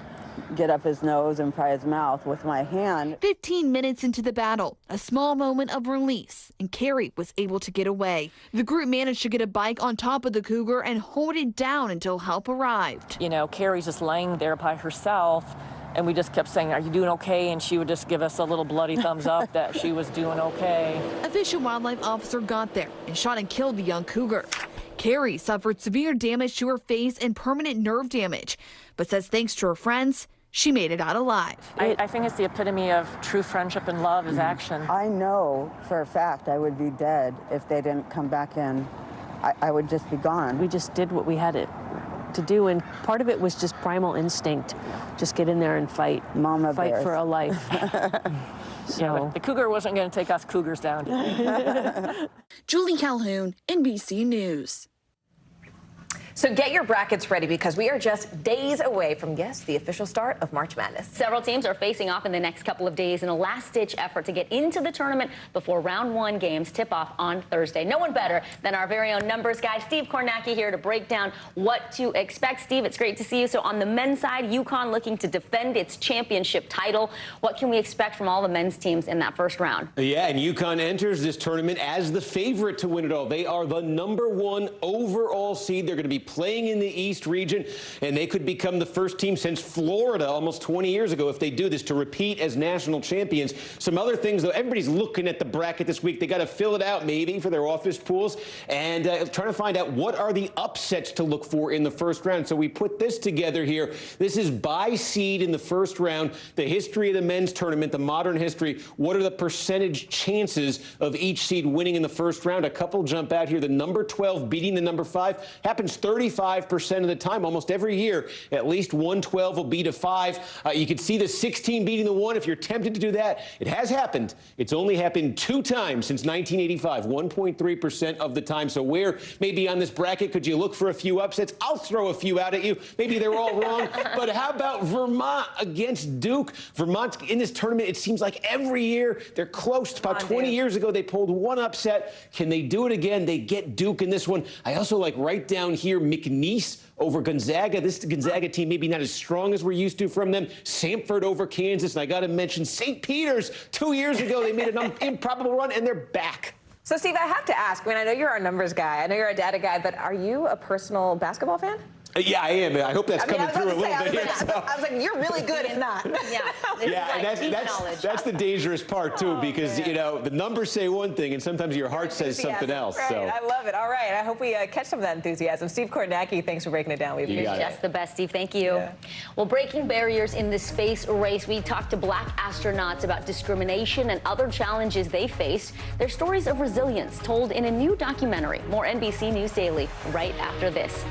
get up his nose and pry his mouth with my hand. 15 minutes into the battle, a small moment of release, and Carrie was able to get away. The group managed to get a bike on top of the cougar and hold it down until help arrived. Carrie's just laying there by herself, and we just kept saying, "Are you doing okay?" And she would just give us a little bloody thumbs up that she was doing okay. A Fish and Wildlife officer got there and shot and killed the young cougar. Carrie suffered severe damage to her face and permanent nerve damage, but says thanks to her friends, she made it out alive. I think it's the epitome of true friendship and love is action. I know for a fact I would be dead if they didn't come back in. I would just be gone. We just did what we had to do, and part of it was just primal instinct. Just get in there and fight. Mama fight bears. for a life. Yeah, the cougar wasn't going to take us cougars down. Julie Calhoun, NBC News. So get your brackets ready because we are just days away from, guess, the official start of March Madness. Several teams are facing off in the next couple of days in a last-ditch effort to get into the tournament before round one games tip off on Thursday. No one better than our very own numbers guy, Steve Kornacki, here to break down what to expect. Steve, it's great to see you. So on the men's side, UConn looking to defend its championship title. What can we expect from all the men's teams in that first round? Yeah, and UConn enters this tournament as the favorite to win it all. They are the #1 overall seed. They're going to be playing in the East region, and they could become the first team since Florida almost 20 years ago if they do this to repeat as national champions. Some other things, though, everybody's looking at the bracket this week. They got to fill it out maybe for their office pools and trying to find out what are the upsets to look for in the first round. So we put this together here. This is by seed in the first round, the history of the men's tournament, the modern history. What are the percentage chances of each seed winning in the first round? A couple jump out here. The number 12 beating the number 5 happens 35% of the time, almost every year. At least 112 will beat a 5. You can see the 16 beating the 1 if you're tempted to do that. It has happened. It's only happened 2 times since 1985, 1.3% of the time. So where maybe on this bracket could you look for a few upsets? I'll throw a few out at you. Maybe they're all wrong. But how about Vermont against Duke? Vermont in this tournament, it seems like every year they're close. About 20 years ago, they pulled one upset. Can they do it again? They get Duke in this one. I also like right down here, McNeese over Gonzaga. This Gonzaga team maybe not as strong as we're used to from them. Samford over Kansas. And I got to mention St. Peter's. 2 years ago, they made an improbable run, and they're back. So, Steve, I have to ask, I know you're our numbers guy. I know you're a data guy, but are you a personal basketball fan? Yeah, I am. I hope that's coming through a little bit here. I was like, you're really good if not. That's the dangerous part, too, because, the numbers say one thing, and sometimes your heart says something else. Right. So. I love it. All right. I hope we catch some of that enthusiasm. Steve Kornacki, thanks for breaking it down. We appreciate it. Just the best, Steve. Thank you. Yeah. Well, breaking barriers in the space race, we talked to Black astronauts about discrimination and other challenges they faced. Their stories of resilience told in a new documentary. More NBC News Daily right after this.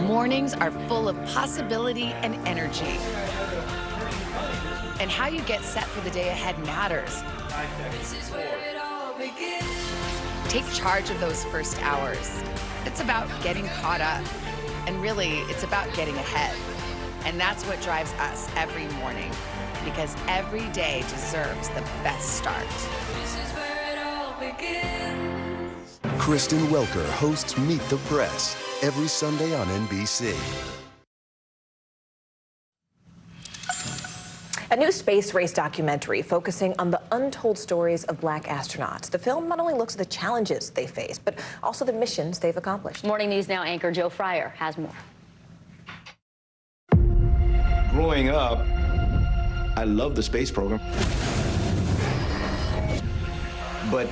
Mornings are full of possibility and energy. And how you get set for the day ahead matters. Take charge of those first hours. It's about getting caught up. And really, it's about getting ahead. And that's what drives us every morning. Because every day deserves the best start. This is where it all begins. Kristen Welker hosts Meet the Press every Sunday on NBC. A new space race documentary focusing on the untold stories of Black astronauts. The film not only looks at the challenges they face, but also the missions they've accomplished. Morning News Now anchor Joe Fryer has more. Growing up, I loved the space program, but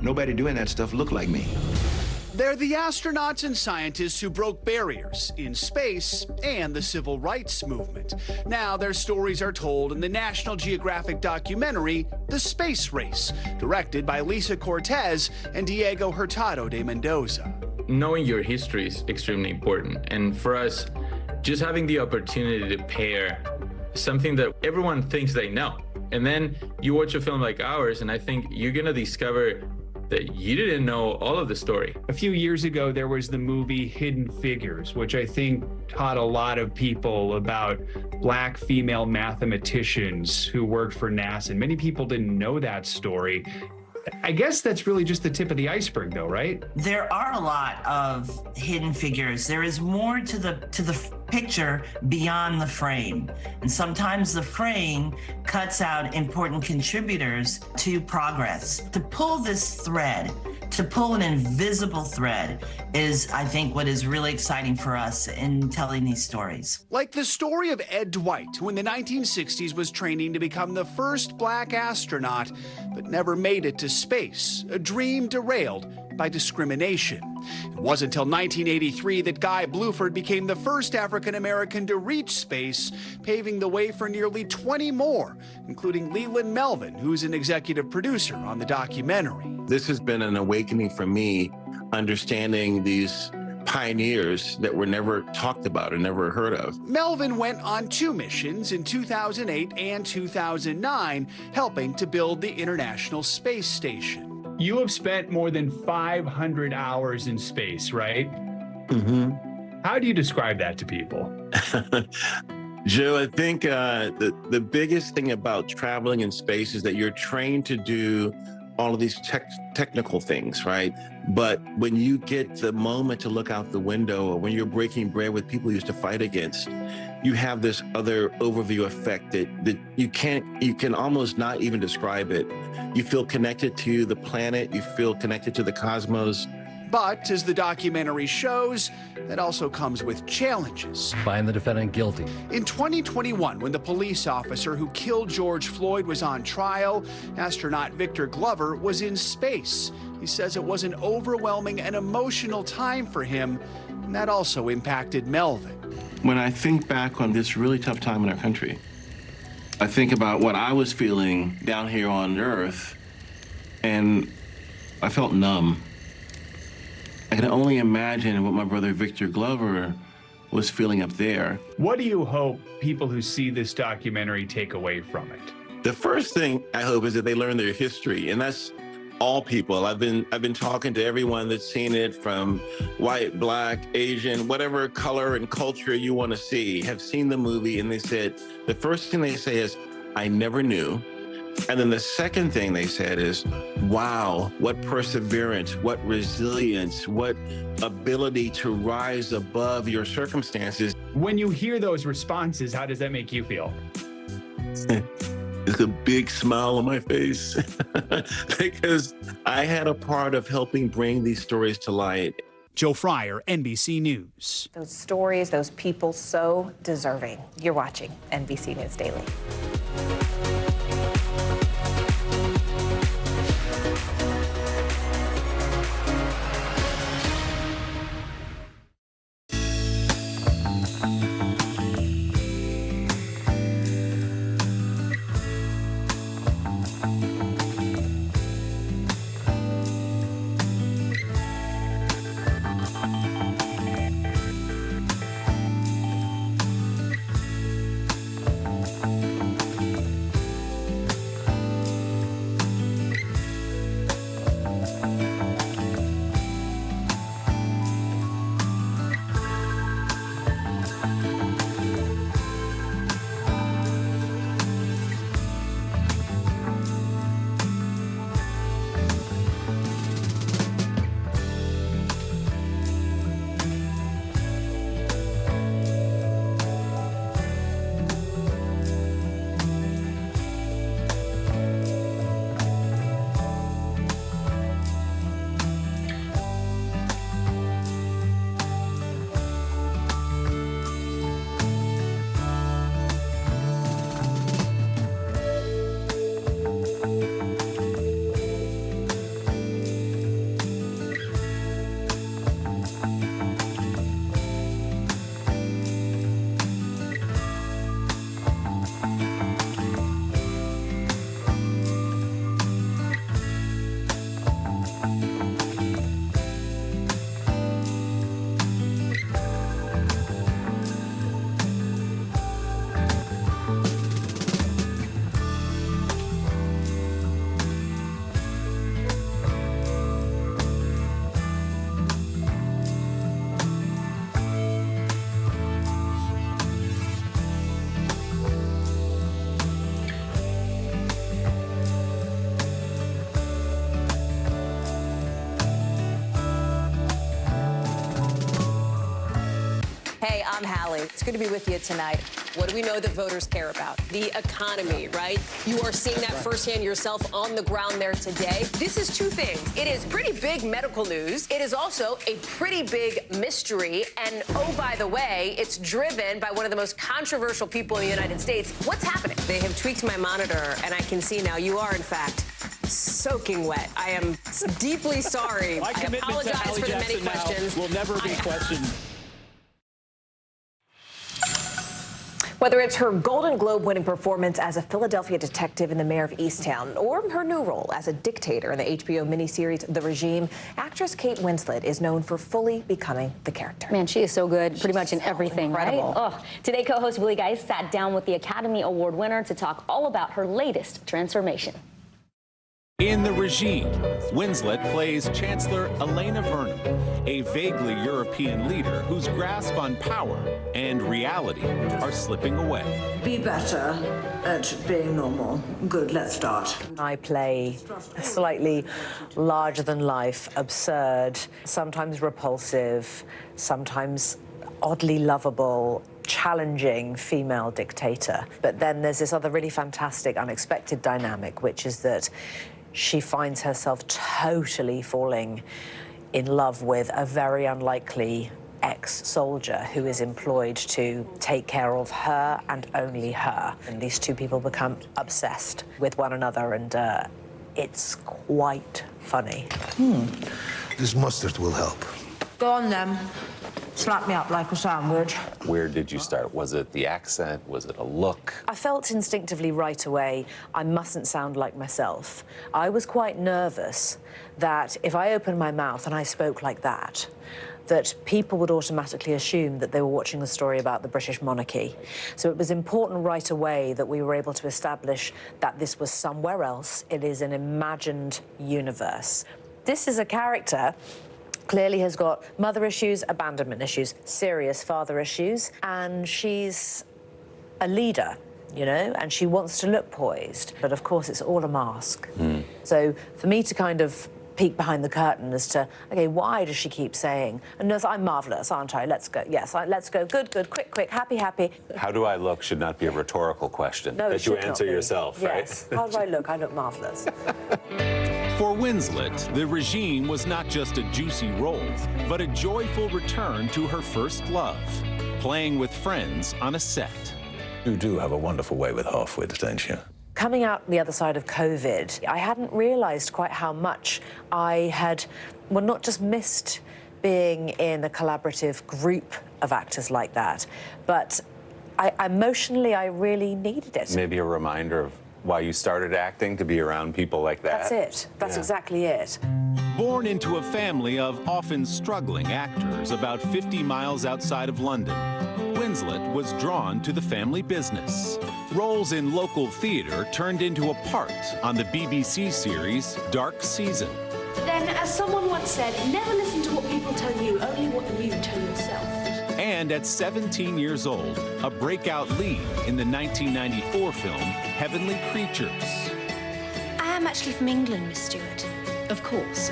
nobody doing that stuff looked like me. They're the astronauts and scientists who broke barriers in space and the civil rights movement. Now their stories are told in the National Geographic documentary, The Space Race, directed by Lisa Cortez and Diego Hurtado de Mendoza. Knowing your history is extremely important. And for us, just having the opportunity to pair something that everyone thinks they know. And then you watch a film like ours, and I think you're gonna discover that you didn't know all of the story. A few years ago, there was the movie Hidden Figures, which I think taught a lot of people about Black female mathematicians who worked for NASA. And many people didn't know that story. I guess that's really just the tip of the iceberg, though, right? There are a lot of hidden figures. There is more to the picture beyond the frame. And sometimes the frame cuts out important contributors to progress. To pull this thread, to pull an invisible thread is, I think, what is really exciting for us in telling these stories. Like the story of Ed Dwight, who in the 1960s was training to become the first Black astronaut, but never made it to space, a dream derailed by discrimination. It wasn't until 1983 that Guy Bluford became the first African American to reach space, paving the way for nearly 20 more, including Leland Melvin, who's an executive producer on the documentary. This has been an awakening for me, understanding these pioneers that were never talked about or never heard of. Melvin went on 2 missions in 2008 and 2009, helping to build the International Space Station. You have spent more than 500 hours in space, right? Mm-hmm. How do you describe that to people? Joe, I think the biggest thing about traveling in space is that you're trained to do all of these technical things, right? But when you get the moment to look out the window, or when you're breaking bread with people you used to fight against, you have this other overview effect that you can almost not even describe it. You feel connected to the planet, you feel connected to the cosmos. But as the documentary shows, that also comes with challenges. Find the defendant guilty. In 2021, when the police officer who killed George Floyd was on trial, astronaut Victor Glover was in space. He says it was an overwhelming and emotional time for him, and that also impacted Melvin. When I think back on this really tough time in our country, I think about what I was feeling down here on Earth, and I felt numb. I can only imagine what my brother Victor Glover was feeling up there. What do you hope people who see this documentary take away from it? The first thing I hope is that they learn their history, and that's all people. I've been talking to everyone that's seen it, from white, Black, Asian, whatever color and culture you want to see, have seen the movie, and they said, the first thing they say is, I never knew. And then the second thing they said is, wow, what perseverance, what resilience, what ability to rise above your circumstances. When you hear those responses, how does that make you feel? It's a big smile on my face because I had a part of helping bring these stories to light. Joe Fryer, NBC News. Those stories, those people, so deserving. You're watching NBC News Daily. Hey, I'm Hallie. It's good to be with you tonight. What do we know that voters care about? The economy, right? You are seeing that firsthand yourself on the ground there today. This is two things. It is pretty big medical news. It is also a pretty big mystery. And oh, by the way, it's driven by one of the most controversial people in the United States. What's happening? They have tweaked my monitor, and I can see now you are, in fact, soaking wet. I am deeply sorry. My commitment I apologize to Hallie for the many Jackson now questions. will never be questioned. Whether it's her Golden Globe-winning performance as a Philadelphia detective in The Mayor of Easttown or her new role as a dictator in the HBO miniseries The Regime, actress Kate Winslet is known for fully becoming the character. Man, she is so good pretty much in everything, incredible. right? Oh, today, co-host Willie Geist sat down with the Academy Award winner to talk all about her latest transformation. In The Regime, Winslet plays Chancellor Elena Vernon, a vaguely European leader whose grasp on power and reality are slipping away. Be better at being normal. Good, let's start. I play a slightly larger-than-life, absurd, sometimes repulsive, sometimes oddly lovable, challenging female dictator. But then there's this other really fantastic, unexpected dynamic, which is that she finds herself totally falling in love with a very unlikely ex-soldier who is employed to take care of her and only her. And these two people become obsessed with one another, and it's quite funny. This mustard will help. Go on, then. Slap me up like a sandwich. Where did you start? Was it the accent? Was it a look? I felt instinctively right away I mustn't sound like myself. I was quite nervous that if I opened my mouth and I spoke like that people would automatically assume that they were watching a story about the British monarchy. So it was important right away that we were able to establish that this was somewhere else. It is an imagined universe. This is a character clearly has got mother issues, abandonment issues, serious father issues, and she's a leader, you know, and she wants to look poised. But of course, it's all a mask. So for me to kind of peek behind the curtain as to, okay, why does she keep saying, and I'm marvelous, aren't I? Let's go. Yes, let's go. Good, good, quick, quick, happy, happy. How do I look should not be a rhetorical question No, that you answer yourself, yes. right? How do I look? I look marvelous. For Winslet, The Regime was not just a juicy role, but a joyful return to her first love, playing with friends on a set. You do have a wonderful way with half-wits, don't you? Coming out the other side of COVID, I hadn't realized quite how much I had, well, not just missed being in a collaborative group of actors like that, but emotionally, I really needed it. Maybe a reminder of why you started acting, to be around people like that. That's it. That's exactly it. Born into a family of often struggling actors about 50 miles outside of London, Winslet was drawn to the family business. Roles in local theater turned into a part on the BBC series Dark Season. Then, as someone once said, never listen to what people tell you, only what you tell yourself. And at 17 years old, a breakout lead in the 1994 film Heavenly Creatures. I am actually from England, Miss Stewart. Of course.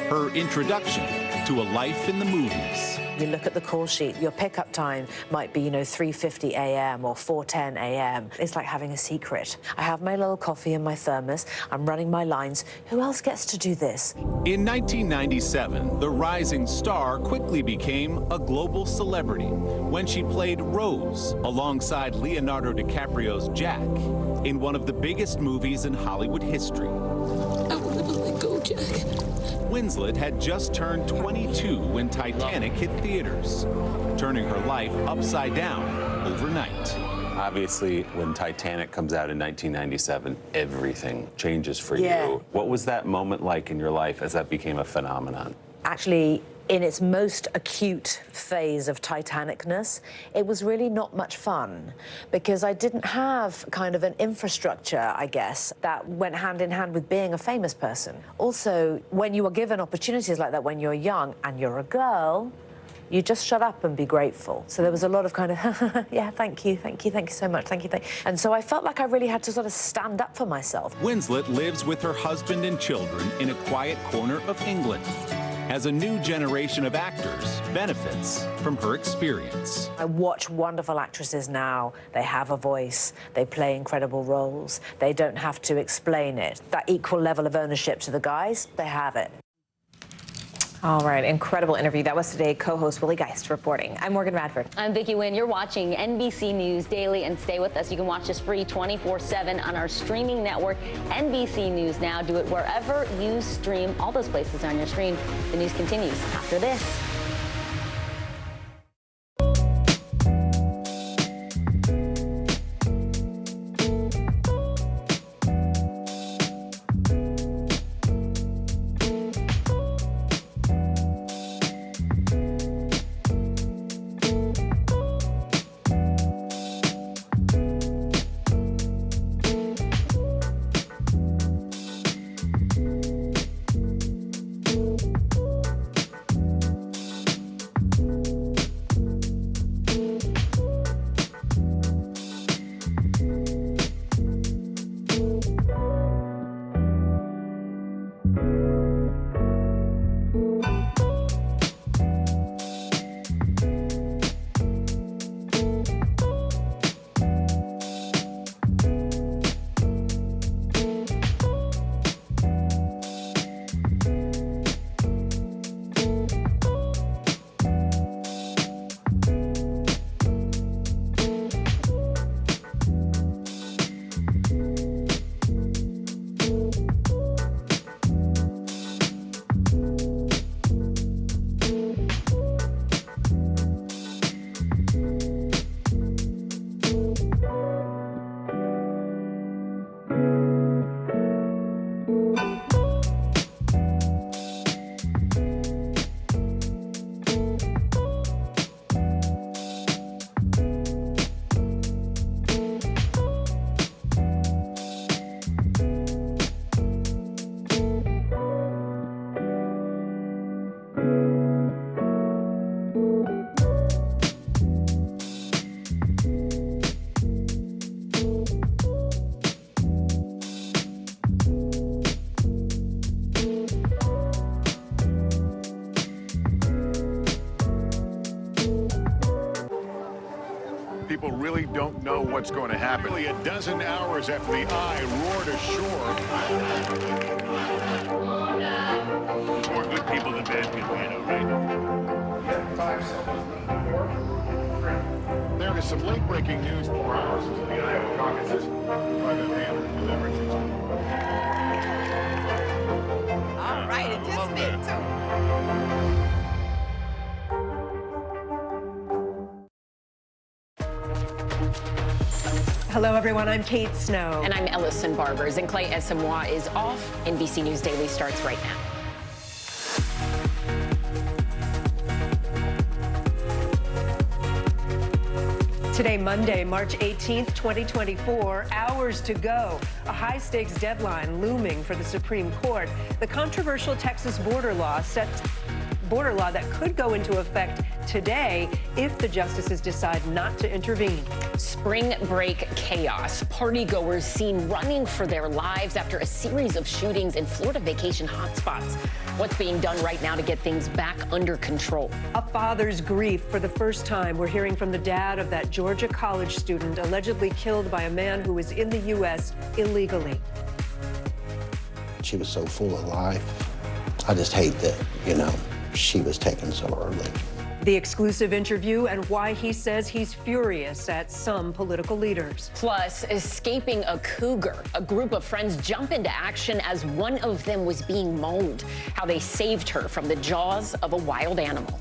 Her introduction to a life in the movies. You look at the call sheet, your pickup time might be, 3:50 a.m. or 4:10 a.m. It's like having a secret. I have my little coffee in my thermos, I'm running my lines. Who else gets to do this? In 1997, the rising star quickly became a global celebrity when she played Rose alongside Leonardo DiCaprio's Jack in one of the biggest movies in Hollywood history. I will never let go, Jack. Winslet had just turned 22 when Titanic hit theaters, turning her life upside down overnight. Obviously, when Titanic comes out in 1997, everything changes for Yeah. you. What was that moment like in your life as that became a phenomenon? Actually, in its most acute phase of Titanicness, it was really not much fun because I didn't have kind of an infrastructure, I guess, that went hand in hand with being a famous person. Also, when you are given opportunities like that when you're young and you're a girl, you just shut up and be grateful. So there was a lot of kind of, yeah, thank you so much, thank you. And so I felt like I really had to sort of stand up for myself. Winslet lives with her husband and children in a quiet corner of England, as a new generation of actors benefits from her experience. I watch wonderful actresses now. They have a voice, they play incredible roles, they don't have to explain it. That equal level of ownership to the guys, they have it. All right, incredible interview. That was today co-host Willie Geist reporting. I'm Morgan Radford. I'm Vicki Wynn. You're watching NBC News Daily, and stay with us. You can watch us free 24/7 on our streaming network, NBC News Now. Do it wherever you stream. All those places on your screen. The news continues after this. People really don't know what's going to happen. Nearly a dozen hours after the eye roared ashore. More good people than bad people, right? There is some late-breaking news 4 hours into the Iowa caucuses by the hand delivered. All right, it just did too. Hello, everyone. I'm Kate Snow. And I'm Ellison Barbers. And Clay Esamoah is off. NBC News Daily starts right now. Today, Monday, March 18th, 2024, hours to go. A high-stakes deadline looming for the Supreme Court. The controversial Texas border law that could go into effect today if the justices decide not to intervene. Spring break chaos. Partygoers seen running for their lives after a series of shootings in Florida vacation hotspots. What's being done right now to get things back under control? A father's grief for the first time. We're hearing from the dad of that Georgia college student allegedly killed by a man who was in the U.S. illegally. She was so full of life. I just hate that, she was taken so early. The exclusive interview and why he says he's furious at some political leaders. Plus, escaping a cougar. A group of friends jump into action as one of them was being mauled. How they saved her from the jaws of a wild animal.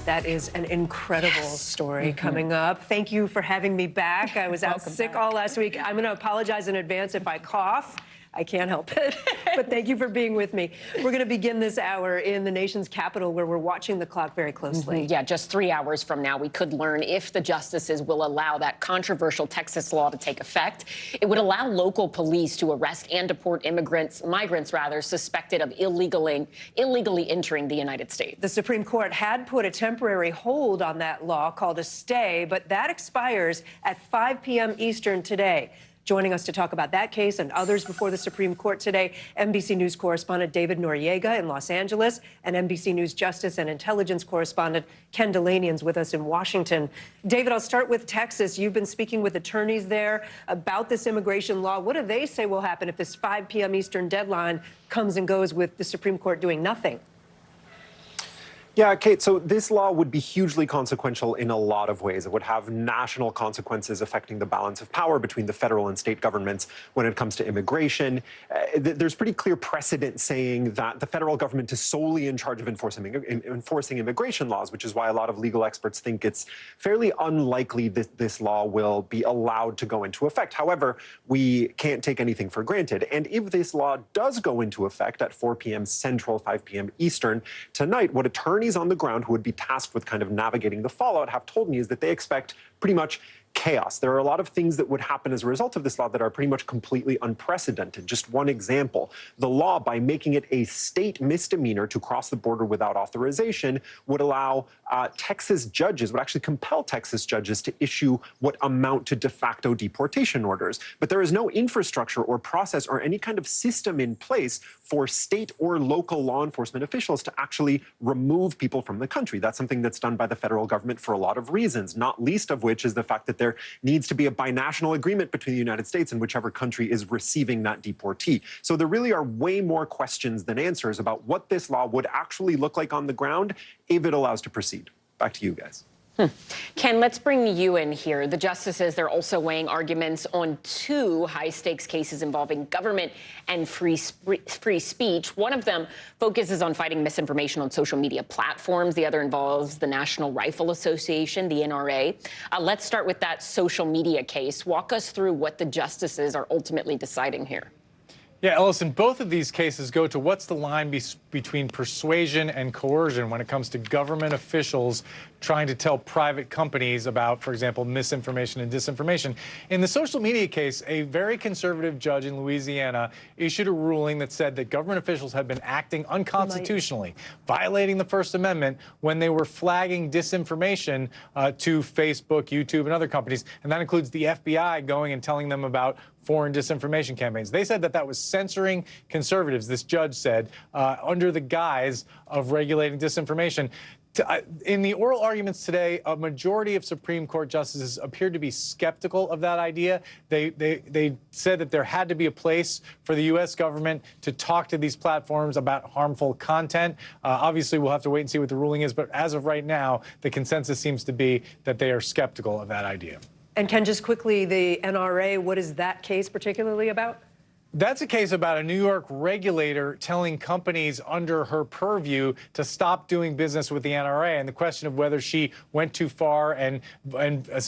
That is an incredible story coming up. Thank you for having me back. I was out sick all last week. I'm going to apologize in advance if I cough. I can't help it. But thank you for being with me. We're going to begin this hour in the nation's capital, where we're watching the clock very closely. Yeah, just 3 hours from now, we could learn if the justices will allow that controversial Texas law to take effect. It would allow local police to arrest and deport migrants, suspected of illegally entering the United States. The Supreme Court had put a temporary hold on that law called a stay, but that expires at 5 p.m. Eastern today. Joining us to talk about that case and others before the Supreme Court today, NBC News correspondent David Noriega in Los Angeles and NBC News Justice and Intelligence correspondent Ken Delanian's with us in Washington. David, I'll start with Texas. You've been speaking with attorneys there about this immigration law. What do they say will happen if this 5 p.m. Eastern deadline comes and goes with the Supreme Court doing nothing? Yeah, Kate, so this law would be hugely consequential in a lot of ways. It would have national consequences affecting the balance of power between the federal and state governments when it comes to immigration. There's pretty clear precedent saying that the federal government is solely in charge of enforcing immigration laws, which is why a lot of legal experts think it's fairly unlikely that this law will be allowed to go into effect. However, we can't take anything for granted. And if this law does go into effect at 4 p.m. Central, 5 p.m. Eastern tonight, what attorneys on the ground who would be tasked with kind of navigating the fallout have told me is that they expect pretty much chaos. There are a lot of things that would happen as a result of this law that are pretty much completely unprecedented. Just one example, the law, by making it a state misdemeanor to cross the border without authorization, would allow Texas judges, would actually compel Texas judges to issue what amount to de facto deportation orders. But there is no infrastructure or process or any kind of system in place for state or local law enforcement officials to actually remove people from the country. That's something that's done by the federal government for a lot of reasons, not least of which is the fact that there needs to be a binational agreement between the United States and whichever country is receiving that deportee. So there really are way more questions than answers about what this law would actually look like on the ground if it allows to proceed. Back to you guys. Ken, let's bring you in here. The justices, they're also weighing arguments on 2 high-stakes cases involving government and free speech. One of them focuses on fighting misinformation on social media platforms. The other involves the National Rifle Association, the NRA. Let's start with that social media case. Walk us through what the justices are ultimately deciding here. Yeah, Ellison, both of these cases go to what's the line between persuasion and coercion when it comes to government officials trying to tell private companies about, for example, misinformation and disinformation. In the social media case, a very conservative judge in Louisiana issued a ruling that said that government officials had been acting unconstitutionally, violating the First Amendment when they were flagging disinformation to Facebook, YouTube, and other companies. And that includes the FBI going and telling them about foreign disinformation campaigns. They said that that was censoring conservatives, this judge said, under the guise of regulating disinformation. In the oral arguments today, a majority of Supreme Court justices appeared to be skeptical of that idea. They said that there had to be a place for the U.S. government to talk to these platforms about harmful content. Obviously, we'll have to wait and see what the ruling is. But as of right now, the consensus seems to be that they are skeptical of that idea. And Ken, just quickly, the NRA, what is that case particularly about? That's a case about a New York regulator telling companies under her purview to stop doing business with the NRA, and the question of whether she went too far and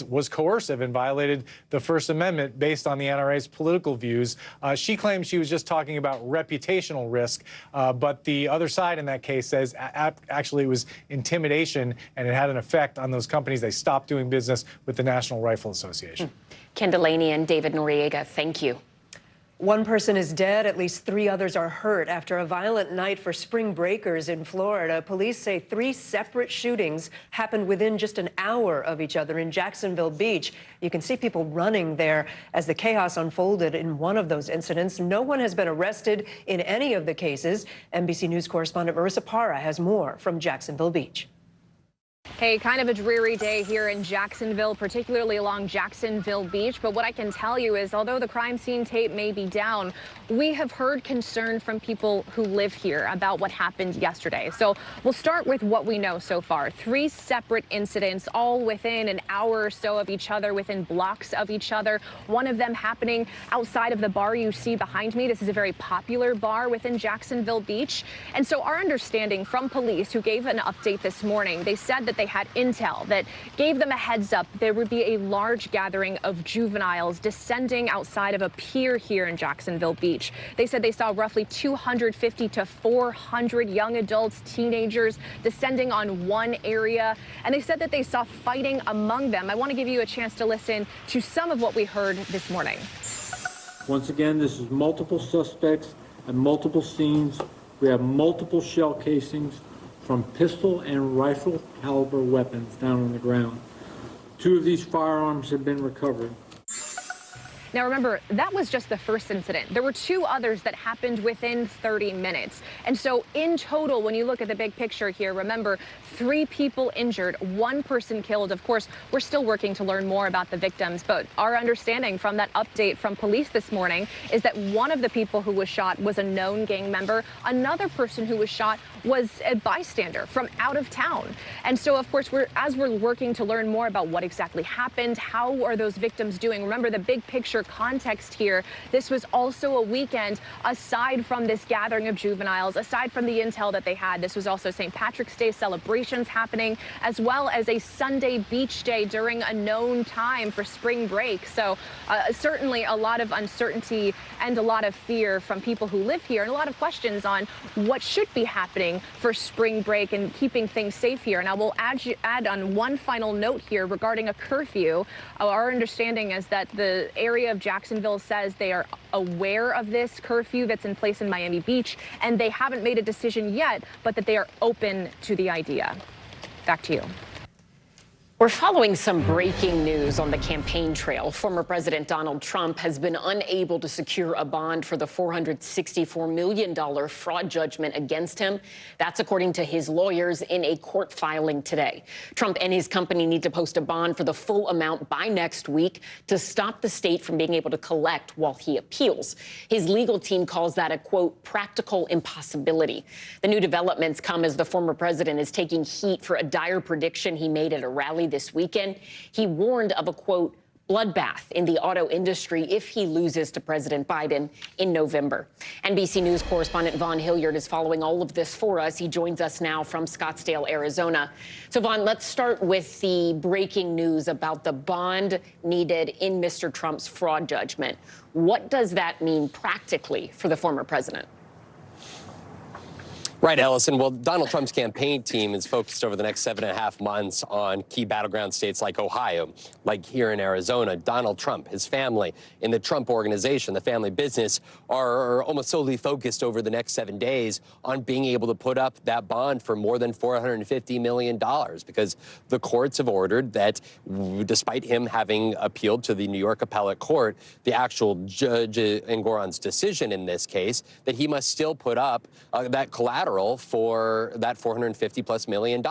was coercive and violated the First Amendment based on the NRA's political views. She claims she was just talking about reputational risk, but the other side in that case says actually it was intimidation and it had an effect on those companies. They stopped doing business with the National Rifle Association. Ken Delaney and David Noriega, thank you. One person is dead, at least 3 others are hurt after a violent night for spring breakers in Florida. Police say 3 separate shootings happened within just an hour of each other in Jacksonville Beach. You can see people running there as the chaos unfolded in one of those incidents. No one has been arrested in any of the cases. NBC News correspondent Marissa Parra has more from Jacksonville Beach. Hey, kind of a dreary day here in Jacksonville, particularly along Jacksonville Beach. But what I can tell you is, although the crime scene tape may be down, we have heard concern from people who live here about what happened yesterday. So we'll start with what we know so far. 3 separate incidents, all within an hour or so of each other, within blocks of each other. One of them happening outside of the bar you see behind me. This is a very popular bar within Jacksonville Beach. And so our understanding from police, who gave an update this morning, they said that they had intel that gave them a heads up there would be a large gathering of juveniles descending outside of a pier here in Jacksonville Beach. They said they saw roughly 250 to 400 young adults, teenagers descending on one area, and they said that they saw fighting among them. I want to give you a chance to listen to some of what we heard this morning. Once again, this is multiple suspects and multiple scenes. We have multiple shell casings from pistol and rifle caliber weapons down on the ground. 2 of these firearms have been recovered. Now, remember, that was just the first incident. There were 2 others that happened within 30 minutes. And so in total, when you look at the big picture here, remember, 3 people injured, 1 person killed. Of course, we're still working to learn more about the victims, but our understanding from that update from police this morning is that one of the people who was shot was a known gang member. Another person who was shot was a bystander from out of town. And so, of course, as we're working to learn more about what exactly happened, how are those victims doing? Remember the big picture context here. This was also a weekend, aside from this gathering of juveniles, aside from the intel that they had. This was also St. Patrick's Day celebrations happening, as well as a Sunday beach day during a known time for spring break. So certainly a lot of uncertainty and a lot of fear from people who live here, and a lot of questions on what should be happening for spring break and keeping things safe here. And I will add on one final note here regarding a curfew. Our understanding is that the area of Jacksonville says they are aware of this curfew that's in place in Miami Beach, and they haven't made a decision yet, but that they are open to the idea. Back to you. We're following some breaking news on the campaign trail. Former President Donald Trump has been unable to secure a bond for the $464 million fraud judgment against him. That's according to his lawyers in a court filing today. Trump and his company need to post a bond for the full amount by next week to stop the state from being able to collect while he appeals. His legal team calls that a, quote, practical impossibility. The new developments come as the former president is taking heat for a dire prediction he made at a rally this weekend. He warned of a, quote, bloodbath in the auto industry if he loses to President Biden in November. NBC News correspondent Vaughn Hilliard is following all of this for us. He joins us now from Scottsdale, Arizona. So, Vaughn, let's start with the breaking news about the bond needed in Mr. Trump's fraud judgment. What does that mean practically for the former president? Right, Ellison. Well, Donald Trump's campaign team is focused over the next 7.5 months on key battleground states like Ohio, like here in Arizona. Donald Trump, his family, in the Trump organization, the family business, are almost solely focused over the next 7 days on being able to put up that bond for more than $450 million, because the courts have ordered that, despite him having appealed to the New York appellate court, the actual judge Engoron's decision in this case, that he must still put up that collateral collateral for that $450+ million.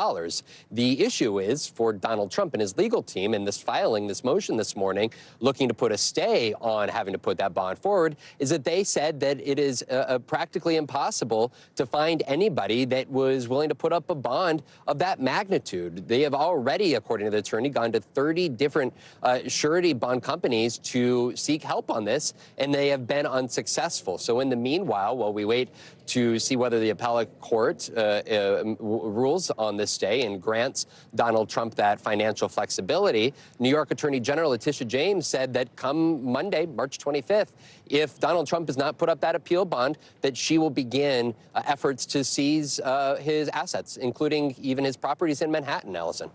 The issue is for Donald Trump and his legal team in this filing, this motion this morning, looking to put a stay on having to put that bond forward, is that they said that it is practically impossible to find anybody that was willing to put up a bond of that magnitude. They have already, according to the attorney, gone to 30 different surety bond companies to seek help on this, and they have been unsuccessful. So in the meanwhile, while we wait to see whether the appellate court rules on this stay and grants Donald Trump that financial flexibility, New York Attorney General Letitia James said that come Monday, March 25th, if Donald Trump does not put up that appeal bond, that she will begin efforts to seize his assets, including even his properties in Manhattan, Allison.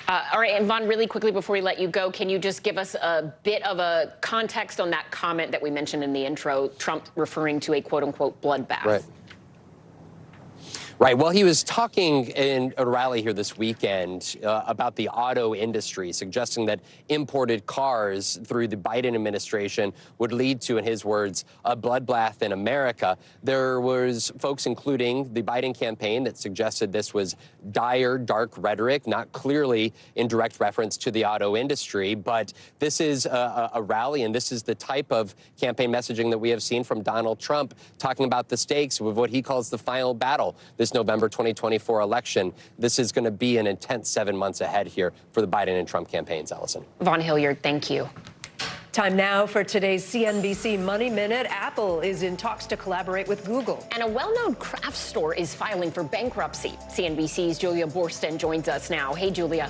All right, and Vaughn, really quickly before we let you go, can you just give us a bit of a context on that comment that we mentioned in the intro, Trump referring to a quote-unquote bloodbath? Right. Right. Well, he was talking in a rally here this weekend about the auto industry, suggesting that imported cars through the Biden administration would lead to, in his words, a bloodbath in America. There was folks, including the Biden campaign, that suggested this was dire, dark rhetoric, not clearly in direct reference to the auto industry. But this is a rally, and this is the type of campaign messaging that we have seen from Donald Trump, talking about the stakes of what he calls the final battle this November 2024 election. This is going to be an intense 7 months ahead here for the Biden and Trump campaigns, Allison. Vaughn Hilliard, thank you. Time now for today's CNBC Money Minute. Apple is in talks to collaborate with Google. And a well-known craft store is filing for bankruptcy. CNBC's Julia Borsten joins us now. Hey, Julia.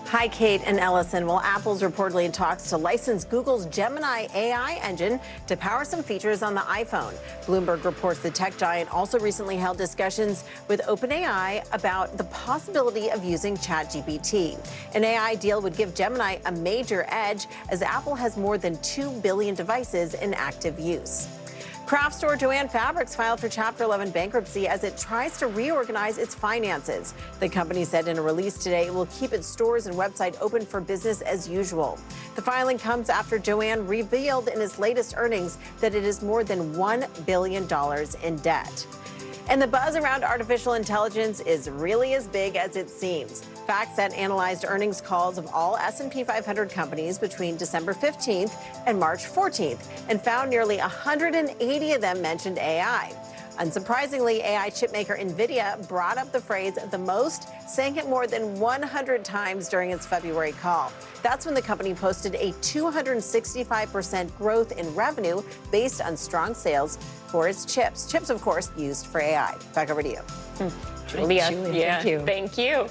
Hi, Kate and Ellison. Well, Apple's reportedly in talks to license Google's Gemini AI engine to power some features on the iPhone. Bloomberg reports the tech giant also recently held discussions with OpenAI about the possibility of using ChatGPT. An AI deal would give Gemini a major edge, as Apple has more than 2 billion devices in active use. Craft store Joann Fabrics filed for Chapter 11 bankruptcy as it tries to reorganize its finances. The company said in a release today it will keep its stores and website open for business as usual. The filing comes after Joann revealed in its latest earnings that it is more than $1 billion in debt. And the buzz around artificial intelligence is really as big as it seems. FactSet analyzed earnings calls of all S&P 500 companies between December 15th and March 14th and found nearly 180 of them mentioned AI. Unsurprisingly, AI chipmaker NVIDIA brought up the phrase the most, saying it more than 100 times during its February call. That's when the company posted a 265% growth in revenue based on strong sales for its chips. Chips, of course, used for AI. Back over to you. Julia, Thank you. Thank you.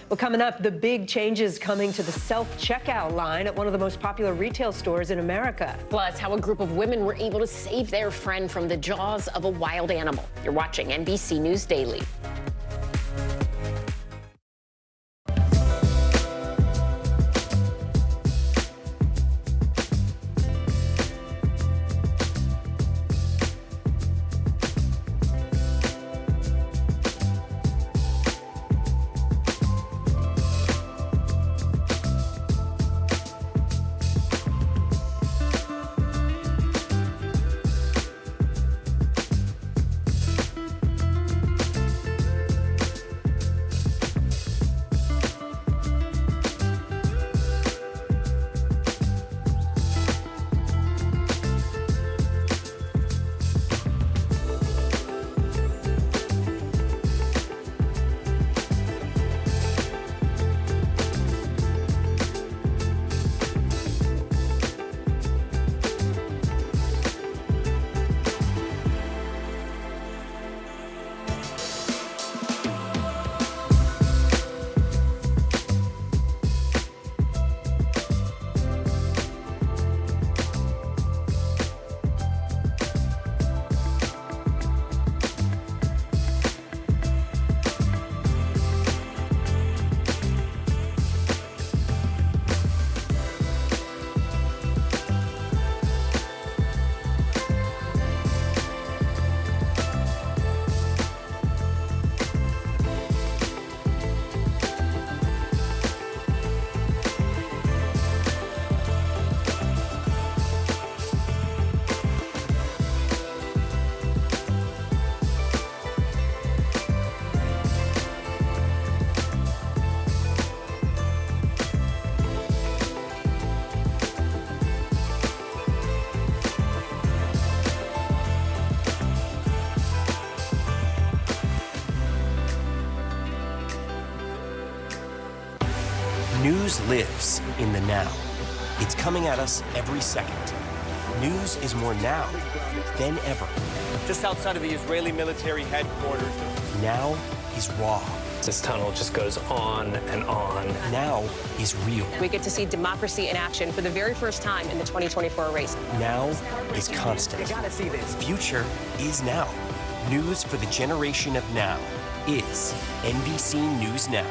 Well, coming up, the big changes coming to the self-checkout line at one of the most popular retail stores in America. Plus, how a group of women were able to save their friend from the jaws of a wild animal. You're watching NBC News Daily. News lives in the now. It's coming at us every second. News is more now than ever. Just outside of the Israeli military headquarters. Now is raw. This tunnel just goes on and on. Now is real. We get to see democracy in action for the very first time in the 2024 race. Now is constant. You gotta see this. Future is now. News for the generation of now is NBC News Now.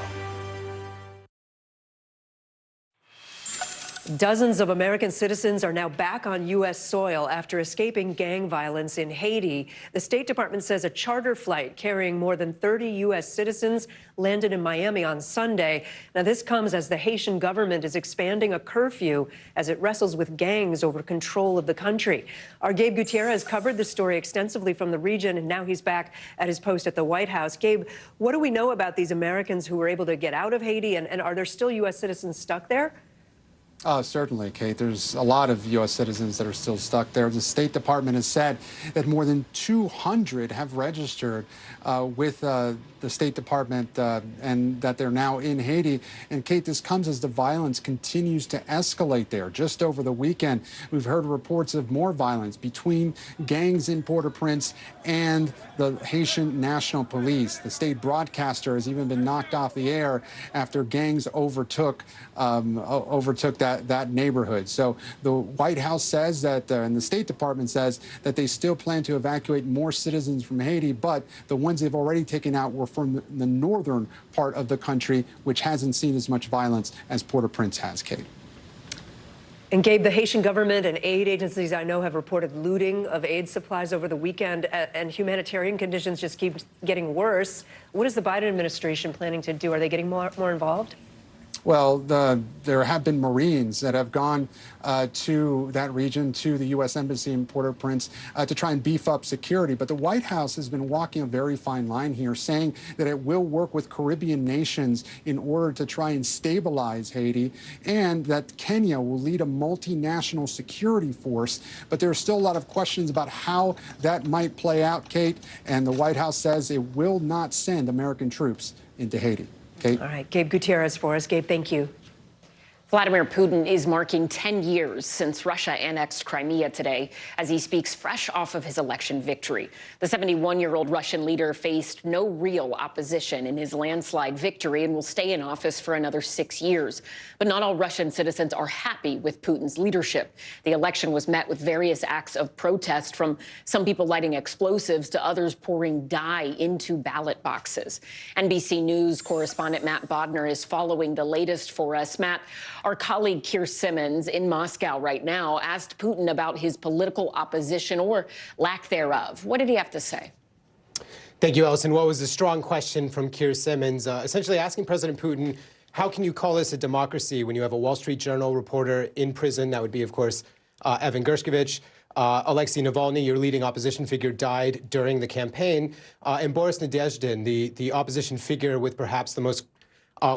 Dozens of American citizens are now back on U.S. soil after escaping gang violence in Haiti. The State Department says a charter flight carrying more than 30 U.S. citizens landed in Miami on Sunday. Now, this comes as the Haitian government is expanding a curfew as it wrestles with gangs over control of the country. Our Gabe Gutierrez covered the story extensively from the region, and now he's back at his post at the White House. Gabe, what do we know about these Americans who were able to get out of Haiti, and are there still U.S. citizens stuck there? Certainly, Kate. There's a lot of U.S. citizens that are still stuck there. The State Department has said that more than 200 have registered with the State Department and that they're now in Haiti. And, Kate, this comes as the violence continues to escalate there. Just over the weekend, we've heard reports of more violence between gangs in Port-au-Prince and the Haitian National Police. The state broadcaster has even been knocked off the air after gangs overtook that neighborhood. So the White House says that, and the State Department says that they still plan to evacuate more citizens from Haiti, but the ones they've already taken out were from the northern part of the country, which hasn't seen as much violence as Port-au-Prince has, Kate. And Gabe, the Haitian government and aid agencies I know have reported looting of aid supplies over the weekend, and humanitarian conditions just keep getting worse. What is the Biden administration planning to do? Are they getting more involved? Well, there have been Marines that have gone to that region, to the U.S. Embassy in Port-au-Prince, to try and beef up security. But the White House has been walking a very fine line here, saying that it will work with Caribbean nations in order to try and stabilize Haiti, and that Kenya will lead a multinational security force. But there are still a lot of questions about how that might play out, Kate. And the White House says it will not send American troops into Haiti. Kate? All right, Gabe Gutierrez for us. Gabe, thank you. Vladimir Putin is marking 10 years since Russia annexed Crimea today as he speaks fresh off of his election victory. The 71-year-old Russian leader faced no real opposition in his landslide victory and will stay in office for another 6 years. But not all Russian citizens are happy with Putin's leadership. The election was met with various acts of protest, from some people lighting explosives to others pouring dye into ballot boxes. NBC News correspondent Matt Bodner is following the latest for us. Matt, our colleague Keir Simmons in Moscow right now asked Putin about his political opposition or lack thereof. What did he have to say? Thank you, Ellison. What was a strong question from Keir Simmons, essentially asking President Putin, how can you call this a democracy when you have a Wall Street Journal reporter in prison? That would be, of course, Evan Gershkovich. Alexei Navalny, your leading opposition figure, died during the campaign. And Boris Nadezhdin, the opposition figure with perhaps the most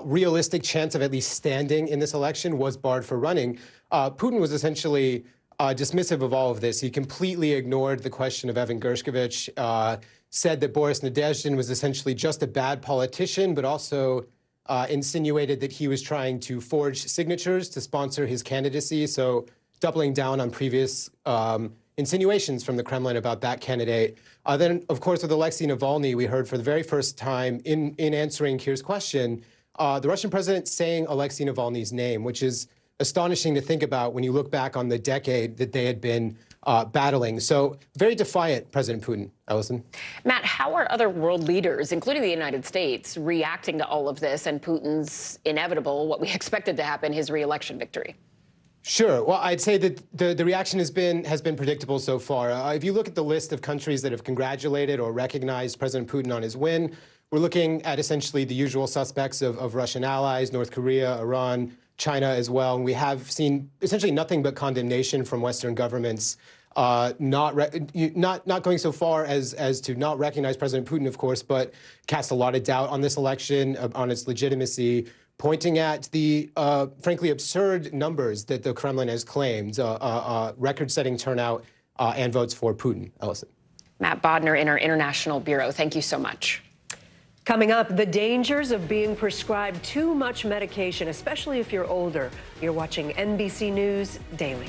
realistic chance of at least standing in this election, was barred for running. Putin was essentially dismissive of all of this. He completely ignored the question of Evan Gershkovich, said that Boris Nadezhdin was essentially just a bad politician, but also insinuated that he was trying to forge signatures to sponsor his candidacy. So doubling down on previous insinuations from the Kremlin about that candidate. Then, of course, with Alexei Navalny, we heard for the very first time in answering Keir's question, the Russian president saying Alexei Navalny's name, which is astonishing to think about when you look back on the decade that they had been battling. So very defiant, President Putin. Ellison? Matt, how are other world leaders, including the United States, reacting to all of this and Putin's inevitable, what we expected to happen, his re-election victory? Sure. Well, I'd say that the reaction has been predictable so far. If you look at the list of countries that have congratulated or recognized President Putin on his win, we're looking at essentially the usual suspects of Russian allies, North Korea, Iran, China as well. And we have seen essentially nothing but condemnation from Western governments, not going so far as to not recognize President Putin, of course, but cast a lot of doubt on this election, on its legitimacy, pointing at the, frankly, absurd numbers that the Kremlin has claimed, record-setting turnout and votes for Putin. Ellison. Matt Bodner in our International Bureau. Thank you so much. Coming up, the dangers of being prescribed too much medication, especially if you're older. You're watching NBC News Daily.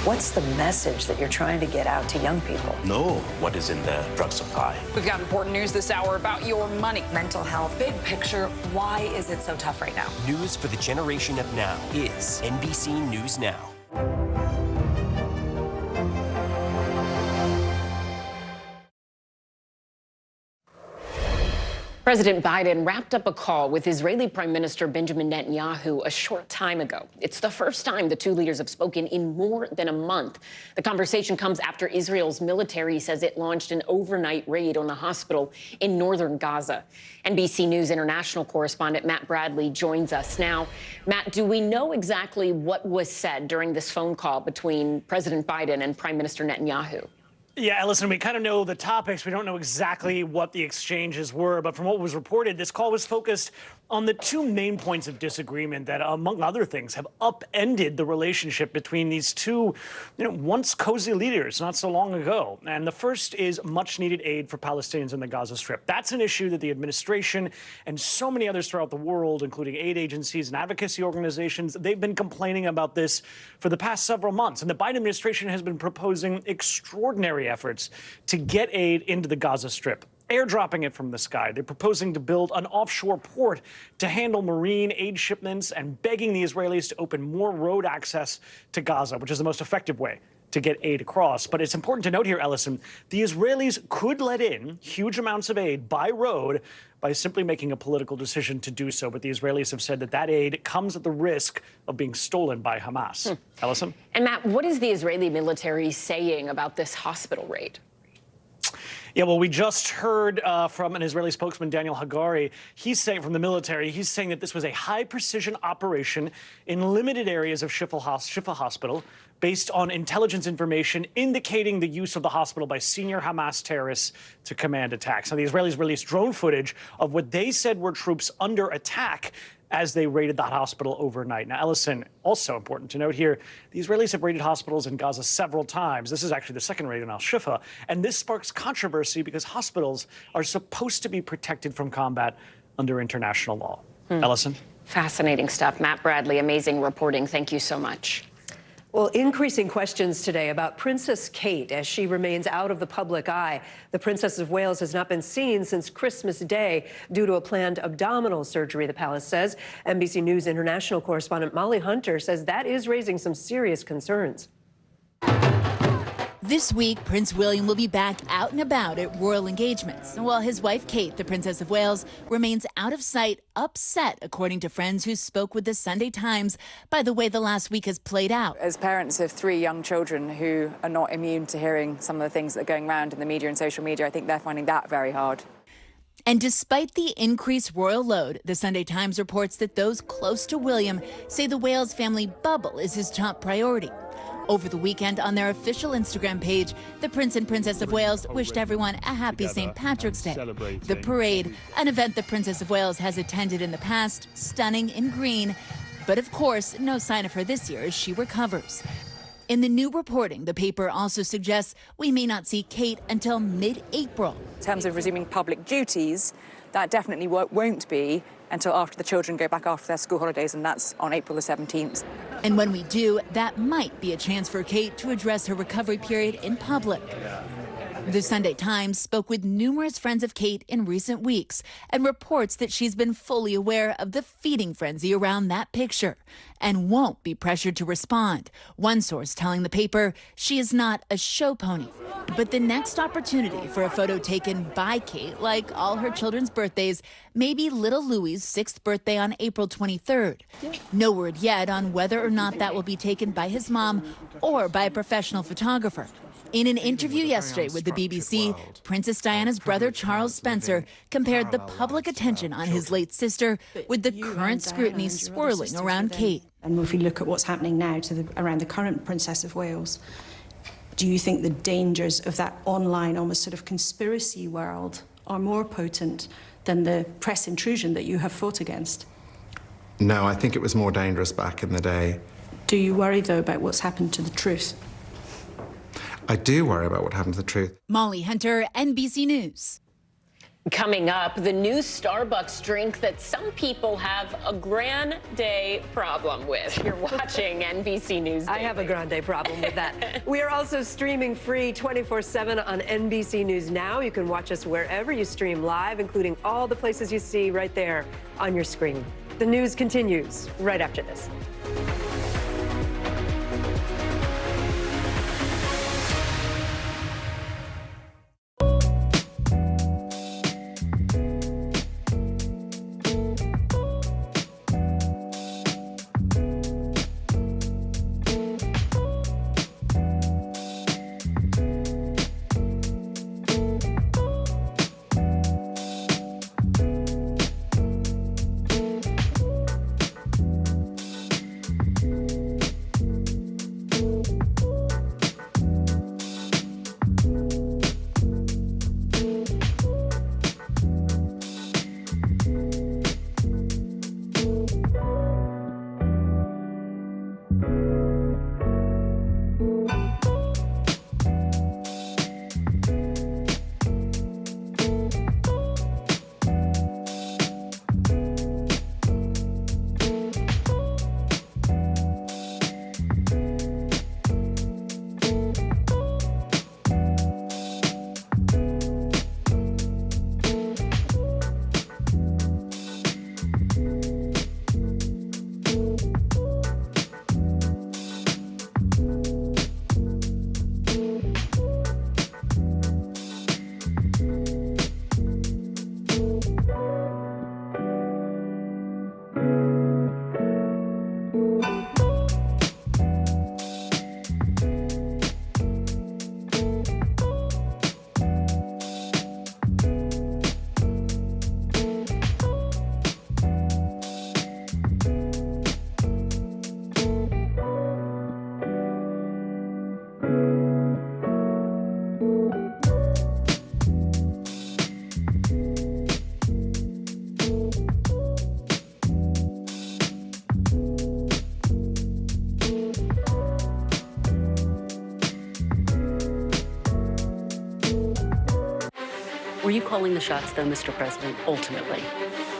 What's the message that you're trying to get out to young people? Know what is in the drug supply. We've got important news this hour about your money. Mental health, big picture, why is it so tough right now? News for the generation of now is NBC News Now. President Biden wrapped up a call with Israeli Prime Minister Benjamin Netanyahu a short time ago. It's the first time the two leaders have spoken in more than a month. The conversation comes after Israel's military says it launched an overnight raid on the hospital in northern Gaza. NBC News international correspondent Matt Bradley joins us now. Matt, do we know exactly what was said during this phone call between President Biden and Prime Minister Netanyahu? Yeah, listen, we kind of know the topics. We don't know exactly what the exchanges were, but from what was reported, this call was focused on the two main points of disagreement that, among other things, have upended the relationship between these two, once cozy leaders not so long ago. And the first is much-needed aid for Palestinians in the Gaza Strip. That's an issue that the administration and so many others throughout the world, including aid agencies and advocacy organizations, they've been complaining about this for the past several months. And the Biden administration has been proposing extraordinary efforts to get aid into the Gaza Strip, airdropping it from the sky. They're proposing to build an offshore port to handle marine aid shipments and begging the Israelis to open more road access to Gaza, which is the most effective way to get aid across. But it's important to note here, Ellison, the Israelis could let in huge amounts of aid by road by simply making a political decision to do so. But the Israelis have said that that aid comes at the risk of being stolen by Hamas. Ellison? And Matt, what is the Israeli military saying about this hospital raid? Yeah, well, we just heard from an Israeli spokesman, Daniel Hagari. He's saying from the military, he's saying that this was a high-precision operation in limited areas of Shifa Hospital based on intelligence information indicating the use of the hospital by senior Hamas terrorists to command attacks. Now, the Israelis released drone footage of what they said were troops under attack as they raided that hospital overnight. Now, Ellison, also important to note here, the Israelis have raided hospitals in Gaza several times. This is actually the second raid in al-Shifa, and this sparks controversy because hospitals are supposed to be protected from combat under international law. Ellison? Fascinating stuff. Matt Bradley, amazing reporting. Thank you so much. Well, increasing questions today about Princess Kate as she remains out of the public eye. The Princess of Wales has not been seen since Christmas Day due to a planned abdominal surgery, the palace says. NBC News international correspondent Molly Hunter says that is raising some serious concerns. This week, Prince William will be back out and about at royal engagements, while his wife Kate, the Princess of Wales, remains out of sight, upset, according to friends who spoke with the Sunday Times, by the way the last week has played out. As parents of 3 young children who are not immune to hearing some of the things that are going around in the media and social media, I think they're finding that very hard. And despite the increased royal load, the Sunday Times reports that those close to William say the Wales family bubble is his top priority. Over the weekend, on their official Instagram page, the Prince and Princess of Wales wished everyone a happy St. Patrick's Day. The parade, an event the Princess of Wales has attended in the past, stunning in green, but of course, no sign of her this year as she recovers. In the new reporting, the paper also suggests we may not see Kate until mid-April. In terms of resuming public duties, that definitely won't be until after the children go back after their school holidays, and that's on April the 17th. And when we do, that might be a chance for Kate to address her recovery period in public. The Sunday Times spoke with numerous friends of Kate in recent weeks and reports that she's been fully aware of the feeding frenzy around that picture and won't be pressured to respond. One source telling the paper she is not a show pony. But the next opportunity for a photo taken by Kate, like all her children's birthdays, may be little Louis's 6th birthday on April 23rd. No word yet on whether or not that will be taken by his mom or by a professional photographer. In an interview yesterday with the BBC, Princess Diana's brother Charles Spencer compared the public attention on his late sister with the current scrutiny swirling around Kate. And if we look at what's happening now around the current Princess of Wales, do you think the dangers of that online, almost sort of conspiracy world are more potent than the press intrusion that you have fought against? No, I think it was more dangerous back in the day. Do you worry, though, about what's happened to the truth? I do worry about what happened to the truth. Molly Hunter, NBC News. Coming up, the new Starbucks drink that some people have a grande problem with. You're watching NBC News Daily. I have a grande problem with that. We are also streaming free 24/7 on NBC News Now. You can watch us wherever you stream live, including all the places you see right there on your screen. The news continues right after this. Were you calling the shots, though, Mr. President, ultimately?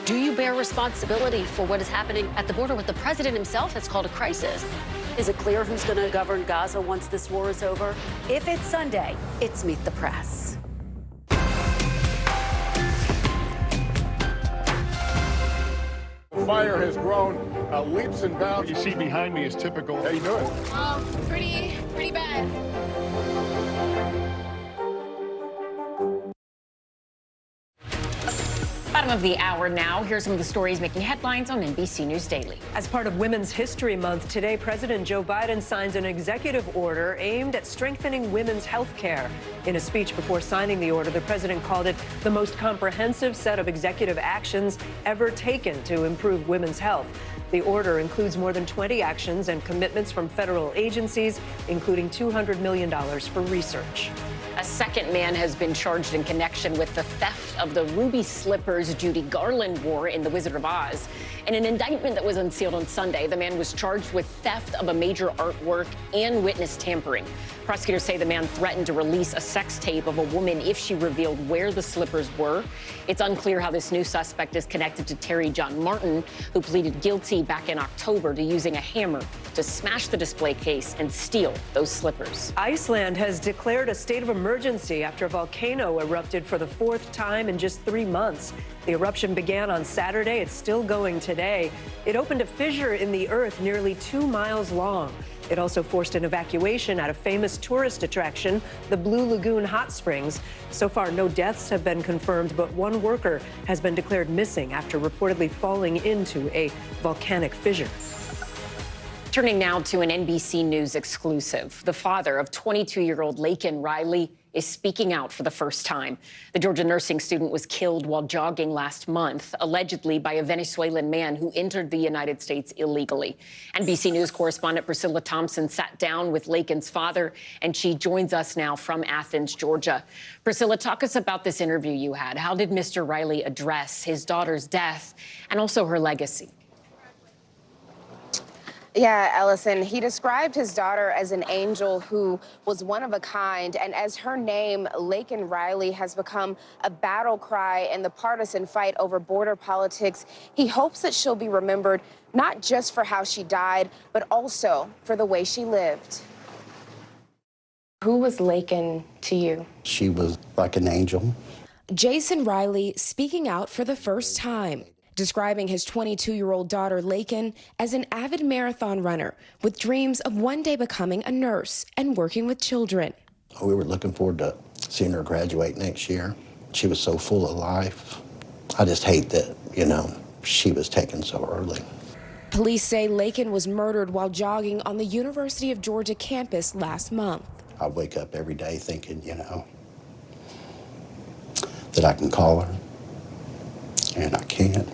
Do you bear responsibility for what is happening at the border, what the president himself has called a crisis? Is it clear who's going to govern Gaza once this war is over? If it's Sunday, it's Meet the Press. The fire has grown leaps and bounds. What you see behind me is typical. How you doing? Pretty bad. Bottom of the hour now. Here's some of the stories making headlines on NBC News Daily. As part of Women's History Month today, President Joe Biden signs an executive order aimed at strengthening women's health care. In a speech before signing the order, the president called it the most comprehensive set of executive actions ever taken to improve women's health. The order includes more than 20 actions and commitments from federal agencies, including $200 million for research. A second man has been charged in connection with the theft of the ruby slippers Judy Garland wore in The Wizard of Oz. In an indictment that was unsealed on Sunday, the man was charged with theft of a major artwork and witness tampering. Prosecutors say the man threatened to release a sex tape of a woman if she revealed where the slippers were. It's unclear how this new suspect is connected to Terry John Martin, who pleaded guilty back in October to using a hammer to smash the display case and steal those slippers. Iceland has declared a state of emergency after a volcano erupted for the fourth time in just 3 months. The eruption began on Saturday. It's still going today. It opened a fissure in the earth nearly 2 miles long. It also forced an evacuation at a famous tourist attraction, the Blue Lagoon Hot Springs. So far, no deaths have been confirmed, but one worker has been declared missing after reportedly falling into a volcanic fissure. Turning now to an NBC News exclusive. The father of 22-year-old Laken Riley is speaking out for the first time. The Georgia nursing student was killed while jogging last month, allegedly by a Venezuelan man who entered the United States illegally. NBC News correspondent Priscilla Thompson sat down with Laken's father, and she joins us now from Athens, Georgia. Priscilla, talk us about this interview you had. How did Mr. Riley address his daughter's death and also her legacy? Yeah, Ellison, he described his daughter as an angel who was one of a kind. And as her name, Laken Riley, has become a battle cry in the partisan fight over border politics, he hopes that she'll be remembered not just for how she died, but also for the way she lived. Who was Laken to you? She was like an angel. Jason Riley speaking out for the first time, describing his 22-year-old daughter, Laken, as an avid marathon runner with dreams of one day becoming a nurse and working with children. We were looking forward to seeing her graduate next year. She was so full of life. I just hate that, she was taken so early. Police say Laken was murdered while jogging on the University of Georgia campus last month. I wake up every day thinking, that I can call her, and I can't.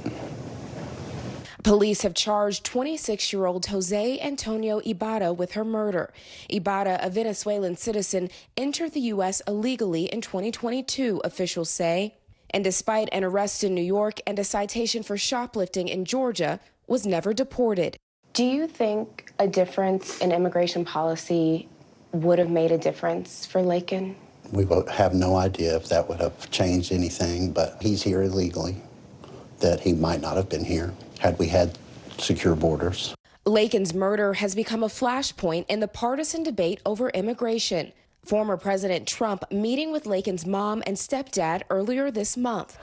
Police have charged 26-year-old Jose Antonio Ibarra with her murder. Ibarra, a Venezuelan citizen, entered the U.S. illegally in 2022, officials say. And despite an arrest in New York and a citation for shoplifting in Georgia, was never deported. Do you think a difference in immigration policy would have made a difference for Laken? We have no idea if that would have changed anything, but he's here illegally, that he might not have been here had we had secure borders. Laken's murder has become a flashpoint in the partisan debate over immigration. Former President Trump meeting with Laken's mom and stepdad earlier this month,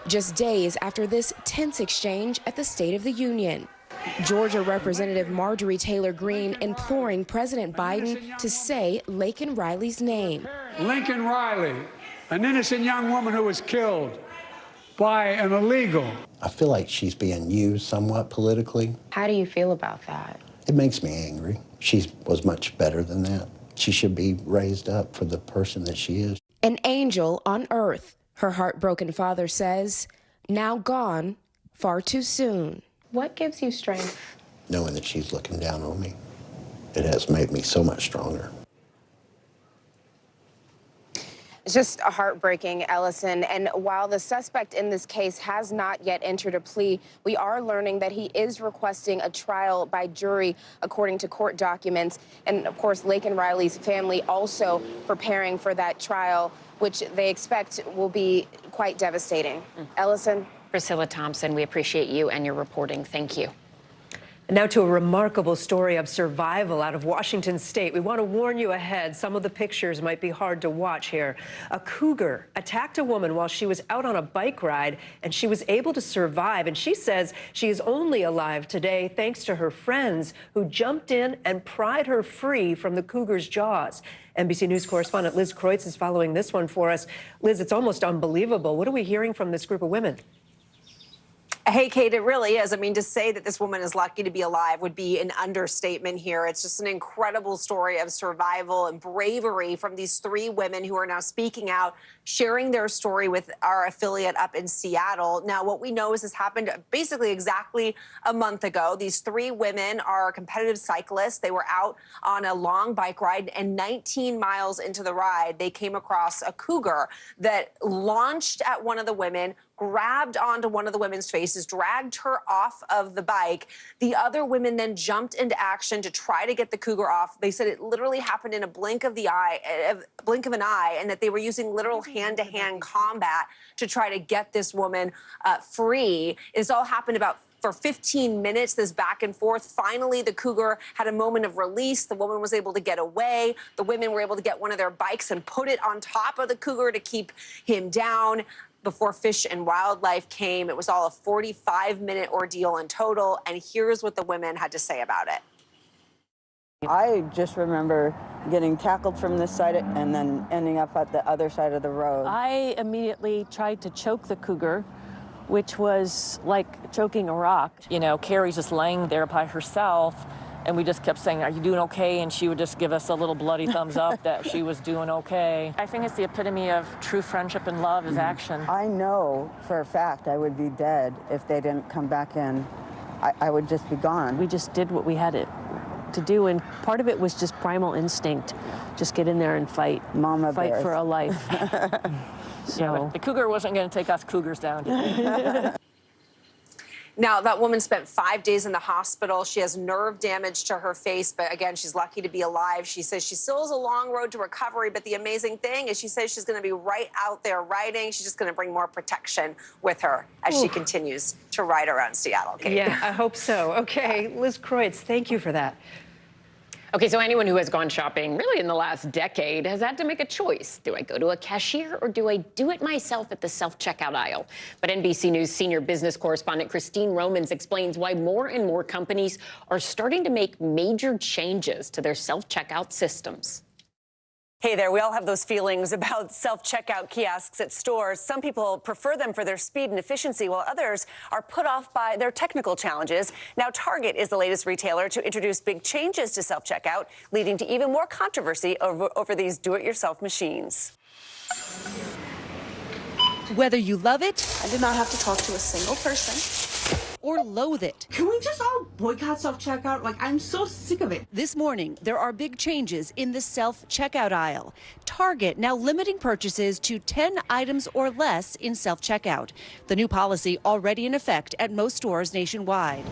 just days after this tense exchange at the State of the Union. Georgia Representative Marjorie Taylor Greene imploring President Biden to say Laken Riley's name. Laken Riley, an innocent young woman who was killed by an illegal. I feel like she's being used somewhat politically. How do you feel about that? It makes me angry. She was much better than that. She should be raised up for the person that she is. An angel on earth, her heartbroken father says, now gone far too soon. What gives you strength? Knowing that she's looking down on me. It has made me so much stronger. It's just heartbreaking, Ellison. And while the suspect in this case has not yet entered a plea, we are learning that he is requesting a trial by jury, according to court documents. And of course, Laken Riley's family also preparing for that trial, which they expect will be quite devastating. Ellison? Priscilla Thompson, we appreciate you and your reporting. Thank you. Now to a remarkable story of survival out of Washington State. We want to warn you ahead. Some of the pictures might be hard to watch here. A cougar attacked a woman while she was out on a bike ride, and she was able to survive. And she says she is only alive today thanks to her friends who jumped in and pried her free from the cougar's jaws. NBC News correspondent Liz Kreutz is following this one for us. Liz, it's almost unbelievable. What are we hearing from this group of women? Hey, Kate, it really is. I mean, to say that this woman is lucky to be alive would be an understatement here. It's just an incredible story of survival and bravery from these three women who are now speaking out, sharing their story with our affiliate up in Seattle. Now, what we know is this happened basically exactly a month ago. These three women are competitive cyclists. They were out on a long bike ride, and 19 miles into the ride, they came across a cougar that launched at one of the women, grabbed onto one of the women's faces, dragged her off of the bike. The other women then jumped into action to try to get the cougar off. They said it literally happened in a blink of an eye, and that they were using literal hand-to-hand combat to try to get this woman free. It's all happened for 15 minutes, this back and forth. Finally, the cougar had a moment of release. The woman was able to get away. The women were able to get one of their bikes and put it on top of the cougar to keep him down. Before Fish and Wildlife came, it was all a 45-minute ordeal in total, and here's what the women had to say about it. I just remember getting tackled from this side and then ending up at the other side of the road. I immediately tried to choke the cougar, which was like choking a rock. You know, Carrie's just laying there by herself, and we just kept saying, "Are you doing okay?" And she would just give us a little bloody thumbs up that she was doing okay. I think it's the epitome of true friendship and love is action. I know for a fact I would be dead if they didn't come back in. I would just be gone. We just did what we had to do, and part of it was just primal instinct. Just get in there and fight. Mama fight bears. for a life. So. Yeah, but the cougar wasn't going to take us cougars down. Now, that woman spent 5 days in the hospital. She has nerve damage to her face, but again, she's lucky to be alive. She says she still has a long road to recovery, but the amazing thing is she says she's going to be right out there riding. She's just going to bring more protection with her as she continues to ride around Seattle. Kate. Yeah, I hope so. Okay, Liz Kreutz, thank you for that. Okay, so anyone who has gone shopping really in the last decade has had to make a choice. Do I go to a cashier or do I do it myself at the self-checkout aisle? But NBC News senior business correspondent Christine Romans explains why more and more companies are starting to make major changes to their self-checkout systems. Hey there, we all have those feelings about self-checkout kiosks at stores. Some people prefer them for their speed and efficiency, while others are put off by their technical challenges. Now, Target is the latest retailer to introduce big changes to self-checkout, leading to even more controversy over these do-it-yourself machines. Whether you love it, I did not have to talk to a single person, or loathe it. Can we just all boycott self-checkout? Like, I'm so sick of it. This morning, there are big changes in the self-checkout aisle. Target now limiting purchases to 10 items or less in self-checkout. The new policy already in effect at most stores nationwide.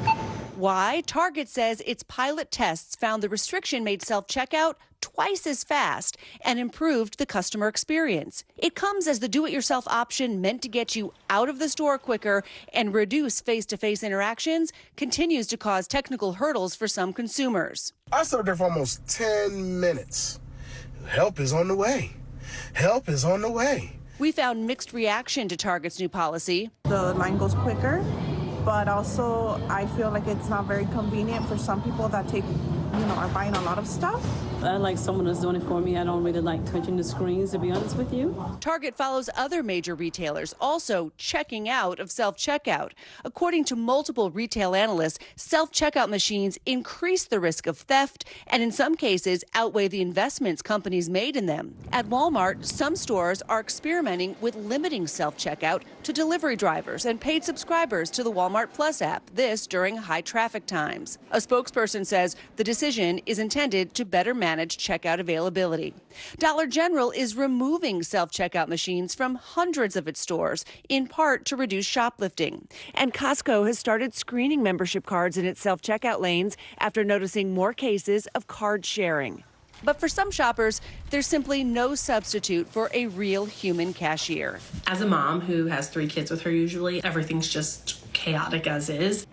Why? Target says its pilot tests found the restriction made self-checkout twice as fast and improved the customer experience. It comes as the do-it-yourself option meant to get you out of the store quicker and reduce face-to-face interactions continues to cause technical hurdles for some consumers. I stood there for almost 10 minutes. Help is on the way. Help is on the way. We found mixed reaction to Target's new policy. The line goes quicker, but also I feel like it's not very convenient for some people that are buying a lot of stuff. I like someone that's doing it for me. I don't really like touching the screens, to be honest with you. Target follows other major retailers also checking out of self-checkout. According to multiple retail analysts, self-checkout machines increase the risk of theft and in some cases outweigh the investments companies made in them. At Walmart, some stores are experimenting with limiting self-checkout to delivery drivers and paid subscribers to the Walmart Plus app, this during high traffic times. A spokesperson says the decision is intended to better manage checkout availability. Dollar General is removing self-checkout machines from hundreds of its stores, in part to reduce shoplifting. And Costco has started screening membership cards in its self-checkout lanes after noticing more cases of card sharing. But for some shoppers, there's simply no substitute for a real human cashier. As a mom who has 3 kids with her usually, everything's just chaotic as is.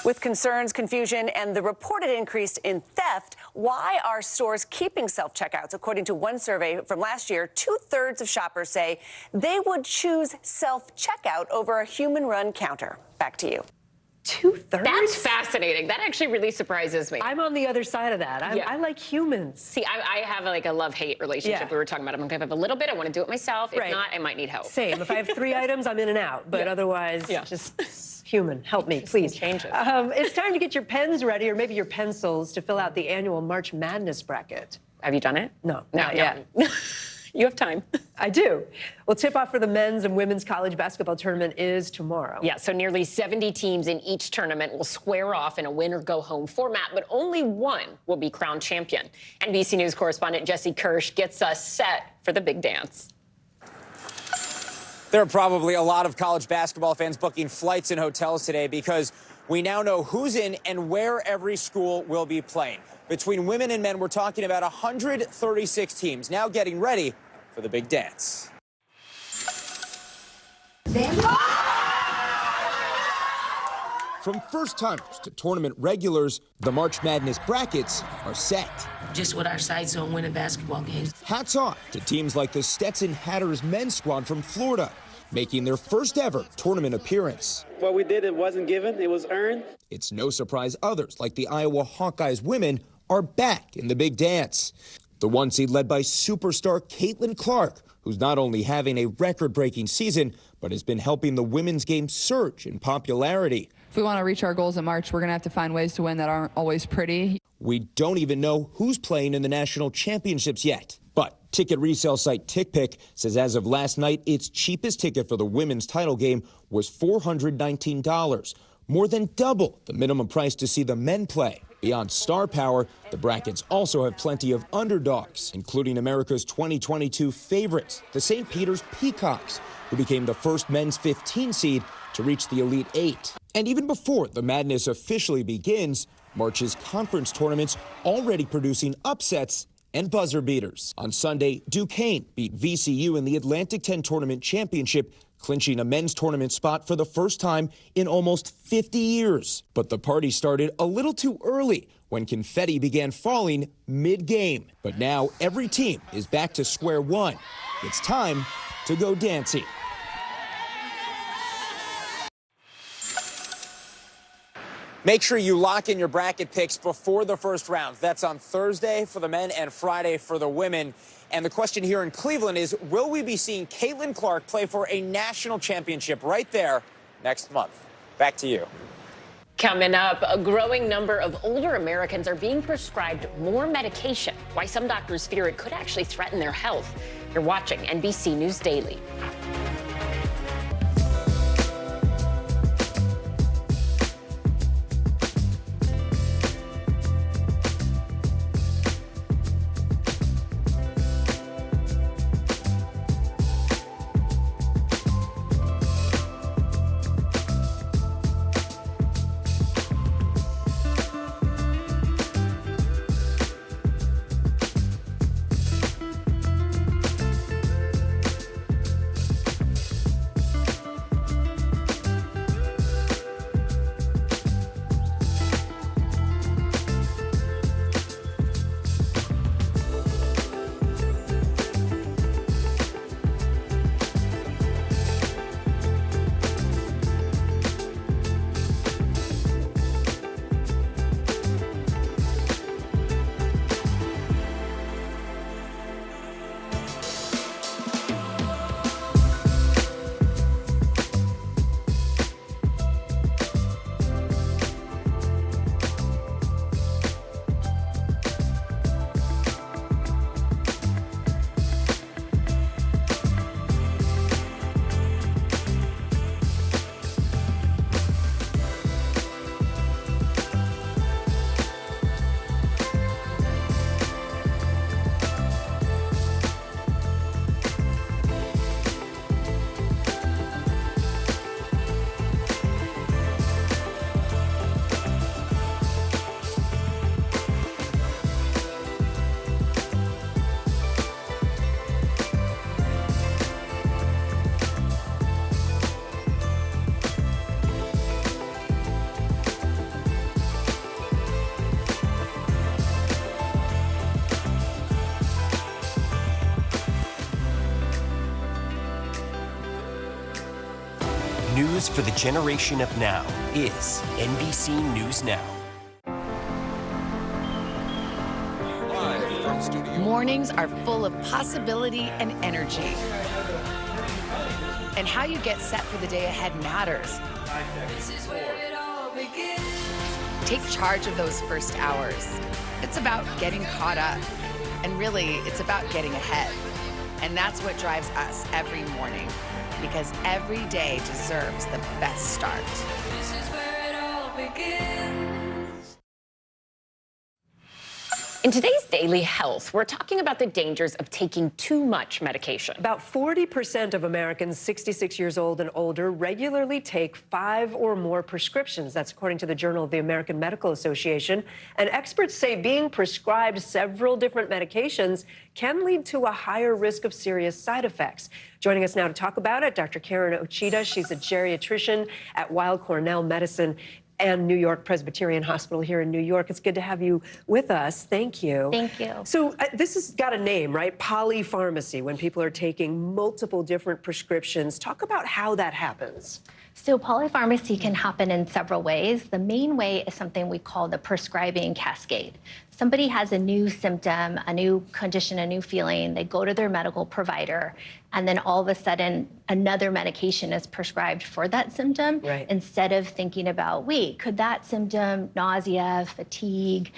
With concerns, confusion, and the reported increase in theft, why are stores keeping self-checkouts? According to one survey from last year, 2/3 of shoppers say they would choose self-checkout over a human-run counter. Back to you. 2/3? That's fascinating. That actually really surprises me. I'm on the other side of that. I like humans. See, I have like a love-hate relationship. Yeah. We were talking about. I'm going to have a little bit. I want to do it myself. If not, I might need help. Same. If I have 3 items, I'm in and out. But otherwise, just human. Help me, please. Change it. It's time to get your pens ready, or maybe your pencils, to fill out the annual March Madness bracket. Have you done it? No, not yet. You have time. I do. Well, tip-off for the men's and women's college basketball tournament is tomorrow. Yeah, so nearly 70 teams in each tournament will square off in a win-or-go-home format, but only one will be crowned champion. NBC News correspondent Jesse Kirsch gets us set for the big dance. There are probably a lot of college basketball fans booking flights and hotels today because we now know who's in and where every school will be playing. Between women and men, we're talking about 136 teams now getting ready for the big dance. From first-timers to tournament regulars, the March Madness brackets are set. Just with our sights on winning basketball games. Hats off to teams like the Stetson Hatters men's squad from Florida, making their first ever tournament appearance. What we did, it wasn't given, it was earned. It's no surprise others, like the Iowa Hawkeyes women, are back in the big dance. The one seed led by superstar Caitlin Clark, who's not only having a record-breaking season, but has been helping the women's game surge in popularity. If we want to reach our goals in March, we're going to have to find ways to win that aren't always pretty. We don't even know who's playing in the national championships yet. But ticket resale site TickPick says as of last night, its cheapest ticket for the women's title game was $419, more than double the minimum price to see the men play. Beyond star power, the brackets also have plenty of underdogs, including America's 2022 favorites, the St. Peter's Peacocks, who became the first men's 15 seed to reach the Elite Eight. And even before the madness officially begins, March's conference tournaments already producing upsets and buzzer beaters. On Sunday, Duquesne beat VCU in the Atlantic 10 Tournament Championship, clinching a men's tournament spot for the first time in almost 50 years. But the party started a little too early when confetti began falling mid-game. But now every team is back to square one. It's time to go dancing. Make sure you lock in your bracket picks before the first round. That's on Thursday for the men and Friday for the women. And the question here in Cleveland is, will we be seeing Caitlin Clark play for a national championship right there next month? Back to you. Coming up, a growing number of older Americans are being prescribed more medication. Why some doctors fear it could actually threaten their health. You're watching NBC News Daily. News for the generation of now is NBC News Now. Live from studio. Mornings are full of possibility and energy. And how you get set for the day ahead matters. This is where it all begins. Take charge of those first hours. It's about getting caught up. And really, it's about getting ahead. And that's what drives us every morning. Because every day deserves the best start. This is where it all begins. In today's Daily Health, we're talking about the dangers of taking too much medication. About 40% of Americans 66 years old and older regularly take 5 or more prescriptions. That's according to the Journal of the American Medical Association. And experts say being prescribed several different medications can lead to a higher risk of serious side effects. Joining us now to talk about it, Dr. Karen Ochita. She's a geriatrician at Weill Cornell Medicine and New York Presbyterian Hospital here in New York. It's good to have you with us. Thank you. Thank you. So this has got a name, right? Polypharmacy, when people are taking multiple different prescriptions. Talk about how that happens. So polypharmacy can happen in several ways. The main way is something we call the prescribing cascade. Somebody has a new symptom, a new condition, a new feeling. They go to their medical provider, and then all of a sudden, another medication is prescribed for that symptom. Right. Instead of thinking about, wait, could that symptom, nausea, fatigue,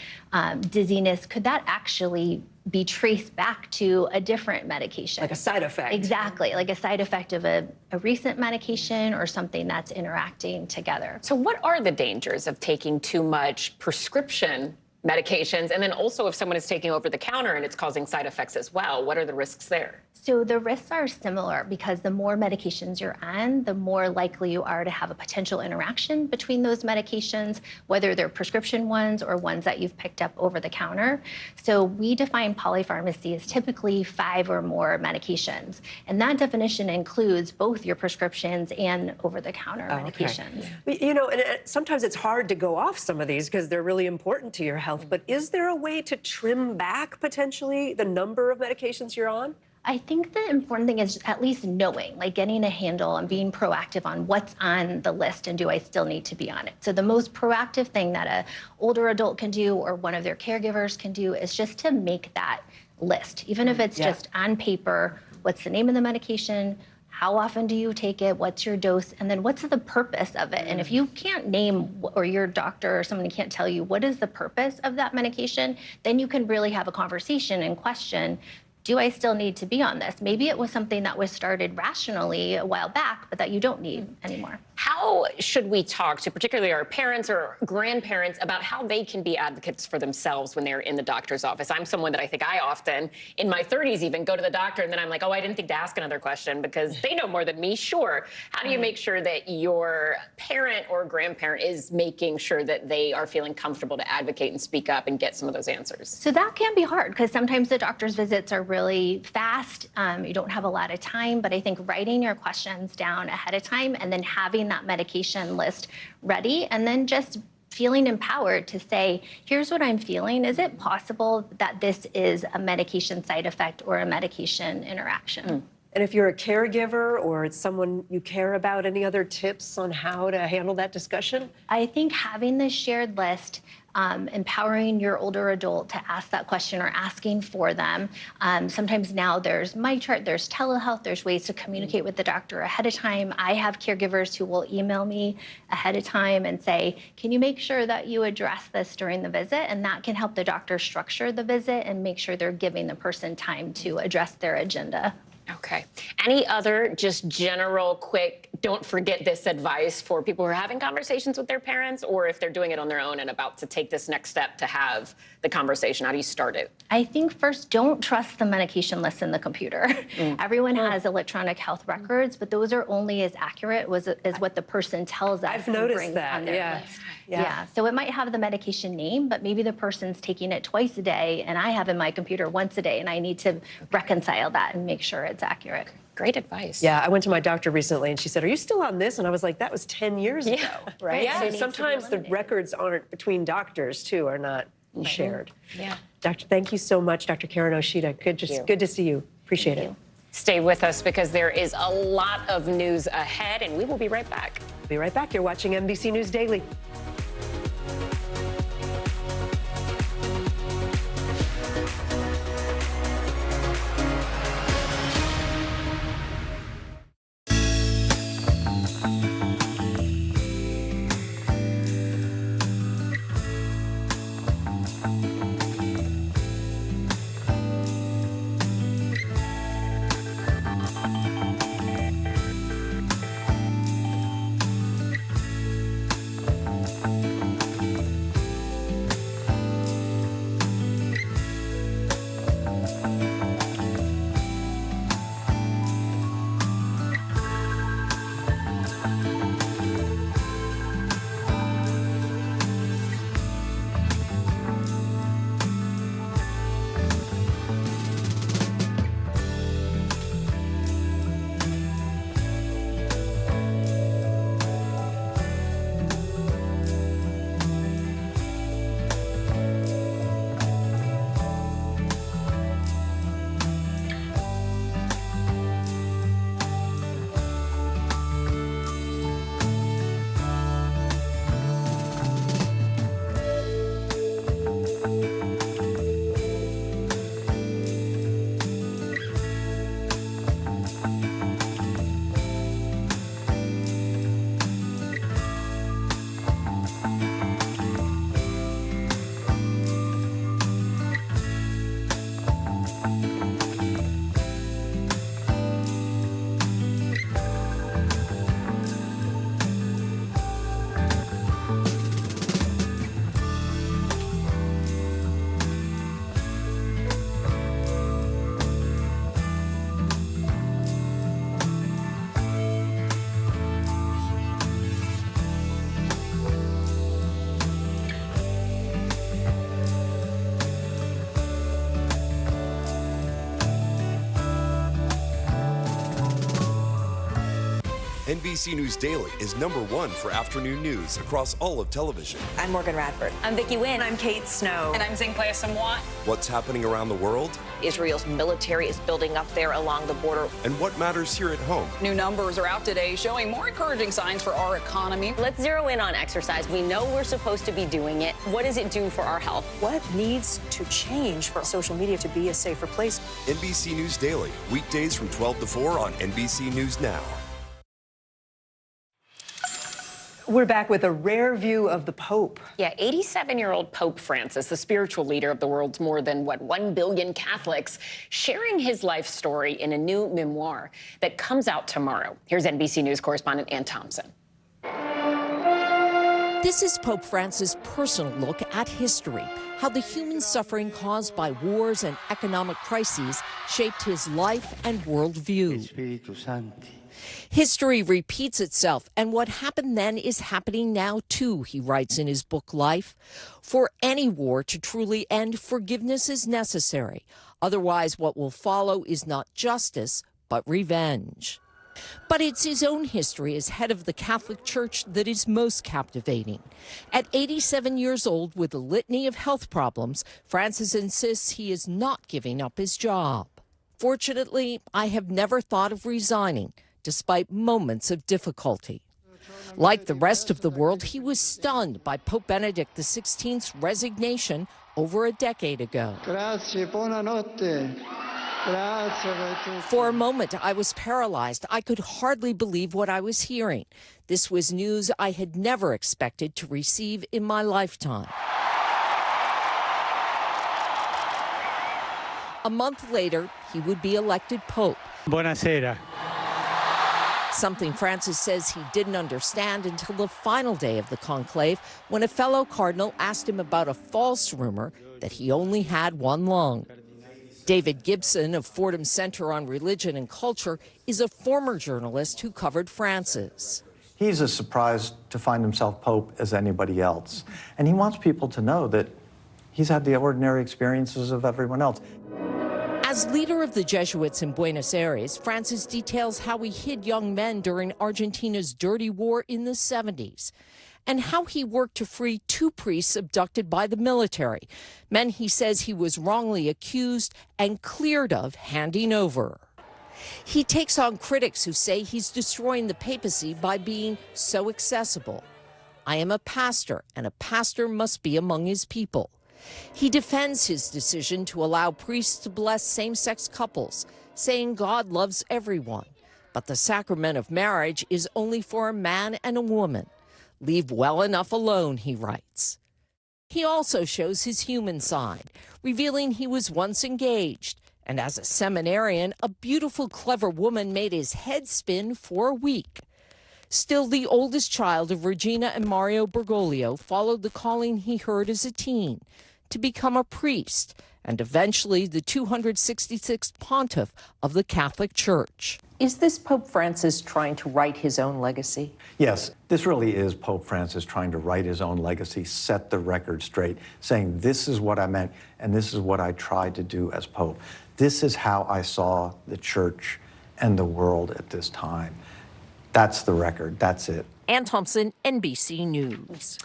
dizziness, could that actually be traced back to a different medication? Like a side effect. Exactly, like a side effect of a recent medication or something that's interacting together. So what are the dangers of taking too much prescription medications? And then also if someone is taking over the counter and it's causing side effects as well, what are the risks there? So the risks are similar because the more medications you're on, the more likely you are to have a potential interaction between those medications, whether they're prescription ones or ones that you've picked up over the counter. So we define polypharmacy as typically 5 or more medications. And that definition includes both your prescriptions and over-the-counter medications. You know, and sometimes it's hard to go off some of these because they're really important to your health. But is there a way to trim back potentially the number of medications you're on? I think the important thing is at least knowing, like getting a handle and being proactive on what's on the list and do I still need to be on it. So the most proactive thing that an older adult can do or one of their caregivers can do is just to make that list. Even if it's just on paper, what's the name of the medication, how often do you take it, what's your dose, and then what's the purpose of it? And if you can't name, or your doctor or someone can't tell you what is the purpose of that medication, then you can really have a conversation and question, do I still need to be on this? Maybe it was something that was started rationally a while back, but that you don't need anymore. How should we talk to particularly our parents or grandparents about how they can be advocates for themselves when they're in the doctor's office? I'm someone that I think I often, in my 30s even, go to the doctor and then I'm like, oh, I didn't think to ask another question because they know more than me. Sure. How do you make sure that your parent or grandparent is making sure that they are feeling comfortable to advocate and speak up and get some of those answers? So that can be hard because sometimes the doctor's visits are really fast. You don't have a lot of time, but I think writing your questions down ahead of time and then having that medication list ready and then just feeling empowered to say, here's what I'm feeling. Is it possible that this is a medication side effect or a medication interaction? And if you're a caregiver or it's someone you care about, any other tips on how to handle that discussion? I think having this shared list, empowering your older adult to ask that question or asking for them. Sometimes now there's MyChart, there's telehealth, there's ways to communicate with the doctor ahead of time. I have caregivers who will email me ahead of time and say, can you make sure that you address this during the visit? And that can help the doctor structure the visit and make sure they're giving the person time to address their agenda. Okay. Any other just general, quick, don't forget this advice for people who are having conversations with their parents or if they're doing it on their own and about to take this next step to have the conversation? How do you start it? I think first, don't trust the medication list in the computer. Everyone has electronic health records, but those are only as accurate as what the person tells us. I've noticed brings that, on their list. Yeah. So it might have the medication name, but maybe the person's taking it twice a day and I have in my computer once a day and I need to reconcile that and make sure it's accurate. Great advice. Yeah, I went to my doctor recently and she said, are you still on this? And I was like, that was 10 years ago, right? Yeah. So sometimes the records aren't between doctors too, are not shared. Yeah. Doctor, thank you so much, Dr. Karen Ochita. Good to see you. Appreciate it. Stay with us because there is a lot of news ahead, and we will be right back. Be right back. You're watching NBC News Daily. NBC News Daily is #1 for afternoon news across all of television. I'm Morgan Radford. I'm Vicki Wynn. I'm Kate Snow. And I'm Zinklea Samwat. What's happening around the world? Israel's military is building up there along the border. And what matters here at home? New numbers are out today showing more encouraging signs for our economy. Let's zero in on exercise. We know we're supposed to be doing it. What does it do for our health? What needs to change for social media to be a safer place? NBC News Daily, weekdays from 12 to 4 on NBC News Now. We're back with a rare view of the Pope. Yeah, 87-year-old Pope Francis, the spiritual leader of the world's more than, 1 billion Catholics, sharing his life story in a new memoir that comes out tomorrow. Here's NBC News correspondent Ann Thompson. This is Pope Francis' personal look at history, how the human suffering caused by wars and economic crises shaped his life and worldview. History repeats itself, and what happened then is happening now too, he writes in his book Life. For any war to truly end, forgiveness is necessary. Otherwise, what will follow is not justice, but revenge. But it's his own history as head of the Catholic Church that is most captivating. At 87 years old, with a litany of health problems, Francis insists he is not giving up his job. Fortunately, I have never thought of resigning, despite moments of difficulty. Like the rest of the world, he was stunned by Pope Benedict XVI's resignation over a decade ago. Grazie, buonanotte. For a moment, I was paralyzed. I could hardly believe what I was hearing. This was news I had never expected to receive in my lifetime. A month later, he would be elected Pope. Buonasera. Something Francis says he didn't understand until the final day of the conclave, when a fellow cardinal asked him about a false rumor that he only had one lung. David Gibson of Fordham Center on Religion and Culture is a former journalist who covered Francis. He's as surprised to find himself Pope as anybody else. And he wants people to know that he's had the ordinary experiences of everyone else. As leader of the Jesuits in Buenos Aires, Francis details how he hid young men during Argentina's dirty war in the 70s, and how he worked to free 2 priests abducted by the military, men he says he was wrongly accused and cleared of handing over. He takes on critics who say he's destroying the papacy by being so accessible. I am a pastor, and a pastor must be among his people. He defends his decision to allow priests to bless same-sex couples, saying God loves everyone. But the sacrament of marriage is only for a man and a woman. Leave well enough alone, he writes. He also shows his human side, revealing he was once engaged. And as a seminarian, a beautiful, clever woman made his head spin for a week. Still, the oldest child of Regina and Mario Bergoglio followed the calling he heard as a teen, to become a priest, and eventually the 266th pontiff of the Catholic Church. Is this Pope Francis trying to write his own legacy? Yes, this really is Pope Francis trying to write his own legacy, set the record straight, saying this is what I meant and this is what I tried to do as Pope. This is how I saw the church and the world at this time. That's the record. That's it. Ann Thompson, NBC News.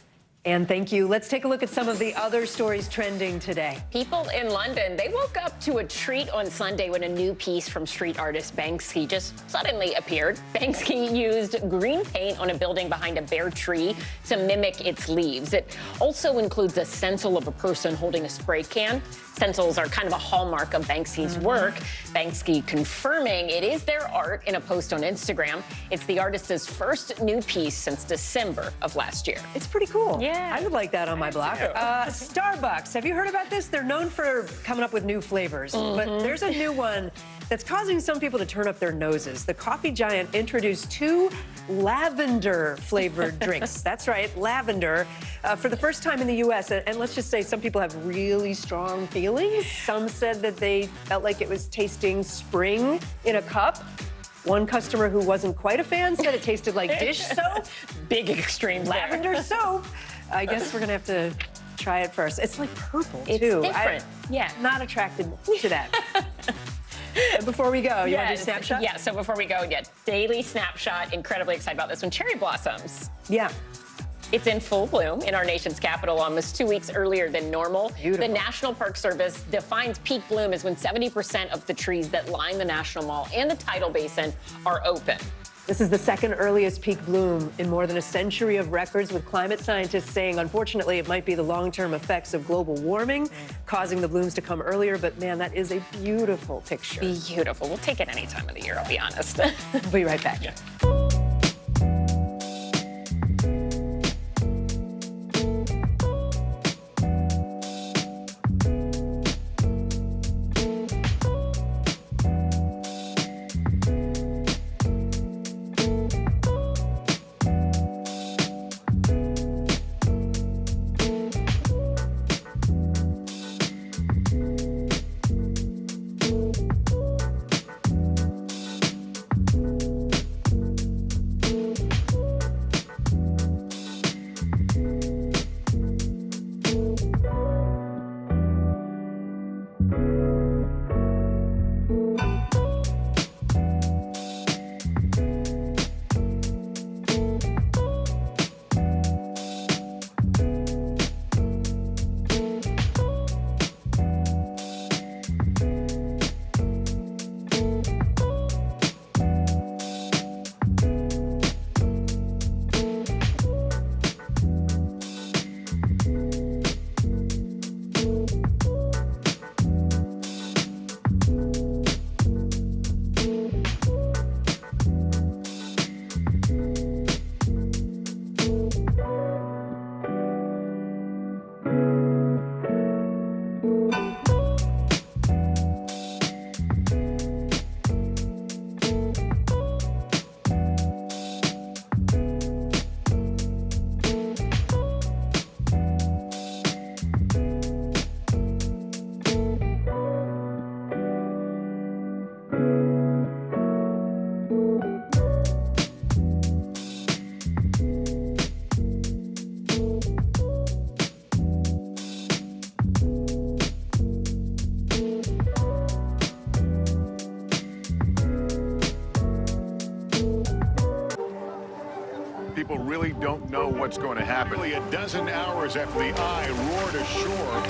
And thank you. Let's take a look at some of the other stories trending today. People in London, they woke up to a treat on Sunday when a new piece from street artist Banksy just suddenly appeared. Banksy used green paint on a building behind a bare tree to mimic its leaves. It also includes a stencil of a person holding a spray can. Stencils are kind of a hallmark of Banksy's work. Banksy confirming it is their art in a post on Instagram. It's the artist's first new piece since December of last year. It's pretty cool. Yeah. I would like that on my block. Starbucks, have you heard about this? They're known for coming up with new flavors, but there's a new one that's causing some people to turn up their noses. The coffee giant introduced 2 lavender-flavored drinks. That's right, lavender, for the first time in the U.S. And let's just say some people have really strong feelings. Some said that they felt like it was tasting spring in a cup. One customer who wasn't quite a fan said it tasted like dish soap. Big extreme Lavender soap. I guess we're going to have to try it first. It's like purple, It's too. different. Yeah. Not attracted to that. And before we go, you want to do snapshot? Yeah, so before we go, daily snapshot. Incredibly excited about this one. Cherry blossoms. Yeah. It's in full bloom in our nation's capital almost 2 weeks earlier than normal. Beautiful. The National Park Service defines peak bloom as when 70% of the trees that line the National Mall and the tidal basin are open. This is the second earliest peak bloom in more than a century of records, with climate scientists saying, unfortunately, it might be the long-term effects of global warming causing the blooms to come earlier. But, man, that is a beautiful picture. Beautiful. We'll take it any time of the year, I'll be honest. We'll be right back. Yeah. People really don't know what's going to happen. Nearly a dozen hours after the eye roared ashore.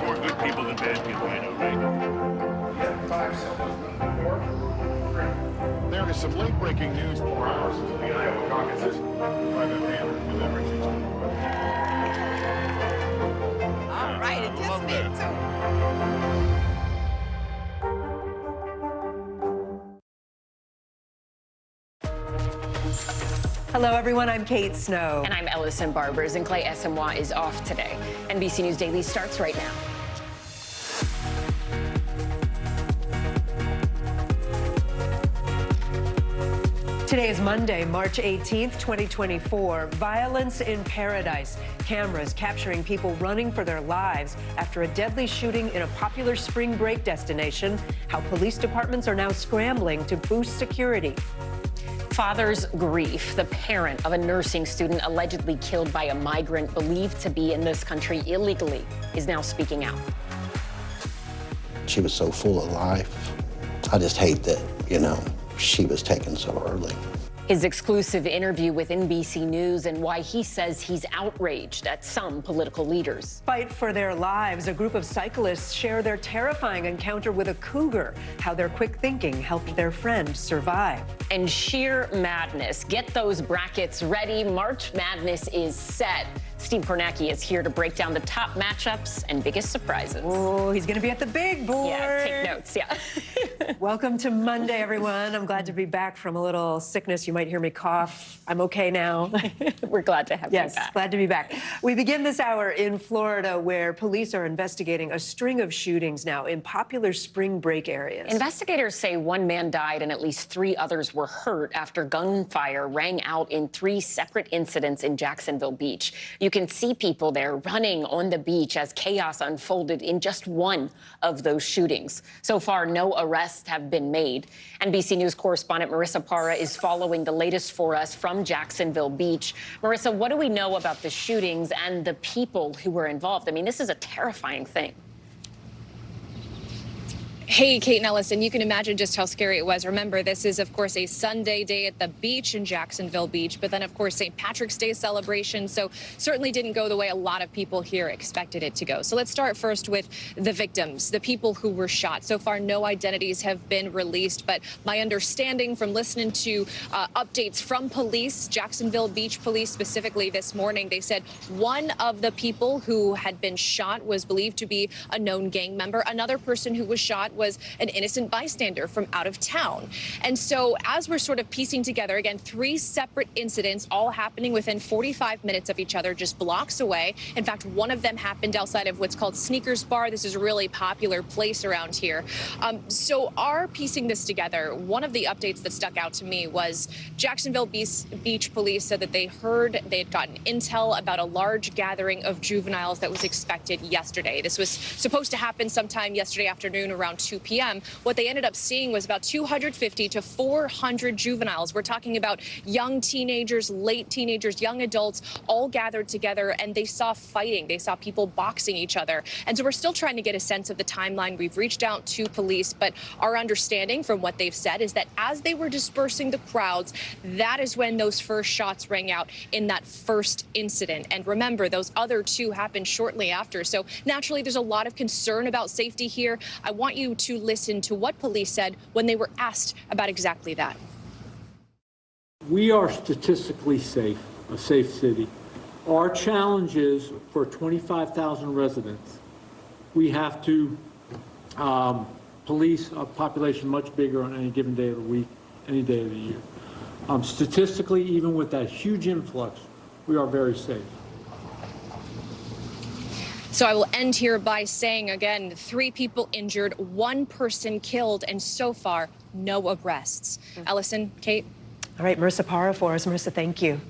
More good people than bad people, I know, right? There's some late-breaking news. 4 hours into the Iowa caucuses. Private Banner delivering things. All right, it just me too. Hello, everyone. I'm Kate Snow. And I'm Ellison Barbers, and Clay Esamoah is off today. NBC News Daily starts right now. Today is Monday, March 18th, 2024. Violence in paradise. Cameras capturing people running for their lives after a deadly shooting in a popular spring break destination. How police departments are now scrambling to boost security. Father's grief. The parent of a nursing student allegedly killed by a migrant believed to be in this country illegally is now speaking out. She was so full of life. I just hate that, she was taken so early. His exclusive interview with NBC News and why he says he's outraged at some political leaders. Fight for their lives. A group of cyclists share their terrifying encounter with a cougar, how their quick thinking helped their friend survive. And sheer madness. Get those brackets ready. March Madness is set. Steve Kornacki is here to break down the top matchups and biggest surprises. Oh, he's going to be at the big board. Yeah, take notes, yeah. Welcome to Monday, everyone. I'm glad to be back from a little sickness. You might hear me cough. I'm okay now. We're glad to have you back. Yes, glad to be back. We begin this hour in Florida, where police are investigating a string of shootings now in popular spring break areas. Investigators say one man died and at least 3 others were hurt after gunfire rang out in 3 separate incidents in Jacksonville Beach. You can see people there running on the beach as chaos unfolded in just one of those shootings. So far, no arrests have been made. NBC News correspondent Marissa Parra is following the latest for us from Jacksonville Beach. Marissa, what do we know about the shootings and the people who were involved? I mean, this is a terrifying thing. Hey, Kate and Ellison, you can imagine just how scary it was. Remember, this is, of course, a Sunday day at the beach in Jacksonville Beach, but then, of course, St. Patrick's Day celebration. So certainly didn't go the way a lot of people here expected it to go. So let's start first with the victims, the people who were shot. So far, no identities have been released, but my understanding from listening to updates from police, Jacksonville Beach police specifically this morning, they said one of the people who had been shot was believed to be a known gang member. Another person who was shot was an innocent bystander from out of town. And so as we're sort of piecing together, again, 3 separate incidents all happening within 45 minutes of each other, just blocks away. In fact, one of them happened outside of what's called Sneakers Bar. This is a really popular place around here. So our piecing this together, one of the updates that stuck out to me was Jacksonville Beach police said that they had gotten intel about a large gathering of juveniles that was expected yesterday. This was supposed to happen sometime yesterday afternoon around 2 p.m. What they ended up seeing was about 250 to 400 juveniles. We're talking about young teenagers, late teenagers, young adults, all gathered together, and they saw fighting. They saw people boxing each other. And so we're still trying to get a sense of the timeline. We've reached out to police, but our understanding from what they've said is that as they were dispersing the crowds, that is when those first shots rang out in that first incident. And remember, those other 2 happened shortly after. So naturally, there's a lot of concern about safety here. I want you to listen to what police said when they were asked about exactly that. We are statistically safe, a safe city. Our challenge is for 25,000 residents, we have to police a population much bigger on any given day of the week, any day of the year. Statistically, even with that huge influx, we are very safe. So I will end here by saying, again, 3 people injured, 1 person killed, and so far, no arrests. Ellison, Kate? All right, Marissa Parra for us. Marissa, thank you.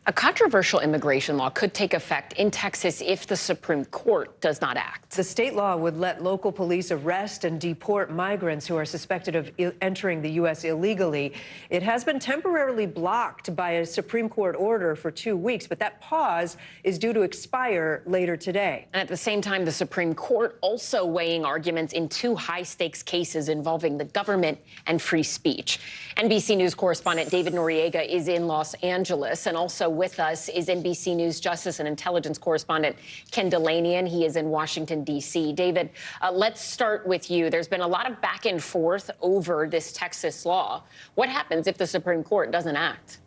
A controversial immigration law could take effect in Texas if the Supreme Court does not act. The state law would let local police arrest and deport migrants who are suspected of entering the U.S. illegally. It has been temporarily blocked by a Supreme Court order for 2 weeks, but that pause is due to expire later today. And at the same time, the Supreme Court also weighing arguments in 2 high-stakes cases involving the government and free speech. NBC News correspondent David Noriega is in Los Angeles, and also with us is NBC News Justice and Intelligence correspondent Ken Delaney. He is in Washington, D.C. David, let's start with you. There's been a lot of back and forth over this Texas law. What happens if the Supreme Court doesn't act?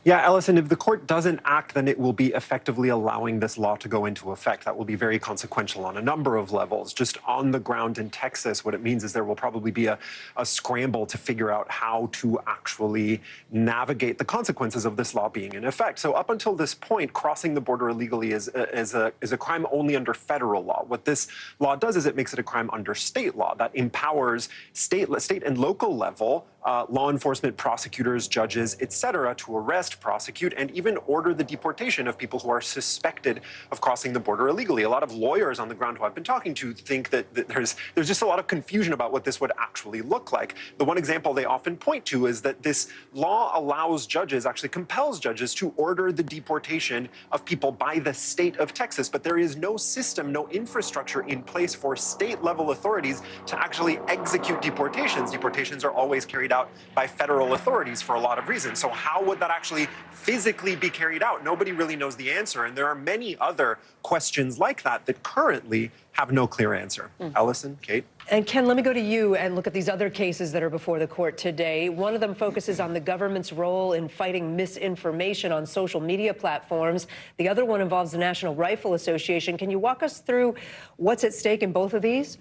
Yeah, Ellison, if the court doesn't act, then it will be effectively allowing this law to go into effect. That will be very consequential on a number of levels. Just on the ground in Texas, what it means is there will probably be a scramble to figure out how to actually navigate the consequences of this law being in effect. So up until this point, crossing the border illegally is a crime only under federal law. What this law does is it makes it a crime under state law that empowers state and local level law enforcement, prosecutors, judges, etc., to arrest, prosecute, and even order the deportation of people who are suspected of crossing the border illegally. A lot of lawyers on the ground who I've been talking to think that there's just a lot of confusion about what this would actually look like. The one example they often point to is that this law allows judges, actually compels judges, to order the deportation of people by the state of Texas, but there is no system, no infrastructure in place for state-level authorities to actually execute deportations. Deportations are always carried out by federal authorities for a lot of reasons. So how would that actually physically be carried out? Nobody really knows the answer. And there are many other questions like that that currently have no clear answer. Ellison, Kate? And Ken, let me go to you and look at these other cases that are before the court today. One of them focuses on the government's role in fighting misinformation on social media platforms. The other one involves the National Rifle Association. Can you walk us through what's at stake in both of these?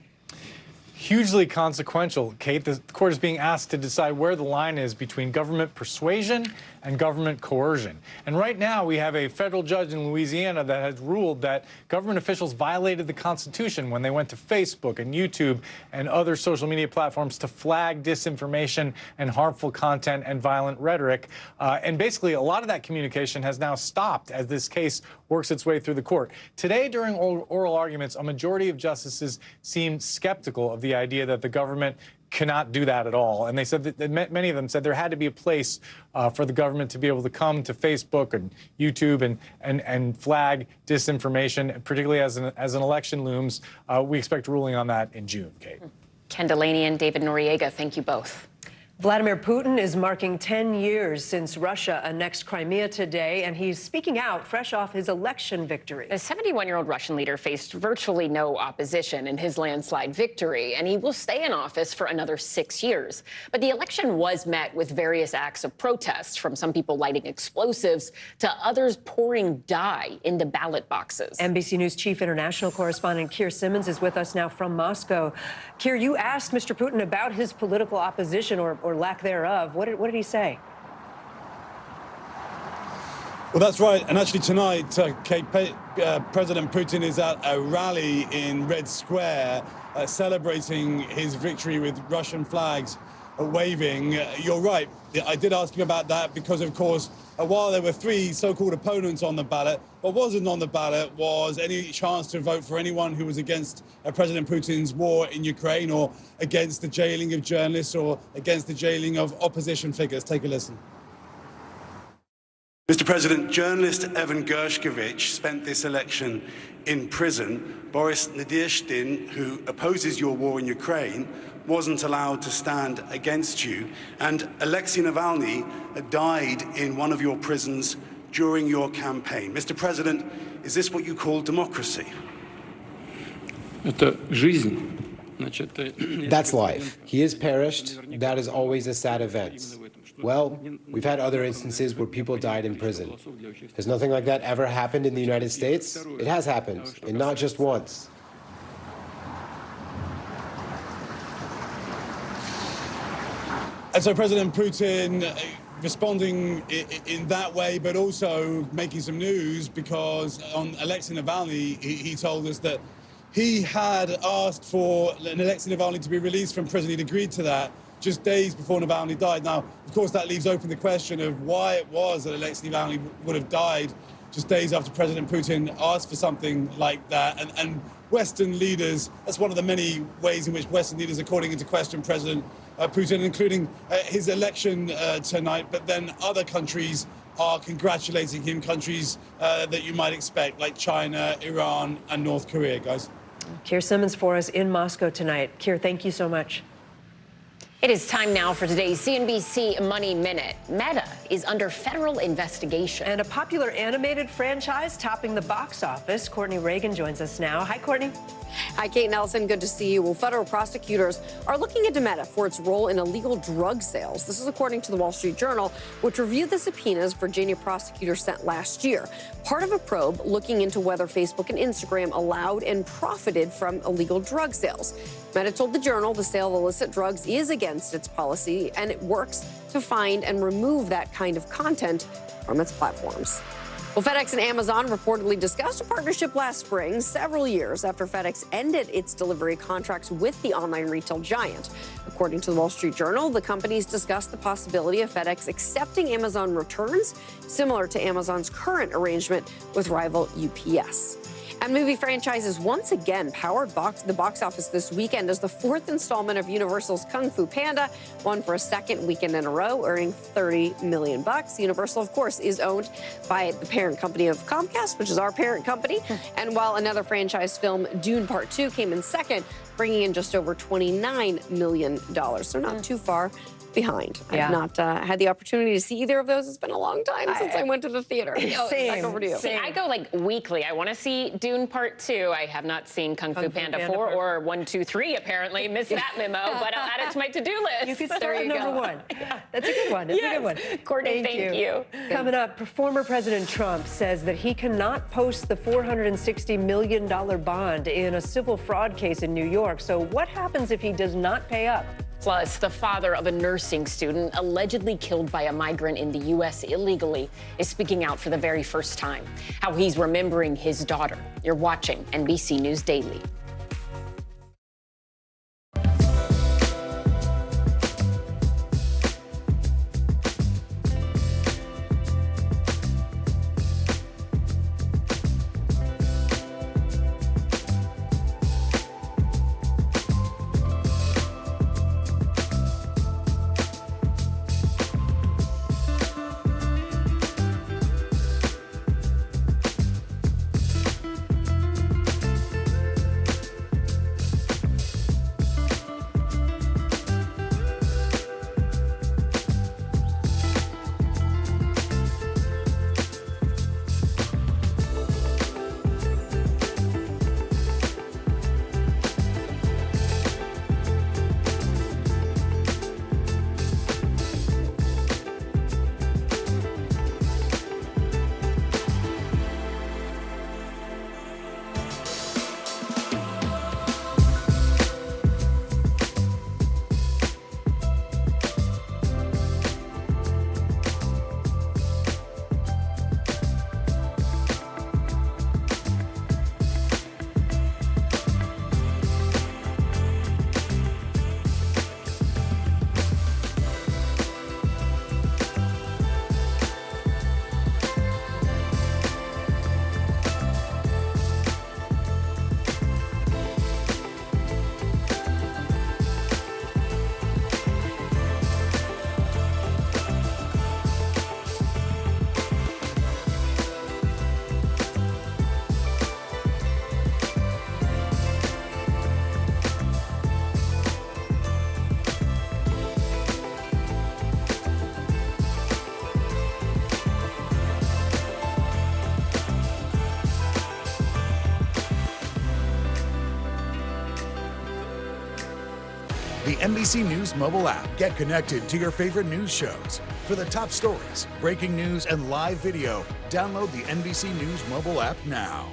Hugely consequential, Kate. The court is being asked to decide where the line is between government persuasion and government coercion. And right now, we have a federal judge in Louisiana that has ruled that government officials violated the Constitution when they went to Facebook and YouTube and other social media platforms to flag disinformation and harmful content and violent rhetoric. And basically, a lot of that communication has now stopped as this case works its way through the court. Today, during oral arguments, a majority of justices seemed skeptical of the idea that the government cannot do that at all. And they said that many of them said there had to be a place for the government to be able to come to Facebook and YouTube and flag disinformation, particularly as an election looms. We expect a ruling on that in June, Kate. Ken Delaney and David Noriega, thank you both. Vladimir Putin is marking 10 years since Russia annexed Crimea today, and he's speaking out fresh off his election victory. The 71-year-old Russian leader faced virtually no opposition in his landslide victory, and he will stay in office for another 6 years. But the election was met with various acts of protest, from some people lighting explosives to others pouring dye into ballot boxes. NBC News chief international correspondent Keir Simmons is with us now from Moscow. Keir, you asked Mr. Putin about his political opposition or lack thereof. What did he say? Well, that's right. And actually tonight, Kate, President Putin is at a rally in Red Square celebrating his victory with Russian flags waving. You're right. I did ask him about that because, of course, while there were three so-called opponents on the ballot, what wasn't on the ballot was any chance to vote for anyone who was against President Putin's war in Ukraine or against the jailing of journalists or against the jailing of opposition figures. Take a listen. Mr. President, journalist Evan Gershkovich spent this election in prison. Boris Nadezhdin, who opposes your war in Ukraine, wasn't allowed to stand against you. And Alexei Navalny died in one of your prisons during your campaign. Mr. President, is this what you call democracy? That's life. He is perished. That is always a sad event. Well, we've had other instances where people died in prison. Has nothing like that ever happened in the United States? It has happened, and not just once. And so President Putin responding in that way, but also making some news because on Alexei Navalny, he told us that he had asked for Alexei Navalny to be released from prison. He'd agreed to that just days before Navalny died. Now, of course, that leaves open the question of why it was that Alexei Navalny would have died just days after President Putin asked for something like that. And Western leaders, that's one of the many ways in which Western leaders are calling into question President Putin, including his election tonight. But then other countries are congratulating him, countries that you might expect, like China, Iran, and North Korea, guys. Keir Simmons for us in Moscow tonight. Keir, thank you so much. It is time now for today's CNBC Money Minute. Meta is under federal investigation. And a popular animated franchise topping the box office. Courtney Reagan joins us now. Hi, Courtney. Hi, Kate Nelson. Good to see you. Well, federal prosecutors are looking into Meta for its role in illegal drug sales. This is according to the Wall Street Journal, which reviewed the subpoenas Virginia prosecutors sent last year. Part of a probe looking into whether Facebook and Instagram allowed and profited from illegal drug sales. Meta told the Journal the sale of illicit drugs is against its policy, and it works to find and remove that kind of content from its platforms. Well, FedEx and Amazon reportedly discussed a partnership last spring, several years after FedEx ended its delivery contracts with the online retail giant. According to the Wall Street Journal, the companies discussed the possibility of FedEx accepting Amazon returns, similar to Amazon's current arrangement with rival UPS. And movie franchises once again powered the box office this weekend as the fourth installment of Universal's Kung Fu Panda won for a second weekend in a row, earning $30 million. Universal, of course, is owned by the parent company of Comcast, which is our parent company. And while another franchise film, Dune Part 2, came in second, bringing in just over $29 million. So not too far behind. Yeah. I've not had the opportunity to see either of those. It's been a long time since I went to the theater. Back over to you. See, I go like weekly. I want to see Dune Part 2. I have not seen Kung Fu Panda 4 or 1, 2, 3, apparently. Missed that memo, but I'll add it to my to-do list. You could start at number one. That's a good one. That's a good one. Courtney, thank you. Coming up, former President Trump says that he cannot post the $460 million bond in a civil fraud case in New York. So what happens if he does not pay up? Plus, the father of a nursing student allegedly killed by a migrant in the U.S. illegally is speaking out for the very first time. How he's remembering his daughter. You're watching NBC News Daily. The NBC News mobile app. Get connected to your favorite news shows. For the top stories, breaking news, and live video, download the NBC News mobile app now.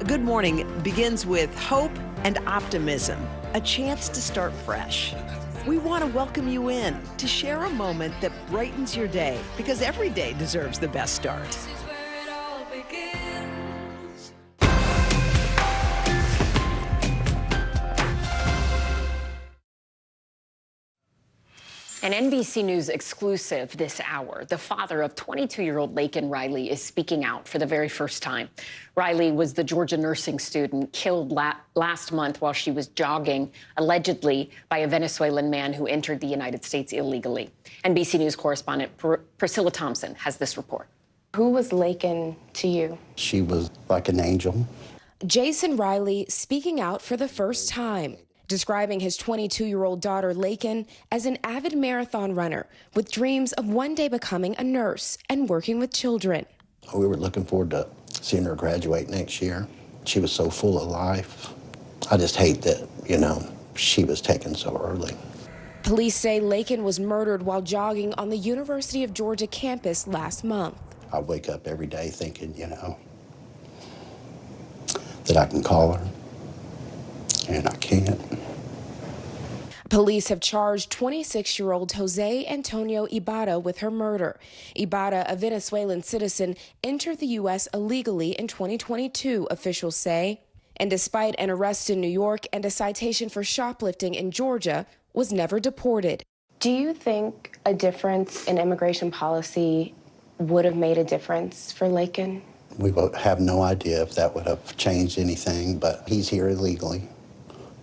Good morning begins with hope and optimism, a chance to start fresh. We want to welcome you in to share a moment that brightens your day, because every day deserves the best start. An NBC News exclusive this hour. The father of 22-year-old Laken Riley is speaking out for the very first time. Riley was the Georgia nursing student killed last month while she was jogging, allegedly by a Venezuelan man who entered the United States illegally. NBC News correspondent Priscilla Thompson has this report. Who was Laken to you? She was like an angel. Jason Riley speaking out for the first time. describing his 22-year-old daughter, Laken, as an avid marathon runner with dreams of one day becoming a nurse and working with children. We were looking forward to seeing her graduate next year. She was so full of life. I just hate that, she was taken so early. Police say Laken was murdered while jogging on the University of Georgia campus last month. I wake up every day thinking, that I can call her, and I can't. Police have charged 26-year-old Jose Antonio Ibarra with her murder. Ibarra, a Venezuelan citizen, entered the U.S. illegally in 2022, officials say. And despite an arrest in New York and a citation for shoplifting in Georgia, was never deported. Do you think a difference in immigration policy would have made a difference for Laken? We have no idea if that would have changed anything, but he's here illegally,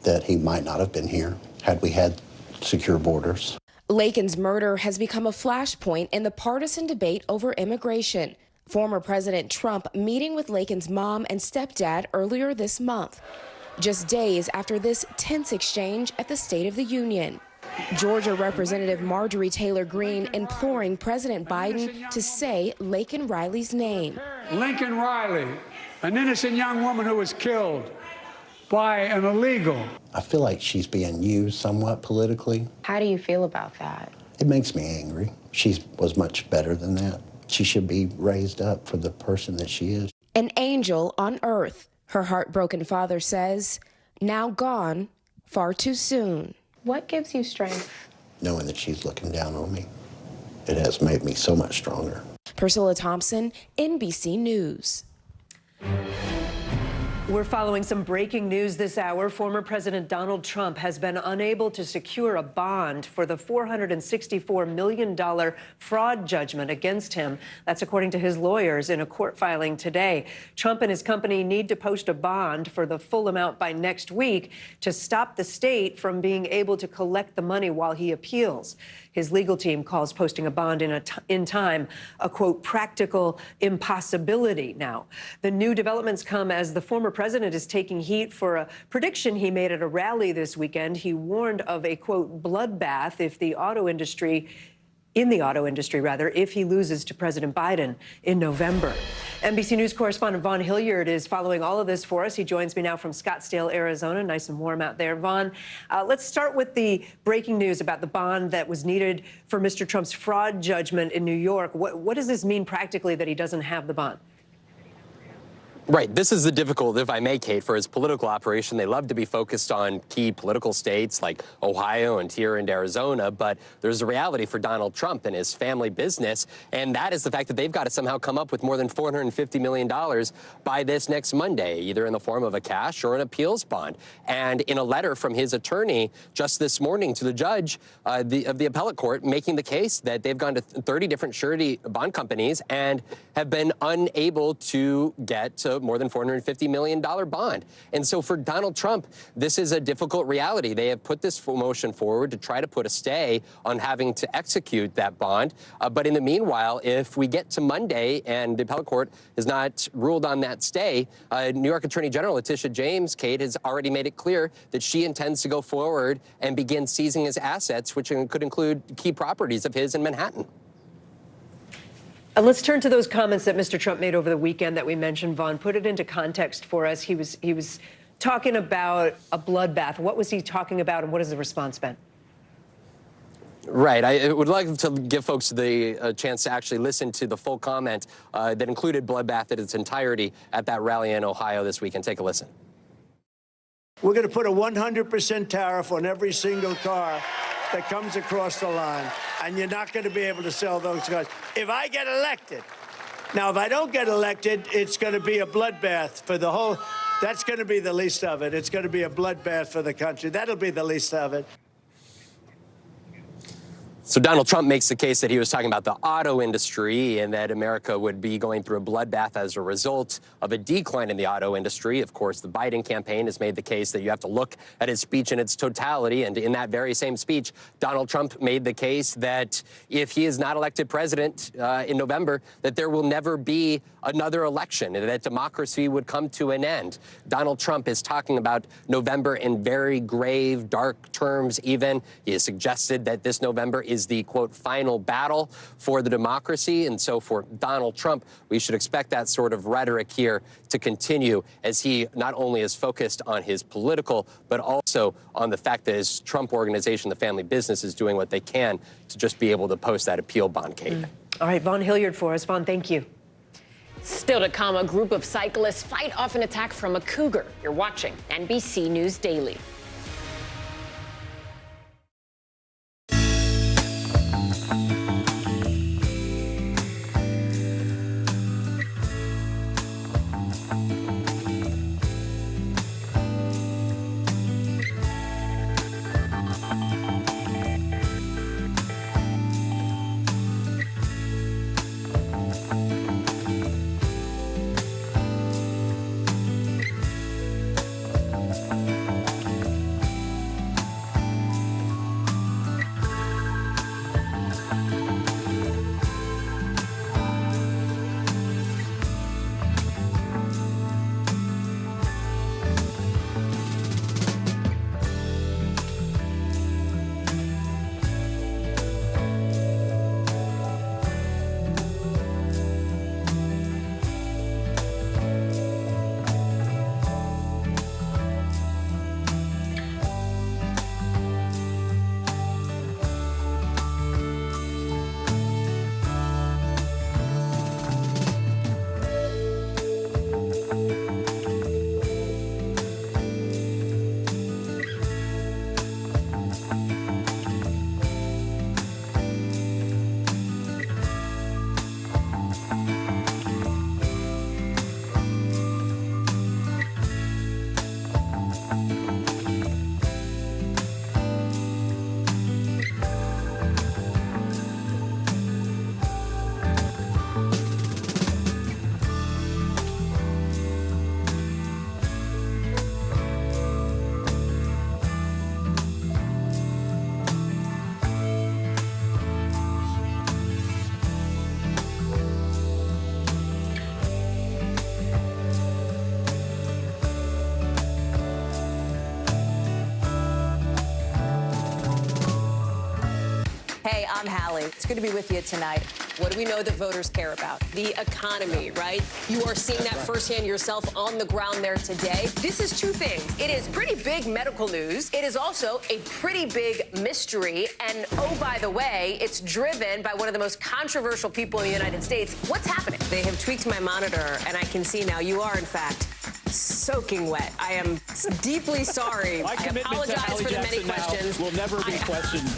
that he might not have been here had we had secure borders. Laken's murder has become a flashpoint in the partisan debate over immigration. Former President Trump meeting with Laken's mom and stepdad earlier this month, just days after this tense exchange at the State of the Union. Georgia Representative Marjorie Taylor Greene imploring President Biden to say Laken Riley's name. Lincoln Riley, an innocent young woman who was killed by an illegal. I feel like she's being used somewhat politically. How do you feel about that? It makes me angry. She was much better than that. She should be raised up for the person that she is. An angel on earth, her heartbroken father says, now gone far too soon. What gives you strength? Knowing that she's looking down on me. It has made me so much stronger. Priscilla Thompson, NBC News. We're following some breaking news this hour. Former President Donald Trump has been unable to secure a bond for the $464 million fraud judgment against him. That's according to his lawyers in a court filing today. Trump and his company need to post a bond for the full amount by next week to stop the state from being able to collect the money while he appeals. His legal team calls posting a bond in time a, quote, practical impossibility now. The new developments come as the former president is taking heat for a prediction he made at a rally this weekend. He warned of a, quote, bloodbath if the auto industry if he loses to President Biden in November. NBC News correspondent Vaughn Hilliard is following all of this for us. He joins me now from Scottsdale, Arizona. Nice and warm out there. Vaughn, let's start with the breaking news about the bond that was needed for Mr. Trump's fraud judgment in New York. What does this mean practically that he doesn't have the bond? Right. This is the difficult, if I may, Kate, for his political operation. They love to be focused on key political states like Ohio and here in Arizona. But there's a reality for Donald Trump and his family business. And that is the fact that they've got to somehow come up with more than $450 million by this next Monday, either in the form of a cash or an appeals bond. And in a letter from his attorney just this morning to the judge of the appellate court, making the case that they've gone to 30 different surety bond companies and have been unable to get to more than $450 million bond. And so for Donald Trump, this is a difficult reality. They have put this motion forward to try to put a stay on having to execute that bond. But in the meanwhile, if we get to Monday and the appellate court has not ruled on that stay, New York Attorney General Letitia James, Kate, has already made it clear that she intends to go forward and begin seizing his assets, which could include key properties of his in Manhattan. Let's turn to those comments that Mr. Trump made over the weekend that we mentioned. Vaughn, put it into context for us. He was talking about a bloodbath. What was he talking about, and what has the response been? Right. I would like to give folks the chance to actually listen to the full comment that included bloodbath in its entirety at that rally in Ohio this weekend. Take a listen. We're going to put a 100% tariff on every single car that comes across the line, and you're not going to be able to sell those cars. If I get elected, now, if I don't get elected, it's going to be a bloodbath for the whole, that's going to be the least of it. It's going to be a bloodbath for the country. That'll be the least of it. So Donald Trump makes the case that he was talking about the auto industry and that America would be going through a bloodbath as a result of a decline in the auto industry. Of course, the Biden campaign has made the case that you have to look at his speech in its totality. And in that very same speech, Donald Trump made the case that if he is not elected president in November, that there will never be another election and that democracy would come to an end. Donald Trump is talking about November in very grave, dark terms even. He has suggested that this November is the, quote, final battle for the democracy. And so for Donald Trump, we should expect that sort of rhetoric here to continue as he not only is focused on his political, but also on the fact that his Trump organization, the family business, is doing what they can to just be able to post that appeal bond, Kate. All right, Vaughn Hilliard for us. Vaughn, thank you. Still to come, a group of cyclists fight off an attack from a cougar. You're watching NBC News Daily. Hey, I'm Hallie. It's good to be with you tonight. What do we know that voters care about? The economy, right? You are seeing that firsthand yourself on the ground there today. This is two things. It is pretty big medical news. It is also a pretty big mystery. And oh, by the way, it's driven by one of the most controversial people in the United States. What's happening? They have tweaked my monitor, and I can see now you are, in fact, soaking wet. I am deeply sorry. I apologize for the many questions. Will never be questioned.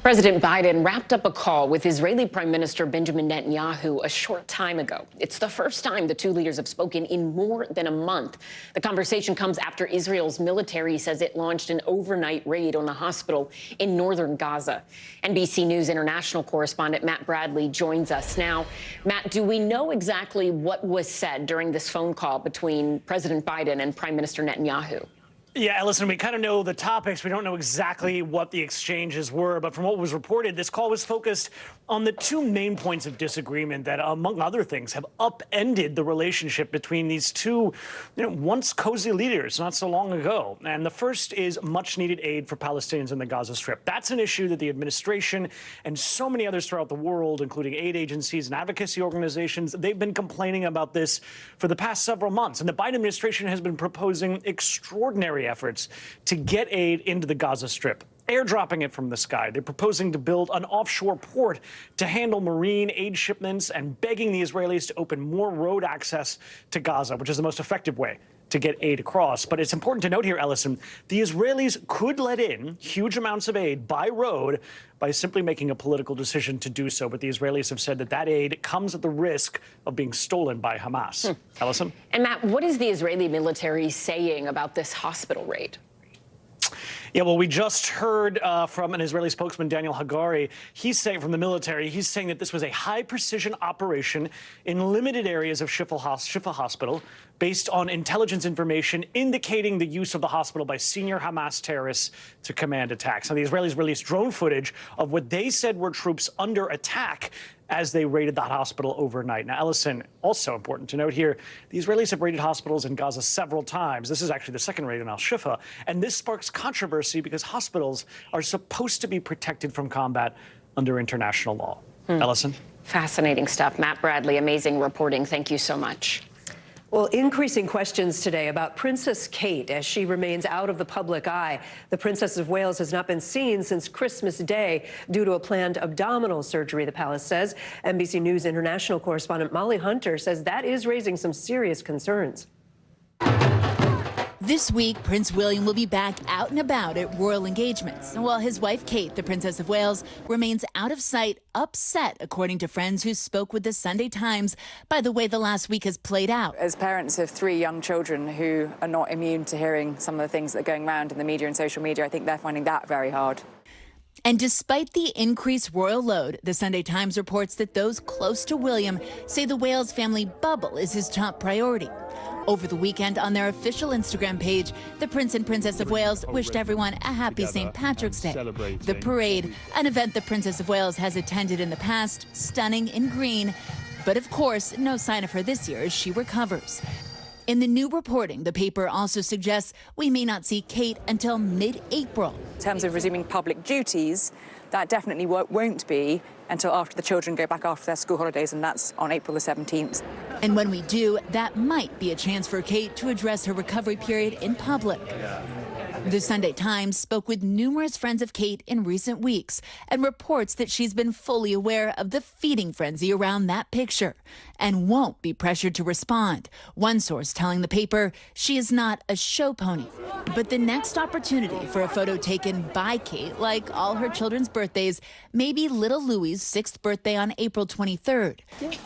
President Biden wrapped up a call with Israeli Prime Minister Benjamin Netanyahu a short time ago. It's the first time the two leaders have spoken in more than a month. The conversation comes after Israel's military says it launched an overnight raid on a hospital in northern Gaza. NBC News international correspondent Matt Bradley joins us now. Matt, do we know exactly what was said during this phone call between President Biden and Prime Minister Netanyahu? Yeah, listen, we kind of know the topics. We don't know exactly what the exchanges were, but from what was reported, this call was focused on the two main points of disagreement that, among other things, have upended the relationship between these two, once cozy leaders not so long ago. And the first is much-needed aid for Palestinians in the Gaza Strip. That's an issue that the administration and so many others throughout the world, including aid agencies and advocacy organizations, they've been complaining about this for the past several months. And the Biden administration has been proposing extraordinary efforts to get aid into the Gaza Strip, airdropping it from the sky. They're proposing to build an offshore port to handle marine aid shipments and begging the Israelis to open more road access to Gaza, which is the most effective way to get aid across. But it's important to note here, Ellison, the Israelis could let in huge amounts of aid by road by simply making a political decision to do so. But the Israelis have said that that aid comes at the risk of being stolen by Hamas. Ellison? And Matt, what is the Israeli military saying about this hospital raid? Yeah, well, we just heard from an Israeli spokesman, Daniel Hagari. He's saying from the military, he's saying that this was a high-precision operation in limited areas of Shifa Hospital based on intelligence information indicating the use of the hospital by senior Hamas terrorists to command attacks. Now, the Israelis released drone footage of what they said were troops under attack as they raided that hospital overnight. Now, Ellison, also important to note here, the Israelis have raided hospitals in Gaza several times. This is actually the second raid in al-Shifa, and this sparks controversy because hospitals are supposed to be protected from combat under international law. Ellison? Fascinating stuff. Matt Bradley, amazing reporting. Thank you so much. Well, increasing questions today about Princess Kate as she remains out of the public eye. The Princess of Wales has not been seen since Christmas Day due to a planned abdominal surgery, the palace says. NBC News international correspondent Molly Hunter says that is raising some serious concerns. This week, Prince William will be back out and about at royal engagements, while his wife Kate, the Princess of Wales, remains out of sight, upset, according to friends who spoke with the Sunday Times, by the way the last week has played out. As parents of 3 young children who are not immune to hearing some of the things that are going around in the media and social media, I think they're finding that very hard. And despite the increased royal load, the Sunday Times reports that those close to William say the Wales family bubble is his top priority. Over the weekend, on their official Instagram page, the Prince and Princess of Wales wished everyone a happy St. Patrick's Day. The parade, an event the Princess of Wales has attended in the past, stunning in green, but of course, no sign of her this year as she recovers. In the new reporting, the paper also suggests we may not see Kate until mid-April. In terms of resuming public duties, that definitely won't be until after the children go back after their school holidays, and that's on April the 17th. And when we do, that might be a chance for Kate to address her recovery period in public. The Sunday Times spoke with numerous friends of Kate in recent weeks and reports that she's been fully aware of the feeding frenzy around that picture and won't be pressured to respond. One source telling the paper she is not a show pony. But the next opportunity for a photo taken by Kate, like all her children's birthdays, may be little Louis's 6th birthday on April 23rd.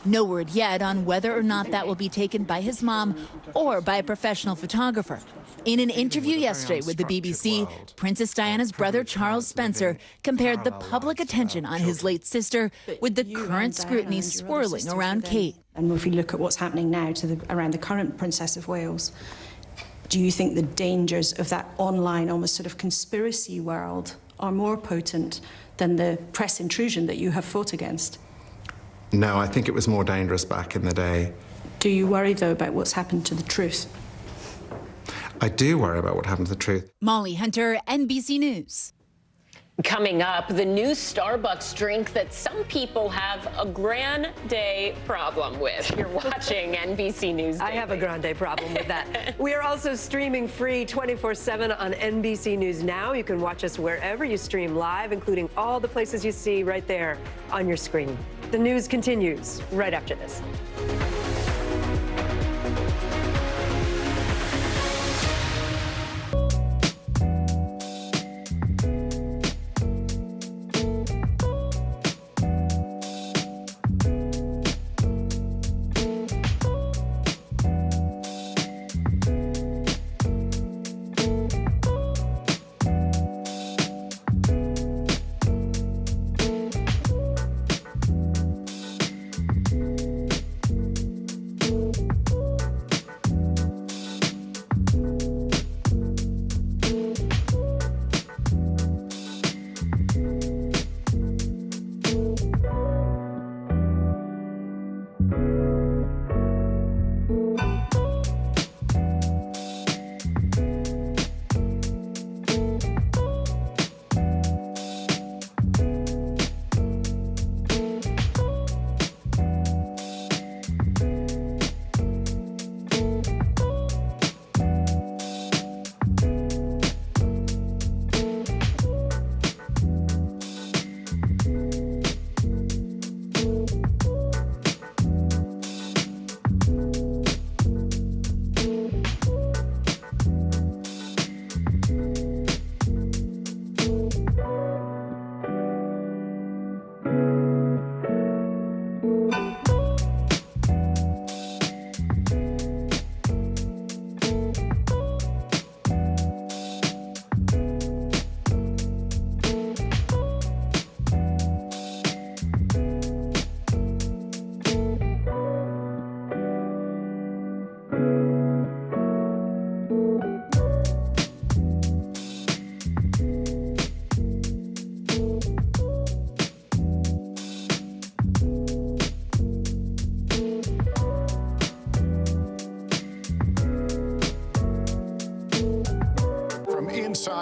No word yet on whether or not that will be taken by his mom or by a professional photographer. In an interview yesterday with the BBC, Princess Diana's brother Charles Spencer compared the public attention on his late sister with the current scrutiny swirling around Kate. And if we look at what's happening now around the current Princess of Wales, do you think the dangers of that online, almost sort of conspiracy world are more potent than the press intrusion that you have fought against? No, I think it was more dangerous back in the day. Do you worry, though, about what's happened to the truth? I do worry about what happened to the truth. Molly Hunter, NBC News. Coming up, the new Starbucks drink that some people have a grande problem with. You're watching NBC News Daily. I have a grande problem with that. We are also streaming free 24/7 on NBC News Now. You can watch us wherever you stream live, including all the places you see right there on your screen. The news continues right after this.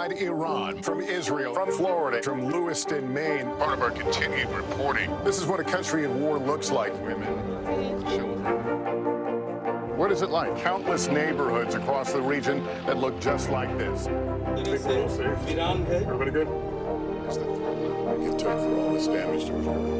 inside Iran, from Israel, from Florida, from Lewiston, Maine. Part of our continued reporting. This is what a country at war looks like. Women, children. What is it like? Countless neighborhoods across the region that look just like this. Everybody good? What's the threat it took for all this damage to occur?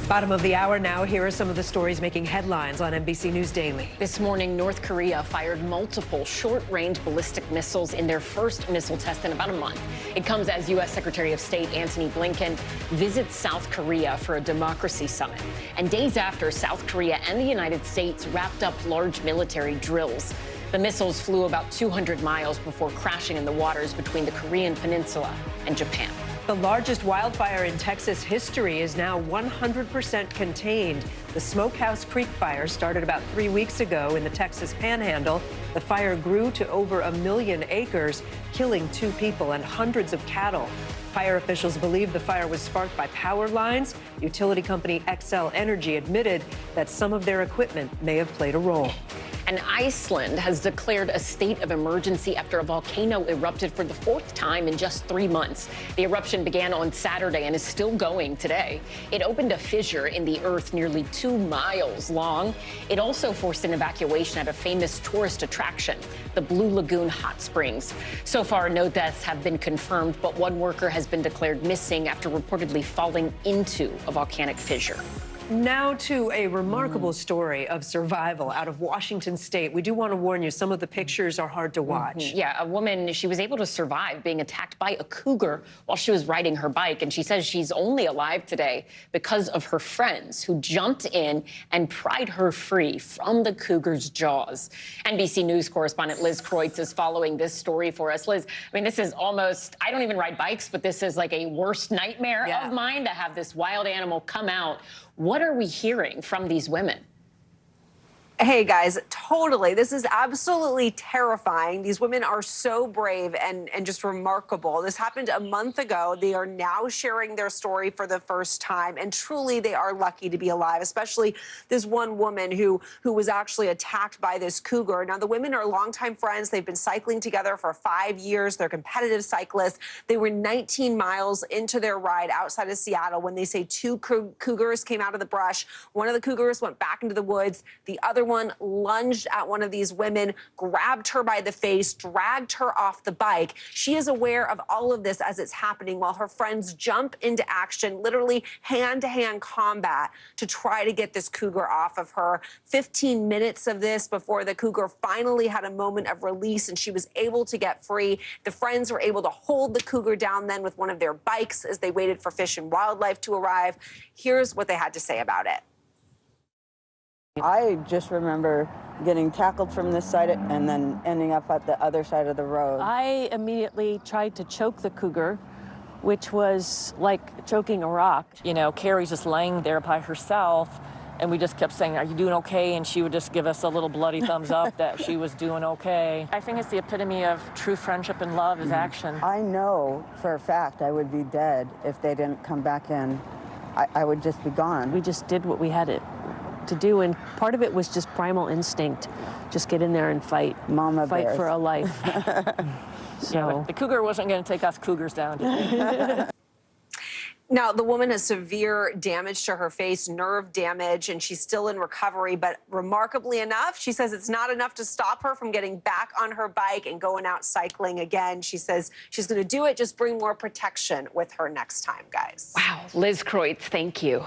Bottom of the hour now. Here are some of the stories making headlines on NBC News Daily. This morning, North Korea fired multiple short-range ballistic missiles in their first missile test in about a month. It comes as U.S. Secretary of State Antony Blinken visits South Korea for a democracy summit. And days after, South Korea and the United States wrapped up large military drills. The missiles flew about 200 miles before crashing in the waters between the Korean peninsula and Japan. The largest wildfire in Texas history is now 100% contained. The Smokehouse Creek fire started about 3 weeks ago in the Texas Panhandle. The fire grew to over 1 million acres, killing 2 people and hundreds of cattle. Fire officials believe the fire was sparked by power lines. Utility company Xcel Energy admitted that some of their equipment may have played a role. And Iceland has declared a state of emergency after a volcano erupted for the 4th time in just 3 months. The eruption began on Saturday and is still going today. It opened a fissure in the earth nearly 2 miles long. It also forced an evacuation at a famous tourist attraction, the Blue Lagoon Hot Springs. So far, no deaths have been confirmed, but 1 worker has been declared missing after reportedly falling into a volcanic fissure. Now to a remarkable story of survival out of Washington State. We do want to warn you, some of the pictures are hard to watch. Yeah, a woman, she was able to survive being attacked by a cougar while she was riding her bike. And she says she's only alive today because of her friends who jumped in and pried her free from the cougar's jaws. NBC News correspondent Liz Kreutz is following this story for us. Liz, I mean, this is almost, I don't even ride bikes, but this is like a worst nightmare of mine to have this wild animal come out. What are we hearing from these women? Hey, guys, totally. This is absolutely terrifying. These women are so brave and just remarkable. This happened a month ago. They are now sharing their story for the first time, and truly they are lucky to be alive, especially this one woman who was actually attacked by this cougar. Now, the women are longtime friends. They've been cycling together for 5 years. They're competitive cyclists. They were 19 miles into their ride outside of Seattle when they say 2 cougars came out of the brush. One of the cougars went back into the woods. The other one lunged at one of these women, grabbed her by the face, dragged her off the bike. She is aware of all of this as it's happening while her friends jump into action, literally hand-to-hand combat to try to get this cougar off of her. 15 minutes of this before the cougar finally had a moment of release and she was able to get free. The friends were able to hold the cougar down then with one of their bikes as they waited for Fish and Wildlife to arrive. Here's what they had to say about it. I just remember getting tackled from this side and then ending up at the other side of the road. I immediately tried to choke the cougar, which was like choking a rock. You know, Carrie's just laying there by herself, and we just kept saying, "Are you doing okay?" And she would just give us a little bloody thumbs up that she was doing okay. I think it's the epitome of true friendship and love is action. I know for a fact I would be dead if they didn't come back in. I would just be gone. We just did what we had to do, and part of it was just primal instinct. Just get in there and fight. Mama fight bears. for a life. So the cougar wasn't going to take us cougars down. Now, the woman has severe damage to her face, nerve damage, and she's still in recovery. But remarkably enough, she says it's not enough to stop her from getting back on her bike and going out cycling again. She says she's going to do it, just bring more protection with her next time, guys. Wow. Liz Kreutz, thank you.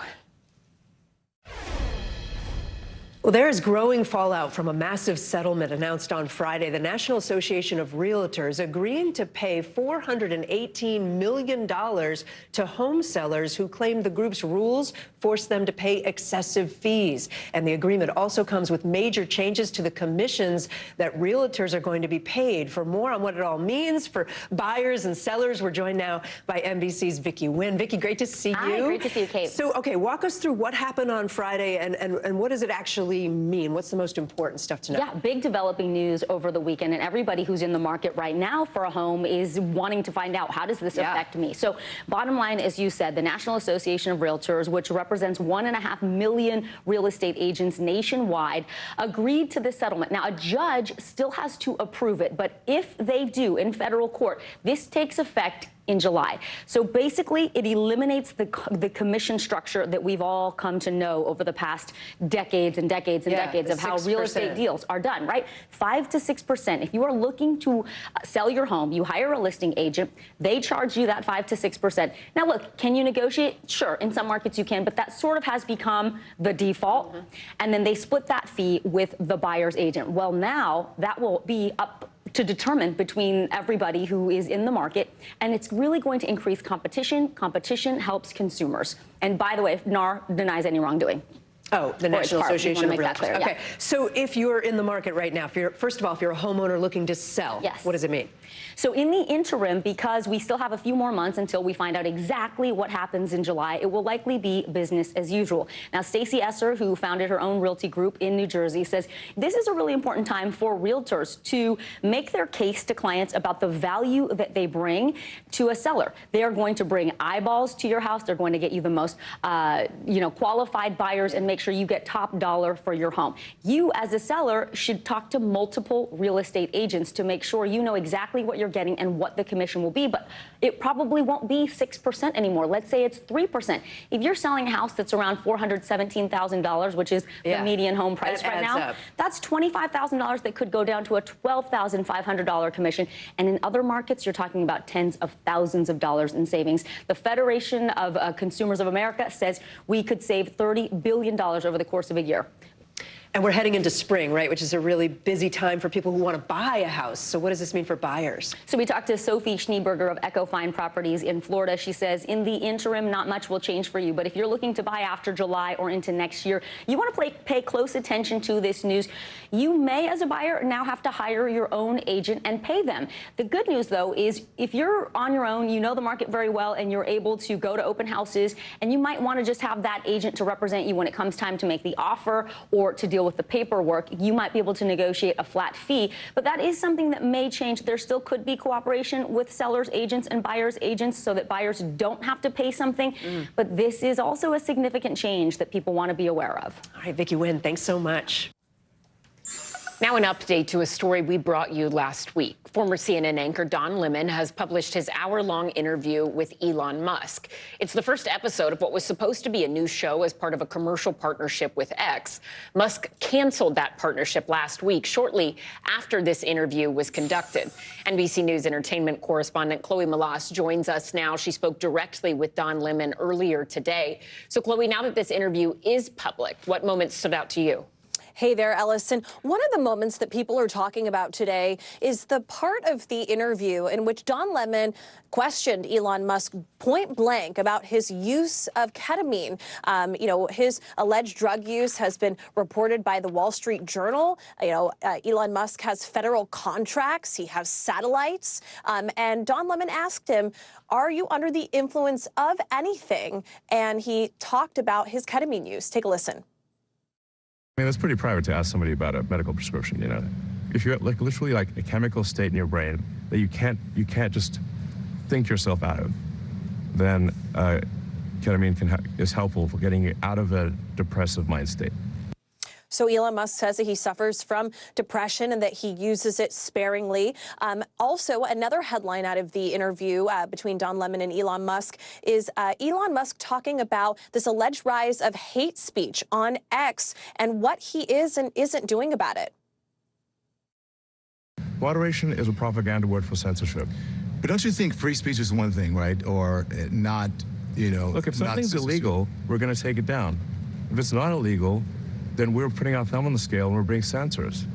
Well, there is growing fallout from a massive settlement announced on Friday. The National Association of Realtors agreeing to pay $418 million to home sellers who claim the group's rules force them to pay excessive fees. And the agreement also comes with major changes to the commissions that realtors are going to be paid. For more on what it all means for buyers and sellers, we're joined now by NBC's Vicki Nguyen. Vicki, great to see you. Hi, great to see you, Kate. So, okay, walk us through what happened on Friday and what does it actually mean? What's the most important stuff to know? Yeah, big developing news over the weekend, and everybody who's in the market right now for a home is wanting to find out, how does this affect me? So bottom line, as you said, the National Association of Realtors, which represents 1.5 million real estate agents nationwide, agreed to this settlement. Now, a judge still has to approve it, but if they do in federal court, this takes effect in July. So basically, it eliminates the commission structure that we've all come to know over the past decades and decades and decades of how real estate deals are done, right? 5 to 6%. If you are looking to sell your home, you hire a listing agent, they charge you that 5 to 6%. Now, look, can you negotiate? Sure, in some markets you can, but that sort of has become the default. And then they split that fee with the buyer's agent. Well, now that will be up to determine between everybody who is in the market, and it's really going to increase competition. Competition helps consumers. And by the way, NAR denies any wrongdoing. Oh, the National Association of Realtors. Okay, yeah. so if you're in the market right now, first of all, if you're a homeowner looking to sell, what does it mean? So in the interim, because we still have a few more months until we find out exactly what happens in July, it will likely be business as usual. Now, Stacey Esser, who founded her own realty group in New Jersey, says this is a really important time for realtors to make their case to clients about the value that they bring to a seller. They are going to bring eyeballs to your house. They're going to get you the most, qualified buyers and make sure you get top dollar for your home. You, as a seller, should talk to multiple real estate agents to make sure you know exactly what you're getting and what the commission will be, but it probably won't be 6% anymore. Let's say it's 3%. If you're selling a house that's around $417,000, which is the median home price right now, that's $25,000 that could go down to a $12,500 commission. And in other markets, you're talking about tens of thousands of dollars in savings. The Federation of Consumers of America says we could save $30 billion over the course of a year. And we're heading into spring, right, which is a really busy time for people who want to buy a house. So what does this mean for buyers? So we talked to Sophie Schneeberger of Ecofine Properties in Florida. She says in the interim, not much will change for you. But if you're looking to buy after July or into next year, you want to pay close attention to this news. You may, as a buyer, now have to hire your own agent and pay them. The good news, though, is if you're on your own, you know the market very well, and you're able to go to open houses, and you might want to just have that agent to represent you when it comes time to make the offer or to deal with the paperwork, you might be able to negotiate a flat fee, but that is something that may change. There still could be cooperation with sellers' agents and buyers' agents so that buyers don't have to pay something, but this is also a significant change that people want to be aware of. All right, Vicki Nguyen, thanks so much. Now an update to a story we brought you last week. Former CNN anchor Don Lemon has published his hour-long interview with Elon Musk. It's the first episode of what was supposed to be a new show as part of a commercial partnership with X. Musk canceled that partnership last week, shortly after this interview was conducted. NBC News entertainment correspondent Chloe Malas joins us now. She spoke directly with Don Lemon earlier today. So, Chloe, now that this interview is public, what moments stood out to you? Hey there, Ellison. One of the moments that people are talking about today is the part of the interview in which Don Lemon questioned Elon Musk point blank about his use of ketamine. His alleged drug use has been reported by the Wall Street Journal. Elon Musk has federal contracts. He has satellites. And Don Lemon asked him, are you under the influence of anything? And he talked about his ketamine use. Take a listen. I mean, it's pretty private to ask somebody about a medical prescription, you know. If you're literally a chemical state in your brain that you can't just think yourself out of, then ketamine is helpful for getting you out of a depressive mind state. So Elon Musk says that he suffers from depression and that he uses it sparingly. Also, another headline out of the interview between Don Lemon and Elon Musk is Elon Musk talking about this alleged rise of hate speech on X and what he is and isn't doing about it. Moderation is a propaganda word for censorship. But don't you think free speech is one thing, right? Or not, Look, if something's illegal, we're going to take it down. If it's not illegal, then we're putting our thumb on the scale and we're being censors.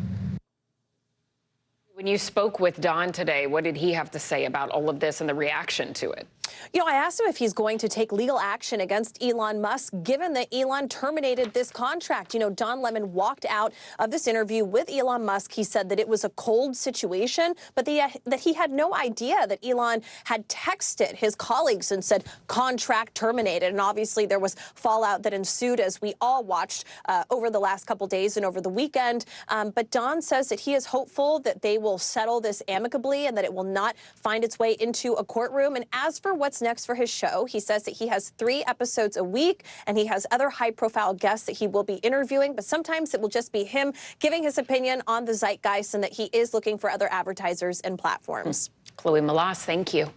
When you spoke with Don today, what did he have to say about all of this and the reaction to it? You know, I asked him if he's going to take legal action against Elon Musk, given that Elon terminated this contract. You know, Don Lemon walked out of this interview with Elon Musk. He said that it was a cold situation, but that he had no idea that Elon had texted his colleagues and said contract terminated. And obviously there was fallout that ensued, as we all watched over the last couple days and over the weekend. But Don says that he is hopeful that they will settle this amicably and that it will not find its way into a courtroom. And as for what's next for his show, he says that he has 3 episodes a week and he has other high-profile guests that he will be interviewing, but sometimes it will just be him giving his opinion on the zeitgeist and that he is looking for other advertisers and platforms. Chloe Malas, thank you.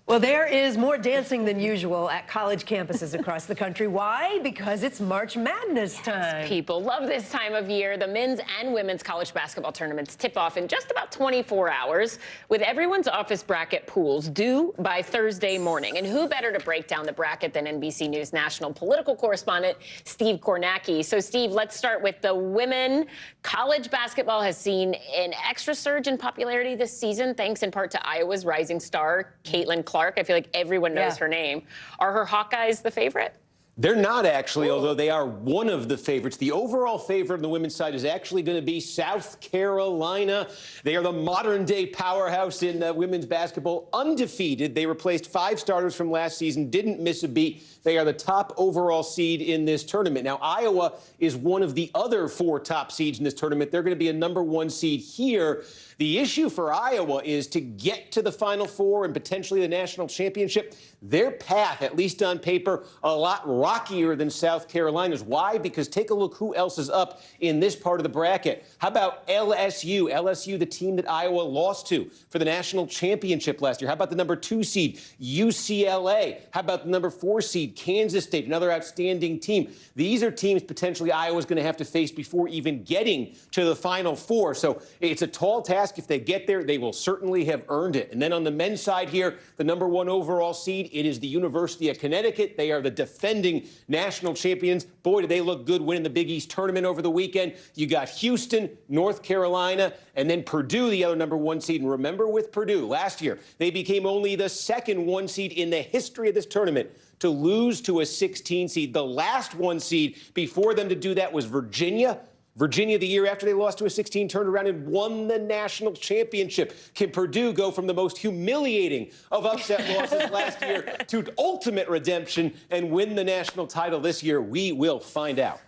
Well, there is more dancing than usual at college campuses across the country. Why? Because it's March Madness time. People love this time of year. The men's and women's college basketball tournaments tip off in just about 24 hours, with everyone's office bracket pools due by Thursday morning. And who better to break down the bracket than NBC News national political correspondent Steve Kornacki. So, Steve, let's start with the women. College basketball has seen an extra surge in popularity this season, thanks in part to Iowa's rising star, Caitlin Clark. I feel like everyone knows her name. Are her Hawkeyes the favorite? They're not actually, although they are one of the favorites. The overall favorite on the women's side is actually going to be South Carolina. They are the modern-day powerhouse in women's basketball, undefeated. They replaced 5 starters from last season, didn't miss a beat. They are the top overall seed in this tournament. Now, Iowa is one of the other 4 top seeds in this tournament. They're going to be a #1 seed here. The issue for Iowa is to get to the Final Four and potentially the national championship. Their path, at least on paper, a lot rockier than South Carolina's. Why? Because take a look who else is up in this part of the bracket. How about LSU? LSU, the team that Iowa lost to for the national championship last year. How about the #2 seed, UCLA? How about the #4 seed, Kansas State, another outstanding team? These are teams potentially Iowa's going to have to face before even getting to the Final Four. So it's a tall task. If they get there, they will certainly have earned it. And then on the men's side here, the #1 overall seed, it is the University of Connecticut. They are the defending national champions. Boy, do they look good winning the Big East tournament over the weekend. You got Houston, North Carolina, and then Purdue, the other #1 seed. And remember with Purdue, last year, they became only the second 1 seed in the history of this tournament to lose to a 16 seed. The last 1 seed before them to do that was Virginia. Virginia, the year after they lost to a 16, turned around and won the national championship. Can Purdue go from the most humiliating of upset losses last year to ultimate redemption and win the national title this year? We will find out.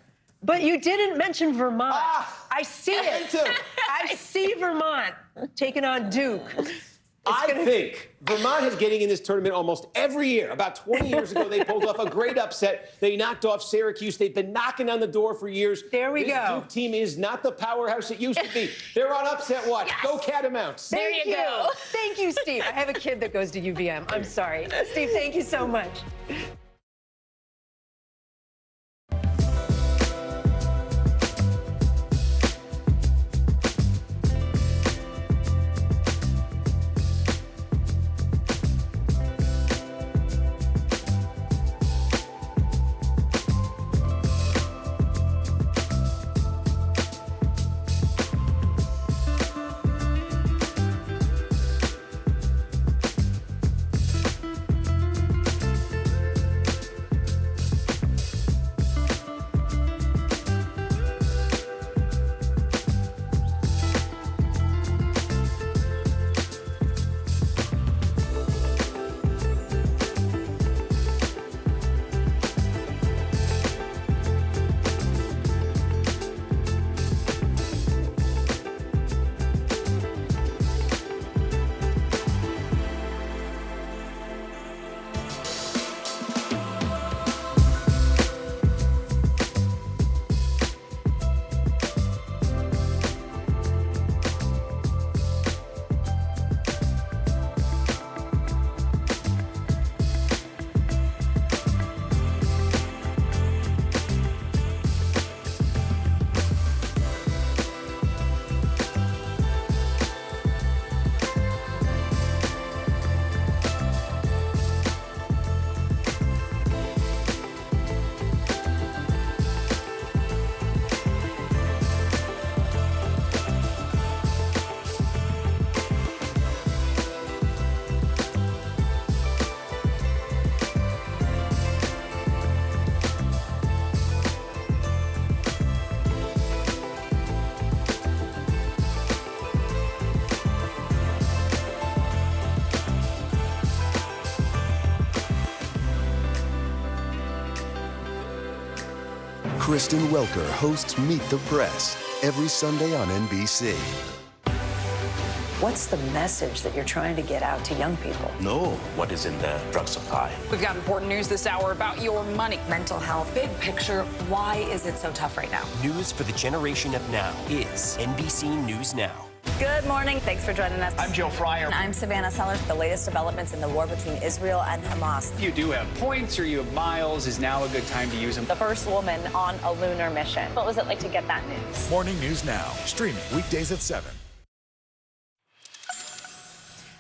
But you didn't mention Vermont. I see it. I see Vermont taking on Duke. I think Vermont is getting in this tournament almost every year. About 20 years ago, they pulled off a great upset. They knocked off Syracuse. They've been knocking on the door for years. There we go. This Duke team is not the powerhouse it used to be. They're on upset watch. Yes. Go Catamounts. There you go. Thank you, Steve. I have a kid that goes to UVM. I'm sorry. Steve, thank you so much. Kristen Welker hosts Meet the Press every Sunday on NBC. What's the message that you're trying to get out to young people? Know what is in the drug supply. We've got important news this hour about your money. Mental health, big picture, why is it so tough right now? News for the generation of now is NBC News Now. Good morning. Thanks for joining us. I'm Joe Fryer. And I'm Savannah Sellers. The latest developments in the war between Israel and Hamas. If you do have points or you have miles, is now a good time to use them. The first woman on a lunar mission. What was it like to get that news? Morning News Now, streaming weekdays at 7.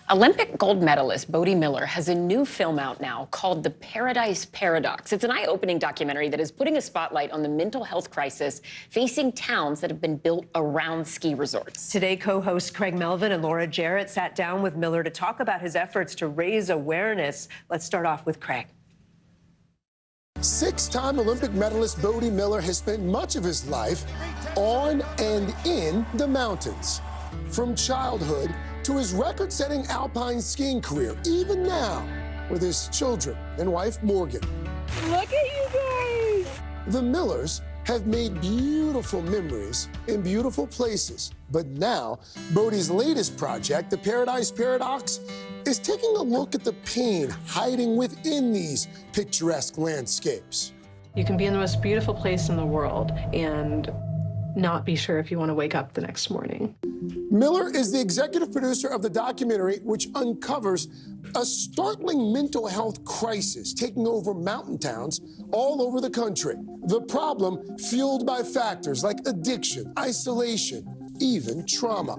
Olympic gold medalist Bode Miller has a new film out now called The Paradise Paradox. It's an eye-opening documentary that is putting a spotlight on the mental health crisis facing towns that have been built around ski resorts. Today, co-hosts Craig Melvin and Laura Jarrett sat down with Miller to talk about his efforts to raise awareness. Let's start off with Craig. Six-time Olympic medalist Bode Miller has spent much of his life on and in the mountains. From childhood to his record-setting alpine skiing career, even now, with his children and wife, Morgan. Look at you guys! The Millers have made beautiful memories in beautiful places. But now, Bode's latest project, The Paradise Paradox, is taking a look at the pain hiding within these picturesque landscapes. You can be in the most beautiful place in the world and not be sure if you want to wake up the next morning. Miller is the executive producer of the documentary, which uncovers a startling mental health crisis taking over mountain towns all over the country. The problem fueled by factors like addiction, isolation, even trauma,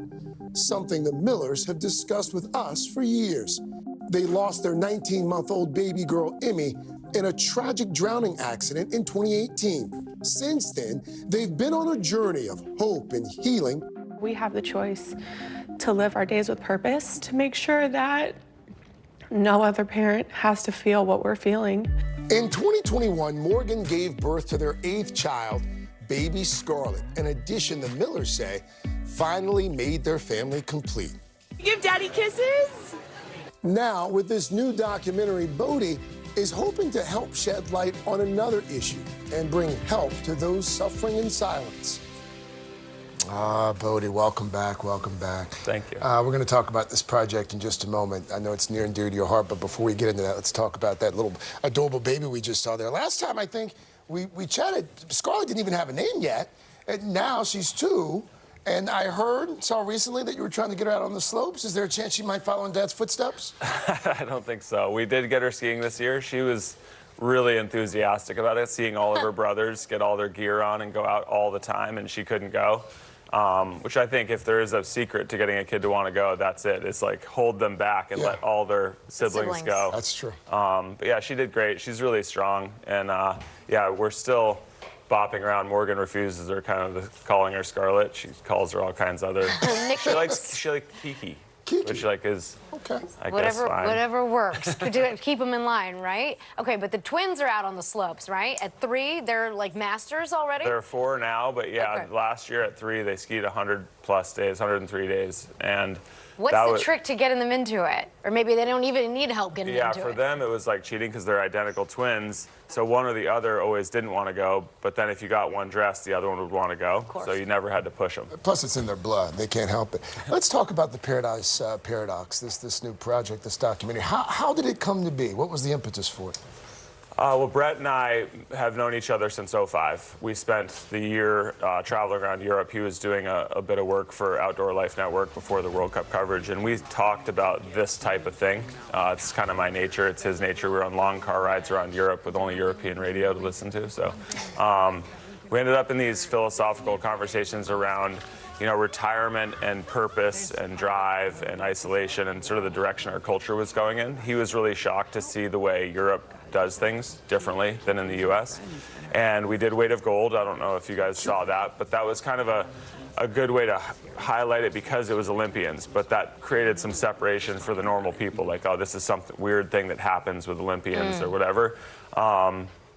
something the Millers have discussed with us for years. They lost their 19-month-old baby girl, Emmy, in a tragic drowning accident in 2018. Since then, they've been on a journey of hope and healing. We have the choice to live our days with purpose, to make sure that no other parent has to feel what we're feeling. In 2021, Morgan gave birth to their 8th child, baby Scarlett, an addition the Millers say finally made their family complete. Give daddy kisses? Now, with this new documentary, Bode is hoping to help shed light on another issue and bring help to those suffering in silence. Bode, welcome back, welcome back. Thank you. We're going to talk about this project in just a moment. I know it's near and dear to your heart, but before we get into that, let's talk about that little adorable baby we just saw there. Last time, I think, we chatted, Scarlett didn't even have a name yet, and now she's 2. And I saw recently that you were trying to get her out on the slopes. Is there a chance she might follow in Dad's footsteps? I don't think so. We did get her skiing this year. She was really enthusiastic about it, seeing all of her brothers get all their gear on and go out all the time, and she couldn't go. Which I think if there is a secret to getting a kid to want to go, that's it. It's like hold them back and let all their siblings go. That's true. But yeah, she did great. She's really strong. And yeah, we're still bopping around. Morgan refuses her, kind of calling her Scarlett. She calls her all kinds of other. She likes Kiki. Which is I guess fine. Whatever works. Keep them in line, right? Okay, but the twins are out on the slopes, right? At 3, they're like masters already? They're 4 now, but yeah, last year at 3, they skied 100+ days, 103 days. And what's the trick to getting them into it? Or maybe they don't even need help getting into it. Yeah, for them it was like cheating because they're identical twins. So one or the other always didn't want to go, but then if you got one dressed, the other one would want to go. So you never had to push them. Plus, it's in their blood. They can't help it. Let's talk about the Paradise Paradox, this new project, this documentary. How did it come to be? What was the impetus for it? Well, Brett and I have known each other since '05. We spent the year traveling around Europe. He was doing a bit of work for Outdoor Life Network before the World Cup coverage, and we talked about this type of thing. It's kind of my nature. It's his nature. We're on long car rides around Europe with only European radio to listen to. So we ended up in these philosophical conversations around retirement and purpose and drive and isolation and sort of the direction our culture was going in. He was really shocked to see the way Europe does things differently than in the U.S. And we did Weight of Gold. I don't know if you guys saw that, but that was kind of a good way to highlight it because it was Olympians, but that created some separation for the normal people, like, oh, this is some weird thing that happens with Olympians or whatever.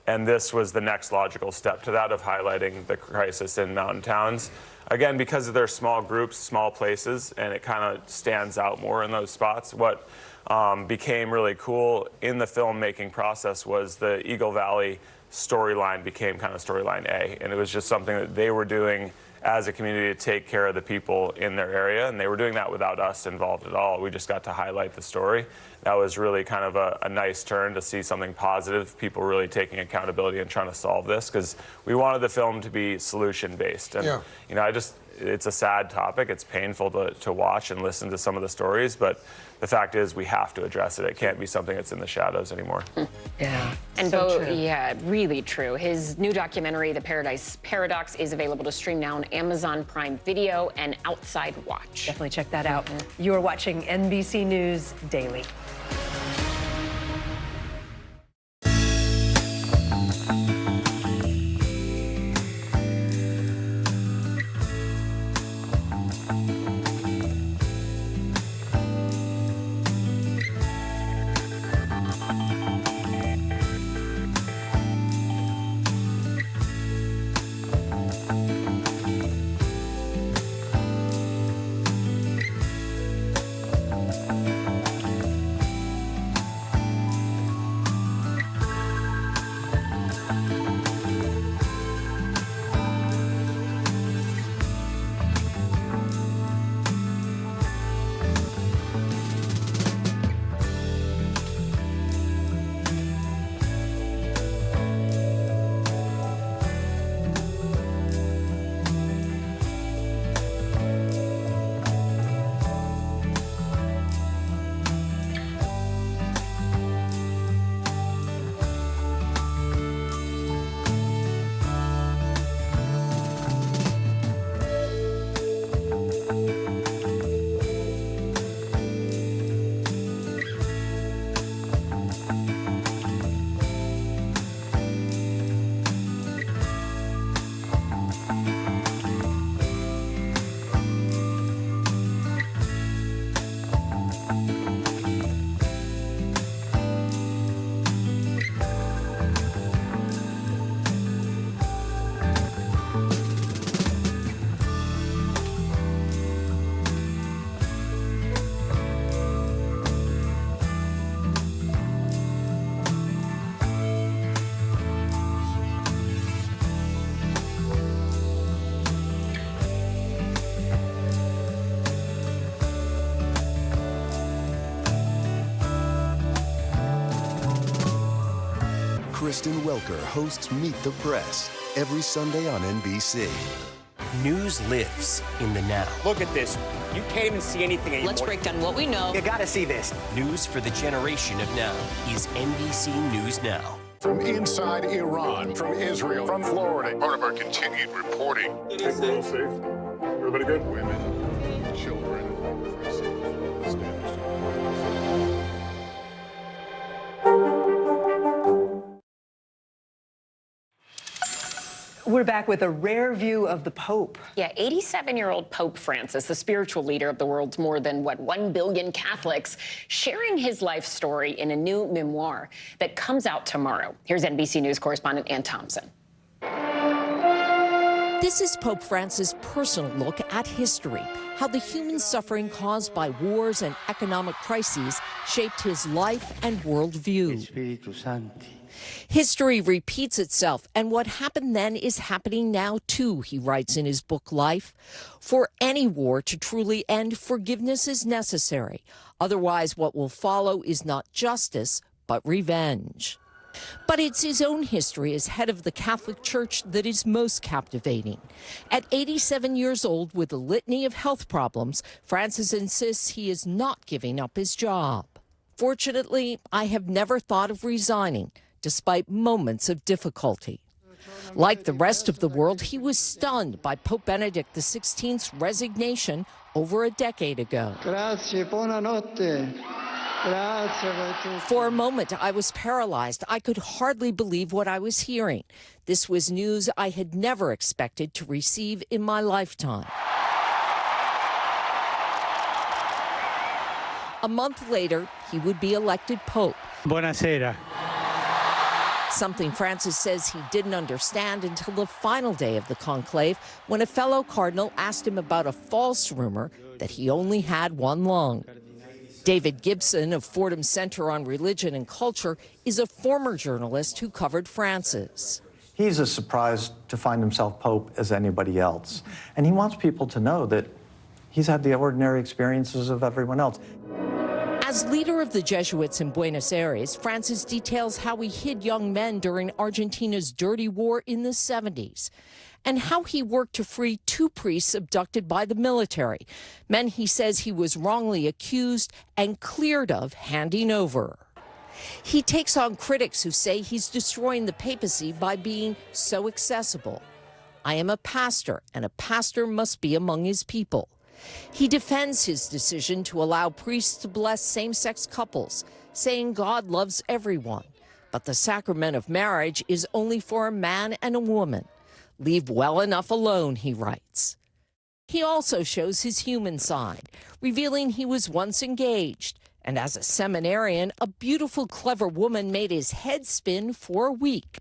And this was the next logical step to that, of highlighting the crisis in mountain towns. Again, because of their small groups, small places, and it kind of stands out more in those spots. What became really cool in the filmmaking process was the Eagle Valley storyline became kind of storyline A. And it was just something that they were doing as a community to take care of the people in their area, and they were doing that without us involved at all. We just got to highlight the story. That was really kind of a nice turn to see something positive, people really taking accountability and trying to solve this, because we wanted the film to be solution-based. And, you know, it's a sad topic. It's painful to watch and listen to some of the stories, but the fact is we have to address it. It can't be something that's in the shadows anymore. Yeah. And so true. Yeah, really true. His new documentary, The Paradise Paradox, is available to stream now on Amazon Prime Video and Outside Watch. Definitely check that out. You are watching NBC News Daily. Kristen Welker hosts Meet the Press every Sunday on NBC. News lives in the now. Look at this. You can't even see anything anymore. Let's break down what we know. You gotta see this. News for the generation of now is NBC News Now. From inside Iran, from Israel, from Florida. Part of our continued reporting. It is safe. Everybody good? Women, children, We're back with a rare view of the Pope. Yeah, 87-year-old Pope Francis, the spiritual leader of the world's more than, 1 billion Catholics, sharing his life story in a new memoir that comes out tomorrow. Here's NBC News correspondent Ann Thompson. This is Pope Francis' personal look at history, how the human suffering caused by wars and economic crises shaped his life and worldview. History repeats itself, and what happened then is happening now, too, he writes in his book, Life. For any war to truly end, forgiveness is necessary. Otherwise, what will follow is not justice, but revenge. But it's his own history as head of the Catholic Church that is most captivating. At 87 years old, with a litany of health problems, Francis insists he is not giving up his job. Fortunately, I have never thought of resigning, despite moments of difficulty. Like the rest of the world, he was stunned by Pope Benedict XVI's resignation over a decade ago. Grazie, buonanotte. For a moment, I was paralyzed. I could hardly believe what I was hearing. This was news I had never expected to receive in my lifetime. A month later, he would be elected Pope. Buonasera. Something Francis says he didn't understand until the final day of the conclave, when a fellow cardinal asked him about a false rumor that he only had one lung. David Gibson of Fordham Center on Religion and Culture is a former journalist who covered Francis. He's as surprised to find himself Pope as anybody else. And he wants people to know that he's had the ordinary experiences of everyone else. As leader of the Jesuits in Buenos Aires, Francis details how he hid young men during Argentina's dirty war in the 70s, and how he worked to free 2 priests abducted by the military, men he says he was wrongly accused and cleared of handing over. He takes on critics who say he's destroying the papacy by being so accessible. I am a pastor, and a pastor must be among his people. He defends his decision to allow priests to bless same-sex couples, saying God loves everyone. But the sacrament of marriage is only for a man and a woman. Leave well enough alone, he writes. He also shows his human side, revealing he was once engaged. And as a seminarian, a beautiful, clever woman made his head spin for a week.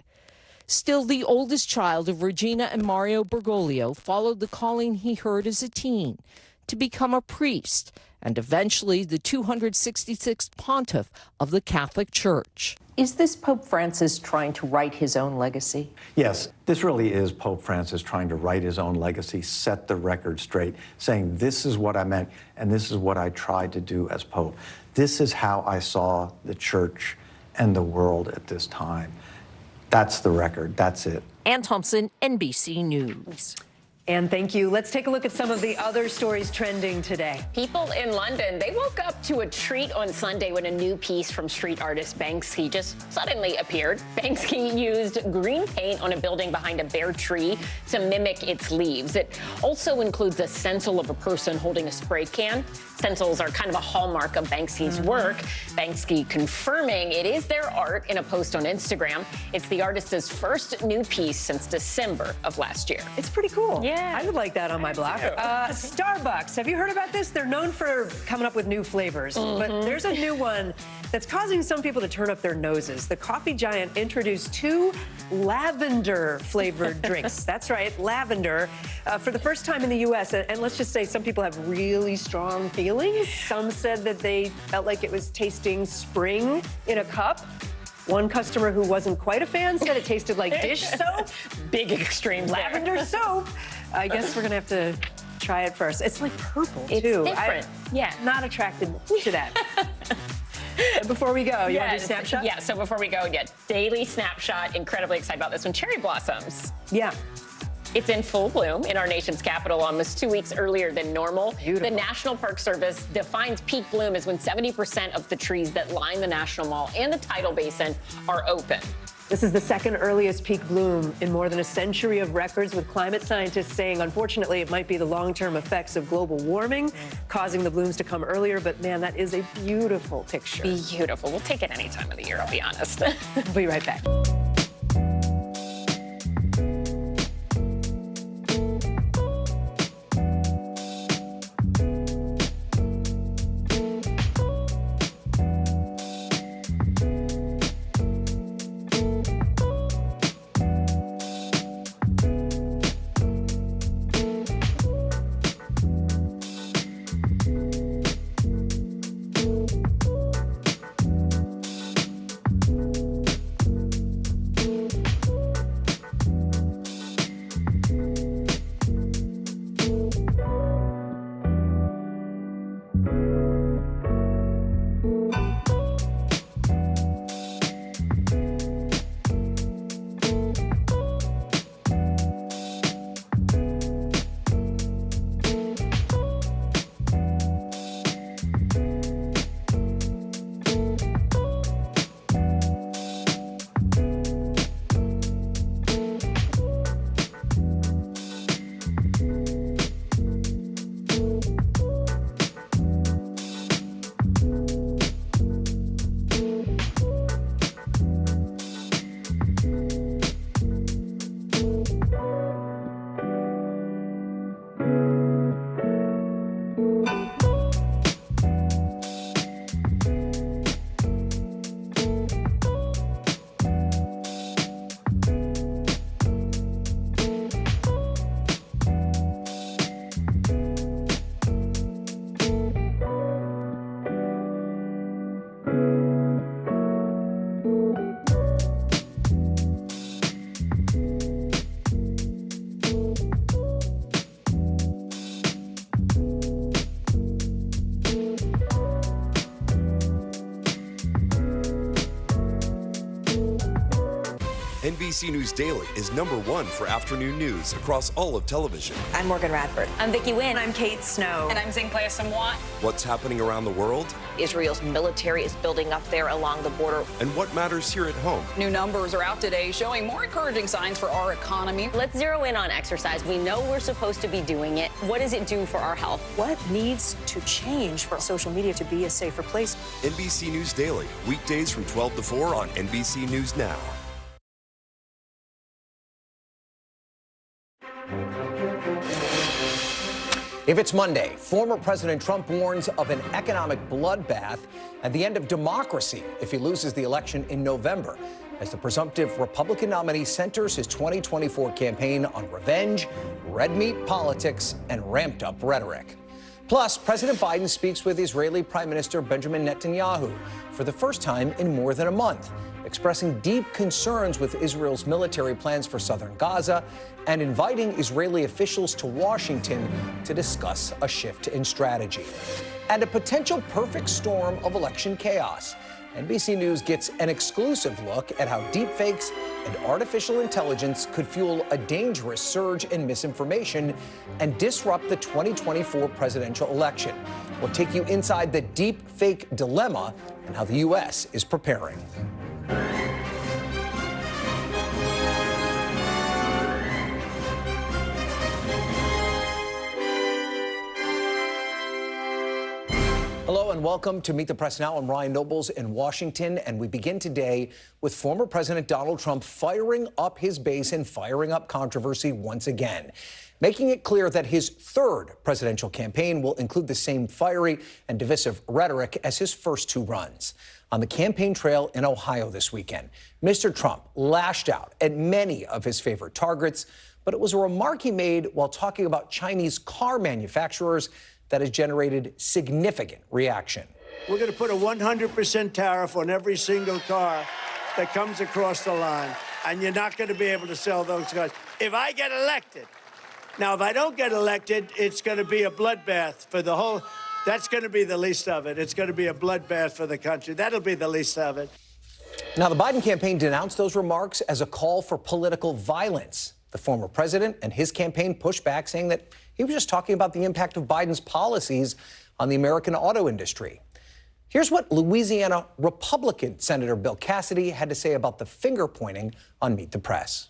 Still, the oldest child of Regina and Mario Bergoglio followed the calling he heard as a teen, to become a priest, and eventually the 266th pontiff of the Catholic Church. Is this Pope Francis trying to write his own legacy? Yes, this really is Pope Francis trying to write his own legacy, set the record straight, saying this is what I meant and this is what I tried to do as Pope. This is how I saw the church and the world at this time. That's the record. That's it. Ann Thompson, NBC News. And thank you. Let's take a look at some of the other stories trending today. People in London, they woke up to a treat on Sunday when a new piece from street artist Banksy just suddenly appeared. Banksy used green paint on a building behind a bare tree to mimic its leaves. It also includes a stencil of a person holding a spray can. Stencils are kind of a hallmark of Banksy's work. Banksy confirming it is their art in a post on Instagram. It's the artist's first new piece since December of last year. It's pretty cool. Yeah. I would like that on my block. Starbucks, have you heard about this? They're known for coming up with new flavors, but there's a new one that's causing some people to turn up their noses. The coffee giant introduced 2 lavender-flavored drinks. That's right, lavender, for the first time in the U.S. And let's just say some people have really strong feelings. Some said that they felt like it was tasting spring in a cup. One customer who wasn't quite a fan said it tasted like dish soap. Big extreme. Lavender soap. I guess we're going to have to try it first. It's like purple, It's too. different. Yeah. Not attracted to that. Before we go, you want to do snapshot? Yeah, so before we go, daily snapshot. Incredibly excited about this one. Cherry blossoms. Yeah. It's in full bloom in our nation's capital almost 2 weeks earlier than normal. Beautiful. The National Park Service defines peak bloom as when 70% of the trees that line the National Mall and the tidal basin are open. This is the second earliest peak bloom in more than a century of records, with climate scientists saying, unfortunately, it might be the long-term effects of global warming causing the blooms to come earlier. But, man, that is a beautiful picture. Beautiful. We'll take it any time of the year, I'll be honest. We'll be right back. NBC News Daily is #1 for afternoon news across all of television. I'm Morgan Radford. I'm Vicki Wynn. I'm Kate Snow. And I'm Zinklea Samwat. What's happening around the world? Israel's military is building up there along the border. And what matters here at home? New numbers are out today showing more encouraging signs for our economy. Let's zero in on exercise. We know we're supposed to be doing it. What does it do for our health? What needs to change for social media to be a safer place? NBC News Daily, weekdays from 12 to 4 on NBC News Now. If it's Monday, former President Trump warns of an economic bloodbath and the end of democracy if he loses the election in November, as the presumptive Republican nominee centers his 2024 campaign on revenge, red meat politics, and ramped-up rhetoric. Plus, President Biden speaks with Israeli Prime Minister Benjamin Netanyahu for the first time in more than a month, expressing deep concerns with Israel's military plans for southern Gaza and inviting Israeli officials to Washington to discuss a shift in strategy. And a potential perfect storm of election chaos. NBC News gets an exclusive look at how deepfakes and artificial intelligence could fuel a dangerous surge in misinformation and disrupt the 2024 presidential election. We'll take you inside the deepfake dilemma and how the U.S. is preparing. Hello and welcome to Meet the Press Now. I'm Ryan Nobles in Washington, and we begin today with former President Donald Trump firing up his base and firing up controversy once again, making it clear that his third presidential campaign will include the same fiery and divisive rhetoric as his first two runs. On the campaign trail in Ohio this weekend, Mr. Trump lashed out at many of his favorite targets, but it was a remark he made while talking about Chinese car manufacturers that has generated significant reaction. We're going to put a 100% tariff on every single car that comes across the line, and you're not going to be able to sell those cars if I get elected. Now, if I don't get elected, it's going to be a bloodbath for the whole. That's going to be the least of it. It's going to be a bloodbath for the country. That'll be the least of it. Now, the Biden campaign denounced those remarks as a call for political violence. The former president and his campaign pushed back, saying that he was just talking about the impact of Biden's policies on the American auto industry. Here's what Louisiana Republican Senator Bill Cassidy had to say about the finger pointing on Meet the Press.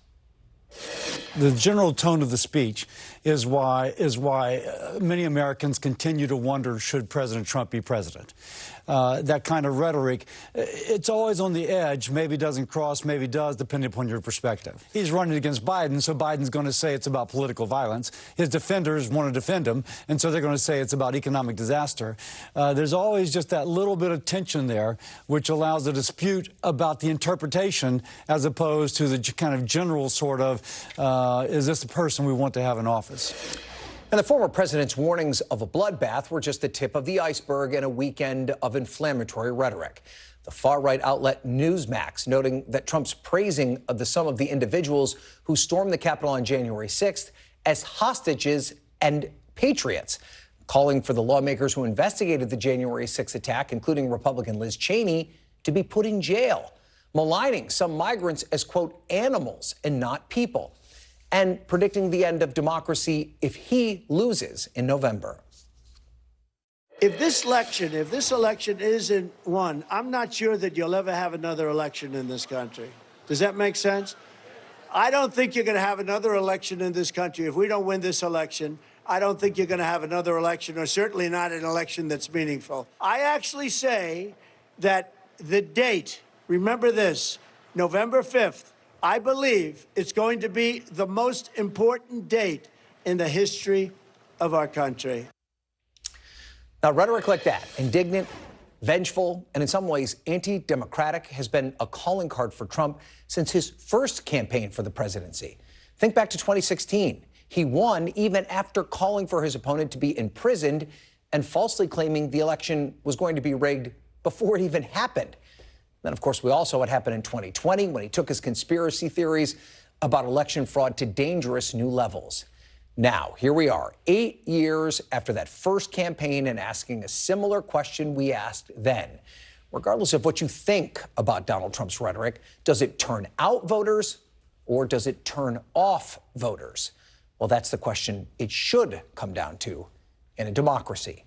The general tone of the speech is why many Americans continue to wonder, should President Trump be president? That kind of rhetoric, it's always on the edge, maybe doesn't cross, maybe does, depending upon your perspective. He's running against Biden, so Biden's going to say it's about political violence. His defenders want to defend him, and so they're going to say it's about economic disaster. There's always just that little bit of tension there, which allows a dispute about the interpretation as opposed to the kind of general sort of, is this the person we want to have in office? And the former president's warnings of a bloodbath were just the tip of the iceberg in a weekend of inflammatory rhetoric. The far-right outlet Newsmax noting that Trump's praising of some of the individuals who stormed the Capitol on January 6th as hostages and patriots, calling for the lawmakers who investigated the January 6th attack, including Republican Liz Cheney, to be put in jail, maligning some migrants as, quote, animals and not people, and predicting the end of democracy if he loses in November. If this election isn't won, I'm not sure that you'll ever have another election in this country. Does that make sense? I don't think you're going to have another election in this country. If we don't win this election, I don't think you're going to have another election, or certainly not an election that's meaningful. I actually say that the date, remember this, November 5th, I believe it's going to be the most important date in the history of our country. Now, rhetoric like that, indignant, vengeful, and in some ways anti-democratic, has been a calling card for Trump since his first campaign for the presidency. Think back to 2016. He won even after calling for his opponent to be imprisoned and falsely claiming the election was going to be rigged before it even happened. Then, of course, we all saw what happened in 2020 when he took his conspiracy theories about election fraud to dangerous new levels. Now, here we are, 8 years after that first campaign and asking a similar question we asked then. Regardless of what you think about Donald Trump's rhetoric, does it turn out voters or does it turn off voters? Well, that's the question it should come down to in a democracy.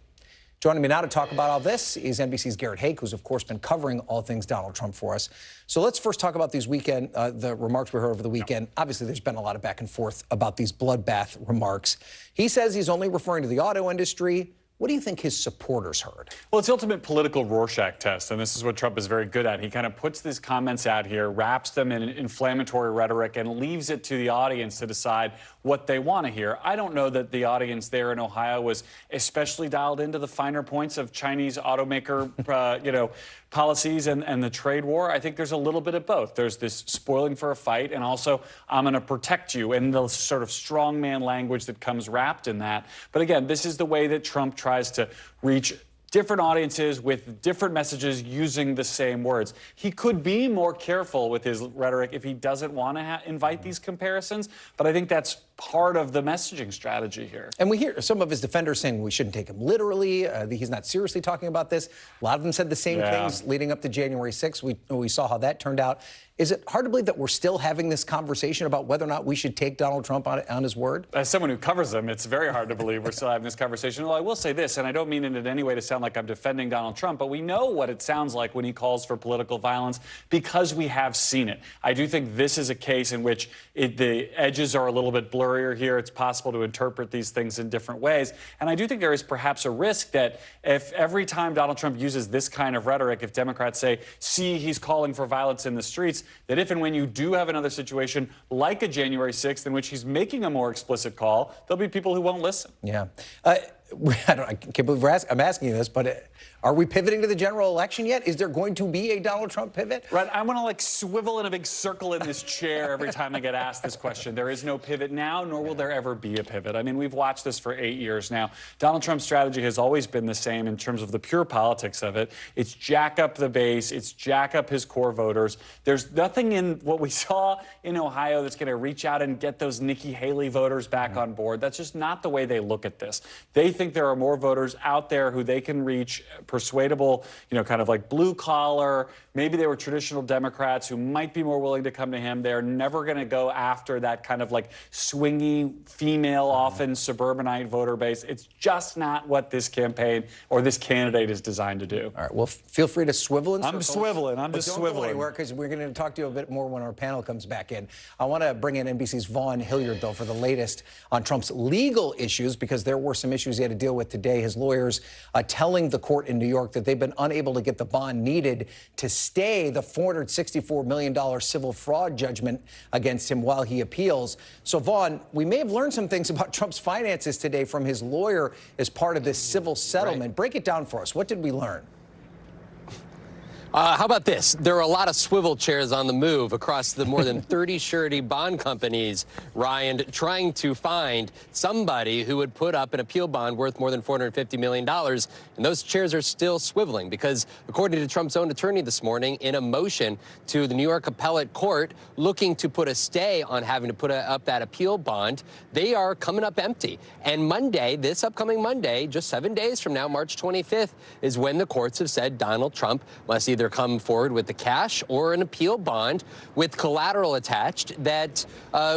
Joining me now to talk about all this is NBC's Garrett Haake, who's, of course, been covering all things Donald Trump for us. So let's first talk about these the remarks we heard over the weekend. Obviously, there's been a lot of back and forth about these bloodbath remarks. He says he's only referring to the auto industry. What do you think his supporters heard? Well, it's the ultimate political Rorschach test, and this is what Trump is very good at. He kind of puts these comments out here, wraps them in inflammatory rhetoric, and leaves it to the audience to decide what they want to hear. I don't know that the audience there in Ohio was especially dialed into the finer points of Chinese automaker, policies and the trade war. I think there's a little bit of both. There's this spoiling for a fight, and also I'm going to protect you, and the sort of strongman language that comes wrapped in that. But again, this is the way that Trump tries to reach different audiences with different messages using the same words. He could be more careful with his rhetoric if he doesn't want to invite these comparisons, but I think that's part of the messaging strategy here. And we hear some of his defenders saying we shouldn't take him literally. He's not seriously talking about this. A lot of them said the same things leading up to January 6th. We saw how that turned out. Is it hard to believe that we're still having this conversation about whether or not we should take Donald Trump on his word? As someone who covers him, it's very hard to believe we're still having this conversation. Well, I will say this, and I don't mean it in any way to sound like I'm defending Donald Trump, but we know what it sounds like when he calls for political violence because we have seen it. I do think this is a case in which the edges are a little bit blurrier here. It's possible to interpret these things in different ways. And I do think there is perhaps a risk that if every time Donald Trump uses this kind of rhetoric, if Democrats say, see, he's calling for violence in the streets, that if and when you do have another situation like a January 6th in which he's making a more explicit call, there'll be people who won't listen. Yeah. I can't believe I'm asking you this, but are we pivoting to the general election yet? Is there going to be a Donald Trump pivot? Right. I'm going to swivel in a big circle in this chair every time I get asked this question. There is no pivot now, nor will there ever be a pivot. I mean, we've watched this for 8 years now. Donald Trump's strategy has always been the same in terms of the pure politics of it. It's jack up the base. It's jack up his core voters. There's nothing in what we saw in Ohio that's going to reach out and get those Nikki Haley voters back on board. That's just not the way they look at this. They think there are more voters out there who they can reach, persuadable, kind of like blue collar. Maybe they were traditional Democrats who might be more willing to come to him. They're never going to go after that kind of like swingy, female, often suburbanite voter base. It's just not what this campaign or this candidate is designed to do. All right. Well, feel free to swivel in circles. I'm swiveling. I'm just swiveling. Don't go anywhere because we're going to talk to you a bit more when our panel comes back in. I want to bring in NBC's Vaughn Hilliard, though, for the latest on Trump's legal issues, because there were some issues he had to deal with today. His lawyers telling the court in New York that they've been unable to get the bond needed to stay the $464 million civil fraud judgment against him while he appeals. So, Vaughn, we may have learned some things about Trump's finances today from his lawyer as part of this civil settlement. Right. Break it down for us. What did we learn? How about this? There are a lot of swivel chairs on the move across the more than 30 surety bond companies, Ryan, trying to find somebody who would put up an appeal bond worth more than $450 million. And those chairs are still swiveling because, according to Trump's own attorney this morning, in a motion to the New York Appellate Court looking to put a stay on having to put up that appeal bond, they are coming up empty. And Monday, this upcoming Monday, just 7 days from now, March 25th, is when the courts have said Donald Trump must either come forward with the cash or an appeal bond with collateral attached that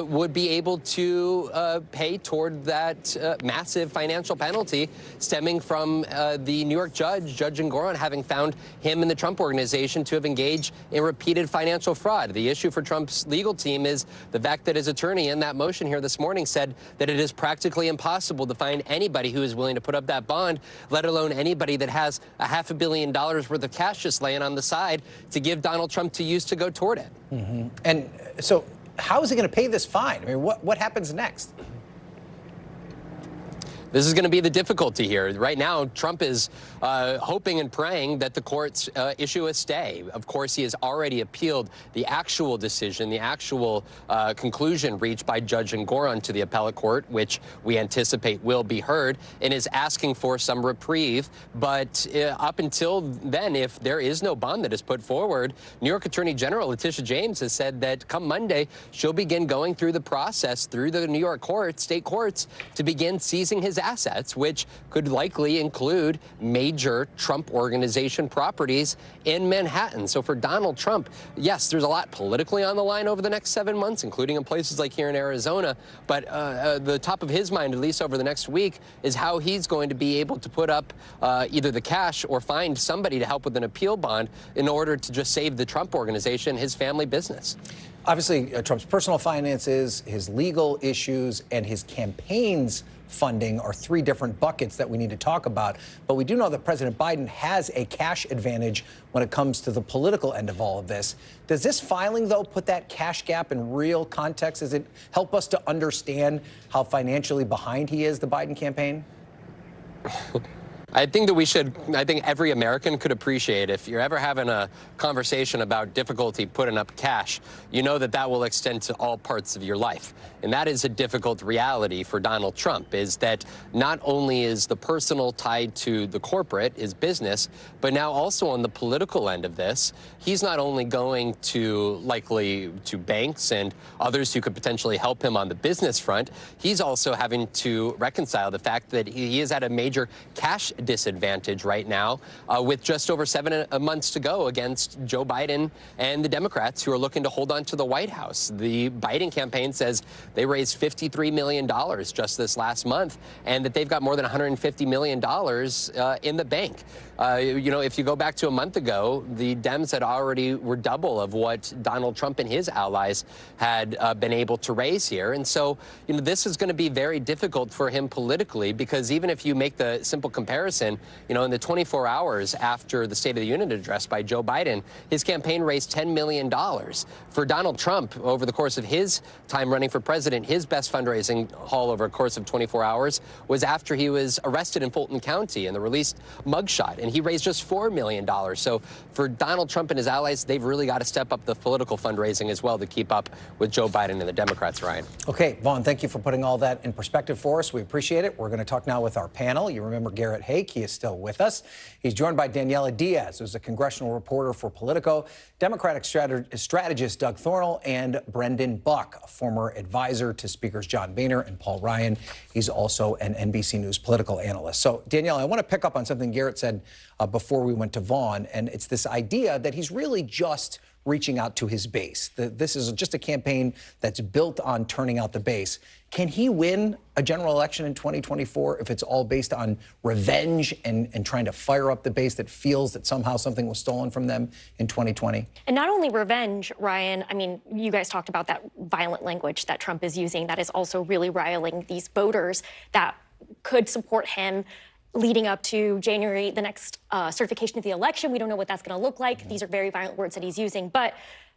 would be able to pay toward that massive financial penalty stemming from the New York judge, Judge Engoron, having found him and the Trump organization to have engaged in repeated financial fraud. The issue for Trump's legal team is the fact that his attorney in that motion here this morning said that it is practically impossible to find anybody who is willing to put up that bond, let alone anybody that has $500 million worth of cash just laying on the side to give Donald Trump to use to go toward it. Mm-hmm. And so how is he going to pay this fine? I mean, what happens next? This is going to be the difficulty here. Right now, Trump is hoping and praying that the courts issue a stay. Of course, he has already appealed the actual decision, the actual conclusion reached by Judge Engoron to the appellate court, which we anticipate will be heard, and is asking for some reprieve. But up until then, if there is no bond that is put forward, New York Attorney General Letitia James has said that come Monday, she'll begin going through the process through the New York courts, state courts, to begin seizing his assets, which could likely include major Trump Organization properties in Manhattan. So for Donald Trump, yes, there's a lot politically on the line over the next 7 months, including in places like here in Arizona. But the top of his mind, at least over the next week, is how he's going to be able to put up either the cash or find somebody to help with an appeal bond in order to just save the Trump Organization, his family business. Obviously, Trump's personal finances, his legal issues, and his campaign's funding are three different buckets that we need to talk about. But we do know that President Biden has a cash advantage when it comes to the political end of all of this. Does this filing, though, put that cash gap in real context? Does it help us to understand how financially behind he is, the Biden campaign? I think every American could appreciate if you're ever having a conversation about difficulty putting up cash, you know that will extend to all parts of your life. And that is a difficult reality for Donald Trump, is that not only is the personal tied to the corporate, his business, but now also on the political end of this, he's not only going to likely to banks and others who could potentially help him on the business front, he's also having to reconcile the fact that he is at a major cash disadvantage right now with just over 7 months to go against Joe Biden and the Democrats who are looking to hold on to the White House. The Biden campaign says they raised $53 million just this last month and that they've got more than $150 million in the bank. You know, if you go back to a month ago, the Dems had already were double of what Donald Trump and his allies had been able to raise here. And so, you know, this is going to be very difficult for him politically, because even if you make the simple comparison, you know, in the 24 hours after the State of the Union address by Joe Biden, his campaign raised $10 million. For Donald Trump, over the course of his time running for president, his best fundraising haul over a course of 24 hours was after he was arrested in Fulton County in the released mugshot, and he raised just $4 million. So for Donald Trump and his allies, they've really got to step up the political fundraising as well to keep up with Joe Biden and the Democrats, Ryan. Okay, Vaughn, thank you for putting all that in perspective for us. We appreciate it. We're going to talk now with our panel. You remember Garrett Haake. He is still with us. He's joined by Daniela Diaz, who's a congressional reporter for Politico, Democratic strategist Doug Thornell, and Brendan Buck, a former advisor to Speakers John Boehner and Paul Ryan. He's also an NBC News political analyst. So, Daniela, I want to pick up on something Garrett said before we went to Vaughn, and it's this idea that he's really just reaching out to his base. This is just a campaign that's built on turning out the base. Can he win a general election in 2024 if it's all based on revenge and trying to fire up the base that feels that somehow something was stolen from them in 2020? And not only revenge, Ryan, I mean, you guys talked about that violent language that Trump is using that is also really riling these voters that could support him leading up to January, the next certification of the election. We don't know what that's going to look like. These are very violent words that he's using. But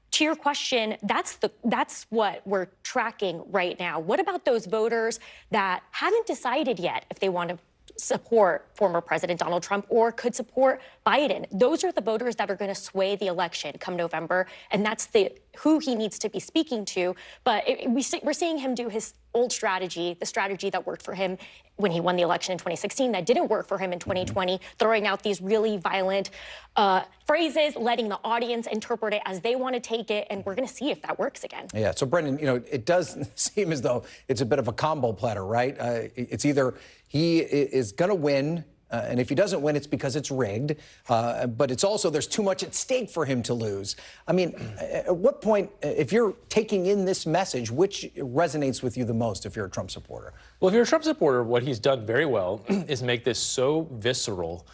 to your question, that's what we're tracking right now. What about those voters that haven't decided yet if they want to support former President Donald Trump or could support Biden? Those are the voters that are going to sway the election come November, and that's who he needs to be speaking to. But we're seeing him do his old strategy, the strategy that worked for him when he won the election in 2016, that didn't work for him in 2020, throwing out these really violent phrases, letting the audience interpret it as they want to take it, and we're going to see if that works again. Yeah, so Brendan, you know, it does seem as though it's a bit of a combo platter, right? It's either he is going to win, and if he doesn't win, it's because it's rigged. But it's also, there's too much at stake for him to lose. I mean, at what point, if you're taking in this message, which resonates with you the most if you're a Trump supporter? Well, if you're a Trump supporter, what he's done very well is make this so visceral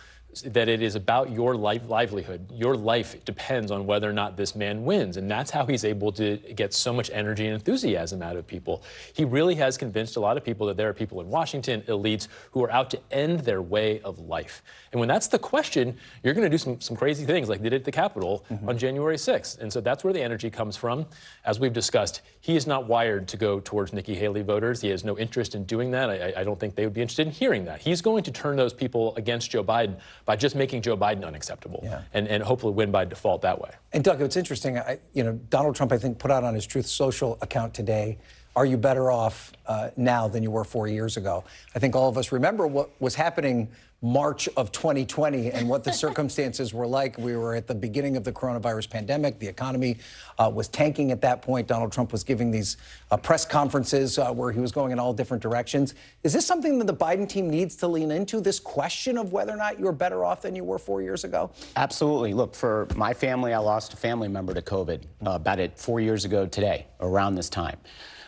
that it is about your livelihood. Your life depends on whether or not this man wins. And that's how he's able to get so much energy and enthusiasm out of people. He really has convinced a lot of people that there are people in Washington, elites, who are out to end their way of life. And when that's the question, you're going to do some crazy things like they did at the Capitol on January 6th. And so that's where the energy comes from. As we've discussed, he is not wired to go towards Nikki Haley voters. He has no interest in doing that. I don't think they would be interested in hearing that. He's going to turn those people against Joe Biden by just making Joe Biden unacceptable and hopefully win by default that way. And Doug, it's interesting, you know, Donald Trump, I think, put out on his Truth Social account today, are you better off now than you were 4 years ago? I think all of us remember what was happening March of 2020 and what the circumstances were like. We were at the beginning of the coronavirus pandemic. The economy was tanking at that point. Donald Trump was giving these press conferences where he was going in all different directions. Is this something that the Biden team needs to lean into, this question of whether or not you're better off than you were 4 years ago? Absolutely. Look, for my family, I lost a family member to COVID about 4 years ago today, around this time.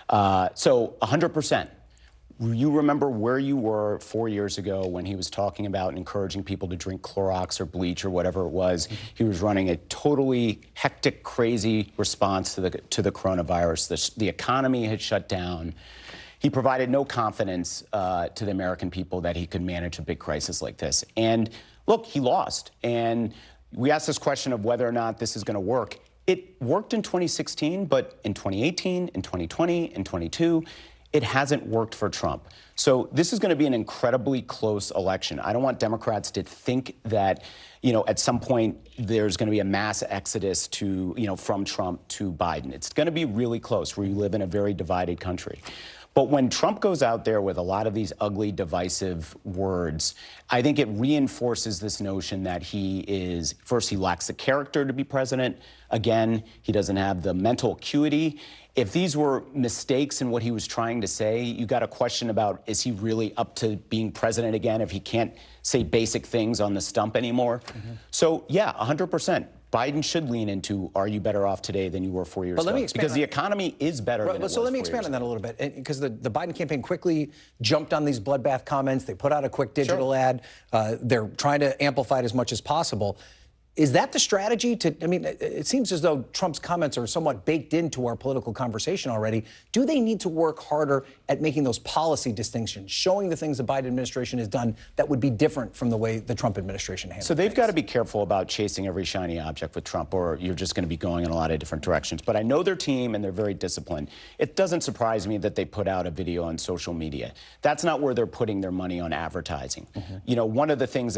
So 100%. You remember where you were 4 years ago when he was talking about encouraging people to drink Clorox or bleach or whatever it was. He was running a totally hectic, crazy response to the coronavirus. The economy had shut down. He provided no confidence to the American people that he could manage a big crisis like this. And look, he lost. And we asked this question of whether or not this is going to work. It worked in 2016, but in 2018, in 2020, in 2022, it hasn't worked for Trump. So this is going to be an incredibly close election. I don't want Democrats to think that, at some point there's going to be a mass exodus from Trump to Biden. It's going to be really close. We live in a very divided country. But when Trump goes out there with a lot of these ugly, divisive words, I think it reinforces this notion that he lacks the character to be president. Again, he doesn't have the mental acuity. If these were mistakes in what he was trying to say, you got a question about, is he really up to being president again if he can't say basic things on the stump anymore? So, yeah, 100%. Biden should lean into, are you better off today than you were 4 years ago? Because the economy is better than it was 4 years ago. So let me expand on that a little bit. Because the Biden campaign quickly jumped on these bloodbath comments. They put out a quick digital ad. They're trying to amplify it as much as possible. Is that the strategy it seems as though Trump's comments are somewhat baked into our political conversation already. Do they need to work harder at making those policy distinctions, showing the things the Biden administration has done that would be different from the way the Trump administration handled it? So they've got to be careful about chasing every shiny object with Trump, or you're just going to be going in a lot of different directions. But I know their team, and they're very disciplined. It doesn't surprise me that they put out a video on social media. That's not where they're putting their money on advertising. One of the things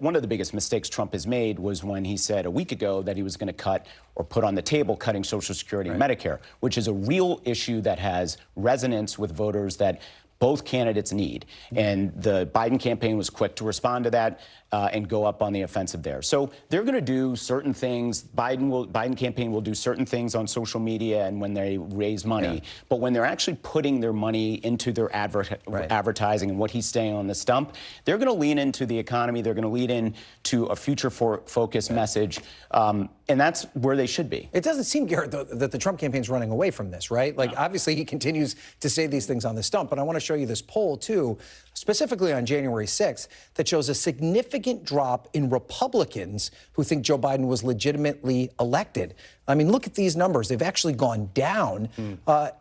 one of the biggest mistakes Trump has made was when he said a week ago that he was going to cut or put on the table cutting Social Security and Medicare, which is a real issue that has resonance with voters that both candidates need. And the Biden campaign was quick to respond to that and go up on the offensive there. So they're going to do certain things. Biden campaign will do certain things on social media and when they raise money. But when they're actually putting their money into their advertising and what he's saying on the stump, they're going to lean into the economy. They're going to lean into a future-focused message. And that's where they should be. It doesn't seem, Garrett, though, that the Trump campaign's running away from this, right? Obviously, he continues to say these things on the stump. But I want to show you this poll, too, specifically on January 6th, that shows a significant drop in Republicans who think Joe Biden was legitimately elected. I mean, look at these numbers. They've actually gone down.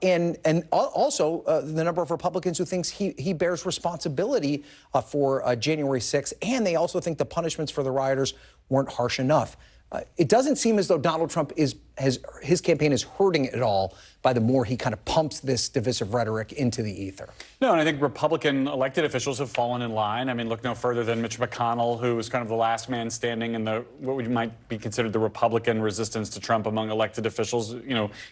And also the number of Republicans who thinks he bears responsibility for January 6th. And they also think the punishments for the rioters weren't harsh enough. It doesn't seem as though Donald Trump his campaign is hurting it at all by the more he kind of pumps this divisive rhetoric into the ether. No, and I think Republican elected officials have fallen in line. I mean, look no further than Mitch McConnell, who was kind of the last man standing in what might be considered the Republican resistance to Trump among elected officials,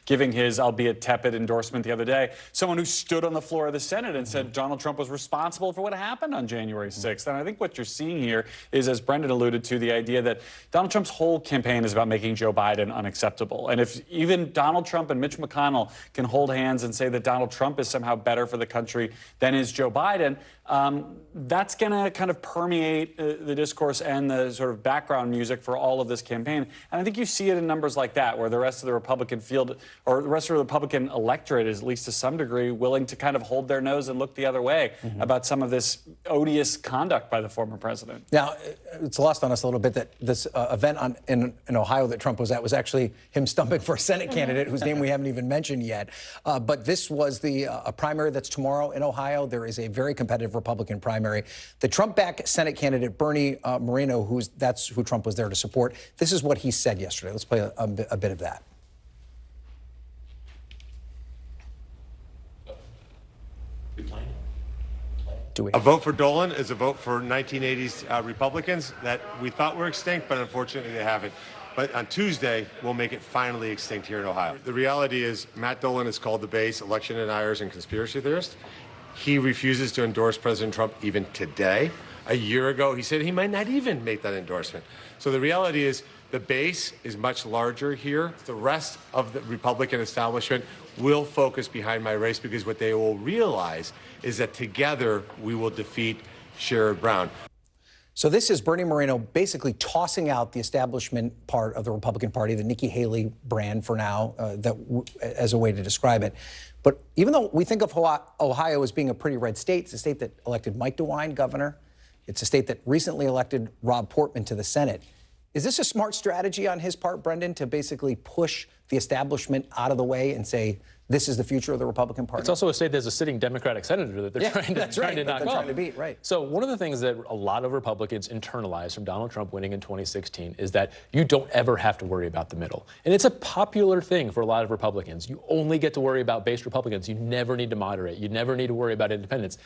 giving his, albeit tepid, endorsement the other day. Someone who stood on the floor of the Senate and said Donald Trump was responsible for what happened on January 6th. And I think what you're seeing here is, as Brendan alluded to, the idea that Donald Trump's whole campaign is about making Joe Biden unacceptable. And if even Donald Trump and Mitch McConnell can hold hands and say that Donald Trump is somehow better for the country than is Joe Biden, that's going to kind of permeate the discourse and the sort of background music for all of this campaign. And I think you see it in numbers like that, where the rest of the Republican field or the rest of the Republican electorate is, at least to some degree, willing to kind of hold their nose and look the other way about some of this odious conduct by the former president. Now, it's lost on us a little bit that this event in Ohio that Trump was at was actually him stumping for a Senate candidate whose name we haven't even mentioned yet. But this was a primary that's tomorrow in Ohio. There is a very competitive Republican primary. The Trump-backed Senate candidate, Bernie Moreno, that's who Trump was there to support. This is what he said yesterday. Let's play a bit of that. A vote for Dolan is a vote for 1980s Republicans that we thought were extinct, but unfortunately they haven't. But on Tuesday, we'll make it finally extinct here in Ohio. The reality is Matt Dolan is called the base election deniers and conspiracy theorist. He refuses to endorse President Trump even today. A year ago, he said he might not even make that endorsement. So the reality is the base is much larger here. The rest of the Republican establishment will focus behind my race because what they will realize is that together we will defeat Sherrod Brown. So this is Bernie Moreno basically tossing out the establishment part of the Republican Party, the Nikki Haley brand for now, as a way to describe it. But even though we think of Ohio as being a pretty red state, it's a state that elected Mike DeWine governor. It's a state that recently elected Rob Portman to the Senate. Is this a smart strategy on his part, Brendan, to basically push the establishment out of the way and say, this is the future of the Republican Party? It's also a state that's a sitting Democratic senator that they're trying to knock off. Trying to beat, right. So one of the things that a lot of Republicans internalized from Donald Trump winning in 2016 is that you don't ever have to worry about the middle. And it's a popular thing for a lot of Republicans. You only get to worry about base Republicans. You never need to moderate. You never need to worry about independents.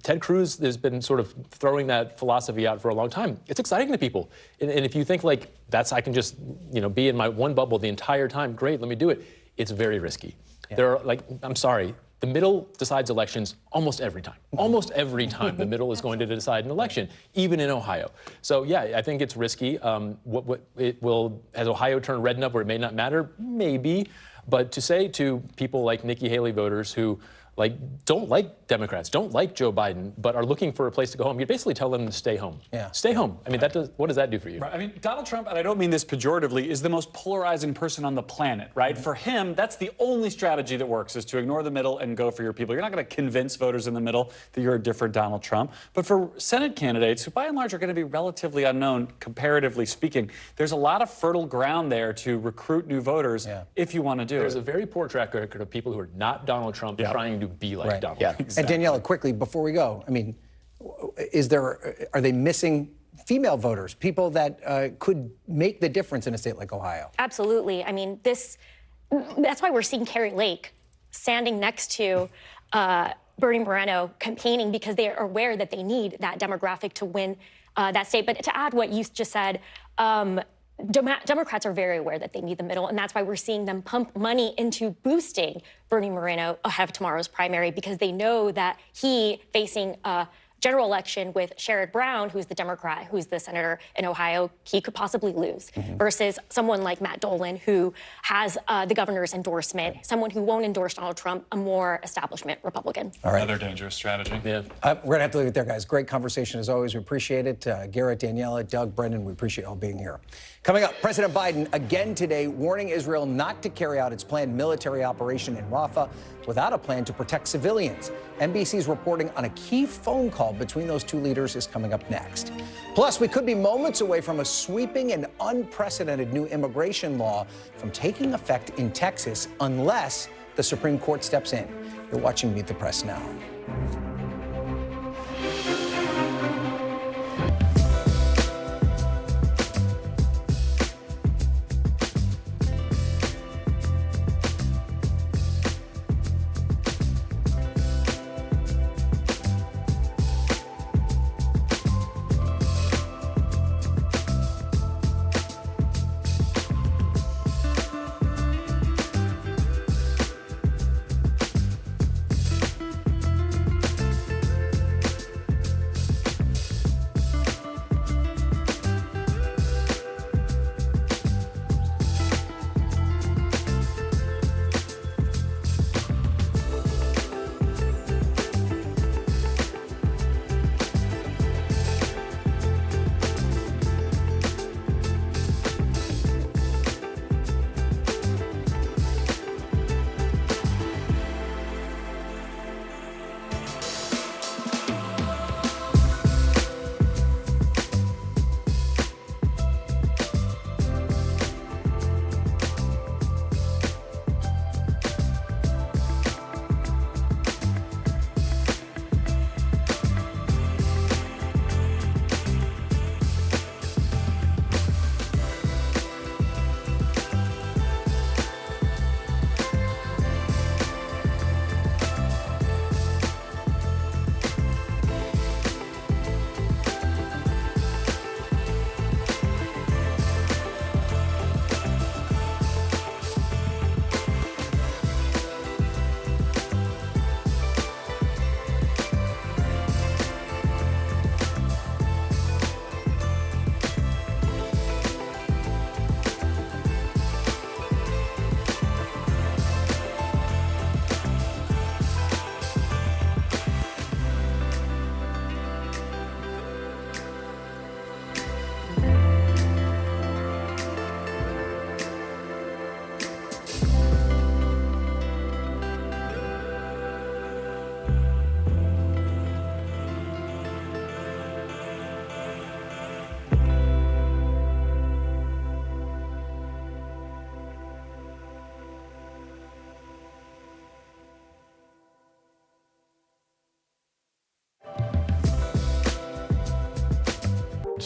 Ted Cruz has been sort of throwing that philosophy out for a long time. It's exciting to people. And if you think like I can just, be in my one bubble the entire time, great, let me do it. It's very risky. Yeah. There are, I'm sorry, the middle decides elections almost every time. Almost every time the middle is going to decide an election, even in Ohio. So yeah, I think it's risky. Has Ohio turned red enough where it may not matter? Maybe. But to say to people like Nikki Haley voters who don't like Democrats, don't like Joe Biden, but are looking for a place to go home, you basically tell them to stay home. Yeah. Stay home. I mean, what does that do for you? Right. I mean, Donald Trump, and I don't mean this pejoratively, is the most polarizing person on the planet, right? Mm-hmm. For him, that's the only strategy that works, is to ignore the middle and go for your people. You're not going to convince voters in the middle that you're a different Donald Trump. But for Senate candidates, who by and large are going to be relatively unknown, comparatively speaking, there's a lot of fertile ground there to recruit new voters if you want to do it. There's a very poor track record of people who are not Donald Trump trying to be like Donald Trump. And Daniela, quickly, before we go, I mean, are they missing female voters, people that could make the difference in a state like Ohio? Absolutely. I mean, that's why we're seeing Carrie Lake standing next to Bernie Moreno campaigning, because they are aware that they need that demographic to win that state. But to add what you just said, Democrats are very aware that they need the middle, and that's why we're seeing them pump money into boosting Bernie Moreno ahead of tomorrow's primary, because they know that he, facing a general election with Sherrod Brown, who's the Democrat, who's the senator in Ohio, he could possibly lose, versus someone like Matt Dolan, who has the governor's endorsement, someone who won't endorse Donald Trump, a more establishment Republican. All right. Another dangerous strategy. Yeah. We're going to have to leave it there, guys. Great conversation as always. We appreciate it. Garrett, Daniela, Doug, Brendan, we appreciate all being here. Coming up, President Biden again today warning Israel not to carry out its planned military operation in Rafah without a plan to protect civilians. NBC's reporting on a key phone call between those two leaders is coming up next. Plus, we could be moments away from a sweeping and unprecedented new immigration law from taking effect in Texas unless the Supreme Court steps in. You're watching Meet the Press now.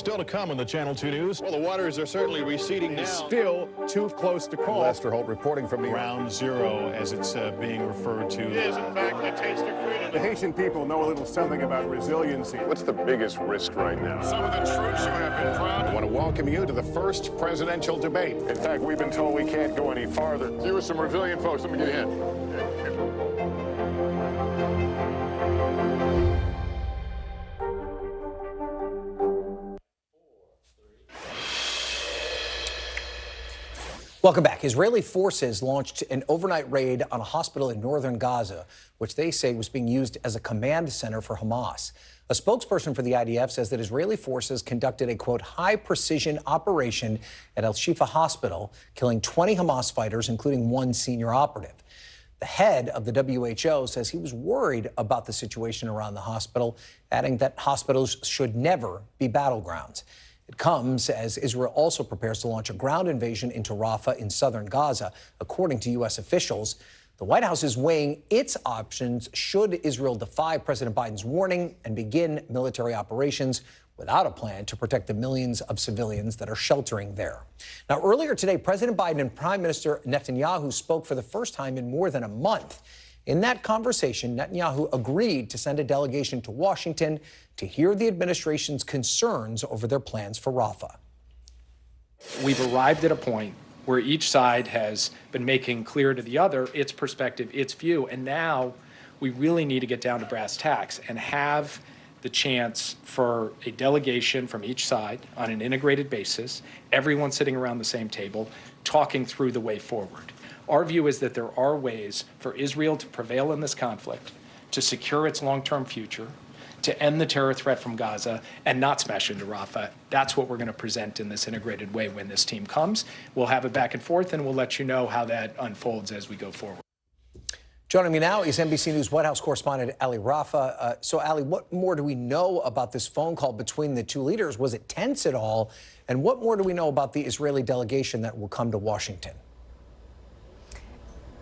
still to come on the Channel 2 News. Well, the waters are certainly receding now. Still too close to call. Lester Holt reporting from the Ground Zero, as it's being referred to. It is, in fact, a taste of freedom. The Haitian people know a little something about resiliency. What's the biggest risk right now? Some of the troops who have been proud. I want to welcome you to the first presidential debate. In fact, we've been told we can't go any farther. You with some resilient folks. Let me get a hint. Welcome back. Israeli forces launched an overnight raid on a hospital in northern Gaza, which they say was being used as a command center for Hamas. A spokesperson for the IDF says that Israeli forces conducted a, quote, high-precision operation at Al-Shifa Hospital, killing 20 Hamas fighters, including one senior operative. The head of the WHO says he was worried about the situation around the hospital, adding that hospitals should never be battlegrounds. It comes as Israel also prepares to launch a ground invasion into Rafah in southern Gaza, according to U.S. officials. The White House is weighing its options should Israel defy President Biden's warning and begin military operations without a plan to protect the millions of civilians that are sheltering there. Now, earlier today, President Biden and Prime Minister Netanyahu spoke for the first time in more than a month. In that conversation, Netanyahu agreed to send a delegation to Washington to hear the administration's concerns over their plans for Rafah. We've arrived at a point where each side has been making clear to the other its perspective, its view, and now we really need to get down to brass tacks and have the chance for a delegation from each side on an integrated basis, everyone sitting around the same table, talking through the way forward. Our view is that there are ways for Israel to prevail in this conflict, to secure its long-term future, to end the terror threat from Gaza, and not smash into Rafah. That's what we're going to present in this integrated way when this team comes. We'll have it back and forth, and we'll let you know how that unfolds as we go forward. Joining me now is NBC News White House correspondent Ali Rafa. So, Ali, what more do we know about this phone call between the two leaders? Was it tense at all? And what more do we know about the Israeli delegation that will come to Washington?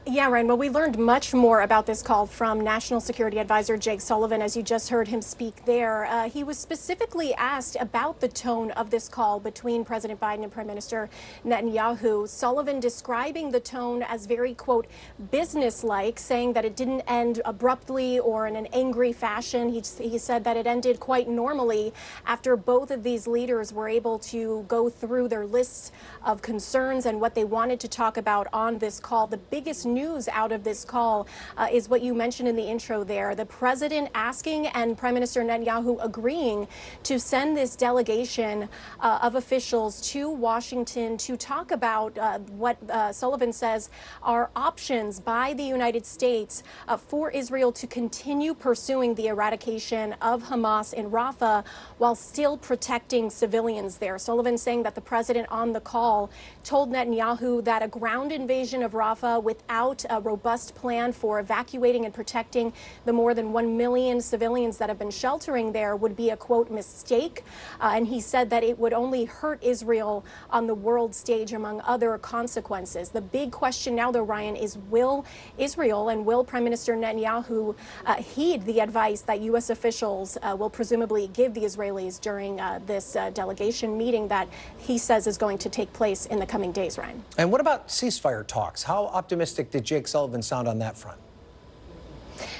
Yeah, Ryan. Well, we learned much more about this call from National Security Advisor Jake Sullivan, as you just heard him speak there. He was specifically asked about the tone of this call between President Biden and Prime Minister Netanyahu. Sullivan describing the tone as very, quote, businesslike, saying that it didn't end abruptly or in an angry fashion. He said that it ended quite normally after both of these leaders were able to go through their lists of concerns and what they wanted to talk about on this call. The biggest news out of this call is what you mentioned in the intro there. The president asking and Prime Minister Netanyahu agreeing to send this delegation of officials to Washington to talk about what Sullivan says are options by the United States for Israel to continue pursuing the eradication of Hamas in Rafah while still protecting civilians there. Sullivan saying that the president on the call told Netanyahu that a ground invasion of Rafah without a robust plan for evacuating and protecting the more than 1 million civilians that have been sheltering there would be a, quote, mistake. And he said that it would only hurt Israel on the world stage, among other consequences. The big question now, though, Ryan, is will Israel and will Prime Minister Netanyahu heed the advice that U.S. officials will presumably give the Israelis during this delegation meeting that he says is going to take place in the coming days, Ryan? And what about ceasefire talks? How optimistic did Jake Sullivan sound on that front?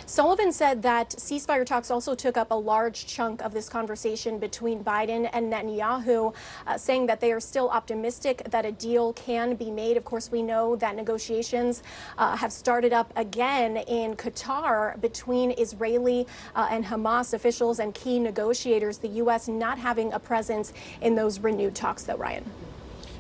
Sullivan said that ceasefire talks also took up a large chunk of this conversation between Biden and Netanyahu, saying that they are still optimistic that a deal can be made. Of course, we know that negotiations have started up again in Qatar between Israeli and Hamas officials and key negotiators, the U.S. not having a presence in those renewed talks, though, Ryan.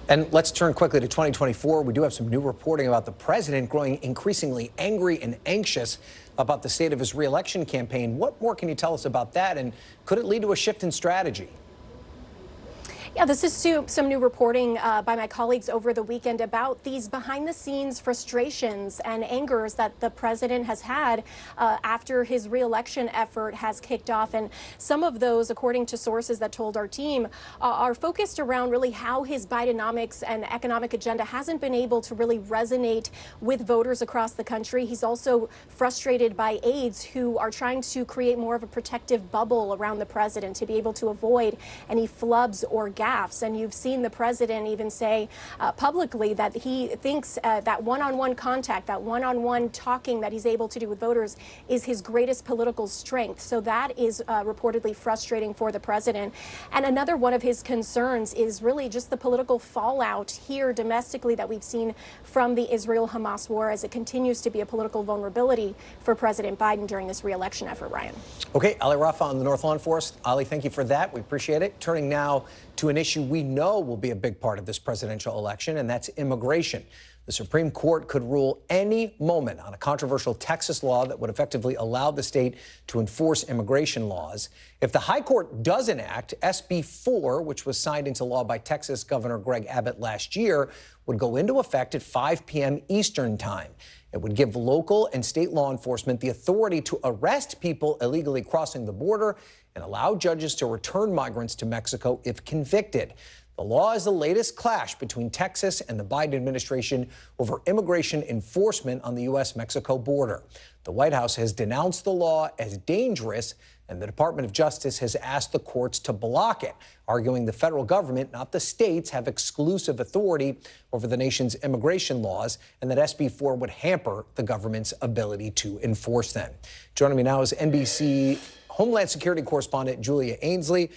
And let's turn quickly to 2024. We do have some new reporting about the president growing increasingly angry and anxious about the state of his re-election campaign. What more can you tell us about that? And could it lead to a shift in strategy? Yeah, this is some new reporting by my colleagues over the weekend about these behind-the-scenes frustrations and angers that the president has had after his re-election effort has kicked off. And some of those, according to sources that told our team, are focused around really how his Bidenomics and economic agenda hasn't been able to really resonate with voters across the country. He's also frustrated by aides who are trying to create more of a protective bubble around the president to be able to avoid any flubs or gaffes. And you've seen the president even say publicly that he thinks that one-on-one contact, that one-on-one talking that he's able to do with voters is his greatest political strength. So that is reportedly frustrating for the president. And another one of his concerns is really just the political fallout here domestically that we've seen from the Israel-Hamas war, as it continues to be a political vulnerability for President Biden during this re-election effort, Ryan. Okay, Ali Rafa on the North Lawn for us. Ali, thank you for that. We appreciate it. Turning now to an issue we know will be a big part of this presidential election, and that's immigration. The Supreme Court could rule any moment on a controversial Texas law that would effectively allow the state to enforce immigration laws. If the High Court doesn't act, SB 4, which was signed into law by Texas Governor Greg Abbott last year, would go into effect at 5 p.m. Eastern Time. It would give local and state law enforcement the authority to arrest people illegally crossing the border and allow judges to return migrants to Mexico if convicted. The law is the latest clash between Texas and the Biden administration over immigration enforcement on the U.S.-Mexico border. The White House has denounced the law as dangerous, and the Department of Justice has asked the courts to block it, arguing the federal government, not the states, have exclusive authority over the nation's immigration laws, and that SB 4 would hamper the government's ability to enforce them. Joining me now is NBC Homeland Security correspondent Julia Ainsley.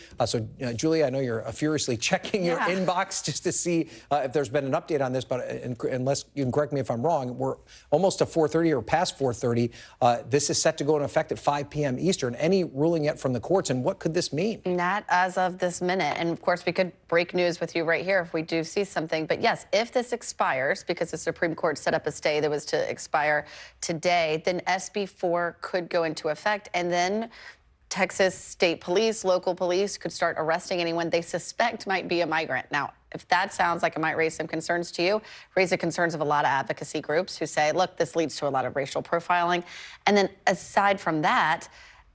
Julia, I know you're furiously checking your inbox just to see if there's been an update on this, but unless you can correct me if I'm wrong, we're almost to 4:30 or past 4:30. This is set to go into effect at 5 p.m. Eastern. Any ruling yet from the courts, and what could this mean? Not as of this minute. And of course, we could break news with you right here if we do see something. But yes, if this expires, because the Supreme Court set up a stay that was to expire today, then SB 4 could go into effect, and then Texas state police, local police could start arresting anyone they suspect might be a migrant. Now, if that sounds like it might raise some concerns to you, raise the concerns of a lot of advocacy groups who say, look, this leads to a lot of racial profiling. And then aside from that,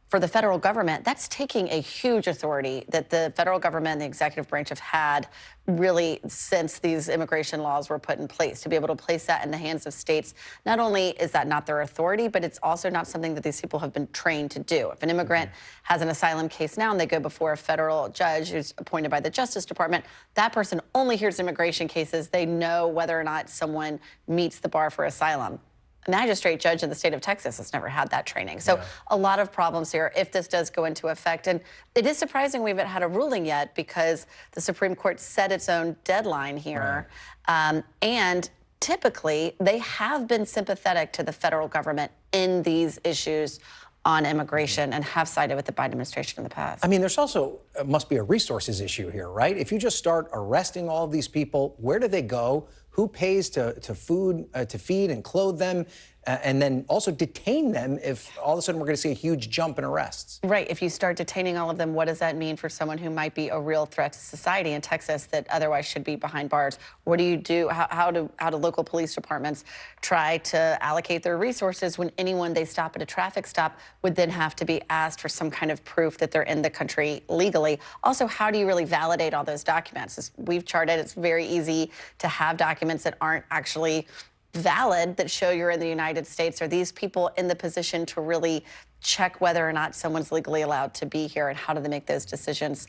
for the federal government, that's taking a huge authority that the federal government and the executive branch have had really since these immigration laws were put in place. To be able to place that in the hands of states, not only is that not their authority, but it's also not something that these people have been trained to do. If an immigrant has an asylum case now and they go before a federal judge who's appointed by the Justice Department, that person only hears immigration cases. They know whether or not someone meets the bar for asylum. A magistrate judge in the state of Texas has never had that training. So a lot of problems here if this does go into effect. And it is surprising we haven't had a ruling yet because the Supreme Court set its own deadline here. And typically, they have been sympathetic to the federal government in these issues on immigration and have sided with the Biden administration in the past. I mean, there's also must be a resources issue here, right? If you just start arresting all of these people, where do they go? Who pays to feed and clothe them? And then also detain them if all of a sudden we're going to see a huge jump in arrests. Right. If you start detaining all of them, what does that mean for someone who might be a real threat to society in Texas that otherwise should be behind bars? What do you do? How do local police departments try to allocate their resources when anyone they stop at a traffic stop would then have to be asked for some kind of proof that they're in the country legally? Also, how do you really validate all those documents? As we've charted, it's very easy to have documents that aren't actually valid that show you're in the United States. Are these people in the position to really check whether or not someone's legally allowed to be here, and how do they make those decisions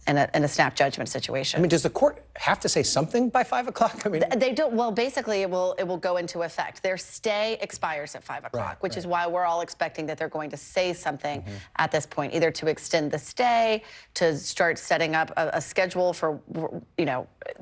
in a snap judgment situation? I mean, does the court have to say something by 5 o'clock? I mean, they don't. Well, basically, it will go into effect. Their stay expires at 5 o'clock, which is why we're all expecting that they're going to say something at this point, either to extend the stay, to start setting up a schedule for,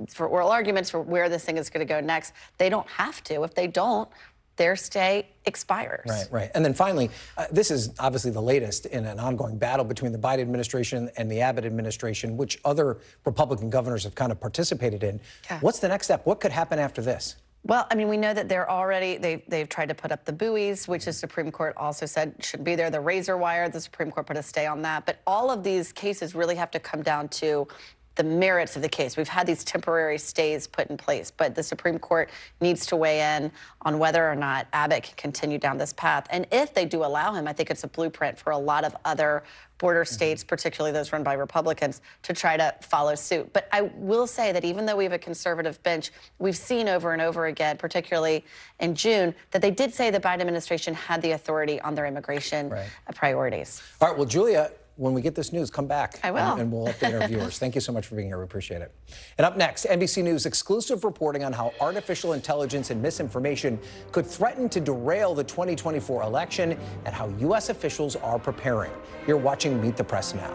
for oral arguments for where this thing is going to go next. They don't have to. If they don't, their stay expires. Right. And then finally, this is obviously the latest in an ongoing battle between the Biden administration and the Abbott administration, which other Republican governors have kind of participated in. What's the next step? What could happen after this? Well, I mean, we know that they're already, they've tried to put up the buoys, which the Supreme Court also said should be there. The razor wire, the Supreme Court put a stay on that. But all of these cases really have to come down to the merits of the case. We've had these temporary stays put in place, but the Supreme Court needs to weigh in on whether or not Abbott can continue down this path. And if they do allow him, I think it's a blueprint for a lot of other border states, particularly those run by Republicans, to try to follow suit. But I will say that even though we have a conservative bench, we've seen over and over again, particularly in June, that they did say the Biden administration had the authority on their immigration priorities. All right, well, Julia, when we get this news, come back. I will. And we'll update our viewers. Thank you so much for being here. We appreciate it. And up next, NBC News exclusive reporting on how artificial intelligence and misinformation could threaten to derail the 2024 election and how U.S. officials are preparing. You're watching Meet the Press now.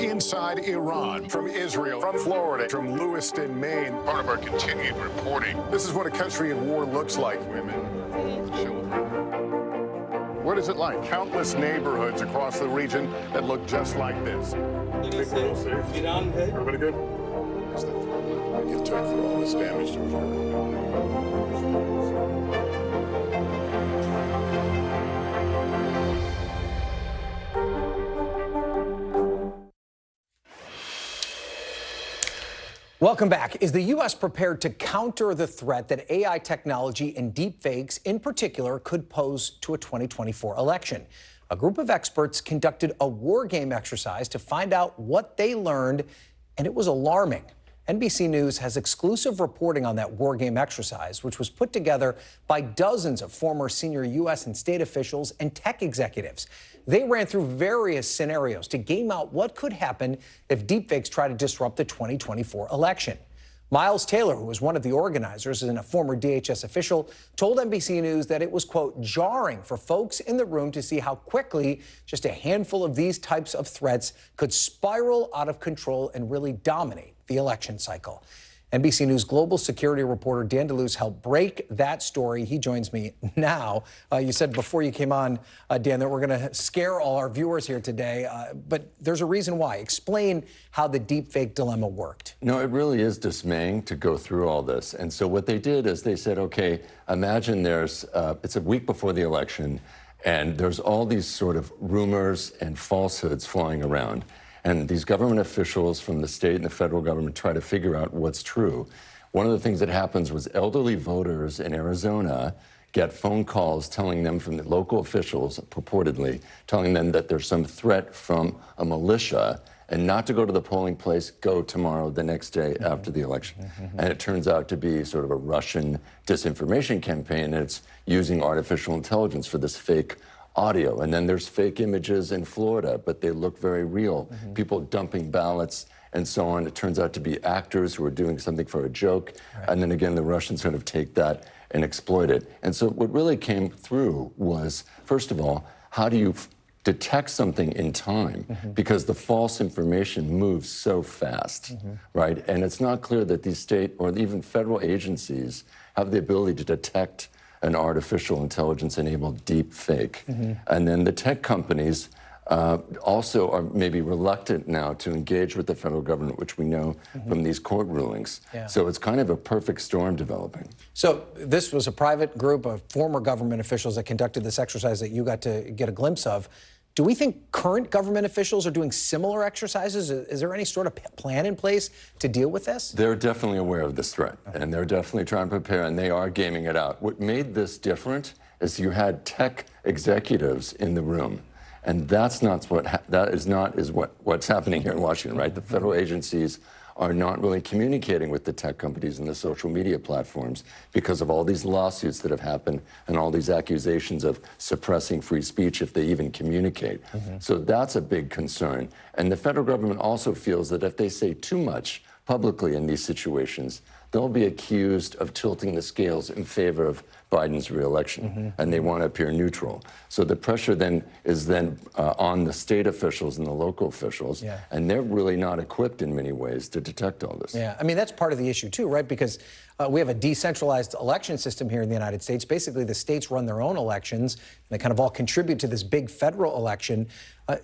Inside Iran, from Israel, from Florida, from Lewiston, Maine. Part of our continued reporting. This is what a country in war looks like. Women, children. What is it like? Countless neighborhoods across the region that look just like this. Everybody good? Get took for all this damage to Welcome back. Is the U.S. prepared to counter the threat that AI technology and deepfakes in particular could pose to a 2024 election? A group of experts conducted a war game exercise to find out what they learned, and it was alarming. NBC News has exclusive reporting on that war game exercise, which was put together by dozens of former senior U.S. and state officials and tech executives. They ran through various scenarios to game out what could happen if deepfakes try to disrupt the 2024 election. Miles Taylor, who was one of the organizers and a former DHS official, told NBC News that it was, quote, jarring for folks in the room to see how quickly just a handful of these types of threats could spiral out of control and really dominate the election cycle. NBC News global security reporter Dan DeLuce helped break that story. He joins me now. You said before you came on, Dan, that we're going to scare all our viewers here today, but there's a reason why. Explain how the deepfake dilemma worked. No, it really is dismaying to go through all this. And so what they did is they said, okay, imagine it's a week before the election, and there's all these sort of rumors and falsehoods flying around. And these government officials from the state and the federal government try to figure out what's true. One of the things that happens was elderly voters in Arizona get phone calls telling them from the local officials, purportedly, telling them that there's some threat from a militia and not to go to the polling place, go tomorrow, the next day after the election. And it turns out to be sort of a Russian disinformation campaign, and it's using artificial intelligence for this fake audio. And then there's fake images in Florida, but they look very real. People dumping ballots and so on. It turns out to be actors who are doing something for a joke. And then again, the Russians sort of take that and exploit it. And so what really came through was, first of all, how do you detect something in time? Because the false information moves so fast, right? And it's not clear that these state or even federal agencies have the ability to detect an artificial intelligence-enabled deep fake. And then the tech companies also are maybe reluctant now to engage with the federal government, which we know from these court rulings. So it's kind of a perfect storm developing. So this was a private group of former government officials that conducted this exercise that you got to get a glimpse of. Do we think current government officials are doing similar exercises? Is there any sort of plan in place to deal with this? They're definitely aware of this threat, and they're definitely trying to prepare, and they are gaming it out. What made this different is you had tech executives in the room. And that's not what's happening here in Washington, right? The federal agencies are not really communicating with the tech companies and the social media platforms because of all these lawsuits that have happened and all these accusations of suppressing free speech if they even communicate. So that's a big concern. And the federal government also feels that if they say too much publicly in these situations, they'll be accused of tilting the scales in favor of Biden's reelection, and they want to appear neutral. So the pressure then is on the state officials and the local officials, and they're really not equipped in many ways to detect all this. Yeah, I mean, that's part of the issue too, right? Because we have a decentralized election system here in the United States. Basically, the states run their own elections, and they kind of all contribute to this big federal election.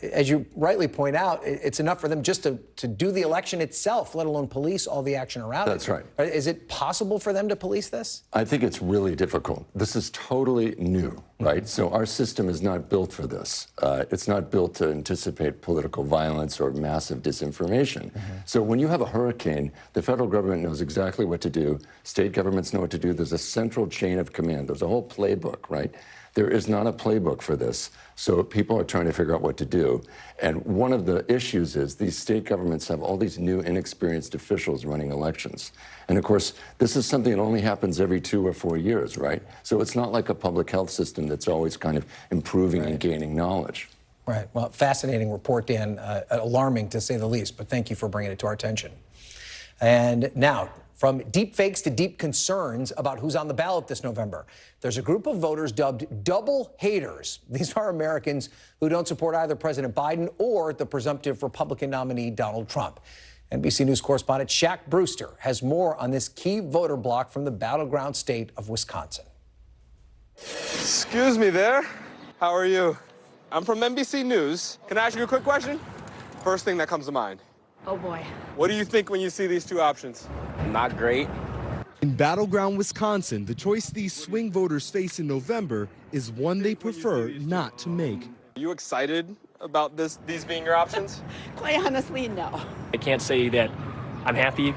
As you rightly point out, it's enough for them just to do the election itself, let alone police all the action around it. That's right. Is it possible for them to police this? I think it's really difficult. This is totally new, right? So our system is not built for this. It's not built to anticipate political violence or massive disinformation. So when you have a hurricane, the federal government knows exactly what to do. State governments know what to do. There's a central chain of command. There's a whole playbook, right? There is not a playbook for this. So people are trying to figure out what to do. And one of the issues is these state governments have all these new inexperienced officials running elections. And of course, this is something that only happens every 2 or 4 years, right? So it's not like a public health system that's always kind of improving and gaining knowledge. Right. Well, fascinating report, Dan. Alarming, to say the least, but thank you for bringing it to our attention. And now, from deep fakes to deep concerns about who's on the ballot this November. There's a group of voters dubbed double haters. These are Americans who don't support either President Biden or the presumptive Republican nominee, Donald Trump. NBC News correspondent Shaq Brewster has more on this key voter bloc from the battleground state of Wisconsin. Excuse me there. How are you? I'm from NBC News. Can I ask you a quick question? First thing that comes to mind. Oh, boy. What do you think when you see these two options? Not great. In battleground Wisconsin, the choice these swing voters face in November is one they prefer not to make. Are you excited about these being your options? Quite honestly, no. I can't say that I'm happy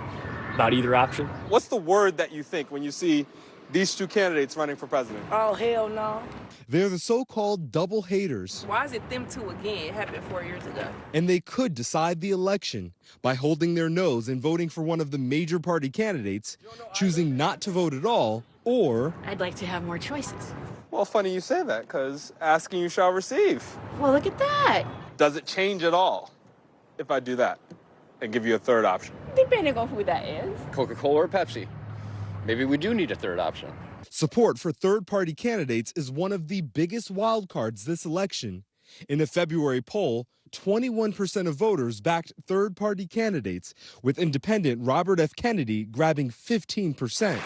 about either option. What's the word that you think when you see these two candidates running for president? Oh, hell no. They're the so-called double haters. Why is it them two again? It happened 4 years ago. And they could decide the election by holding their nose and voting for one of the major party candidates, choosing not to vote at all, or... I'd like to have more choices. Well, funny you say that, because asking you shall receive. Well, look at that. Does it change at all if I do that and give you a third option? Depending on who that is. Coca-Cola or Pepsi? Maybe we do need a third option. Support for third-party candidates is one of the biggest wild cards this election. In a February poll, 21% of voters backed third-party candidates, with independent Robert F. Kennedy grabbing 15%.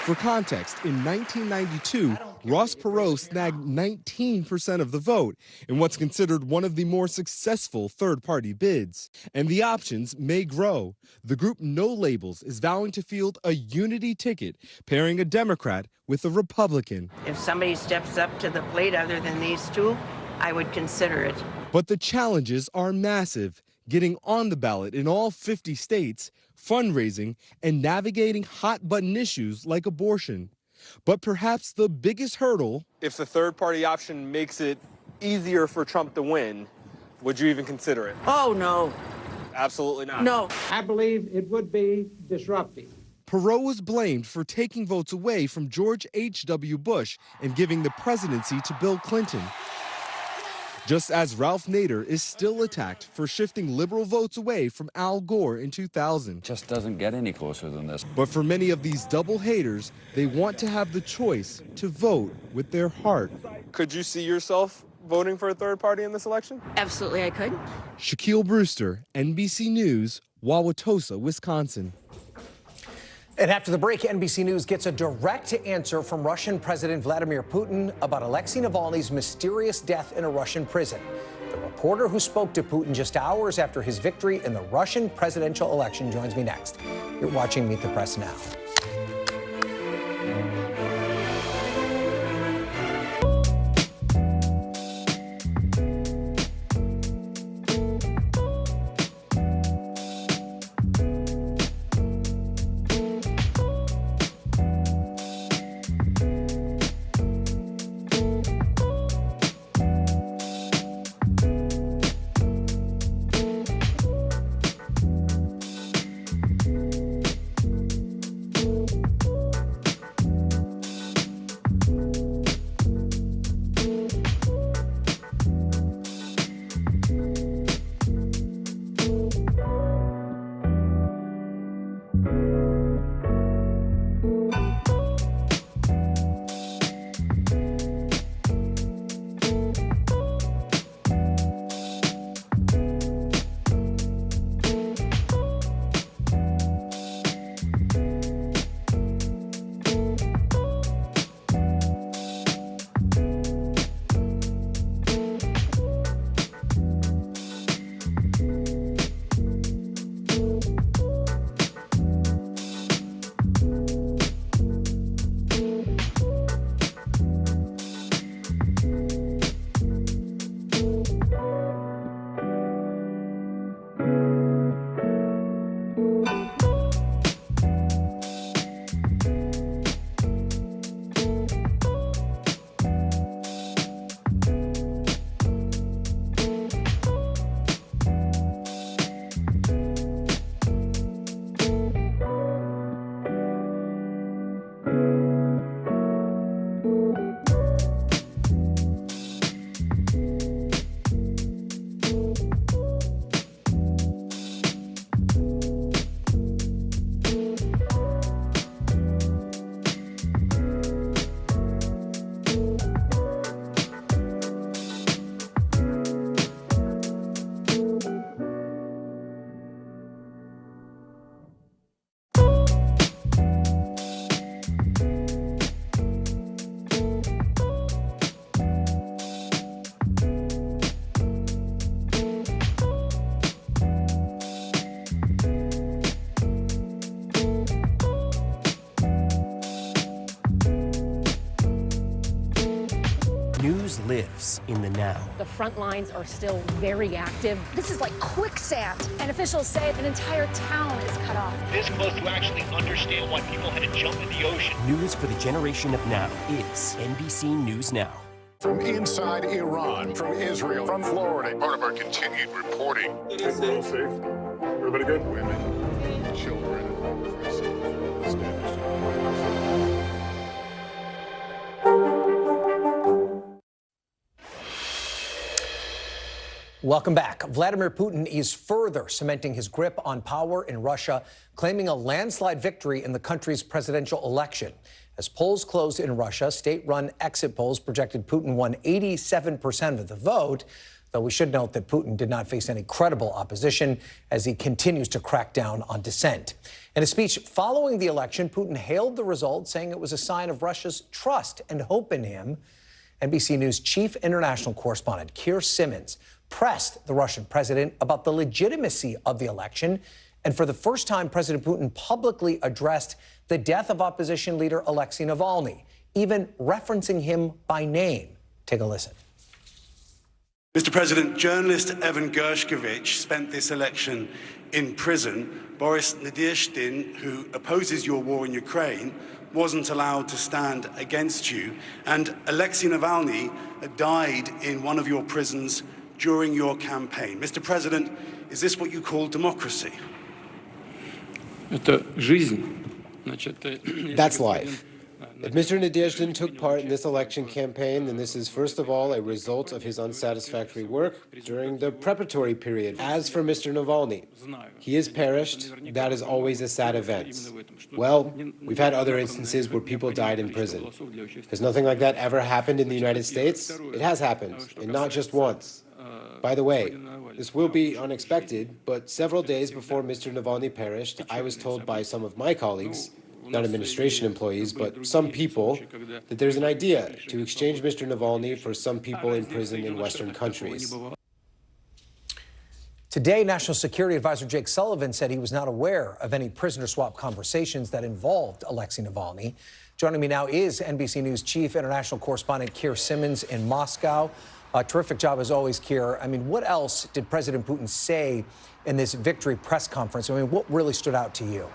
For context, in 1992, Ross Perot snagged 19% of the vote in what's considered one of the more successful third-party bids. And the options may grow. The group No Labels is vowing to field a unity ticket, pairing a Democrat with a Republican. If somebody steps up to the plate other than these two, I would consider it. But the challenges are massive, getting on the ballot in all 50 states, fundraising, and navigating hot-button issues like abortion. But perhaps the biggest hurdle... If the third-party option makes it easier for Trump to win, would you even consider it? Oh, no. Absolutely not. No. I believe it would be disruptive. Perot was blamed for taking votes away from George H.W. Bush and giving the presidency to Bill Clinton. Just as Ralph Nader is still attacked for shifting liberal votes away from Al Gore in 2000. Just doesn't get any closer than this. But for many of these double haters, they want to have the choice to vote with their heart. Could you see yourself voting for a third party in this election? Absolutely, I could. Shaquille Brewster, NBC News, Wauwatosa, Wisconsin. And after the break, NBC News gets a direct answer from Russian President Vladimir Putin about Alexei Navalny's mysterious death in a Russian prison. The reporter who spoke to Putin just hours after his victory in the Russian presidential election joins me next. You're watching Meet the Press now. News lives in the now. The front lines are still very active. This is like quicksand, and officials say an entire town is cut off. This close to actually understand why people had to jump in the ocean. News for the generation of now is NBC News Now. From inside Iran, from Israel, from Florida, part of our continued reporting. We're all safe. Everybody good? Women, children. Welcome back. Vladimir Putin is further cementing his grip on power in Russia, claiming a landslide victory in the country's presidential election. As polls closed in Russia, state-run exit polls projected Putin won 87% of the vote, though we should note that Putin did not face any credible opposition as he continues to crack down on dissent. In a speech following the election, Putin hailed the result, saying it was a sign of Russia's trust and hope in him. NBC News chief international correspondent Keir Simmons pressed the Russian president about the legitimacy of the election. And for the first time, President Putin publicly addressed the death of opposition leader Alexei Navalny, even referencing him by name. Take a listen. Mr. President, journalist Evan Gershkovich spent this election in prison. Boris Nadezhdin, who opposes your war in Ukraine, wasn't allowed to stand against you. And Alexei Navalny died in one of your prisons during your campaign. Mr. President, is this what you call democracy? That's life. If Mr. Nadezhdin took part in this election campaign, then this is first of all a result of his unsatisfactory work during the preparatory period. As for Mr. Navalny, he has perished. That is always a sad event. Well, we've had other instances where people died in prison. Has nothing like that ever happened in the United States? It has happened, and not just once. By the way, this will be unexpected, but several days before Mr. Navalny perished, I was told by some of my colleagues not administration employees, but some people, that there's an idea to exchange Mr. Navalny for some people in prison in Western countries. Today, National Security Advisor Jake Sullivan said he was not aware of any prisoner swap conversations that involved Alexei Navalny. Joining me now is NBC News Chief International Correspondent Keir Simmons in Moscow. Terrific job as always, Keir. I mean, what else did President Putin say in this victory press conference? I mean, what really stood out to you?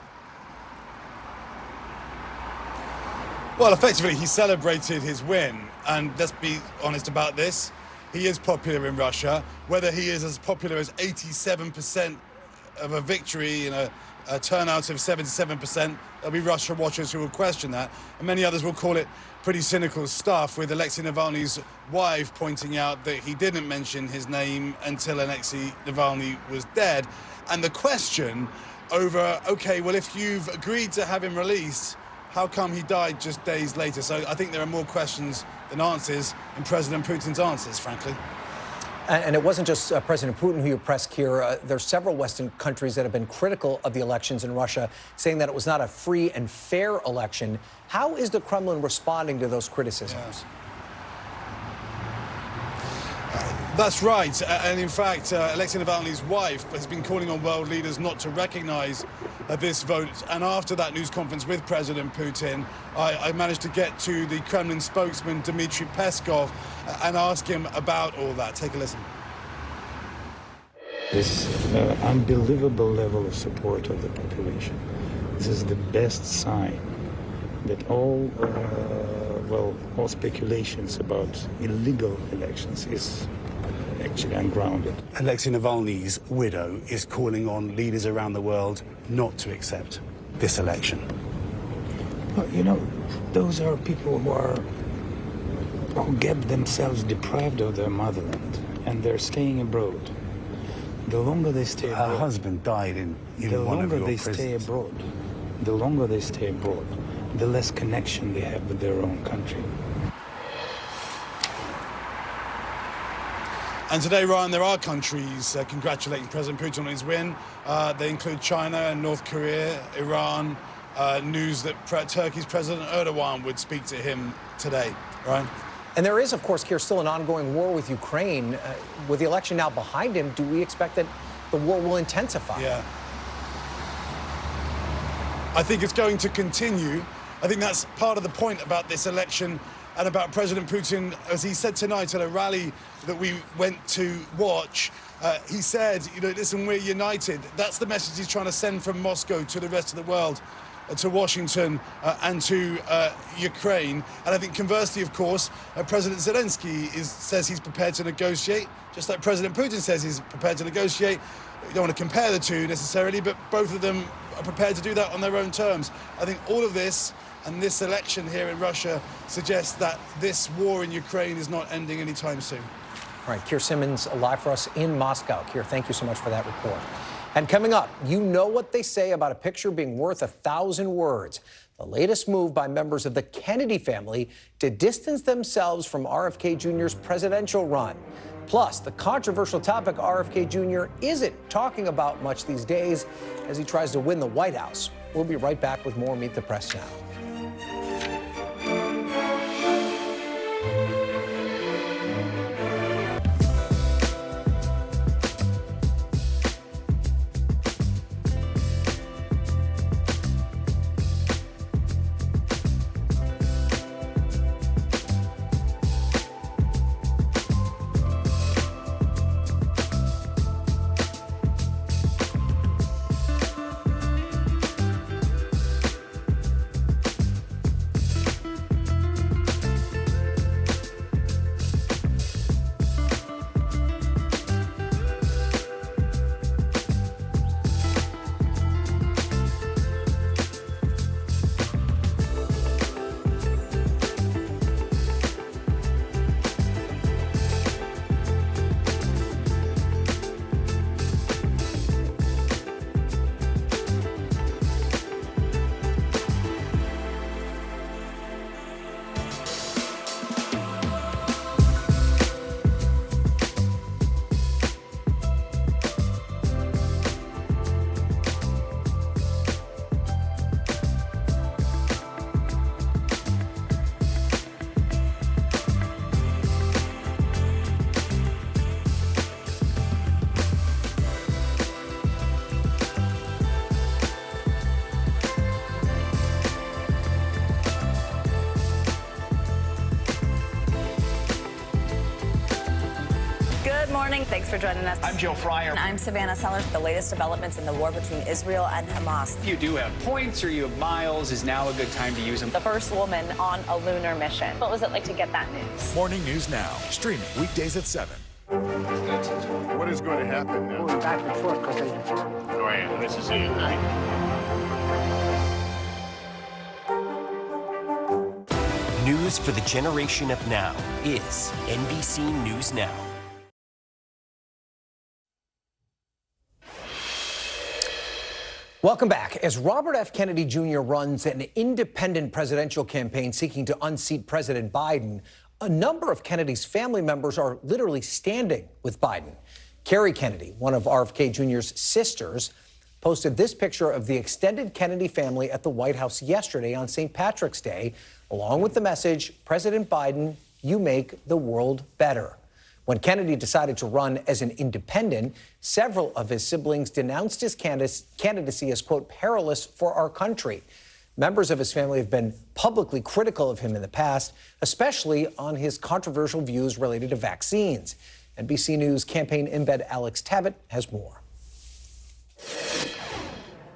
Well, effectively, he celebrated his win. And let's be honest about this. He is popular in Russia. Whether he is as popular as 87% of a victory in a turnout of 77%, there'll be Russia watchers who will question that. And many others will call it pretty cynical stuff, with Alexei Navalny's wife pointing out that he didn't mention his name until Alexei Navalny was dead. And the question over, okay, well, if you've agreed to have him released, how come he died just days later? So I think there are more questions than answers in President Putin's answers, frankly. And it wasn't just President Putin who you pressed here. There's several Western countries that have been critical of the elections in Russia, saying that it was not a free and fair election. How is the Kremlin responding to those criticisms? That's right. And in fact, Alexei Navalny's wife has been calling on world leaders not to recognize this vote. And after that news conference with President Putin, I managed to get to the Kremlin spokesman, Dmitry Peskov, and ask him about all that. Take a listen. This unbelievable level of support of the population. This is the best sign that all speculations about illegal elections is actually ungrounded. Alexei Navalny's widow is calling on leaders around the world not to accept this election. Well, you know, those are people who get themselves deprived of their motherland, and they're staying abroad. The longer they stay abroad, her husband died in one of your prisons. The longer they stay abroad, the less connection they have with their own country. And today, Ryan, there are countries congratulating President Putin on his win. They include China and North Korea, Iran. News that Turkey's President Erdogan would speak to him today, Ryan. And there is, of course, Keir, still an ongoing war with Ukraine. With the election now behind him, do we expect that the war will intensify? Yeah. I think it's going to continue. I think that's part of the point about this election and about President Putin. As he said tonight at a rally that we went to watch, he said, you know, listen, we're united. That's the message he's trying to send from Moscow to the rest of the world, to Washington and to Ukraine. And I think conversely, of course, President Zelensky says he's prepared to negotiate, just like President Putin says he's prepared to negotiate. You don't want to compare the two necessarily, but both of them are prepared to do that on their own terms. I think all of this and this election here in Russia suggests that this war in Ukraine is not ending anytime soon. All right, Keir Simmons live for us in Moscow. Keir, thank you so much for that report. And coming up, you know what they say about a picture being worth 1,000 words. The latest move by members of the Kennedy family to distance themselves from RFK Jr.'s presidential run. Plus, the controversial topic RFK Jr. isn't talking about much these days as he tries to win the White House. We'll be right back with more Meet the Press Now. morning. Thanks for joining us. I'm Joe Fryer. And I'm Savannah Sellers. The latest developments in the war between Israel and Hamas. If you do have points or you have miles, is now a good time to use them. The first woman on a lunar mission. What was it like to get that news? Morning News Now, streaming weekdays at 7. What is going to happen now? Going back and forth because Go ahead. This is it. News for the generation of now is NBC News Now. Welcome back. As Robert F. Kennedy Jr. runs an independent presidential campaign seeking to unseat President Biden, a number of Kennedy's family members are literally standing with Biden. Carrie Kennedy, one of RFK Jr.'s sisters, posted this picture of the extended Kennedy family at the White House yesterday on St. Patrick's Day, along with the message, "President Biden, you make the world better." When Kennedy decided to run as an independent, several of his siblings denounced his candidacy as, quote, perilous for our country. Members of his family have been publicly critical of him in the past, especially on his controversial views related to vaccines. NBC News campaign embed Alex Tabbitt has more.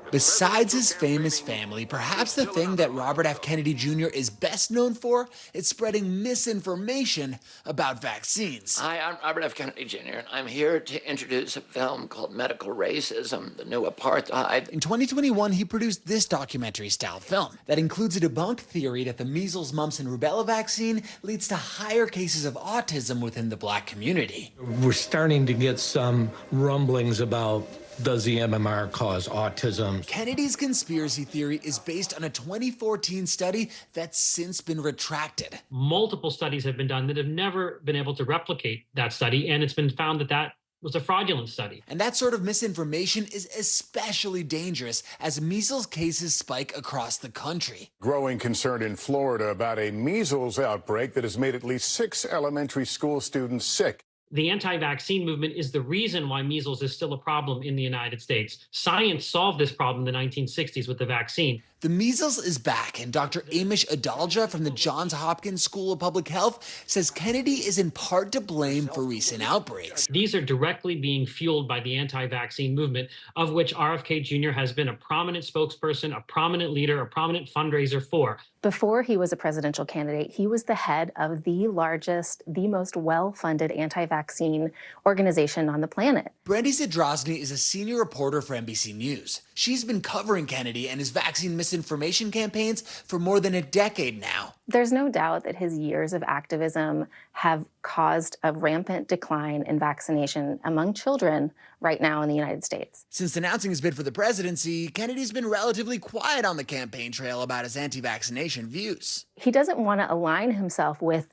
Besides his famous family, perhaps the thing that Robert F. Kennedy Jr. is best known for is spreading misinformation about vaccines. Hi, I'm Robert F. Kennedy Jr., and I'm here to introduce a film called Medical Racism, the New Apartheid. In 2021, he produced this documentary-style film that includes a debunked theory that the measles, mumps, and rubella vaccine leads to higher cases of autism within the Black community. We're starting to get some rumblings about, does the MMR cause autism? Kennedy's conspiracy theory is based on a 2014 study that's since been retracted. Multiple studies have been done that have never been able to replicate that study, and it's been found that that was a fraudulent study. And that sort of misinformation is especially dangerous as measles cases spike across the country. Growing concern in Florida about a measles outbreak that has made at least 6 elementary school students sick. The anti-vaccine movement is the reason why measles is still a problem in the United States. Science solved this problem in the 1960s with the vaccine. The measles is back, and Dr. Amish Adalja from the Johns Hopkins School of Public Health says Kennedy is in part to blame for recent outbreaks. These are directly being fueled by the anti-vaccine movement, of which RFK Jr. has been a prominent spokesperson, a prominent leader, a prominent fundraiser for. Before he was a presidential candidate, he was the head of the largest, the most well-funded anti-vaccine organization on the planet. Brandy Zadrozny is a senior reporter for NBC News. She's been covering Kennedy and his vaccine misinformation campaigns for more than a decade now. There's no doubt that his years of activism have caused a rampant decline in vaccination among children right now in the United States. Since announcing his bid for the presidency, Kennedy's been relatively quiet on the campaign trail about his anti-vaccination views. He doesn't want to align himself with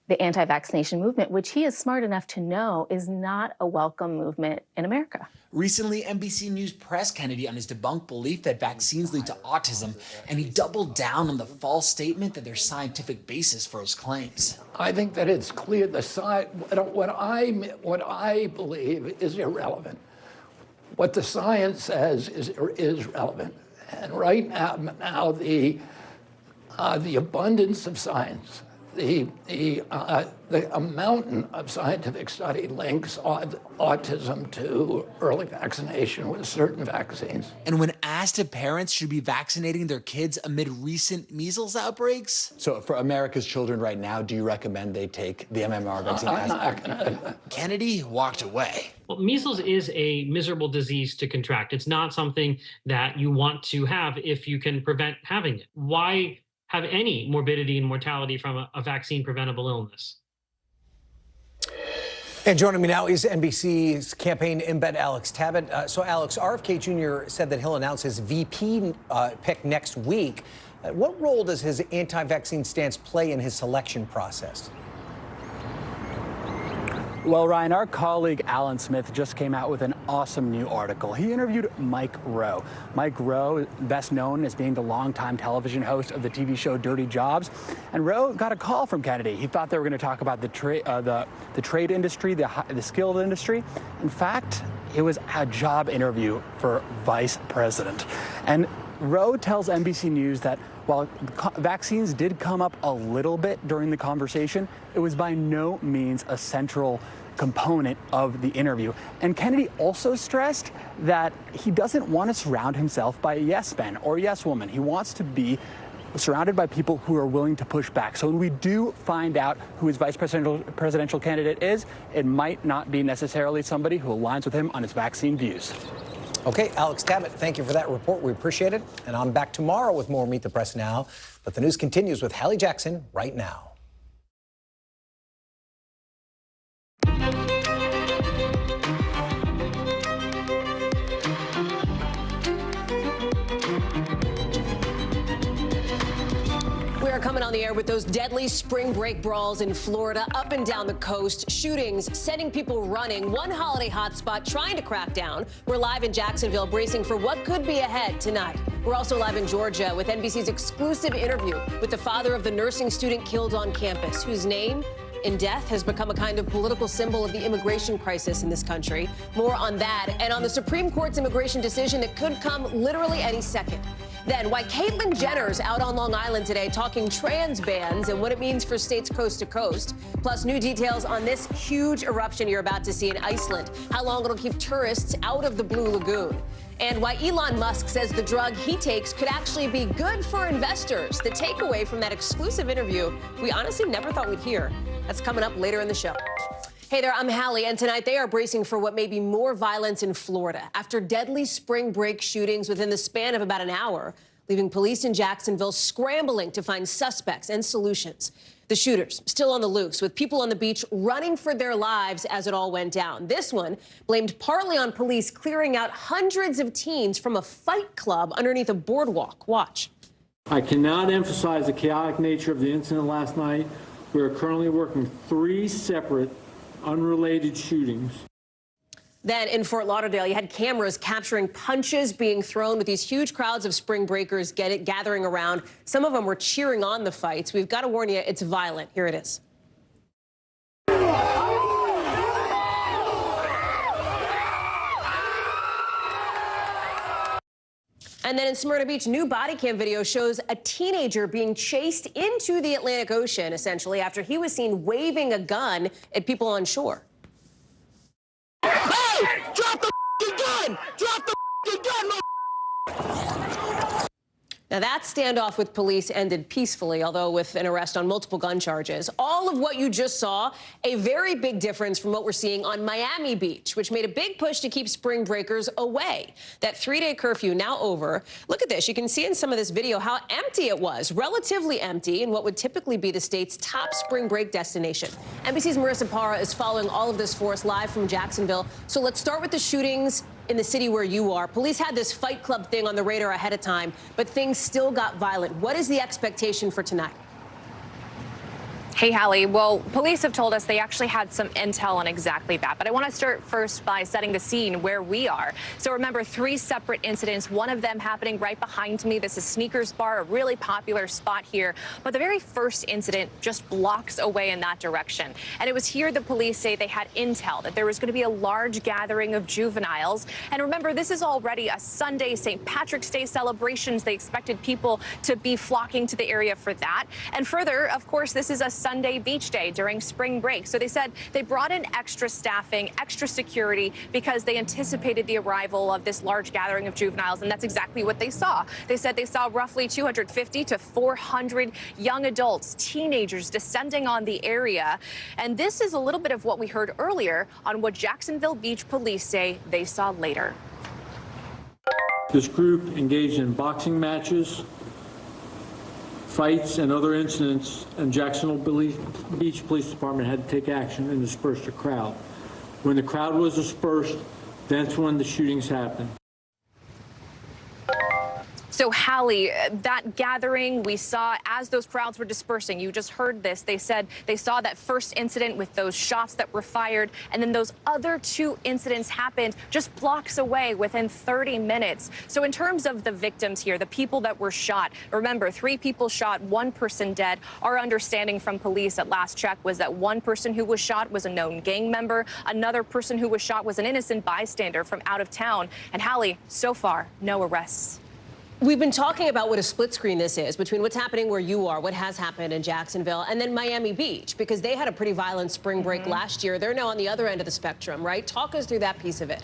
the anti-vaccination movement, which he is smart enough to know is not a welcome movement in America. Recently, NBC News pressed Kennedy on his debunked belief that vaccines lead to autism, and he doubled down on the false statement that there's scientific basis for his claims. I think that it's clear what I believe is irrelevant. What the science says is relevant. And right now the abundance of science, the mountain of scientific study links autism to early vaccination with certain vaccines. And when asked if parents should be vaccinating their kids amid recent measles outbreaks? So for America's children right now, do you recommend they take the MMR vaccine? I'm not gonna. Kennedy walked away. Well, measles is a miserable disease to contract. It's not something that you want to have if you can prevent having it. Why have any morbidity and mortality from a vaccine-preventable illness? And joining me now is NBC's campaign embed Alex Tabbitt. So, Alex, RFK Jr. said that he'll announce his VP pick next week. What role does his anti-vaccine stance play in his selection process? Well, Ryan, our colleague Alan Smith just came out with an awesome new article. He interviewed Mike Rowe. Mike Rowe, best known as being the longtime television host of the TV show Dirty Jobs. And Rowe got a call from Kennedy. He thought they were going to talk about the trade industry, the skilled industry. In fact, it was a job interview for vice president. And Rowe tells NBC News that while vaccines did come up a little bit during the conversation, it was by no means a central component of the interview. And Kennedy also stressed that he doesn't want to surround himself by a yes men or yes woman. He wants to be surrounded by people who are willing to push back. So when we do find out who his vice presidential candidate is, it might not be necessarily somebody who aligns with him on his vaccine views. Okay, Alex Tabbitt, thank you for that report. We appreciate it. And I'm back tomorrow with more Meet the Press Now. But the news continues with Hallie Jackson right now. Coming on the air with those deadly spring break brawls in Florida, up and down the coast, shootings, sending people running, one holiday hotspot trying to crack down. We're live in Jacksonville, bracing for what could be ahead tonight. We're also live in Georgia with NBC's exclusive interview with the father of the nursing student killed on campus, whose name in death has become a kind of political symbol of the immigration crisis in this country. More on that and on the Supreme Court's immigration decision that could come literally any second. Then, why Caitlyn Jenner's out on Long Island today talking trans bans and what it means for states coast to coast. Plus, new details on this huge eruption you're about to see in Iceland, how long it'll keep tourists out of the Blue Lagoon. And why Elon Musk says the drug he takes could actually be good for investors. The takeaway from that exclusive interview we honestly never thought we'd hear. That's coming up later in the show. Hey there, I'm Hallie, and tonight they are bracing for what may be more violence in Florida after deadly spring break shootings within the span of about an hour, leaving police in Jacksonville scrambling to find suspects and solutions. The shooters still on the loose, with people on the beach running for their lives as it all went down. This one blamed partly on police clearing out hundreds of teens from a fight club underneath a boardwalk. Watch. I cannot emphasize the chaotic nature of the incident last night. We are currently working 3 separate unrelated shootings. Then in Fort Lauderdale, you had cameras capturing punches being thrown with these huge crowds of spring breakers gathering around. Some of them were cheering on the fights. We've got to warn you, it's violent. Here it is. And then in Smyrna Beach, new body cam video shows a teenager being chased into the Atlantic Ocean, essentially, after he was seen waving a gun at people on shore. Hey! Drop the gun! Drop the gun! Now, that standoff with police ended peacefully, although with an arrest on multiple gun charges. All of what you just saw, a very big difference from what we're seeing on Miami Beach, which made a big push to keep spring breakers away. That 3-day curfew now over. Look at this. You can see in some of this video how empty it was, relatively empty in what would typically be the state's top spring break destination. NBC's Marissa Parra is following all of this for us live from Jacksonville. So let's start with the shootings in the city where you are. Police had this fight club thing on the radar ahead of time, but things still got violent. What is the expectation for tonight? Hey, Hallie. Well, police have told us they actually had some intel on exactly that. But I want to start first by setting the scene where we are. So remember, 3 separate incidents, one of them happening right behind me. This is Sneakers Bar, a really popular spot here. But the very first incident just blocks away in that direction. And it was here the police say they had intel that there was going to be a large gathering of juveniles. And remember, this is already a Sunday St. Patrick's Day celebrations. They expected people to be flocking to the area for that. And further, of course, this is a Sunday beach day during spring break. So they said they brought in extra staffing, extra security, because they anticipated the arrival of this large gathering of juveniles. And that's exactly what they saw. They said they saw roughly 250 to 400 young adults, teenagers descending on the area. And this is a little bit of what we heard earlier on what Jacksonville Beach police say they saw later. This group engaged in boxing matches, fights, and other incidents, and Jacksonville Beach Police Department had to take action and disperse the crowd. When the crowd was dispersed, that's when the shootings happened. So, Hallie, that gathering we saw as those crowds were dispersing, you just heard this. They said they saw that first incident with those shots that were fired, and then those other 2 incidents happened just blocks away within 30 minutes. So in terms of the victims here, the people that were shot, remember, 3 people shot, 1 person dead. Our understanding from police at last check was that 1 person who was shot was a known gang member. Another person who was shot was an innocent bystander from out of town. And Hallie, so far, no arrests. We've been talking about what a split screen this is between what's happening where you are, what has happened in Jacksonville, and then Miami Beach, because they had a pretty violent spring break last year. They're now on the other end of the spectrum, right? Talk us through that piece of it.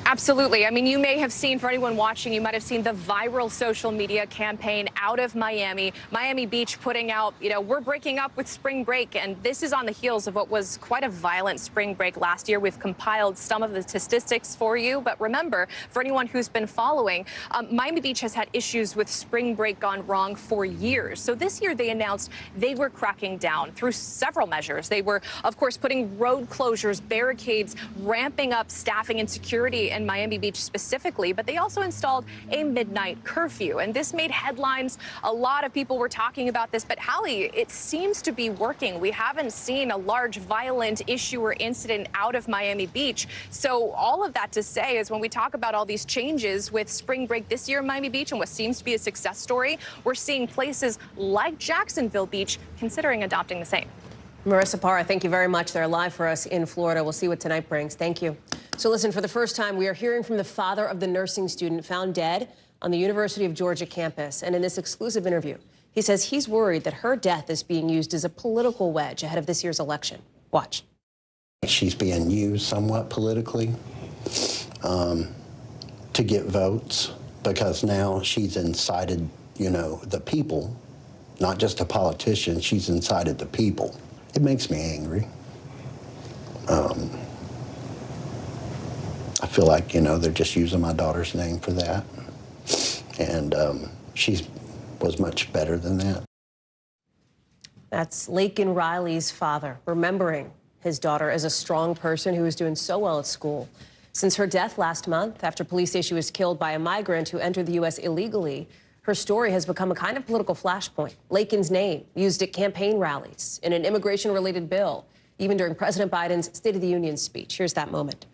Absolutely. I mean, you may have seen, for anyone watching, you might have seen the viral social media campaign out of Miami. Miami Beach putting out, we're breaking up with spring break. And this is on the heels of what was quite a violent spring break last year. We've compiled some of the statistics for you. But remember, for anyone who's been following, Miami Beach has had issues with spring break gone wrong for years. So this year they announced they were cracking down through several measures. They were, of course, putting road closures, barricades, ramping up staffing and security in Miami Beach specifically, but they also installed a midnight curfew. And this made headlines. A lot of people were talking about this, but Hallie, it seems to be working. We haven't seen a large violent issue or incident out of Miami Beach. So all of that to say is when we talk about all these changes with spring break this year in Miami Beach and what seems to be a success story, we're seeing places like Jacksonville Beach considering adopting the same. Marissa Parra, thank you very much. They're live for us in Florida. We'll see what tonight brings. Thank you. So listen, for the first time, we are hearing from the father of the nursing student found dead on the University of Georgia campus. And in this exclusive interview, he says he's worried that her death is being used as a political wedge ahead of this year's election. Watch. She's being used somewhat politically to get votes because now she's incited, the people, not just a politician, she's incited the people. It makes me angry. I feel like, they're just using my daughter's name for that. And she was much better than that. That's Laken Riley's father, remembering his daughter as a strong person who was doing so well at school. Since her death last month, after police say she was killed by a migrant who entered the U.S. illegally, her story has become a kind of political flashpoint. Laken's name used at campaign rallies, in an immigration-related bill, even during President Biden's State of the Union speech. Here's that moment.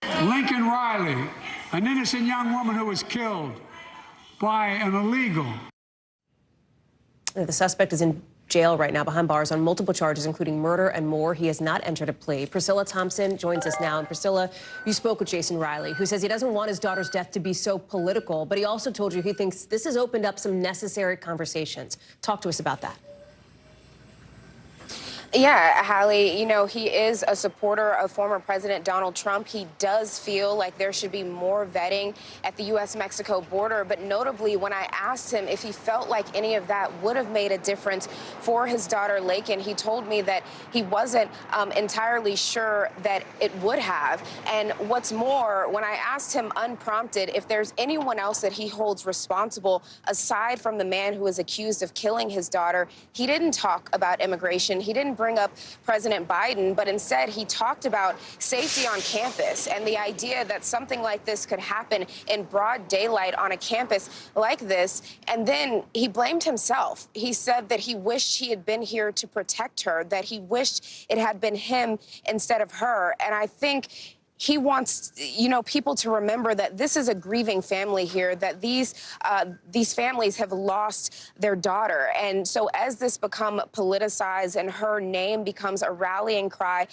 Laken Riley, an innocent young woman who was killed by an illegal. The suspect is in jail right now behind bars on multiple charges, including murder and more. He has not entered a plea. Priscilla Thompson joins us now. And Priscilla, you spoke with Jason Riley, who says he doesn't want his daughter's death to be so political, but he also told you he thinks this has opened up some necessary conversations. Talk to us about that. Yeah, Hallie, he is a supporter of former President Donald Trump. He does feel like there should be more vetting at the U.S.-Mexico border. But notably, when I asked him if he felt like any of that would have made a difference for his daughter, Laken, he told me that he wasn't entirely sure that it would have. And what's more, when I asked him unprompted if there's anyone else that he holds responsible aside from the man who was accused of killing his daughter, he didn't talk about immigration. He didn't bring up President Biden, but instead he talked about safety on campus and the idea that something like this could happen in broad daylight on a campus like this. And then he blamed himself. He said that he wished he had been here to protect her, that he wished it had been him instead of her. And I think he wants, people to remember that this is a grieving family here, that these families have lost their daughter. And so as this becomes politicized and her name becomes a rallying cry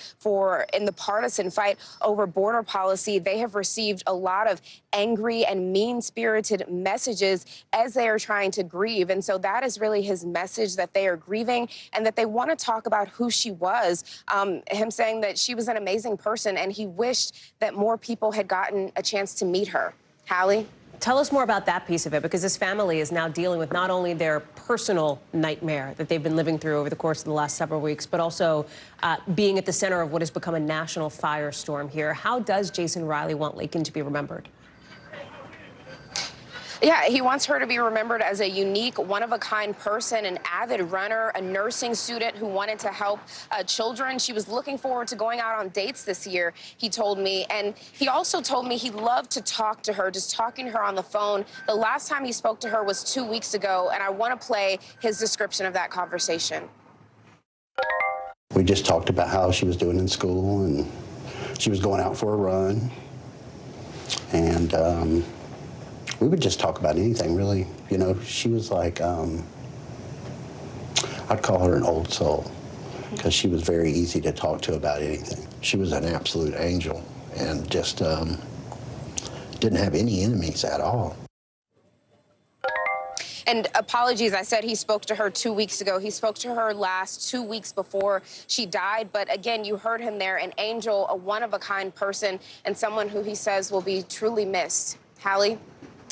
in the partisan fight over border policy, they have received a lot of angry and mean-spirited messages as they are trying to grieve. And so that is really his message, that they are grieving and that they want to talk about who she was. Him saying that she was an amazing person and he wished that more people had gotten a chance to meet her. Hallie? Tell us more about that piece of it, because this family is now dealing with not only their personal nightmare that they've been living through over the course of the last several weeks, but also being at the center of what has become a national firestorm here. How does Jason Riley want Laken to be remembered? Yeah, he wants her to be remembered as a unique, one-of-a-kind person, an avid runner, a nursing student who wanted to help children. She was looking forward to going out on dates this year, he told me. And he also told me he loved to talk to her, just talking to her on the phone. The last time he spoke to her was 2 weeks ago, and I want to play his description of that conversation. We just talked about how she was doing in school, and she was going out for a run. And we would just talk about anything, really. She was like, I'd call her an old soul, because she was very easy to talk to about anything. She was an absolute angel and just didn't have any enemies at all. And apologies, I said he spoke to her 2 weeks ago. He spoke to her last 2 weeks before she died. But again, you heard him there, an angel, a one-of-a-kind person, and someone who he says will be truly missed. Hallie?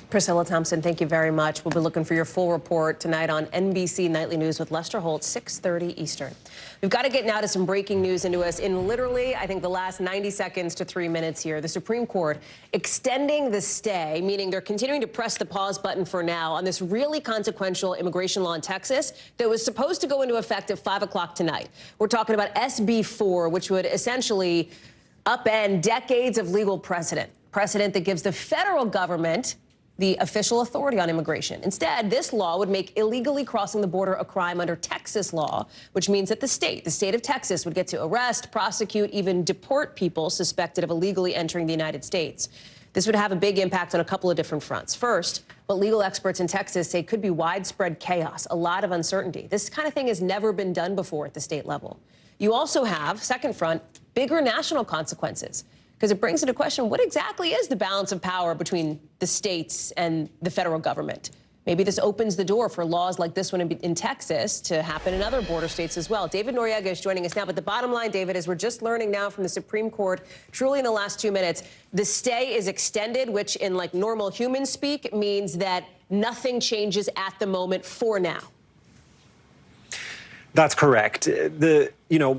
Priscilla Thompson, thank you very much. We'll be looking for your full report tonight on NBC Nightly News with Lester Holt, 6:30 Eastern. We've got to get now to some breaking news into us in literally, I think, the last 90 seconds to 3 minutes here. The Supreme Court extending the stay, meaning they're continuing to press the pause button for now on this really consequential immigration law in Texas that was supposed to go into effect at 5 o'clock tonight. We're talking about SB 4, which would essentially upend decades of legal precedent that gives the federal government the official authority on immigration. Instead, this law would make illegally crossing the border a crime under Texas law, which means that the state of Texas, would get to arrest, prosecute, even deport people suspected of illegally entering the United States. This would have a big impact on a couple of different fronts. First, what legal experts in Texas say could be widespread chaos, a lot of uncertainty. This kind of thing has never been done before at the state level. You also have, second front, bigger national consequences, because it brings into question what exactly is the balance of power between the states and the federal government. Maybe this opens the door for laws like this one in Texas to happen in other border states as well. David Noriega is joining us now. But the bottom line, David, is we're just learning now from the Supreme Court, truly in the last 2 minutes, the stay is extended, which in like normal human speak means that nothing changes at the moment for now. That's correct.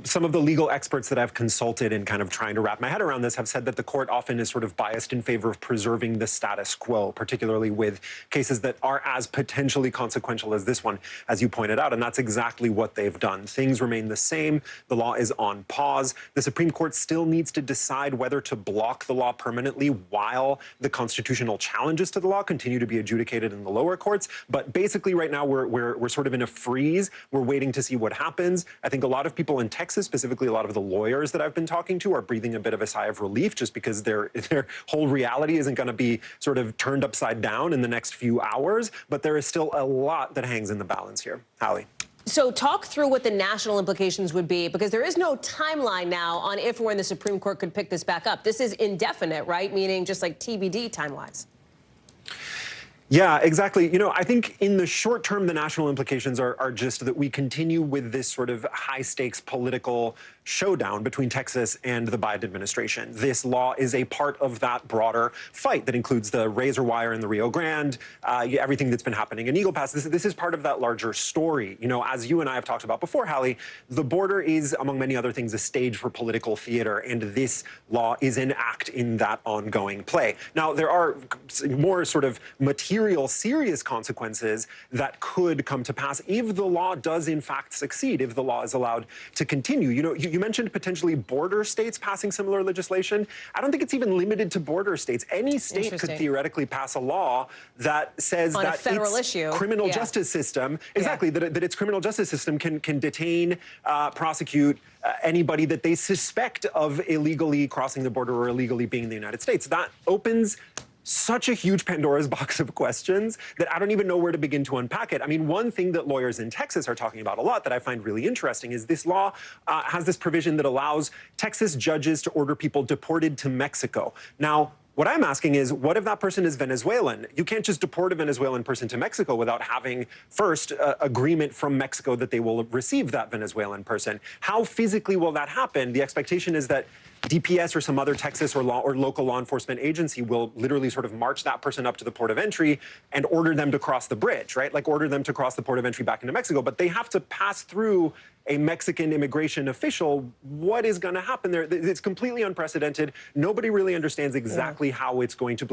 Some of the legal experts that I've consulted in kind of trying to wrap my head around this have said that the court often is sort of biased in favor of preserving the status quo, particularly with cases that are as potentially consequential as this one, as you pointed out. And that's exactly what they've done. Things remain the same. The law is on pause. The Supreme Court still needs to decide whether to block the law permanently while the constitutional challenges to the law continue to be adjudicated in the lower courts. But basically right now we're sort of in a freeze. We're waiting to see what happens. I think a lot of people in Texas, specifically a lot of the lawyers that I've been talking to, are breathing a bit of a sigh of relief just because their whole reality isn't going to be sort of turned upside down in the next few hours. But there is still a lot that hangs in the balance here. Hallie. So talk through what the national implications would be, because there is no timeline now on if or when the Supreme Court could pick this back up. This is indefinite, right? Meaning just like TBD time-wise. Yeah, exactly. I think in the short term, the national implications are just that we continue with this sort of high stakes political showdown between Texas and the Biden administration. This law is a part of that broader fight that includes the razor wire in the Rio Grande, everything that's been happening in Eagle Pass. This is part of that larger story. As you and I have talked about before, Hallie, the border is, among many other things, a stage for political theater, and this law is an act in that ongoing play. Now, there are more sort of material, serious consequences that could come to pass if the law does, in fact, succeed, if the law is allowed to continue. You mentioned potentially border states passing similar legislation. I don't think it's even limited to border states. Any state could theoretically pass a law that says on that a federal its issue. criminal justice system, exactly, that its criminal justice system can detain, prosecute anybody that they suspect of illegally crossing the border or illegally being in the United States. That opens such a huge Pandora's box of questions that I don't even know where to begin to unpack it. I mean, one thing that lawyers in Texas are talking about a lot that I find really interesting is this law has this provision that allows Texas judges to order people deported to Mexico. Now, what I'm asking is, what if that person is Venezuelan? You can't just deport a Venezuelan person to Mexico without having first agreement from Mexico that they will receive that Venezuelan person. How physically will that happen? The expectation is that DPS or some other Texas or local law enforcement agency will literally sort of march that person up to the port of entry and order them to cross the bridge, right? Like order them to cross the port of entry back into Mexico. But they have to pass through a Mexican immigration official. What is going to happen there? It's completely unprecedented. Nobody really understands exactly how it's going to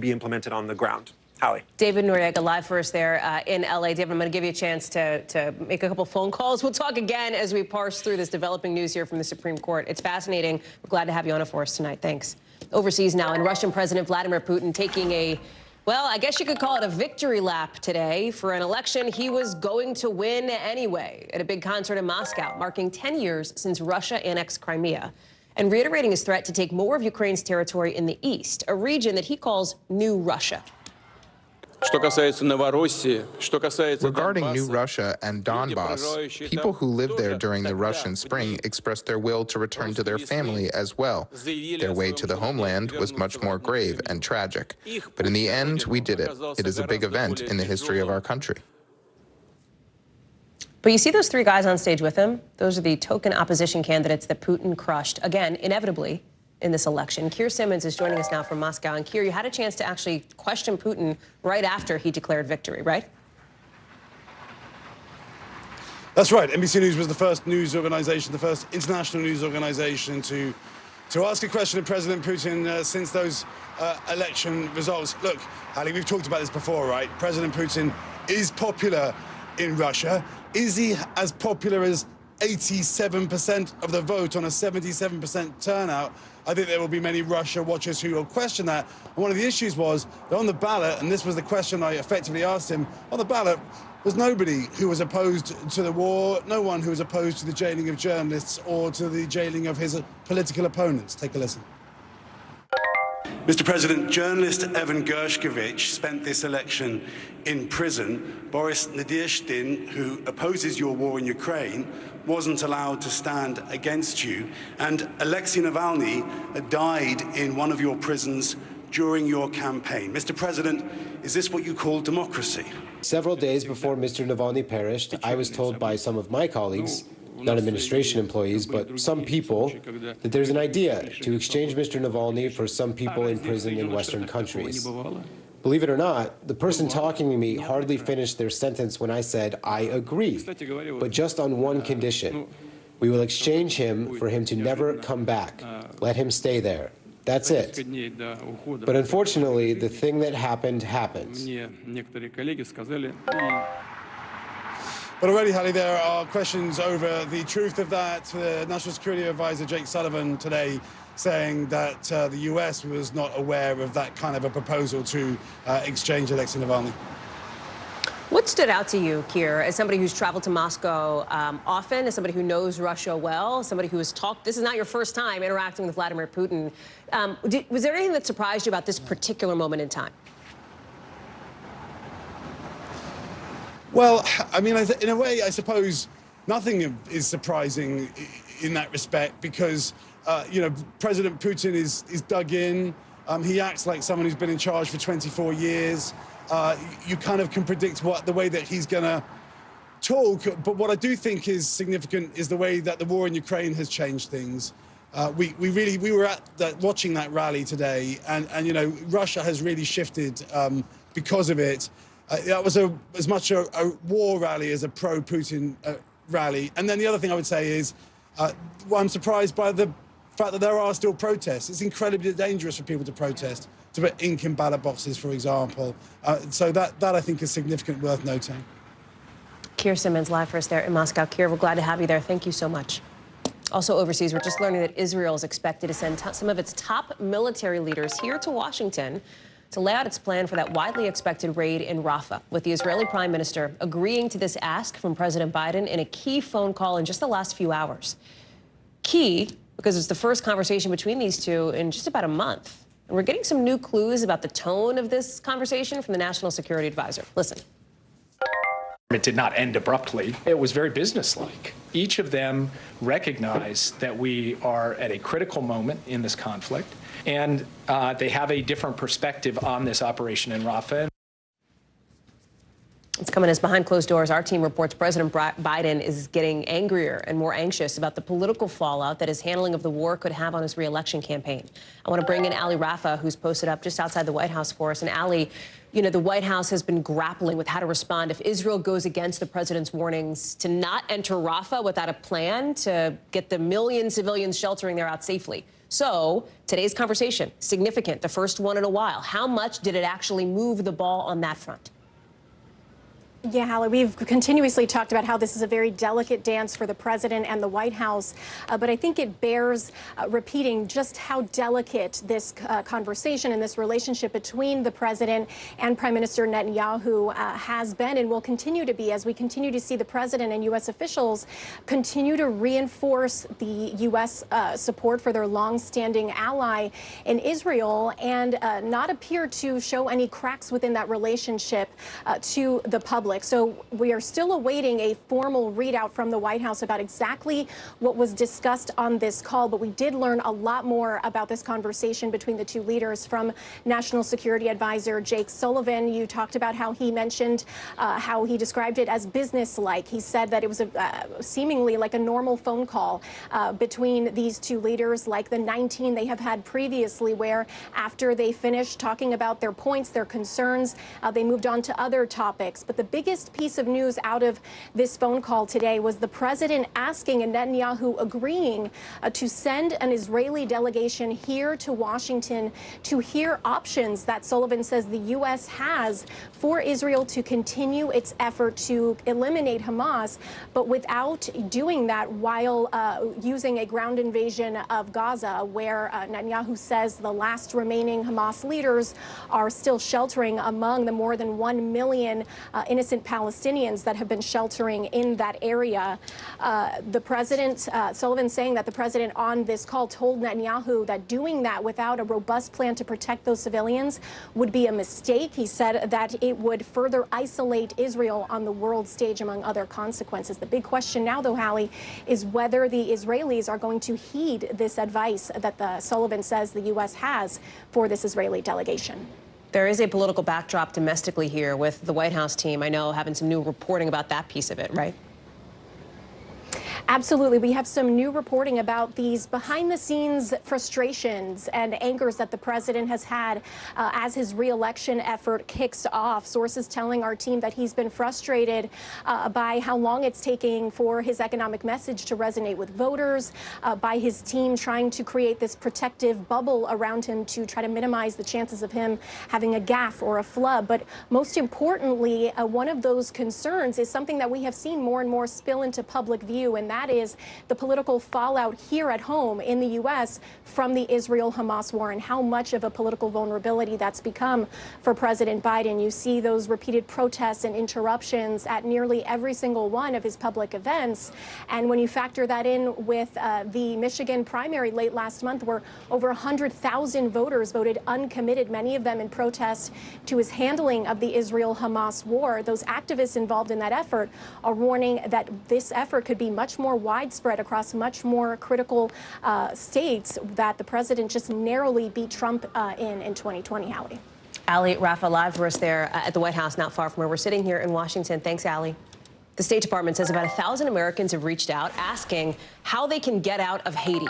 be implemented on the ground. Hallie. David Noriega live for us there in LA. David, I'm going to give you a chance to make a couple phone calls. We'll talk again as we parse through this developing news here from the Supreme Court. It's fascinating. We're glad to have you on it for us tonight. Thanks. Overseas now, and Russian President Vladimir Putin taking a, well, I guess you could call it a victory lap today for an election he was going to win anyway at a big concert in Moscow, marking 10 years since Russia annexed Crimea, and reiterating his threat to take more of Ukraine's territory in the east, a region that he calls New Russia. Regarding New Russia and Donbass, people who lived there during the Russian Spring expressed their will to return to their family as well. Their way to the homeland was much more grave and tragic. But in the end, we did it. It is a big event in the history of our country. But you see those three guys on stage with him? Those are the token opposition candidates that Putin crushed, again, inevitably, in this election. Keir Simmons is joining us now from Moscow. And Keir, you had a chance to actually question Putin right after he declared victory, right? That's right. NBC News was the first news organization, the first international news organization to ask a question of President Putin since those election results. Look, Ali, we've talked about this before, right? President Putin is popular in Russia. Is he as popular as 87% of the vote on a 77% turnout? I think there will be many Russia watchers who will question that. And one of the issues was that on the ballot, and this was the question I effectively asked him, on the ballot was nobody who was opposed to the war, no one who was opposed to the jailing of journalists or to the jailing of his political opponents. Take a listen. Mr. President, journalist Evan Gershkovich spent this election in prison. Boris Nadezhdin, who opposes your war in Ukraine, wasn't allowed to stand against you. And Alexei Navalny died in one of your prisons during your campaign. Mr. President, is this what you call democracy? Several days before Mr. Navalny perished, I was told by some of my colleagues, not administration employees, but some people, that there's an idea to exchange Mr. Navalny for some people in prison in Western countries. Believe it or not, the person talking to me hardly finished their sentence when I said, I agree, but just on one condition. We will exchange him for him to never come back. Let him stay there. That's it. But unfortunately, the thing that happened, happened. But already, Hallie, there are questions over the truth of that. The National Security Advisor Jake Sullivan today saying that the US was not aware of that kind of a proposal to exchange Alexei Navalny. What stood out to you, Keir, as somebody who's traveled to Moscow often, as somebody who knows Russia well, somebody who has talked, this is not your first time interacting with Vladimir Putin. Was there anything that surprised you about this particular moment in time? Well, I mean, in a way, I suppose nothing is surprising in that respect because, you know, President Putin is dug in. He acts like someone who's been in charge for 24 years. You kind of can predict the way that he's going to talk. But what I do think is significant is the way that the war in Ukraine has changed things. We were watching that rally today, and you know, Russia has really shifted because of it. That was as much a war rally as a pro-Putin rally. And then the other thing I would say is, I'm surprised by the fact that there are still protests. It's incredibly dangerous for people to protest, to put ink in ballot boxes, for example. So that I think is significant, worth noting. Keir Simmons live for us there in Moscow. Keir, we're glad to have you there. Thank you so much. Also overseas, we're just learning that Israel is expected to send some of its top military leaders here to Washington to lay out its plan for that widely expected raid in Rafah, with the Israeli Prime Minister agreeing to this ask from President Biden in a key phone call in just the last few hours. Key, because it's the first conversation between these two in just about a month. And we're getting some new clues about the tone of this conversation from the National Security Advisor. Listen. It did not end abruptly. It was very businesslike. Each of them recognized that we are at a critical moment in this conflict, and they have a different perspective on this operation in Rafah. It's coming as behind closed doors. Our team reports President Biden is getting angrier and more anxious about the political fallout that his handling of the war could have on his re-election campaign. I want to bring in Ali Rafa, who's posted up just outside the White House for us. And Ali, you know, the White House has been grappling with how to respond if Israel goes against the president's warnings to not enter Rafah without a plan to get the million civilians sheltering there out safely. So today's conversation, significant, the first one in a while. How much did it actually move the ball on that front? Yeah, Hallie, we've continuously talked about how this is a very delicate dance for the president and the White House, but I think it bears repeating just how delicate this conversation and this relationship between the president and Prime Minister Netanyahu has been and will continue to be, as we continue to see the president and U.S. officials continue to reinforce the U.S. support for their longstanding ally in Israel and not appear to show any cracks within that relationship to the public. So we are still awaiting a formal readout from the White House about exactly what was discussed on this call, but we did learn a lot more about this conversation between the two leaders from National Security Advisor Jake Sullivan. You talked about how he mentioned how he described it as business-like. He said that it was seemingly like a normal phone call between these two leaders, like the 19 they have had previously, where after they finished talking about their points, their concerns, they moved on to other topics. But the biggest piece of news out of this phone call today was the president asking and Netanyahu agreeing to send an Israeli delegation here to Washington to hear options that Sullivan says the U.S. has for Israel to continue its effort to eliminate Hamas, but without doing that while using a ground invasion of Gaza, where Netanyahu says the last remaining Hamas leaders are still sheltering among the more than 1 million innocent Palestinians that have been sheltering in that area. The president, Sullivan, saying that the president on this call told Netanyahu that doing that without a robust plan to protect those civilians would be a mistake. He said that it would further isolate Israel on the world stage, among other consequences. The big question now, though, Hallie, is whether the Israelis are going to heed this advice that Sullivan says the U.S. has for this Israeli delegation. There is a political backdrop domestically here with the White House team, I know, having some new reporting about that piece of it, right? Absolutely. We have some new reporting about these behind-the-scenes frustrations and angers that the president has had as his re-election effort kicks off. Sources telling our team that he's been frustrated by how long it's taking for his economic message to resonate with voters, by his team trying to create this protective bubble around him to try to minimize the chances of him having a gaffe or a flub. But most importantly, one of those concerns is something that we have seen more and more spill into public view, and that is the political fallout here at home in the U.S. from the Israel-Hamas war and how much of a political vulnerability that's become for President Biden. You see those repeated protests and interruptions at nearly every single one of his public events. And when you factor that in with the Michigan primary late last month, where over 100,000 voters voted uncommitted, many of them in protest to his handling of the Israel-Hamas war, those activists involved in that effort are warning that this effort could be much more widespread across much more critical states that the president just narrowly beat Trump in 2020, Hallie. Ali Rafa live for us there at the White House, not far from where we're sitting here in Washington. Thanks, Ali. The State Department says about 1,000 Americans have reached out asking how they can get out of Haiti.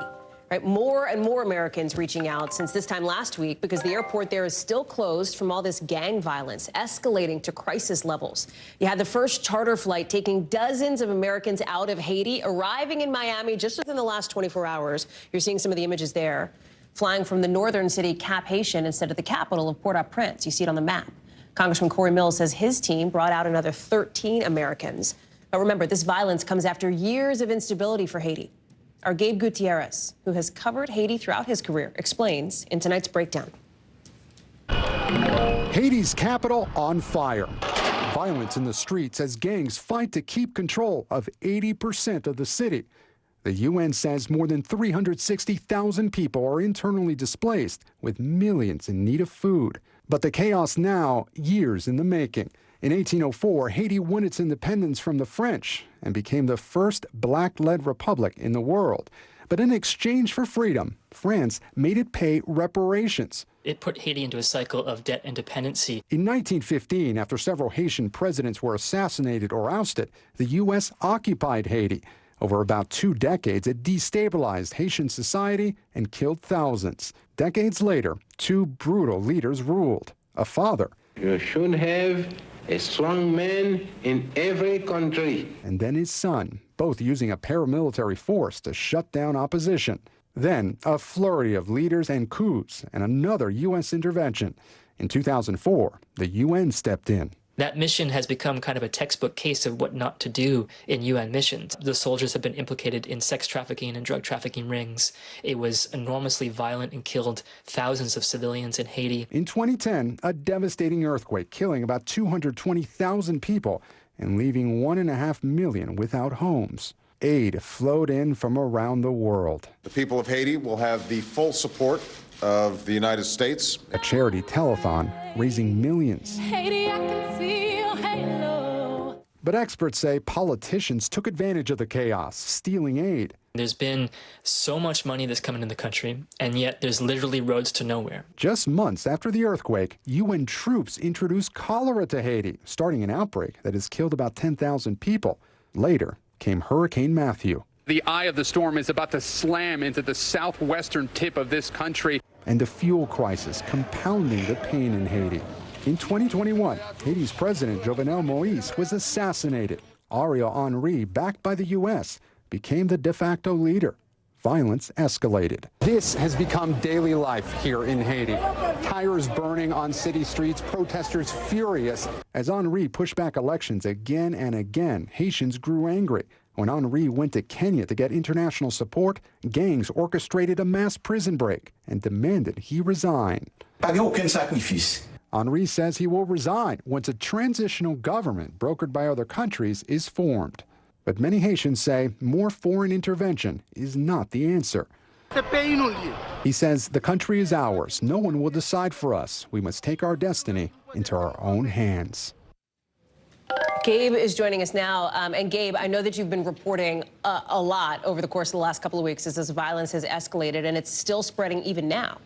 Right, more and more Americans reaching out since this time last week because the airport there is still closed from all this gang violence, escalating to crisis levels. You had the first charter flight taking dozens of Americans out of Haiti, arriving in Miami just within the last 24 hours. You're seeing some of the images there, flying from the northern city Cap-Haitian instead of the capital of Port-au-Prince. You see it on the map. Congressman Corey Mills says his team brought out another 13 Americans. But remember, this violence comes after years of instability for Haiti. Our Gabe Gutierrez, who has covered Haiti throughout his career, explains in tonight's breakdown. Haiti's capital on fire. Violence in the streets as gangs fight to keep control of 80% of the city. The UN says more than 360,000 people are internally displaced, with millions in need of food. But the chaos now, years in the making. In 1804, Haiti won its independence from the French and became the first black-led republic in the world. But in exchange for freedom, France made it pay reparations. It put Haiti into a cycle of debt and dependency. In 1915, after several Haitian presidents were assassinated or ousted, the U.S. occupied Haiti. Over about 2 decades, it destabilized Haitian society and killed thousands. Decades later, 2 brutal leaders ruled. A father. You should have a strong man in every country. And then his son, both using a paramilitary force to shut down opposition. Then a flurry of leaders and coups and another U.S. intervention. In 2004, the UN stepped in. That mission has become kind of a textbook case of what not to do in UN missions. The soldiers have been implicated in sex trafficking and drug trafficking rings. It was enormously violent and killed thousands of civilians in Haiti. In 2010, a devastating earthquake killing about 220,000 people and leaving 1.5 million without homes. Aid flowed in from around the world. The people of Haiti will have the full support of the United States. A charity telethon raising millions. Haiti, I can see your halo. But experts say politicians took advantage of the chaos, stealing aid. There's been so much money that's come into the country, and yet there's literally roads to nowhere. Just months after the earthquake, UN troops introduced cholera to Haiti, starting an outbreak that has killed about 10,000 people. Later came Hurricane Matthew. The eye of the storm is about to slam into the southwestern tip of this country. And the fuel crisis compounding the pain in Haiti. In 2021, Haiti's president, Jovenel Moïse, was assassinated. Ariel Henry, backed by the U.S., became the de facto leader. Violence escalated. This has become daily life here in Haiti. Tires burning on city streets, protesters furious. As Henry pushed back elections again and again, Haitians grew angry. When Henry went to Kenya to get international support, gangs orchestrated a mass prison break and demanded he resign. Henry says he will resign once a transitional government brokered by other countries is formed. But many Haitians say more foreign intervention is not the answer. He says the country is ours. No one will decide for us. We must take our destiny into our own hands. Gabe is joining us now. And Gabe, I know that you've been reporting a lot over the course of the last couple of weeks as this violence has escalated, and it's still spreading even now.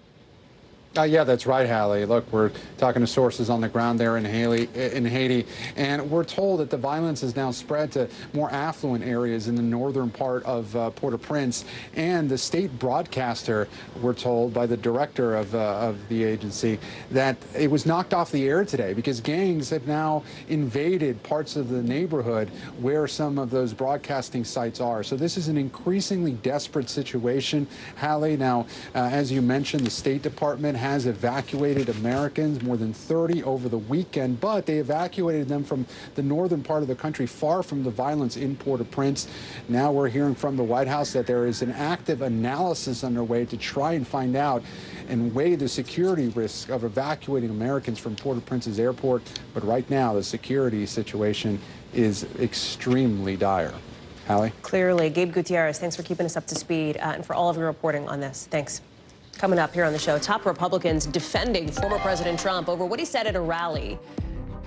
Yeah, that's right, Hallie. Look, we're talking to sources on the ground there in Haiti, and we're told that the violence has now spread to more affluent areas in the northern part of Port-au-Prince. And the state broadcaster, we're told by the director of the agency, that it was knocked off the air today because gangs have now invaded parts of the neighborhood where some of those broadcasting sites are. So this is an increasingly desperate situation, Hallie. Now, as you mentioned, the State Department has evacuated Americans, more than 30 over the weekend, but they evacuated them from the northern part of the country, far from the violence in Port-au-Prince. Now we're hearing from the White House that there is an active analysis underway to try and find out and weigh the security risk of evacuating Americans from Port-au-Prince's airport. But right now, the security situation is extremely dire. Hallie? Clearly. Gabe Gutierrez, thanks for keeping us up to speed and for all of your reporting on this. Thanks. Coming up here on the show, top Republicans defending former President Trump over what he said at a rally.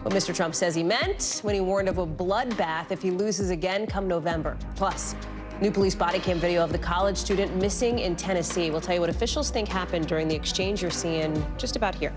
What Mr. Trump says he meant when he warned of a bloodbath if he loses again come November. Plus, new police body cam video of the college student missing in Tennessee. We'll tell you what officials think happened during the exchange you're seeing just about here.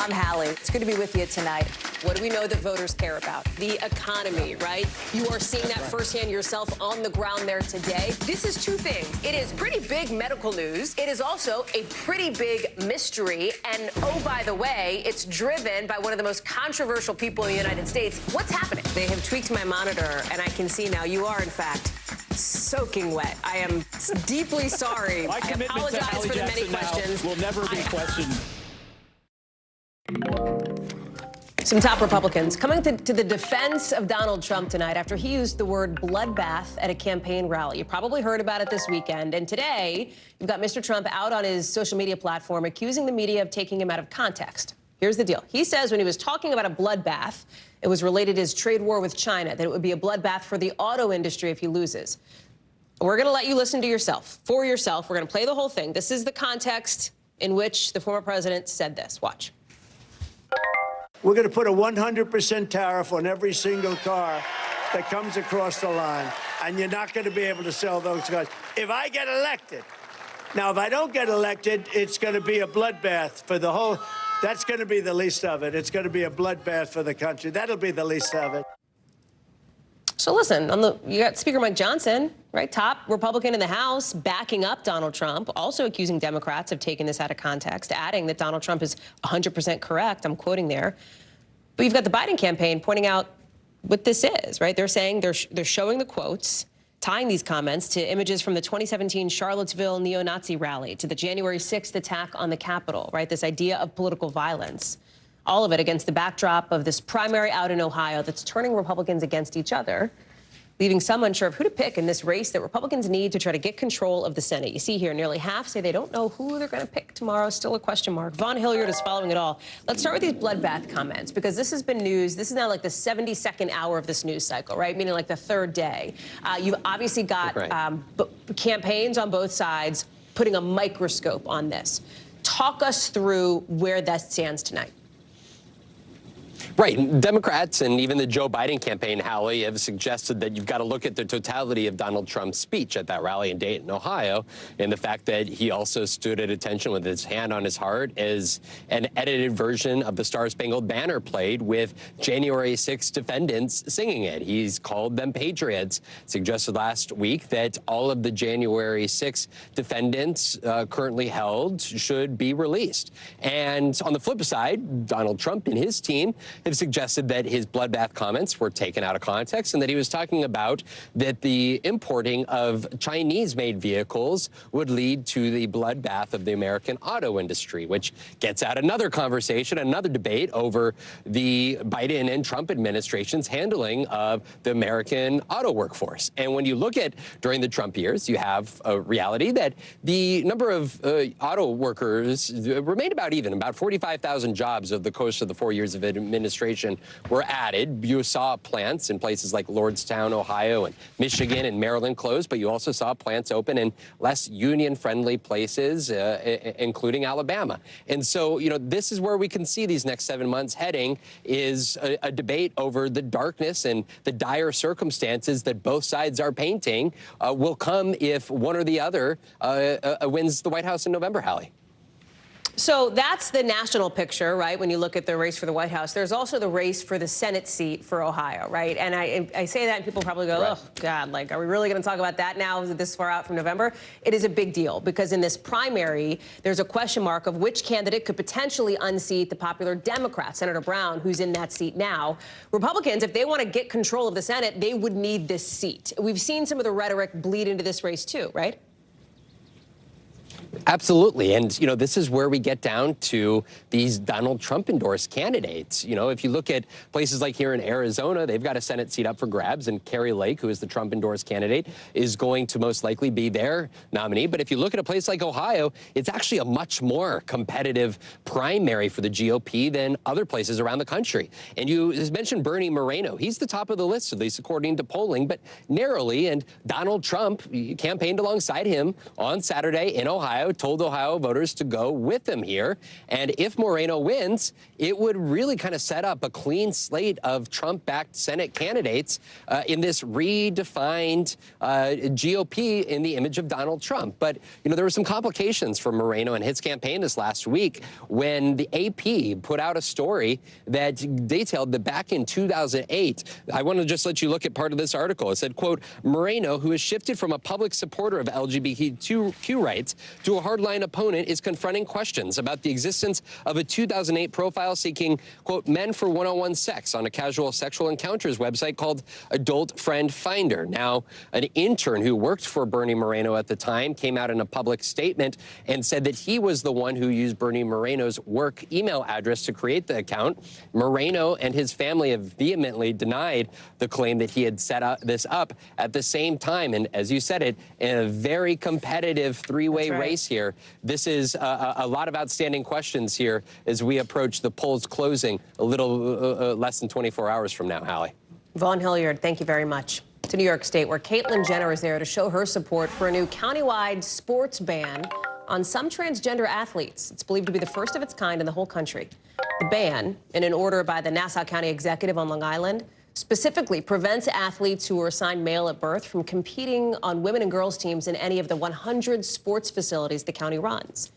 I'm Hallie. It's good to be with you tonight. What do we know that voters care about? The economy, right? You are seeing that firsthand yourself on the ground there today. This is two things. It is pretty big medical news. It is also a pretty big mystery. And oh, by the way, it's driven by one of the most controversial people in the United States. What's happening? They have tweaked my monitor, and I can see now you are, in fact, soaking wet. I am deeply sorry. I apologize for the many questions. Will never be questioned. Some top Republicans coming to the defense of Donald Trump tonight after he used the word bloodbath at a campaign rally. You probably heard about it this weekend. And today, you've got Mr. Trump out on his social media platform accusing the media of taking him out of context. Here's the deal. He says when he was talking about a bloodbath, it was related to his trade war with China, that it would be a bloodbath for the auto industry if he loses. We're going to let you listen to yourself, for yourself. We're going to play the whole thing. This is the context in which the former president said this. Watch. We're going to put a 100% tariff on every single car that comes across the line, and you're not going to be able to sell those cars if I get elected. Now, if I don't get elected, it's going to be a bloodbath for the whole. That's going to be the least of it. It's going to be a bloodbath for the country. That'll be the least of it. So listen, you got Speaker Mike Johnson, right, top Republican in the House, backing up Donald Trump, also accusing Democrats of taking this out of context, adding that Donald Trump is 100% correct. I'm quoting there. But you've got the Biden campaign pointing out what this is, right? They're saying they're showing the quotes, tying these comments to images from the 2017 Charlottesville neo-Nazi rally, to the January 6th attack on the Capitol, right? This idea of political violence. All of it against the backdrop of this primary out in Ohio that's turning Republicans against each other, leaving some unsure of who to pick in this race that Republicans need to try to get control of the Senate. You see here, nearly half say they don't know who they're going to pick tomorrow. Still a question mark. Vaughn Hilliard is following it all. Let's start with these bloodbath comments, because this has been news. This is now like the 72nd hour of this news cycle, right? Meaning like the third day. You've obviously got campaigns on both sides putting a microscope on this. Talk us through where that stands tonight. Right. Democrats and even the Joe Biden campaign, Hallie, have suggested that you've got to look at the totality of Donald Trump's speech at that rally in Dayton, Ohio, and the fact that he also stood at attention with his hand on his heart as an edited version of the Star-Spangled Banner played with January 6 defendants singing it. He's called them patriots, suggested last week that all of the January 6 defendants currently held should be released. And on the flip side, Donald Trump and his team have suggested that his bloodbath comments were taken out of context and that he was talking about that the importing of Chinese-made vehicles would lead to the bloodbath of the American auto industry, which gets at another conversation, another debate over the Biden and Trump administration's handling of the American auto workforce. And when you look at during the Trump years, you have a reality that the number of auto workers remained about even, about 45,000 jobs over the course of the 4 years of administration were added. You saw plants in places like Lordstown, Ohio, and Michigan and Maryland close, but you also saw plants open in less union-friendly places, including Alabama. And so, you know, this is where we can see these next 7 months heading, is a debate over the darkness and the dire circumstances that both sides are painting will come if one or the other wins the White House in November, Hallie. So that's the national picture, right? When you look at the race for the White House, there's also the race for the Senate seat for Ohio, right? And I say that and people probably go, oh, God, like, are we really going to talk about that now this far out from November? It is a big deal because in this primary, there's a question mark of which candidate could potentially unseat the popular Democrat, Senator Brown, who's in that seat now. Republicans, if they want to get control of the Senate, they would need this seat. We've seen some of the rhetoric bleed into this race too, right? Absolutely. And, you know, this is where we get down to these Donald Trump endorsed candidates. You know, if you look at places like here in Arizona, they've got a Senate seat up for grabs, and Kari Lake, who is the Trump endorsed candidate, is going to most likely be their nominee. But if you look at a place like Ohio, it's actually a much more competitive primary for the GOP than other places around the country. And you mentioned Bernie Moreno. He's the top of the list, at least according to polling, but narrowly. And Donald Trump campaigned alongside him on Saturday in Ohio. Ohio told Ohio voters to go with him here. And if Moreno wins, it would really kind of set up a clean slate of Trump-backed Senate candidates in this redefined GOP in the image of Donald Trump. But, you know, there were some complications for Moreno and his campaign this last week when the AP put out a story that detailed that back in 2008, I want to just let you look at part of this article. It said, quote, Moreno, who has shifted from a public supporter of LGBTQ rights to a hardline opponent, is confronting questions about the existence of a 2008 profile seeking, quote, men for one-on-one sex on a casual sexual encounters website called Adult Friend Finder. Now, an intern who worked for Bernie Moreno at the time came out in a public statement and said that he was the one who used Bernie Moreno's work email address to create the account. Moreno and his family have vehemently denied the claim that he had set this up at the same time. And as you said it, in a very competitive three-way race here. This is a lot of outstanding questions here as we approach the polls closing a little less than 24 hours from now, Hallie. Vaughn Hilliard, thank you very much. To New York State, where Caitlyn Jenner is there to show her support for a new countywide sports ban on some transgender athletes. It's believed to be the first of its kind in the whole country. The ban, in an order by the Nassau County Executive on Long Island, specifically prevents athletes who were assigned male at birth from competing on women and girls teams in any of the 100 sports facilities the county runs.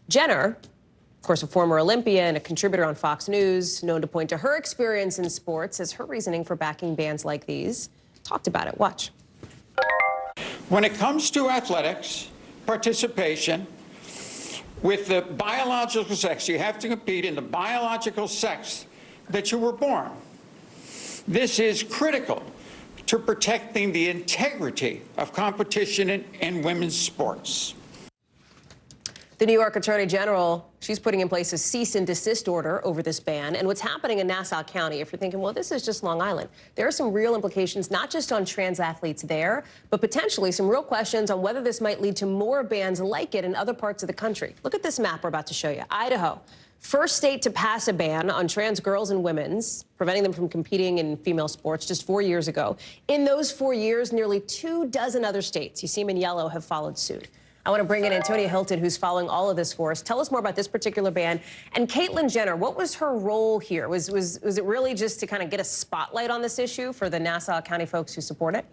Jenner, of course, a former Olympian and a contributor on Fox News, known to point to her experience in sports as her reasoning for backing bans like these, talked about it. Watch. When it comes to athletics, participation, with the biological sex, you have to compete in the biological sex that you were born. This is critical to protecting the integrity of competition in women's sports. The New York Attorney General, she's putting in place a cease and desist order over this ban. And what's happening in Nassau County, if you're thinking, well, this is just Long Island, there are some real implications, not just on trans athletes there, but potentially some real questions on whether this might lead to more bans like it in other parts of the country. Look at this map we're about to show you. Idaho, first state to pass a ban on trans girls and women's, preventing them from competing in female sports just 4 years ago. In those 4 years, nearly 24 other states, you see them in yellow, have followed suit. I want to bring in Antonia Hilton, who's following all of this for us. Tell us more about this particular ban. And Caitlyn Jenner, what was her role here? Was it really just to kind of get a spotlight on this issue for the Nassau County folks who support it?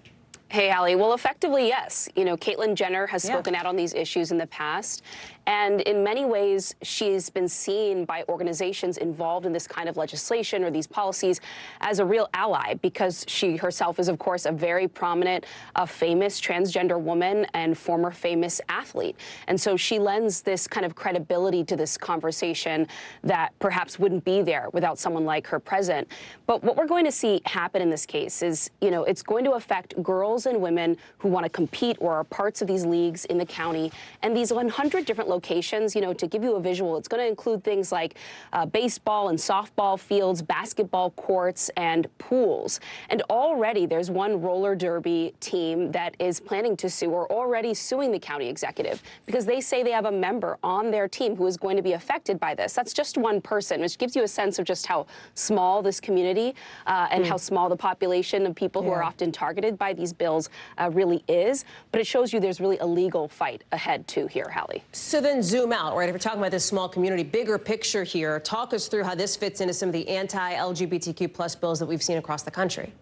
Hey, Allie. Well, effectively, yes. You know, Caitlyn Jenner has spoken out on these issues in the past. And in many ways, she's been seen by organizations involved in this kind of legislation or these policies as a real ally, because she herself is, of course, a very prominent, famous transgender woman and former famous athlete. And so she lends this kind of credibility to this conversation that perhaps wouldn't be there without someone like her present. But what we're going to see happen in this case is, you know, it's going to affect girls and women who want to compete or are parts of these leagues in the county. And these 100 different locations, you know, to give you a visual, it's going to include things like baseball and softball fields, basketball courts, and pools. And already there's one roller derby team that is planning to sue or already suing the county executive because they say they have a member on their team who is going to be affected by this. That's just one person, which gives you a sense of just how small this community and how small the population of people who are often targeted by these bills really is. But it shows you there's really a legal fight ahead too here, Hallie. So then zoom out, right? If we're talking about this small community, bigger picture here, talk us through how this fits into some of the anti-LGBTQ plus bills that we've seen across the country.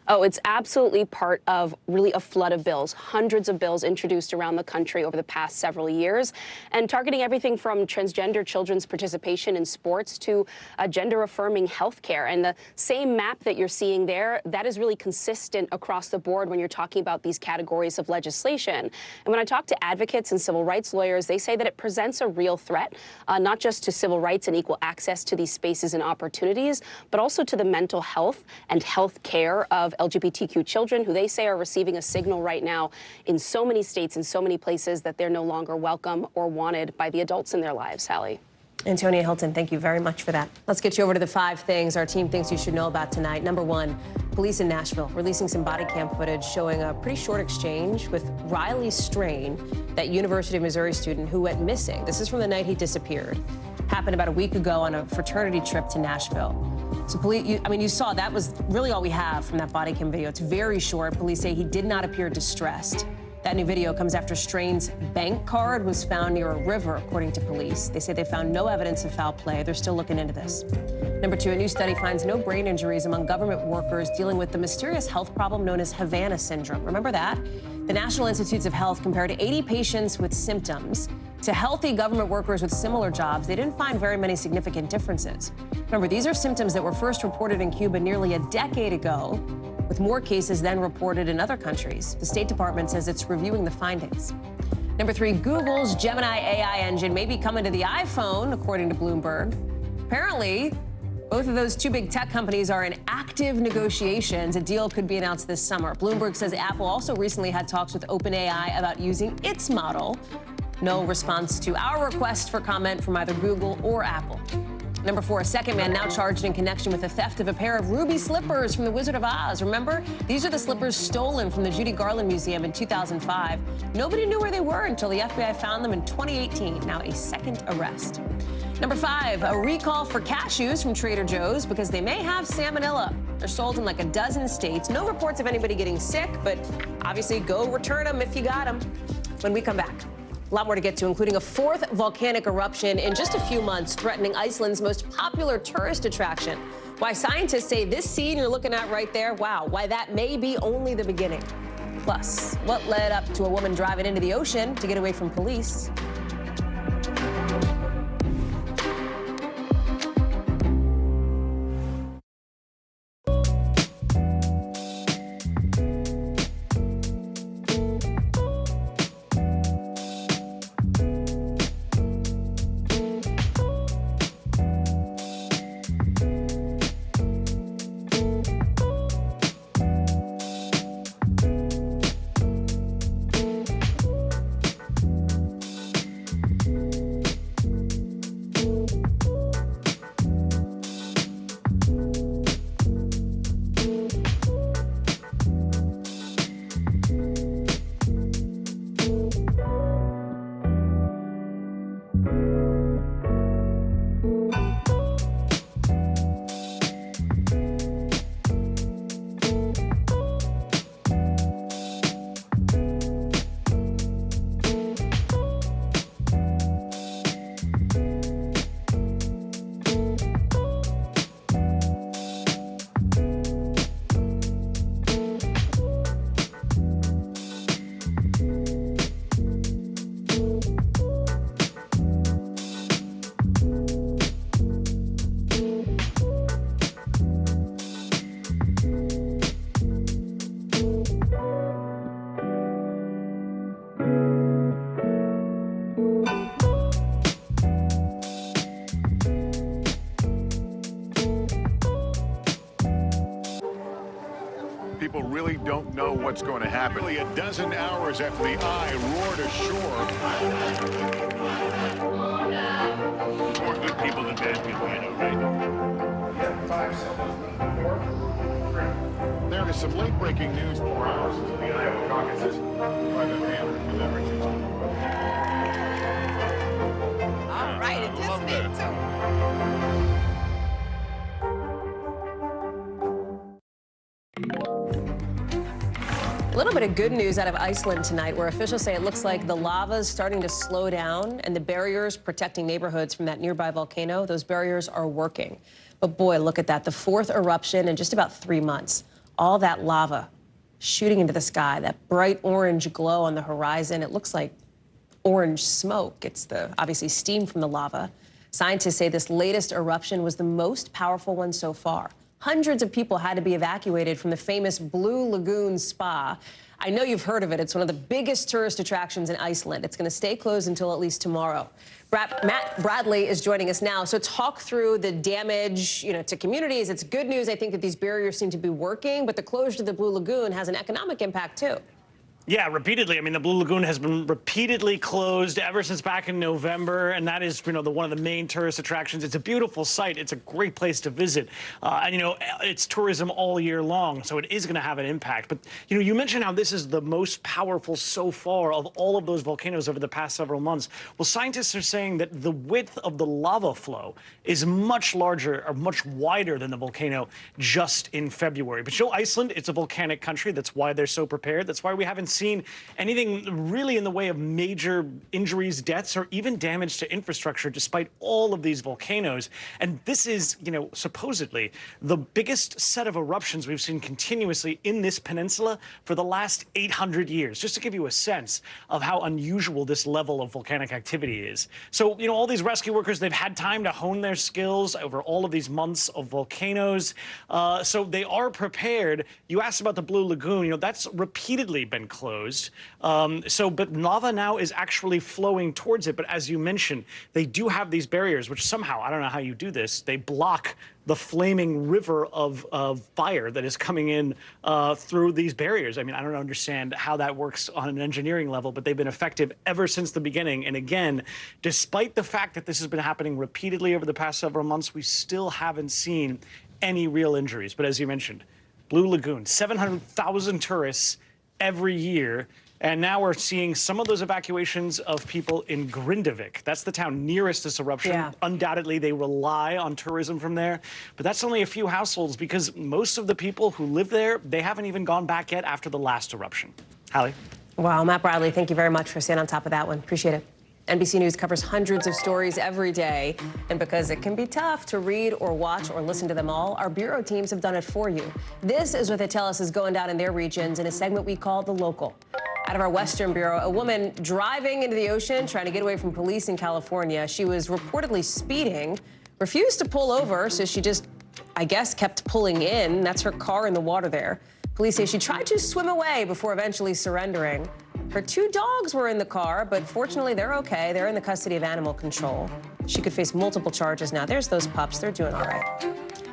Oh, it's absolutely part of really a flood of bills, hundreds of bills introduced around the country over the past several years, and targeting everything from transgender children's participation in sports to gender-affirming health care. And the same map that you're seeing there, that is really consistent across the board when you're talking about these categories of legislation. And when I talk to advocates and civil rights lawyers, they say that it presents a real threat, not just to civil rights and equal access to these spaces and opportunities, but also to the mental health and health care of LGBTQ children, who they say are receiving a signal right now in so many states, in so many places, that they're no longer welcome or wanted by the adults in their lives, Hallie. Antonia Hilton, thank you very much for that. Let's get you over to the 5 things our team thinks you should know about tonight. Number 1, police in Nashville releasing some body cam footage showing a pretty short exchange with Riley Strain, that University of Missouri student who went missing. This is from the night he disappeared. Happened about a week ago on a fraternity trip to Nashville. So police, you saw that was really all we have from that body cam video. It's very short. Police say he did not appear distressed. That new video comes after Strain's bank card was found near a river, according to police. They say they found no evidence of foul play. They're still looking into this. Number 2, a new study finds no brain injuries among government workers dealing with the mysterious health problem known as Havana syndrome. Remember that? The National Institutes of Health compared 80 patients with symptoms to healthy government workers with similar jobs. They didn't find very many significant differences. Remember, these are symptoms that were first reported in Cuba nearly a decade ago, with more cases then reported in other countries. The State Department says it's reviewing the findings. Number 3, Google's Gemini AI engine may be coming to the iPhone, according to Bloomberg. Apparently, both of those two big tech companies are in active negotiations. A deal could be announced this summer. Bloomberg says Apple also recently had talks with OpenAI about using its model. No response to our request for comment from either Google or Apple. Number 4, a second man now charged in connection with the theft of a pair of ruby slippers from the Wizard of Oz. Remember? These are the slippers stolen from the Judy Garland Museum in 2005. Nobody knew where they were until the FBI found them in 2018. Now a second arrest. Number 5, a recall for cashews from Trader Joe's because they may have salmonella. They're sold in like a dozen states. No reports of anybody getting sick, but obviously go return them if you got them. When we come back, a lot more to get to, including a 4th volcanic eruption in just a few months, threatening Iceland's most popular tourist attraction. Why scientists say this scene you're looking at right there, wow, why that may be only the beginning. Plus, what led up to a woman driving into the ocean to get away from police. People really don't know what's going to happen. Nearly a dozen hours after the eye roared ashore. More good people than bad people, you know, right? Yeah, 5 seconds. There is some late-breaking news 4 hours into the Iowa caucuses. Private man with everything. All right, it just me too. A little bit of good news out of Iceland tonight, where officials say it looks like the lava is starting to slow down and the barriers protecting neighborhoods from that nearby volcano, those barriers are working. But boy, look at that, the 4th eruption in just about 3 months. All that lava shooting into the sky, that bright orange glow on the horizon. It looks like orange smoke. It's the obviously steam from the lava. Scientists say this latest eruption was the most powerful one so far. Hundreds of people had to be evacuated from the famous Blue Lagoon Spa. I know you've heard of it. It's one of the biggest tourist attractions in Iceland. It's going to stay closed until at least tomorrow. Matt Bradley is joining us now. So talk through the damage, to communities. It's good news, I think, that these barriers seem to be working, but the closure of the Blue Lagoon has an economic impact, too. Yeah, repeatedly. I mean, the Blue Lagoon has been repeatedly closed ever since back in November, and that is, one of the main tourist attractions. It's a beautiful site. It's a great place to visit. And, it's tourism all year long, so it is going to have an impact. But, you mentioned how this is the most powerful so far of all of those volcanoes over the past several months. Well, scientists are saying that the width of the lava flow is much larger or much wider than the volcano just in February. But, Iceland, it's a volcanic country. That's why they're so prepared. That's why we haven't seen anything really in the way of major injuries, deaths, or even damage to infrastructure despite all of these volcanoes. And this is, supposedly the biggest set of eruptions we've seen continuously in this peninsula for the last 800 years, just to give you a sense of how unusual this level of volcanic activity is. So, all these rescue workers, they've had time to hone their skills over all of these months of volcanoes. So they are prepared. You asked about the Blue Lagoon, that's repeatedly been closed. But lava now is actually flowing towards it. But as you mentioned, they do have these barriers, which somehow, I don't know how you do this, they block the flaming river of fire that is coming in through these barriers. I mean, I don't understand how that works on an engineering level, but they've been effective ever since the beginning. And again, despite the fact that this has been happening repeatedly over the past several months, we still haven't seen any real injuries. But as you mentioned, Blue Lagoon, 700,000 tourists every year. And now we're seeing some of those evacuations of people in Grindavik. That's the town nearest this eruption. Yeah. Undoubtedly, they rely on tourism from there. But that's only a few households because most of the people who live there, they haven't even gone back yet after the last eruption. Hallie? Wow, Matt Bradley, thank you very much for staying on top of that one. Appreciate it. NBC News covers hundreds of stories every day, and because it can be tough to read or watch or listen to them all, our bureau teams have done it for you. This is what they tell us is going down in their regions in a segment we call The Local. Out of our Western Bureau, a woman driving into the ocean trying to get away from police in California. She was reportedly speeding, refused to pull over, so she just, I guess, kept pulling in. That's her car in the water there. Police say she tried to swim away before eventually surrendering. Her 2 dogs were in the car, but fortunately they're okay. They're in the custody of animal control. She could face multiple charges now. There's those pups. They're doing all right.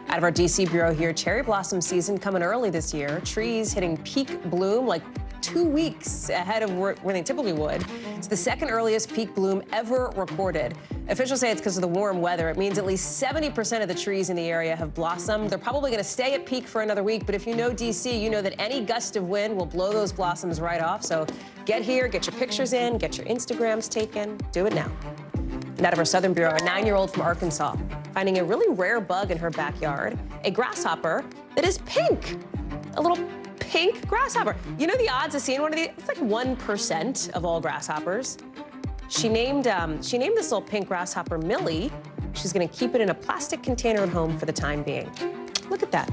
Out of our D.C. Bureau here, cherry blossom season coming early this year. Trees hitting peak bloom like 2 weeks ahead of where they typically would. It's the second earliest peak bloom ever recorded. Officials say it's because of the warm weather. It means at least 70% of the trees in the area have blossomed. They're probably going to stay at peak for another week, but if you know D.C., you know that any gust of wind will blow those blossoms right off. So get here, get your pictures in, get your Instagrams taken. Do it now. And out of our Southern Bureau, a 9-year-old from Arkansas finding a really rare bug in her backyard, a grasshopper that is pink. A little pink grasshopper. You know the odds of seeing one of these? It's like 1% of all grasshoppers. She named this little pink grasshopper Millie. She's going to keep it in a plastic container at home for the time being. Look at that.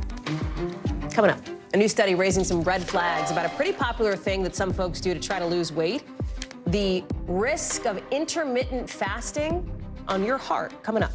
Coming up, a new study raising some red flags about a pretty popular thing that some folks do to try to lose weight. The risk of intermittent fasting on your heart. Coming up.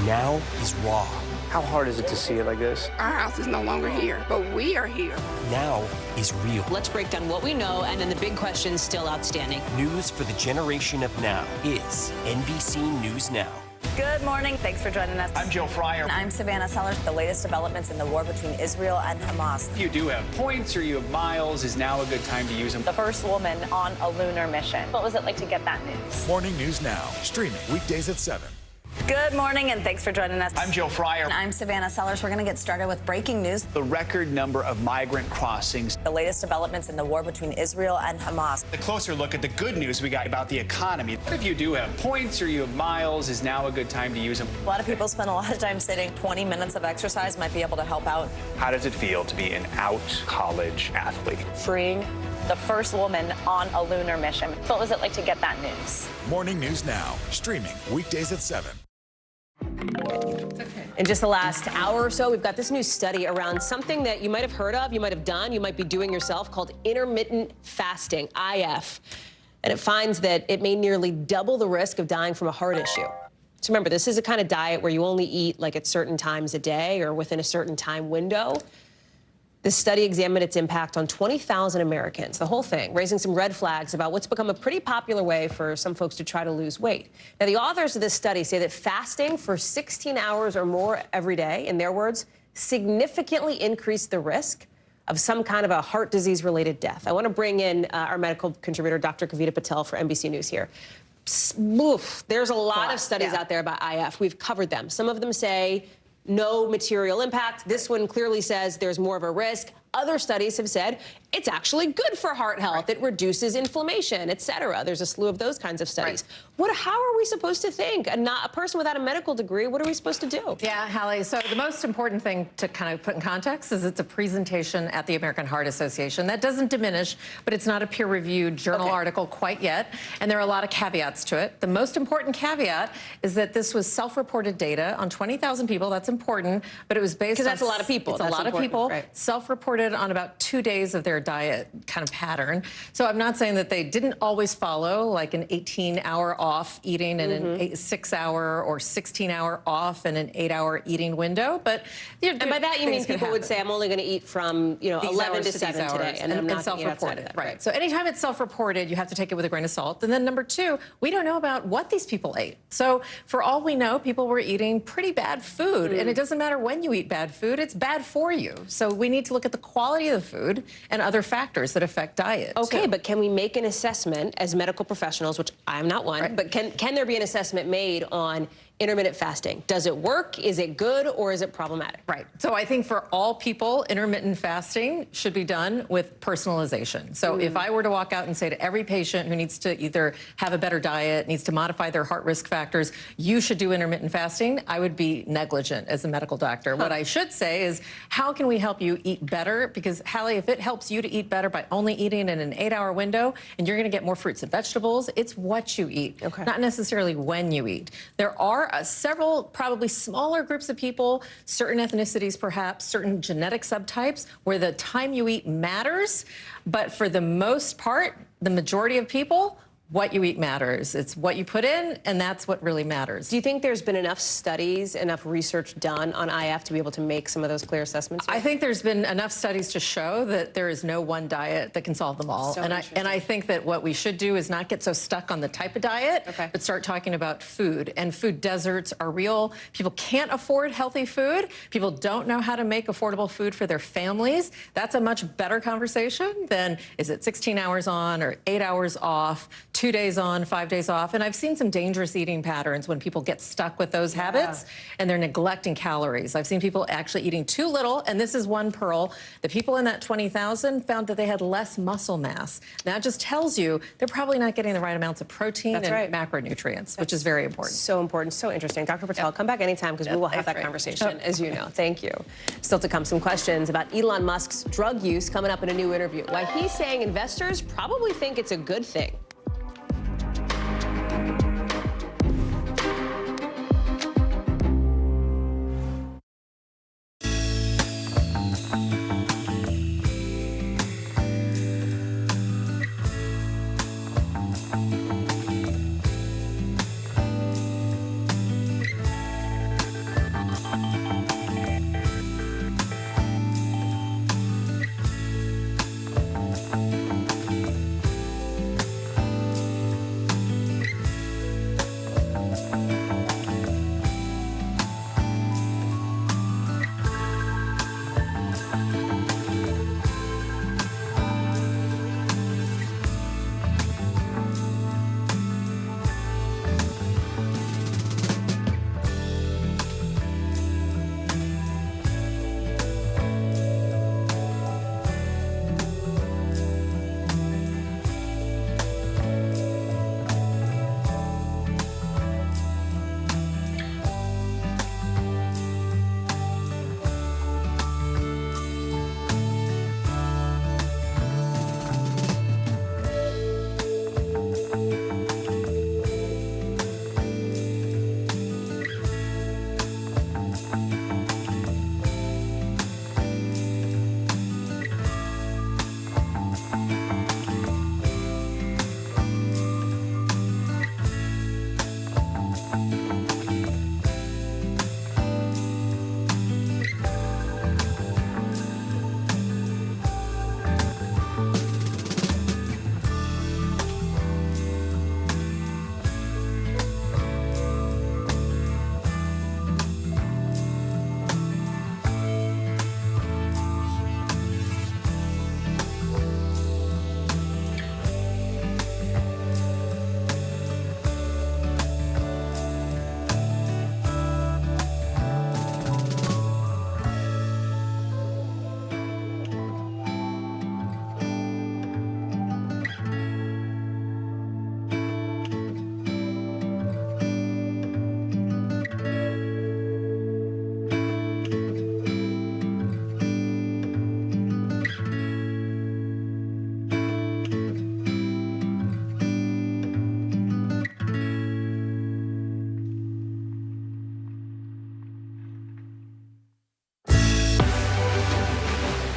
Now is raw. How hard is it to see it like this? Our house is no longer here, but we are here. Now is real. Let's break down what we know and then the big questions still outstanding. News for the generation of now is NBC News Now. Good morning. Thanks for joining us. I'm Joe Fryer. And I'm Savannah Sellers. The latest developments in the war between Israel and Hamas. If you do have points or you have miles, is now a good time to use them. The first woman on a lunar mission. What was it like to get that news? Morning News Now, streaming weekdays at 7. Good morning, and thanks for joining us. I'm Joe Fryer. And I'm Savannah Sellers. We're going to get started with breaking news. The record number of migrant crossings. The latest developments in the war between Israel and Hamas. A closer look at the good news we got about the economy. If you do have points or you have miles, is now a good time to use them. A lot of people spend a lot of time sitting. 20 minutes of exercise might be able to help out. How does it feel to be an out college athlete? Freeing. The first woman on a lunar mission. What was it like to get that news? Morning News Now, streaming weekdays at 7. In just the last hour or so, we've got this new study around something that you might have heard of, you might have done, you might be doing yourself, called intermittent fasting, IF. And it finds that it may nearly double the risk of dying from a heart issue. So remember, this is a kind of diet where you only eat like at certain times a day or within a certain time window. This study examined its impact on 20,000 Americans, the whole thing, raising some red flags about what's become a pretty popular way for some folks to try to lose weight. Now, the authors of this study say that fasting for 16 hours or more every day, in their words, significantly increased the risk of some kind of a heart disease-related death. I want to bring in our medical contributor, Dr. Kavita Patel, for NBC News here. Oof, there's a lot of studies out there about IF. We've covered them. Some of them say no material impact. This one clearly says there's more of a risk. Other studies have said it's actually good for heart health. It reduces inflammation, et cetera. There's a slew of those kinds of studies. How are we supposed to think? Not a person without a medical degree, what are we supposed to do? Yeah, Hallie, so the most important thing to kind of put in context is it's a presentation at the American Heart Association. That doesn't diminish, but it's not a peer-reviewed journal article quite yet, and there are a lot of caveats to it. The most important caveat is that this was self-reported data on 20,000 people. That's important, but it was based on... Because that's a lot of people. It's a lot of people, self-reported on about 2 days of their diet kind of pattern. So I'm not saying that they didn't always follow like an 18-hour off eating and an 6-hour or 16-hour off and an 8-hour eating window, but and by that you mean people would say I'm only going to eat from 11 to 7 today, and I'm not self-reported. Right. So anytime it's self-reported, you have to take it with a grain of salt. And then number two, we don't know about what these people ate. So for all we know, people were eating pretty bad food, and it doesn't matter when you eat bad food; it's bad for you. So we need to look at the quality of the food and other factors that affect diet. Okay, but can we make an assessment as medical professionals, which I'm not one, but can there be an assessment made on intermittent fasting? Does it work? Is it good, or is it problematic? Right. So I think for all people, intermittent fasting should be done with personalization. So if I were to walk out and say to every patient who needs to either have a better diet, needs to modify their heart risk factors, you should do intermittent fasting, I would be negligent as a medical doctor. What I should say is, how can we help you eat better? Because, Hallie, if it helps you to eat better by only eating in an 8-hour window, and you're going to get more fruits and vegetables, it's what you eat, not necessarily when you eat. There are several probably smaller groups of people, certain ethnicities perhaps, certain genetic subtypes, where the time you eat matters. But for the most part, the majority of people, what you eat matters. It's what you put in, and that's what really matters. Do you think there's been enough studies, enough research done on IF to be able to make some of those clear assessments here? I think there's been enough studies to show that there is no one diet that can solve them all. And I think that what we should do is not get so stuck on the type of diet, but start talking about food. And food deserts are real. People can't afford healthy food. People don't know how to make affordable food for their families. That's a much better conversation than, is it 16 hours on or 8 hours off, 2 days on, 5 days off. And I've seen some dangerous eating patterns when people get stuck with those habits and they're neglecting calories. I've seen people actually eating too little, and this is one pearl. The people in that 20,000 found that they had less muscle mass. That just tells you they're probably not getting the right amounts of protein and macronutrients, which is very important. So important, so interesting. Dr. Patel, come back anytime because we will have that conversation, as you know. Thank you. Still to come, some questions about Elon Musk's drug use coming up in a new interview. Why he's saying investors probably think it's a good thing.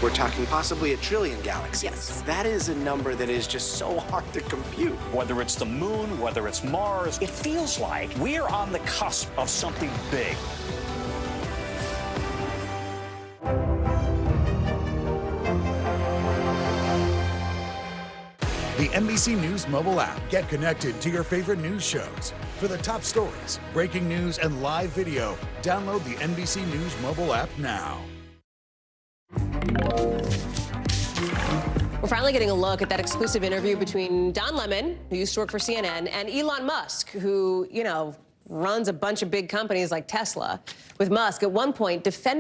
We're talking possibly 1 trillion galaxies. Yes. That is a number that is just so hard to compute. Whether it's the moon, whether it's Mars, it feels like we're on the cusp of something big. The NBC News mobile app. Get connected to your favorite news shows. For the top stories, breaking news, and live video, download the NBC News mobile app now. We're finally getting a look at that exclusive interview between Don Lemon, who used to work for CNN, and Elon Musk, who, runs a bunch of big companies like Tesla, with Musk at one point defending